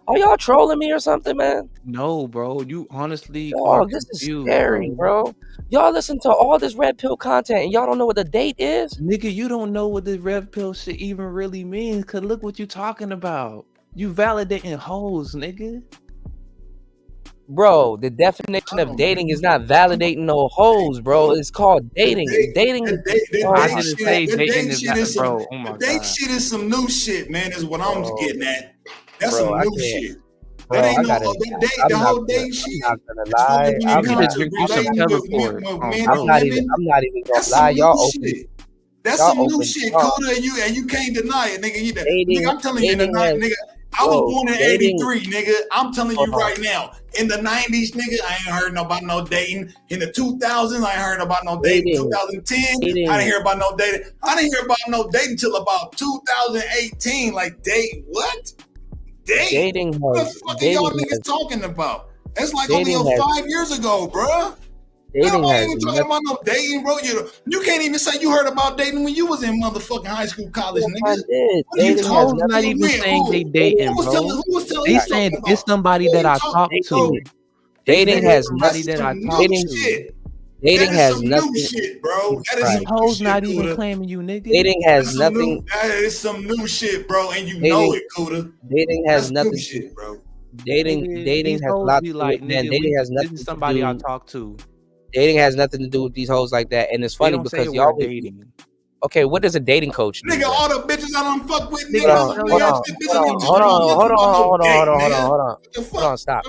Are y'all trolling me or something, man? No, bro. You honestly are this confused, is scary, bro. Y'all listen to all this red pill content and y'all don't know what the date is? Nigga, you don't know what this red pill shit even really means. Cause look what you talking about. You validating hoes, nigga. Bro, the definition of dating is not validating no hoes, bro. It's called dating. Dating. I didn't say dating is not, bro. Oh my god. Date shit is some new shit, man. Is what I'm getting at. That's some new shit. That ain't the whole date shit. I'm not gonna lie. I'm not even gonna lie. Y'all open. That's some new shit, Cuda, and you can't deny it, nigga. Nigga, I'm telling you, nigga. I was born in 83, nigga. I'm telling you right now. In the 90s, nigga, I ain't heard about no dating. In the 2000s, I ain't heard about no dating. 2010, I didn't hear about no dating. I didn't hear about no dating until about 2018. Like, date what? Dating. What the fuck are y'all niggas talking about? That's like only 5 years ago, bruh. Nobody even talking about no dating, bro. You can't even say you heard about dating when you was in motherfucking high school, college, nigga. These hoes not even saying they dating, bro. They saying it's somebody that I talk to. Dating has nothing that I talk to. Dating has nothing. Shit, bro. These hoes not even claiming you, nigga. Dating has nothing. That is some new shit, bro, and you know it, Cuda. Dating has nothing. Shit, bro. Dating has lots to do with dating has nothing. This is somebody I talk to. Dating has nothing to do with these hoes like that, and it's funny because y'all dating. Okay, what does a dating coach do? Nigga, all the bitches I don't fuck with, nigga. Hold on, stop.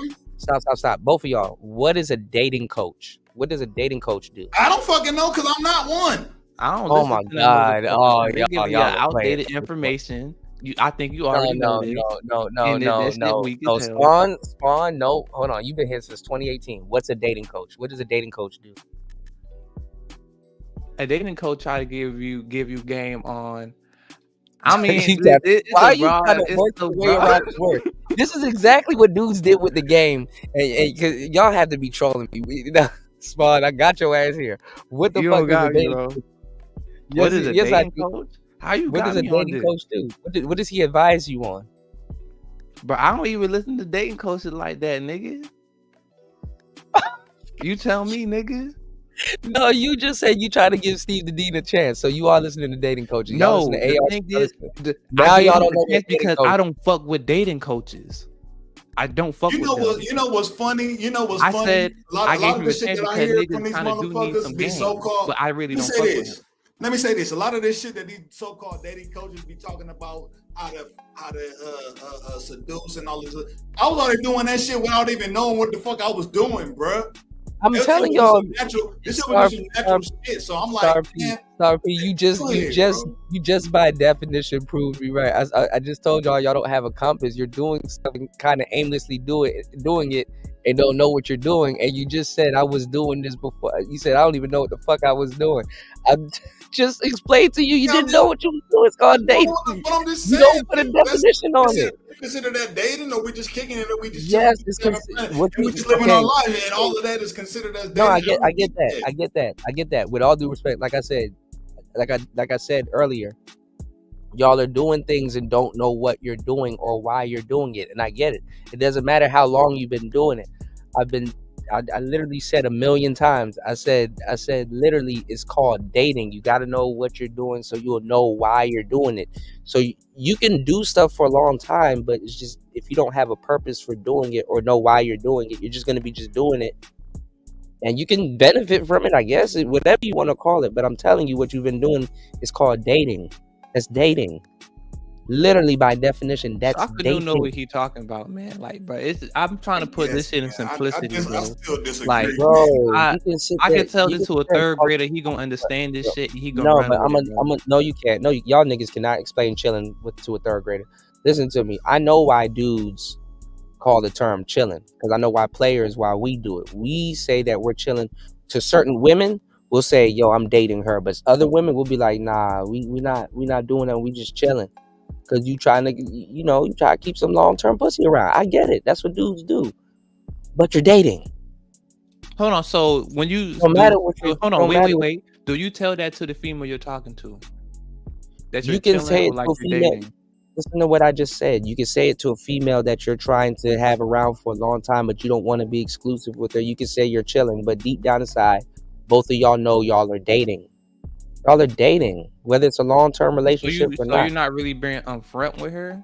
Both of y'all. What is a dating coach? What does a dating coach do? I don't fucking know because I'm not one. I don't. Oh my god! Oh y'all outdated information. I think you already know this. No. Spawn. No, hold on. You've been here since 2018. What's a dating coach? What does a dating coach do? A dating coach try to give you game on. I mean, why are you trying to work the way around this word? This is exactly what dudes did with the game, and cause y'all have to be trolling me. Spawn, I got your ass here. What the fuck is a dating coach? What is a dating coach? How you what does a dating coach do? What does he advise you on? But I don't even listen to dating coaches like that, nigga. You tell me, nigga. No, you just said you try to give Steve the Dean a chance, so you are listening to dating coaches. No, now y'all don't know because I don't fuck with dating coaches. I don't fuck with them. You know what's funny? I said I gave him a chance because niggas trying to do me some game, but I really don't fuck with them. Let me say this: a lot of this shit that these so-called dating coaches be talking about, how to seduce and all this. I was already doing that shit without even knowing what the fuck I was doing, bruh. I'm telling y'all, this shit was just natural shit. So I'm like, sorry, you just by definition proved me right. I just told y'all don't have a compass. You're doing something kind of aimlessly doing it and don't know what you're doing. And you just said I was doing this before. You said I don't even know what the fuck I was doing. I just explained to you. You didn't know what you was doing. It's called dating. But I'm just saying, you don't put a definition on it. Consider that dating, or we just kicking it, or we just it's we just living our life, and all of that is considered as dating. No, I get that. With all due respect, like I said earlier, y'all are doing things and don't know what you're doing or why you're doing it, and I get it. It doesn't matter how long you've been doing it. I literally said 1,000,000 times. I said literally it's called dating. You got to know what you're doing so you'll know why you're doing it. So you can do stuff for a long time, but it's just if you don't have a purpose for doing it or know why you're doing it, you're just going to be just doing it. And you can benefit from it, I guess, whatever you want to call it. But I'm telling you, what you've been doing is called dating. That's dating. Literally, by definition, that's Soccer dating. don't know what he talking about, man. Like, bro, I'm trying to put this shit in simplicity, I bro. still disagree. Like, bro, I can tell this to a third grader. He gonna understand this shit. He gonna run with it, no, you can't. No, y'all niggas cannot explain chilling to a third grader. Listen to me. I know why dudes call the term chilling, because I know why we do it. We say that we're chilling. To certain women, we'll say, yo, I'm dating her, but other women will be like, nah, we not doing that. We just chilling, because you trying to, you try to keep some long-term pussy around. I get it. That's what dudes do, but you're dating. Hold on. So when you no matter what you hold on, wait. Do you tell that to the female you're talking to? That you're you can chilling, say it or like to a you're female. dating? Listen to what I just said. You can say it to a female that you're trying to have around for a long time, but you don't want to be exclusive with her. You can say you're chilling, but deep down inside, both of y'all know y'all are dating. Y'all are dating, whether it's a long-term relationship or not. So you're not really being upfront with her?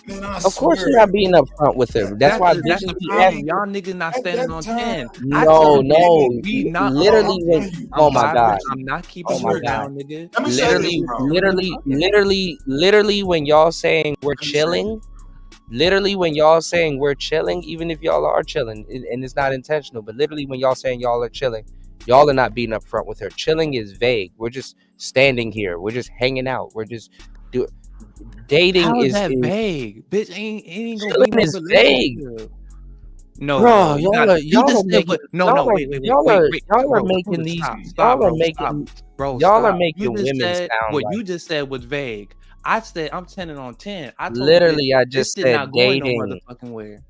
Man, of course you're not being upfront with her. That's why that's the problem. Y'all niggas not standing on 10. No. We not literally. Oh my God. I'm not keeping her down, nigga. Literally, when y'all saying we're chilling, even if y'all are chilling, and it's not intentional, but literally when y'all saying y'all are chilling, y'all are not being upfront with her. Chilling is vague. We're just standing here. We're just hanging out. We're just dating. How is that vague? Bitch, ain't gonna be no relationship. No, bro, wait. Y'all are making women sound what like, you just said was vague. I said I'm 10 on 10. I told literally, you I just this said not dating. going no motherfucking where.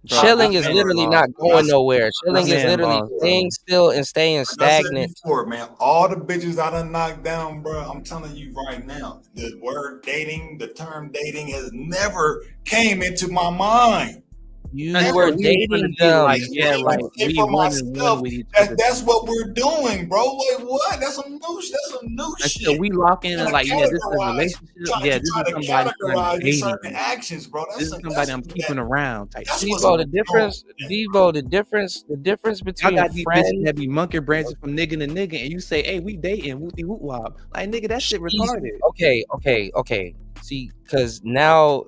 Chilling is literally not going nowhere. Chilling is literally staying still and staying stagnant. Before, man, all the bitches I done knocked down, bro, I'm telling you right now, the word dating, the term dating has never came into my mind. You were dating them. Like, we myself. That's what we're doing, bro. Like, what? That's some new shit. We lock in and like, yeah, this is a relationship. Yeah, this is somebody categorize certain actions, bro. This is somebody I'm keeping around. Devo, the difference between y'all got these friends bitches that be monkey branches from nigga to nigga, and you say, hey, we dating, whoopty whoop wop. Like, nigga, that shit retarded. Okay. See, because now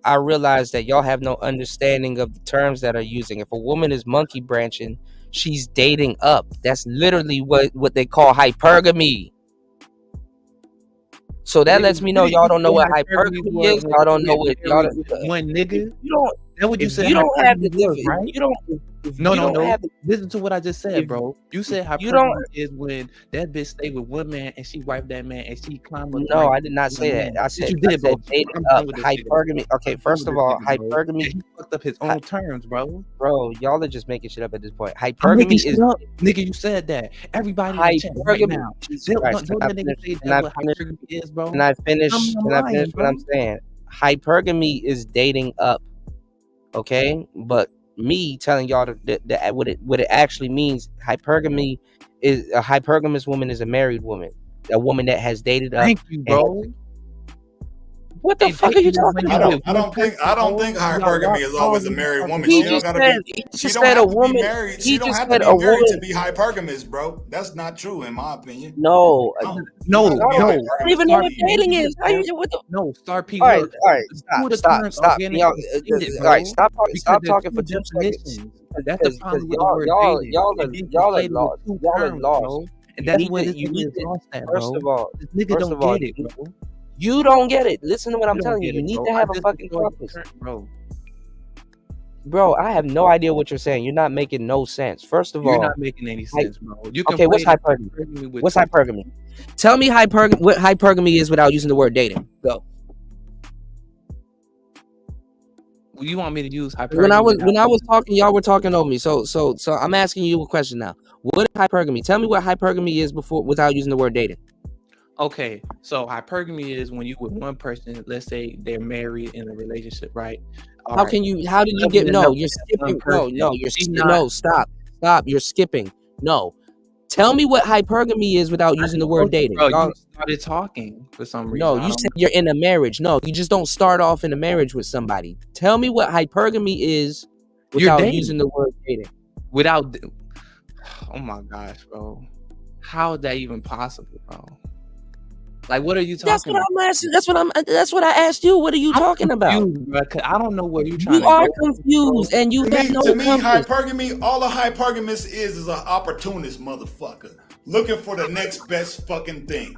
I realize that y'all have no understanding of the terms that are using. If a woman is monkey branching, she's dating up. That's literally what they call hypergamy. So that lets me know y'all don't know what hypergamy is. Y'all don't know what y'all one nigga. You don't. That what you said. You don't have the right? You don't. No. Have listen to what I just said, bro. You said hypergamy is when that bitch stay with one man and she wipe that man and she climb up. No, I did not say that. I said dating up. Hypergamy. Okay, first of all, hypergamy. He fucked up his own terms, bro. Bro, y'all are just making shit up at this point. Hypergamy is nigga. You said that. Everybody hypergamy. Can I finish what I'm saying? Hypergamy is dating up. Okay, but me telling y'all that what it actually means, hypergamy is a hypergamous woman is a married woman, a woman that has dated up. Thank you, bro. What the fuck are you talking about? I don't think hypergamy is always a married woman. She don't have to be married. She don't have to be married to be hypergamous, bro. That's not true in my opinion. No. I don't even know what dating is. No, Star P. All right, stop. Y'all, all right, stop talking for 2 seconds. That's the problem with the word dating. Y'all are lost. Y'all are lost. And that's what you need to lost at, bro. First of all, this nigga don't get it, bro. You don't get it. Listen to what I'm telling you. You need to have a fucking focus. Bro, I have no idea what you're saying. You're not making no sense. First of all, you're not making any sense, bro. Okay, what's hypergamy? What's hypergamy? Tell me what hypergamy is without using the word dating. Go. You want me to use hypergamy? When I was talking, y'all were talking over me. So I'm asking you a question now. What is hypergamy? Tell me what hypergamy is without using the word dating. Okay, so hypergamy is when you with one person, let's say they're married in a relationship, right? How did you get? No, you're skipping. No, you're skipping. No, stop. You're skipping. No. Tell me what hypergamy is without using the word dating. Bro, you started talking for some reason. No, you said you're in a marriage. No, you just don't start off in a marriage with somebody. Tell me what hypergamy is without using the word dating. Without, oh my gosh, bro. How is that even possible, bro? Like, what are you talking about? I'm asking. That's what I asked you. What are you talking about? Bro, I don't know where you're trying to go. You are confused, and you have no To me, compass. hypergamy, all a hypergamist is an opportunist motherfucker looking for the next best fucking thing.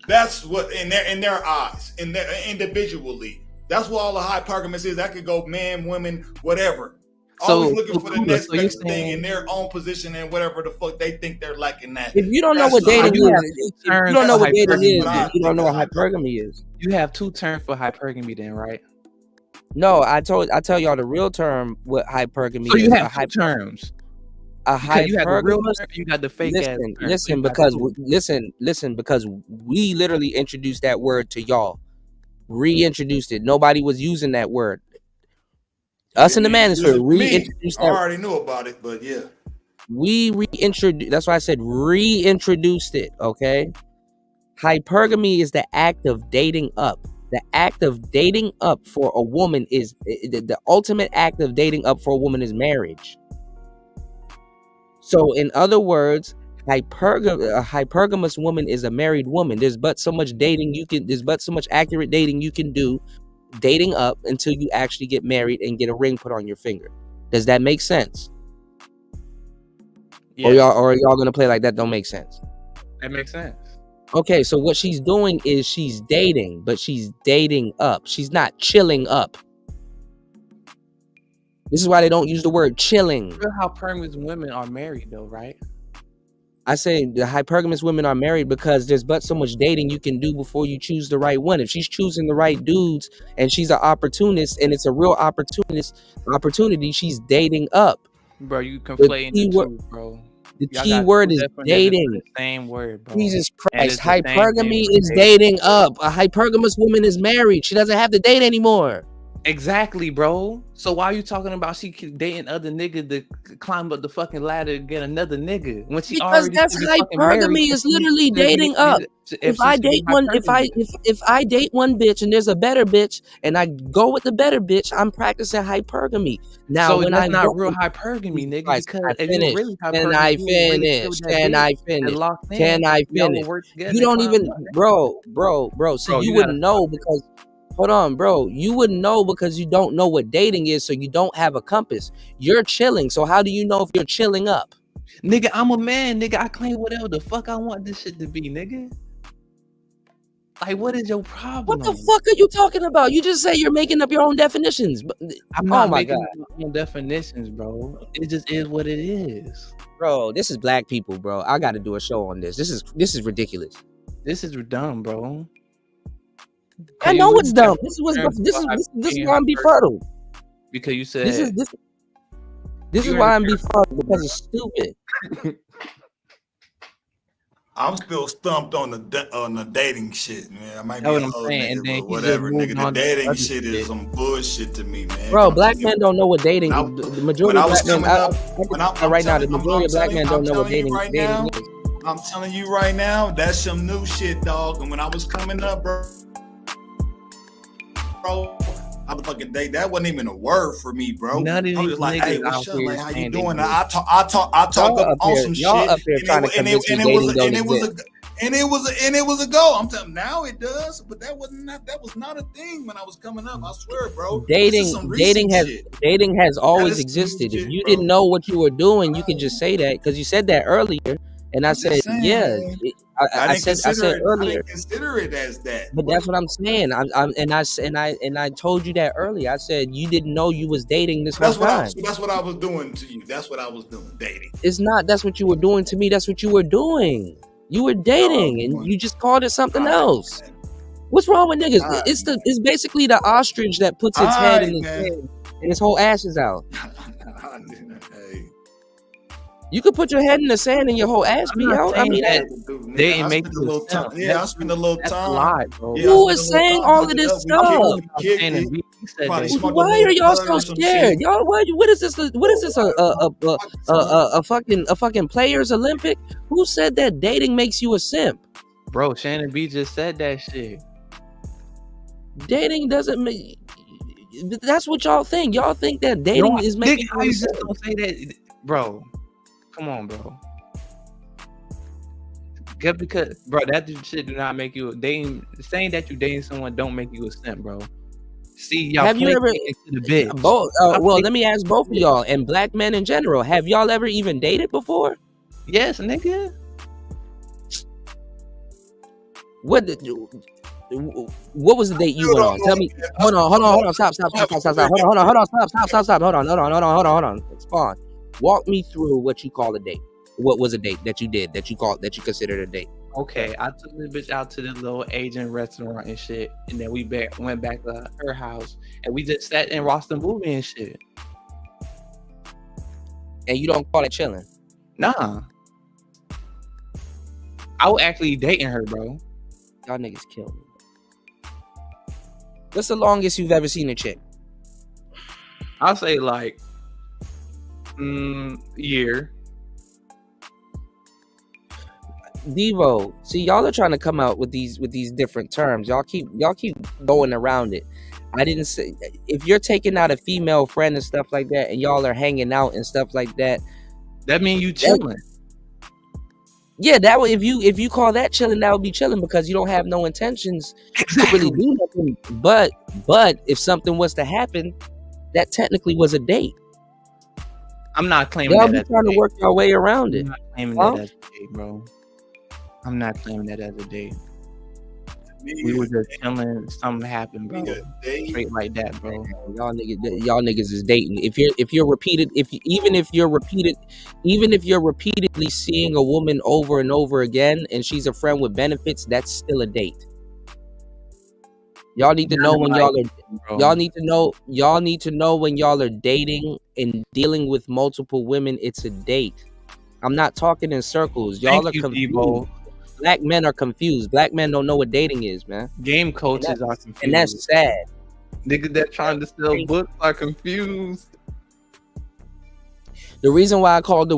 That's what in their eyes, individually. That's what all a hypergamist is. That could go man, women, whatever. Always looking for the next best thing in their own position and whatever the fuck they think they're lacking that. If you don't know what dating is, you don't know what dating is, you don't know what hypergamy is. You have two terms for hypergamy then, right? No, I tell y'all the real term what hypergamy is. So you have two terms. A hypergamous. You got the fake ass. Listen, because we literally introduced that word to y'all. Reintroduced it. Nobody was using that word. Us in the manosphere reintroduced. I already knew about it, but yeah. We reintroduced. That's why I said reintroduced it. Okay. Hypergamy is the act of dating up. The act of dating up for a woman is the ultimate act of dating up for a woman is marriage. So, in other words, a hypergamous woman is a married woman. There's but so much accurate dating you can do, dating up until you actually get married and get a ring put on your finger. Does that make sense? Yeah. Or are y'all gonna play like that? Don't make sense. That makes sense. Okay, so what she's doing is she's dating, but she's dating up. She's not chilling up. This is why they don't use the word chilling. Real hypergamous women are married though, right? I say the hypergamous women are married because there's but so much dating you can do before you choose the right one. If she's choosing the right dudes and she's an opportunist and it's a real opportunity, she's dating up. Bro, you conflating the two, bro. The key word is dating. The same word, bro. Jesus Christ. Hypergamy is dating up. A hypergamous woman is married. She doesn't have to date anymore. Exactly, bro. So why are you talking about she dating other niggas to climb up the fucking ladder and get another nigga when she because already? That's hypergamy is literally dating up. If I date one bitch and there's a better bitch and I go with the better bitch, I'm practicing hypergamy. Now, so when that's not real hypergamy, nigga. Because if you really hypergamy, Can I finish? You don't even, bro. So you wouldn't know because. Hold on, bro. You wouldn't know because you don't know what dating is, so you don't have a compass. You're chilling, so how do you know if you're chilling up? Nigga, I'm a man, nigga. I claim whatever the fuck I want this shit to be, nigga. Like, what is your problem? What the fuck are you talking about? You just say you're making up your own definitions. I'm not making up my own definitions, bro. It just is what it is. Bro, this is black people, bro. I got to do a show on this. This is ridiculous. This is dumb, bro. I know it's dumb. This is why I'm befuddled. Because you said this is why I'm befuddled because it's stupid. I'm still stumped on the dating shit, man. I might be what an I'm old saying. nigga, but whatever, nigga. The dating shit is some bullshit to me, man. Bro, black men don't know what dating. The majority of black men, right now, the majority of black men don't know what dating is. I'm telling you right now, that's some new shit, dog. And when I was coming up, bro, I was fucking date. That wasn't even a word for me, bro. None of I was these like, "Hey, niggas what's out up? here Like, how you saying doing?" they I talk up on some shit, and it was a go. I'm telling you, now it does, but that was not a thing when I was coming up. I swear, bro. Dating has always existed. If you didn't know what you were doing, you can just say that because you said that earlier. And I said, yeah. I said earlier. I didn't consider it as that. But that's what I'm saying. I told you that earlier. I said you didn't know you was dating this whole time. That's what I was doing to you. That's what I was doing, dating. It's not. That's what you were doing to me. That's what you were doing. You were dating, and you just called it something else. What's wrong with niggas? It's basically the ostrich that puts its head in the sand and its whole ass is out. You could put your head in the sand and your whole ass be out. I mean, they ain't make a little time. Yeah, I spend a little time. That's a lie, bro. Who is saying all of this stuff? Why are y'all so scared? Y'all, what is this? What is this? A fucking Players Olympic? Who said that dating makes you a simp? Bro, Shannon B just said that shit. Dating doesn't make. That's what y'all think. Y'all think that dating is making you just don't say that, bro. Come on, bro. Just because, bro, that shit do not make you dating. Saying that you dating someone don't make you a simp, bro. See, y'all have you ever into the bitch. both? Well, let me ask both of y'all and black men in general. Have y'all ever even dated before? Yes, nigga. What was the date you went on? Tell me. Hold on. Stop. Hold on. Stop. Hold on. Spawn. Walk me through what you call a date. What was a date that you did that you considered a date? Okay, I took this bitch out to this little Asian restaurant and shit, and then we went back to her house, and we just sat and watched the movie and shit. And you don't call it chilling? Nah. I was actually dating her, bro. Y'all niggas kill me. What's the longest you've ever seen a chick? I'll say like year. Devo, see, y'all are trying to come out with these different terms. Y'all keep going around it. I didn't say if you're taking out a female friend and stuff like that, and y'all are hanging out and stuff like that. That mean you chilling. Yeah, that would if you call that chilling, that would be chilling because you don't have no intentions to really do nothing. But if something was to happen, that technically was a date. I'm not claiming y'all that. Be trying to work your way around it. I'm not claiming that as a date, bro. I'm not claiming that as a date. We were just chilling. Something happened, bro. Straight like that, bro. Y'all niggas is dating. If you're repeatedly seeing a woman over and over again, and she's a friend with benefits, that's still a date. Y'all need to know when y'all need to know when y'all are dating and dealing with multiple women. It's a date. I'm not talking in circles. Y'all are confused. Black men are confused. Black men don't know what dating is, man. Game coaches are confused. And that's sad. Niggas that trying to sell books are confused. The reason why I called the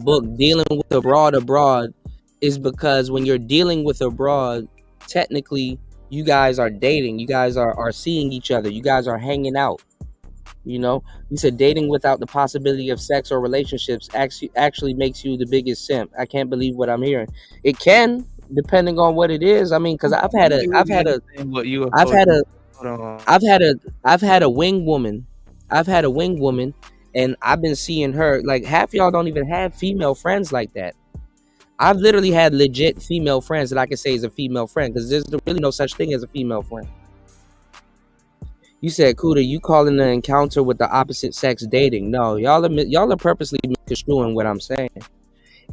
book Dealing with a Broad Abroad is because when you're dealing with a broad, technically you guys are dating. You guys are seeing each other. You guys are hanging out. You know, you said dating without the possibility of sex or relationships actually makes you the biggest simp. I can't believe what I'm hearing. It can, depending on what it is. I mean, because I've had a wing woman. I've had a wing woman, and I've been seeing her. Like half y'all don't even have female friends like that. I've literally had legit female friends that I can say is a female friend because there's really no such thing as a female friend. You said, Cuda, you calling an encounter with the opposite sex dating? No, y'all are purposely misconstruing what I'm saying.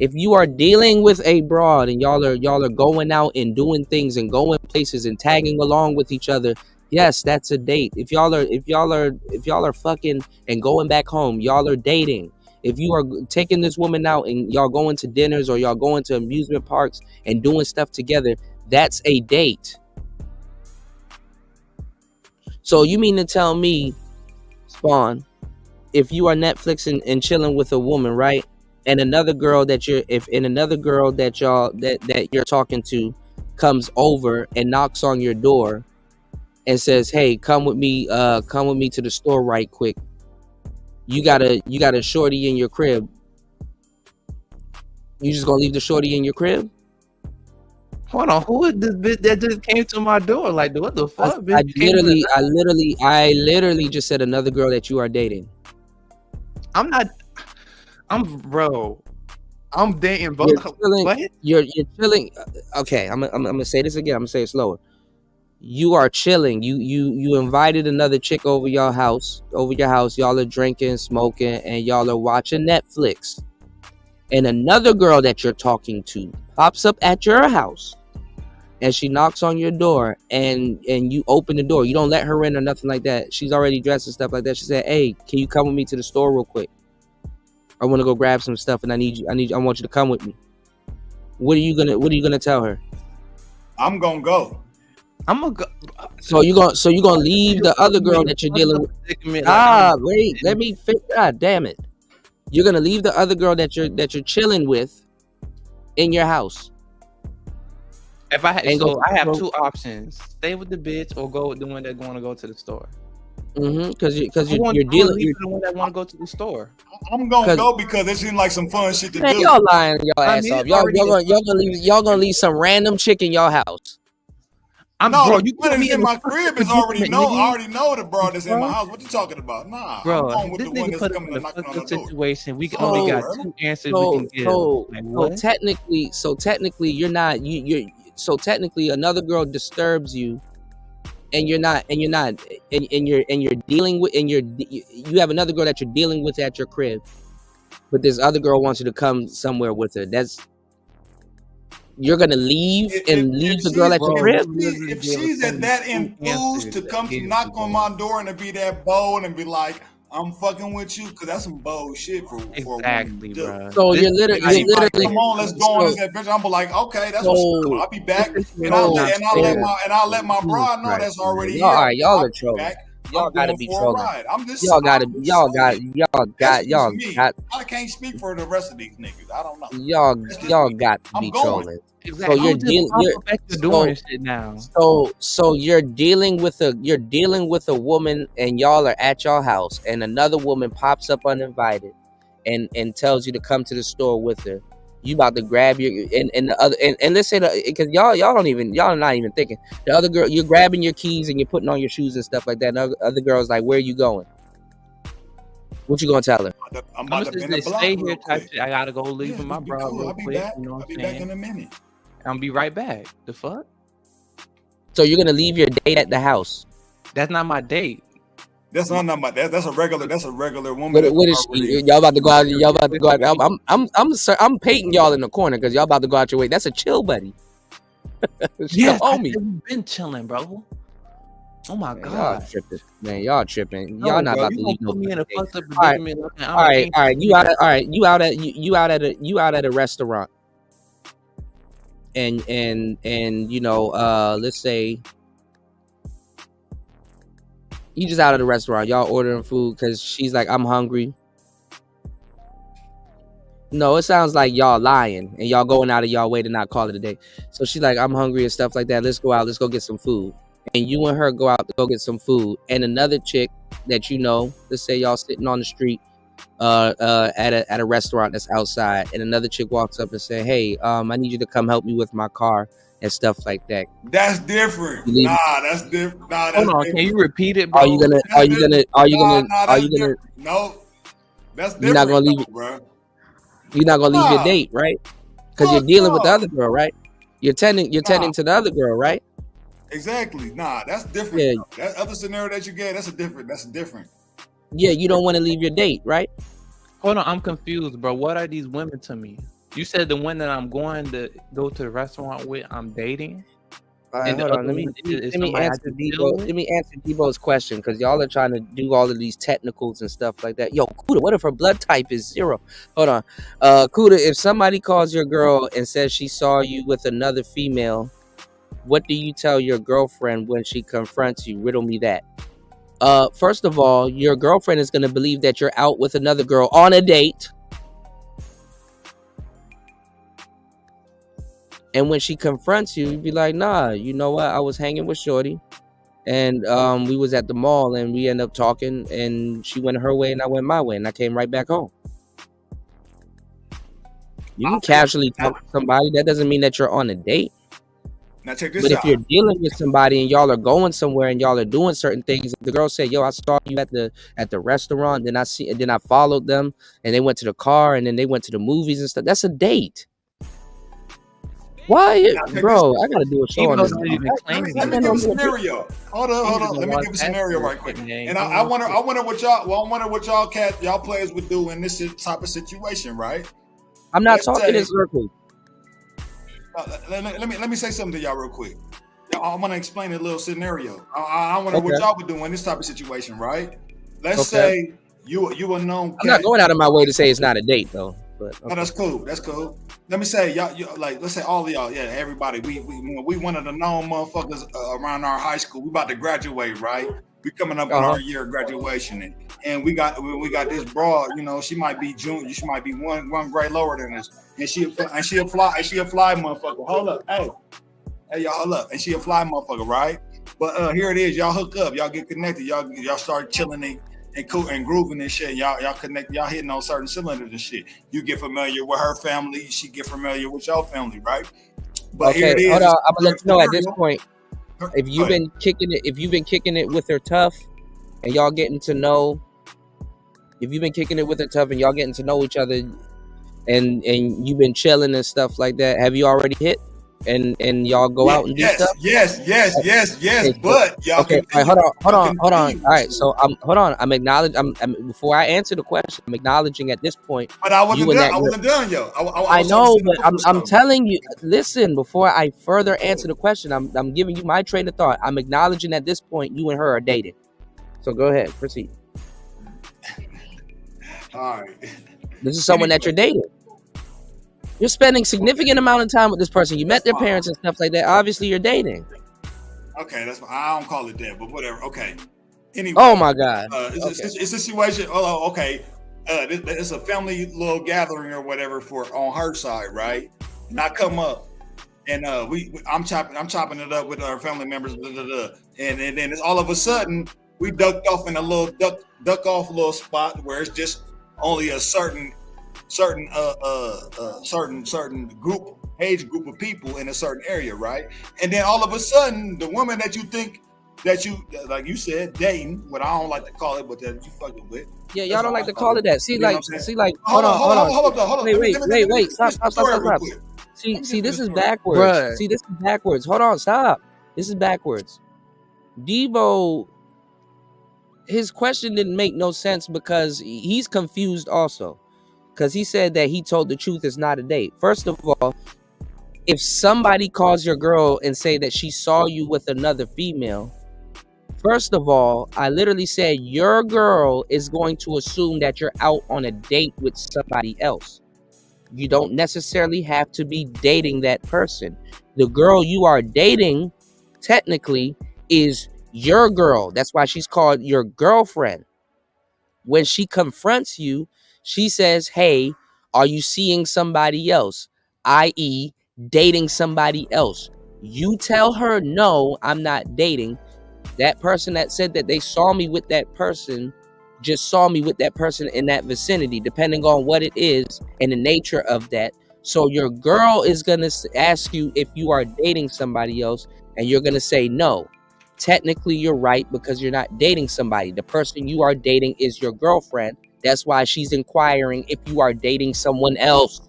If you are dealing with a broad and y'all are going out and doing things and going places and tagging along with each other, yes, that's a date. If y'all are fucking and going back home, y'all are dating. If you are taking this woman out and y'all going to dinners or y'all going to amusement parks and doing stuff together, that's a date. So you mean to tell me, Spawn, if you are Netflixing and chilling with a woman, right, and another girl that you're talking to comes over and knocks on your door and says, "Hey, come with me to the store right quick." You got a shorty in your crib. You just gonna leave the shorty in your crib? Hold on, who is this bitch that just came to my door? Like, what the fuck? I literally just said another girl that you are dating. I'm dating both. You're chilling. Okay, I'm gonna say this again. I'm gonna say it slower. You are chilling. You invited another chick over your house. Y'all are drinking, smoking, and y'all are watching Netflix. And another girl that you're talking to pops up at your house. And she knocks on your door and you open the door. You don't let her in or nothing like that. She's already dressed and stuff like that. She said, "Hey, can you come with me to the store real quick? I want to go grab some stuff and I want you to come with me." What are you gonna tell her? I'm gonna go. So you gonna leave the other girl that you're dealing with? Wait, let me fix. God damn it! You're gonna leave the other girl that you're chilling with in your house. If I had, so I have two options: stay with the bitch or go with the one that's going to go to the store. Because you're dealing with the one that want to go to the store. I'm gonna go because it seems like some fun shit to do. Y'all lying your ass off. Y'all gonna leave some random chick in your house. Bro, you put me in my crib is already know. I already know the bro that's in my house. What you talking about? Nah, bro, I'm going with this the one nigga that's put coming in to a knock on fucked the up door. situation. We only got two answers we can give. So technically another girl disturbs you, and you have another girl that you're dealing with at your crib, but this other girl wants you to come somewhere with her. You're gonna leave the girl at your crib? If she's that enthused to come to knock on my door and to be that bold and be like, I'm fucking with you, because that's some bold shit for a woman to do. Bro. So you're literally like, come on, let's go on this adventure. I'm like, okay, that's what's cool. I'll be back, and I'll let my broad know that's already here. All right, y'all are trolling. Y'all gotta be trolling. I'm just y'all got. I can't speak for the rest of these niggas. I don't know. Y'all got to be trolling. Exactly. So you're dealing shit now. So you're dealing with a woman, and y'all are at your house, and another woman pops up uninvited, and tells you to come to the store with her. You about to grab your and the other and let's say because y'all are not even thinking. The other girl, you're grabbing your keys and you're putting on your shoes and stuff like that. And the other girl's like, "Where are you going?" What you gonna tell her? I'm about to just stay here type shit. I gotta go leave with my bro real quick. I'll be back in a minute. I'll be right back. The fuck? So you're gonna leave your date at the house? That's not my date. That's not my that's a regular woman. What is she? Y'all about to go out? Y'all about to go out? I'm painting y'all in the corner because y'all about to go out your way. That's a chill buddy. Yeah, homie. Been chilling, bro. Oh my god, y'all tripping. Y'all not about to leave put me in a fucked up all predicament. All right. You out at a restaurant, and you know, let's say. You just out of the restaurant. Y'all ordering food because she's like, I'm hungry. No, it sounds like y'all lying and y'all going out of y'all way to not call it a day. So she's like, I'm hungry and stuff like that. Let's go out. Let's go get some food. And you and her go out to go get some food. And another chick that you know, let's say y'all sitting on the street at a restaurant that's outside. And another chick walks up and say, hey, I need you to come help me with my car. And stuff like that. That's different. Nah, that's different. Nah, that's hold on. different. Can you repeat it, bro? No, that's different. No, that's different. You're not gonna leave it, bro. You're not gonna leave your date, right? Because you're dealing with the other girl, right? You're tending to the other girl, right? Exactly. Nah, that's different. Yeah. That other scenario that you gave, that's different. Yeah, you don't want to leave your date, right? Hold on, I'm confused, bro. What are these women to me? You said the one that I'm going to go to the restaurant with, I'm dating. And hold on, let me answer Debo's question because y'all are trying to do all of these technicals and stuff like that. Yo, Cuda, what if her blood type is 0? Hold on, Cuda, if somebody calls your girl and says she saw you with another female, what do you tell your girlfriend when she confronts you? Riddle me that. First of all, your girlfriend is going to believe that you're out with another girl on a date. And when she confronts you, you'd be like, nah, you know what? I was hanging with Shorty and we was at the mall and we ended up talking and she went her way and I went my way and I came right back home. You can casually talk to somebody. That doesn't mean that you're on a date. Now check this but out. If you're dealing with somebody and y'all are going somewhere and y'all are doing certain things, the girl said, yo, I saw you at the restaurant, then I followed them and they went to the car and then they went to the movies and stuff. That's a date. Why, bro? I gotta do a show on this. Let me give a scenario. Hold on. Let me give a scenario right quick. And I wonder what y'all y'all players would do in this type of situation, right? I'm not talking in circles. Let me say something to y'all real quick. I want to explain a little scenario. I wonder what y'all would do in this type of situation, right? Let's say you a known. I'm not going out of my way to say it's not a date though. But no, that's cool. Let me say y'all like let's say all of y'all, everybody. We one of the known motherfuckers around our high school. We about to graduate, right? We coming up on our year of graduation, and we got this broad. You know, she might be junior. She might be one grade lower than us, and she a fly motherfucker. Hold up, hey, y'all, hold up. And she a fly motherfucker, right? But here it is. Y'all hook up. Y'all get connected. Y'all start chilling and cool and grooving and shit. Y'all connect. Y'all hitting on certain cylinders and shit. You get familiar with her family. She get familiar with your family, right? But here it is. Hold on. I'm gonna let you know at this point. If you've been kicking it with her tough, and y'all getting to know. If you've been kicking it with her tough and y'all getting to know each other, and you've been chilling and stuff like that, have you already hit? And y'all go out and do stuff? Yes. Okay, But y'all okay, all right, hold on. All right, so hold on. I'm acknowledging. Before I answer the question, I'm acknowledging at this point. But I wasn't done, yo. I know, but I'm telling you. Listen, before I further answer the question, I'm giving you my train of thought. I'm acknowledging at this point you and her are dating. So go ahead, proceed. All right. This is someone that you're dating. You're spending significant amount of time with this person. You met their parents and stuff like that. Obviously, you're dating. Okay, that's fine. I don't call it that, but whatever. Okay. Anyway. Oh my God. It's a situation. Oh, okay. It's a family little gathering or whatever on her side, right? And I come up, and I'm chopping it up with our family members, and then it's all of a sudden we ducked off in a little duck off little spot where it's just only a certain age group of people in a certain area, right? And then all of a sudden, the woman that you think that you, like you said, dating, what I don't like to call it, but that you fucking with. Yeah, y'all don't like to call it that. Hold on. Wait. Stop. See, this is backwards. Bruh. See, this is backwards. Hold on, stop. This is backwards. Devo, his question didn't make no sense because he's confused also. Because he said that he told the truth is not a date. First of all, if somebody calls your girl and say that she saw you with another female, first of all, I literally said your girl is going to assume that you're out on a date with somebody else. You don't necessarily have to be dating that person. The girl you are dating, technically, is your girl. That's why she's called your girlfriend. When she confronts you, she says, hey, are you seeing somebody else? I.e., dating somebody else. You tell her, no, I'm not dating. That person that said that they saw me with that person just saw me with that person in that vicinity, depending on what it is and the nature of that. So your girl is going to ask you if you are dating somebody else, and you're going to say no. Technically, you're right because you're not dating somebody. The person you are dating is your girlfriend. That's why she's inquiring if you are dating someone else.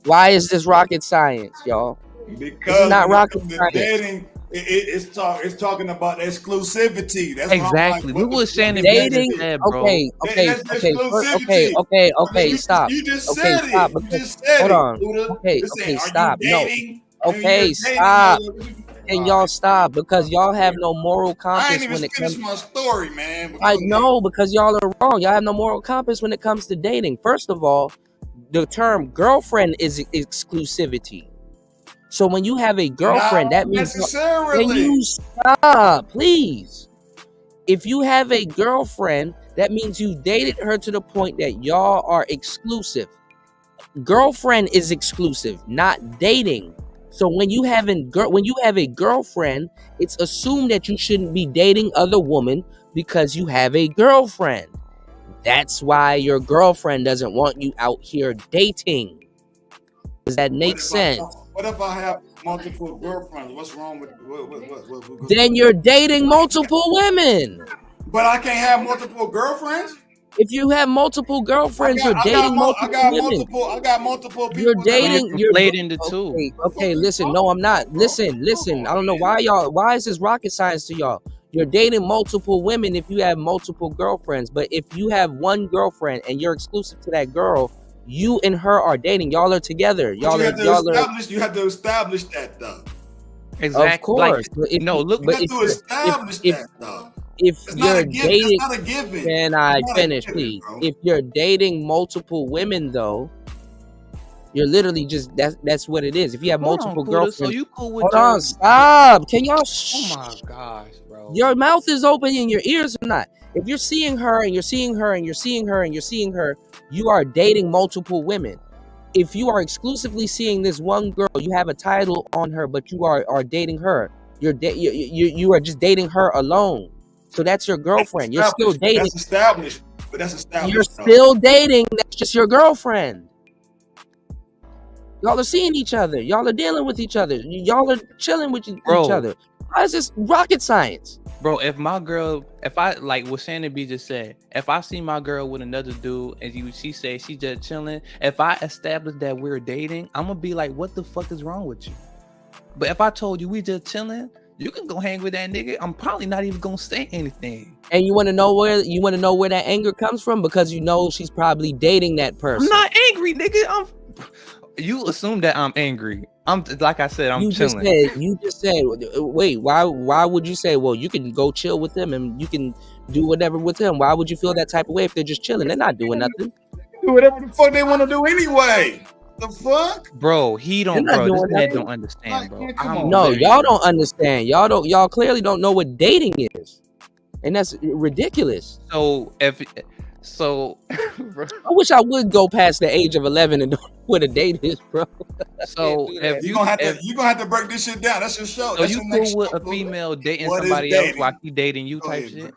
Why is this rocket science, y'all? Because it's not rocket science. Dating, it's talking about exclusivity. That's exactly. We were saying dating. Bro. Okay. Stop. You just said stop. it. You just said hold on. It. Okay, stop. No. Okay, stop. And y'all stop because y'all have no moral compass. I ain't even finished my story, man. I know because y'all are wrong. Y'all have no moral compass when it comes to dating. First of all, the term girlfriend is exclusivity. So when you have a girlfriend, that means can you stop, please? If you have a girlfriend, that means you dated her to the point that y'all are exclusive. Girlfriend is exclusive, not dating. So when you have a girlfriend, it's assumed that you shouldn't be dating other women because you have a girlfriend. That's why your girlfriend doesn't want you out here dating. Does that make sense? What if I have multiple girlfriends? What's wrong with what? Then you're dating multiple women. But I can't have multiple girlfriends? If you have multiple girlfriends, you're dating multiple women. I got multiple people. You're dating. You're played into two. Okay, listen. No, I'm not. Listen. I don't know why is this rocket science to y'all? You're dating multiple women if you have multiple girlfriends. But if you have one girlfriend and you're exclusive to that girl, you and her are dating. Y'all are together. You have to establish that, though. Exactly. Of course. You have to establish that, though. If you're dating, that's not a given. Can I finish, please? If you're dating multiple women, though, you're literally just that's what it is. If you have multiple girlfriends, so you cool with hold on, stop. Can y'all? Oh my gosh, bro. Your mouth is open and your ears are not. If you're seeing her and you're seeing her and you're seeing her and you're seeing her, you are dating multiple women. if you are exclusively seeing this one girl, you have a title on her, but you are dating her. You are just dating her alone. So that's your girlfriend. You're still dating. That's established. But that's established. You're still dating. That's just your girlfriend. Y'all are seeing each other. Y'all are dealing with each other. Y'all are chilling with each other. Why is this rocket science? Bro, if I like what Shannon B just said, if I see my girl with another dude and she say she just chilling, if I establish that we're dating, I'm gonna be like, what the fuck is wrong with you? But if I told you we just chilling, you can go hang with that nigga. I'm probably not even gonna say anything. And you want to know where that anger comes from? Because you know she's probably dating that person. I'm not angry, nigga. You assume that I'm angry. I'm like I said, I'm chilling. You just said, wait, why would you say, well, you can go chill with them and you can do whatever with them? Why would you feel that type of way if they're just chilling? They're not doing nothing. Do whatever the fuck they want to do anyway. The fuck? Bro, this man don't understand, bro. No, y'all don't understand. Y'all clearly don't know what dating is. And that's ridiculous. So I wish I would go past the age of 11 and know what a date is, bro. So if you're gonna have to break this shit down. That's your show. So you cool with a female dating somebody else while she dating you type shit?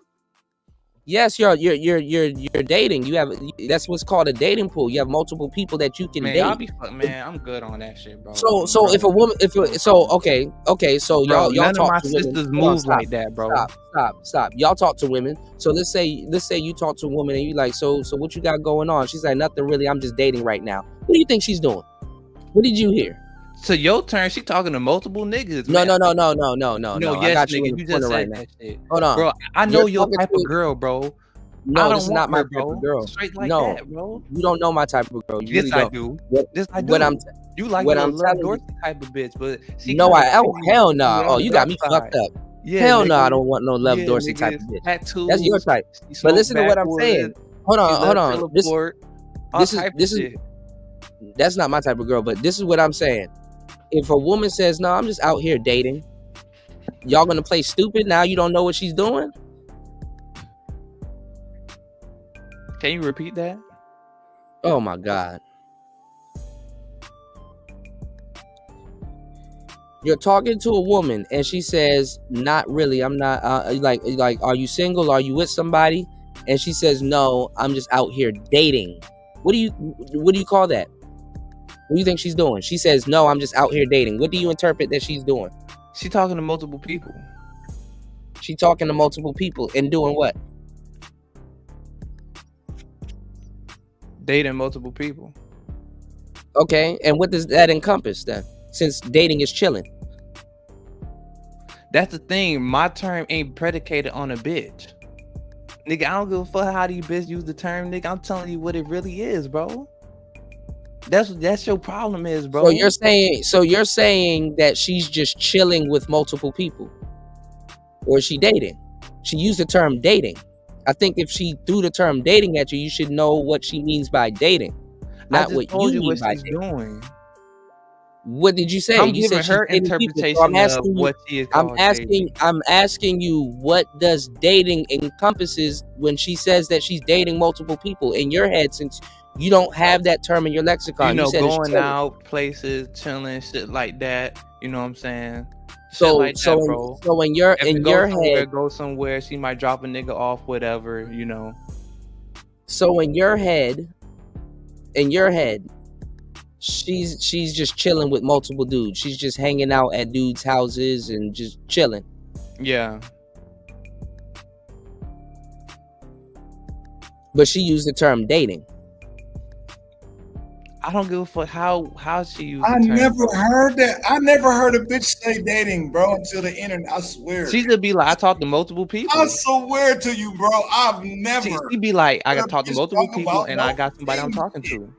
Yes, you're dating. You have that's what's called a dating pool. You have multiple people that you can date. I'm good on that shit, bro. So if a woman, so bro, y'all none talk of my to sisters women. move like that, bro. Stop. Y'all talk to women. So let's say you talk to a woman and you like, so what you got going on? She's like, nothing really. I'm just dating right now. What do you think she's doing? What did you hear? So your turn, she talking to multiple niggas. No. Yes, I got you nigga, you just said that shit. Hold on, bro. I know your type of girl, bro. No, this is not my type of girl. Straight like that, bro. You don't know my type of girl. Yes, I do. Yes, I do. You like a little Dorsey type of bitch, but hell no. Oh, you got me fucked up. Yeah, hell no, I don't want no Love Dorsey type of bitch. Tattoos, that's your type. But listen to what I'm saying. Hold on. This is that's not my type of girl. But this is what I'm saying. If a woman says, "No, I'm just out here dating," y'all gonna play stupid? Now you don't know what she's doing. Can you repeat that? Oh my God. You're talking to a woman and she says, not really. I'm not like, are you single? Are you with somebody? And she says, no, I'm just out here dating. What do you call that? What do you think she's doing? She says, no, I'm just out here dating. What do you interpret that she's doing? She talking to multiple people. She talking to multiple people and doing what? Dating multiple people. Okay, and what does that encompass then? Since dating is chilling. That's the thing. My term ain't predicated on a bitch. Nigga, I don't give a fuck how these bitches use the term, nigga. I'm telling you what it really is, bro. That's your problem is, bro. So you're saying that she's just chilling with multiple people. Or is she dating? She used the term dating. I think if she threw the term dating at you, you should know what she means by dating. Not what you mean by dating. What did you say? I'm giving her interpretation of what she is called. I'm asking you, what does dating encompasses when she says that she's dating multiple people? In your head, since you don't have that term in your lexicon, you said going out places, chilling, shit like that. You know what I'm saying? So in your head, go somewhere, she might drop a nigga off, whatever, you know. So in your head, she's just chilling with multiple dudes. She's just hanging out at dudes' houses and just chilling. Yeah. But she used the term dating. I don't give a fuck how she used I the term. never heard that. I never heard a bitch say dating, bro, until the internet. I swear. She just be like, I talk to multiple people. I swear to you, bro. I've never. She be like, I got to talk to multiple people, and I got somebody I'm talking to.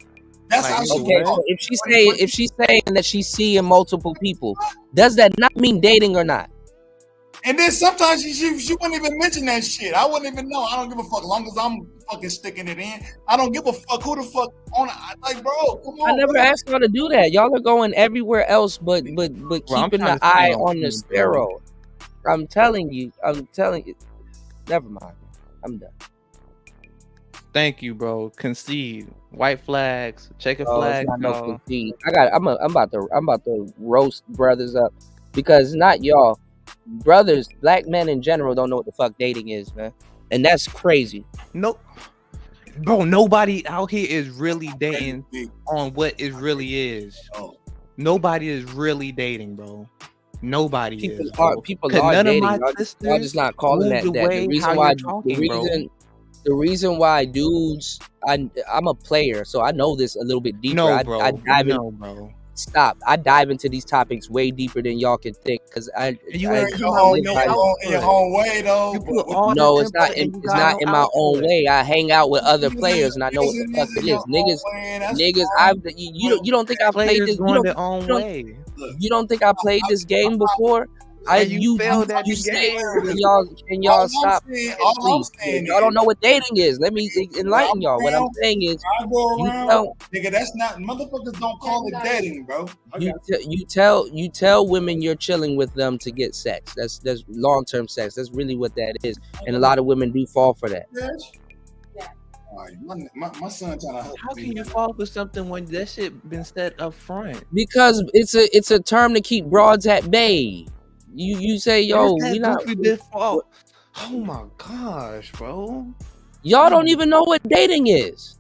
That's like, how she. Okay, so if she's saying that she's seeing multiple people, does that not mean dating or not? And then sometimes she wouldn't even mention that shit. I wouldn't even know. I don't give a fuck. As long as I'm fucking sticking it in, I don't give a fuck who the fuck on. Like, bro, come on. I never asked y'all to do that. Y'all are going everywhere else, but keeping the eye on the sparrow. I'm telling you. Never mind. I'm done. Thank you, bro. Concede. White flags, checker Oh, it's flags, not no y'all. conceit. I'm about to roast brothers up because not y'all. Brothers, black men in general don't know what the fuck dating is, man. And that's crazy. Nope. Bro, nobody out here is really dating on what it really is. Nobody is really dating, bro. Nobody people is. Bro. People are none dating. Of my y'all sisters just not calling that. The reason why dudes, I'm a player, so I know this a little bit deeper. No, bro. I dive in. Bro. Stop. I dive into these topics way deeper than y'all can think because you in your own way though. No, it's not. It's not in my own way. I hang out with other players and I know what the fuck it is. Niggas, you don't think I played this? You don't think I played this game before? You say and y'all stop. Please. Y'all don't know what dating is. Let me enlighten y'all. What I'm saying is, nigga, that's not motherfuckers don't call it dating, bro. You tell women you're chilling with them to get sex. That's long-term sex. That's really what that is, and a lot of women do fall for that. My son trying to help. How can you fall for something when that shit been set up front? Because it's a term to keep broads at bay. You say, yo, we not. Oh my gosh, bro. Y'all don't even know what dating is.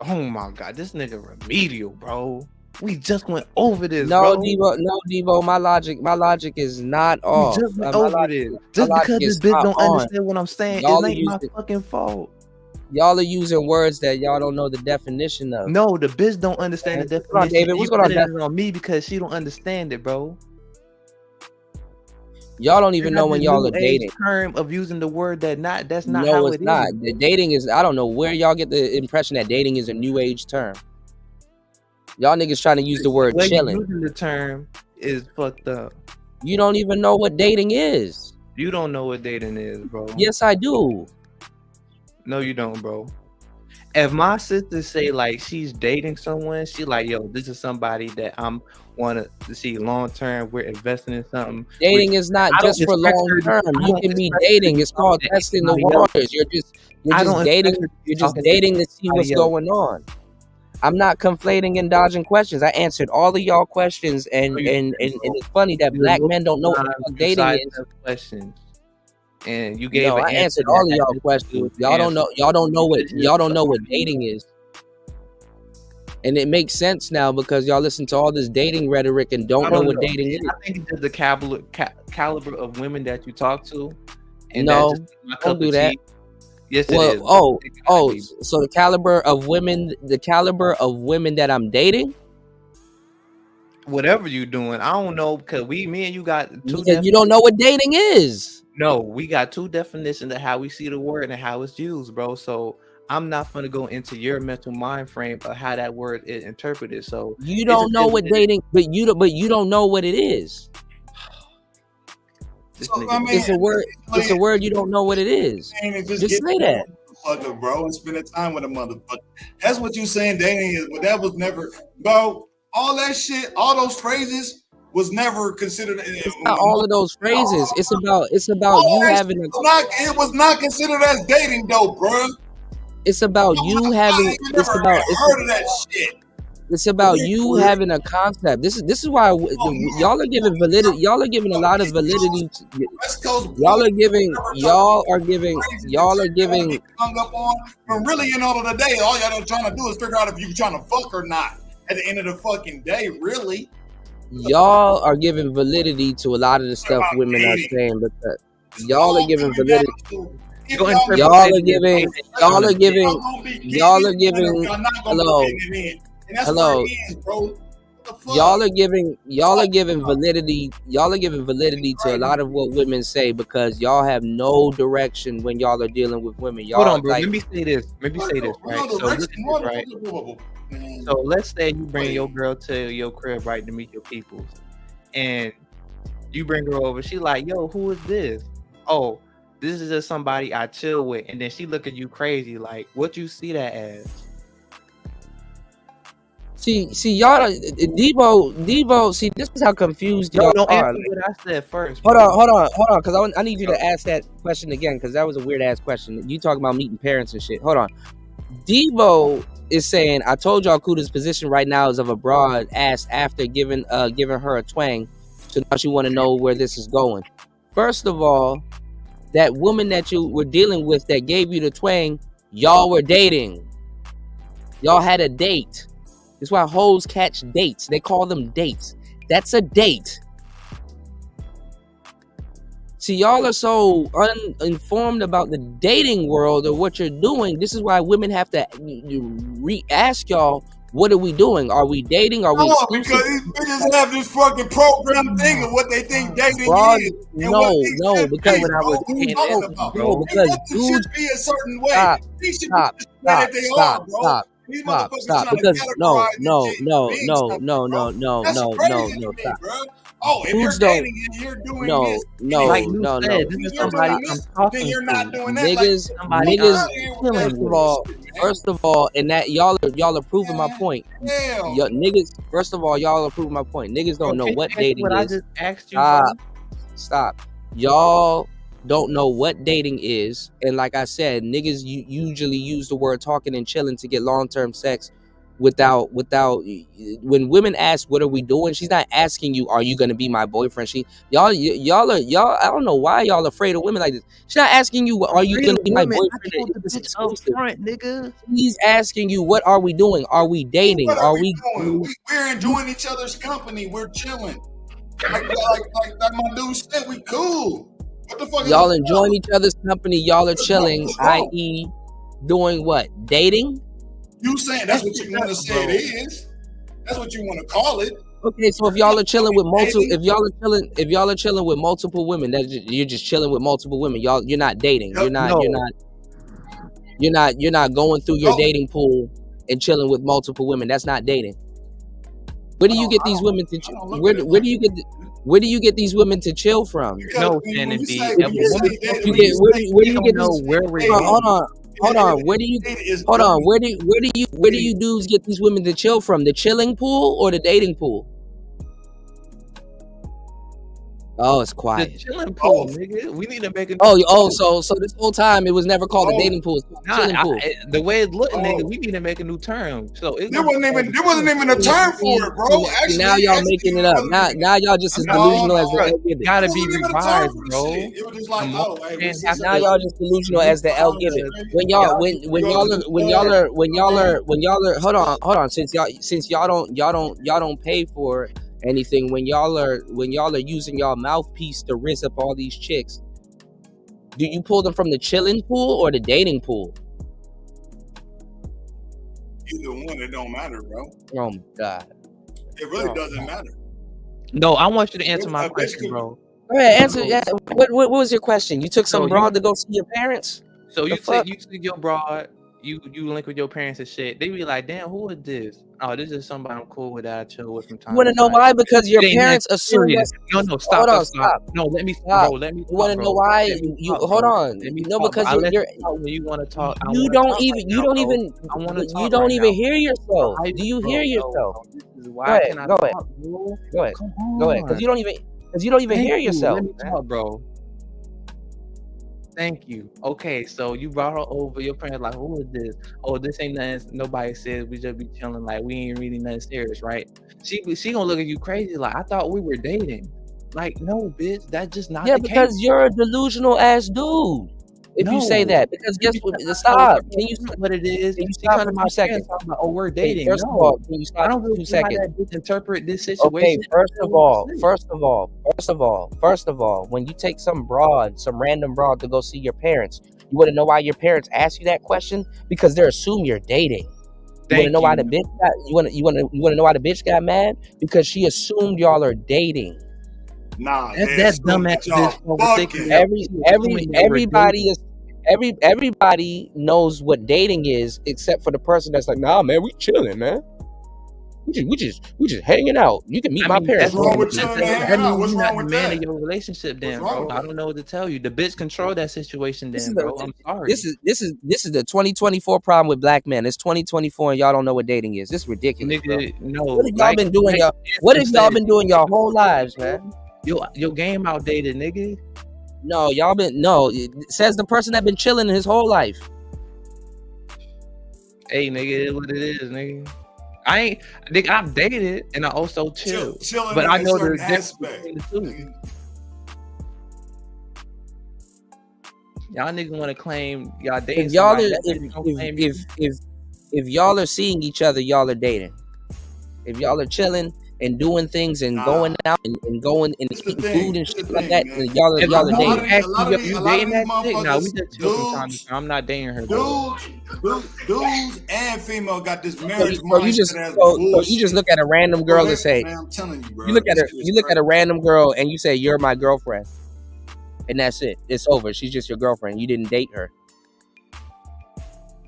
Oh my god, this nigga remedial, bro. We just went over this, bro. No, Devo, my logic is not off. We just went over this. Just because this bitch don't understand what I'm saying, it ain't my fucking fault. Y'all are using words that y'all don't know the definition of. No, the bitch don't understand the definition. On, David, what's going on me because she don't understand it, bro. Y'all don't even know when y'all are dating. Term of using the word that's not no, how it's not. The dating is. I don't know where y'all get the impression that dating is a new age term. Y'all niggas trying to use the word chilling. Using the term is fucked up. You don't even know what dating is. You don't know what dating is, bro. Yes, I do. No, you don't, bro. If my sister say like she's dating someone, she like, yo, this is somebody that I'm want to see long term. We're investing in something. Dating is not just for long term. You can be dating. It's called testing the waters. You're just dating. You're just dating to see what's going on. I'm not conflating and dodging questions. I answered all of y'all questions, and it's funny that black men don't know what dating is. Questions. And you gave. I answered all of y'all questions. Y'all don't know. Y'all don't know what dating is. And it makes sense now because y'all listen to all this dating rhetoric and don't know what dating is. I think it's the caliber of women that you talk to. And no, don't do that. Yes, it is. So the caliber of women that I'm dating. Whatever you doing, I don't know because me and you got two. You don't know what dating is. No, we got two definitions of how we see the word and how it's used, bro. So I'm not gonna go into your mental mind frame of how that word is interpreted. So you don't know what dating, but you don't know what it is. It's a word. It's a word you don't know what it is. Just say that. Motherfucker, bro, and spending time with a motherfucker. That's what you saying dating is, but that was never, bro. All that shit, all those phrases was never considered. It's not all of those phrases. It's about you having a. It was not considered as dating though, bro. It's about you having. It's about. Heard of that shit. It's about you having a concept. This is why y'all are giving validity. Y'all are giving a lot of validity. Y'all are giving. Hung up on, but really, in all of the day, all y'all are trying to do is figure out if you trying to fuck or not. At the end of the fucking day, really. Y'all are giving validity to a lot of the stuff women are saying because y'all are giving validity. Y'all are giving. Hello. Y'all are giving validity. Y'all are giving validity to a lot of what women say because y'all have no direction when y'all are dealing with women. Y'all, hold on, bro. Let me say this, right? So listen, right? So let's say you bring your girl to your crib, right, to meet your peoples, and you bring her over. She like, yo, who is this? Oh, this is just somebody I chill with, and then she look at you crazy, like, what you see that as? See, y'all, Debo. See, this is how confused y'all don't are. answer what I said first. Hold on, because I need you to ask that question again, because that was a weird ass question. You talking about meeting parents and shit. Hold on. Debo is saying, I told y'all Cuda's position right now is of a broad asked after giving her a twang, so now she want to know where this is going. First of all, that woman that you were dealing with that gave you the twang, y'all were dating. Y'all had a date. That's why hoes catch dates. They call them dates. That's a date. See, y'all are so uninformed about the dating world or what you're doing. This is why women have to ask y'all, what are we doing? Are we dating? Are we exclusive? Because these bitches have this fucking program thing of what they think dating is. No, because when I was because dudes should be a certain way. These should be the way that they are, bro. These motherfuckers trying to categorize stop. Oh, if you're dating and you're doing this, somebody I'm talking then you're not doing that. Niggas, first of all, and that y'all are proving my point. Niggas, first of all, y'all are proving my point. Niggas don't know what dating is. I just asked you. Stop. Y'all don't know what dating is, and like I said, niggas usually use the word talking and chilling to get long-term sex. Without when women ask what are we doing, she's not asking you, are you gonna be my boyfriend? Y'all I don't know why y'all afraid of women like this. She's not asking you, are you gonna be my boyfriend? Nigga. She's asking you, what are we doing? Are we dating? What are we doing? We're enjoying each other's company. We're chilling. Like my dude said, we cool. What the fuck? Y'all enjoying each other's company. Y'all are chilling, i.e., doing what? Dating? You saying that's what you want to say it is? That's what you want to call it? Okay, so if y'all are chilling with multiple, if y'all are chilling with multiple women, you're just chilling with multiple women. You're not dating. You're not going through your dating pool and chilling with multiple women. That's not dating. Where do you get these women to? Where do you get these women to chill from? No, Shannon B. Where do you get these? Hold on. Where do you dudes get these women to chill from? The chilling pool or the dating pool? Oh, it's quiet. The chilling pool, nigga. We need to make it. So this whole time it was never called a dating pool. Chilling pool. The way it's looking, nigga, we need to make a new term. So there wasn't even a term for it, bro. Actually, now y'all making it up. Now y'all just as delusional as the LGBT. Gotta be revised, bro. It was just like, now y'all just delusional as the LGBT. When y'all hold on. Since y'all don't pay for anything, when y'all are using y'all mouthpiece to rinse up all these chicks, do you pull them from the chilling pool or the dating pool? Either one, it don't matter, bro. Oh my god, it really doesn't matter. No, I want you to answer my question, bro. Go ahead, answer. Yeah. What was your question? You took some broad to go see your parents? So you see your broad, you link with your parents and shit. They be like, damn, who is this? Oh, this is somebody I'm cool with that I chill with from time. You want to know why? Because your parents assume that. No, stop. No, let me stop. Bro, let me. You want to know why? Hold on. No, because you're when you want to talk. You don't even hear yourself. Do you hear yourself? Go ahead. Go ahead. Because you don't even hear yourself. Let me talk, bro. Thank you. Okay, so you brought her over. Your parents like, who is this? Oh, this ain't nothing. Nobody says. We just be chilling. Like we ain't really nothing serious, right? She gonna look at you crazy. Like I thought we were dating. Like no, bitch. That's just not. Yeah, the because case. You're a delusional ass dude. If you say that, because guess what? Stop. Can you what it is? Can you stop for 2 seconds? Oh, we're dating. First of all, can you stop I don't for really 2 seconds? Interpret this situation. Okay, first of all, when you take some random broad to go see your parents, you want to know why your parents ask you that question? Because they assume you're dating. You want to know why the bitch got? You want to know why the bitch got mad? Because she assumed y'all are dating. Nah, that's dumbass. Everybody knows what dating is, except for the person that's like, nah, man, we chilling, man. We just hanging out. You can meet my parents. What's wrong with chilling and hanging out? What's wrong with the man that? of your relationship, then, What's wrong bro. with I that? don't know what to tell you. The bitch control that situation, then, bro. I'm sorry. This is the 2024 problem with black men. It's 2024 and y'all don't know what dating is. This is ridiculous, Nigga, bro. no. What have y'all been doing? What have y'all been doing your whole lives, man? Your game outdated, nigga. No, y'all been says the person that been chilling his whole life. Hey, nigga, it is what it is, nigga. I've dated and I also chill. But I know the difference between the two. Y'all niggas want to claim y'all dating. If y'all are seeing each other, y'all are dating. If y'all are chilling and doing things and going out and going and eating food and shit like that, y'all are dating. You dating that chick? Nah, we just chill from time to time. I'm not dating her. Dudes and female got this marriage So you just look at a random girl and say, man, I'm telling you, bro. you look at a random girl and you say, you're my girlfriend. And that's it. It's over. She's just your girlfriend. You didn't date her.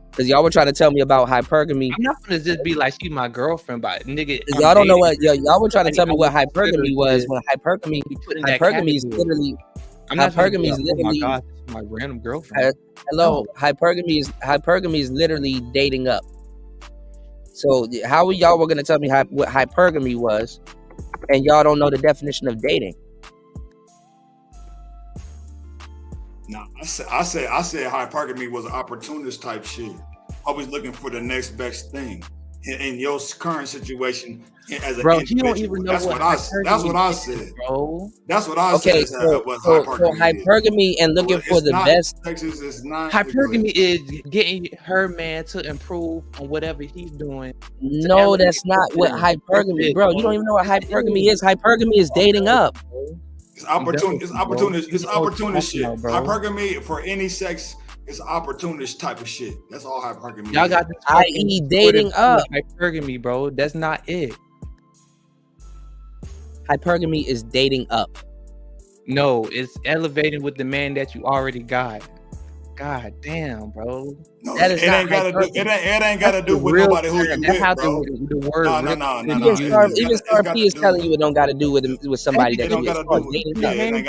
Because y'all were trying to tell me about hypergamy. I'm not gonna just be like, she's my girlfriend, but nigga, y'all don't know what y'all were trying to tell me what hypergamy was. When hypergamy is literally. I'm not hypergamy is literally. Oh my God, this is my random girlfriend. Hello, hypergamy is literally dating up. So how y'all were gonna tell me what hypergamy was, and y'all don't know the definition of dating? No, I said hypergamy was an opportunist type shit. Always looking for the next best thing. In your current situation, as an individual, don't even know that's what I said, bro. That's what I said. So hypergamy and looking for the best. Texas is not hypergamy is getting her man to improve on whatever he's doing. No, that's not what hypergamy, bro. You don't even know what hypergamy is. Hypergamy is dating up. It's opportunist shit. Hypergamy for any sex is opportunist type of shit. That's all hypergamy. Y'all got this, i.e. dating up. Hypergamy, bro. That's not it. Hypergamy is dating up. No, it's elevating with the man that you already got. God damn, bro. No, that is it ain't gotta do with nobody who you with, bro. The word. No. Even Star P is telling you it don't gotta do with somebody that you with. It ain't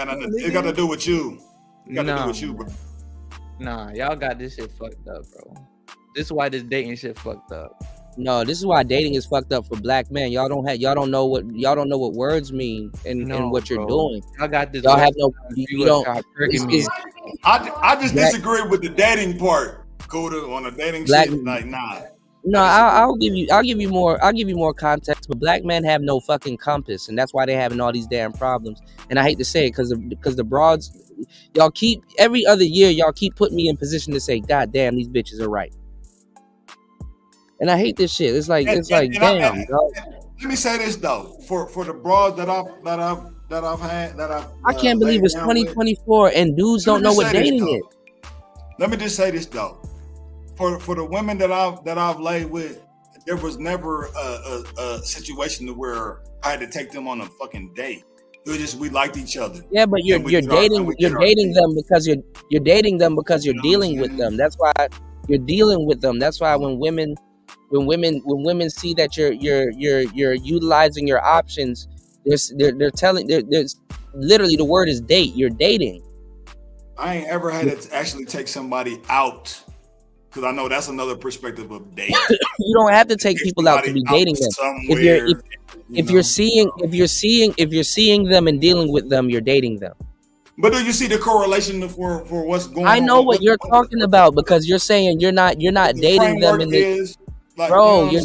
gotta do with you. It got to do with you, bro. Nah, y'all got this shit fucked up, bro. This is why this dating shit fucked up. No, this is why dating is fucked up for black men. Y'all don't know what words mean and what you're doing. Y'all got this. I just disagree with the dating part. Cuda on the dating shit, like nah. No, I'll give you more context. But black men have no fucking compass, and that's why they're having all these damn problems. And I hate to say it because the broads, y'all keep every other year y'all keep putting me in position to say, God damn, these bitches are right. And I hate this shit. It's like damn. Let me say this though, for the broads that I've had. I can't believe it's 2024 and dudes don't know what dating is. Let me just say this though, for the women that I've laid with, there was never a situation where I had to take them on a fucking date. It was just we liked each other. Yeah, but you're dating them because you're dating them because you're dealing with them. That's why you're dealing with them. That's why when women see that you're utilizing your options, there's literally the word is date. You're dating. I ain't ever had to actually take somebody out because I know that's another perspective of dating. You don't have to take people out to be dating them. If you're seeing them and dealing with them, you're dating them. But do you see the correlation for what's going on? I know what you're talking about because you're saying you're not dating them in the bro. You're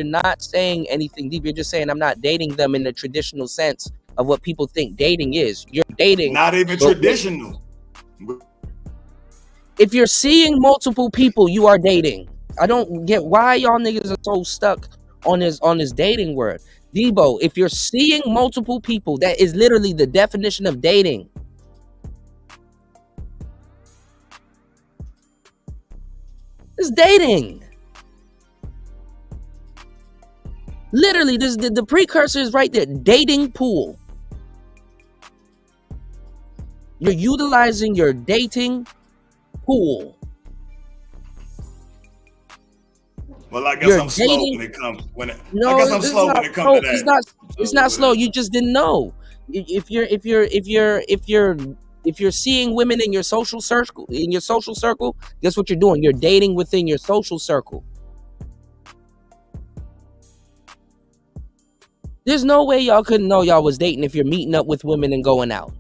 not saying anything deep. You're just saying I'm not dating them in the traditional sense of what people think dating is. You're dating. Not even traditional. If you're seeing multiple people, you are dating. I don't get why y'all niggas are so stuck on this dating word. Debo, if you're seeing multiple people, that is literally the definition of dating. It's dating. Literally, this the precursor is right there. Dating pool. You're utilizing your dating pool. Well, I guess I'm slow when it comes I guess I'm slow when it comes to that. It's not slow. You just didn't know. If you're seeing women in your social circle, guess what you're doing? You're dating within your social circle. There's no way y'all couldn't know y'all was dating if you're meeting up with women and going out.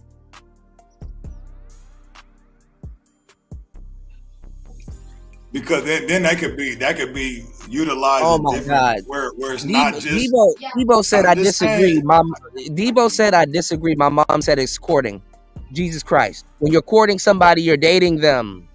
Because then that could be utilized. Oh my God! Where it's not just. Debo said I disagree. Debo said I disagree. My mom said it's courting. Jesus Christ! When you're courting somebody, you're dating them.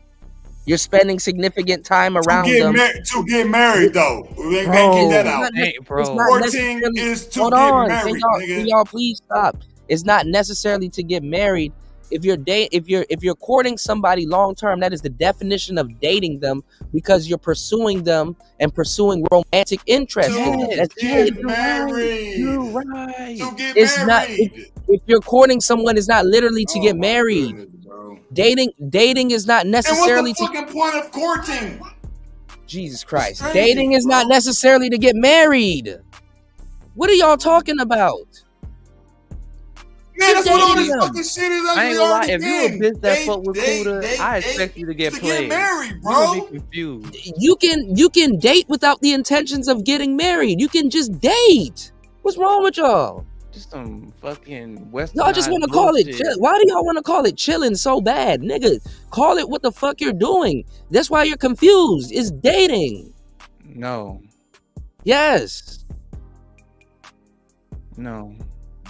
You're spending significant time around them. To get married, though. We can't get that out. Courting is to get married, nigga. Y'all, please stop. It's not necessarily to get married. If you're courting somebody long term, that is the definition of dating them, because you're pursuing them and pursuing romantic interest. You're right. It's not. If you're courting someone, it's not literally to get married. Dating is not necessarily. And what's the fucking point of courting? Jesus Christ! Dating is not necessarily to get married. What are y'all talking about? Man, that's what all this fucking shit is. I ain't gonna lie. If you a bitch that fuck with Cuda, I expect you to get played. Get married, bro. You be confused. You can date without the intentions of getting married. You can just date. What's wrong with y'all? Just some fucking Western. Y'all just want to call it chill. Why do y'all want to call it chilling so bad, nigga? Call it what the fuck you're doing. That's why you're confused. It's dating. No. Yes. No.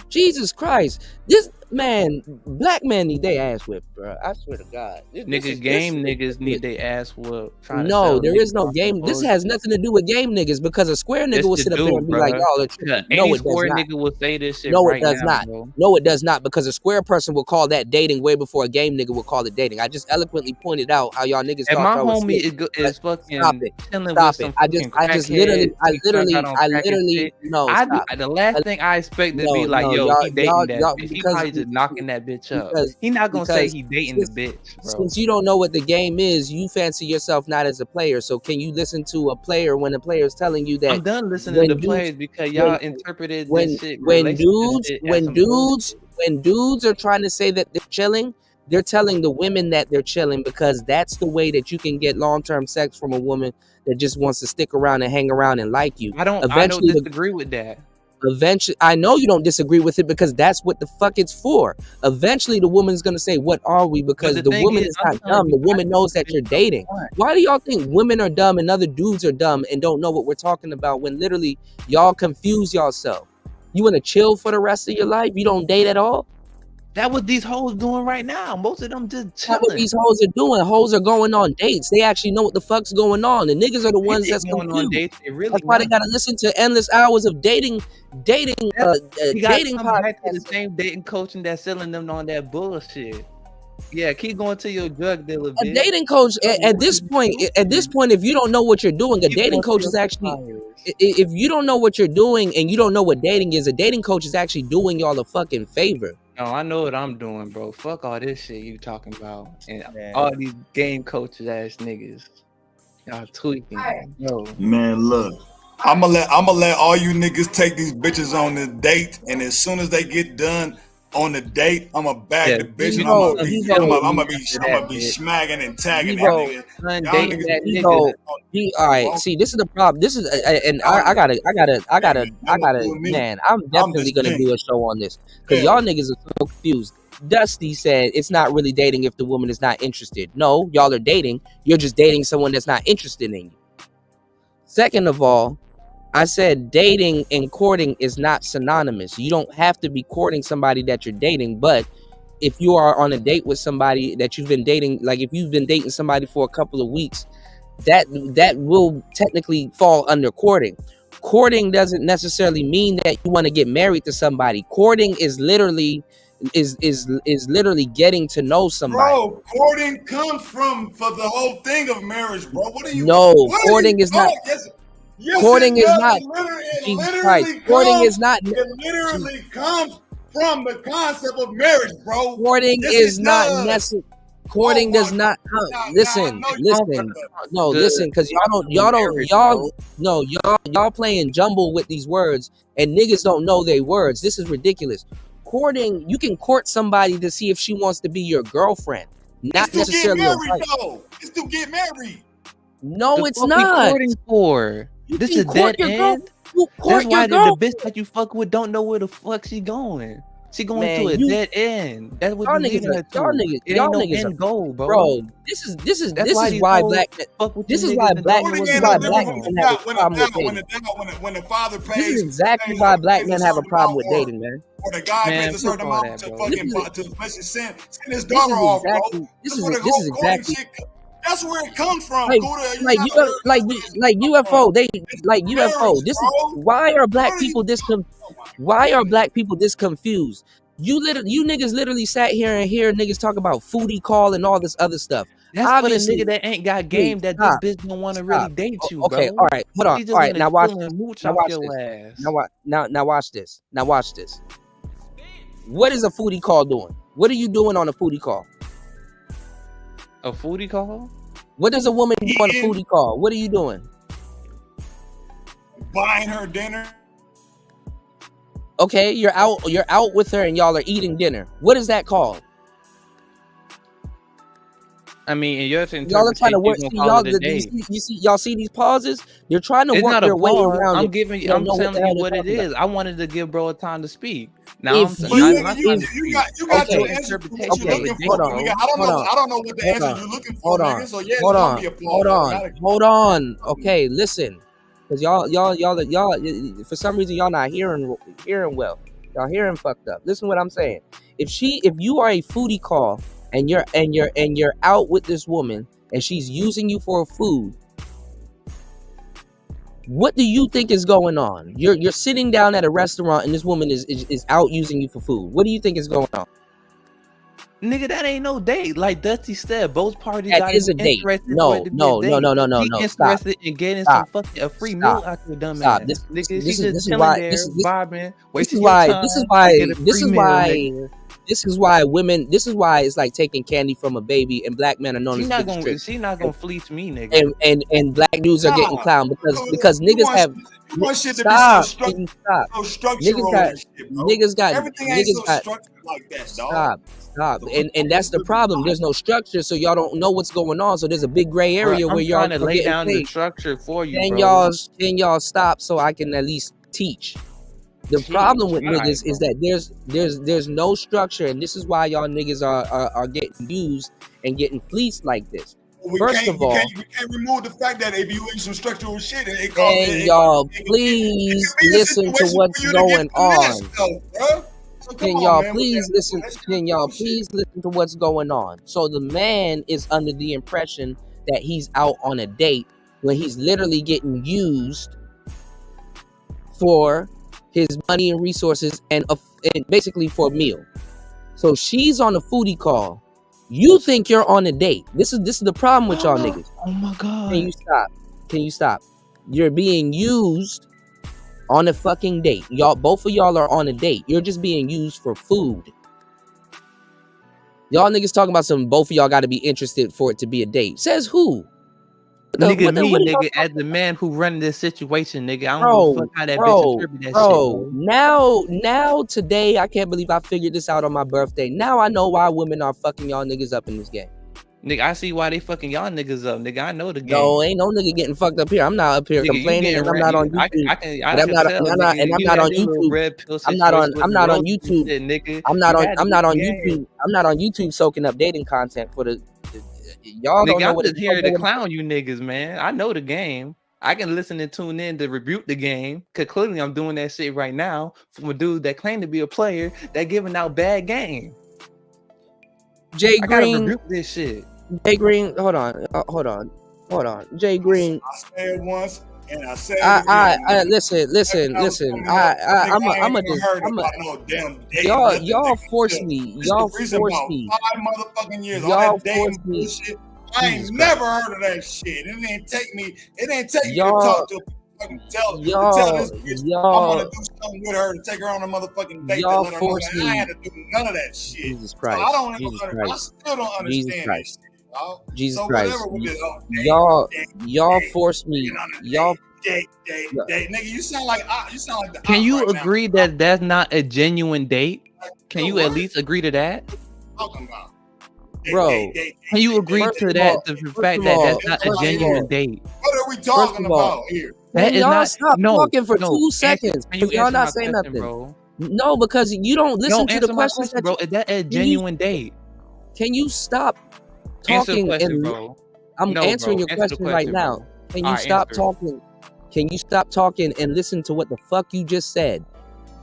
Jesus Christ. This man, black men need their ass whipped, bro. I swear to God. Niggas need their ass whipped. No, there is no game. This has nothing to do with game niggas, because a square nigga will sit up there and be like, y'all are tripping. No, it does not. Nigga will say this shit. No, it does not. No, it does not, because a square person will call that dating way before a game nigga will call it dating. I just eloquently pointed out how y'all niggas. And my homie is fucking. Stop it. Stop it. I literally. No. The last thing I expect to be like, yo, he dating that bitch. He probably just knocking that bitch up. He not gonna say he dating the bitch, bro. Since you don't know what the game is, you fancy yourself not as a player. So can you listen to a player when a player is telling you that? I'm done listening to the players because y'all interpreted this shit. When dudes are trying to say that they're chilling, they're telling the women that they're chilling because that's the way that you can get long-term sex from a woman that just wants to stick around and hang around and like you. I don't disagree with that. Eventually, I know you don't disagree with it because that's what the fuck it's for. Eventually, the woman's gonna say, "What are we?" Because the woman is not dumb. The woman knows that you're dating. Why do y'all think women are dumb and other dudes are dumb and don't know what we're talking about when literally y'all confuse yourself? You want to chill for the rest of your life? You don't date at all? That's what these hoes doing right now. Most of them just chilling. That's what these hoes are doing. Hoes are going on dates. They actually know what the fuck's going on. The niggas are the ones that's going on dates. That's why they gotta listen to endless hours of dating dating podcasts. The same dating coaching that's selling them on that bullshit. Yeah, keep going to your drug dealer. A dating coach at this point, if you don't know what you're doing, a dating coach is actually. If you don't know what you're doing and you don't know what dating is, a dating coach is actually doing y'all a fucking favor. No, I know what I'm doing, bro. Fuck all this shit you talking about and all these game coaches ass niggas. Y'all tweaking, yo. Man, look. I'ma let all you niggas take these bitches on the date, and as soon as they get done on the date, I'ma bag the bitch and I'ma be smacking and tagging that nigga. All right, see, this is the problem. This is and I gotta man, I'm definitely gonna do a show on this because y'all niggas are so confused. Dusty said it's not really dating if the woman is not interested. No, y'all are dating. You're just dating someone that's not interested in you. Second of all, I said dating and courting is not synonymous. You don't have to be courting somebody that you're dating, but if you are on a date with somebody that you've been dating, like if you've been dating somebody for a couple of weeks, that will technically fall under courting. Courting doesn't necessarily mean that you want to get married to somebody. Courting is literally literally getting to know somebody. Bro, courting comes from for the whole thing of marriage, bro. What are you? No, courting is not. Yes, courting is not. Courting is not. It literally comes from the concept of marriage, bro. Courting is not necessary. Courting does not listen. No, listen, because y'all playing jumble with these words, and niggas don't know their words. This is ridiculous. Courting, you can court somebody to see if she wants to be your girlfriend, not necessarily a wife. It's to get married. No, it's What not. we courting for? This is dead end. That's why the bitch that you fuck with don't know where the fuck she going. She going to a dead end. That's what y'all you niggas. It ain't no end goal, bro. This is why black men have a problem with dating. When the father pays, this is exactly why black men have a problem with dating, man. Or the guy pays a certain amount to fucking send his daughter off, bro. This is exactly. That's where it comes from. Like UFO. UFO. This is why are black people this confused? You niggas literally sat here and hear niggas talk about foodie call and all this other stuff. That's obviously for the nigga that ain't got game that this bitch don't want to really date you, bro. Okay, all right, hold on. All right, now watch this. Now watch this. Now watch this. What is a foodie call doing? What are you doing on a foodie call? A foodie call? What does a woman do on a foodie call? What are you doing? Buying her dinner. Okay, you're out with her and y'all are eating dinner. What is that called? I mean, in your y'all are trying to work. Y'all see these pauses? You're trying to work your way around. I'm telling you what it is. I wanted to give bro a time to speak. Now you got your answer. Hold on. I don't know what the answer you're looking for, nigga. So yeah, hold on. Okay, listen, because y'all, for some reason y'all not hearing well. Y'all hearing fucked up. Listen what I'm saying. If you are a foodie call and you're out with this woman and she's using you for food, what do you think is going on? You're sitting down at a restaurant and this woman is out using you for food. What do you think is going on? Nigga, that ain't no date. Like Dusty said, both parties that is a date. No. Interested in getting some fucking a free meal out your dumb ass. This is why it's like taking candy from a baby, and black men are known as she's not gonna fleece me, nigga. And black dudes are getting clowned because niggas have niggas got like that, dog. Stop. And that's the problem. There's no structure, so y'all don't know what's going on. So there's a big gray area where y'all trying to lay down the structure for you. Can y'all stop so I can at least teach? The problem with niggas is that there's no structure, and this is why y'all niggas are getting used and getting fleeced like this. First of all, we can't remove the fact that if you use some structural shit, y'all please listen to what's going on. Can y'all please listen to what's going on? So the man is under the impression that he's out on a date when he's literally getting used for his money and resources and basically for a meal. So she's on a foodie call. You think you're on a date. This is the problem with y'all niggas. Oh my god. Can you stop? You're being used on a fucking date. Both of y'all are on a date. You're just being used for food. Y'all niggas talking about both of y'all got to be interested for it to be a date. Says who? Nigga, as the man who running this situation, nigga, I don't give a fuck how that bitch interpret that shit, bro. Now, today, I can't believe I figured this out on my birthday. Now I know why women are fucking y'all niggas up in this game. Nigga, I see why they fucking y'all niggas up. Nigga, I know the game. No, ain't no nigga getting fucked up here. I'm not up here complaining, and I'm not on YouTube. I'm not on YouTube. I'm not on YouTube soaking up dating content for the y'all. Nigga, I'm just here to clown you niggas, man. I know the game. I can listen and tune in to rebuke the game, because clearly I'm doing that shit right now from a dude that claimed to be a player that giving out bad game. Jay Green, rebuke this shit. Jay Green, hold on. Jay Green. I said it once, and I said it again. Listen. Y'all force me. 5 motherfucking years. Y'all force me. I ain't never heard of that shit. It ain't take me to talk to fucking tell this bitch I want to do something with her and take her on a motherfucking date. Y'all to let her force know me. I had to do none of that shit. Jesus Christ. So I don't. Jesus I Christ. still don't understand that shit. Jesus so Christ. whatever with this, Y'all force me. Y'all. Date, nigga. You sound like the. Can you right agree now. that that's not a genuine date? Can you at least agree to that? Talking about. Bro, can you agree to that? The fact that that's not a genuine date. What are we talking about here? That is y'all not. stop talking for 2 Answer, seconds. can you Y'all not saying question, nothing, bro? No, because you don't listen to the questions. Bro. Is that a genuine date? Can you stop Answer the talking? question, bro. I'm answering your Answer the question right now. bro. Can you stop talking? Can you stop talking and listen to what the fuck you just said?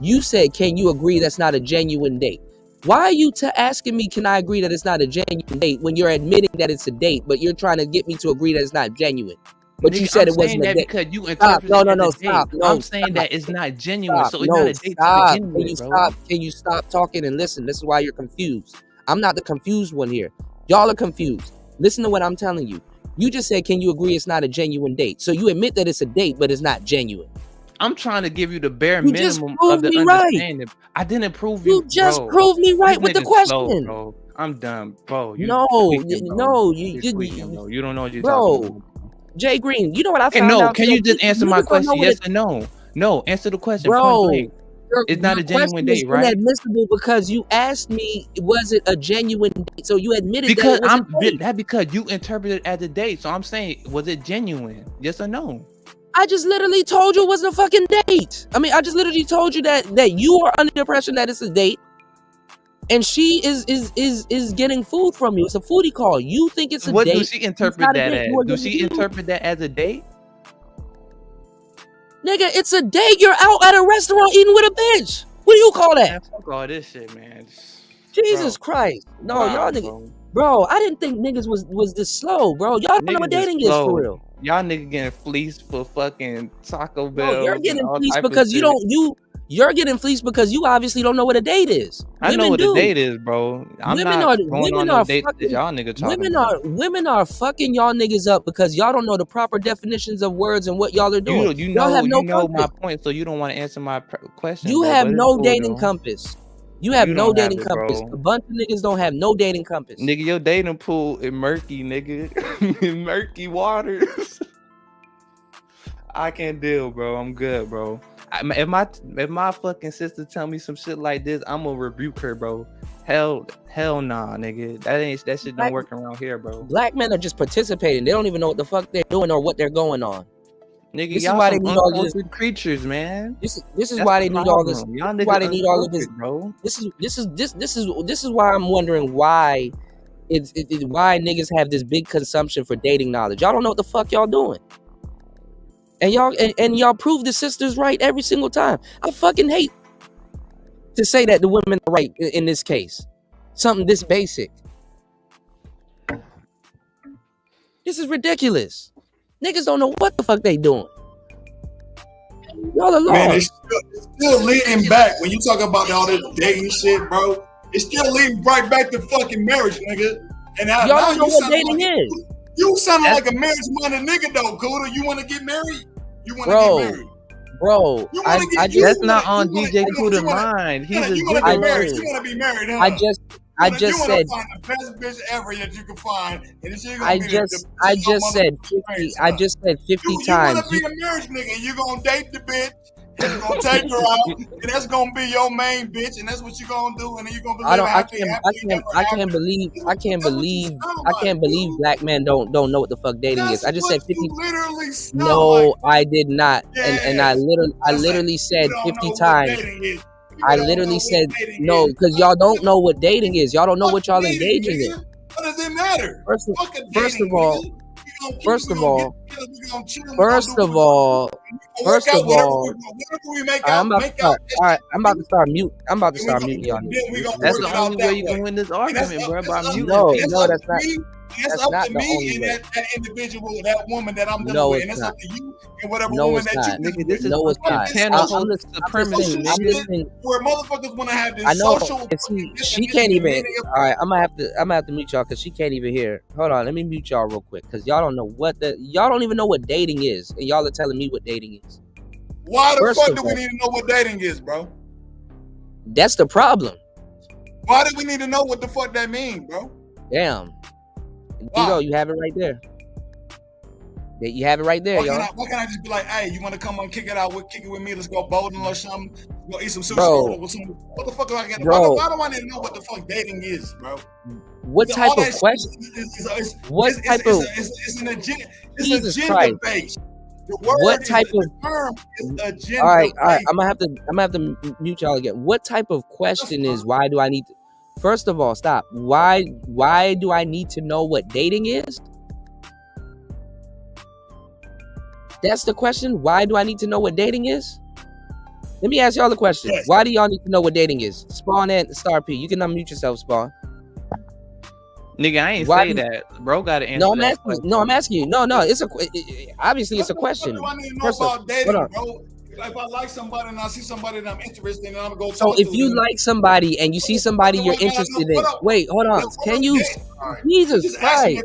You said, can you agree that's not a genuine date? Why are you asking me, can I agree that it's not a genuine date when you're admitting that it's a date, but you're trying to get me to agree that it's not genuine? But Nigga, you said it wasn't a date. because you interpreted it as a stop. date. No, I'm saying that it's not genuine, so it's not a date to stop. begin Can with, you bro. stop? Can you stop talking and listen? This is why you're confused. I'm not the confused one here. Y'all are confused. Listen to what I'm telling you. You just said, can you agree it's not a genuine date? So you admit that it's a date, but it's not genuine. I'm trying to give you the bare You just minimum proved of the me understanding. right. I didn't prove You just bro. proved me right with the This nigga's question. slow, bro. I'm done, bro. You No, tweaking, bro. no, You're tweaking, bro. You don't know what you're bro. talking about. Jay Green, you know what I Okay, found no, out? can you just answer my Niggas don't know question? what Yes or no? No, answer the question. Point Bro, blank. It's not a genuine question is date, right? inadmissible because you asked me, was it a genuine date? So you admitted that Because it was a date. because you interpreted it as a date. So I'm saying, was it genuine? Yes or no? I just literally told you it wasn't a fucking date. I mean, I just literally told you that you are under the impression that it's a date, and she is getting food from you. It's a foodie call. You think it's a date. What do she interpret that as? Do she interpret interpret that as a date? Nigga, it's a date. You're out at a restaurant eating with a bitch. What do you call that? Man, fuck all this shit, man. Jesus Christ. No, y'all niggas. Bro, I didn't think niggas was this slow, bro. Y'all don't know what dating is for real. Y'all niggas getting fleeced for fucking Taco Bell. No, you're getting fleeced because you're getting fleeced because you obviously don't know what a date is. I know what a date is, bro. I'm not going on no dates that y'all niggas talking about. Women are fucking y'all niggas up because y'all don't know the proper definitions of words and what y'all are doing. You know my point, so you don't want to answer my question. You have no dating compass. You have no dating compass. Bro. A bunch of niggas don't have no dating compass. Nigga, your dating pool is murky, nigga. In murky waters. I can't deal, bro. I'm good, bro. If my fucking sister tell me some shit like this, I'm gonna rebuke her, bro. Hell nah, nigga. That shit don't work around here, bro. Black men are just participating. They don't even know what the fuck they're doing or what they're going on. Nigga, y'all some uncultured creatures, man. This is why they need all this. Y'all why they need all of this, bro. This is why I'm wondering why why niggas have this big consumption for dating knowledge. Y'all don't know what the fuck y'all doing. And y'all prove the sisters right every single time. I fucking hate to say that the women are right in this case. Something this basic. This is ridiculous. Niggas don't know what the fuck they doing. Y'all are lost. Man, it's still leading back. When you talk about all this dating shit, bro, it's still leading right back to fucking marriage, nigga. And y'all don't know what dating is. You sound like a marriage-minded nigga, though, Cuda. You want to get married? You want to get married? Bro, that's not on DJ Cuda's mind. He's a you want to be married. You want to be married, huh? I just said. You want to find the best bitch ever that you can find, and she's gonna I just said 50 times. You want to be a marriage nigga, and you gonna date the bitch, and you're gonna take her out, and that's gonna be your main bitch, and that's what you're gonna do, and then you're gonna be I can't believe black men don't know what the fuck dating is. I just said 50. No, I did not, and I literally said 50 times. I literally said no, because y'all don't know what dating is. Y'all don't know what y'all engaging in. What does it matter? First of all, I'm about to start muting y'all. That's the only way you can win this argument, bro. By muting. No, that's not. That's up to me and that individual, that woman that I'm dealing with, and that's up to you and whatever woman that you. Nigga, this is no, it's not. Where motherfuckers want to have this I know. social. She can't even. All right, I'm gonna have to mute y'all because she can't even hear. Hold on, let me mute y'all real quick because y'all don't know y'all don't even know what what dating is, and y'all are telling me what dating is. Why the fuck do we need to know what dating is, bro? That's the problem. Why do we need to know what the fuck that means, bro? Damn. You have it right there. You have it right there, y'all. Why can't I just be like, hey, you want to come on, kick it with me? Let's go bowling or something. Go eat some sushi with some. What the fuck do I get? Why do I need to know what the fuck dating is, bro? What type of question? What type of? It's an agenda. It's agenda based. What type of term is agenda? All right. I'm gonna have to mute y'all again. What type of question is why do I need to? First of all, stop. Why do I need to know what dating is? That's the question. Why do I need to know what dating is? Let me ask y'all the question. Yes. Why do y'all need to know what dating is? Spawn and Star P. You can unmute yourself, Spawn. Nigga, I ain't say that. Bro, gotta answer. I'm asking you. No. Obviously it's a question. What do I need to know about dating, bro? If I like somebody and I see somebody that I'm interested in, I'm gonna go. So if you like somebody and you see somebody you're interested in, wait, hold on. Can you? Jesus Christ.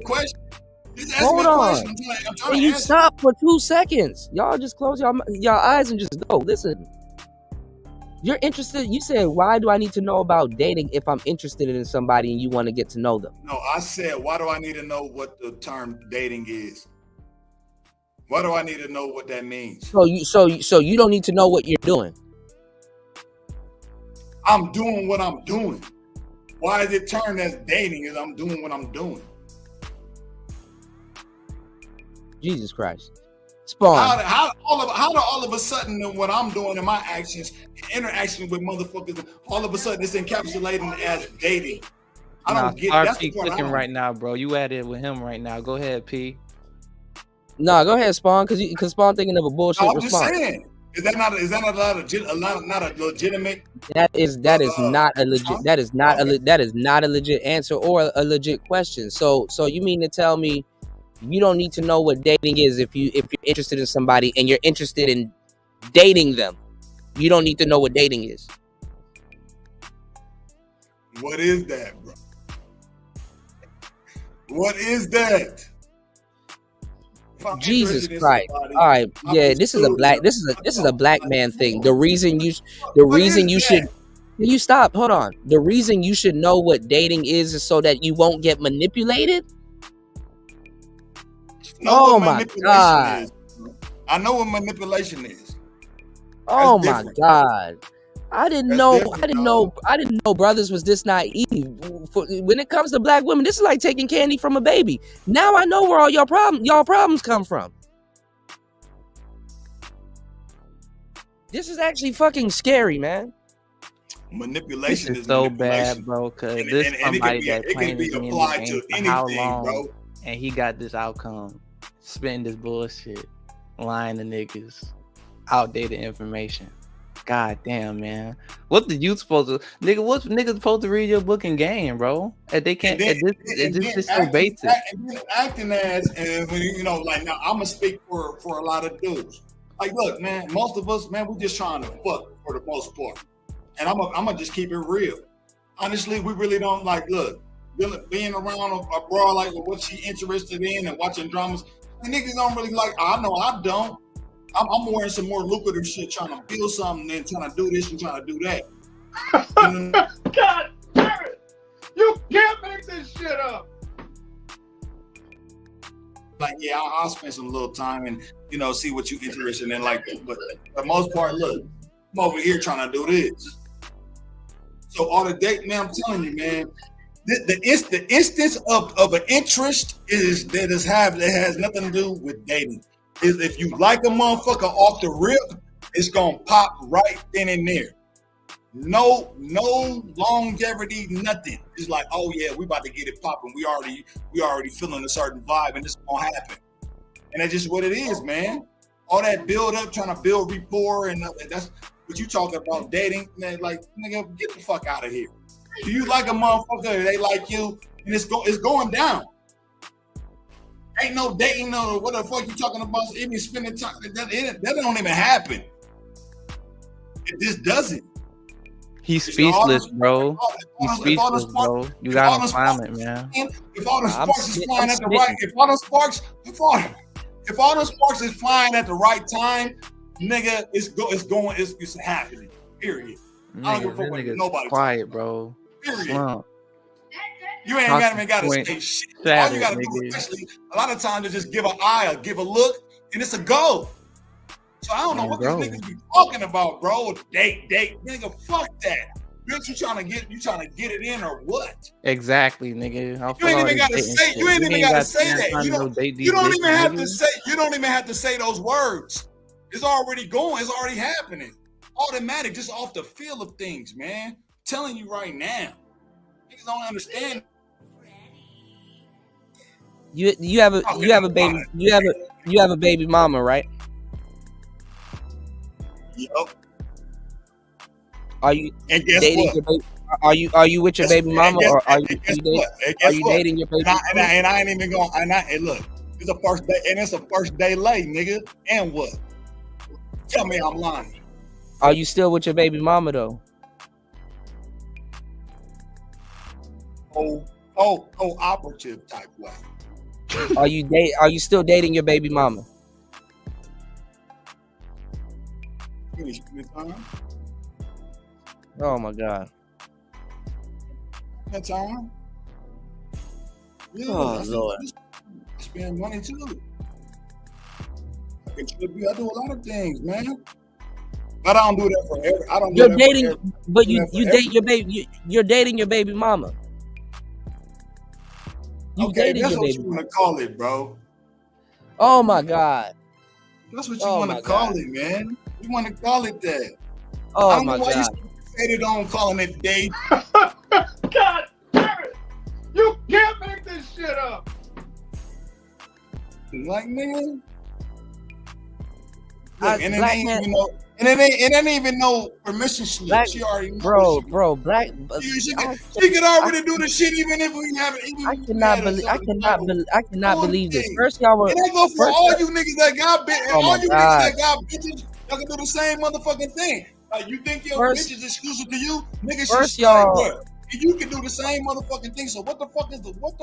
Hold on. Can you stop for 2 seconds? Y'all just close your eyes and just go. Listen. You're interested. You said, why do I need to know about dating if I'm interested in somebody and you want to get to know them? No, I said, why do I need to know what the term dating is? Why do I need to know what that means? So you don't need to know what you're doing. I'm doing what I'm doing. Why is it termed as dating? Is I'm doing what I'm doing. Jesus Christ. Spawn. How do all of a sudden what I'm doing in my actions, interaction with motherfuckers, all of a sudden it's encapsulating as dating? I don't get it. That's the part clicking right now, bro. You at it with him right now. Go ahead, P. No, go ahead, Spawn, because Spawn thinking of a bullshit response. I'm just saying. Is that not a legitimate? That is not a legit answer or a legit question. So you mean to tell me you don't need to know what dating is if you're interested in somebody and you're interested in dating them? You don't need to know what dating is. What is that, bro? What is that? Jesus Christ! All right, yeah, this is a black man thing. The reason you should. Can you stop? Hold on. The reason you should know what dating is so that you won't get manipulated. Oh my God! I know what manipulation is. Oh my God! I didn't know brothers was this naive. When it comes to black women, this is like taking candy from a baby. Now I know where all y'all problems come from. This is actually fucking scary, man. Manipulation is so bad, bro. Cause this somebody that playing the game for how long, bro? And he got this outcome. Spitting this bullshit, lying to niggas, outdated information. God damn, man. What the youth supposed to what's niggas supposed to read your book and game, bro? And they can't. This is so basic. And acting as, and when like now, I'm gonna speak for a lot of dudes. Like, look, man, most of us, man, we just trying to fuck for the most part. And I'm gonna just keep it real. Honestly, we really don't look, being around a broad like what she interested in and watching dramas. And niggas don't really I know I don't. I'm more in some more lucrative shit, trying to build something and trying to do this and trying to do that. God damn it! You can't make this shit up. Yeah, I'll spend some little time and see what you interested in like that. But for the most part, look, I'm over here trying to do this. So all the date, man, I'm telling you, man, the instance of an interest that has nothing to do with dating. Is if you like a motherfucker off the rip, it's gonna pop right then and there. No longevity, nothing. It's like, oh yeah, we about to get it popping. We already feeling a certain vibe, and it's gonna happen. And that's just what it is, man. All that build up, trying to build rapport, and that's what you talking about dating. Man, like, nigga, get the fuck out of here. Do you like a motherfucker? They like you, and it's going down. Ain't no dating, no what the fuck you talking about? Even spending time, that don't even happen. It just doesn't. He's speechless, bro. He's speechless, bro. You gotta silent, man. If all the sparks is flying at the right, if if all the sparks is flying at the right time, nigga, it's happening. Period. I don't give a fuck what nobody. Quiet, bro. Period. Slump. You ain't even gotta say shit. All you gotta do, especially a lot of times, is just give an eye, give a look, and it's a go. So I don't know what these niggas be talking about, bro. Date, nigga. Fuck that. Bitch, you trying to get it in or what? Exactly, nigga. You ain't even gotta say. You ain't even gotta say that. You don't even have to say. You don't even have to say those words. It's already going. It's already happening. Automatic, just off the feel of things, man. I'm telling you right now, niggas don't understand. You have a baby. You have a baby mama, right? Yup. Are you dating your baby? Are you with your baby mama, or are you dating your baby? And I ain't even going. And look, it's a first day, and it's a first day late, nigga. And what? Tell me I'm lying. Are you still with your baby mama though? Cooperative type way. Are you still dating your baby mama? Oh my God. That time. Yeah, oh Lord. Spend money too. I do a lot of things, man. But I don't do that forever. I don't. You're dating, but you date your baby. You're dating your baby mama. Okay, that's what you want to call it, bro. Oh my God. That's what you want to call it, man. You want to call it that. Oh I don't my know why God. you fixated on calling it date. God damn it! You can't make this shit up. Like, man. Look, and it ain't even no permission slip. She already knows. Bro, black. She could already do the shit even if we haven't. I cannot believe this. First, y'all were. And I go for all you niggas that got bitches. Oh All my you God. niggas that got bitches, y'all can do the same motherfucking thing. You think your bitch is exclusive to you, nigga? First, y'all. You can do the same motherfucking thing. So what the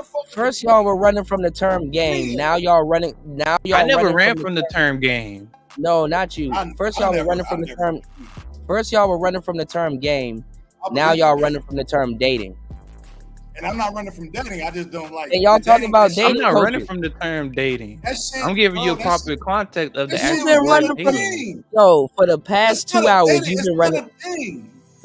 fuck? First, y'all were running from the term game. Now y'all running. I never ran from the term game. No, not you. First, y'all were running from the term. First, y'all were running from the term game. Now y'all running from the term dating. And I'm not running from dating. I just don't like. And y'all talking about dating. I'm not running from the term dating. I'm giving you a proper context of the actual word dating. Yo, for the past 2 hours, you've been running.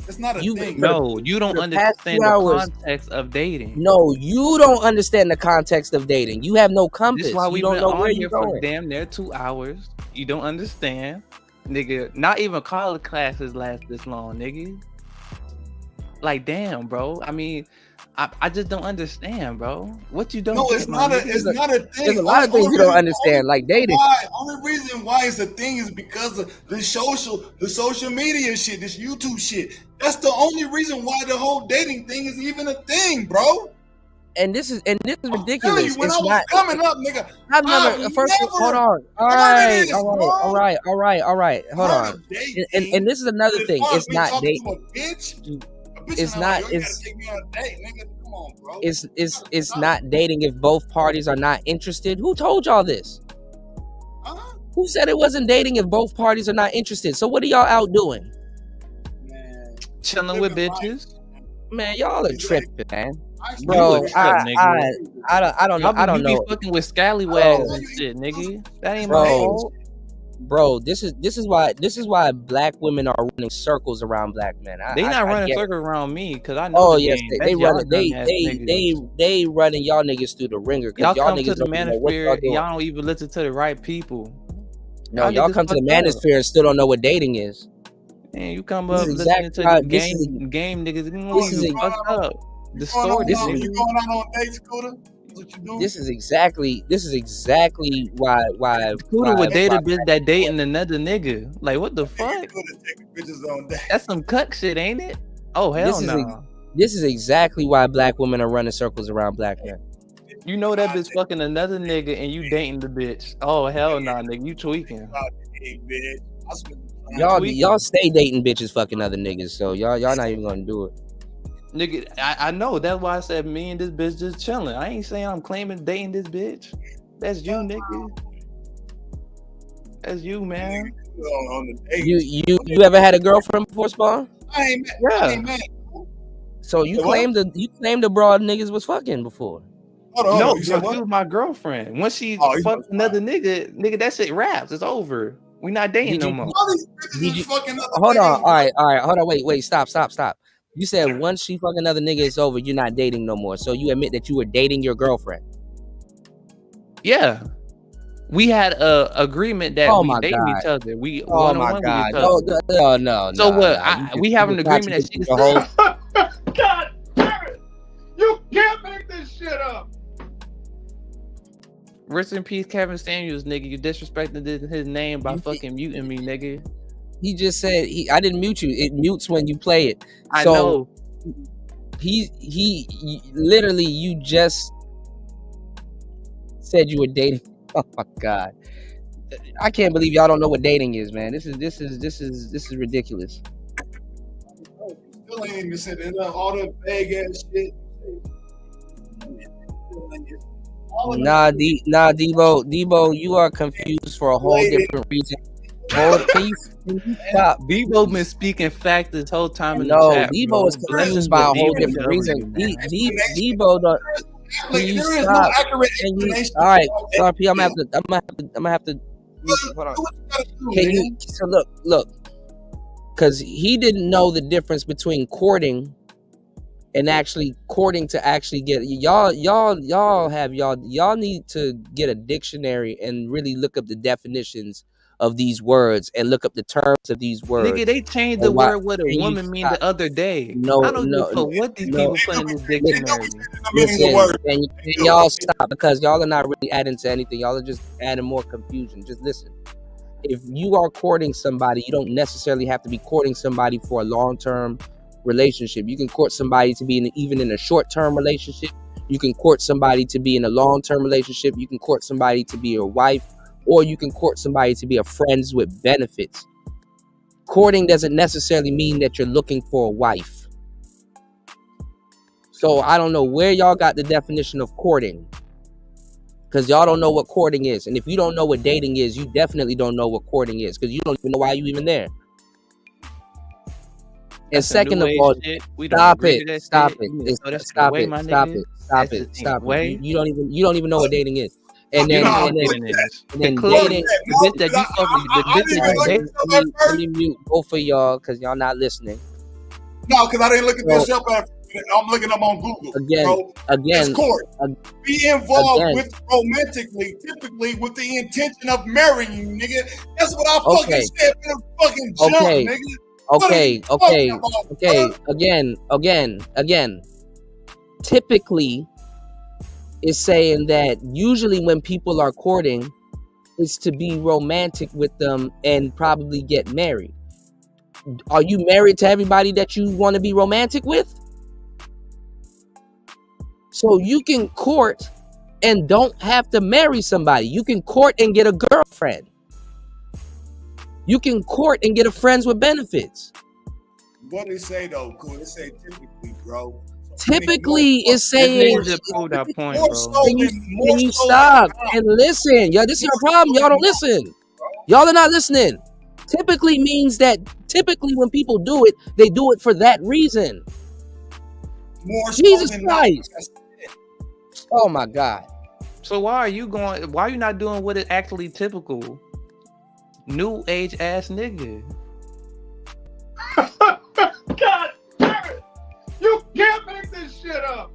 It's not a thing. No, you don't understand the context of dating. No, you don't understand the context of dating. You have no compass. This is why you we've don't been know on where here you're for going. damn near 2 hours. You don't understand, nigga. Not even college classes last this long, nigga. Like, damn, bro. I mean, I just don't understand, bro. What you don't? No, it's not a thing. There's a lot of things you don't understand, like dating. Only reason why it's a thing is because of the social media shit, this YouTube shit. That's the only reason why the whole dating thing is even a thing, bro. And this is ridiculous. When I was coming up, nigga, hold on. All right. Hold on. And this is another thing. It's not dating. It's not. It's not dating if both parties are not interested. Who told y'all this? Who said it wasn't dating if both parties are not interested? So what are y'all out doing? Chilling with bitches. Man, y'all are tripping, man. Bro, I don't know. You be fucking with scallywags and shit, nigga. That ain't my fault. Bro, this is why black women are running circles around black men. They not running circles around me because I know. Oh yes, they running. They running y'all niggas through the ringer. Y'all come niggas to the manosphere. Y'all don't even listen to the right people. No, y'all come to the manosphere and still don't know what dating is. Man, you come up listening to the game niggas. This is fucked up. Distorted. You going out on dates, Cuda? This is exactly why Cuda would date a bitch that dating another nigga. Like, what the fuck? That's some cuck shit, ain't it? Oh hell no. This is exactly why black women are running circles around black men. You know that bitch fucking another nigga and you dating the bitch. Oh hell no, nigga, you tweaking. Y'all stay dating bitches fucking other niggas, so y'all not even gonna do it. Nigga, I know. That's why I said me and this bitch just chilling. I ain't saying I'm claiming dating this bitch. That's you, nigga. That's you, man. You ever had a girlfriend before, Spawn? I ain't mad. So you claimed the broad niggas was fucking before. Hold on. She was my girlfriend. Once she fucked another nigga, that shit wraps. It's over. We not dating no more. Hold on. All right. Hold on. Wait. Stop. You said once she fuck another nigga, it's over. You're not dating no more. So you admit that you were dating your girlfriend. Yeah. We had a agreement that we dated each other. We one-on-one with each other. No. So what? We have an agreement that she God damn it! You can't make this shit up. Rest in peace, Kevin Samuels, nigga. You disrespected his name by fucking muting me, nigga. He just said I didn't mute you. It mutes when you play it. I know. He literally, you just said you were dating. Oh my god, I can't believe y'all don't know what dating is, man. This is ridiculous. Still ain't even said all the vague ass shit. Nah, Debo, you are confused for a whole different reason. Can you stop? Debo been speaking fact this whole time in the No, chat. Debo is confused by a whole different reason. Debo don't. Can you stop? All right, sorry, P. I'm gonna have to. Hold on. Can you? So look, because he didn't know the difference between courting and actually courting to actually get y'all need to get a dictionary and really look up the definitions of these words and look up the terms of these words. Nigga, they changed the word what a woman mean the other day. I don't know what these people put in this dictionary. Listen, and y'all stop, because y'all are not really adding to anything. Y'all are just adding more confusion. Just listen. If you are courting somebody, you don't necessarily have to be courting somebody for a long-term relationship. You can court somebody to be even in a short-term relationship. You can court somebody to be in a long-term relationship. You can court somebody to be your wife, or you can court somebody to be a friends with benefits. Courting doesn't necessarily mean that you're looking for a wife. So I don't know where y'all got the definition of courting, because y'all don't know what courting is. And if you don't know what dating is, you definitely don't know what courting is, because you don't even know why you even there. And second of all, stop it. Stop it. You don't even know what dating is. And then dating, the bitch that you fucking, let me mute both of y'all because y'all not listening. No, because I didn't look at this up. I'm looking up on Google. Again, court. Be involved with romantically, typically with the intention of marrying you, nigga. That's what I fucking said in the fucking jump, nigga. Again. Typically is saying that usually when people are courting, it's to be romantic with them and probably get married. Are you married to everybody that you want to be romantic with? So you can court and don't have to marry somebody. You can court and get a girlfriend. You can court and get a friends with benefits. What do they say though? Cool. They say typically, bro. Typically is saying, point, bro. Can you stop and listen? Yo, this is your problem. Y'all don't listen. Y'all are not listening. Typically means that when people do it, they do it for that reason. Jesus Christ. Oh my God. So why are you not doing what is actually typical? New age ass nigga. God damn it! You can't make this shit up.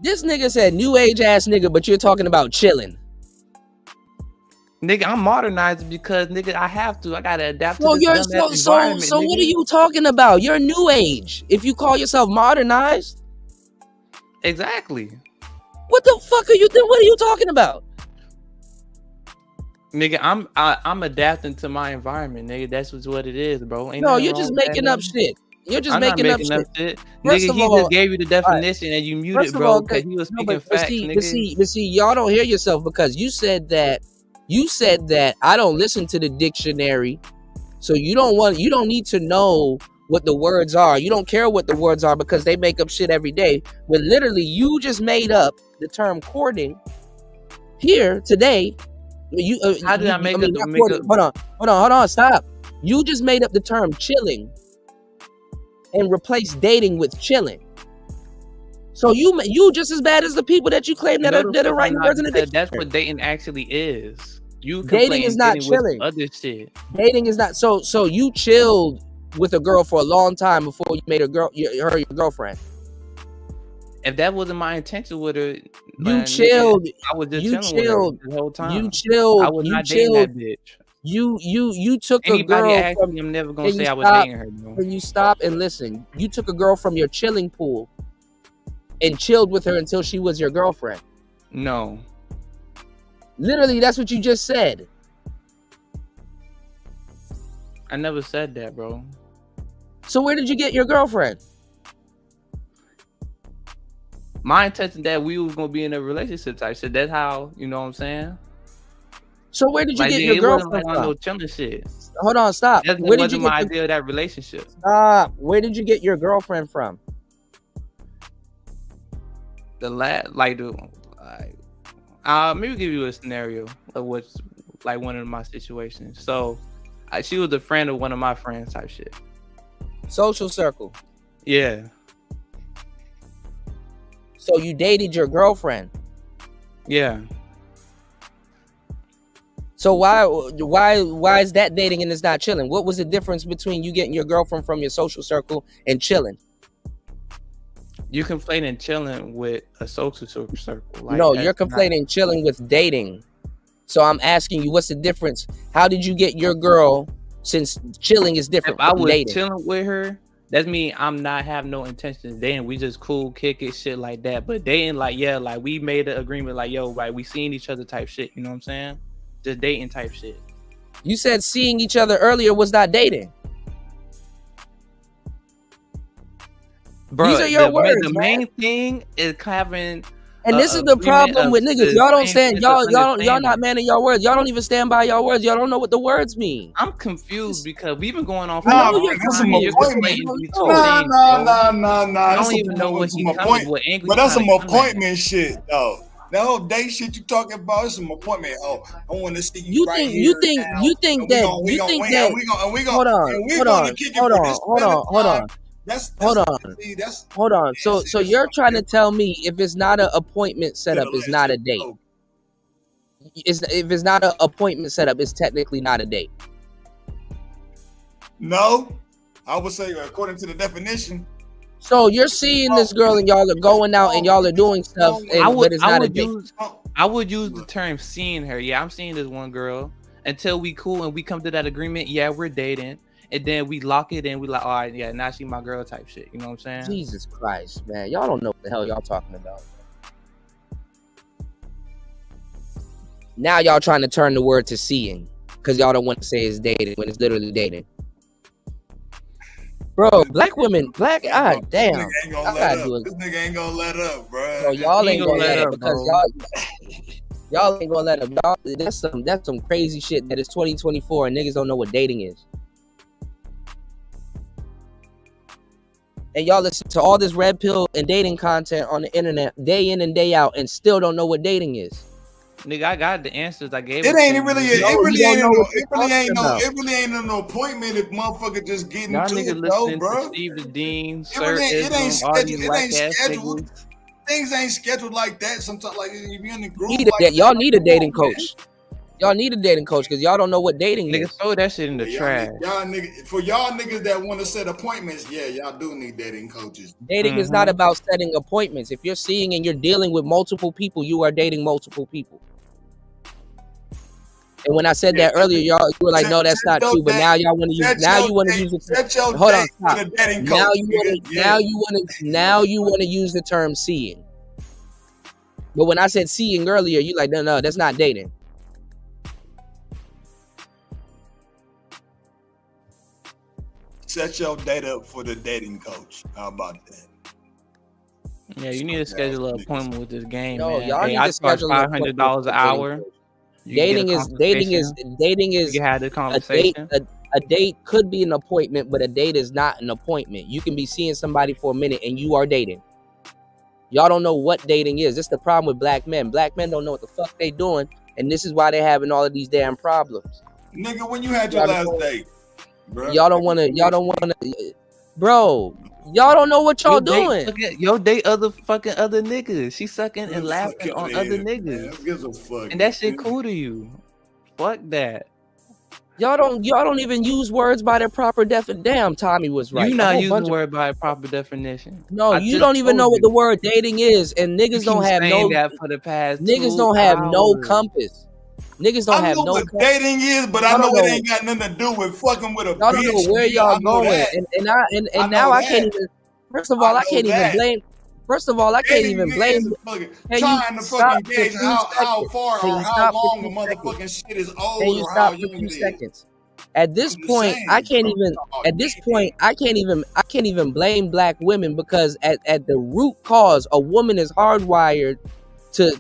This nigga said new age ass nigga, but you're talking about chilling. Nigga, I'm modernizing because nigga, I have to. I gotta adapt to this environment. So what are you talking about? You're new age. If you call yourself modernized. Exactly. What the fuck are you doing? What are you talking about? Nigga, I'm adapting to my environment, nigga. That's what it is, bro. No, you're just making up shit. You're just making up shit. Nigga, he just gave you the definition and you muted, bro, because he was speaking facts, nigga. But see, y'all don't hear yourself because you said that I don't listen to the dictionary, so you don't need to know what the words are. You don't care what the words are because they make up shit every day. But literally, you just made up the term courting here today How did I make up the hold on, stop. You just made up the term chilling and replaced dating with chilling. So you just as bad as the people that you claim that are writing words in the dictionary. That's what dating actually is. You dating is not chilling. Other shit. Dating is not so you chilled with a girl for a long time before you made her your girlfriend. If that wasn't my intention with her, you chilled. I was just chilling with her the whole time. You chilled. I was not dating that bitch. You took Anybody a girl asked from. Me, I'm never gonna say I was dating her. Bro. Can you stop and listen? You took a girl from your chilling pool and chilled with her until she was your girlfriend. No. Literally, that's what you just said. I never said that, bro. So where did you get your girlfriend? My intention that we was gonna be in a relationship type shit. That's how, you know what I'm saying? So where did you get your girlfriend from? No chilling shit. Hold on, stop. That wasn't my idea of that relationship. Stop. Where did you get your girlfriend from? Maybe give you a scenario of what's like one of my situations. So, she was a friend of one of my friends type shit. Social circle. Yeah. So you dated your girlfriend. Yeah. So why is that dating and it's not chilling? What was the difference between you getting your girlfriend from your social circle and chilling? You conflating chilling with a social circle. Like, no, you're conflating chilling with dating. So I'm asking you, what's the difference? How did you get your girl? Since chilling is different. If I was dating. Chilling with her, that means I'm not have no intentions dating. We just cool, kick it, shit like that. But dating, like, yeah, like we made an agreement, like, yo, right, we seeing each other type shit. You know what I'm saying? Just dating type shit. You said seeing each other earlier was not dating. Bro, these are your words. The main thing is having. And this is the problem with niggas. Y'all don't stand. Y'all not man of your words. Y'all don't even stand by your words. Y'all don't know what the words mean. I'm confused because we've been going on for that's some appointment. No. I don't even know what he's coming with. But that's some appointment shit, though. That whole day shit you talking about is some appointment. Oh, I want to see you right here. You think that? Hold on. So you're trying to tell me if it's not an appointment setup, it's not a date. If it's not an appointment setup, it's technically not a date. No, I would say according to the definition. So you're seeing this girl and y'all are going out and y'all are doing stuff, but it's not a date. I would use the term seeing her. Yeah, I'm seeing this one girl until we cool and we come to that agreement. Yeah, we're dating. And then we lock it in. We like, all right, yeah, now she my girl type shit. You know what I'm saying? Jesus Christ, man. Y'all don't know what the hell y'all talking about. Now y'all trying to turn the word to seeing because y'all don't want to say it's dating when it's literally dating. Bro, black women, damn. This nigga ain't gonna let up, bro. So y'all ain't gonna let up because y'all ain't gonna let up. Y'all, that's some crazy shit that is 2024 and niggas don't know what dating is. And y'all listen to all this red pill and dating content on the internet day in and day out and still don't know what dating is. Nigga, I got the answers. I gave it. It really ain't no appointment if motherfucker just getting y'all to niggas it, though, bro. Steve the Dean, it ain't scheduled. Things ain't scheduled like that. Sometimes, like if you're in the group, y'all need a dating coach. Y'all need a dating coach because y'all don't know what dating is. Niggas throw that shit in the trash. Y'all niggas that want to set appointments, yeah, y'all do need dating coaches. Dating is not about setting appointments. If you're seeing and you're dealing with multiple people, you are dating multiple people. And when I said that earlier, you were like, "No, that's not true." But now y'all want to use. Now you want to use it. Hold on, stop. Now you want to use the term seeing. But when I said seeing earlier, you like, no, that's not dating. Set your date up for the dating coach. How about that? Yeah, you need to schedule an appointment with this game, no, man. Y'all need to schedule $500 an hour. Dating is you had the conversation. A date could be an appointment, but a date is not an appointment. You can be seeing somebody for a minute and you are dating. Y'all don't know what dating is. This is the problem with black men. Black men don't know what the fuck they doing and this is why they're having all of these damn problems. Nigga, when you had your last date, bro. Y'all don't wanna, bro. Y'all don't know what y'all doing. Yo, date other niggas. She sucking and laughing on other niggas. And that shit cool to you. Fuck that. Y'all don't even use words by their proper definition. Damn, Tommy was right. You not using the word by proper definition. No, you don't even know what the word dating is, and niggas don't have no. That for the past niggas don't have no compass. Niggas don't have no. I know what dating is, but I know it ain't got nothing to do with fucking with a bitch. I don't know where y'all going, and now I can't even. First of all, I can't even blame. First of all, I can't even blame. Trying to fucking gauge how far or how long a motherfucking shit is old or how young it is. At this point, I can't even. At this point, I can't even blame black women, because at the root cause, a woman is hardwired to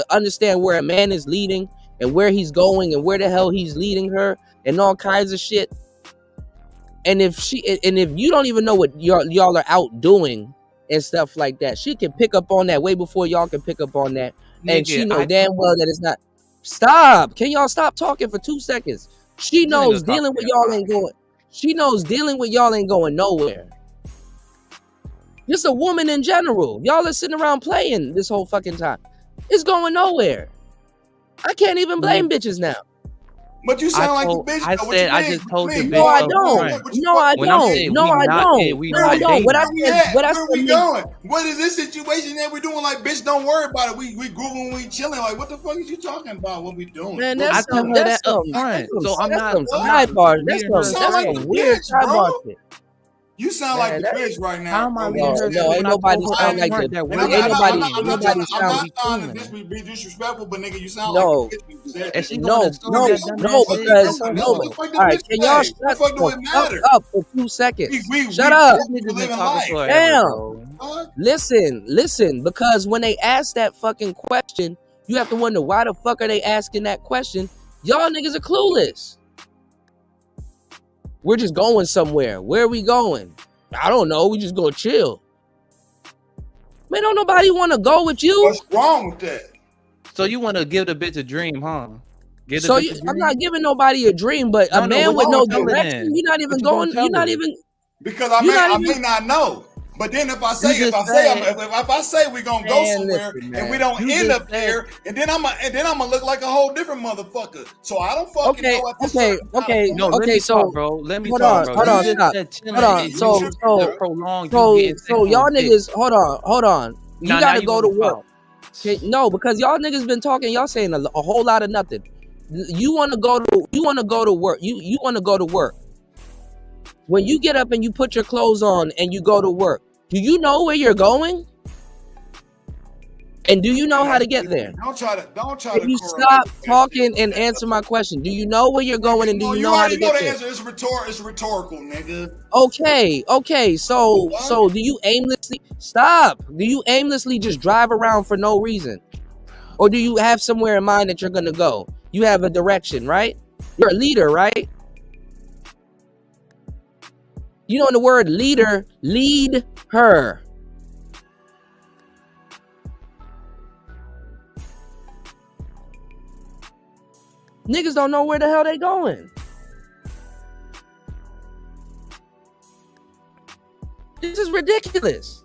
understand where a man is leading and where he's going and where the hell he's leading her and all kinds of shit. And if you don't even know what y'all are out doing and stuff like that, she can pick up on that way before y'all can pick up on that. And she know damn well that it's not. Stop. Can y'all stop talking for 2 seconds? She knows dealing with y'all ain't going. She knows dealing with y'all ain't going nowhere. Just a woman in general. Y'all are sitting around playing this whole fucking time. It's going nowhere. I can't even blame bitches now. But you sound like a bitch. I said I just told the bitch. No, I don't. No, I don't. No, I don't. No, I don't. What I said. Where we going? What is this situation that we're doing? Like, bitch, don't worry about it. We grooving, we chilling. Like, what the fuck is you talking about? What we doing? Man, that's some weird sidebar shit. You sound like the bitch right now. How am I no, ain't nobody sound like that. I'm not trying to be disrespectful, but nigga, you sound like a bitch. No, because all right, can y'all shut up for 2 seconds? Shut up. Damn. Listen, because when they ask that fucking question, you have to wonder, why the fuck are they asking that question? Y'all niggas are clueless. We're just going somewhere. Where are we going? I don't know. We just gonna chill. Man, don't nobody want to go with you. What's wrong with that? So you want to give the bitch a dream, huh? I'm not giving nobody a dream, but a man with no direction, you're not even going. You're not even. Because I may not know. But then if I say we're gonna go somewhere and we don't end up there, and then I'm gonna look like a whole different motherfucker. So I don't fucking know. Okay. No, so bro, let me hold talk, on, bro. Hold on. So y'all niggas, hold on. You gotta go to work. No, because y'all niggas been talking. Y'all saying a whole lot of nothing. You want to go to work. You want to go to work. When you get up and you put your clothes on and you go to work, do you know where you're going? And do you know how to get there? Don't try to. If you stop talking and answer my question, do you know where you're going and do you know how to get there? It's rhetorical, nigga. Okay. So do you aimlessly stop? Do you aimlessly just drive around for no reason, or do you have somewhere in mind that you're gonna go? You have a direction, right? You're a leader, right? You know the word leader, lead her. Niggas don't know where the hell they going. This is ridiculous.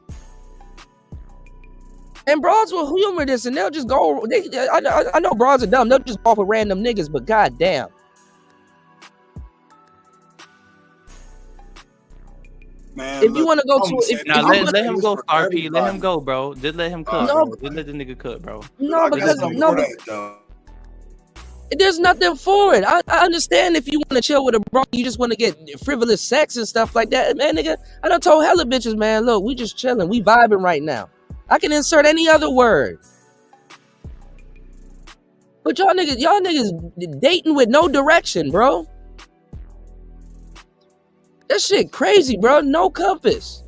And broads will humor this and they'll just go. I know broads are dumb. They'll just go for random niggas, but goddamn. Man, if you want to go to let him go, RP. Let him go, bro. Just let him cook. Just let the nigga cook, bro. No, because there's nothing for it. I understand if you want to chill with a bro, you just want to get frivolous sex and stuff like that, man. Nigga, I done told hella bitches, man. Look, we just chilling, we vibing right now. I can insert any other word. But y'all niggas dating with no direction, bro. That shit crazy, bro. No compass.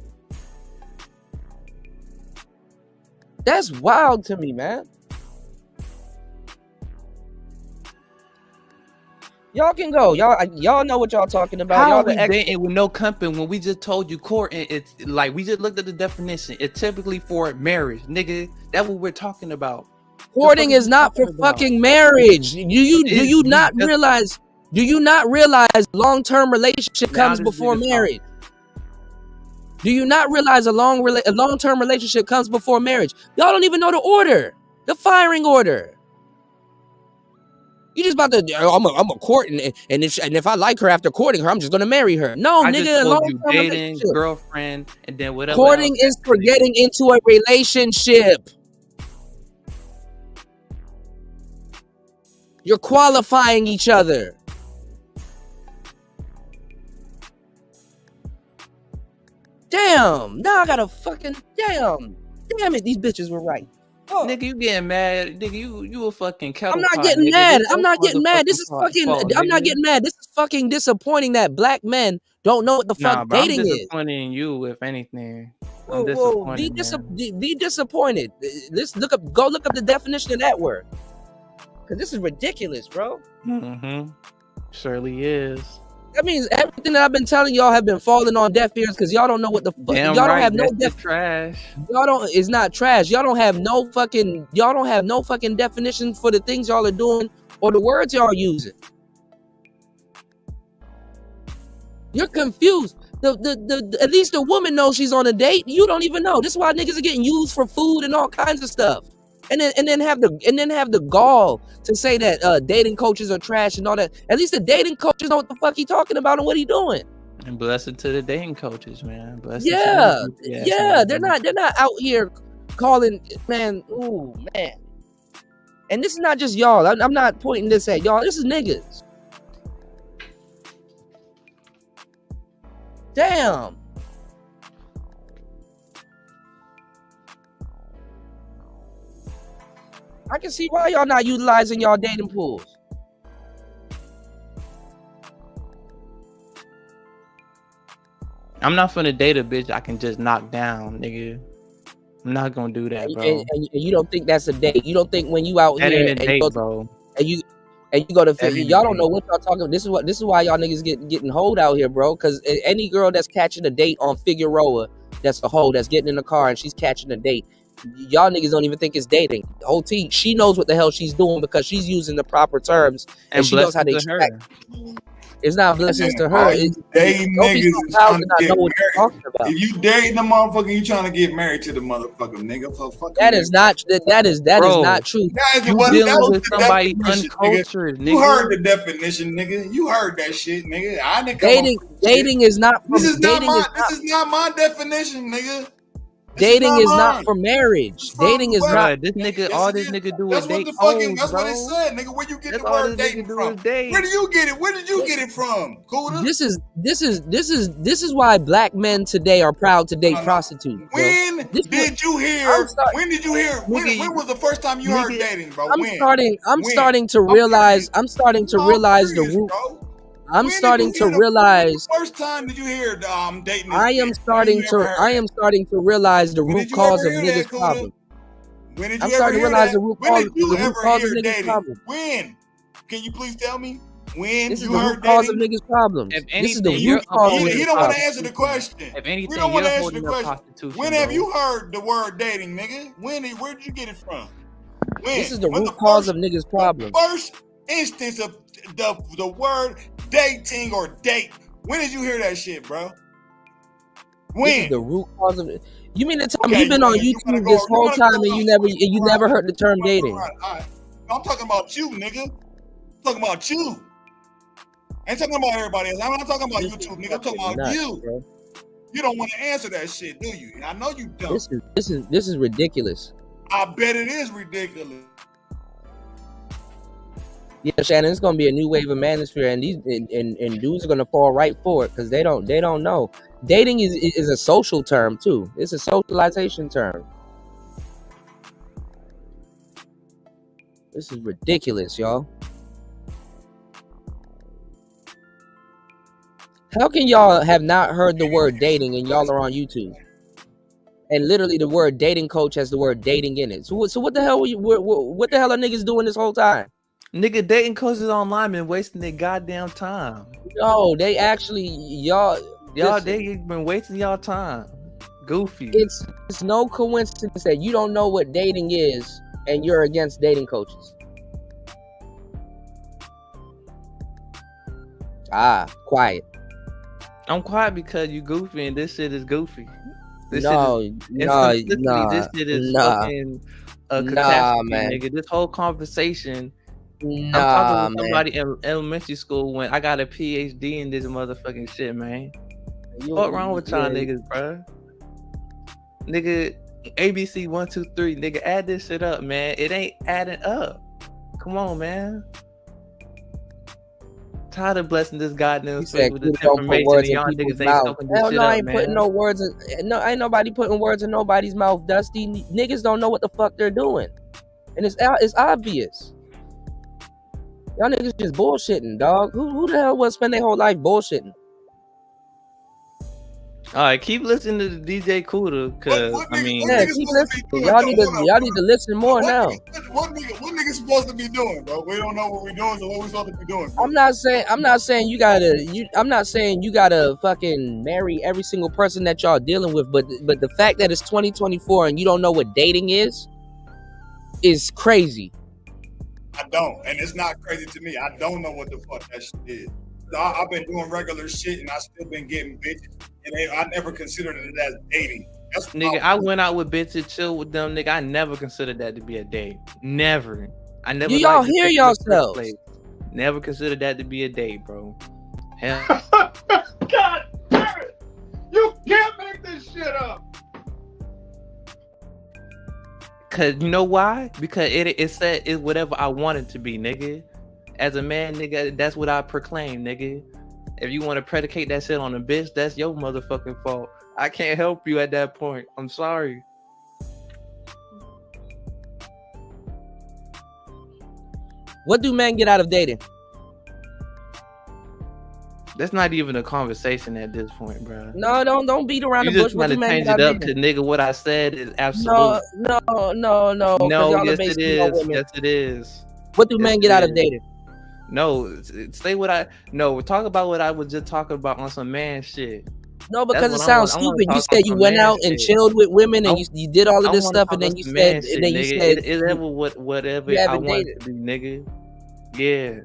That's wild to me, man. Y'all can go. Y'all know what y'all talking about. How y'all are we dating with no company when we just told you courting? It's like we just looked at the definition. It's typically for marriage, nigga. That's what we're talking about. Courting is not for fucking marriage. Do you not realize? Do you not realize long-term relationship comes before marriage? Do you not realize a long-term relationship comes before marriage? Y'all don't even know the order, the firing order. You just about to, I'm a court, and if I like her after courting her, I'm just gonna marry her. No, nigga, a long-term relationship. Girlfriend, and then whatever. Courting is for getting into a relationship. You're qualifying each other. Damn, now I gotta fucking damn it, these bitches were right. Oh. Nigga, you getting mad? Nigga, you a fucking kettle. I'm not getting mad. I'm not getting mad. This is fucking. I'm not getting mad. This is fucking disappointing that black men don't know what the fuck dating is. I'm disappointing in you, if anything. I'm disappointed. Be disappointed. Let's go look up the definition of that word. Cause this is ridiculous, bro. Mm-hmm. Surely is. That means everything that I've been telling y'all have been falling on deaf ears because y'all don't know what the fuck. Y'all don't have no trash. Y'all don't. It's not trash. Y'all don't have no fucking. Y'all don't have no fucking definition for the things y'all are doing or the words y'all are using. You're confused. At least the woman knows she's on a date. You don't even know. This is why niggas are getting used for food and all kinds of stuff. And then have the gall to say that dating coaches are trash and all that. At least the dating coaches know what the fuck he talking about and what he doing. And blessed to the dating coaches, man. Yeah, they're not out here calling, man. Ooh, man. And this is not just y'all. I'm not pointing this at y'all. This is niggas. Damn. I can see why y'all not utilizing y'all dating pools. I'm not finna date a bitch I can just knock down, nigga. I'm not gonna do that, bro. And you don't think that's a date? You don't think when you out that here ain't a date, bro? And you go to y'all don't know what y'all talking about. This is why y'all niggas getting hold out here, bro. Because any girl that's catching a date on Figueroa, that's a hoe that's getting in the car and she's catching a date. Y'all niggas don't even think it's dating. The whole team, she knows what the hell she's doing because she's using the proper terms and she knows how they track. It's not blessings to her. Dating niggas is trying to get married. If you dating the motherfucker, you trying to get married to the motherfucker, nigga. That is not true. You dealing with somebody uncultured, nigga. You heard the definition, nigga. You heard that shit, nigga. Dating is not. This is not my definition, nigga. Dating is not for marriage. Dating is not. This nigga, all this nigga do is date. That's what it said, nigga. Where you get the word dating from? Where do you get it? Where did you get it from, Cuda? This is why black men today are proud to date prostitutes. When did you hear? When was the first time you heard dating, bro? I'm starting to realize the root. I'm starting to realize. First time did you hear dating? I am starting to realize the root cause of niggas' problem. When did you ever hear that? When did you ever hear dating? When? Can you please tell me? When this is the root cause of niggas' problems. This is the root cause. He don't want to answer the question. If anything, we don't want to answer the question. When have you heard the word dating, nigga? Where did you get it from? When? This is the root cause of niggas' problems. First instance of the word dating or date. When did you hear that shit, bro? When? This is the root cause of it. You mean to tell me you've been on YouTube this whole time and you never heard the term dating? All right. I'm talking about you, nigga. I'm talking about you. I ain't talking about everybody else. I'm not talking about YouTube, nigga. I'm talking about you. Bro. You don't want to answer that shit, do you? I know you don't. This is ridiculous. I bet it is ridiculous. Yeah, Shannon, it's gonna be a new wave of manosphere, and these and dudes are gonna fall right for it because they don't know. Dating is a social term too. It's a socialization term. This is ridiculous, y'all. How can y'all have not heard the word dating and y'all are on YouTube? And literally the word dating coach has the word dating in it. So what the hell what the hell are niggas doing this whole time? Nigga, dating coaches online been wasting their goddamn time. No, they actually y'all they been wasting y'all time. Goofy. It's no coincidence that you don't know what dating is and you're against dating coaches. Quiet. I'm quiet because you goofy and this shit is goofy. This no, shit is, this shit is fucking a catastrophe, man. nigga. This whole conversation. I'm talking to somebody in elementary school when I got a PhD in this motherfucking shit, man. What wrong with y'all niggas, bro? Nigga, ABC 1, 2, 3, nigga, add this shit up, man. It ain't adding up. Come on, man. Tired of blessing this goddamn space with this information and y'all niggas ain't soaking this shit up, I ain't putting no words in, ain't nobody putting words in nobody's mouth, Dusty. Niggas don't know what the fuck they're doing. And it's obvious. Y'all niggas just bullshitting, dog. Who the hell would spend their whole life bullshitting? All right, keep listening to the DJ Cuda, cause keep listening. Y'all need to listen more now. What nigga supposed to be doing, bro? We don't know what we're doing, so what we supposed to be doing? I'm not saying you gotta fucking marry every single person that y'all dealing with, but the fact that it's 2024 and you don't know what dating is crazy. I don't, and it's not crazy to me. I don't know what the fuck that shit is. I've been doing regular shit and I still been getting bitches, and I never considered it as dating. Nigga, I went out with bitches, chill with them, nigga. I never considered that to be a date. Never. I never. Do y'all hear yourselves? Never considered that to be a date, bro. Hell. God damn it! You can't make this shit up. Cause you know why? Because it said it's whatever I want it to be, nigga. As a man, nigga, that's what I proclaim, nigga. If you want to predicate that shit on a bitch, that's your motherfucking fault. I can't help you at that point. I'm sorry. What do men get out of dating? That's not even a conversation at this point, bro. No, don't beat around the bush. You just trying to change it up to nigga. What I said is absolute. No. No, yes it is. Yes it is. What do men get out of dating? No, say what I. No, talk about what I was just talking about on some man shit. No, because it sounds stupid. You said you went out and chilled with women and you did all of this stuff, and then you said, it's ever whatever I want to be, nigga. Yeah.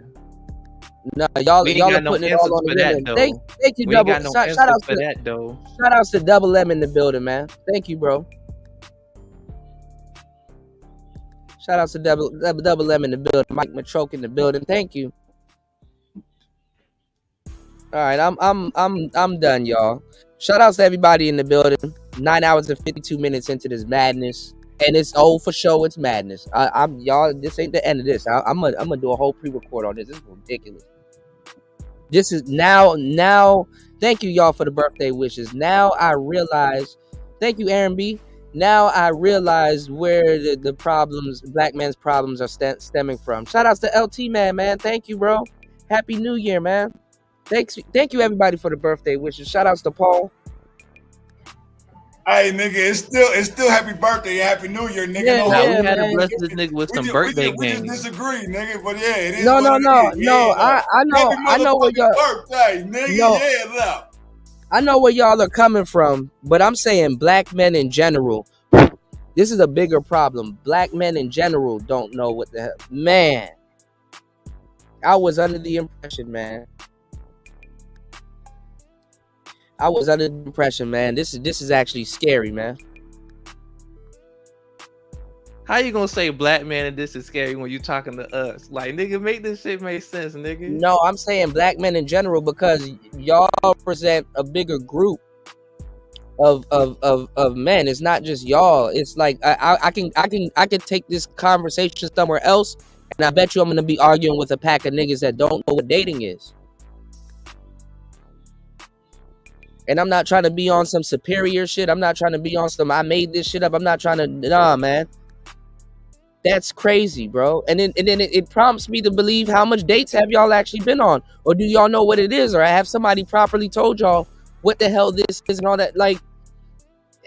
No, y'all are putting it all on the women. Thank you, Double. Shout out to that though. Shout outs to Double M in the building, man. Thank you, bro. Shout outs to Double M in the building. Mike Matroke in the building. Thank you. All right, I'm done, y'all. Shout outs to everybody in the building. 9 hours and 52 minutes into this madness, and it's old for show. It's madness. Y'all. This ain't the end of this. I'm gonna do a whole pre-record on this. This is ridiculous. This is now. Thank you, y'all, for the birthday wishes. Now I realize. Thank you, Aaron B. Now I realize where the problems, black men's problems, are stemming from. Shout outs to LT man. Thank you, bro. Happy New Year, man. Thank you, everybody, for the birthday wishes. Shout outs to Paul. Hey, nigga, it's still happy birthday, happy New Year, nigga. Yeah, we had to bless this nigga with some birthday games. We just disagree, nigga, but yeah, it is. No. Yeah, I know what y'all. Birthday, nigga. I know where y'all are coming from, but I'm saying black men in general. This is a bigger problem. Black men in general don't know what the hell. Man, I was under the impression, man. This is actually scary, man. How you gonna say black man and this is scary when you talking to us? Like, nigga, make this shit make sense, nigga. No, I'm saying black men in general because y'all present a bigger group of men. It's not just y'all. It's like I can take this conversation somewhere else, and I bet you I'm gonna be arguing with a pack of niggas that don't know what dating is. And I'm not trying to be on some superior shit. I'm not trying to be on some I made this shit up. I'm not trying to. Nah, man. That's crazy, bro. And then it prompts me to believe how much dates have y'all actually been on, or do y'all know what it is, or have somebody properly told y'all what the hell this is and all that. Like,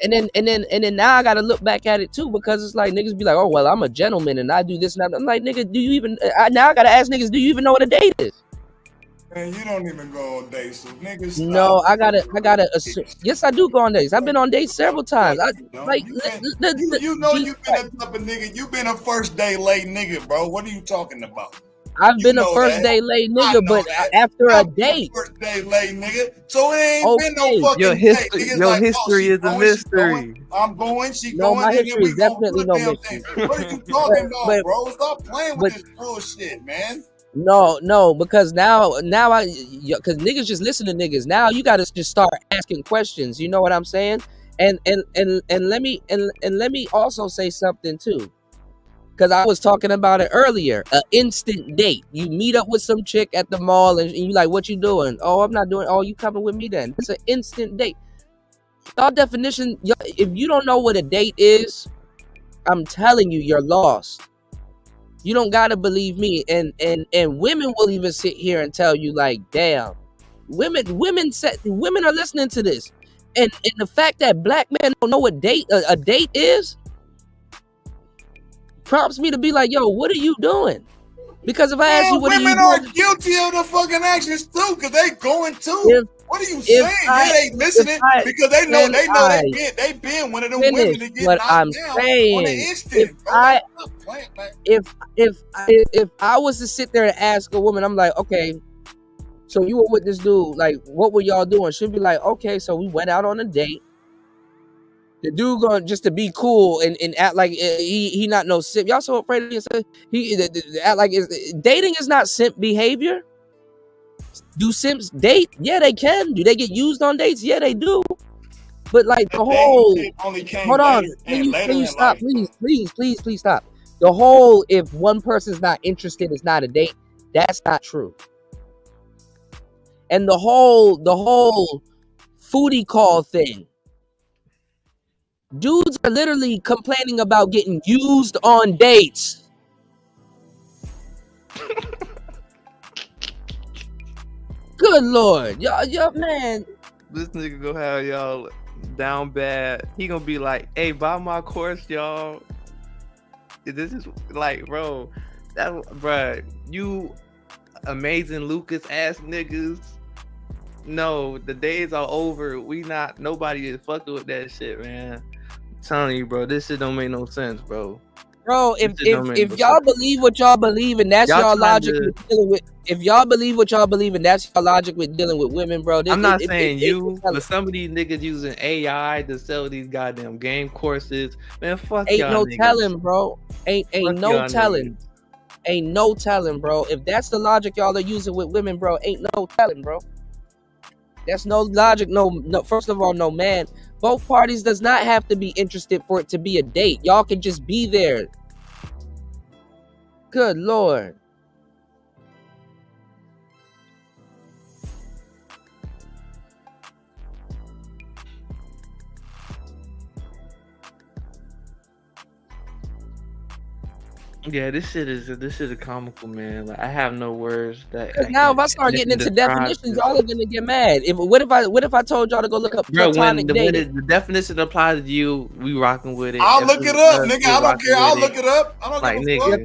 and then now I gotta look back at it too, because it's like niggas be like, oh well, I'm a gentleman and I do this and that. I'm like, nigga, do you even? Now I gotta ask niggas, do you even know what a date is? Man, you don't even go on dates, so niggas stop. No, I gotta assume. Yes, I do go on dates. I've been on dates several times. You know you've been a type of nigga. You've been a first day late nigga, bro. What are you talking about? I've been a first day late nigga, but after a date. First day late nigga. So it ain't been no fucking date. Your history is a mystery. I'm going, she no, going. My history is definitely no mystery. What are you talking about, bro? Stop playing with this bullshit, man. No, because now because niggas just listen to niggas. Now you gotta just start asking questions. You know what I'm saying? And let me also say something too. Because I was talking about it earlier, an instant date. You meet up with some chick at the mall and you like, what you doing? Oh, I'm not doing. Oh, you coming with me then? It's an instant date. Y'all definition, if you don't know what a date is, I'm telling you, you're lost. You don't gotta believe me. And women will even sit here and tell you like, damn, women are listening to this, and the fact that black men don't know what a date is prompts me to be like, yo, what are you doing? Because if I ask you, what women are guilty of the fucking actions too, because they going too. What are you saying? They listening because they know they been one of them women to get knocked down on the instant. If I was to sit there and ask a woman, I'm like, okay, so you were with this dude, like, what were y'all doing? She'd be like, okay, so we went out on a date. The dude going just to be cool and act like he not no simp. Y'all so afraid of him. He act like dating is not simp behavior. Do simps date? Yeah, they can. Do they get used on dates? Yeah, they do. But like the whole hold on, please stop, please stop. The whole if one person's not interested, it's not a date. That's not true. And the whole foodie call thing. Dudes are literally complaining about getting used on dates. Good Lord. Y'all, man. This nigga gonna have y'all down bad. He gonna be like, hey, buy my course, y'all. This is like, bro, you amazing Lucas ass niggas. No, the days are over. Nobody is fucking with that shit, man. I'm telling you, bro, this shit don't make no sense, bro. Bro, if y'all believe what y'all believe and that's y'all logic with dealing with, if y'all believe what y'all believe and that's your logic with dealing with women, bro. I'm not saying you, but some of these niggas using AI to sell these goddamn game courses, man. Fuck ain't y'all no niggas. telling, bro. Ain't no telling. Niggas. Ain't no telling, bro. If that's the logic y'all are using with women, bro, ain't no telling, bro. That's no logic. No. First of all, no man. Both parties does not have to be interested for it to be a date. Y'all can just be there. Good Lord. Yeah, this shit is comical, man. Like, I have no words. Now if I start getting into definitions, y'all are gonna get mad. What if I told y'all to go look up platonic dating? The definition applies to you, we rocking with it. I'll look it up, nigga. I don't care. I'll look it up. I don't give a fuck.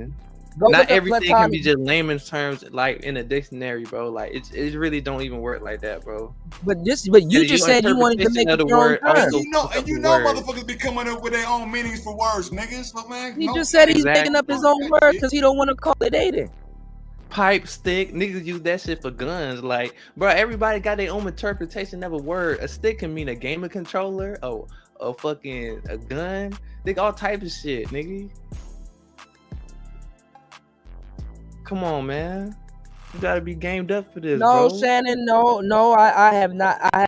Not everything can be just layman's terms, like in a dictionary, bro. Like it really don't even work like that, bro. But you just said you wanted to make it your own term. You know, motherfuckers be coming up with their own meanings for words, niggas. So, man, he just said he's making up his own words because he don't want to call it dating. Pipe, stick, niggas use that shit for guns. Like, bro, everybody got their own interpretation of a word. A stick can mean a gaming controller, a fucking a gun, nigga, all types of shit, nigga. Come on, man. You gotta be gamed up for this, bro. Shannon, no, I have not. I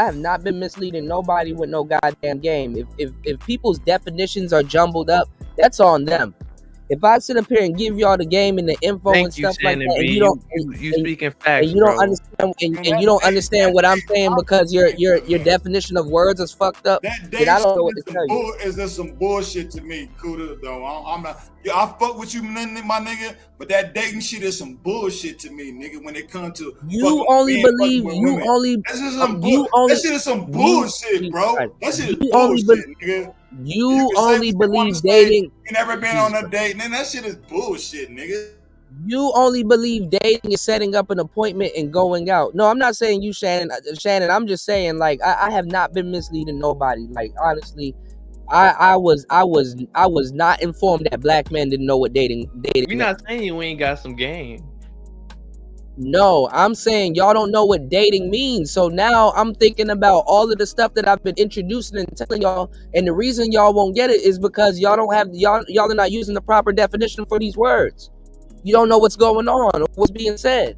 have not been misleading nobody with no goddamn game. If people's definitions are jumbled up, that's on them. If I sit up here and give y'all the game and the info and stuff like that, and you don't, you speaking facts, and you don't understand, and you don't understand what I'm saying because your definition of words is fucked up, then I don't know what to tell you. Is there some bullshit to me, Cuda? Though I'm not. I fuck with you, my nigga, but that dating shit is some bullshit to me, nigga. When it comes to you only believe that shit is some bullshit, bro. That shit is bullshit, nigga. You only believe dating. You never been on a date, man. That shit is bullshit, nigga. You only believe dating is setting up an appointment and going out. No, I'm not saying you, Shannon. Shannon, I'm just saying, like, I have not been misleading nobody. Like, honestly, I was not informed that black men didn't know what dating. We're not saying you ain't got some game. No, I'm saying y'all don't know what dating means. So now I'm thinking about all of the stuff that I've been introducing and telling y'all, and the reason y'all won't get it is because y'all don't have y'all are not using the proper definition for these words. You don't know what's going on or what's being said.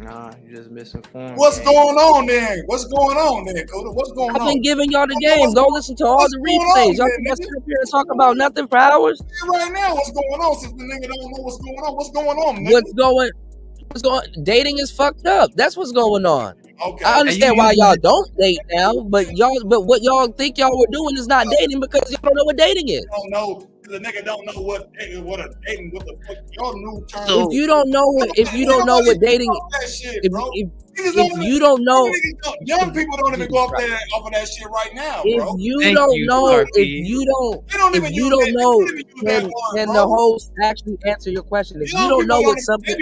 Nah, you're just misinformed. What's going on then? What's going on then, Cuda? What's going on? I've been giving y'all the game. Go listen to all the replays. Y'all can sit up here and talk about nothing for hours. Right now, what's going on? Since the nigga don't know what's going on, what's going on, nigga? What's going? Dating is fucked up. That's what's going on. Okay. I understand why y'all don't date now, but what y'all think y'all were doing is not dating because y'all don't know what dating is. Don't know. The nigga don't know what a dating, what the fuck y'all new term. So if you don't know what dating, if you don't know, young people don't even go off of that shit right now, bro. If you don't know, can the host actually answer your question? If you don't know what something,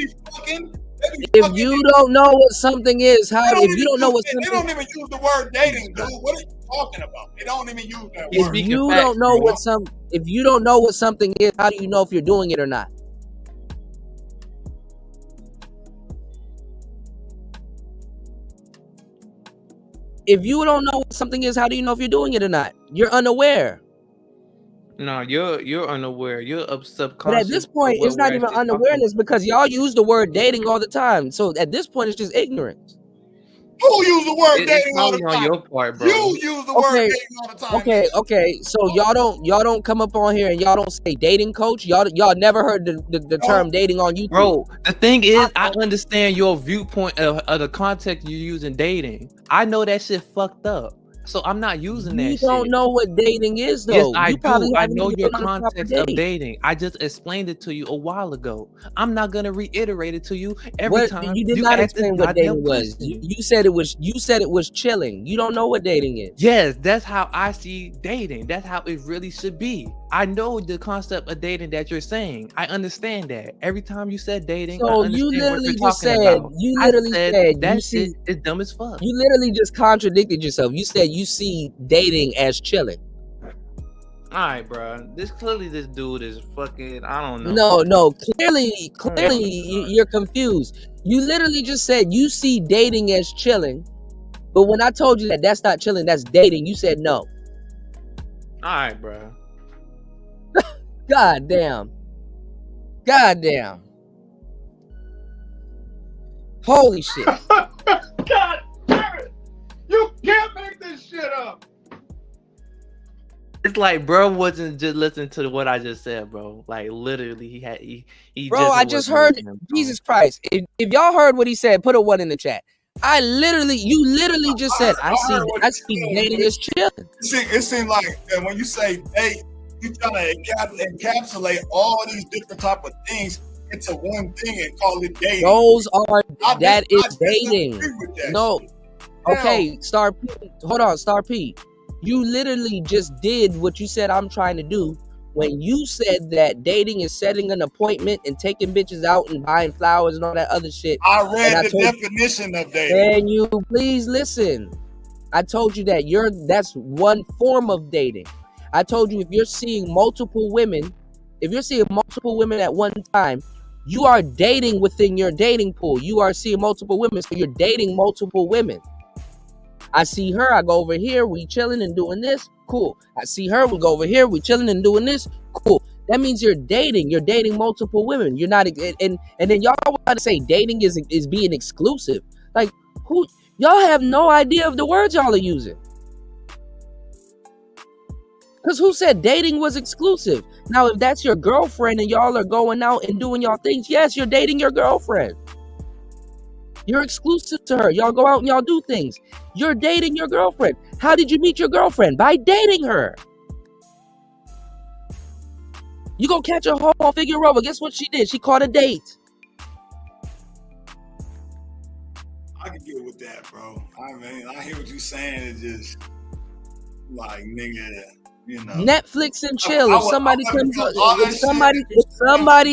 if you don't know what something is, if you don't know what something, they don't even use the word dating, dude. What are you talking about? They don't even use that word. If you don't know what something is, how do you know if you're doing it or not? If you don't know what something is, how do you know if you're doing it or not? You're unaware. No, you're unaware. You're subconscious. But at this point, it's not even unawareness because y'all use the word dating all the time. So at this point, it's just ignorance. Who use the word dating all the time? On your part, bro. You use the word dating all the time. Okay. So y'all don't come up on here and y'all don't say dating coach. Y'all never heard the term dating on YouTube. Bro, the thing is, I understand your viewpoint of the context you use in dating. I know that shit fucked up. So I'm not using that shit. You don't know what dating is, though. Yes, I do. I know your context of dating. I just explained it to you a while ago. I'm not gonna reiterate it to you every time. You did not explain what dating was. You said it was chilling. You don't know what dating is. Yes, that's how I see dating. That's how it really should be. I know the concept of dating that you're saying. I understand that. Every time you said dating, so you literally just said that shit is dumb as fuck. You literally just contradicted yourself. You said you see dating as chilling. All right, bro. This dude is fucking. I don't know. No. Clearly, you're confused. You literally just said you see dating as chilling, but when I told you that that's not chilling, that's dating, you said no. All right, bro. God damn. Holy shit. God damn it. You can't make this shit up. It's like bro wasn't just listening to what I just said, bro. Like literally he bro, I just heard Jesus Christ. If y'all heard what he said, put a 1 in the chat. You literally just said I see dating as chilling. It seems like when you say date, you trying to encapsulate all these different type of things into one thing and call it dating. That is dating. No. Okay, Star P. Hold on, Star P. You literally just did what you said I'm trying to do when you said that dating is setting an appointment and taking bitches out and buying flowers and all that other shit. I read the definition of dating. Can you please listen? I told you that that's one form of dating. I told you if you're seeing multiple women at one time, you are dating within your dating pool. You are seeing multiple women, so you're dating multiple women. I see her, I go over here, we chilling and doing this, cool. I see her, we go over here, we chilling and doing this, cool. That means you're dating multiple women. You're not, and then y'all want to say dating is being exclusive. Like, who? Y'all have no idea of the words y'all are using. Because who said dating was exclusive? Now, if that's your girlfriend and y'all are going out and doing y'all things, yes, you're dating your girlfriend. You're exclusive to her. Y'all go out and y'all do things. You're dating your girlfriend. How did you meet your girlfriend? By dating her. You go catch a hoe on Figueroa. Guess what she did? She caught a date. I can get with that, bro. I mean, I hear what you're saying. It's just like, nigga, You know, Netflix and chill. If somebody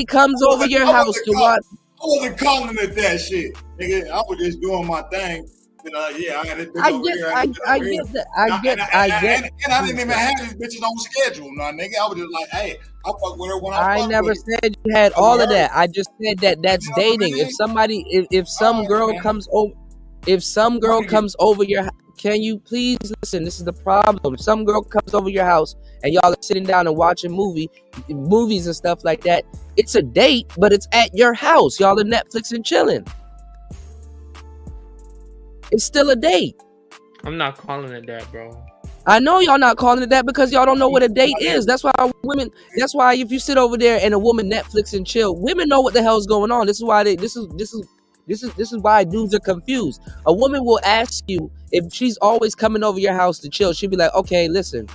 comes over your I house to watch, I wasn't calling it that shit, nigga. I was just doing my thing. Yeah, I had this bitch over here. I get that. I get. And I didn't even have these bitches on schedule, nah, nigga. I was just like, hey, I fuck with her when I fuck never with her. said you had all of that. I just said that that's dating. If somebody, if some girl comes over, your, can you please listen? This is the problem. If some girl comes over your house and y'all are sitting down and watching movies and stuff like that, it's a date, but it's at your house. Y'all are Netflix and chilling. It's still a date. I'm not calling it that, bro. I know y'all not calling it that because y'all don't know what a date is. That's why if you sit over there and a woman Netflix and chill, women know what the hell's going on. This is why this is why dudes are confused. A woman will ask you if she's always coming over your house to chill. She'll be like, okay, listen,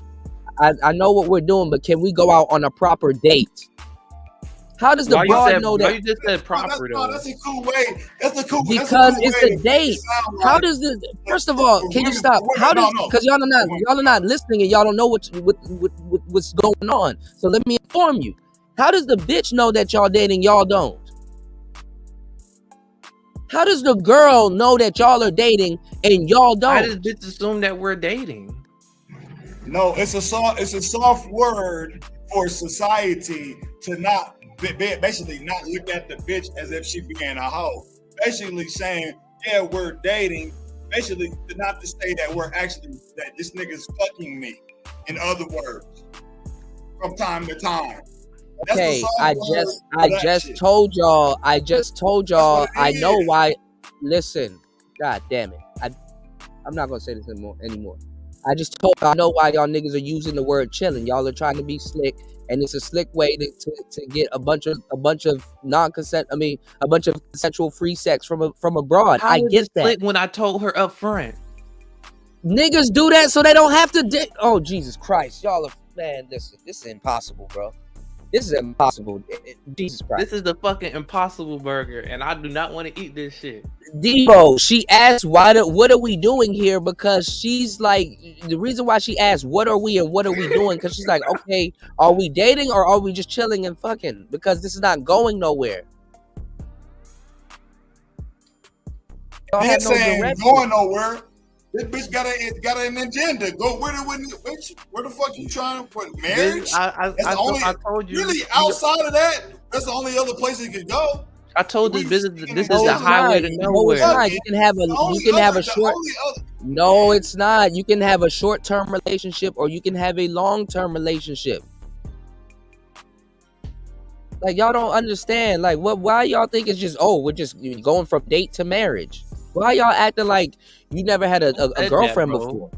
I know what we're doing, but can we go out on a proper date? How does the broad know that? You just said proper though. That's a cool way. That's a cool. Because it's a date. How does the? First of all, can you stop? How does? Because y'all are not listening and y'all don't know what's going on. So let me inform you. How does the bitch know that y'all dating? Y'all don't. How does the girl know that y'all are dating and y'all don't? How does bitch assume that we're dating? No, it's a soft word for society to not. Basically not look at the bitch as if she being a hoe. Basically saying, yeah, we're dating. Basically not to say that that this nigga's fucking me. In other words, from time to time. Okay, I just told y'all. I know why. Listen, god damn it. I'm not gonna say this anymore. I just told y'all I know why y'all niggas are using the word chilling. Y'all are trying to be slick. And it's a slick way to get a bunch of consensual free sex from abroad. I get that. Slick when I told her up front. Niggas do that so they don't have to oh Jesus Christ. Y'all are, man, this is impossible, bro. This is impossible. Jesus Christ. This is the fucking Impossible Burger, and I do not want to eat this shit. Debo, she asked, what are we doing here? Because she's like, the reason why she asked, what are we and what are we doing? Because she's like, okay, are we dating or are we just chilling and fucking? Because this is not going nowhere. Y'all saying going nowhere. This bitch got an agenda. Go where the fuck you trying to put marriage? I told you. Really, outside of that, that's the only other place it can go. I told this business this is the highway to nowhere. You can have a short. No, it's not. You can have a short-term relationship or you can have a long-term relationship. Like y'all don't understand. Like why y'all think it's just we're just going from date to marriage? Why y'all acting like you never had a girlfriend before?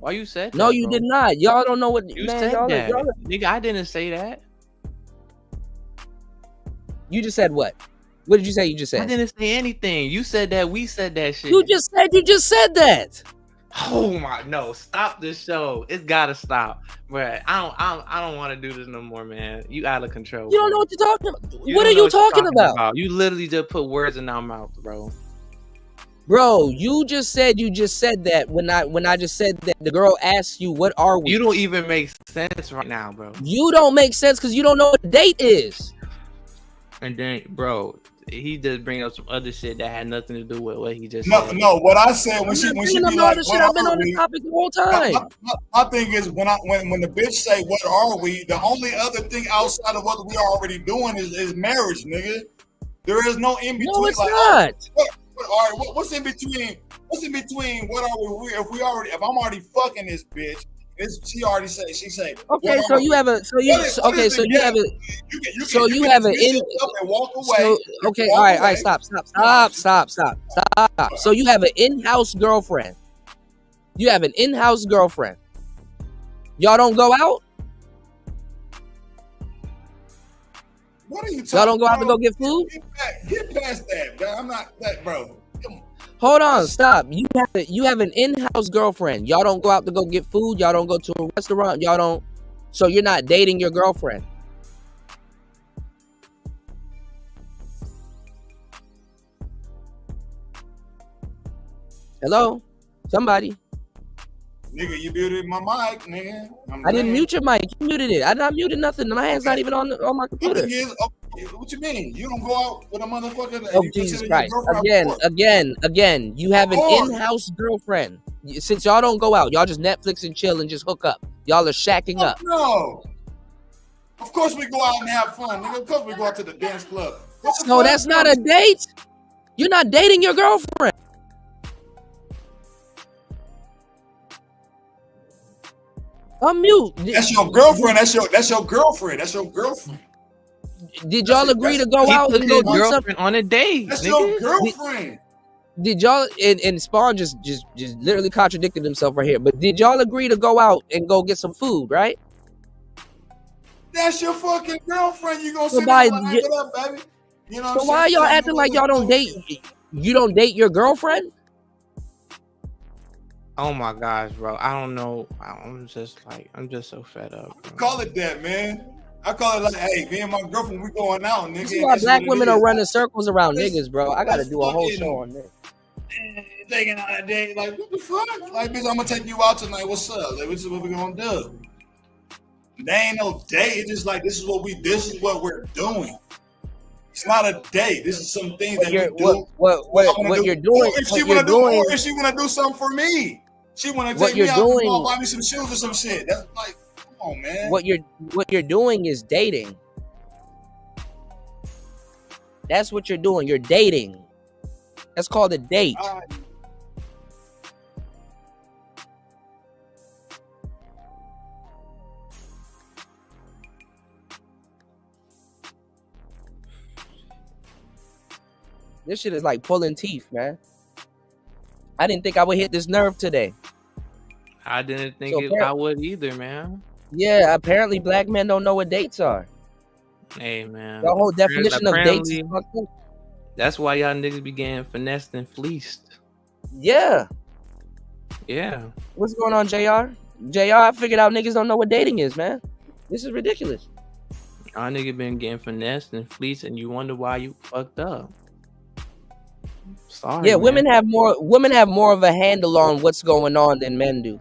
Why you said that? No, you did not. Y'all don't know what you said. Nigga, I didn't say that. You just said what? What did you say? You just said. I didn't say anything. You said that. We said that shit. You just said that. Oh my no! Stop this show. It's gotta stop, bro. I don't want to do this no more, man. You out of control. You don't know what you're talking about. What are you talking about? You literally just put words in our mouth, bro. Bro, you just said that when I just said that the girl asked you, what are we? You don't even make sense right now, bro. You don't make sense because you don't know what a date is. And then, bro, he just bring up some other shit that had nothing to do with what he just said. No, what I said when she be like, I've been on this topic the whole time. My thing is when the bitch say, what are we? The only other thing outside of what we are already doing is marriage, nigga. There is no in between. No, it's not. All right, what's in between? What's in between? What are we? If I'm already fucking this bitch, she already said. She say. Okay, so you have a. So you have a. So you have an in. And walk away. Okay, all right, stop. So you have an in-house girlfriend. You have an in-house girlfriend. Y'all don't go out. What are you talking? Y'all don't go out to go get food? Get past that, bro. I'm not that, bro. Come on. Hold on, stop. You have an in-house girlfriend. Y'all don't go out to go get food. Y'all don't go to a restaurant. Y'all don't. So you're not dating your girlfriend. Hello? Somebody. Nigga, you muted my mic, nigga. I didn't mute your mic. You muted it. I not muted nothing. My hand's not even on my computer. What you mean? You don't go out with a motherfucker that Oh, you Jesus consider your Christ. girlfriend? Again. You have an in-house girlfriend. Since y'all don't go out, y'all just Netflix and chill and just hook up. Y'all are shacking up. No. Of course we go out and have fun, nigga. Of course we go out to the dance club. No, that's not a date. You're not dating your girlfriend. Unmute. That's your girlfriend. That's your girlfriend. That's your girlfriend. Did y'all agree to go out and go do something on a date? That's your girlfriend. Did y'all and Spawn just literally contradicted himself right here? But did y'all agree to go out and go get some food, right? That's your fucking girlfriend. You gonna sit there and like, what up, baby? You know. So why y'all acting like y'all don't date? You don't date your girlfriend? Oh my gosh, bro! I don't know. I'm just so fed up. Bro. Call it that, man. I call it like, hey, me and my girlfriend, we going out, nigga. This is why black women are running circles around niggas, bro. I gotta do a whole show on this. Taking out a date, like what the fuck? Like, bitch, I'm gonna take you out tonight. What's up? Like, this is what we gonna do. They ain't no date. It's just like this is what we're doing. It's not a date. This is some things that we do. What you're doing? If she wanna do something for me, she wanna take me out, buy me some shoes or some shit. That's like, come on, man. What you're doing is dating. That's what you're doing. You're dating. That's called a date. This shit is like pulling teeth, man. I didn't think I would hit this nerve today. I didn't think I would either, man. Yeah, apparently black men don't know what dates are. Hey, man. The whole definition of dates is fucked up. That's why y'all niggas be getting finessed and fleeced. Yeah. Yeah. What's going on, JR? JR, I figured out niggas don't know what dating is, man. This is ridiculous. Y'all niggas been getting finessed and fleeced, and you wonder why you fucked up. Sorry. Yeah, man. women have more of a handle on what's going on than men do.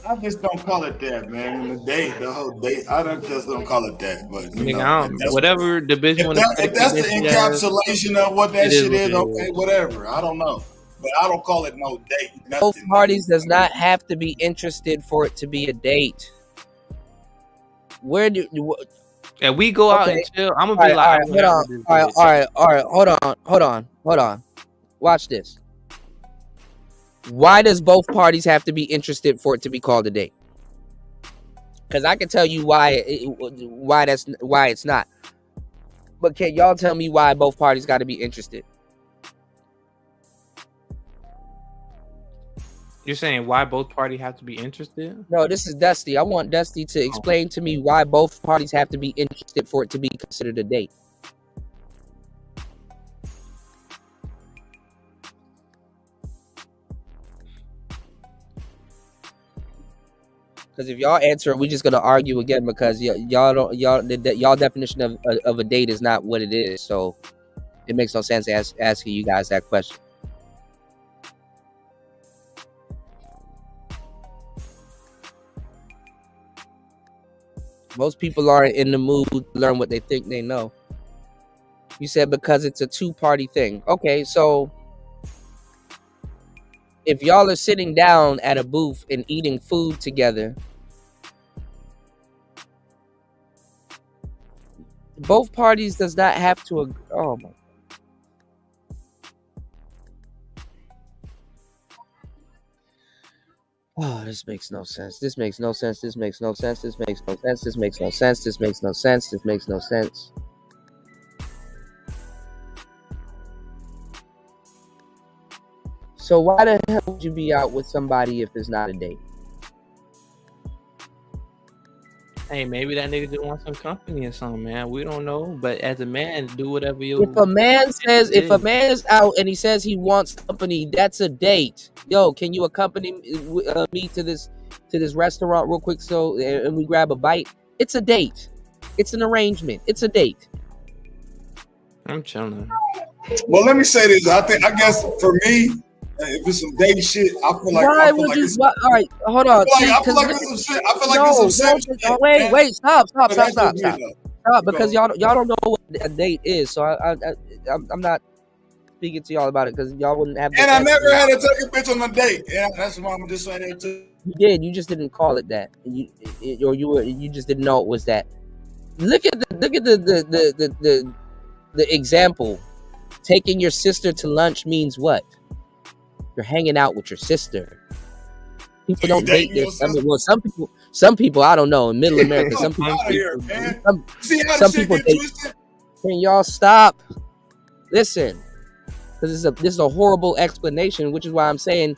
I just don't call it that, man. The whole date, just don't call it that. But you know, whatever the bitch if that's the encapsulation of what that shit is, okay, whatever. I don't know, but I don't call it no date. Both parties does not have to be interested for it to be a date. If we go out and chill, I'm gonna be like, hold on. Watch this. Why does both parties have to be interested for it to be called a date? Because I can tell you why it's not. But can y'all tell me why both parties got to be interested? You're saying why both parties have to be interested? No, this is Dusty. I want Dusty to explain to me why both parties have to be interested for it to be considered a date. Because if y'all answer, we're just gonna argue again because y'all definition of a date is not what it is. So it makes no sense asking you guys that question. Most people aren't in the mood to learn what they think they know. You said because it's a two-party thing. Okay, so if y'all are sitting down at a booth and eating food together, both parties does not have to agree. Oh my. Oh, this makes no sense. This makes no sense. This makes no sense. This makes no sense. This makes no sense. This makes no sense. This makes no sense. So why the hell would you be out with somebody if it's not a date? Hey, maybe that nigga just wants some company or something, man. We don't know. But as a man, do whatever you. If a man is out and he says he wants company, that's a date. Yo, can you accompany me to this restaurant real quick and we grab a bite? It's a date. It's an arrangement. It's a date. I'm chilling. Well, let me say this. I guess for me, If it's some dating shit, I feel like Why would you? All right, hold on. I feel like it's some shit. I feel like it's some sex shit. Wait, stop, That's just me, though. because y'all don't know what a date is, so I'm not speaking to y'all about it because y'all wouldn't have. And I never had to take a bitch on a date. Yeah, that's why I'm just saying that too. You did. You just didn't call it that. You just didn't know it was that. Look at the example. Taking your sister to lunch means what? You're hanging out with your sister. People don't date their. I mean, well, some people, I don't know. In Middle America, some people date. Can y'all stop? Listen, because this is a horrible explanation, which is why I'm saying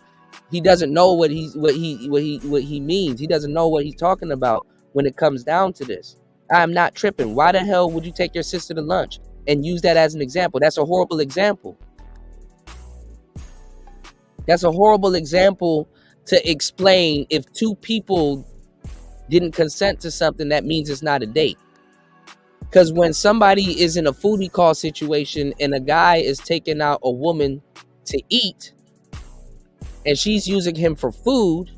he doesn't know what he means. He doesn't know what he's talking about when it comes down to this. I'm not tripping. Why the hell would you take your sister to lunch and use that as an example? That's a horrible example. That's a horrible example to explain if two people didn't consent to something, that means it's not a date. Because when somebody is in a foodie call situation and a guy is taking out a woman to eat and she's using him for food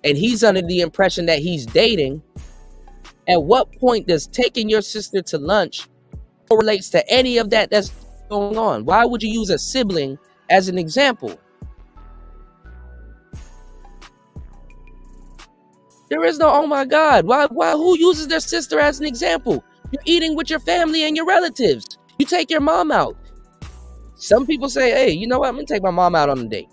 and he's under the impression that he's dating, at what point does taking your sister to lunch correlates to any of that that's going on? Why would you use a sibling as an example? There is no, oh my God, why, who uses their sister as an example? You're eating with your family and your relatives. You take your mom out. Some people say, hey, you know what? I'm going to take my mom out on a date.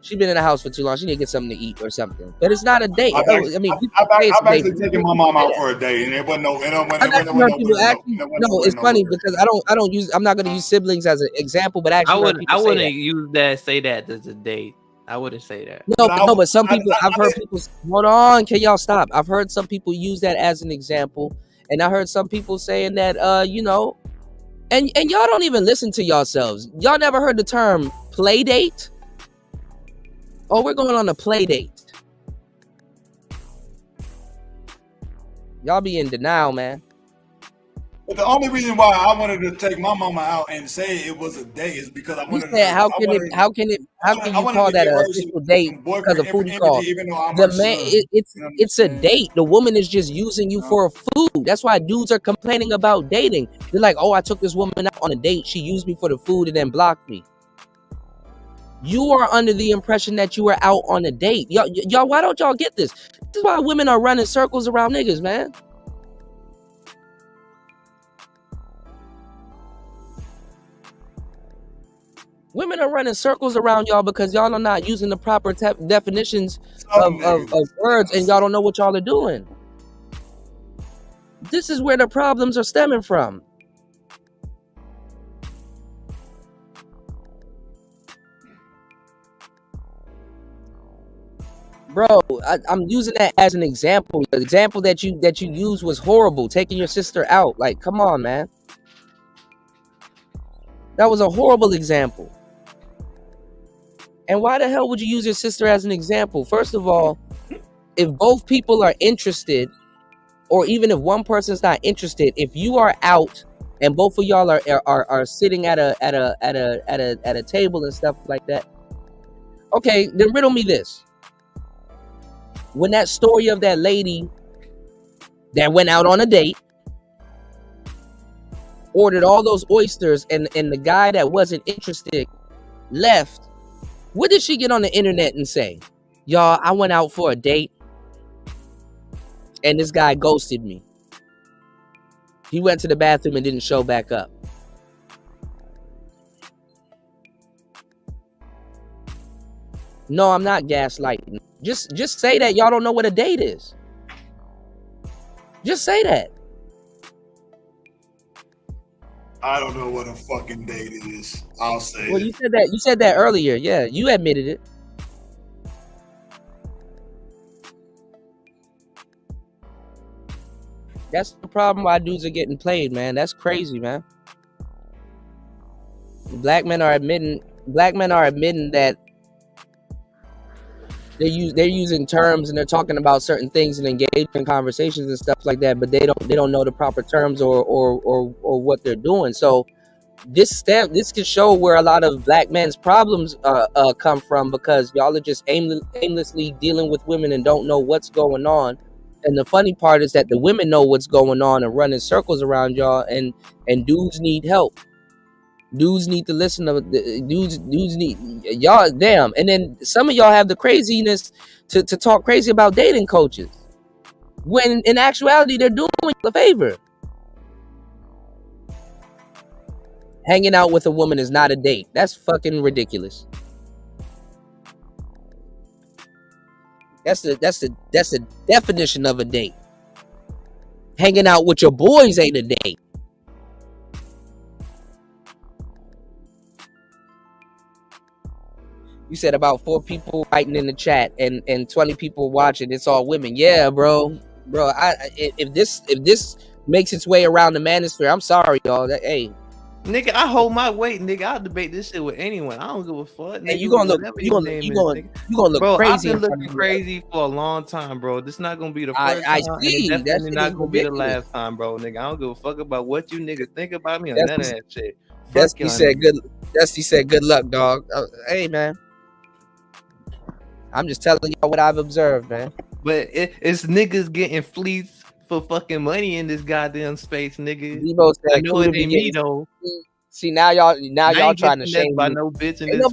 She's been in the house for too long. She need to get something to eat or something. But it's not a date. I've actually taken my mom out for a date, and it wasn't no. No, it's funny because I'm not going to use siblings as an example, but actually, I wouldn't use that. Say that as a date. I wouldn't say that. No, but some people, I've heard people. Hold on, can y'all stop? I've heard some people use that as an example, and I heard some people saying that, you know, and y'all don't even listen to yourselves. Y'all never heard the term play date? Oh, we're going on a play date. Y'all be in denial, man. But the only reason why I wanted to take my mama out and say it was a date is because I wanted. How can you call that an official date because of food call? The man, it's a date. The woman is just using you for a food. That's why dudes are complaining about dating. They're like, oh, I took this woman out on a date. She used me for the food and then blocked me. You are under the impression that you were out on a date. Y'all, why don't y'all get this? This is why women are running circles around niggas, man. Women are running circles around y'all because y'all are not using the proper definitions of words, and y'all don't know what y'all are doing. This is where the problems are stemming from. Bro, I'm using that as an example. The example that you used was horrible. Taking your sister out. Like, come on, man. That was a horrible example. And why the hell would you use your sister as an example? First of all, if both people are interested, or even if one person's not interested, if you are out and both of y'all are sitting at a table and stuff like that, okay, then riddle me this. When that story of that lady that went out on a date, ordered all those oysters, and the guy that wasn't interested left, what did she get on the internet and say? Y'all, I went out for a date and this guy ghosted me. He went to the bathroom and didn't show back up. No, I'm not gaslighting. Just say that y'all don't know what a date is. Just say that. I don't know what a fucking date is. I'll say. Well, you said that earlier. Yeah, you admitted it. That's the problem why dudes are getting played, man. That's crazy, man. Black men are admitting that they're using terms and they're talking about certain things and engaging in conversations and stuff like that, but they don't know the proper terms or what they're doing. So this can show where a lot of black men's problems come from, because y'all are just aimlessly dealing with women and don't know what's going on. And the funny part is that the women know what's going on and running circles around y'all, and dudes need help. Dudes need to listen to dudes need y'all. Damn. And then some of y'all have the craziness to talk crazy about dating coaches, when in actuality they're doing you a favor. Hanging out with a woman is not a date. That's fucking ridiculous. That's the definition of a date. Hanging out with your boys ain't a date. You said about 4 people writing in the chat and 20 people watching. It's all women. Yeah, bro. If this makes its way around the manosphere, I'm sorry, y'all. Hey, nigga, I hold my weight, nigga. I'll debate this shit with anyone. I don't give a fuck. Nigga, you gonna look bro, crazy. I've been looking crazy for a long time, bro. This not gonna be the first I time. see. And definitely not gonna be the last time, bro. Nigga, I don't give a fuck about what you niggas think about me or none of that shit. Dusty said good luck, dog. Hey, man. I'm just telling y'all what I've observed, man. But it's niggas getting fleeced for fucking money in this goddamn space, nigga. I know it ain't me though. See, now y'all trying to shame by me. no bitch in Ain't this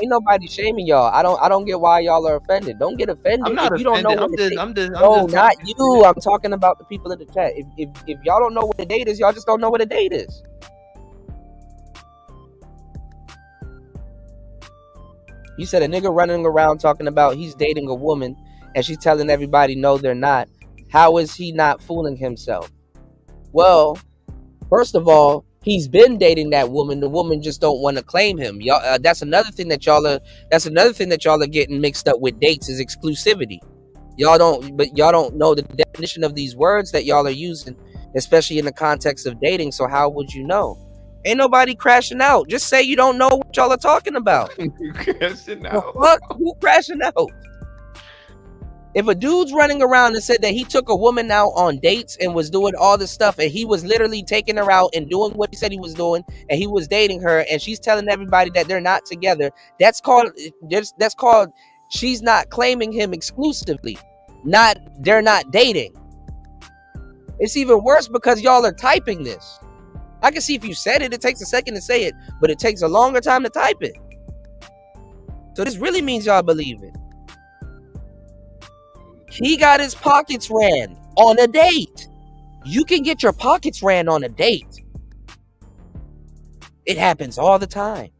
nobody shaming y'all. I don't get why y'all are offended. Don't get offended. I'm not if you don't know offended. what I'm just not you. I'm talking about the people in the chat. If y'all don't know what a date is, y'all just don't know what a date is. You said a nigga running around talking about he's dating a woman and she's telling everybody no, they're not. How is he not fooling himself? Well, first of all, he's been dating that woman. The woman just don't want to claim him. Y'all, that's another thing that y'all are getting mixed up with dates is exclusivity. Y'all don't know the definition of these words that y'all are using, especially in the context of dating. So how would you know? Ain't nobody crashing out. Just say you don't know what y'all are talking about. Crashing out. Who crashing out? If a dude's running around and said that he took a woman out on dates and was doing all this stuff, and he was literally taking her out and doing what he said he was doing, and he was dating her, and she's telling everybody that they're not together, that's called she's not claiming him exclusively. They're not dating. It's even worse because y'all are typing this. I can see if you said it takes a second to say it, but it takes a longer time to type it. So this really means y'all believe it. He got his pockets ran on a date. You can get your pockets ran on a date. It happens all the time.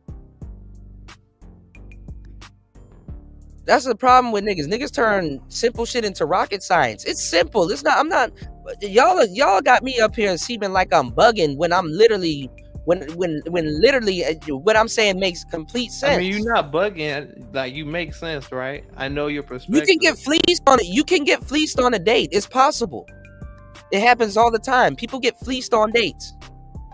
That's the problem with niggas. Niggas turn simple shit into rocket science. It's simple. It's not. I'm not. Y'all got me up here seeming like I'm bugging when I'm literally when literally what I'm saying makes complete sense. I mean, you're not bugging. Like, you make sense, right? I know your perspective. You can get fleeced on it. You can get fleeced on a date. It's possible. It happens all the time. People get fleeced on dates.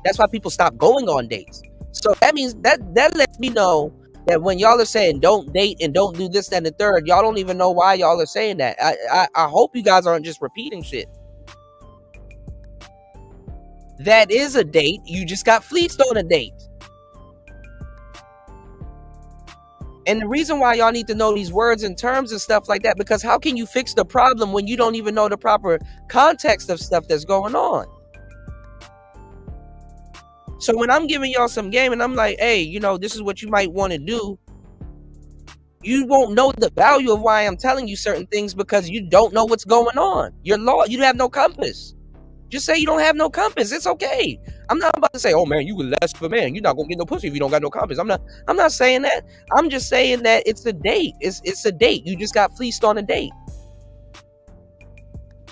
That's why people stop going on dates. So that means that lets me know that when y'all are saying don't date and don't do this, that, and the third, y'all don't even know why y'all are saying that. I hope you guys aren't just repeating shit. That is a date. You just got fleeced on a date. And the reason why y'all need to know these words and terms and stuff like that, because how can you fix the problem when you don't even know the proper context of stuff that's going on? So when I'm giving y'all some game and I'm like, hey, this is what you might want to do, you won't know the value of why I'm telling you certain things because you don't know what's going on. You have no compass. Just say you don't have no compass. It's okay. I'm not about to say, oh man, you less of a man. You're not gonna get no pussy if you don't got no compass. I'm not saying that. I'm just saying that it's a date. It's a date. You just got fleeced on a date.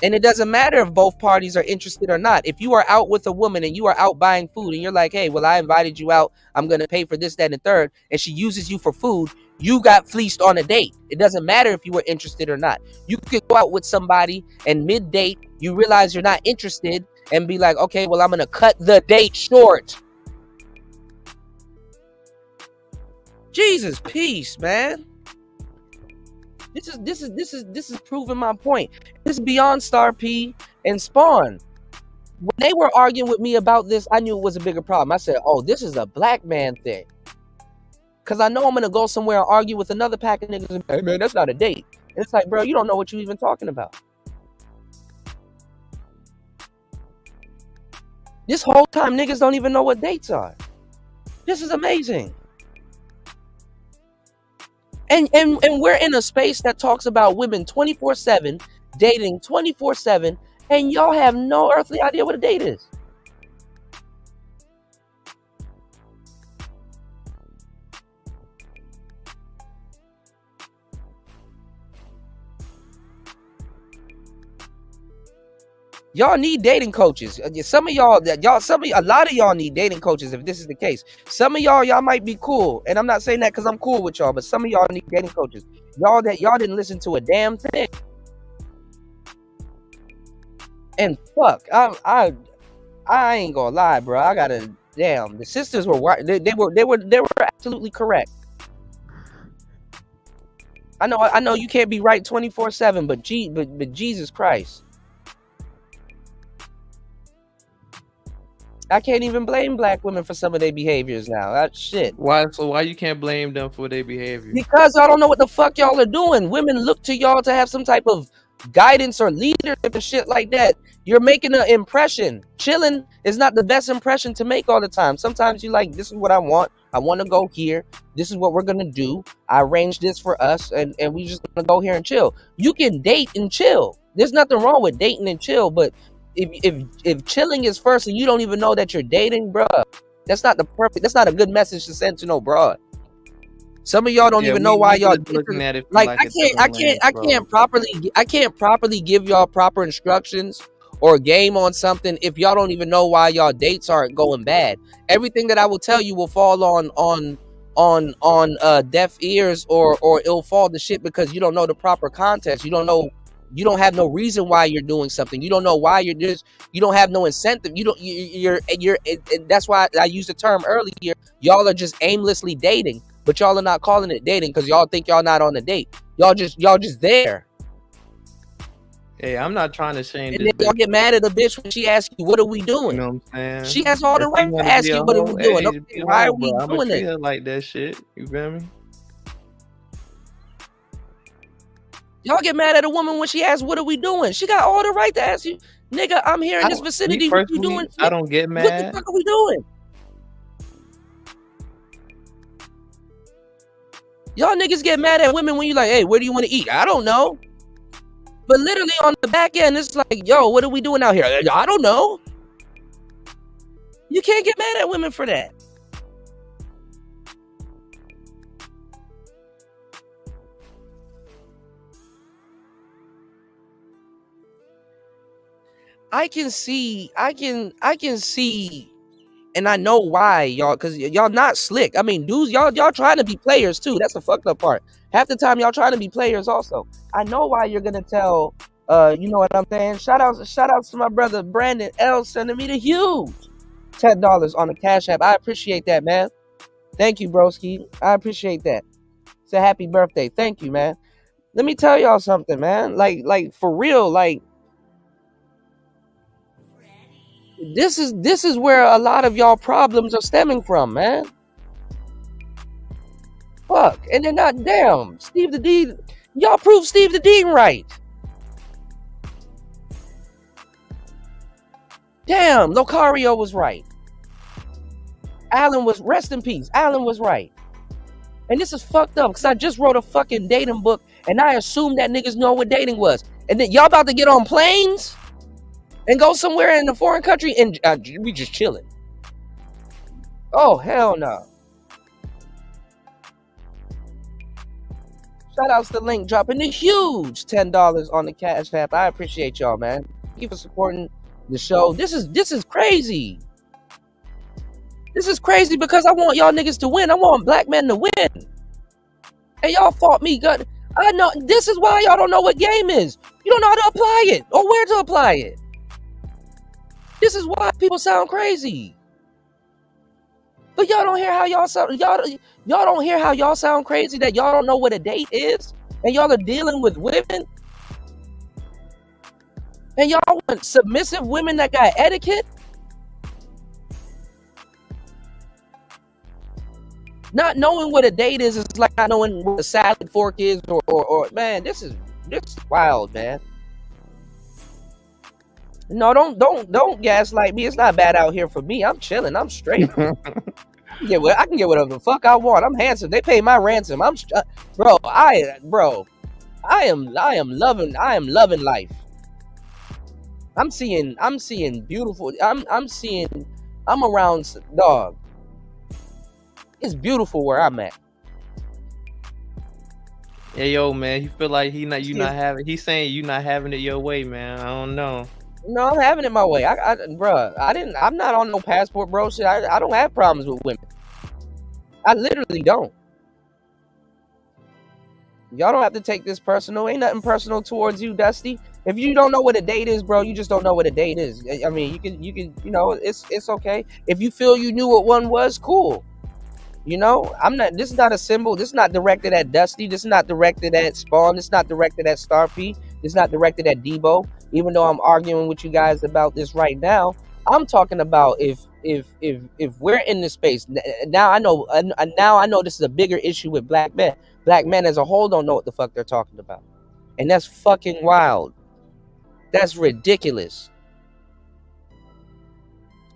And it doesn't matter if both parties are interested or not. If you are out with a woman and you are out buying food and you're like, hey, well, I invited you out. I'm going to pay for this, that, and the third. And she uses you for food. You got fleeced on a date. It doesn't matter if you were interested or not. You could go out with somebody and mid-date, you realize you're not interested and be like, okay, well, I'm going to cut the date short. Jesus, peace, man. This is proving my point. This is beyond Star P and Spawn. when they were arguing with me about this, I knew it was a bigger problem. I said, oh, this is a black man thing. Because I know I'm going to go somewhere and argue with another pack of niggas and, hey, man, that's not a date. And it's like, bro, you don't know what you're even talking about. This whole time, niggas don't even know what dates are. This is amazing. And we're in a space that talks about women 24/7, dating 24/7, and y'all have no earthly idea what a date is. Y'all need dating coaches. A lot of y'all need dating coaches if this is the case. Some of y'all might be cool, and I'm not saying that because I'm cool with y'all, but some of y'all need dating coaches. Y'all didn't listen to a damn thing. And fuck, I ain't gonna lie, bro. I gotta damn. The sisters were they were absolutely correct. I know you can't be right 24/7, but Jesus Christ. I can't even blame black women for some of their behaviors now. That shit. Why you can't blame them for their behavior? Because y'all don't know what the fuck y'all are doing. Women look to y'all to have some type of guidance or leadership and shit like that. You're making an impression. Chilling is not the best impression to make all the time. Sometimes you like, this is what I want. I want to go here. This is what we're gonna do. I arranged this for us, and we just gonna go here and chill. You can date and chill. There's nothing wrong with dating and chill, but if chilling is first and you don't even know that you're dating, bruh, that's not a good message to send to no broad. Some of y'all don't even know why y'all looking at it. Like I can't properly give y'all proper instructions or game on something if y'all don't even know why y'all dates aren't going bad. Everything that I will tell you will fall on deaf ears or it'll fall to shit because you don't know the proper context. You don't have no reason why you're doing something. You don't know why you don't have no incentive. That's why I used the term earlier. Y'all are just aimlessly dating, but y'all are not calling it dating because y'all think y'all not on a date. Y'all just there. Hey, I'm not trying to shame this. Y'all get mad at a bitch when she asks you, what are we doing? You know what I'm saying? She has all the right to ask you, what are we doing? Okay, why are we doing it? Like that shit. You feel me? Y'all get mad at a woman when she asks, what are we doing? She got all the right to ask you, nigga, I'm here in this vicinity. What you doing? I don't get mad. What the fuck are we doing? Y'all niggas get mad at women when you like, hey, where do you want to eat? I don't know. But literally on the back end, it's like, yo, what are we doing out here? I don't know. You can't get mad at women for that. I can see, and I know why, y'all, because y'all not slick. I mean, dudes, y'all trying to be players too. That's the fucked up part. Half the time y'all trying to be players also. I know why you're gonna tell, you know what I'm saying? Shout outs to my brother Brandon L sending me the huge $10 on the Cash App. I appreciate that, man. Thank you, broski. I appreciate that. It's a happy birthday. Thank you, man. Let me tell y'all something, man. Like for real, like. This is where a lot of y'all problems are stemming from, man. Fuck, and they're not damn. Steve the Dean, y'all proved Steve the Dean right. Damn, Locario was right. Alan was, rest in peace. Alan was right. And this is fucked up because I just wrote a fucking dating book and I assumed that niggas know what dating was. And then y'all about to get on planes and go somewhere in a foreign country and we just chilling. Oh, hell no. Shout outs to Link dropping the huge $10 on the Cash App. I appreciate y'all, man. Thank you for supporting the show. This is crazy. This is crazy because I want y'all niggas to win. I want black men to win. And y'all fought me good. I know this is why y'all don't know what game is. You don't know how to apply it or where to apply it. This is why people sound crazy. But y'all don't hear how y'all sound. Y'all don't hear how y'all sound crazy that y'all don't know what a date is, and y'all are dealing with women. And y'all want submissive women that got etiquette? Not knowing what a date is like not knowing what a salad fork is, or man, this is wild, man. No, don't gaslight me. It's not bad out here for me. I'm chilling. I'm straight. I can get whatever the fuck I want. I'm handsome. They pay my ransom. I am loving life. I'm seeing beautiful. I'm around dog. It's beautiful where I'm at. Hey yo, man, he feel like you not having. He's saying you not having it your way, man. I don't know. No, I'm having it my way. I'm not on no passport, bro. Shit, I don't have problems with women. I literally don't. Y'all don't have to take this personal. Ain't nothing personal towards you, Dusty. If you don't know what a date is, bro, you just don't know what a date is. I mean, you can, it's okay. If you feel you knew what one was, cool. This is not a symbol. This is not directed at Dusty. This is not directed at Spawn. This is not directed at Star P. This is not directed at Debo. Even though I'm arguing with you guys about this right now, I'm talking about if we're in this space now. I know this is a bigger issue with black men. Black men as a whole don't know what the fuck they're talking about, and that's fucking wild. That's ridiculous.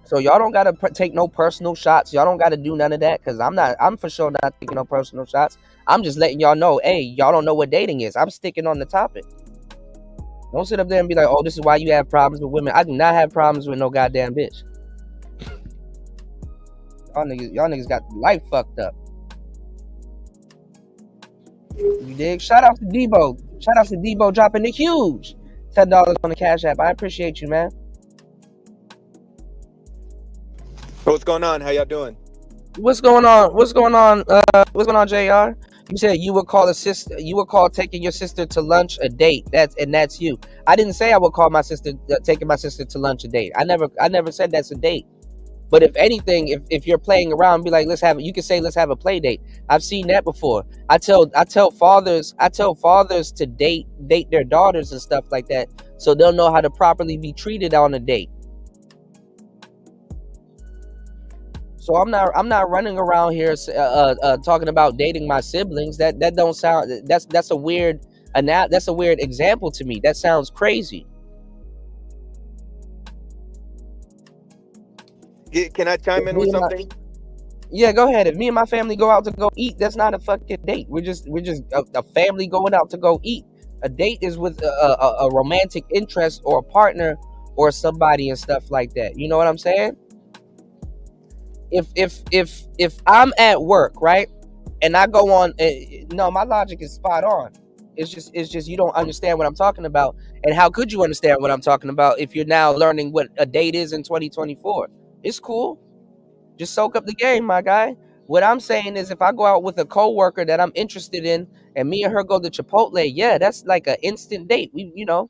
So y'all don't gotta take no personal shots. Y'all don't gotta do none of that, because I'm for sure not taking no personal shots. I'm just letting y'all know, hey, y'all don't know what dating is. I'm sticking on the topic. Don't sit up there and be like, oh, this is why you have problems with women. I do not have problems with no goddamn bitch. Y'all niggas got life fucked up. You dig? Shout out to Debo. Shout out to Debo dropping the huge $10 on the Cash App. I appreciate you, man. What's going on? How y'all doing? What's going on? What's going on, JR? You said you would call taking your sister to lunch a date. That's you. I didn't say I would call my sister taking my sister to lunch a date. I never said that's a date. But if anything, if you're playing around, be like, you can say let's have a play date. I've seen that before. I tell fathers to date their daughters and stuff like that, so they'll know how to properly be treated on a date. So I'm not running around here talking about dating my siblings. That don't sound, that's a weird example to me. That sounds crazy. Can I chime in with something? Yeah, go ahead. If me and my family go out to go eat, that's not a fucking date. We're just a family going out to go eat. A date is with a romantic interest or a partner or somebody and stuff like that. You know what I'm saying? If I'm at work, right, and I go on, no, my logic is spot on. It's just you don't understand what I'm talking about. And how could you understand what I'm talking about if you're now learning what a date is in 2024? It's cool. Just soak up the game, my guy. What I'm saying is, if I go out with a coworker that I'm interested in, and me and her go to Chipotle, yeah, that's like an instant date. We go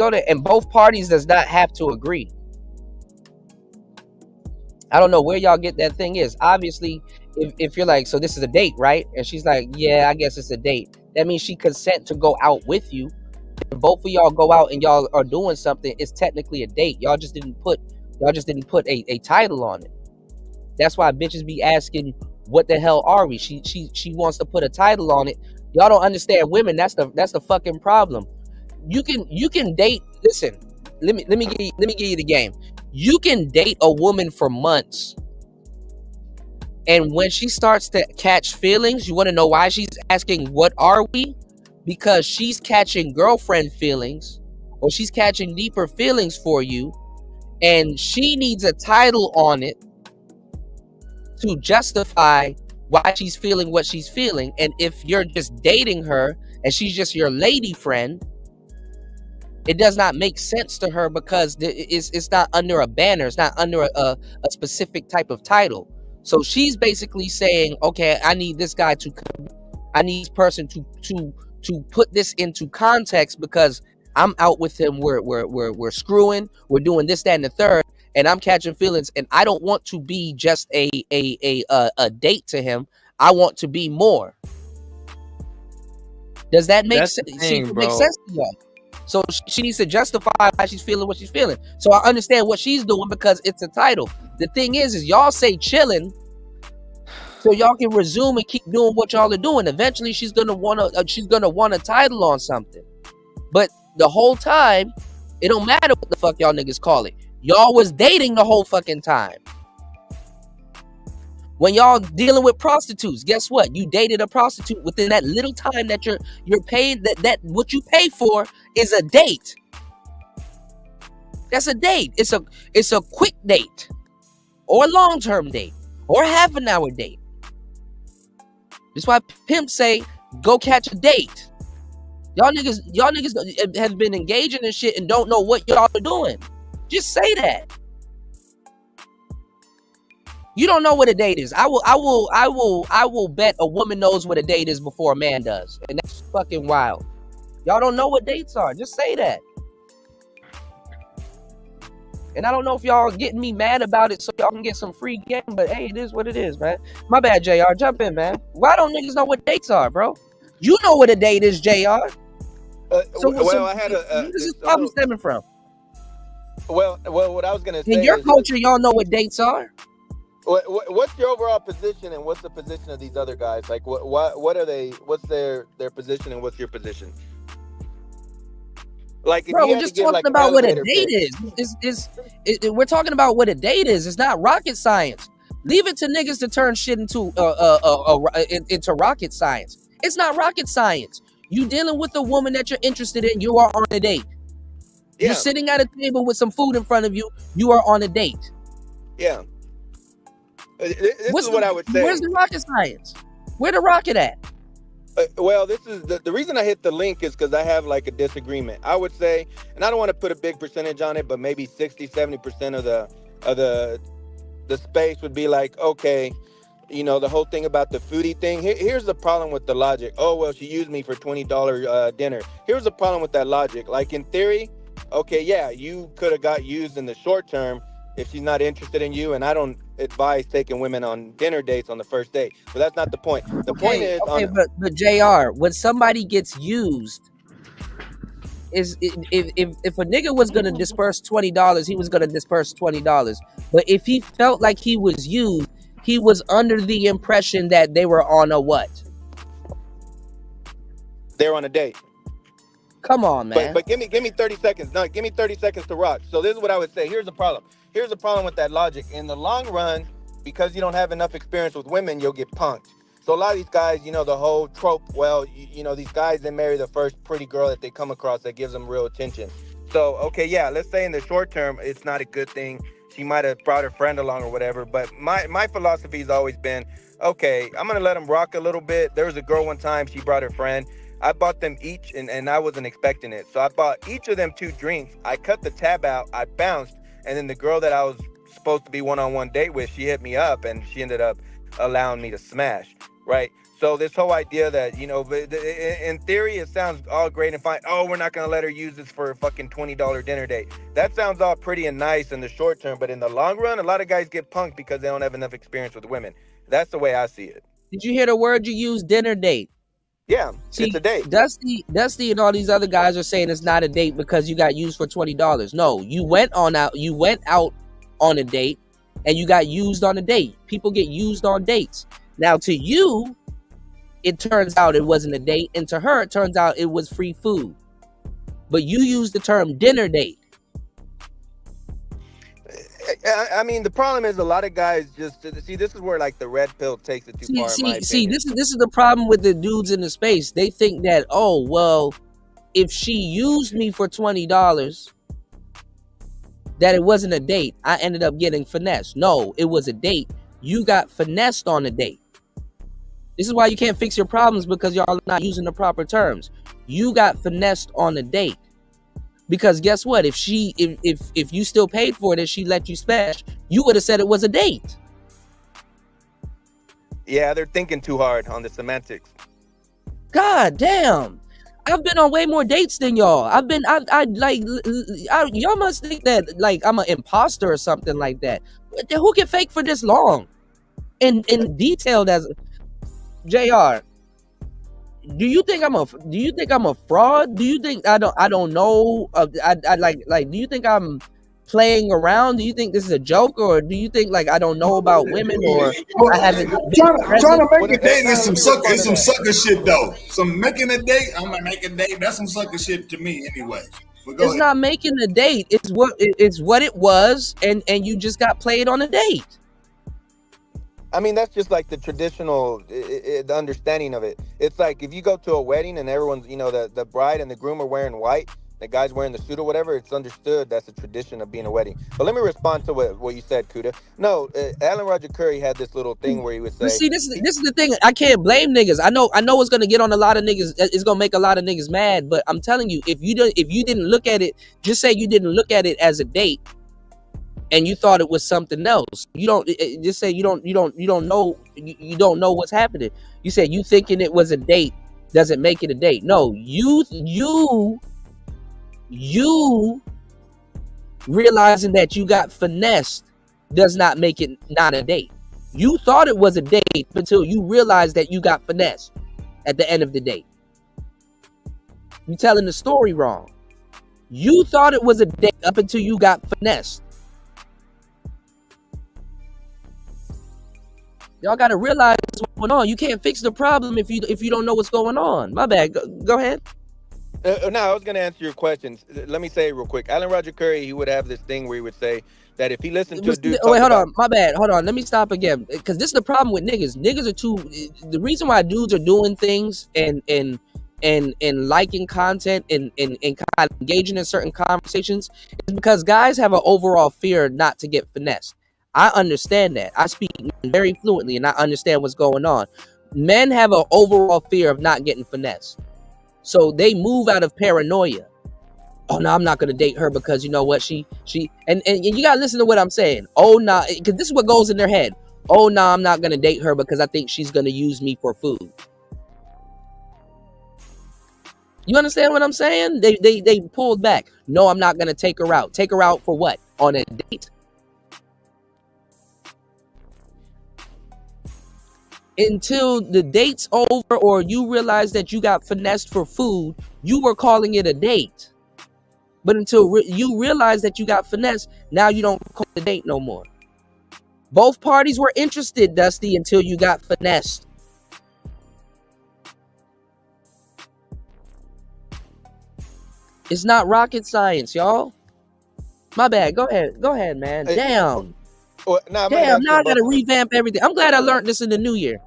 there, and both parties does not have to agree. I don't know where y'all get that thing is. Obviously, if you're like, so this is a date, right? And she's like, yeah, I guess it's a date. That means she consent to go out with you. If both of y'all go out and y'all are doing something, it's technically a date. Y'all just didn't put a title on it. That's why bitches be asking, what the hell are we? She wants to put a title on it. Y'all don't understand women. That's the fucking problem. You can date. Listen, let me give you the game. You can date a woman for months, and when she starts to catch feelings, you want to know why she's asking, what are we? Because she's catching girlfriend feelings, or she's catching deeper feelings for you, and she needs a title on it to justify why she's feeling what she's feeling. And if you're just dating her and she's just your lady friend, it does not make sense to her, because it's not under a banner. It's not under a specific type of title. So she's basically saying, okay, I need this guy I need this person to put this into context, because I'm out with him. We're screwing. We're doing this, that, and the third, and I'm catching feelings. And I don't want to be just a date to him. I want to be more. Does that make sense? Make sense to y'all? So she needs to justify why she's feeling what she's feeling. So I understand what she's doing because it's a title. The thing is y'all say chilling, so y'all can resume and keep doing what y'all are doing. Eventually, she's gonna want a title on something. But the whole time, it don't matter what the fuck y'all niggas call it. Y'all was dating the whole fucking time. When y'all dealing with prostitutes, guess what? You dated a prostitute within that little time that you're paid. That what you pay for is a date. That's a date. It's a quick date, or a long-term date, or a half an hour date. That's why pimps say, go catch a date. Y'all niggas have been engaging in shit and don't know what y'all are doing. Just say that. You don't know what a date is. I will bet a woman knows what a date is before a man does. And that's fucking wild. Y'all don't know what dates are. Just say that. And I don't know if y'all getting me mad about it so y'all can get some free game, but hey, it is what it is, man. My bad, JR. Jump in, man. Why don't niggas know what dates are, bro? You know what a date is, JR. I had this is probably stemming from. Well, what I was gonna say. In your culture, y'all know what dates are. What's your overall position, and what's the position of these other guys? Like, what are they? What's their position, and what's your position? Like, if bro, you we're just talking about what a date is. We're talking about what a date is. It's not rocket science. Leave it to niggas to turn shit into rocket science. It's not rocket science. You dealing with a woman that you're interested in. You are on a date. Yeah. You're sitting at a table with some food in front of you. You are on a date. Yeah. This is what I would say. Where's the rocket science? Where the rocket at? Well, this is the reason I hit the link is because I have like a disagreement. I would say, and I don't want to put a big percentage on it, but maybe 60-70% of the space would be like, okay, you know, the whole thing about the foodie thing. Here's the problem with the logic. Oh, well, she used me for $20 dinner. Here's the problem with that logic. Like, in theory, okay, yeah, you could have got used in the short term if she's not interested in you, and I don't advise taking women on dinner dates on the first date. But that's not the point. The point is, but JR, when somebody gets used, is if a nigga was gonna disperse $20, he was gonna disperse $20. But if he felt like he was used, he was under the impression that they were on a what? They're on a date. Come on, man. But give me 30 seconds. No, give me 30 seconds to rock. So this is what I would say. Here's the problem. Here's the problem with that logic. In the long run, because you don't have enough experience with women, you'll get punked. So a lot of these guys, you know, the whole trope, well, you know, these guys, they marry the first pretty girl that they come across that gives them real attention. So, okay, yeah, let's say in the short term, it's not a good thing. She might have brought her friend along or whatever. But my philosophy has always been, okay, I'm going to let them rock a little bit. There was a girl one time, she brought her friend. I bought them each, and I wasn't expecting it. So I bought each of them 2 drinks. I cut the tab out. I bounced. And then the girl that I was supposed to be one-on-one date with, she hit me up, and she ended up allowing me to smash, right? So this whole idea that, you know, in theory, it sounds all great and fine. Oh, we're not going to let her use this for a fucking $20 dinner date. That sounds all pretty and nice in the short term. But in the long run, a lot of guys get punked because they don't have enough experience with women. That's the way I see it. Did you hear the word you used, dinner date? Yeah, it's a date. Dusty and all these other guys are saying it's not a date because you got used for $20. No, you went out on a date and you got used on a date. People get used on dates. Now to you, it turns out it wasn't a date, and to her, it turns out it was free food. But you used the term dinner date. I mean, the problem is a lot of guys just see. This is where like the red pill takes it too far. This is the problem with the dudes in the space. They think that, oh well, if she used me for $20, that it wasn't a date. I ended up getting finessed. No, it was a date. You got finessed on a date. This is why you can't fix your problems, because y'all are not using the proper terms. You got finessed on a date. Because guess what? If you still paid for it and she let you smash, you would have said it was a date. Yeah, they're thinking too hard on the semantics. God damn. I've been on way more dates than y'all. Y'all must think that like I'm an imposter or something like that. Who can fake for this long? And detailed as JR. Do you think I'm a fraud? Do you think I don't know? I like. Do you think I'm playing around? Do you think this is a joke, or do you think like I don't know about women, or I haven't been Trying to make What- a date is some sucker. respond It's to some that. sucker shit though. Some making a date. I'm gonna make a date. That's some sucker shit to me anyway. But go It's ahead. not making a date. It's what it was, and you just got played on a date. I mean, that's just like the traditional, the understanding of it. It's like if you go to a wedding and everyone's, the bride and the groom are wearing white, the guy's wearing the suit or whatever, it's understood that's a tradition of being a wedding. But let me respond to what you said, Cuda. No, Alan Roger Curry had this little thing where he would say, But see, this is the thing. I can't blame niggas. I know it's gonna get on a lot of niggas. It's gonna make a lot of niggas mad. But I'm telling you, if you didn't look at it, just say you didn't look at it as a date, and you thought it was something else. You don't just say you don't know what's happening. You said you thinking it was a date doesn't make it a date. No, you realizing that you got finessed does not make it not a date. You thought it was a date until you realized that you got finessed at the end of the date. You telling the story wrong. You thought it was a date up until you got finessed. Y'all got to realize what's going on. You can't fix the problem if you don't know what's going on. My bad. Go ahead. No, I was going to answer your questions. Let me say it real quick. Alan Roger Curry, he would have this thing where he would say that if he listened to a dude Wait, hold on. My bad. Hold on. Let me stop again. Because this is the problem with niggas. Niggas are too... The reason why dudes are doing things and liking content and kind of engaging in certain conversations is because guys have an overall fear not to get finessed. I understand that. I speak very fluently and I understand what's going on. Men have an overall fear of not getting finessed. So they move out of paranoia. Oh no, I'm not gonna date her because you know what, she and you gotta listen to what I'm saying. Oh no, because this is what goes in their head. Oh no, I'm not gonna date her because I think she's gonna use me for food. You understand what I'm saying? They pulled back. No, I'm not gonna take her out. Take her out for what? On a date? Until the date's over or you realize that you got finessed for food, you were calling it a date. But until you realize that you got finessed, now you don't call it a date no more. Both parties were interested, Dusty, until you got finessed. It's not rocket science, y'all. My bad. Go ahead, man. Damn. Damn, now I gotta revamp everything. I'm glad I learned this in the new year.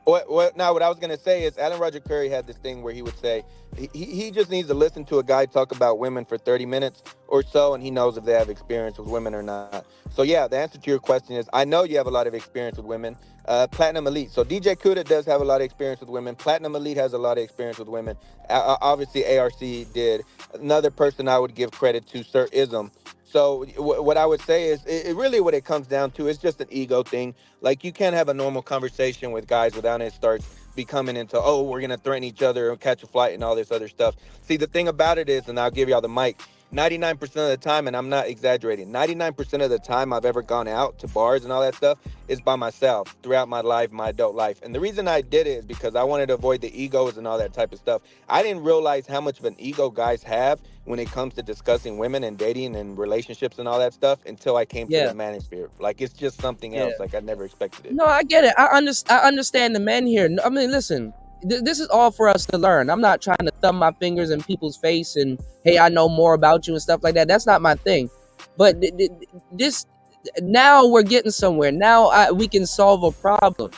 What I was gonna say is Alan Roger Curry had this thing where he would say he just needs to listen to a guy talk about women for 30 minutes or so, and he knows if they have experience with women or not. So yeah, the answer to your question is I know you have a lot of experience with women. Platinum Elite. So DJ Cuda does have a lot of experience with women. Platinum Elite has a lot of experience with women. Obviously ARC did. Another person I would give credit to, Sir Ism. So what I would say is it really what it comes down to is just an ego thing. Like you can't have a normal conversation with guys without it starts becoming into, oh, we're going to threaten each other and catch a flight and all this other stuff. See, the thing about it is, and I'll give y'all the mic, 99% of the time, and I'm not exaggerating, 99% of the time I've ever gone out to bars and all that stuff is by myself throughout my life, my adult life. And the reason I did it is because I wanted to avoid the egos and all that type of stuff. I didn't realize how much of an ego guys have when it comes to discussing women and dating and relationships and all that stuff until I came to the manosphere. Like, it's just something else. Like, I never expected it. No, I get it. I understand the men here. I mean, listen, this is all for us to learn. I'm not trying to thumb my fingers in people's face and, hey, I know more about you and stuff like that. That's not my thing. But this, now we're getting somewhere. Now we can solve a problem.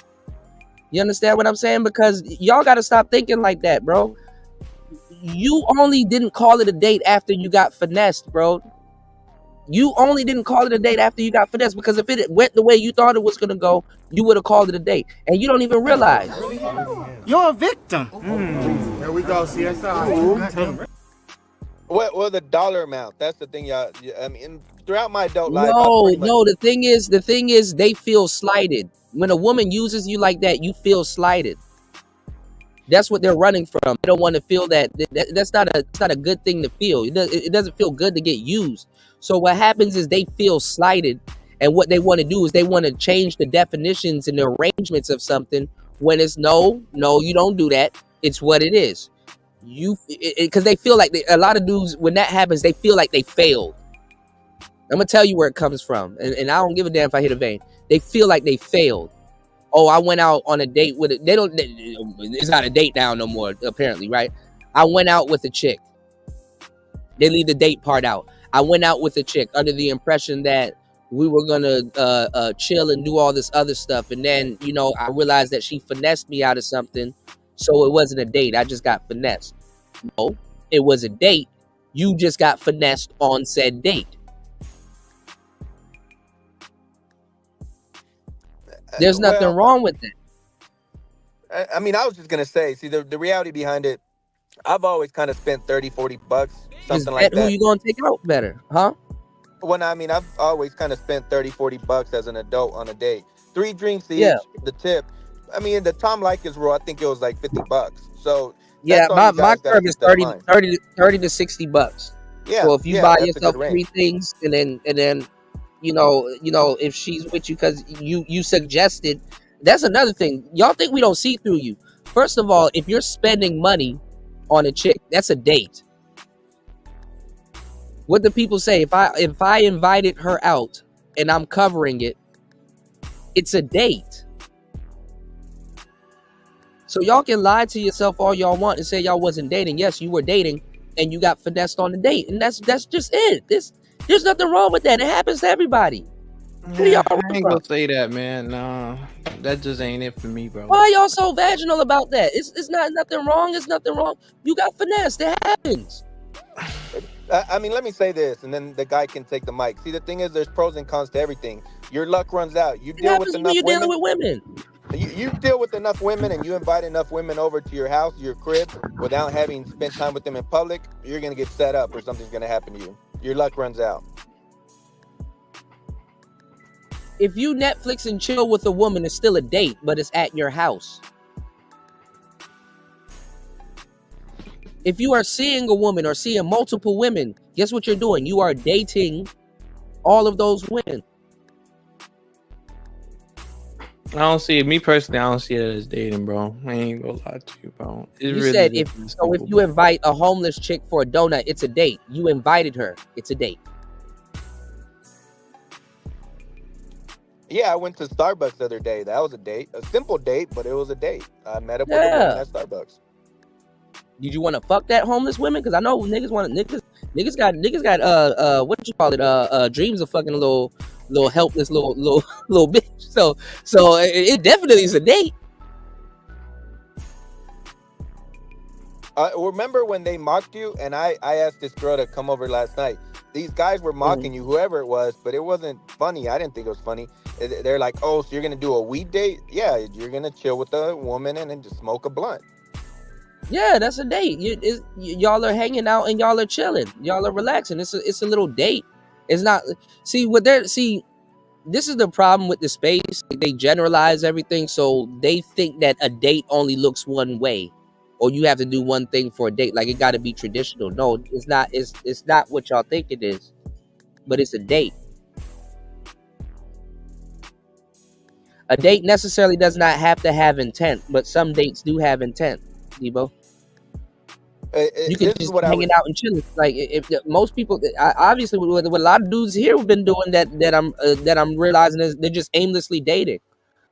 You understand what I'm saying? Because y'all got to stop thinking like that, bro. You only didn't call it a date after you got finessed, bro. You only didn't call it a date after you got finessed, because if it went the way you thought it was going to go, you would have called it a date. And you don't even realize. You're a victim. Here we go, CSI. Well, the dollar amount. That's the thing, y'all. I mean, throughout my adult life. No. The thing is, they feel slighted. When a woman uses you like that, you feel slighted. That's what they're running from. They don't want to feel that. That's not a good thing to feel. It doesn't feel good to get used. So what happens is they feel slighted, and what they want to do is they want to change the definitions and the arrangements of something When it's no, you don't do that. It's what it is. Because they feel like a lot of dudes, when that happens, they feel like they failed. I'm gonna tell you where it comes from, and I don't give a damn if I hit a vein. They feel like they failed. Oh, I went out on a date with it. It's not a date now no more, apparently, right? I went out with a chick. They leave the date part out. I went out with a chick under the impression that we were gonna chill and do all this other stuff, and then I realized that she finessed me out of something, so it wasn't a date. I just got finessed. No, it was a date. You just got finessed on said date. There's nothing wrong with that. I mean, I was just gonna say, see, the reality behind it, I've always kind of spent $30-$40, something like that. Who you gonna take out better, huh? Well, I mean, I've always kind of spent $30-$40 as an adult on a date. 3 drinks each, the tip. I mean, the Tom Likas rule, I think it was like $50. So yeah, my curve is $30 to $60. Yeah. So if you buy yourself 3 things, and then if she's with you because you suggested, that's another thing. Y'all think we don't see through you. First of all, if you're spending money on a chick, that's a date. What do people say? If I invited her out and I'm covering it, it's a date. So y'all can lie to yourself all y'all want and say y'all wasn't dating. Yes, you were dating and you got finessed on the date, and that's just it. There's nothing wrong with that. It happens to everybody. I ain't gonna say that, man. No, that just ain't it for me, bro. Why y'all so vaginal about that? It's not nothing wrong. It's nothing wrong. You got finessed. It happens. I mean, let me say this, and then the guy can take the mic. See, the thing is, there's pros and cons to everything. Your luck runs out. You deal with enough women. Dealing with women. You deal with enough women, and you invite enough women over to your house, your crib, without having spent time with them in public. You're gonna get set up, or something's gonna happen to you. Your luck runs out. If you Netflix and chill with a woman, it's still a date, but it's at your house. If you are seeing a woman or seeing multiple women, guess what you're doing? You are dating all of those women. I don't see it. Me personally, I don't see it as dating, bro. I ain't gonna lie to you, bro. You really said if you invite a homeless chick for a donut, it's a date. You invited her, it's a date. Yeah, I went to Starbucks the other day. That was a date. A simple date, but it was a date. I met up with a woman at Starbucks. Did you want to fuck that homeless woman? Because I know niggas got what you call it, dreams of fucking a little helpless little bitch. So it definitely is a date. Remember when they mocked you? And I asked this girl to come over last night. These guys were mocking you, whoever it was, but it wasn't funny. I didn't think it was funny. They're like, oh, so you're going to do a weed date? Yeah, you're going to chill with a woman and then just smoke a blunt. Yeah, that's a date. Y'all are hanging out and y'all are chilling. Y'all are relaxing. It's a little date. It's not. See, this is the problem with the space. They generalize everything, so they think that a date only looks one way, or you have to do one thing for a date. Like it got to be traditional. No, it's not. It's not what y'all think it is, but it's a date. A date necessarily does not have to have intent, but some dates do have intent. Debo, you can just hanging out and chilling. Like if most people, obviously, what a lot of dudes here have been doing that I'm realizing is they're just aimlessly dating.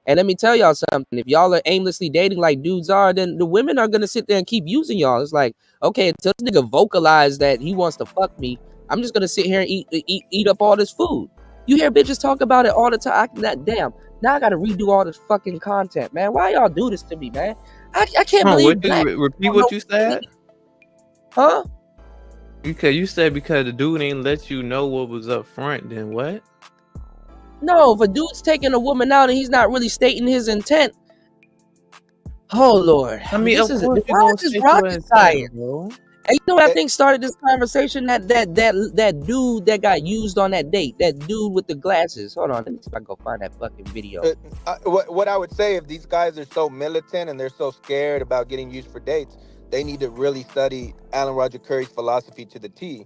And let me tell y'all something: if y'all are aimlessly dating like dudes are, then the women are gonna sit there and keep using y'all. It's like, okay, until this nigga vocalize that he wants to fuck me, I'm just gonna sit here and eat up all this food. You hear bitches talk about it all the time. Damn, now I gotta redo all this fucking content, man. Why y'all do this to me, man? I can't believe. Repeat what you said. Huh? You said because the dude ain't let you know what was up front. Then what? No, if a dude's taking a woman out and he's not really stating his intent. Oh Lord! I mean, why is this rocket science, bro? And you know what I think started this conversation? That dude that got used on that date. That dude with the glasses. Hold on, let me see if I can go find that fucking video. What I would say, if these guys are so militant and they're so scared about getting used for dates, they need to really study Alan Roger Curry's philosophy to the T.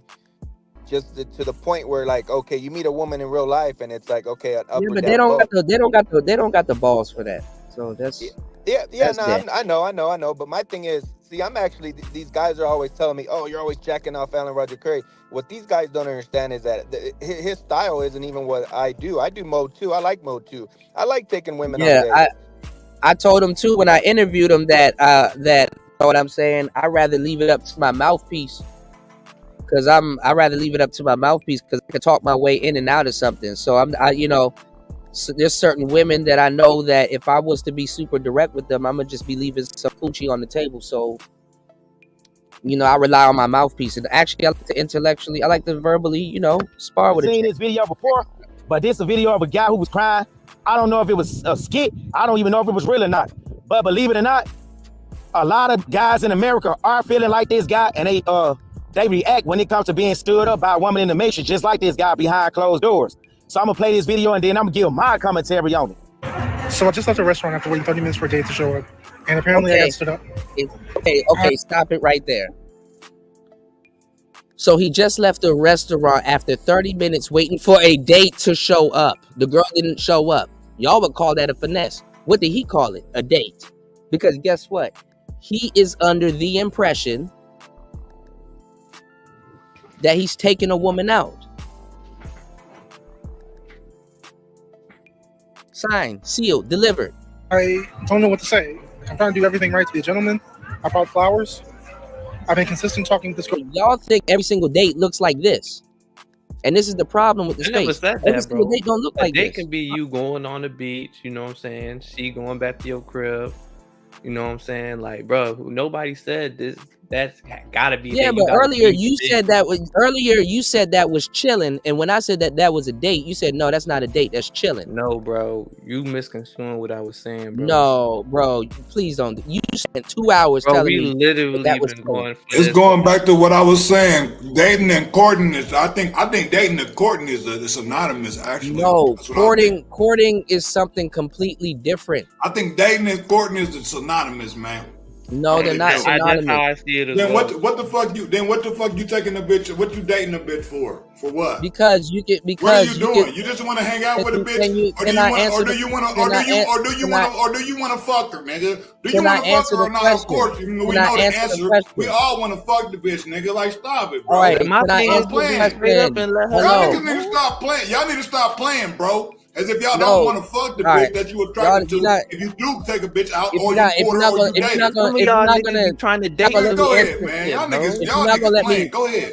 Just to the point where, like, okay, you meet a woman in real life and it's like, okay, an up or but down they don't got the balls for that. So that's Yeah, That's no, dead. I know. But my thing is, see, I'm actually, these guys are always telling me, oh, you're always jacking off Alan Roger Curry. What these guys don't understand is that his style isn't even what I do. I do mode 2. I like mode 2. I like taking women on Yeah, dates. I told him too when I interviewed him that you know what I'm saying, I'd rather leave it up to my mouthpiece. Cause I'd rather leave it up to my mouthpiece because I can talk my way in and out of something. So so there's certain women that I know that if I was to be super direct with them, I'm gonna just be leaving some coochie on the table. So, I rely on my mouthpiece. And actually, I like to verbally, spar with a chick. Seen this video before, but this is a video of a guy who was crying. I don't know if it was a skit. I don't even know if it was real or not. But believe it or not, a lot of guys in America are feeling like this guy, and they react when it comes to being stood up by a woman in the nation, just like this guy behind closed doors. So I'm gonna play this video and then I'm gonna give my commentary on it. So I just left the restaurant after waiting 30 minutes for a date to show up, and apparently I got stood up. Okay, stop it right there. So he just left the restaurant after 30 minutes waiting for a date to show up. The girl didn't show up. Y'all would call that a finesse. What did he call it? A date. Because guess what? He is under the impression that he's taking a woman out. Signed, sealed, delivered. I don't know what to say. I'm trying to do everything right to be a gentleman. I bought flowers. I've been consistent talking to this girl. Y'all think every single date looks like this. And this is the problem with the space. Never said Every that, single bro. date don't look like They this. can be you going on the beach, you know what I'm saying? She going back to your crib, you know what I'm saying? Like, bro, nobody said this. That's gotta be. Yeah, but earlier you said that was chilling, and when I said that was a date, you said no, that's not a date, that's chilling. No, bro, you misconstruing what I was saying, bro. No, bro, please don't. You spent 2 hours Bro, telling we me literally that was been chilling. going. It's going back to what I was saying. Dating and courting is. I think dating and courting is synonymous. Actually, no, courting is something completely different. I think dating and courting is synonymous, man. No, they're not synonymous. That's how I see it as then well. what the fuck you taking a bitch? What you dating a bitch for? For what? Because you get. What are you doing? You just want to hang out with a bitch, or do you want to fuck her, nigga? Do you want to fuck her or not? Of course, we know the answer. We all want to fuck the bitch, nigga. Like, stop it, bro. All right, Stop playing. Y'all niggas need to stop playing. Y'all need to stop playing, bro. As if y'all don't want to fuck the bitch that you attracted to. If you do take a bitch out, or you court her, or you date her. Some of y'all niggas be trying to date. Go ahead, man. Y'all niggas playing. Go ahead.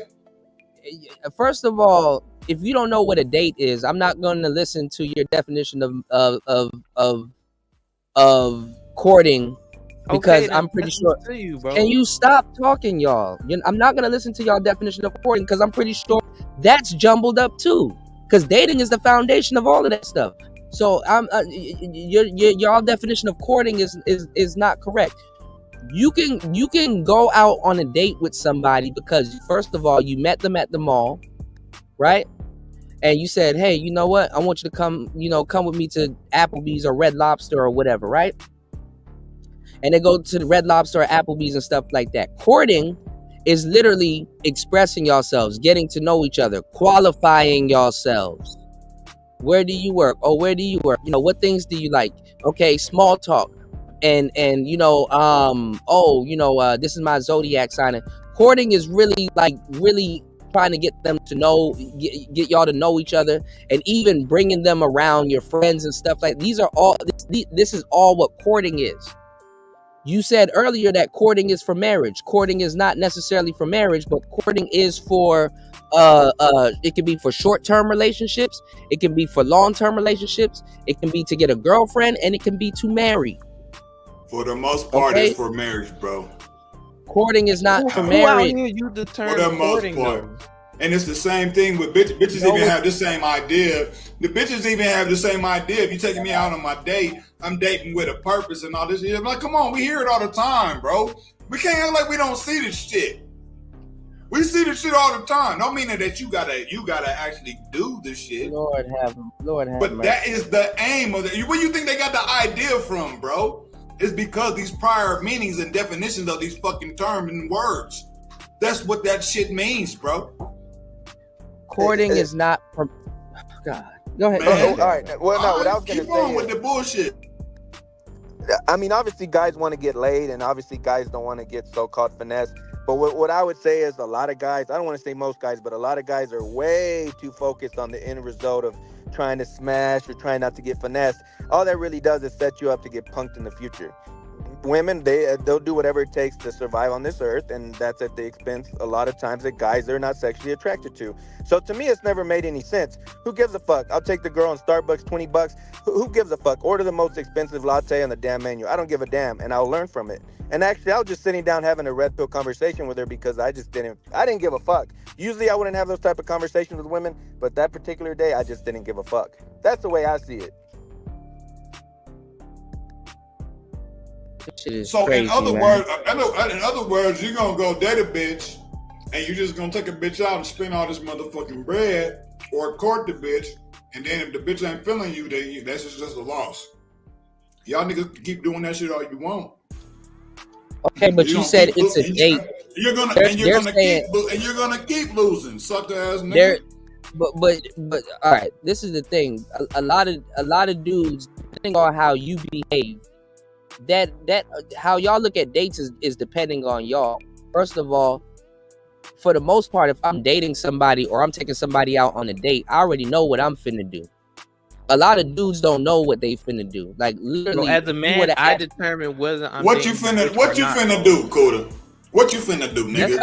First of all, if you don't know what a date is, I'm not going to listen to your definition of courting, because I'm pretty sure. Can you stop talking, y'all? I'm not going to listen to y'all definition of courting because I'm pretty sure that's jumbled up too. Because dating is the foundation of all of that stuff. So your definition of courting is not correct. You can go out on a date with somebody because first of all you met them at the mall, right? And you said, hey, you know what? I want you to come with me to Applebee's or Red Lobster or whatever, right? And they go to the Red Lobster or Applebee's and stuff like that. Courting is literally expressing yourselves, getting to know each other, qualifying yourselves. Where do you work? Oh, where do you work? What things do you like? Okay, small talk. And this is my zodiac sign. And courting is really trying to get them to know, get y'all to know each other, and even bringing them around your friends and stuff like this is all what courting is. You said earlier that courting is for marriage. Courting is not necessarily for marriage, but courting is for it can be for short-term relationships, it can be for long-term relationships, it can be to get a girlfriend, and it can be to marry. For the most part, it's for marriage, bro. Courting is not for marriage. For the most part. And it's the same thing with bitches. Bitches even have the same idea. The bitches even have the same idea. If you're taking me out on my date, I'm dating with a purpose and all this shit. I'm like, come on, we hear it all the time, bro. We can't act like we don't see this shit. We see this shit all the time. Don't mean that you gotta actually do this shit. Lord have But mercy. that is the aim of it. Where you think they got the idea from, bro? It's because these prior meanings and definitions of these fucking terms and words. That's what that shit means, bro. Courting is not for God. Go ahead. Man, all right. Well, no, what I was gonna keep say on with the bullshit. I mean, obviously guys want to get laid, and obviously guys don't want to get so-called finesse. But what I would say is a lot of guys, I don't want to say most guys, but a lot of guys are way too focused on the end result of trying to smash or trying not to get finessed. All that really does is set you up to get punked in the future. Women, they'll do whatever it takes to survive on this earth, and that's at the expense a lot of times that guys they're not sexually attracted to. So to me, it's never made any sense. Who gives a fuck? I'll take the girl on Starbucks, $20. Who gives a fuck? Order the most expensive latte on the damn menu. I don't give a damn, and I'll learn from it. And actually, I was just sitting down having a red pill conversation with her because I didn't give a fuck. Usually, I wouldn't have those type of conversations with women, but that particular day, I just didn't give a fuck. That's the way I see it. So crazy, in other words, you're gonna go date a bitch, and you're just gonna take a bitch out and spend all this motherfucking bread, or court the bitch, and then if the bitch ain't feeling you, then that's just a loss. Y'all niggas can keep doing that shit all you want. Okay, but you said it's a date. You're gonna keep losing, sucker ass nigga. But all right, this is the thing. A lot of dudes, depending on how you behave, that how y'all look at dates is depending on y'all. First of all, for the most part, if I'm dating somebody or I'm taking somebody out on a date, I already know what I'm finna do. A lot of dudes don't know what they finna do. Like literally, as a man, I determine whether I'm what you finna do, Cuda. What you finna do, nigga?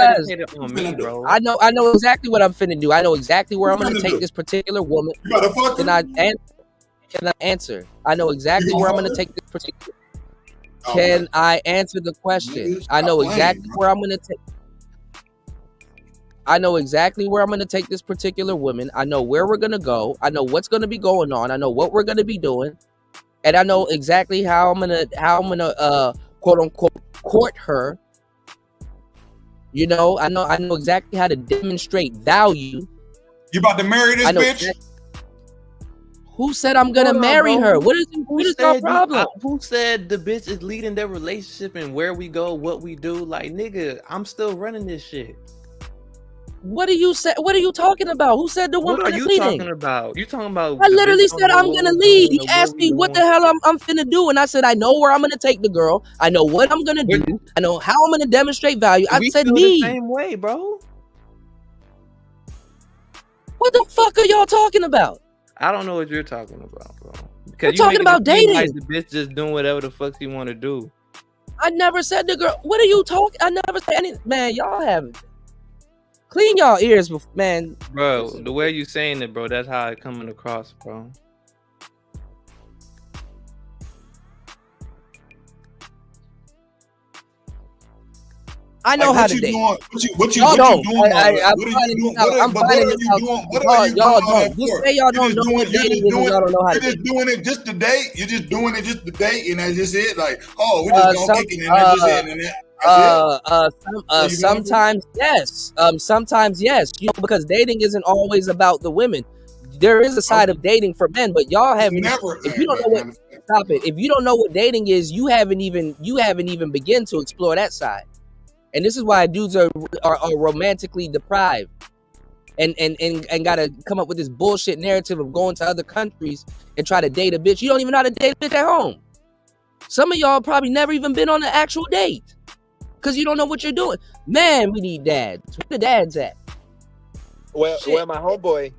I know exactly what I'm finna do. I know exactly where I'm gonna take this particular woman. You gotta fuck her? Can I answer? I know exactly where I'm gonna take this particular. Can I answer the question? I know exactly where I'm gonna take. I know exactly where I'm gonna take this particular woman. I know where we're gonna go. I know what's gonna be going on. I know what we're gonna be doing, and I know exactly how I'm gonna quote unquote court her. You know, I know exactly how to demonstrate value. You about to marry this bitch? Who said I'm gonna marry her? What is your problem? Who said the bitch is leading their relationship and where we go, what we do? Like, nigga, I'm still running this shit. What are you talking about? Who said the woman is leading? What are you talking about? You talking about? I literally said I'm gonna lead. He asked me what the hell I'm finna do, and I said I know where I'm gonna take the girl. I know what I'm gonna do. I know how I'm gonna demonstrate value. I said lead. The same way, bro. What the fuck are y'all talking about? I don't know what you're talking about, bro. We're talking about dating. Like the bitch just doing whatever the fuck she want to do. I never said the girl. What are you talking? I never said anything. Man, y'all have clean y'all ears, man. Bro, the way you saying it, bro, that's how it coming across, bro. I know how to date. What you doing? What are you doing? Just say y'all don't know what dating is. Y'all don't know how to date. You're just doing it just to date. You're just doing it just to date, and that's just it. Like, oh, we're just gonna kick it, and that's just it. Sometimes yes. Sometimes yes. You know, because dating isn't always about the women. There is a side of dating for men, but y'all haven't. If you don't know what, stop it. If you don't know what dating is, you haven't even begun to explore that side. And this is why dudes are romantically deprived, and gotta come up with this bullshit narrative of going to other countries and try to date a bitch. You don't even know how to date a bitch at home. Some of y'all probably never even been on an actual date because you don't know what you're doing. Man, we need dads. Where the dads at? Well, my homeboy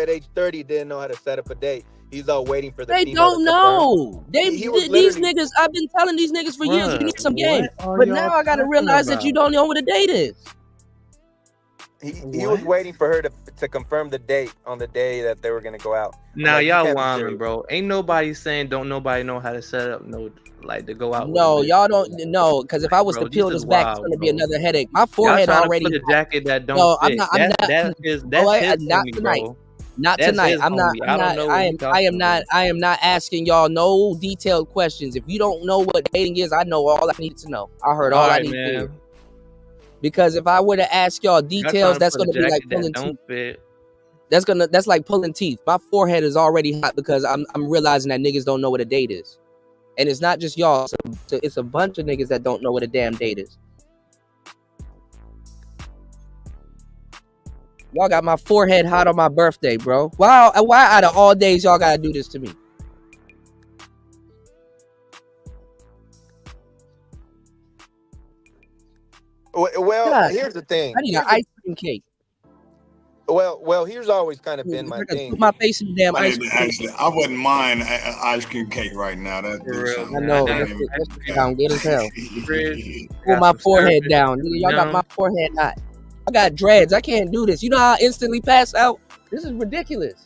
at age 30 didn't know how to set up a date. He's all waiting for the. They don't know. These niggas. I've been telling these niggas for years. You need some game, but now I gotta realize that you don't know what a date is. He was waiting for her to confirm the date on the day that they were gonna go out. Now y'all whining, bro. Ain't nobody saying don't nobody know how to set up to go out. No, y'all don't know, because if I was to peel this back, it's gonna be another headache. My forehead already. Put a jacket that don't fit. Not tonight. Not tonight. I am not asking y'all no detailed questions. If you don't know what dating is, I know all I need to know. I heard all I need to hear. Because if I were to ask y'all details, that's gonna be like pulling teeth. That's like pulling teeth. My forehead is already hot because I'm realizing that niggas don't know what a date is. And it's not just y'all, it's a bunch of niggas that don't know what a damn date is. Y'all got my forehead hot on my birthday, bro. Why out of all days y'all gotta do this to me? Well, God, here's the thing. I need an ice cream cake. Well, here's always kind of been my I can thing. put my face in the damn ice cream. Actually, I wouldn't mind ice cream cake right now. That do sound I know good. that sound good as hell. Pull Got my some forehead syrup, down. Nigga, y'all got my forehead hot. I got dreads. I can't do this. You know how I instantly pass out? This is ridiculous.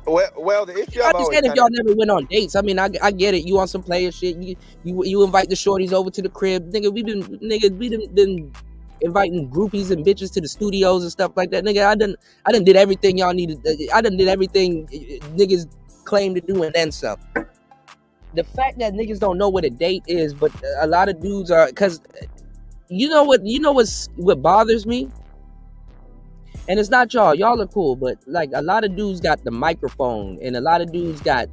Well, the issue I I've always understand if y'all never went on dates. I mean, I get it. You on some player shit. You invite the shorties over to the crib. Nigga, we been inviting groupies and bitches to the studios and stuff like that. Nigga, I done did everything y'all needed. I done did everything niggas claim to do and then some. The fact that niggas don't know what a date is, but a lot of dudes are, because you know what bothers me? And it's not y'all are cool, but like a lot of dudes got the microphone and a lot of dudes got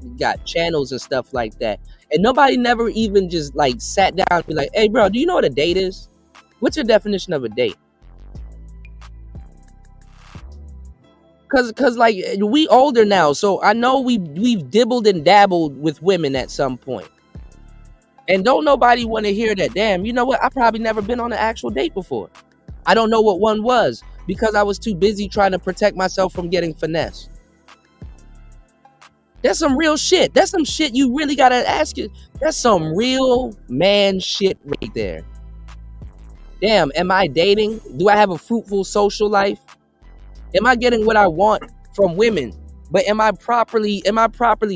channels and stuff like that. And nobody never even just like sat down and be like, hey bro, do you know what a date is? What's your definition of a date? Cause like we older now, so I know we've dibbled and dabbled with women at some point. And don't nobody want to hear that. Damn, you know what? I probably never been on an actual date before. I don't know what one was because I was too busy trying to protect myself from getting finessed. That's some real shit. That's some shit you really gotta ask you. That's some real man shit right there. Damn, am I dating? Do I have a fruitful social life? Am I getting what I want from women? But am I properly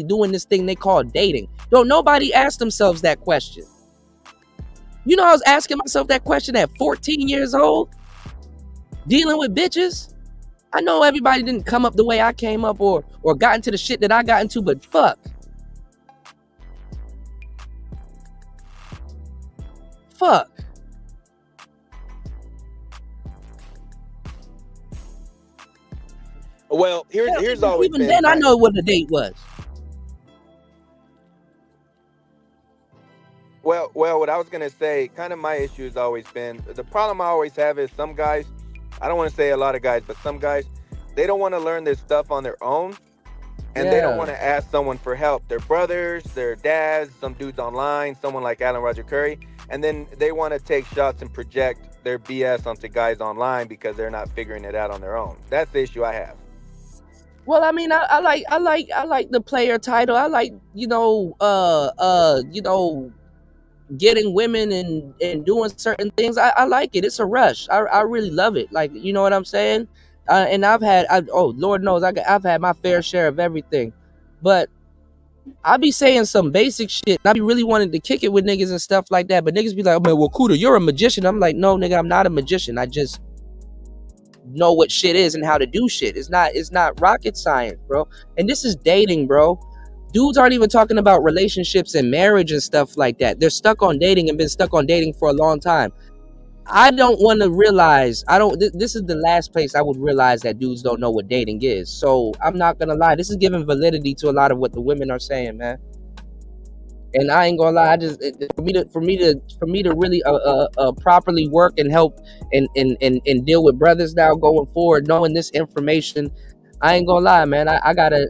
doing this thing they call dating? Don't nobody ask themselves that question. You know, I was asking myself that question at 14 years old, dealing with bitches. I know everybody didn't come up the way I came up or got into the shit that I got into, but fuck. Fuck. Well, here's always even been then I know what a date was. Well, what I was gonna say, kind of my issue has always been, the problem I always have is some guys, I don't want to say a lot of guys, but some guys, they don't want to learn this stuff on their own, and they don't want to ask someone for help. Their brothers, their dads, some dudes online, someone like Alan Roger Curry, and then they want to take shots and project their BS onto guys online because they're not figuring it out on their own. That's the issue I have. Well, I mean, I like the player title. I like, getting women and doing certain things. I like it. It's a rush. I really love it. Like, you know what I'm saying? And Lord knows I've had my fair share of everything, but I be saying some basic shit. I be really wanting to kick it with niggas and stuff like that. But niggas be like, oh, man, well, Cuda, you're a magician. I'm like, no, nigga, I'm not a magician. I just know what shit is and how to do shit. It's not rocket science, bro. And this is dating, bro. Dudes aren't even talking about relationships and marriage and stuff like that. They're stuck on dating and been stuck on dating for a long time. I don't want to realize, this is the last place I would realize that dudes don't know what dating is. So I'm not going to lie. This is giving validity to a lot of what the women are saying, man. And I ain't gonna lie, for me to really properly work and help and deal with brothers now going forward, knowing this information, I ain't gonna lie, man. I gotta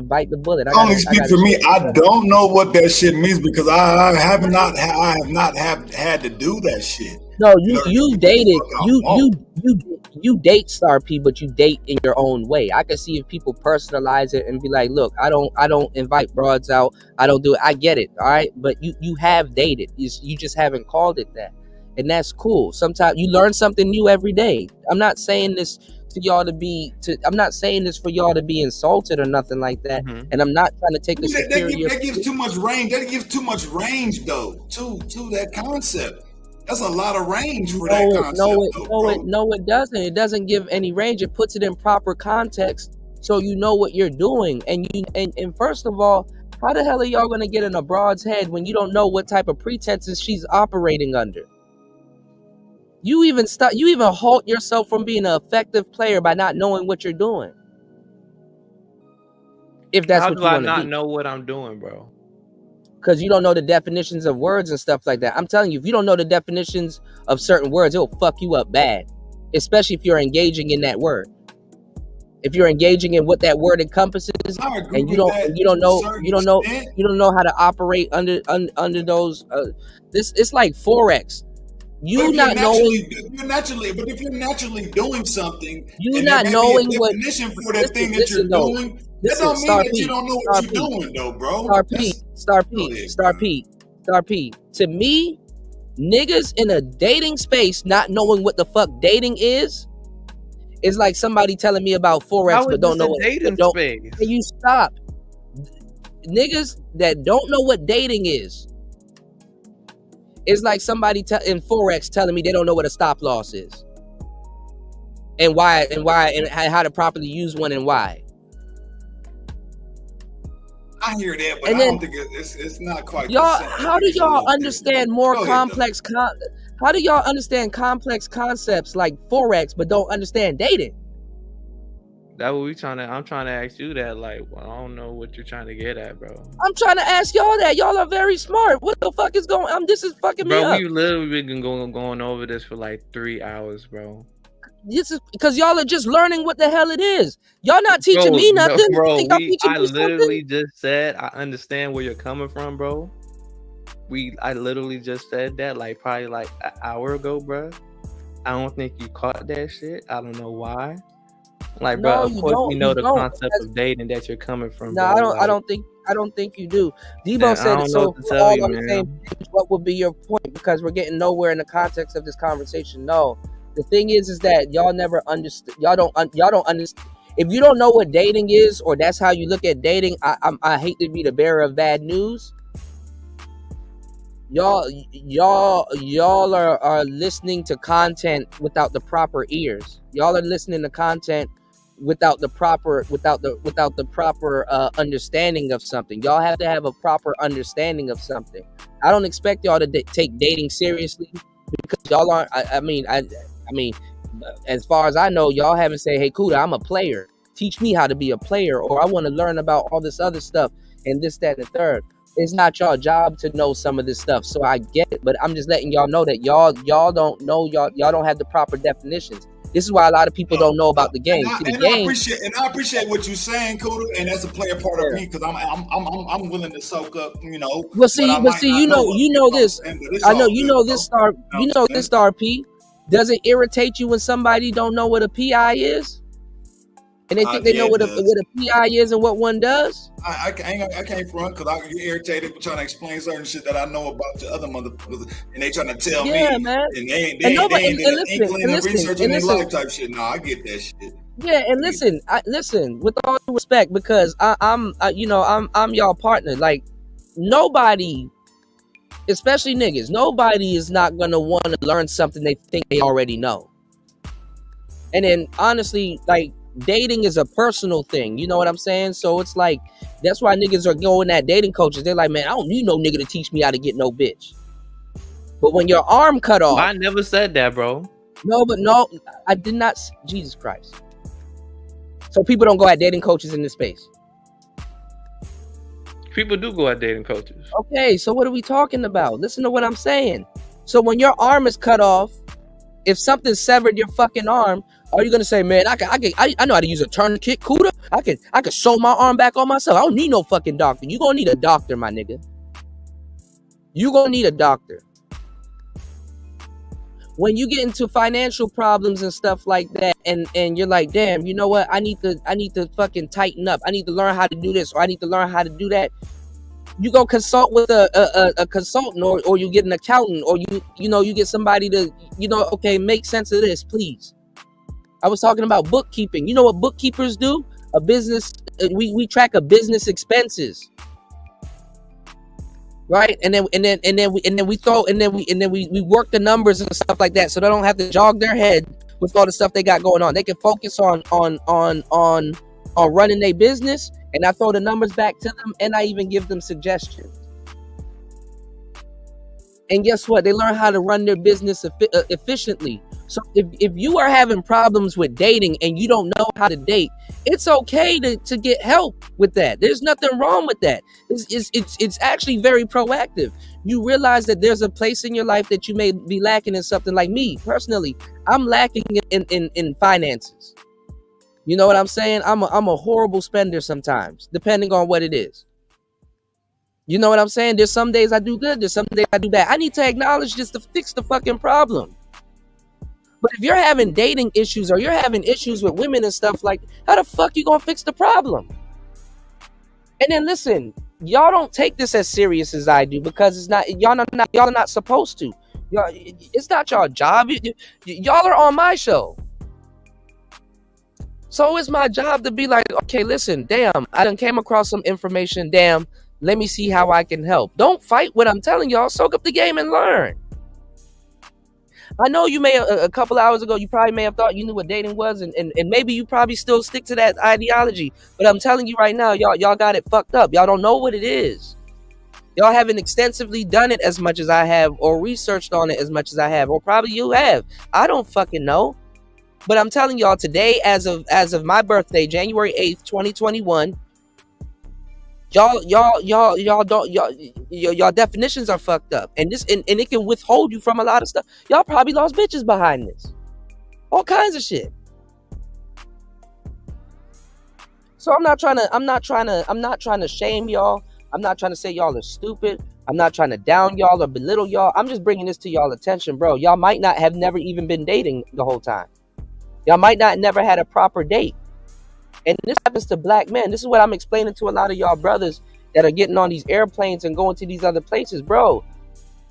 bite the bullet. Only speak for me. I don't know what that shit means because I have not had to do that shit. No, you dated you date Star P, but you date in your own way. I can see if people personalize it and be like, look, I don't invite broads out. I don't do it. I get it, all right. But you have dated. You just haven't called it that, and that's cool. Sometimes you learn something new every day. I'm not saying this to y'all I'm not saying this for y'all to be insulted or nothing like that. Mm-hmm. And I'm not trying to take the superior. That gives too much range. That gives too much range though to that concept. That's a lot of range for that concept. No, it doesn't. It doesn't give any range. It puts it in proper context so you know what you're doing. And first of all, how the hell are y'all gonna get in a broad's head when you don't know what type of pretenses she's operating under? You even halt yourself from being an effective player by not knowing what you're doing. If that's what you want to do. How do I not know what I'm doing, bro? Because you don't know the definitions of words and stuff like that. I'm telling you, if you don't know the definitions of certain words, it'll fuck you up bad. Especially if you're engaging in that word. If you're engaging in what that word encompasses, and you don't know how to operate under those, it's like Forex. But if you're naturally doing something, you and not there may knowing be a what definition for that thing that you're doing, that don't mean that you don't know what you're doing, though, bro. Star P. To me, niggas in a dating space not knowing what the fuck dating is like somebody telling me about Forex but don't know what dating space. Can you stop? Niggas that don't know what dating is like somebody in Forex telling me they don't know what a stop loss is and why and how to properly use one and why. I hear that, but I don't think it's not quite. Y'all, how do y'all understand more complex? How do y'all understand complex concepts like Forex, but don't understand dating? That's what I'm trying to ask you that. Like, well, I don't know what you're trying to get at, bro. I'm trying to ask y'all that. Y'all are very smart. What the fuck is going on? This is fucking me up. Bro, we've literally been going over this for like 3 hours, bro. This is because y'all are just learning what the hell it is. Y'all not teaching me nothing. No, bro, I literally just said I understand where you're coming from, bro. I literally just said that like probably like an hour ago, bro. I don't think you caught that shit. I don't know why. Like, bro, of course we know the concept of dating that you're coming from. No, I don't think you do. Debo said it, so we're all on the same page. What would be your point? Because we're getting nowhere in the context of this conversation. No. The thing is that y'all never understand. Y'all don't understand. If you don't know what dating is, or that's how you look at dating, I hate to be the bearer of bad news. Y'all are listening to content without the proper ears. Y'all are listening to content without the proper understanding of something. Y'all have to have a proper understanding of something. I don't expect y'all to take dating seriously because y'all aren't. I mean, as far as I know, y'all haven't said, "Hey, Cuda, I'm a player. Teach me how to be a player," or "I want to learn about all this other stuff and this, that, and the third." It's not y'all job to know some of this stuff, so I get it. But I'm just letting y'all know that y'all don't know, y'all don't have the proper definitions. This is why a lot of people don't know about the game. I appreciate what you're saying, Cuda, and that's a player part of me because I'm willing to soak up, you know. Well, see, you know this. I know you know this, Star. You know this, Star P. Does it irritate you when somebody don't know what a PI is? And they think they know what a PI is and what one does? I can't front because I get irritated trying to explain certain shit that I know about to other motherfuckers, and they trying to tell me, man. And they ain't researching their life type shit. No, I get that shit. Yeah, and listen, with all due respect, because I'm y'all partner. Like, nobody, especially niggas, nobody is not gonna want to learn something they think they already know. And then honestly, like, dating is a personal thing, you know what I'm saying? So it's like, that's why niggas are going at dating coaches. They're like, man, I don't need no nigga to teach me how to get no bitch. But when your arm cut off, I never said that, bro. No, I did not. Jesus Christ. So people don't go at dating coaches in this space. People do go at dating coaches. Okay, so what are we talking about? Listen to what I'm saying. So when your arm is cut off, if something severed your fucking arm, are you gonna say, man, I know how to use a tourniquet, Cuda? I can sew my arm back on myself. I don't need no fucking doctor. You gonna need a doctor, my nigga. You gonna need a doctor. When you get into financial problems and stuff like that, and you're like, damn, you know what? I need to fucking tighten up. I need to learn how to do this, or I need to learn how to do that. You go consult with a consultant, or you get an accountant, or you get somebody to, okay, make sense of this, please. I was talking about bookkeeping. You know what bookkeepers do? A business, we track a business expenses, right? And then we work the numbers and stuff like that, so they don't have to jog their head with all the stuff they got going on. They can focus on running their business, and I throw the numbers back to them, and I even give them suggestions. And guess what? They learn how to run their business efficiently. So if you are having problems with dating and you don't know how to date, it's okay to get help with that. There's nothing wrong with that. It's actually very proactive. You realize that there's a place in your life that you may be lacking in something. Like me, personally, I'm lacking in finances. You know what I'm saying? I'm a horrible spender sometimes, depending on what it is. You know what I'm saying? There's some days I do good, there's some days I do bad. I need to acknowledge just to fix the fucking problem. But if you're having dating issues or you're having issues with women and stuff, like, how the fuck you gonna fix the problem? And then listen, y'all don't take this as serious as I do, because it's not, y'all are not supposed to. Y'all, it's not y'all job. Y'all are on my show. So it's my job to be like, okay, listen, damn, I done came across some information, damn, let me see how I can help. Don't fight what I'm telling y'all, soak up the game and learn. I know you may, a couple hours ago, you probably may have thought you knew what dating was, and maybe you probably still stick to that ideology. But I'm telling you right now, y'all got it fucked up. Y'all don't know what it is. Y'all haven't extensively done it as much as I have, or researched on it as much as I have, or probably you have. I don't fucking know. But I'm telling y'all today, as of my birthday, January 8th, 2021, y'all definitions are fucked up, and it can withhold you from a lot of stuff. Y'all probably lost bitches behind this, all kinds of shit. So I'm not trying to shame y'all. I'm not trying to say y'all are stupid. I'm not trying to down y'all or belittle y'all. I'm just bringing this to y'all attention, bro. Y'all might not have never even been dating the whole time. Y'all might not never had a proper date. And this happens to black men. This is what I'm explaining to a lot of y'all brothers that are getting on these airplanes and going to these other places, bro.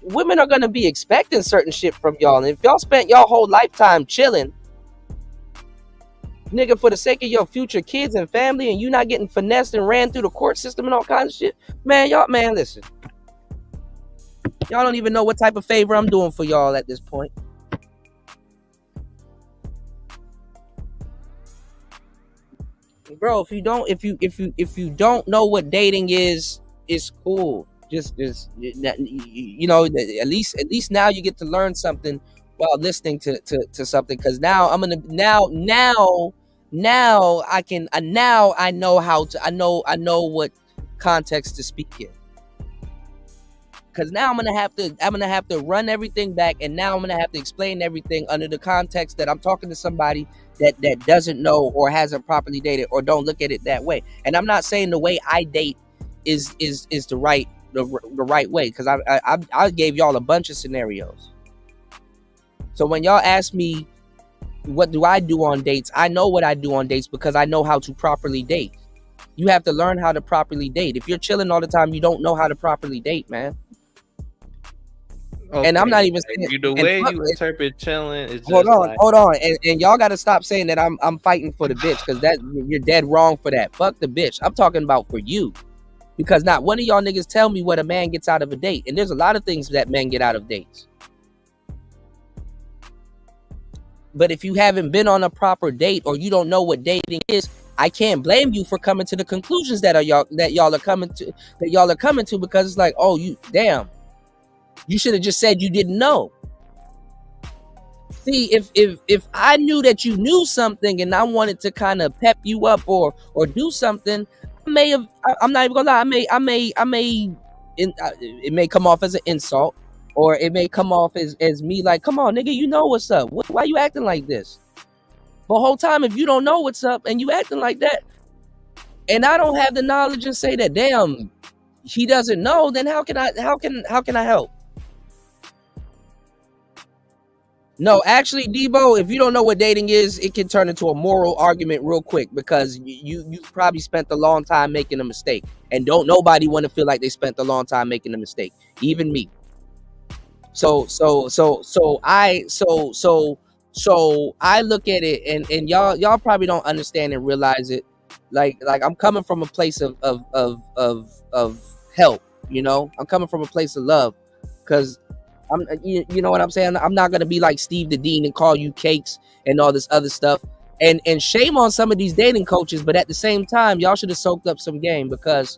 Women are going to be expecting certain shit from y'all. And if y'all spent y'all whole lifetime chilling, nigga, for the sake of your future kids and family, and you not getting finessed and ran through the court system and all kinds of shit, man, listen. Y'all don't even know what type of favor I'm doing for y'all at this point. Bro, if you don't know what dating is, it's cool. Just you know, at least now you get to learn something while listening to something. Because now I'm gonna now I know how to I know what context to speak in. Because now I'm gonna have to run everything back, and now I'm gonna have to explain everything under the context that I'm talking to somebody that doesn't know or hasn't properly dated or don't look at it that way. And I'm not saying the way I date is the right way, because I gave y'all a bunch of scenarios. So when y'all ask me what do I do on dates, I know what I do on dates because I know how to properly date. You have to learn how to properly date. If you're chilling all the time, you don't know how to properly date, man. Okay. And I'm not even saying the way you interpret chilling is just hold on, and y'all got to stop saying that I'm fighting for the bitch, because that you're dead wrong for that. Fuck the bitch. I'm talking about for you, because not one of y'all niggas tell me what a man gets out of a date, and there's a lot of things that men get out of dates. But if you haven't been on a proper date, or you don't know what dating is, I can't blame you for coming to the conclusions that y'all are coming to, because it's like, oh, you should have just said you didn't know. See, if I knew that you knew something and I wanted to kind of pep you up or do something, I may have. I'm not even gonna lie. It may come off as an insult, or it may come off as me like, come on, nigga, you know what's up. Why you acting like this? The whole time, if you don't know what's up and you acting like that, and I don't have the knowledge and say that, damn, he doesn't know, then how can I help? No, actually, Debo, if you don't know what dating is, it can turn into a moral argument real quick, because you probably spent a long time making a mistake, and don't nobody want to feel like they spent a long time making a mistake, even me. So I look at it, and y'all probably don't understand and realize it. Like I'm coming from a place of help, you know. I'm coming from a place of love, because you know what I'm saying? I'm not gonna be like Steve the Dean and call you cakes and all this other stuff. And shame on some of these dating coaches, but at the same time, y'all should have soaked up some game, because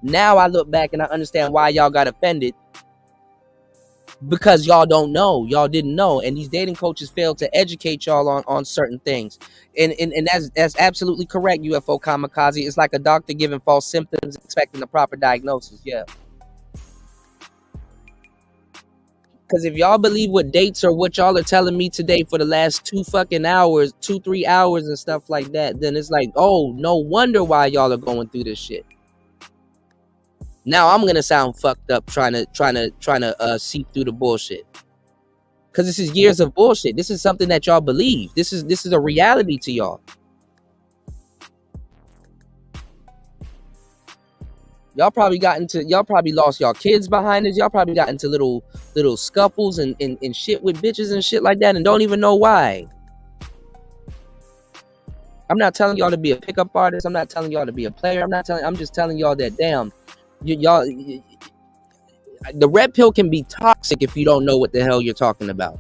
now I look back and I understand why y'all got offended, because y'all don't know, y'all didn't know, and these dating coaches failed to educate y'all on certain things. And that's absolutely correct, UFO Kamikaze. It's like a doctor giving false symptoms, expecting a proper diagnosis. Yeah. Because if y'all believe what dates or what y'all are telling me today for the last 2-3 hours and stuff like that, then it's like, oh, no wonder why y'all are going through this shit. Now I'm gonna sound fucked up trying to seep through the bullshit. Because this is years of bullshit. This is something that y'all believe. This is a reality to y'all. Y'all probably lost y'all kids behind this. Y'all probably got into little scuffles and shit with bitches and shit like that and don't even know why. I'm not telling y'all to be a pickup artist. I'm not telling y'all to be a player. I'm just telling y'all that damn, y'all the red pill can be toxic if you don't know what the hell you're talking about.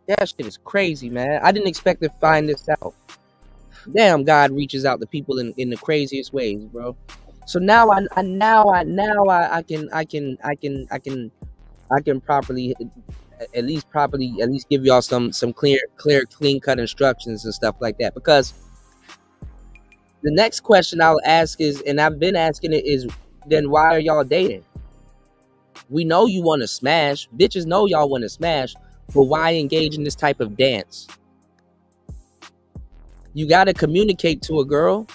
That shit is crazy, man. I didn't expect to find this out. Damn, God reaches out to people in the craziest ways, bro. So now I can properly at least give y'all some clear clean cut instructions and stuff like that. Because the next question I'll ask is, and I've been asking it, is then why are y'all dating? We know you want to smash. Bitches know y'all want to smash. But why engage in this type of dance? You got to communicate to a girl.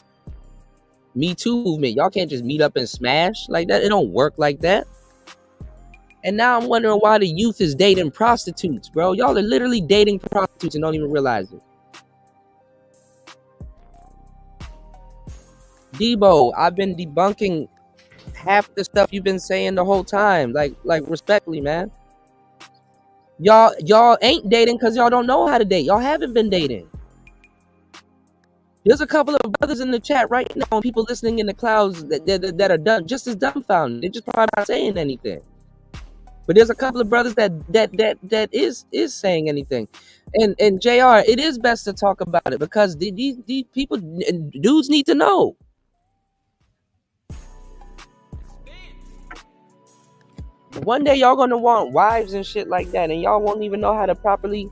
Me Too movement. Y'all can't just meet up and smash like that. It don't work like that. And now I'm wondering why the youth is dating prostitutes, bro. Y'all are literally dating prostitutes and don't even realize it. Debo, I've been debunking half the stuff you've been saying the whole time. Like respectfully, man. Y'all ain't dating because y'all don't know how to date. Y'all haven't been dating. There's a couple of brothers in the chat right now and people listening in the clouds that are done just as dumbfounded. They're just probably not saying anything. But there's a couple of brothers that is saying anything. And JR, it is best to talk about it because these people, dudes need to know. One day y'all gonna want wives and shit like that, and y'all won't even know how to properly.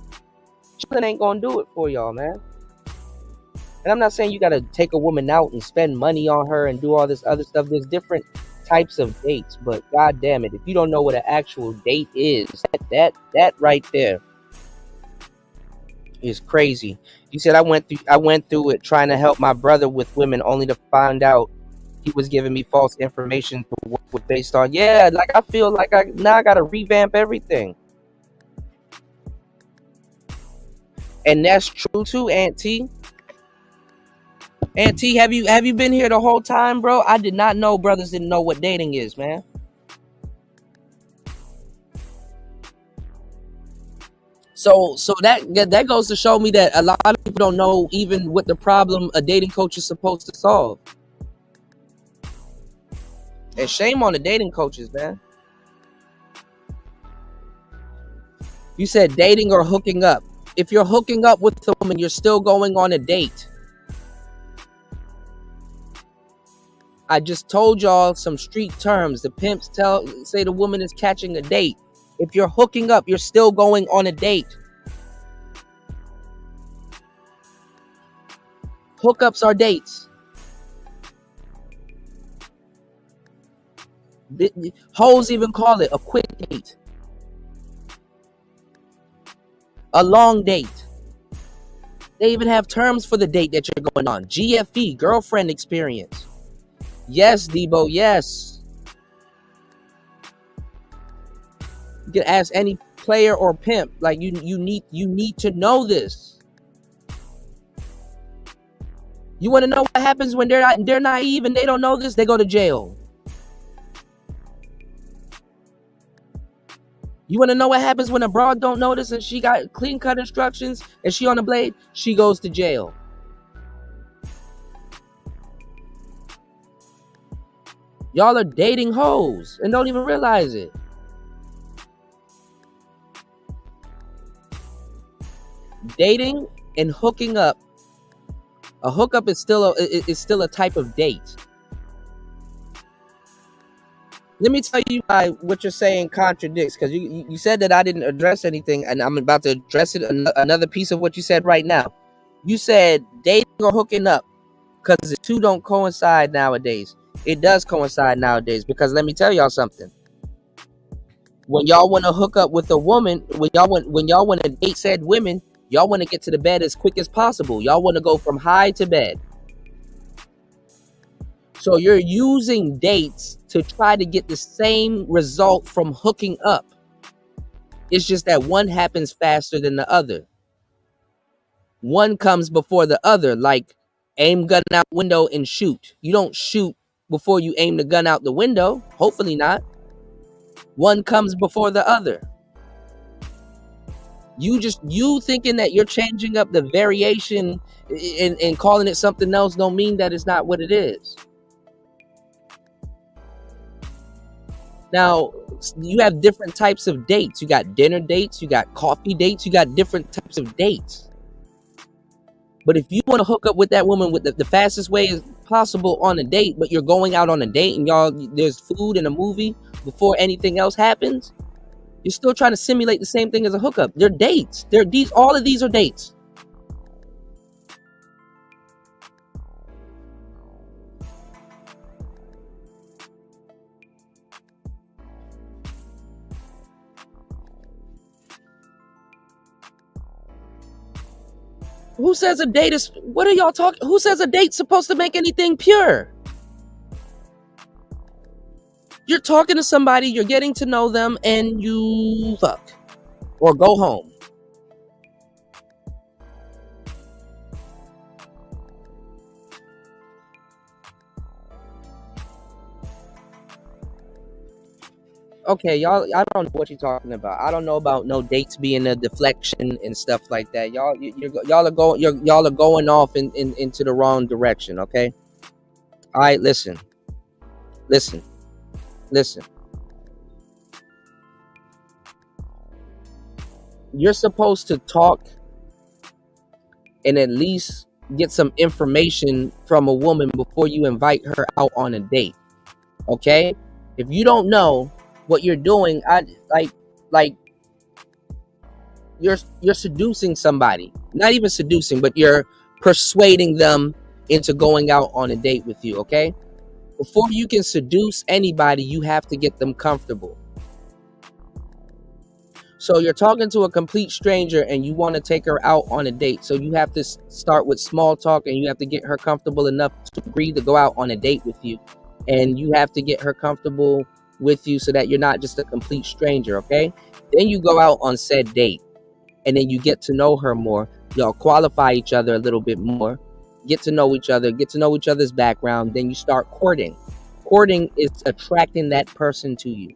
Chillin' ain't gonna do it for y'all, man. And I'm not saying you gotta take a woman out and spend money on her and do all this other stuff. There's different types of dates, but god damn it, if you don't know what an actual date is, that right there is crazy. You said I went through it trying to help my brother with women, only to find out he was giving me false information to work with based on. Yeah, like I feel like I gotta revamp everything. And that's true too, Auntie. Auntie, have you been here the whole time, bro? I did not know brothers didn't know what dating is, man. So that goes to show me that a lot of people don't know even what the problem a dating coach is supposed to solve. And shame on the dating coaches, man. You said dating or hooking up. If you're hooking up with a woman, you're still going on a date. I just told y'all some street terms. The pimps say the woman is catching a date. If you're hooking up, you're still going on a date. Hookups are dates. Hoes even call it a quick date. A long date. They even have terms for the date that you're going on. GFE, girlfriend experience. Yes, Debo, yes. You can ask any player or pimp. Like you need to know this. You want to know what happens when they're naive and they don't know this? They go to jail. You want to know what happens when a broad don't know this and she got clean cut instructions and she on the blade? She goes to jail. Y'all are dating hoes and don't even realize it. Dating and hooking up. A hookup is still a type of date. Let me tell you why what you're saying contradicts, because you said that I didn't address anything, and I'm about to address it. Another piece of what you said right now. You said dating or hooking up. because the two don't coincide nowadays. It does coincide nowadays, because let me tell y'all something. When y'all want to hook up with a woman, when y'all want to date said women, y'all want to get to the bed as quick as possible. Y'all want to go from high to bed. So you're using dates to try to get the same result from hooking up. It's just that one happens faster than the other. One comes before the other, like aim gun out window and shoot. You don't shoot before you aim the gun out the window. Hopefully not. One comes before the other. You thinking that you're changing up the variation and calling it something else don't mean that it's not what it is. Now, you have different types of dates. You got dinner dates, you got coffee dates, you got different types of dates. But if you want to hook up with that woman with the fastest way as possible on a date, but you're going out on a date and there's food and a movie before anything else happens, you're still trying to simulate the same thing as a hookup. They're dates. All of these are dates. Who says a date is, what are y'all talking? Who says a date's supposed to make anything pure? You're talking to somebody, you're getting to know them, and you fuck. Or go home. Okay, y'all, I don't know what you're talking about. I don't know about no dates being a deflection and stuff like that. Y'all are going off into the wrong direction, okay? All right, listen. You're supposed to talk and at least get some information from a woman before you invite her out on a date, okay? If you don't know what you're doing, you're seducing somebody. Not even seducing, but you're persuading them into going out on a date with you, okay? Before you can seduce anybody, you have to get them comfortable. So you're talking to a complete stranger and you want to take her out on a date. So you have to start with small talk and you have to get her comfortable enough to agree to go out on a date with you. And you have to get her comfortable with you so that you're not just a complete stranger, okay? Then you go out on said date and then you get to know her more. Y'all qualify each other a little bit more, get to know each other, get to know each other's background. Then you start courting. Courting is attracting that person to you.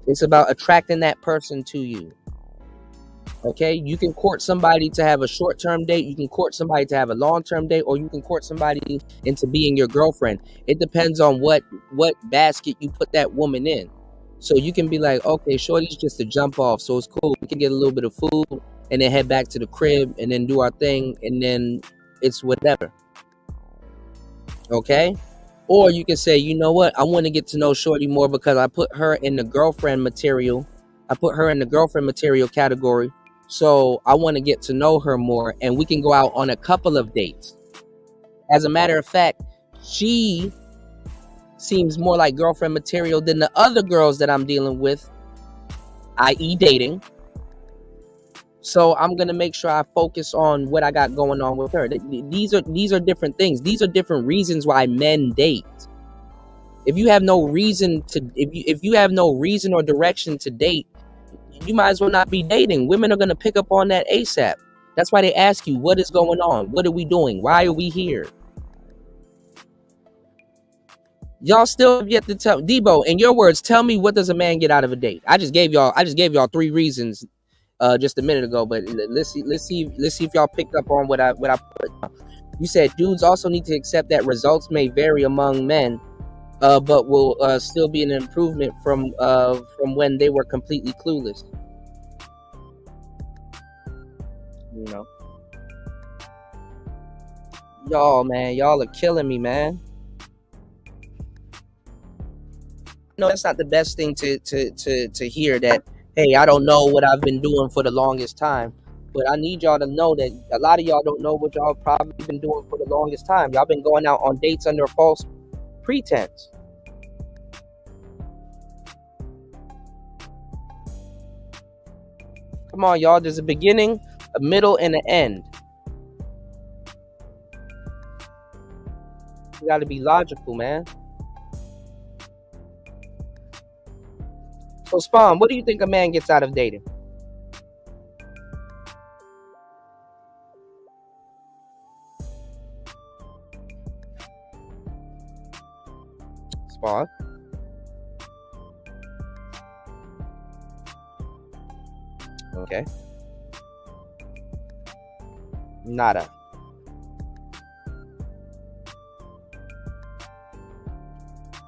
It's about attracting that person to you. Okay, you can court somebody to have a short-term date, you can court somebody to have a long-term date, or you can court somebody into being your girlfriend. It depends on what basket you put that woman in. So you can be like, okay, shorty's just a jump off, so it's cool. We can get a little bit of food and then head back to the crib and then do our thing, and then it's whatever. Okay? Or you can say, you know what, I want to get to know shorty more because I put her in the girlfriend material. I put her in the girlfriend material category. So I want to get to know her more, and we can go out on a couple of dates. As a matter of fact, she seems more like girlfriend material than the other girls that I'm dealing with, i.e. dating. So I'm going to make sure I focus on what I got going on with her. These are different things. These are different reasons why men date. If you have no reason to, if you have no reason or direction to date, you might as well not be dating. Women are going to pick up on that ASAP. That's why they ask you, what is going on? What are we doing? Why are we here? Y'all still have yet to tell. Debo, in your words, tell me, what does a man get out of a date? I just gave y'all 3 reasons just a minute ago, but let's see if y'all picked up on what I put. You said dudes also need to accept that results may vary among men, but will still be an improvement from when they were completely clueless. You know, y'all are killing me, man. No, that's not the best thing to hear. That, hey, I don't know what I've been doing for the longest time. But I need y'all to know that a lot of y'all don't know what y'all probably been doing for the longest time. Y'all been going out on dates under a false pretense. Come on, y'all. There's a beginning, a middle, and an end. You got to be logical, man. So, Spawn, what do you think a man gets out of dating? Spawn? Okay. Nada.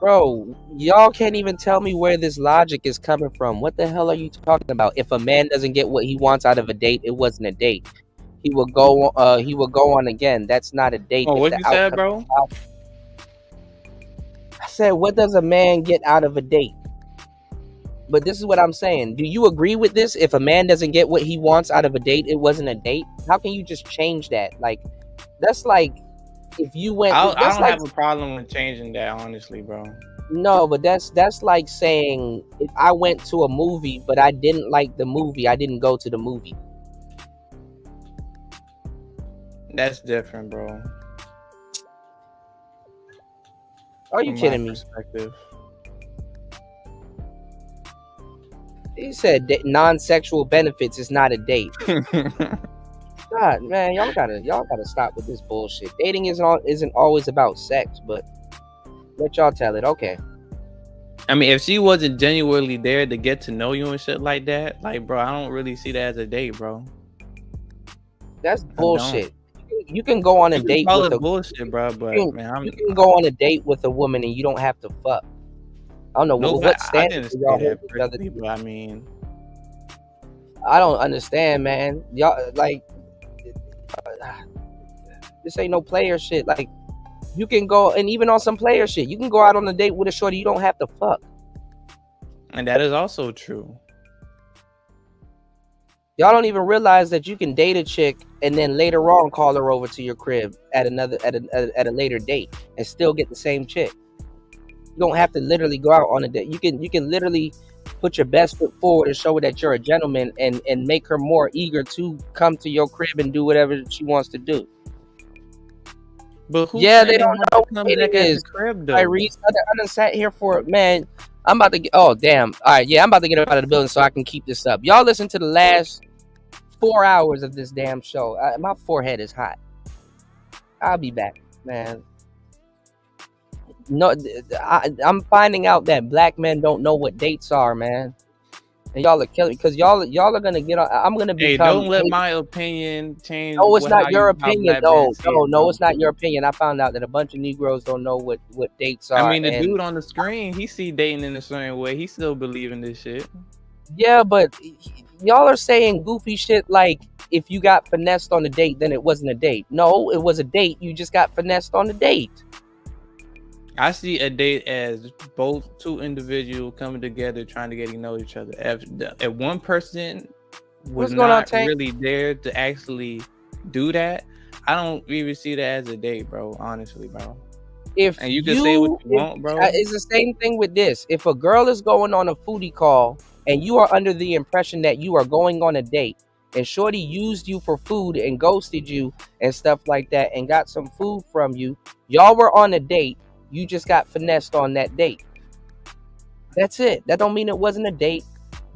Bro, y'all can't even tell me where this logic is coming from. What the hell are you talking about? If a man doesn't get what he wants out of a date, it wasn't a date. He will go on again. That's not a date. Oh, what you said, bro? I said, what does a man get out of a date? But this is what I'm saying. Do you agree with this? If a man doesn't get what he wants out of a date, it wasn't a date. How can you just change that? Like, that's like if you went. I don't have a problem with changing that, honestly, bro. No, but that's like saying if I went to a movie, but I didn't like the movie, I didn't go to the movie. That's different, bro. Are you kidding me? He said non-sexual benefits is not a date. God, man, y'all gotta stop with this bullshit. Dating isn't always about sex, but let y'all tell it. Okay. I mean, if she wasn't genuinely there to get to know you and shit like that, like, bro, I don't really see that as a date, bro. That's bullshit. You can go on a date with bullshit, bro. But you can go on a date with a woman and you don't have to fuck. I don't know what standards y'all hold each other to. I mean, I don't understand, man. Y'all like this ain't no player shit. Like, you can go, and even on some player shit, you can go out on a date with a shorty. You don't have to fuck. And that is also true. Y'all don't even realize that you can date a chick and then later on call her over to your crib at a later date and still get the same chick. You don't have to literally go out on a date. You can literally put your best foot forward and show her that you're a gentleman and make her more eager to come to your crib and do whatever she wants to do. But they don't know what it is. Tyrese, I done sat here for it, man. I'm about to get. Oh damn! All right, yeah, I'm about to get up out of the building so I can keep this up. Y'all listen to the last 4 hours of this damn show. My forehead is hot. I'll be back, man. No, I'm finding out that black men don't know what dates are, man. And y'all are killing because y'all are gonna get on. I'm gonna become. Hey, don't let my opinion change. No, it's not your opinion. No, it's not your opinion. I found out that a bunch of Negroes don't know what dates are. I mean, the dude on the screen, he see dating in a certain way. He still believe in this shit. Yeah, but y'all are saying goofy shit like if you got finessed on a date, then it wasn't a date. No, it was a date. You just got finessed on the date. I see a date as both two individuals coming together, trying to get to know each other. If one person was not really there to actually do that, I don't even see that as a date, bro. Honestly, bro. And you can say what you want, bro. It's the same thing with this. If a girl is going on a foodie call and you are under the impression that you are going on a date, and shorty used you for food and ghosted you and stuff like that and got some food from you, y'all were on a date. You just got finessed on that date. That's it. That don't mean it wasn't a date.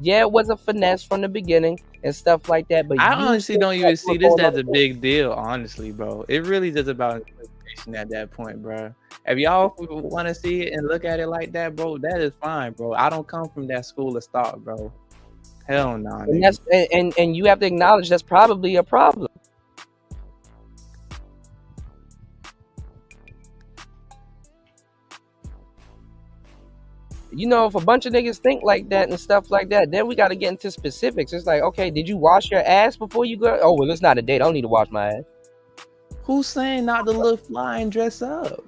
Yeah, it was a finesse from the beginning and stuff like that. But I honestly don't even see this as a big deal, honestly, bro. It really just about interpretation at that point, bro. If y'all want to see it and look at it like that, bro, that is fine, bro. I don't come from that school of thought, bro. Hell no. And you have to acknowledge that's probably a problem. You know, if a bunch of niggas think like that and stuff like that, then we got to get into specifics. It's like, okay, did you wash your ass before you go? Oh, well, it's not a date. I don't need to wash my ass. Who's saying not to look fly and dress up?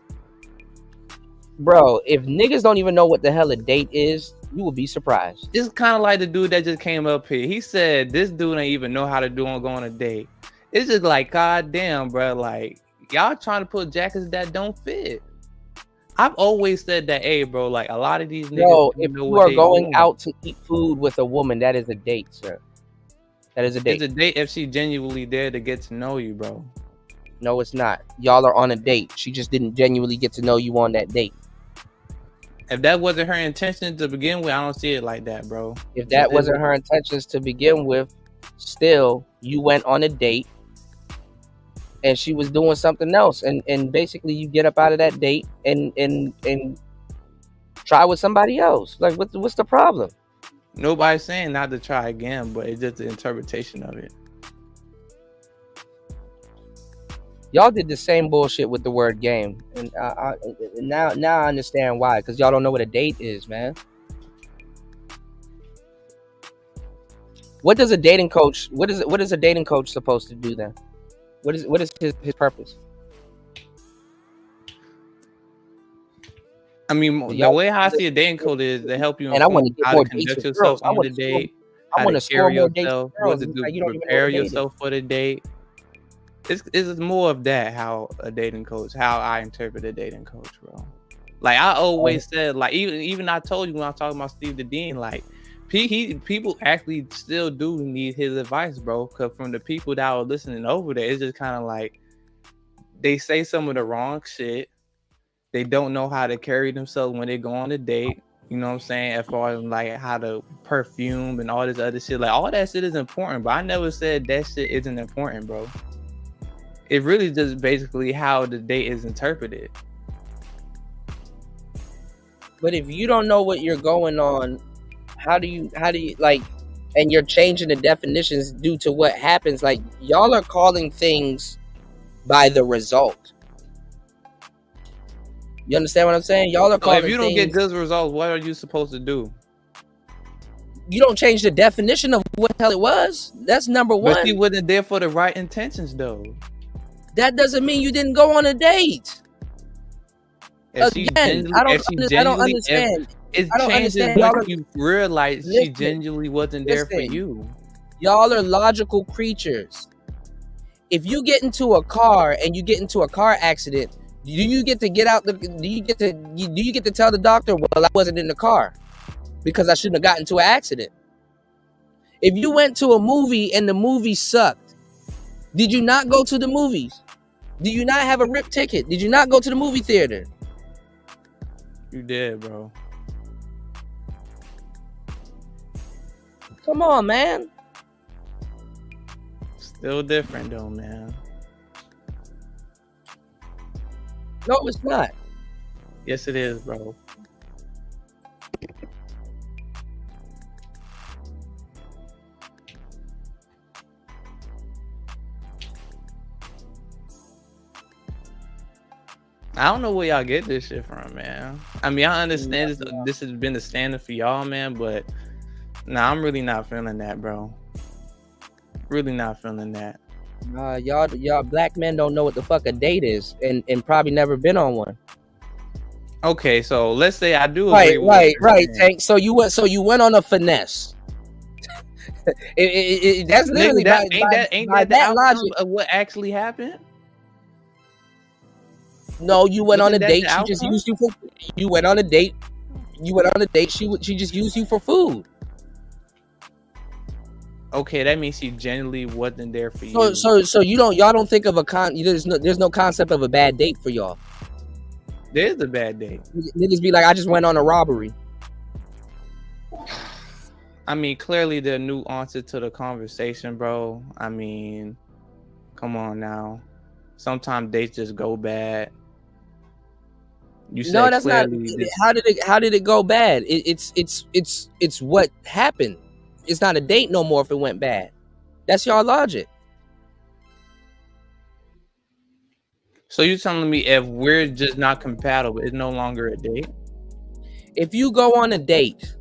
Bro, if niggas don't even know what the hell a date is, You will be surprised. It's kind of like the dude that just came up here. He said this dude ain't even know how to go on a date. It's just like, god damn, bro. Like, y'all trying to put jackets that don't fit. I've always said that, hey, bro, like a lot of these niggas. No, if you are going out to eat food with a woman, that is a date, sir. That is a date. It's a date if she genuinely there to get to know you, bro. No, it's not. Y'all are on a date. She just didn't genuinely get to know you on that date. If that wasn't her intention to begin with, I don't see it like that, bro. If that wasn't her intentions to begin with, still, you went on a date and she was doing something else. And basically you get up out of that date and try with somebody else. Like, what's the problem? Nobody's saying not to try again, but it's just the interpretation of it. Y'all did the same bullshit with the word game, and now I understand why. Because y'all don't know what a date is, man. What does a dating coach? What is a dating coach supposed to do then? What is his purpose? I mean, the way I see a dating coach is to help you. And I want to get how more to dates conduct with yourself girls. I on want the date. I want to score more dates with girls. What to do, Like, you don't even know prepare what a date yourself for the date. It's more of that, how a dating coach, how I interpret a dating coach, bro. Like I always said, like even I told you when I was talking about Steve the Dean, like people actually still do need his advice, bro. Because from the people that are listening over there, it's just kind of like they say some of the wrong shit. They don't know how to carry themselves when they go on a date. You know what I'm saying? As far as like how to perfume and all this other shit, like all that shit is important, but I never said that shit isn't important, bro. It really just basically how the date is interpreted. But if you don't know what you're going on, how do you like, and you're changing the definitions due to what happens? Like, y'all are calling things by the result. You understand what I'm saying? Y'all are calling if you don't things, get good results, what are you supposed to do? You don't change the definition of what the hell it was. That's number one. But she wasn't there for the right intentions, though. That doesn't mean you didn't go on a date. Again, I don't understand. It I don't changes understand. when you realize she genuinely wasn't there for you. Y'all are logical creatures. If you get into a car and you get into a car accident, do you get to get out the? Do you get to tell the doctor, well, I wasn't in the car because I shouldn't have gotten into an accident? If you went to a movie and the movie sucked, did you not go to the movies? Do you not have a RIP ticket? Did you not go to the movie theater? You did, bro. Come on, man. Still different, though, man. No, it's not. Yes, it is, bro. I don't know where y'all get this shit from, man. I mean, I understand this has been the standard for y'all, man, but nah, I'm really not feeling that, bro. Really not feeling that. Y'all black men don't know what the fuck a date is, and probably never been on one. Okay, so let's say I do agree with right, Tank. So you went on a finesse. That's literally ain't that the outcome of what actually happened? No, you went on a date. She just used you for. You went on a date. She just used you for food. Okay, that means she genuinely wasn't there for you. So y'all don't think of there's no concept of a bad date for y'all. There's a bad date. Niggas be like, I just went on a robbery. I mean, clearly there are nuances to the conversation, bro. I mean, come on now. Sometimes dates just go bad. No, that's not. How did it go bad? It's what happened. It's not a date no more if it went bad. That's y'all logic. So you're telling me if we're just not compatible, it's no longer a date? If you go on a date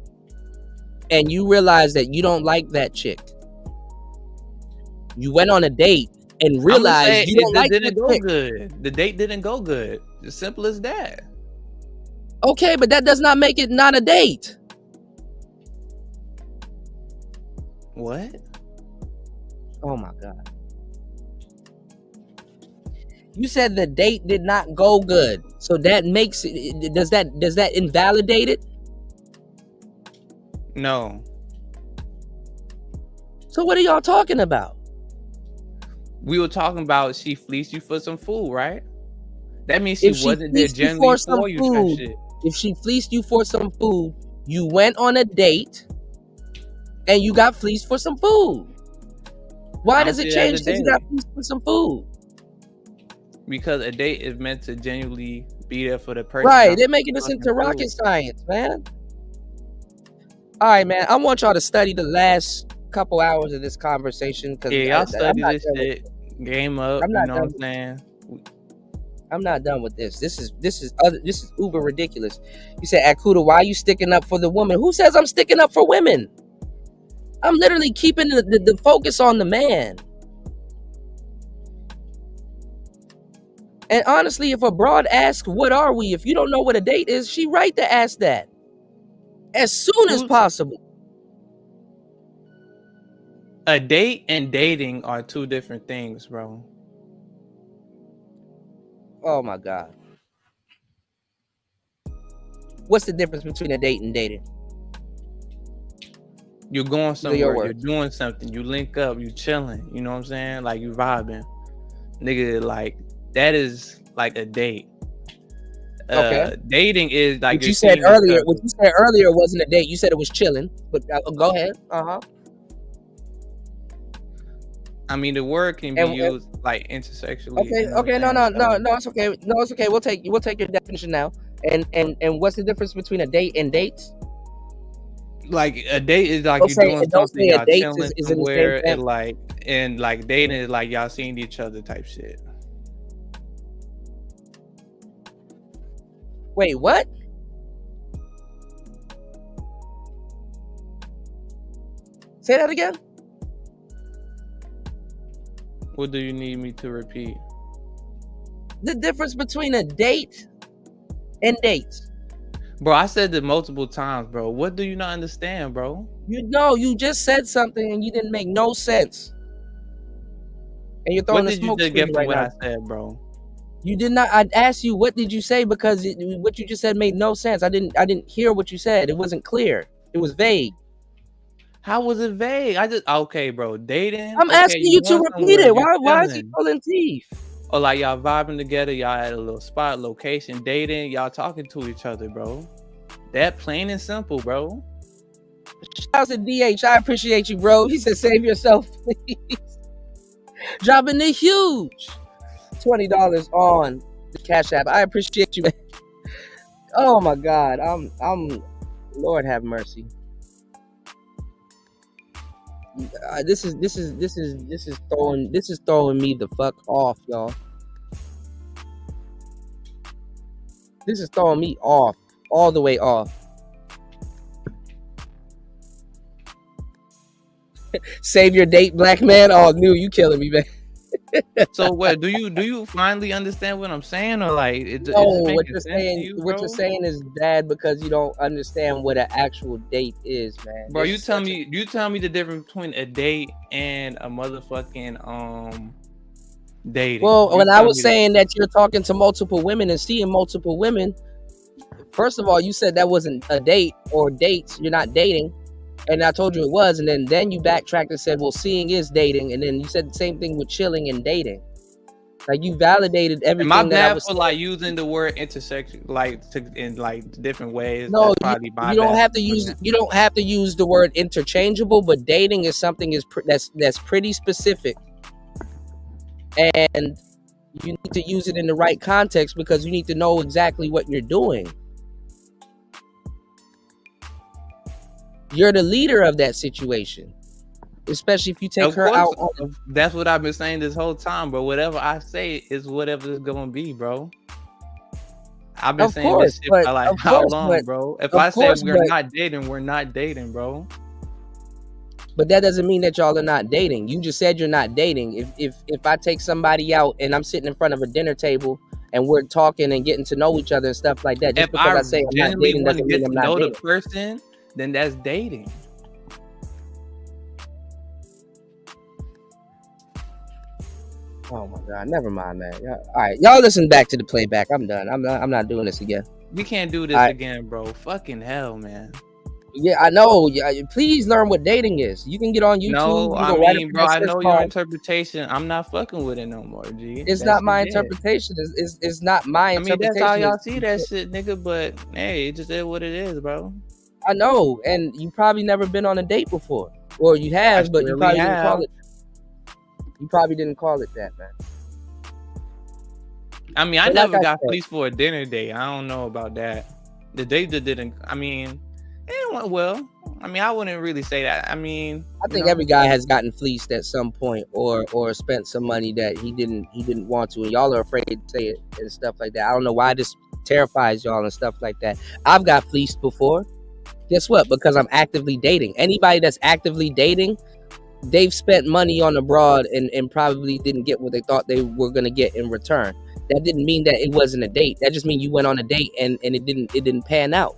and you realize that you don't like that chick, you went on a date and realized you don't like that chick. Good. The date didn't go good. As simple as that. Okay, but that does not make it not a date. What? Oh my God. You said the date did not go good. So that makes it, does that invalidate it? No. So what are y'all talking about? We were talking about she fleeced you for some food, right? That means she If she wasn't there fleeced you generally for some for you type food, shit. if she fleeced you for some food, you went on a date and you got fleeced for some food. Why does it change because you got fleeced for some food? Because a date is meant to genuinely be there for the person. Right, they're making this into rocket science, man. All right, man. I want y'all to study the last couple hours of this conversation because y'all study this shit. Game up. I'm not you know what I'm saying? I'm not done with this. This is uber ridiculous. You said, Cuda, why are you sticking up for the woman? Who says I'm sticking up for women? I'm literally keeping the focus on the man. And honestly, if a broad asks, what are we? If you don't know what a date is, she right to ask that. As soon as possible. A date and dating are two different things, bro. Oh my God. What's the difference between a date and dating? You're going somewhere, you're doing something, you link up, you chilling, you know what I'm saying? Like you vibing. Nigga, like that is like a date. Okay. Dating is like what you said earlier wasn't a date. You said it was chilling, but go ahead. I mean, the word can be used like intersexually. Okay. No, it's okay. No, it's okay. We'll take your definition now. And what's the difference between a date and dates? Like a date is like you're doing something, y'all chilling somewhere, and like dating is like y'all seeing each other type shit. Wait, what? Say that again. What do you need me to repeat? The difference between a date and dates. Bro, I said it multiple times, bro. What do you not understand, bro? You just said something and you didn't make no sense. And you're throwing a smoke screen right now. What I said, bro? You did not. I asked you what did you say because what you just said made no sense. I didn't hear what you said. It wasn't clear. It was vague. How was it vague? Okay, bro. Dating. I'm asking you to repeat it. Why is he pulling teeth? Or like y'all vibing together, y'all at a little spot, location, dating, y'all talking to each other, bro. That plain and simple, bro. Shout out to DH. I appreciate you, bro. He said, save yourself, please. Dropping the huge $20 on the Cash App. I appreciate you, man. Oh my God. I'm Lord have mercy. This is throwing me the fuck off, y'all. This is throwing me off, all the way off. Save your date, black man. Oh, new, you killing me, man. So what? Do you finally understand what I'm saying, or like what you're saying is bad because you don't understand what an actual date is, man. Bro, you tell me the difference between a date and a motherfucking dating. Well, when I was saying that you're talking to multiple women and seeing multiple women, first of all, you said that wasn't a date or dates. You're not dating. And I told you it was, and then you backtracked and said, well, seeing is dating. And then you said the same thing with chilling and dating. Like you validated everything. My bad for like using the word intersection in different ways. No, you don't have to use the word interchangeable, but dating is something that's pretty specific. And you need to use it in the right context because you need to know exactly what you're doing. You're the leader of that situation, especially if you take her out. That's what I've been saying this whole time, bro. Whatever I say is whatever it's gonna be, bro. I've been saying this shit for like how long, bro? If I say we're not dating, we're not dating, bro. But that doesn't mean that y'all are not dating. You just said you're not dating. If I take somebody out and I'm sitting in front of a dinner table and we're talking and getting to know each other and stuff like that, just because I say I'm not dating doesn't mean I'm not dating. The person, then that's dating. Oh my god, never mind, man. All right, y'all listen back to the playback. I'm done. I'm not doing this again. We can't do this again, bro. Fucking hell, man. Yeah, I know. Yeah, please learn what dating is. You can get on YouTube. No, you I can mean, bro, I search know bar. your interpretation. I'm not fucking with it no more, G. It's not my interpretation. It's not my interpretation. That's how y'all see that shit, nigga. But hey, it just is what it is, bro. I know, and you probably never been on a date before, or you have, but you probably didn't call it. You probably didn't call it that, man. I mean, I never got fleeced for a dinner date. I don't know about that. The date that didn't. I mean, it went well. I mean, I wouldn't really say that. I mean, I think every guy has gotten fleeced at some point, or spent some money that he didn't want to, and y'all are afraid to say it and stuff like that. I don't know why this terrifies y'all and stuff like that. I've got fleeced before. Guess what? Because I'm actively dating. Anybody that's actively dating, they've spent money on a broad and probably didn't get what they thought they were gonna get in return. That didn't mean that it wasn't a date. That just means you went on a date and it didn't pan out.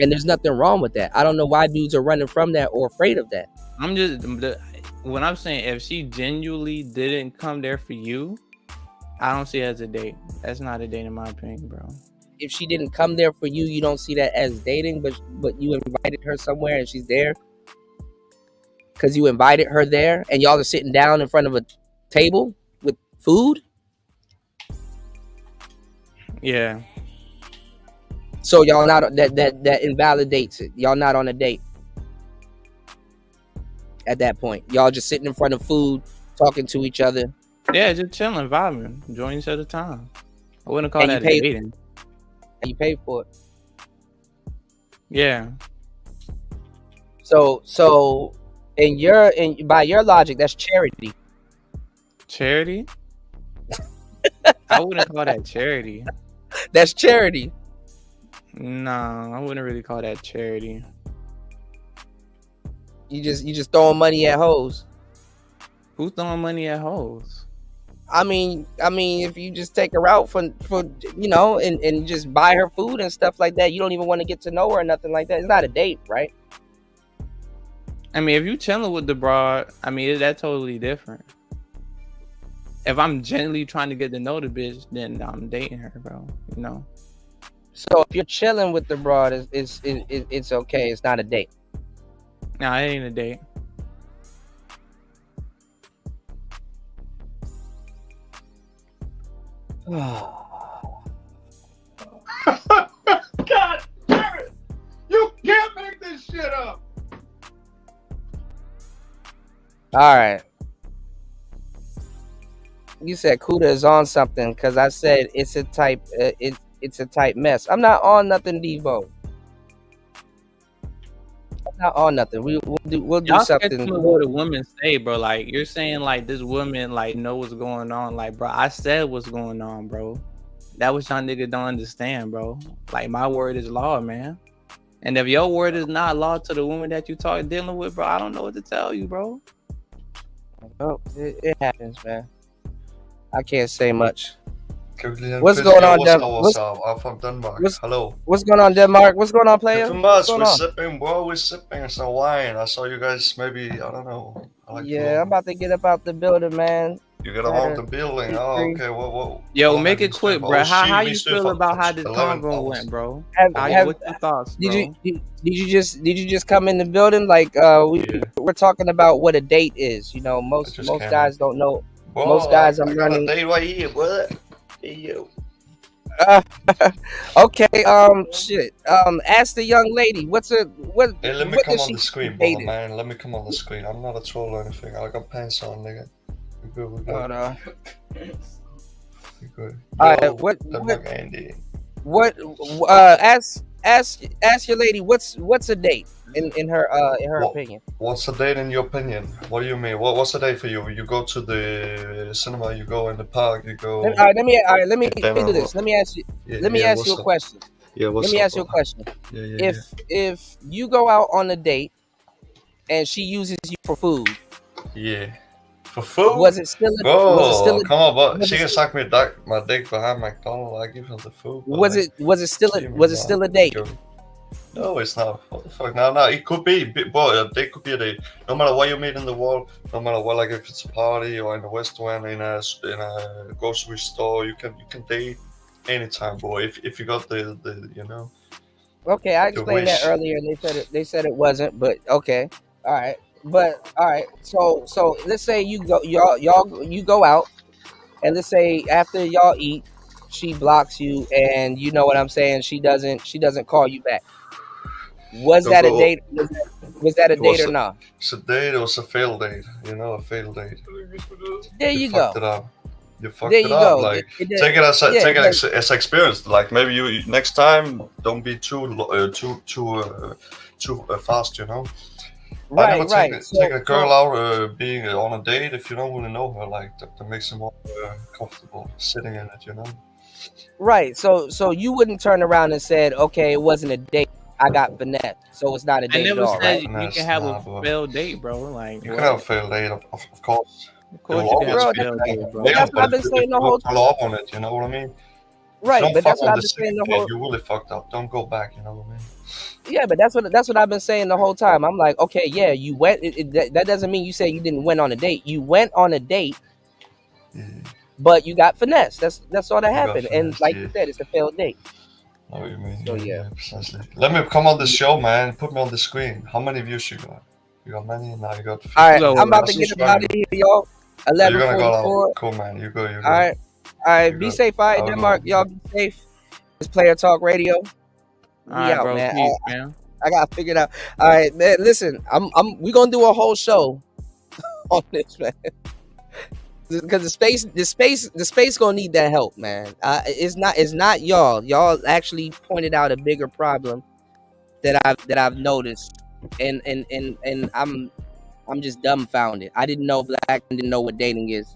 And there's nothing wrong with that. I don't know why dudes are running from that or afraid of that. When I'm saying if she genuinely didn't come there for you, I don't see it as a date. That's not a date in my opinion, bro. If she didn't come there for you, you don't see that as dating, but you invited her somewhere and she's there because you invited her there and y'all are sitting down in front of a table with food. Yeah. So y'all not that invalidates it. Y'all not on a date at that point. Y'all just sitting in front of food, talking to each other. Yeah, just chilling, vibing, enjoying each other's time. I wouldn't call that dating. And you paid for it. Yeah. So by your logic, that's charity. Charity? I wouldn't call that charity. That's charity. No, I wouldn't really call that charity. You just throwing money at hoes. Who's throwing money at hoes? I mean, if you just take her out for and just buy her food and stuff like that, you don't even want to get to know her or nothing like that. It's not a date, right? I mean, if you chilling with the broad, I mean, that's totally different. If I'm genuinely trying to get to know the bitch, then I'm dating her, bro. You know. So if you're chilling with the broad, it's okay. It's not a date. No, it ain't a date. God damn it! You can't make this shit up. All right. You said Cuda is on something because I said it's a type. It's a type mess. I'm not on nothing, Devo. I'm not on nothing. We'll do something. What the women say, bro. Like you're saying, like this woman like know what's going on. Like, bro, I said what's going on, bro. That was y'all nigga don't understand, bro. Like my word is law, man. And if your word is not law to the woman that you dealing with, bro, I don't know what to tell you, bro. Oh, it happens, man. I can't say much. What's going on, Denmark? I'm from Denmark. Hello. What's going on, Denmark? What's going on, player? We're sipping, bro. We're sipping some wine. I saw you guys maybe, I don't know. I'm about to get up out the building, man. You get out the building. Oh, okay. Whoa. Yo, make it quick, bro. How you feel about how this convo went, bro? What's your thoughts, bro? Did you just come in the building? Like we're talking about what a date is. You know, most guys don't know. Whoa, most guys I'm running. Date right here, brother. Hey, yo. Okay. Shit. Ask the young lady. Hey, let me come on the screen, brother, man. Let me come on the screen. I'm not a troll or anything. I got pants on, nigga. We're good. We're good. Alright. Andy. Ask your lady. What's a date in her opinion? What's a date in your opinion? What do you mean? What's a date for you? You go to the cinema. You go in the park. You go. Let me do this. Let me ask you. Let me ask you a question. Yeah. Let me ask you a question. Yeah. If you go out on a date and she uses you for food. Yeah. For food? Was it still come on, but she can suck my dick behind McDonald's. I give her the food. Was it still a date? No, it's not. What the fuck? No, it could be, but they could be a date. No matter what you meet in the world, no matter what, like if it's a party or in a restaurant, in a grocery store, you can date anytime, boy. If you got the you know. Okay, I explained that earlier, and they said it wasn't, but okay, all right, but all right. So let's say you go you go out, and let's say after y'all eat, she blocks you, and you know what I'm saying. She doesn't call you back. Was that a date? Was that a date or not? It's a date. It was a failed date. You know, a failed date. There you go. Fucked it up. You fucked it up. Like take it as experience. Like maybe you next time don't be too fast. You know. I never take a girl out being on a date if you don't really know her. Like that makes her more comfortable sitting in it. You know. Right. So you wouldn't turn around and said, okay, it wasn't a date. I got finesse, so it's not a date at all, right? You can have a failed date, bro. Like you can have a failed date, of course. Of course, you can have a failed date, bro. That's what I've been saying the whole time. Follow up on it, you know what I mean? Right, but that's what I've been saying the whole. You really fucked up. Don't go back. You know what I mean? Yeah, but that's what I've been saying the whole time. I'm like, okay, yeah, you went. That doesn't mean you say you didn't went on a date. You went on a date, but you got finesse. That's all that happened. And like you said, it's a failed date. Know what you mean? So yeah. Precisely. Let me come on the show, man. Put me on the screen. How many views you got? You got many? Now you got 50. All right, I'm about to get out of here, y'all. 11:44. Cool, man. You go. All right. Be safe, all right, Denmark. Y'all be safe. It's Player Talk Radio. We out, bro, man. Man. I got to figure it out. All right, man. Listen, we gonna do a whole show on this, man. Because the space gonna need that help, man. It's not y'all. Y'all actually pointed out a bigger problem that I've noticed, and I'm just dumbfounded. I didn't know black men didn't know what dating is.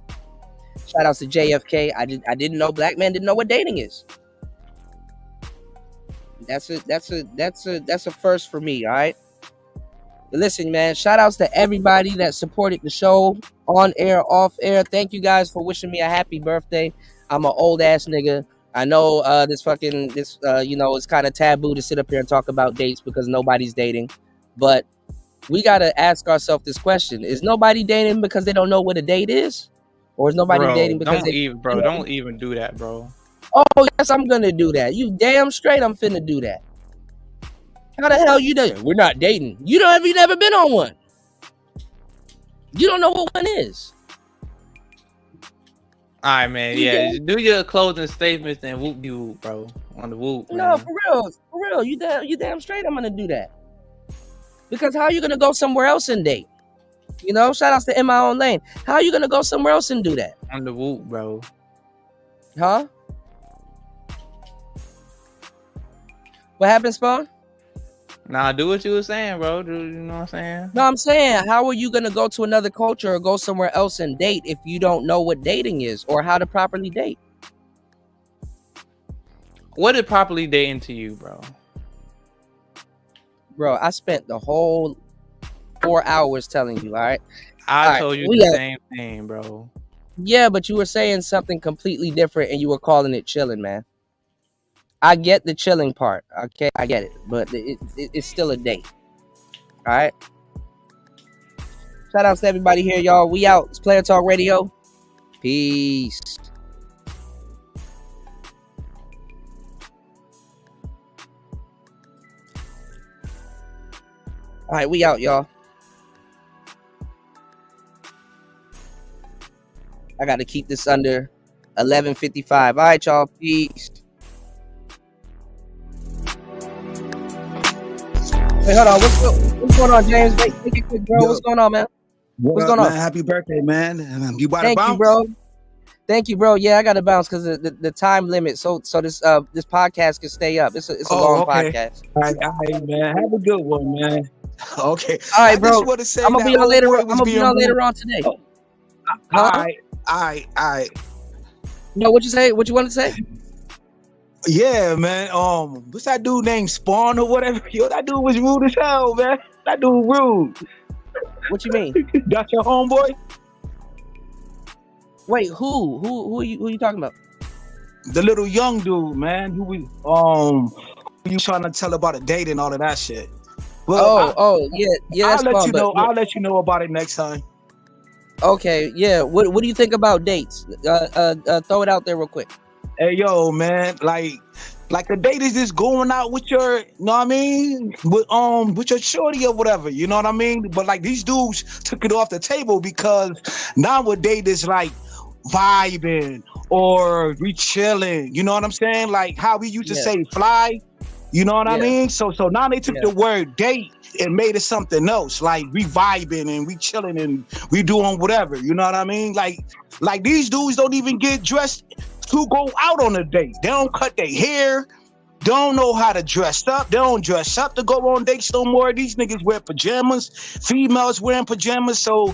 Shout outs to JFK. I didn't know black men didn't know what dating is. That's a first for me. All right. But listen, man. Shout outs to everybody that supported the show on air, off air. Thank you guys for wishing me a happy birthday. I'm an old ass nigga. I know it's kind of taboo to sit up here and talk about dates because nobody's dating, but we gotta ask ourselves this question: is nobody dating because they don't know what a date is, or is nobody dating because don't even do that, bro. Oh yes, I'm gonna do that. You damn straight, I'm finna do that. How the hell you doing? We're not dating. You never been on one. You don't know what one is. All right, man. Yeah, do your closing statements and whoop you whoop, bro. On the whoop. No, for real. You damn straight. I'm gonna do that. Because how are you gonna go somewhere else and date? You know, shout outs to In My Own Lane. How are you gonna go somewhere else and do that? On the whoop, bro. Huh? What happened, Spawn? Nah, do what you were saying, bro. You know what I'm saying? No, I'm saying, how are you gonna go to another culture or go somewhere else and date if you don't know what dating is or how to properly date? What is properly dating to you, bro? Bro, I spent the whole 4 hours telling you, all right? I told you the same thing, bro. Yeah, but you were saying something completely different and you were calling it chilling, man. I get the chilling part, okay? I get it, but it's still a date, all right? Shout out to everybody here, y'all. We out. It's Player Talk Radio. Peace. All right, we out, y'all. I got to keep this under 11:55. All right, y'all. Peace. Hey, hold on. What's going on, James? Make it quick, bro. What's going on, man? What's going on? Man, happy birthday, man. You bought Thank a bounce? you, bro. Thank you, bro. Yeah, I got to bounce because the time limit. So this podcast can stay up. It's a long podcast. All right, man. Have a good one, man. Okay. All right, bro. I'm gonna be on later. I'm gonna be on later on today. All right. No, what you say? What you want to say? Yeah, man. What's that dude named Spawn or whatever? Yo, that dude was rude as hell, man. That dude rude. What you mean? That's your homeboy? Wait, who are you talking about? The little young dude, man. Who you trying to tell about a date and all of that shit. Well, yeah. That's I'll let fun, you know. but I'll let you know about it next time. okay, yeah. What do you think about dates? Throw it out there real quick. Hey, yo, man, like a date is just going out with your, you know what I mean, with your shorty or whatever, you know what I mean. But like these dudes took it off the table because nowadays it's like vibing or we chilling, you know what I'm saying? Like how we used to say fly, you know what I mean? So now they took the word date and made it something else. Like we vibing and we chilling and we doing whatever, you know what I mean? Like these dudes don't even get dressed to go out on a date. They don't cut their hair. They don't know how to dress up. They don't dress up to go on dates no more. These niggas wear pajamas. Females wearing pajamas. So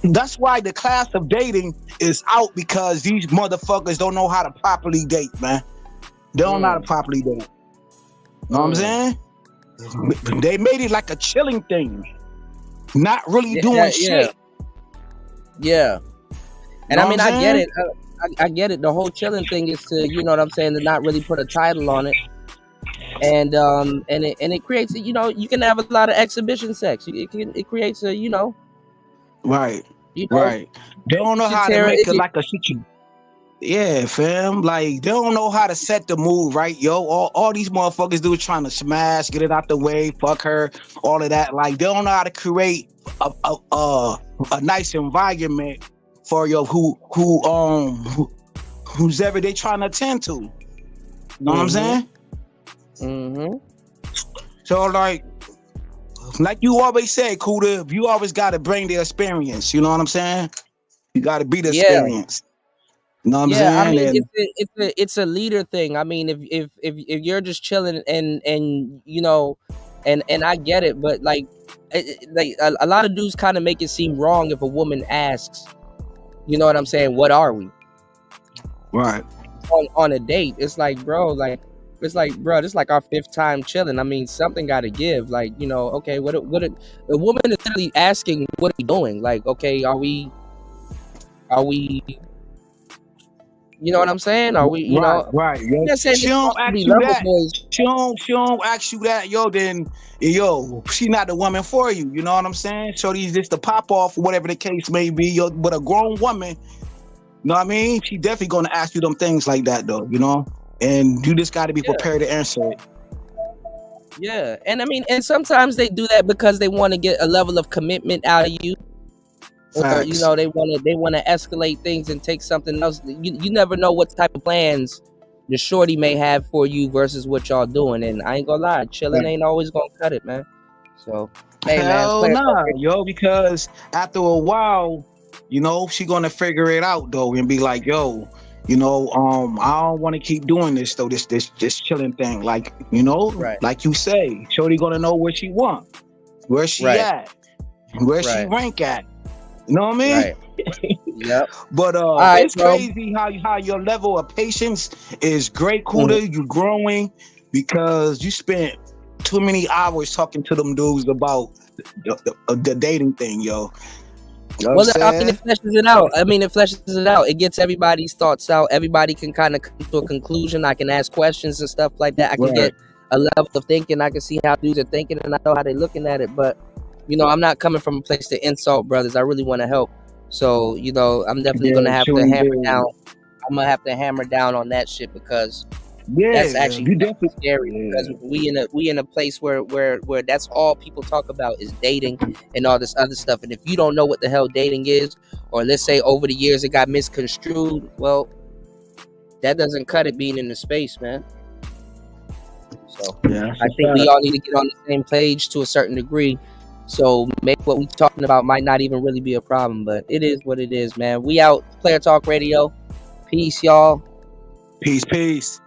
that's why the class of dating is out, because these motherfuckers don't know how to properly date, man. They don't know how to properly date. Know what I'm saying? They made it like a chilling thing. Not really doing shit. Yeah. And I mean, I get it. I get it. The whole chilling thing is to, you know what I'm saying, to not really put a title on it, and it creates, you know, you can have a lot of exhibition sex. It creates a, you know, right, you know, right. They don't know how to make it like a situation. Yeah, fam. Like they don't know how to set the mood, right, yo. All these motherfuckers do is trying to smash, get it out the way, fuck her, all of that. Like they don't know how to create a nice environment for your who's ever they trying to attend to. You know what I'm saying? Mm-hmm. So like you always say, Cuda, you always got to bring the experience. You know what I'm saying? You got to be the experience. You know what I'm saying? I mean, it's a leader thing. I mean, if you're just chilling and you know, and I get it, but like a lot of dudes kind of make it seem wrong if a woman asks, you know what I'm saying, what are we? Right. On a date. It's like, bro, this is like our 5th time chilling. I mean, something got to give. Like, you know, okay, what a woman is literally asking, what are we doing? Like, okay, are we, you know what I'm saying? Are we, you know? Right. Yo. She don't ask you that. She don't ask you that, yo. Then, yo, she not the woman for you. You know what I'm saying? So these just the pop off, whatever the case may be. Yo, but a grown woman, you know what I mean? She definitely gonna ask you them things like that, though. You know, and you just got to be prepared to answer it. Yeah, and I mean, and sometimes they do that because they want to get a level of commitment out of you. Or, you know, they want to escalate things and take something else. You never know what type of plans the shorty may have for you versus what y'all doing. And I ain't gonna lie, chilling ain't always gonna cut it, man. So hey, hell nah, yo, because after a while, you know, she gonna figure it out though and be like, yo, you know, I don't want to keep doing this though, this chilling thing. Like, you know, like you say, shorty gonna know what she want, where she at, where she rank at. You know what I mean? Right. Yep. But it's crazy how your level of patience is great, Cuda. You growing because you spent too many hours talking to them dudes about the dating thing, yo. You know well, I mean, it fleshes it out. It gets everybody's thoughts out. Everybody can kind of come to a conclusion. I can ask questions and stuff like that. I can get a level of thinking. I can see how dudes are thinking, and I know how they're looking at it. But you know, I'm not coming from a place to insult brothers. I really want to help. So, you know, I'm definitely gonna have to hammer down. I'm gonna have to hammer down on that shit because that's actually scary. Because we in a place where that's all people talk about is dating and all this other stuff. And if you don't know what the hell dating is, or let's say over the years it got misconstrued, well, that doesn't cut it being in the space, man. So I think we all need to get on the same page to a certain degree. So make what we're talking about might not even really be a problem, but it is what it is, man. We out. Player Talk Radio. Peace, y'all. Peace. Peace.